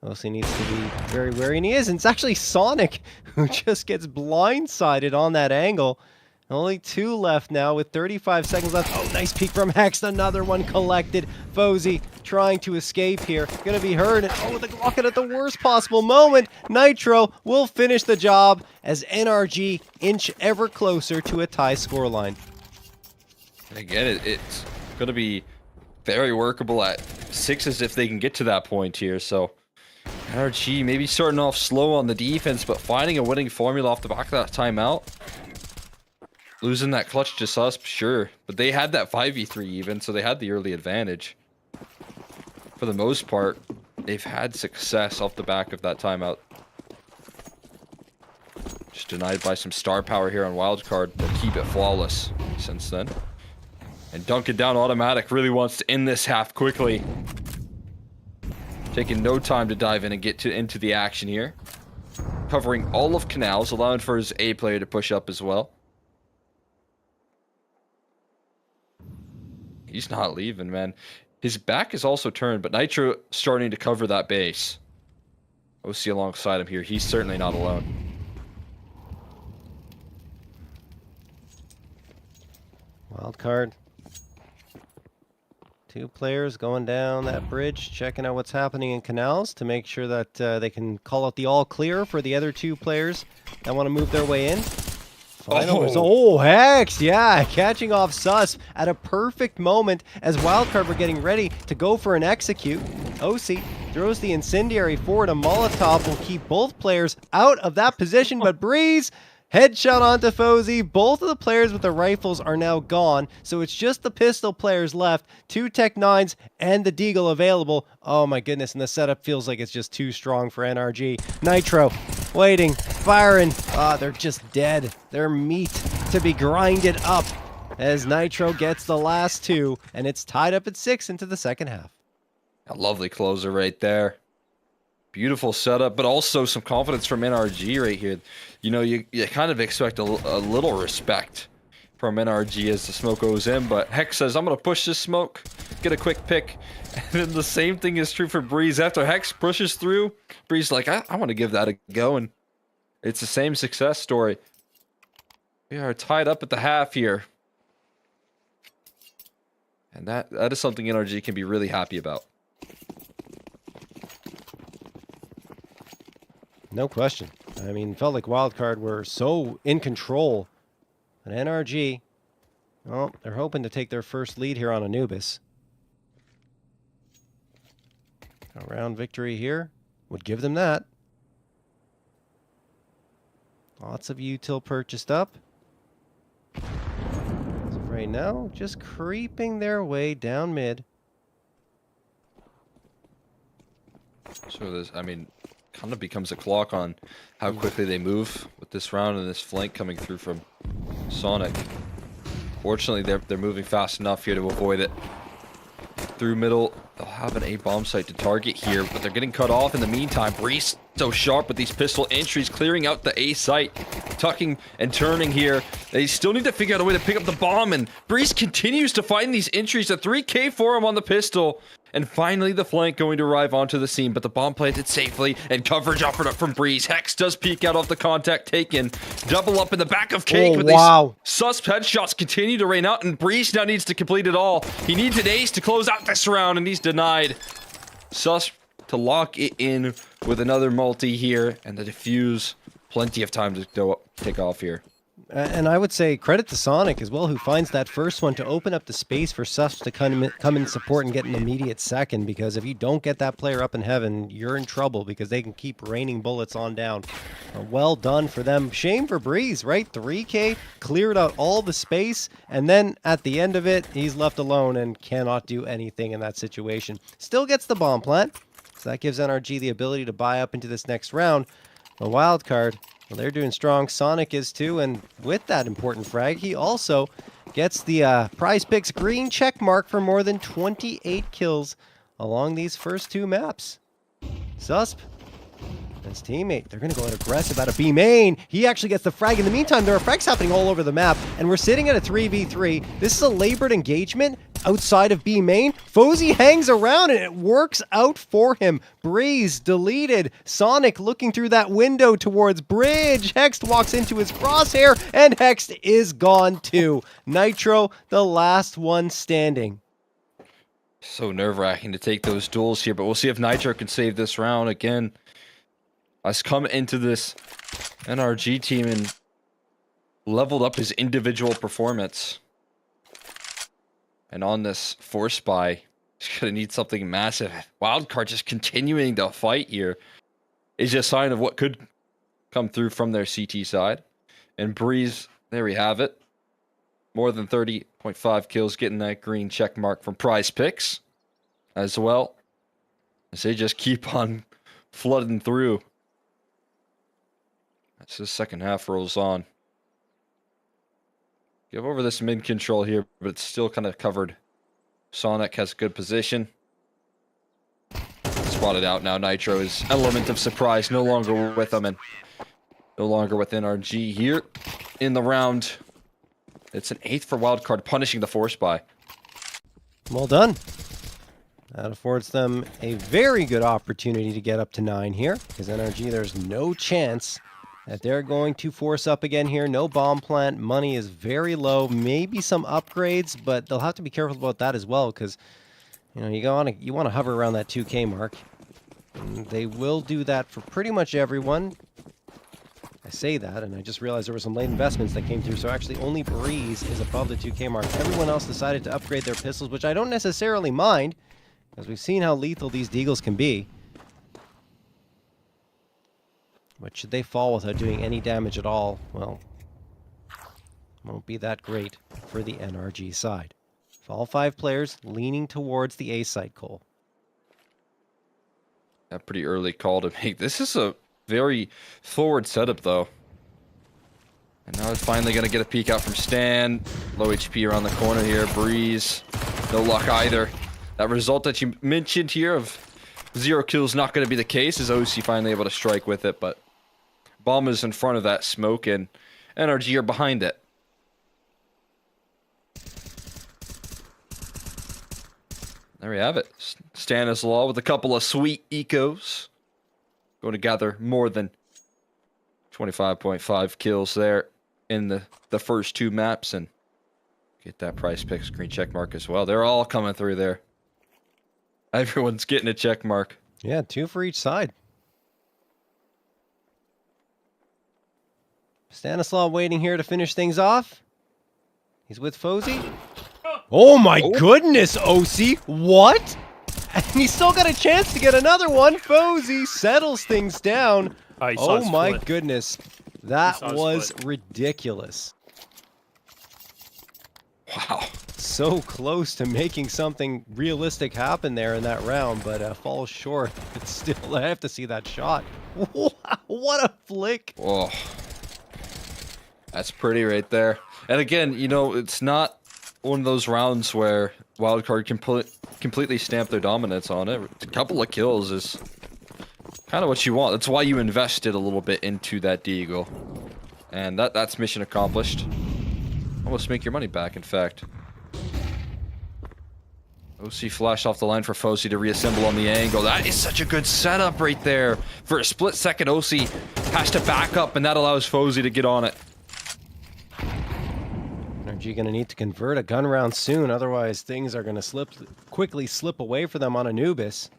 OC needs to be very wary, and he is. And it's actually Sonic who just gets blindsided on that angle. Only 2 left now with 35 seconds left. Oh, nice peek from Hex. Another one collected. Fozy trying to escape here. Gonna be hurt. And the Glocken at the worst possible moment. Nitro will finish the job as NRG inch ever closer to a tie scoreline. And again, it's gonna be very workable at 6s if they can get to that point here. So NRG maybe starting off slow on the defense, but finding a winning formula off the back of that timeout. Losing that clutch to Susp, sure. But they had that 5v3 even, so they had the early advantage. For the most part, they've had success off the back of that timeout. Just denied by some star power here on Wildcard. They'll keep it flawless since then. And Dunk It Down Automatic really wants to end this half quickly. Taking no time to dive in and get into the action here. Covering all of Canals, allowing for his A player to push up as well. He's not leaving, man. His back is also turned, but Nitro starting to cover that base. OC alongside him here. He's certainly not alone. Wildcard. 2 players going down that bridge, checking out what's happening in Canals to make sure that they can call out the all clear for the other 2 players that want to move their way in. Hex, yeah, catching off Sus at a perfect moment as Wildcard were getting ready to go for an execute. OC throws the incendiary forward. A Molotov will keep both players out of that position, but Breeze headshot onto Fozy. Both of the players with the rifles are now gone, so it's just the pistol players left. 2 Tech 9s and the Deagle available. Oh my goodness, and the setup feels like it's just too strong for NRG. Nitro waiting, firing. They're just dead. They're meat to be grinded up as Nitro gets the last 2, and it's tied up at 6 into the second half. A lovely closer right there. Beautiful setup, but also some confidence from NRG right here. You know, you kind of expect a little respect from NRG as the smoke goes in, but Hex says, I'm going to push this smoke, get a quick pick. And then the same thing is true for Breeze. After Hex pushes through, Breeze like, I want to give that a go, and it's the same success story. We are tied up at the half here. And that is something NRG can be really happy about. No question. I mean, felt like Wildcard were so in control. But NRG, well, they're hoping to take their first lead here on Anubis. A round victory here would give them that. Lots of util purchased up. right now just creeping their way down mid. So this, I mean, kind of becomes a clock on how quickly they move with this round and this flank coming through from Sonic. Fortunately, they're moving fast enough here to avoid it. Through middle, they'll have an A bomb site to target here, but they're getting cut off in the meantime. Breeze so sharp with these pistol entries, clearing out the A site, tucking and turning here. They still need to figure out a way to pick up the bomb, and Breeze continues to find these entries. A 3K for him on the pistol. And finally, the flank going to arrive onto the scene, but the bomb planted safely, and coverage offered up from Breeze. Hex does peek out off the contact taken. Double up in the back of Cake, but these sus headshots continue to rain out, and Breeze now needs to complete it all. He needs an ace to close out this round, and he's denied. Sus to lock it in with another multi here, and the defuse. Plenty of time to go take off here. And I would say credit to Sonic as well, who finds that first one to open up the space for Sus to come in support and get an immediate second, because if you don't get that player up in heaven, you're in trouble because they can keep raining bullets on down. Well done for them. Shame for Breeze, right? 3K, cleared out all the space, and then at the end of it, he's left alone and cannot do anything in that situation. Still gets the bomb plant, so that gives NRG the ability to buy up into this next round. A wild card. Well, they're doing strong. Sonic is too, and with that important frag, he also gets the PrizePicks green check mark for more than 28 kills along these first two maps. Susp, his teammate, they're going to go out aggressive out of B main. He actually gets the frag. In the meantime, there are frags happening all over the map, and we're sitting at a 3v3. This is a labored engagement outside of B main. Fozy hangs around, and it works out for him. Breeze deleted. Sonic looking through that window towards Bridge. Hext walks into his crosshair, and Hext is gone too. Nitro, the last one standing. So nerve-wracking to take those duels here, but we'll see if Nitro can save this round again. Has come into this NRG team and leveled up his individual performance. And on this force buy, he's going to need something massive. Wildcard just continuing to fight here is just a sign of what could come through from their CT side. And Breeze, there we have it. More than 30.5 kills, getting that green check mark from PrizePicks as well. As they just keep on flooding through. As the second half rolls on. Give over this mid control here, but it's still kind of covered. Sonic has good position. Spotted out now. Nitro is element of surprise no longer with them, and no longer with NRG here in the round. It's an 8th for wildcard, punishing the force buy. Well done. That affords them a very good opportunity to get up to 9 here, because NRG, there's no chance that they're going to force up again here. No bomb plant. Money is very low. Maybe some upgrades, but they'll have to be careful about that as well, because you know you want to hover around that 2K mark. And they will do that for pretty much everyone. I say that, and I just realized there were some late investments that came through, so actually only Breeze is above the 2K mark. Everyone else decided to upgrade their pistols, which I don't necessarily mind, because we've seen how lethal these deagles can be. But should they fall without doing any damage at all, well, won't be that great for the NRG side. All 5 players leaning towards the A site, Cole. A pretty early call to make. This is a very forward setup, though. And now it's finally going to get a peek out from Stan. Low HP around the corner here. Breeze. No luck either. That result that you mentioned here of 0 kills not going to be the case. Is OC finally able to strike with it, but bomb is in front of that smoke, and NRG are behind it. There we have it. Stanislaw with a couple of sweet ecos. Going to gather more than 25.5 kills there in the first 2 maps, and get that PrizePicks green check mark as well. They're all coming through there. Everyone's getting a check mark. Yeah, 2 for each side. Stanislaw waiting here to finish things off. He's with Fozy. Oh my goodness, OC. What? And he's still got a chance to get another one. Fozy settles things down. Oh my goodness. That was ridiculous. Wow. So close to making something realistic happen there in that round, but falls short. It's still, I have to see that shot. Wow, what a flick. Oh, that's pretty right there. And again, you know, it's not one of those rounds where Wildcard can completely stamp their dominance on it. A couple of kills is kind of what you want. That's why you invested a little bit into that Deagle. And that's mission accomplished. Almost make your money back, in fact. OC flashed off the line for Fosi to reassemble on the angle. That is such a good setup right there. For a split second, OC has to back up, and that allows Fosi to get on it. Energy going to need to convert a gun round soon, otherwise things are going to quickly slip away for them on Anubis.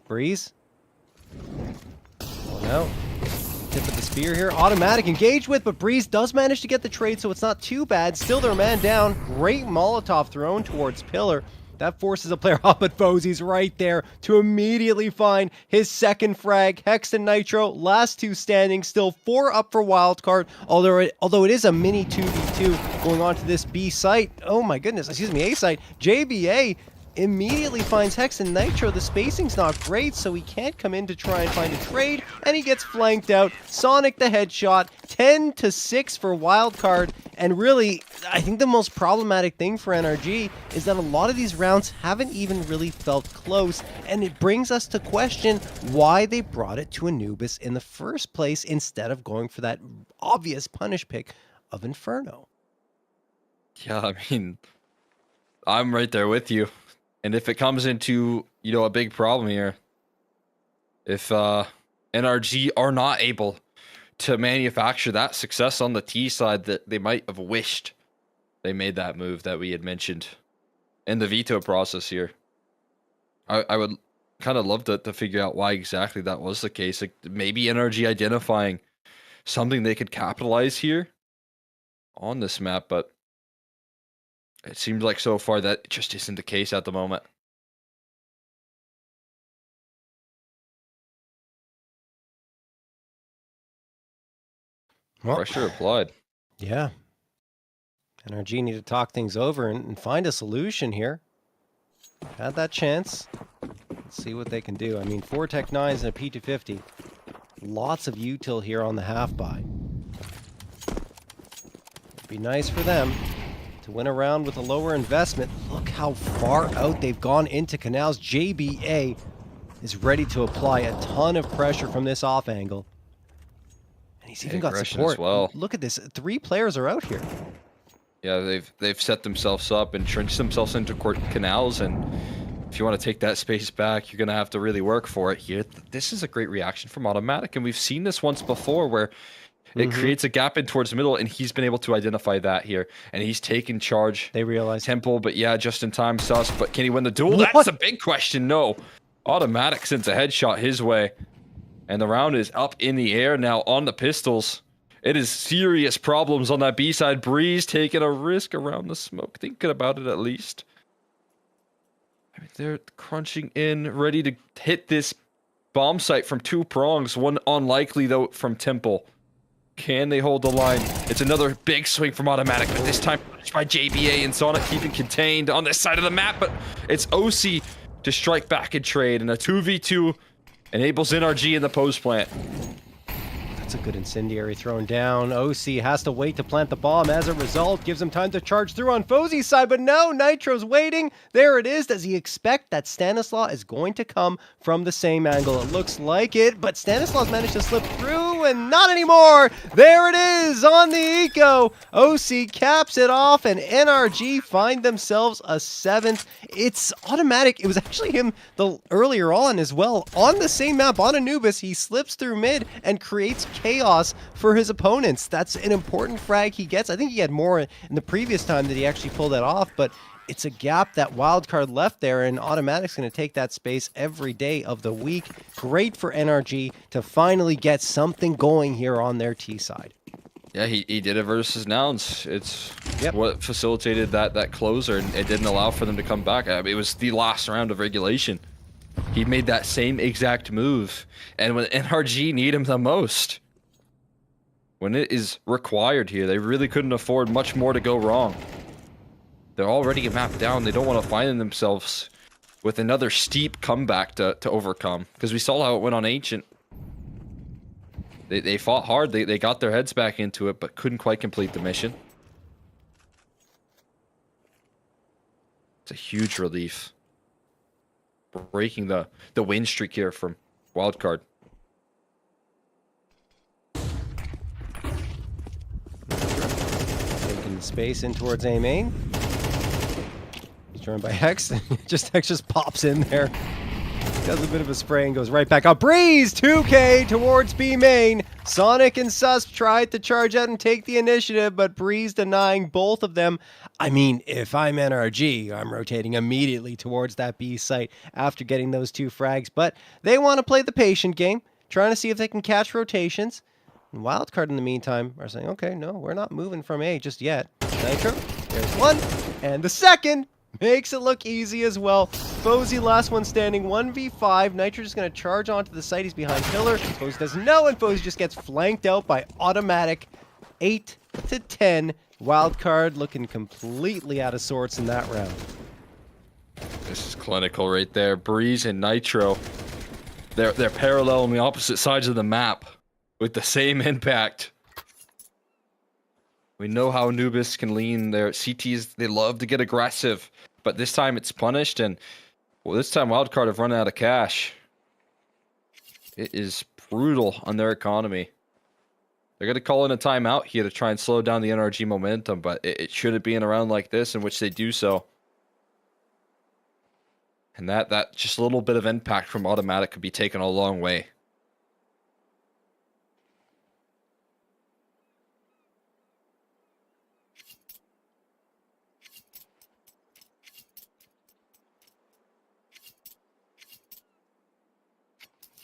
Breeze? Oh no. Tip of the spear here. Automatic engaged with, but Breeze does manage to get the trade, so it's not too bad. Still their man down. Great Molotov thrown towards Pillar. That forces a player off, but Fosie's right there to immediately find his second frag. Hex and Nitro, last two standing, still 4 up for wildcard, although it is a mini 2v2 going on to this B site. Oh my goodness, excuse me, A site. JBA immediately finds Hex and Nitro. The spacing's not great, so he can't come in to try and find a trade, and he gets flanked out. Sonic the headshot, 10-6 for wildcard, and really, I think the most problematic thing for NRG is that a lot of these rounds haven't even really felt close, and it brings us to question why they brought it to Anubis in the first place instead of going for that obvious punish pick of Inferno. Yeah, I mean, I'm right there with you. And if it comes into, you know, a big problem here, if NRG are not able to manufacture that success on the T side that they might have wished they made that move that we had mentioned in the veto process here, I would kind of love to figure out why exactly that was the case. Like maybe NRG identifying something they could capitalize here on this map, but it seems like so far that just isn't the case at the moment. Well, pressure applied. Yeah. NRG need to talk things over and find a solution here. Had that chance. Let's see what they can do. I mean, 4 Tech 9s and a P250. Lots of util here on the half-buy. It'd be nice for them to win a round with a lower investment. Look how far out they've gone into canals. JBA is ready to apply a ton of pressure from this off angle. And he's even got Aggression support. as well. Look at this. 3 players are out here. Yeah, they've set themselves up, entrenched themselves into canals, and if you want to take that space back, you're going to have to really work for it here. This is a great reaction from Automatic, and we've seen this once before where it creates a gap in towards the middle, and he's been able to identify that here, and he's taken charge. They realize Temple, but yeah, just in time, sus. But can he win the duel? That's a big question. No. Automatic sends a headshot his way, and the round is up in the air now on the pistols. It is serious problems on that B side. Breeze taking a risk around the smoke, thinking about it at least. I mean, they're crunching in, ready to hit this bomb site from 2 prongs. One unlikely though from Temple. Can they hold the line? It's another big swing from Automatic, but this time by JBA and Sonic keeping contained on this side of the map, but it's OC to strike back and trade, and a 2v2 enables NRG in the post plant. That's a good incendiary thrown down. OC has to wait to plant the bomb. As a result, gives him time to charge through on Fosie's side, but no, Nitro's waiting. There it is. Does he expect that Stanislaw is going to come from the same angle? It looks like it, but Stanislaw's managed to slip through, and not anymore. There it is on the eco. OC caps it off, and NRG find themselves a 7th. It's Automatic. It was actually him earlier on as well. On the same map, on Anubis, he slips through mid and creates chaos for his opponents. That's an important frag he gets. I think he had more in the previous time that he actually pulled that off, but it's a gap that wildcard left there, and Automatic's going to take that space every day of the week. Great for NRG to finally get something going here on their T side. Yeah, he did it versus Nouns. It's what facilitated that closer, and it didn't allow for them to come back. I mean, it was the last round of regulation. He made that same exact move, and when NRG need him the most, when it is required here, they really couldn't afford much more to go wrong. They're already a map down. They don't want to find themselves with another steep comeback to overcome. Because we saw how it went on Ancient. They fought hard. They got their heads back into it, but couldn't quite complete the mission. It's a huge relief. Breaking the win streak here from Wildcard. Taking the space in towards A main. He's joined by Hex. Hex just pops in there. Does a bit of a spray and goes right back up. Breeze 2K towards B main. Sonic and Susp tried to charge out and take the initiative, but Breeze denying both of them. I mean, if I'm NRG, I'm rotating immediately towards that B site after getting those 2 frags. But they want to play the patient game, trying to see if they can catch rotations. And Wildcard in the meantime are saying, okay, no, we're not moving from A just yet. Nitro, there's one, and the second. Makes it look easy as well. Fozy, last one standing, 1v5. Nitro just going to charge onto the site. He's behind Pillar. Fozy doesn't know, and Fozy just gets flanked out by Automatic. 8-10. Wildcard looking completely out of sorts in that round. This is clinical right there. Breeze and Nitro. They're parallel on the opposite sides of the map with the same impact. We know how Anubis can lean their CTs. They love to get aggressive, but this time it's punished, and well, this time Wildcard have run out of cash. It is brutal on their economy. They're going to call in a timeout here to try and slow down the NRG momentum, but it shouldn't be in a round like this in which they do so. And that just a little bit of impact from Automatic could be taken a long way.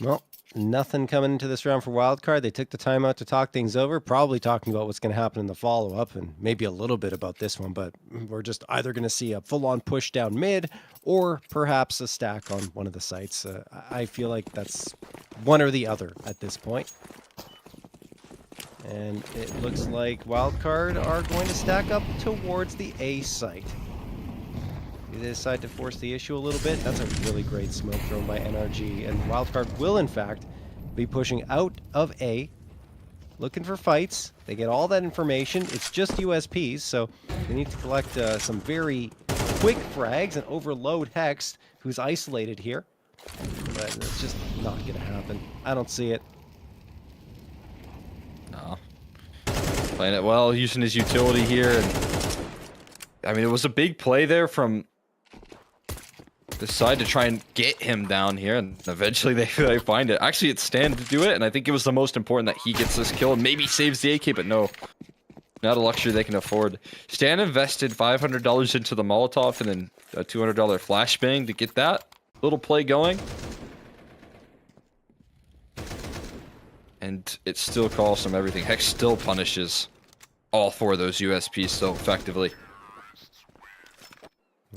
Well, nothing coming into this round for Wildcard. They took the time out to talk things over, probably talking about what's going to happen in the follow-up and maybe a little bit about this one, but we're just either going to see a full-on push down mid or perhaps a stack on one of the sites. I feel like that's one or the other at this point. And it looks like Wildcard are going to stack up towards the A site. They decide to force the issue a little bit. That's a really great smoke thrown by NRG. And Wildcard will, in fact, be pushing out of A, looking for fights. They get all that information. It's just USPs, so they need to collect some very quick frags and overload Hex, who's isolated here. But it's just not going to happen. I don't see it. No. Playing it well, using his utility here. And I mean, it was a big play there from decide to try and get him down here, and eventually they find it. Actually, it's Stan to do it, and I think it was the most important that he gets this kill and maybe saves the AK, but no. Not a luxury they can afford. Stan invested $500 into the Molotov and then a $200 flashbang to get that little play going. And it still costs him everything. Hex still punishes all 4 of those USPs so effectively.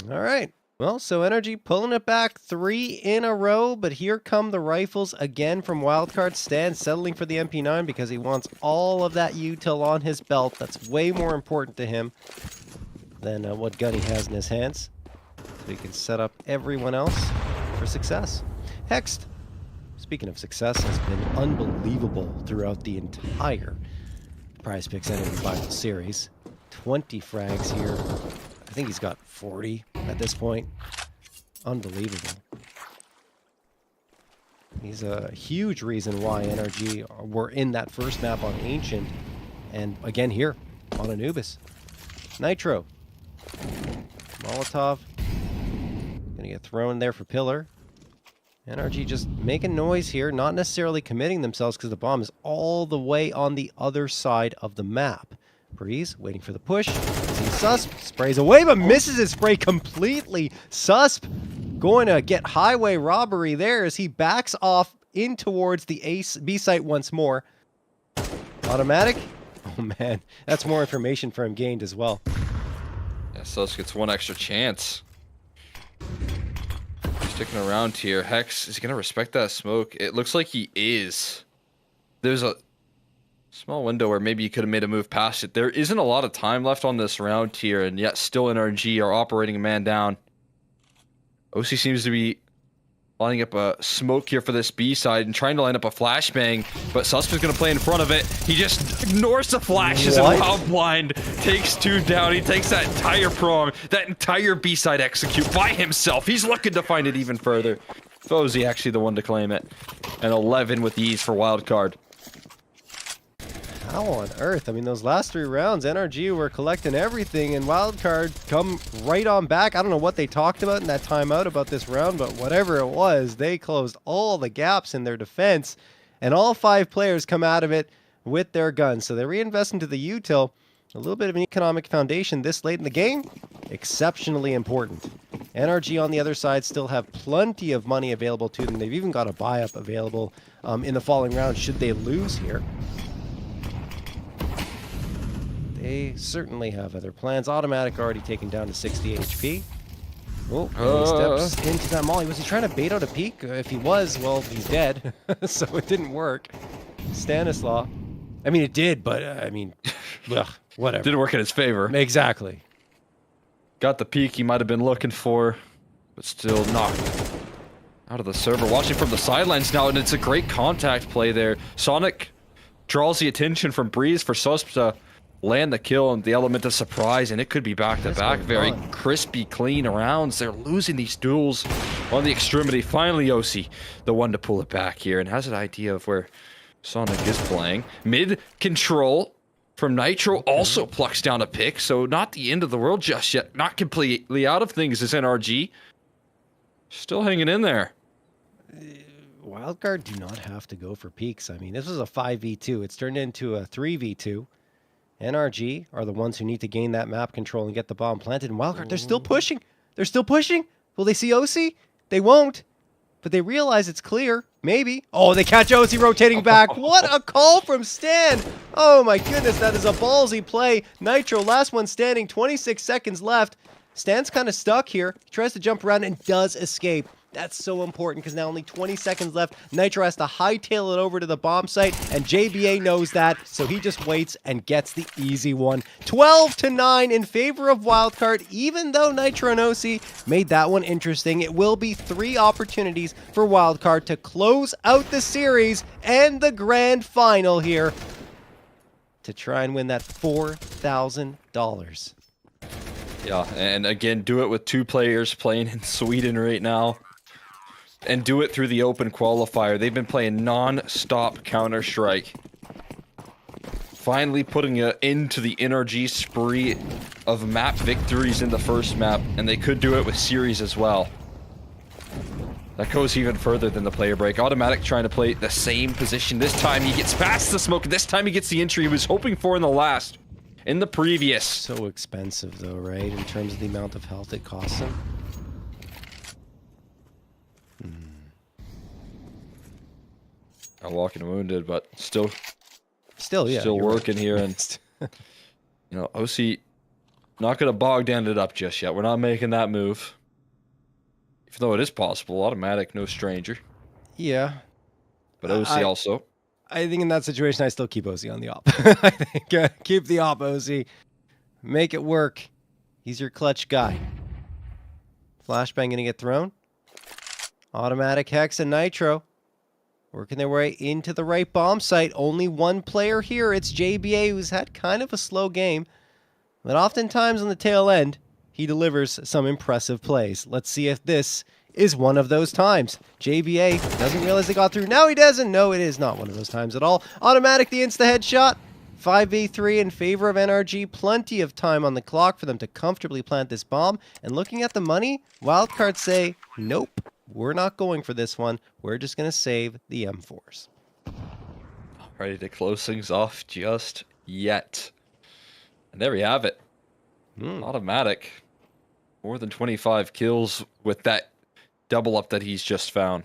All right. Well, so NRG pulling it back 3 in a row, but here come the rifles again from Wildcard. Stan settling for the MP9 because he wants all of that util on his belt. That's way more important to him than what gun he has in his hands. So he can set up everyone else for success. Hex, speaking of success, has been unbelievable throughout the entire PrizePicks Enemy Bible series. 20 frags here. I think he's got 40 at this point. Unbelievable. He's a huge reason why NRG were in that first map on Ancient. And again here on Anubis. Nitro. Molotov. Gonna get thrown there for Pillar. NRG just making noise here, not necessarily committing themselves because the bomb is all the way on the other side of the map. Breeze waiting for the push. Susp sprays away, but misses his spray completely. Susp going to get highway robbery there as he backs off in towards the B site once more. Automatic? Oh man, that's more information for him gained as well. Yeah, Susp gets one extra chance. Sticking around here. Hex is going to respect that smoke. It looks like he is. There's a Small window where maybe you could have made a move past it. There isn't a lot of time left on this round here, and yet still NRG are operating a man down. OC seems to be lining up a smoke here for this B side and trying to line up a flashbang, but Suspect's going to play in front of it. He just ignores the flashes and Wild Blind takes 2 down. He takes that entire prong, that entire B side execute by himself. He's looking to find it even further. Fozy actually the one to claim it. And 11 with ease for Wildcard. How on earth? I mean, those last 3 rounds, NRG were collecting everything, and Wildcard come right on back. I don't know what they talked about in that timeout about this round, but whatever it was, they closed all the gaps in their defense, and all 5 players come out of it with their guns. So they reinvest into the util. A little bit of an economic foundation this late in the game, exceptionally important. NRG on the other side still have plenty of money available to them. They've even got a buy-up available in the following round should they lose here. They certainly have other plans. Automatic already taken down to 60 HP. Oh, he steps into that molly. Was he trying to bait out a peek? If he was, well, he's dead. So it didn't work. Stanislaw. I mean, it did, but I mean, ugh, whatever. Didn't work in his favor. Exactly. Got the peek he might have been looking for, but still knocked out of the server. Watching from the sidelines now, and it's a great contact play there. Sonic draws the attention from Breeze for Susp to land the kill and the element of surprise, and it could be back-to-back. Very crispy, clean rounds. They're losing these duels on the extremity. Finally, OC, the one to pull it back here, and has an idea of where Sonic is playing. Mid control from Nitro also plucks down a pick, so not the end of the world just yet. Not completely out of things is NRG. Still hanging in there. Wildcard do not have to go for peaks. I mean, this was a 5v2. It's turned into a 3v2. NRG are the ones who need to gain that map control and get the bomb planted. And Wildcard, they're still pushing. They're still pushing. Will they see OC? They won't. But they realize it's clear. Maybe. Oh, they catch OC rotating back. What a call from Stan. Oh my goodness, that is a ballsy play. Nitro, last one standing, 26 seconds left. Stan's kind of stuck here. He tries to jump around and does escape. That's so important because now only 20 seconds left. Nitro has to hightail it over to the bomb site, and JBA knows that, so he just waits and gets the easy one. 12-9 in favor of Wildcard, even though Nitro and OC made that one interesting. It will be 3 opportunities for Wildcard to close out the series and the grand final here to try and win that $4,000. Yeah, and again, do it with 2 players playing in Sweden right now. And do it through the open qualifier. They've been playing non-stop Counter-Strike. Finally putting an end to the NRG spree of map victories in the first map, and they could do it with series as well. That goes even further than the player break. Automatic trying to play the same position. This time he gets past the smoke. This time he gets the entry he was hoping for in the last. In the previous. So expensive though, right? In terms of the amount of health it costs him. Walking wounded, but still yeah, still working here, and you know, OC not gonna bog down it up just yet. We're not making that move, even though it is possible. Automatic, no stranger. Yeah, but OC also. I think in that situation, I still keep OC on the op. I think keep the op, OC. Make it work. He's your clutch guy. Flashbang gonna get thrown. Automatic Hex and Nitro working their way into the right bomb site. Only one player here. It's JBA, who's had kind of a slow game. But oftentimes on the tail end, he delivers some impressive plays. Let's see if this is one of those times. JBA doesn't realize they got through. Now he doesn't. No, it is not one of those times at all. Automatic the insta-headshot. 5v3 in favor of NRG. Plenty of time on the clock for them to comfortably plant this bomb. And looking at the money, Wildcard say, nope. We're not going for this one. We're just going to save the M4s. Ready to close things off just yet. And there we have it. Automatic. More than 25 kills with that double up that he's just found.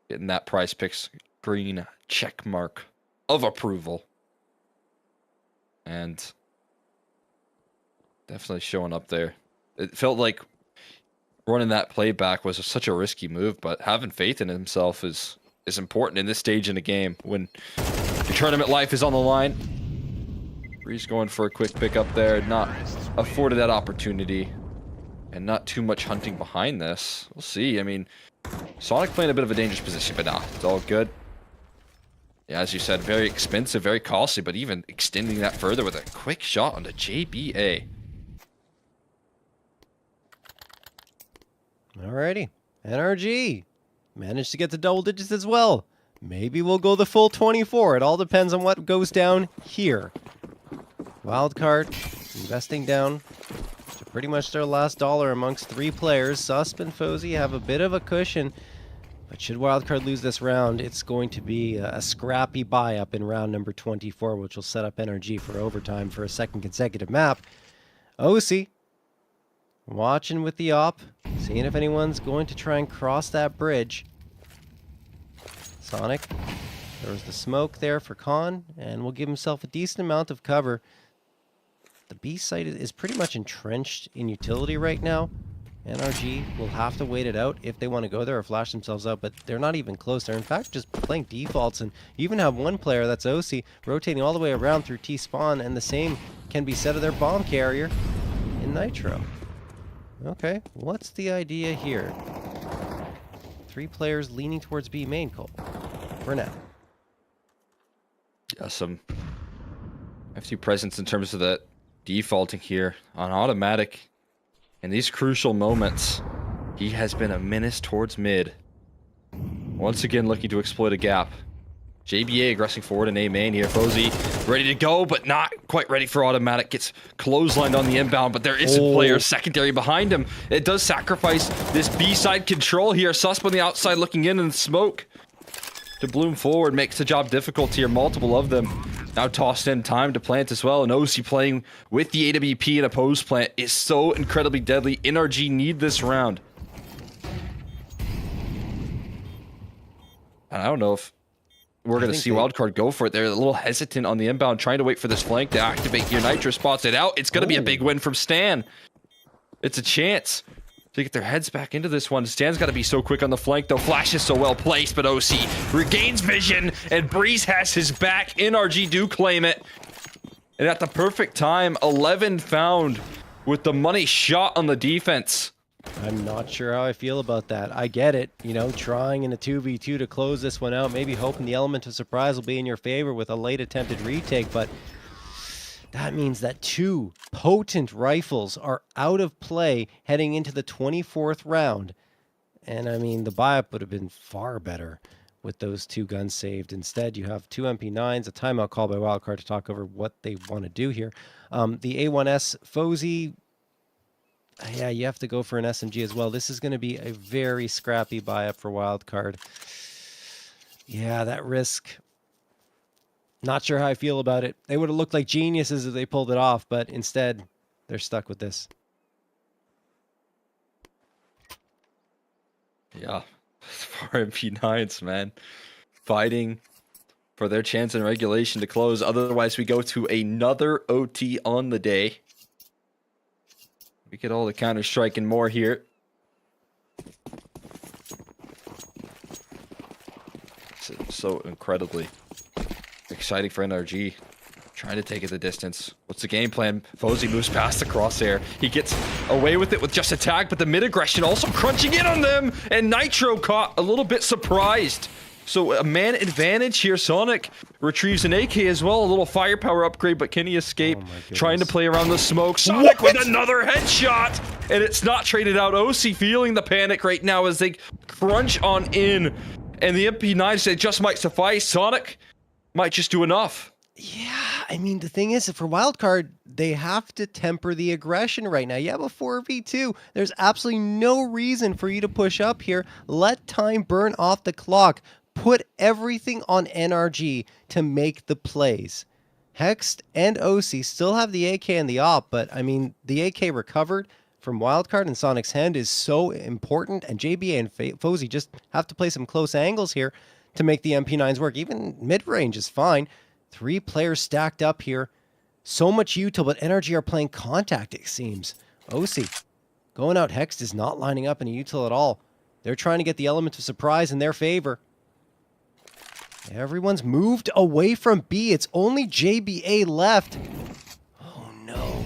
Getting that PrizePicks green check mark of approval. And definitely showing up there. It felt like running that playback was such a risky move, but having faith in himself is important in this stage in the game when Your tournament life is on the line. Breeze going for a quick pick up there. Not afforded that opportunity. And not too much hunting behind this. We'll see. I mean, Sonic playing a bit of a dangerous position, but nah, it's all good. Yeah, as you said, very expensive, very costly, but even extending that further with a quick shot onto JBA. Alrighty. NRG managed to get to double digits as well. Maybe we'll go the full 24. It all depends on what goes down here. Wildcard investing down to pretty much their last dollar amongst 3 players. Susp and Fozy have a bit of a cushion, but should Wildcard lose this round, it's going to be a scrappy buy-up in round number 24, which will set up NRG for overtime for a second consecutive map. OC watching with the op, seeing if anyone's going to try and cross that bridge. Sonic, there was the smoke there for Khan, and will give himself a decent amount of cover. The B site is pretty much entrenched in utility right now. NRG will have to wait it out if they want to go there or flash themselves out, but they're not even close. They're in fact just playing defaults, and you even have one player, that's OC, rotating all the way around through T-spawn, and the same can be said of their bomb carrier in Nitro. Okay, what's the idea here? 3 players leaning towards B main, Cole, for now. Yeah, some FT presence in terms of the defaulting here on automatic. In these crucial moments, he has been a menace towards mid. Once again, looking to exploit a gap. JBA aggressing forward in A main here. Fozy ready to go, but not quite ready for automatic. Gets clotheslined on the inbound, but there is a player secondary behind him. It does sacrifice this B side control here. Susp on the outside looking in the smoke. To bloom forward makes the job difficult here. Multiple of them now tossed in time to plant as well. And OC playing with the AWP in a post plant is so incredibly deadly. NRG need this round. And I don't know if we're going to see Wildcard go for it. They're a little hesitant on the inbound, trying to wait for this flank to activate here. Nitro spots it out. It's going to be a big win from Stan. It's a chance to get their heads back into this one. Stan's got to be so quick on the flank, though. Flash is so well placed, but OC regains vision, and Breeze has his back. NRG do claim it. And at the perfect time, 11 found with the money shot on the defense. I'm not sure how I feel about that. I get it, you know, trying in a 2v2 to close this one out, maybe hoping the element of surprise will be in your favor with a late attempted retake, but that means that 2 potent rifles are out of play heading into the 24th round. And I mean, the buy-up would have been far better with those 2 guns saved. Instead, you have 2 MP9s, a timeout call by Wildcard to talk over what they want to do here. The A1S Fozy, yeah, you have to go for an SMG as well. This is going to be a very scrappy buy-up for Wildcard. Yeah, that risk. Not sure how I feel about it. They would have looked like geniuses if they pulled it off, but instead, they're stuck with this. Yeah, 4 MP9s, man. Fighting for their chance in regulation to close. Otherwise, we go to another OT on the day. We get all the Counter-Strike and more here. So incredibly exciting for NRG. Trying to take it the distance. What's the game plan? Fozy moves past the crosshair. He gets away with it with just a tag, but the mid-aggression also crunching in on them. And Nitro caught a little bit surprised. So a man advantage here. Sonic retrieves an AK as well. A little firepower upgrade, but can he escape? Trying to play around the smoke. Sonic with another headshot. And it's not traded out. OC feeling the panic right now as they crunch on in. And the MP9 said just might suffice. Sonic might just do enough. Yeah, I mean, the thing is, for Wildcard, they have to temper the aggression right now. You have a 4v2. There's absolutely no reason for you to push up here. Let time burn off the clock. Put everything on NRG to make the plays. Hext and OC still have the AK and the op, but I mean, the AK recovered from Wildcard and Sonic's hand is so important, and JBA and Fozy just have to play some close angles here to make the MP9s work. Even mid-range is fine. 3 players stacked up here. So much util, but NRG are playing contact, it seems. OC going out Hext is not lining up in a util at all. They're trying to get the element of surprise in their favor. Everyone's moved away from B. It's only JBA left. Oh no.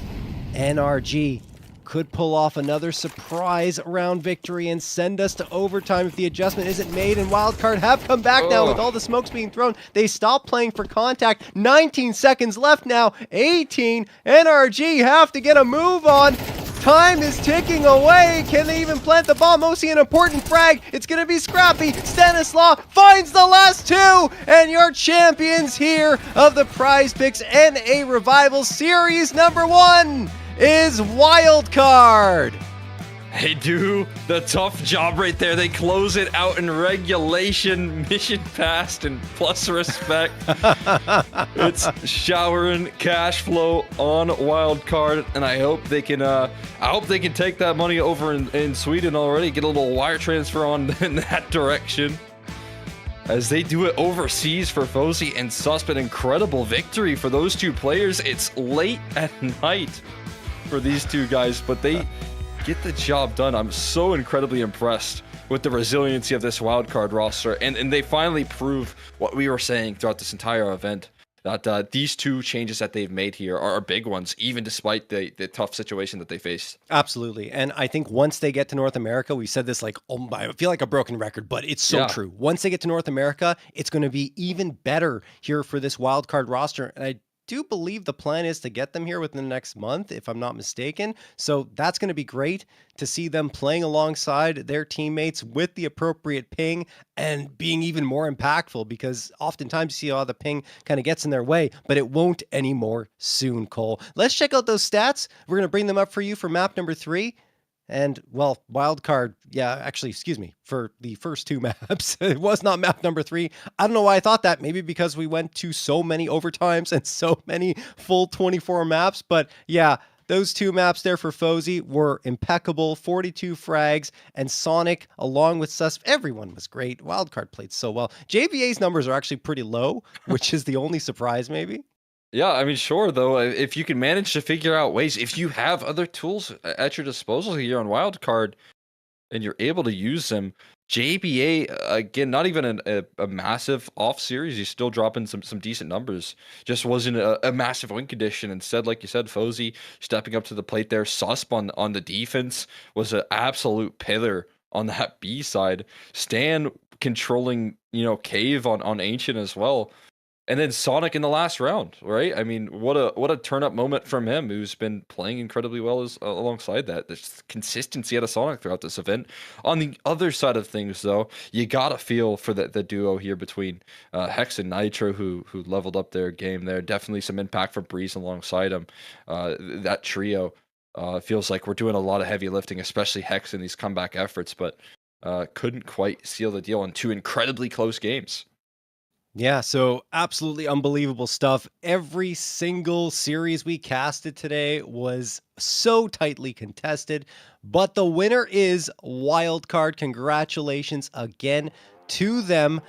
NRG could pull off another surprise round victory and send us to overtime if the adjustment isn't made, and Wildcard have come back now with all the smokes being thrown. They stopped playing for contact. 19 seconds left now. 18. NRG have to get a move on. Time is ticking away. Can they even plant the bomb? Mostly an important frag. It's going to be scrappy. Stanislaw finds the last two, and your champions here of the PrizePicks NA Revival Series #1 is Wildcard. They do the tough job right there. They close it out in regulation, mission passed, and plus respect. It's showering cash flow on Wildcard, and I hope they can take that money over in Sweden already. Get a little wire transfer on in that direction. As they do it overseas for Fozy and Susp, an incredible victory for those two players. It's late at night for these two guys, but they get the job done. I'm so incredibly impressed with the resiliency of this wildcard roster, and they finally prove what we were saying throughout this entire event, that these two changes that they've made here are big ones, even despite the tough situation that they faced. Absolutely. And I think once they get to North America, we said this like, oh, I feel like a broken record, but it's so true. Once they get to North America, it's going to be even better here for this wildcard roster. And I do believe the plan is to get them here within the next month, if I'm not mistaken. So that's going to be great to see them playing alongside their teammates with the appropriate ping and being even more impactful, because oftentimes you see how the ping kind of gets in their way, but it won't anymore soon, Cole. Let's check out those stats. We're going to bring them up for you for map number 3. And, well, wildcard, for the first two maps. It was not map number 3. I don't know why I thought that. Maybe because we went to so many overtimes and so many full 24 maps. But, yeah, those two maps there for Fozy were impeccable. 42 frags, and Sonic, along with Sus, everyone was great. Wildcard played so well. JVA's numbers are actually pretty low, which is the only surprise, maybe. Yeah, I mean, sure, though, if you can manage to figure out ways, if you have other tools at your disposal here on Wildcard and you're able to use them, JBA, again, not even a massive off series, he's still dropping some decent numbers. Just wasn't a massive win condition. Instead, like you said, Fozy stepping up to the plate there. Susp on the defense was an absolute pillar on that B side. Stan controlling, Cave on Ancient as well. And then Sonic in the last round, right? I mean, what a turn-up moment from him, who's been playing incredibly well alongside that. There's consistency out of Sonic throughout this event. On the other side of things, though, you gotta feel for the duo here between Hex and Nitro, who leveled up their game there. Definitely some impact from Breeze alongside him. That trio feels like we're doing a lot of heavy lifting, especially Hex in these comeback efforts, but couldn't quite seal the deal in two incredibly close games. Yeah, so absolutely unbelievable stuff. Every single series we casted today was so tightly contested, but the winner is Wildcard. Congratulations again to them.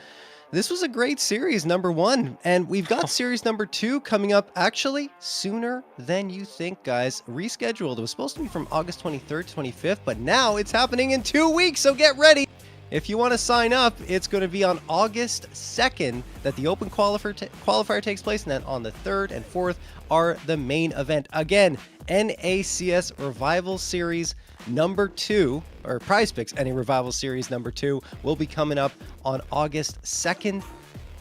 This was a great series, #1, and we've got series #2 coming up actually sooner than you think, guys. Rescheduled. It was supposed to be from August 23rd to 25th, but now it's happening in 2 weeks, so get ready. If you want to sign up, it's going to be on August 2nd that the open qualifier takes place, and then on the 3rd and 4th are the main event. Again, NACS Revival Series #2, or PrizePicks NA Revival Series #2, will be coming up on August 2nd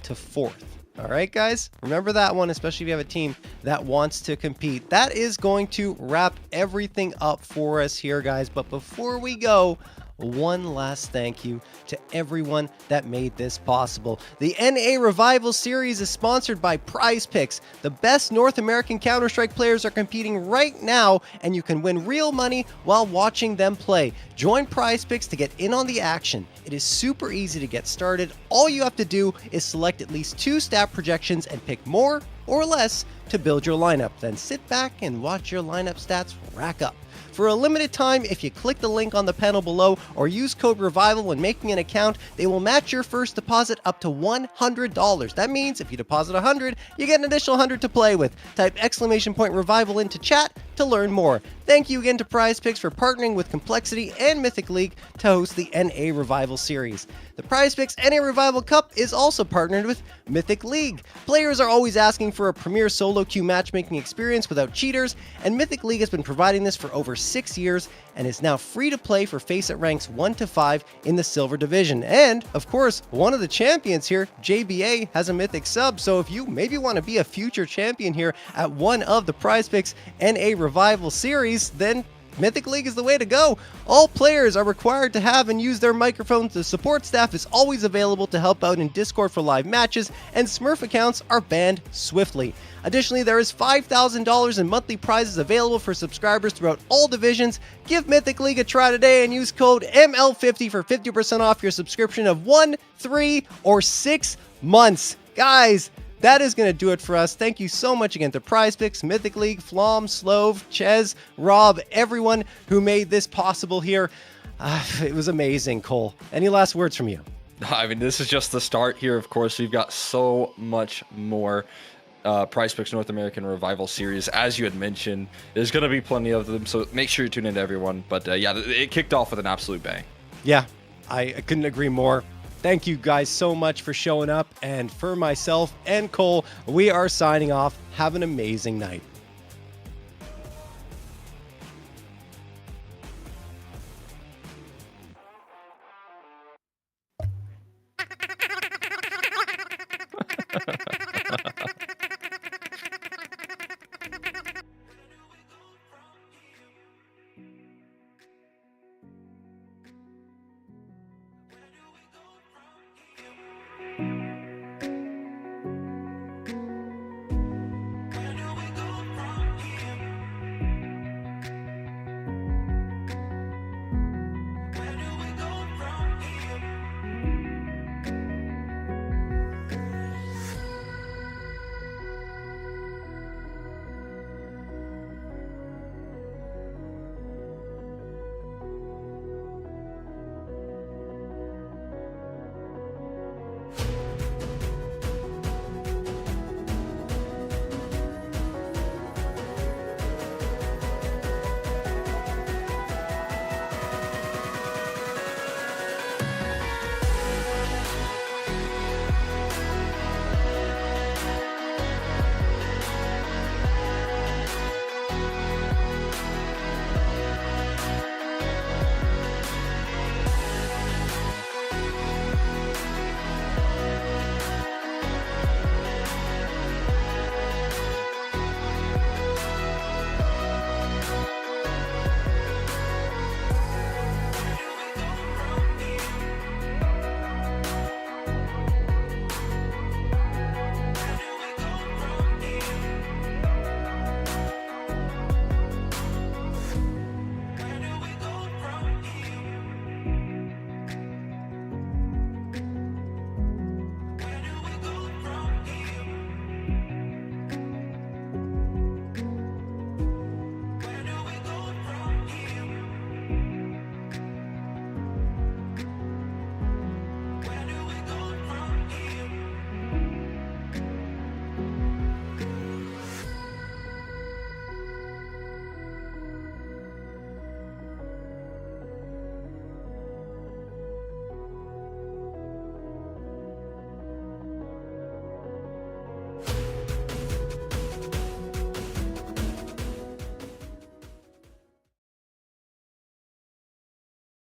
to 4th. All right, guys, remember that one, especially if you have a team that wants to compete. That is going to wrap everything up for us here, guys. But before we go, one last thank you to everyone that made this possible. The NA Revival Series is sponsored by PrizePicks. The best North American Counter-Strike players are competing right now, and you can win real money while watching them play. Join PrizePicks to get in on the action. It is super easy to get started. All you have to do is select at least 2 stat projections and pick more or less to build your lineup. Then sit back and watch your lineup stats rack up. For a limited time, if you click the link on the panel below or use code REVIVAL when making an account, they will match your first deposit up to $100. That means if you deposit $100, you get an additional $100 to play with. Type !REVIVAL into chat to learn more. Thank you again to PrizePicks for partnering with Complexity and Mythic League to host the NA Revival series. The PrizePicks NA Revival Cup is also partnered with Mythic League. Players are always asking for a premier solo queue matchmaking experience without cheaters, and Mythic League has been providing this for over 6 years and is now free to play for FACEIT ranks 1 to 5 in the Silver Division. And, of course, one of the champions here, JBA, has a Mythic sub, so if you maybe want to be a future champion here at one of the PrizePicks NA Revival series, then Mythic League is the way to go. All players are required to have and use their microphones. The support staff is always available to help out in Discord for live matches, and Smurf accounts are banned swiftly. Additionally, there is $5,000 in monthly prizes available for subscribers throughout all divisions. Give Mythic League a try today and use code ML50 for 50% off your subscription of 1, 3, or 6 months. Guys, that is going to do it for us. Thank you so much again to PrizePicks, Mythic League, Flom, Slove, Ches, Rob, everyone who made this possible here. It was amazing, Cole. Any last words from you? I mean, this is just the start here. Of course, we've got so much more PrizePicks North American Revival series. As you had mentioned, there's going to be plenty of them, so make sure you tune in to everyone. But yeah, it kicked off with an absolute bang. Yeah, I couldn't agree more. Thank you guys so much for showing up. And for myself and Cole, we are signing off. Have an amazing night.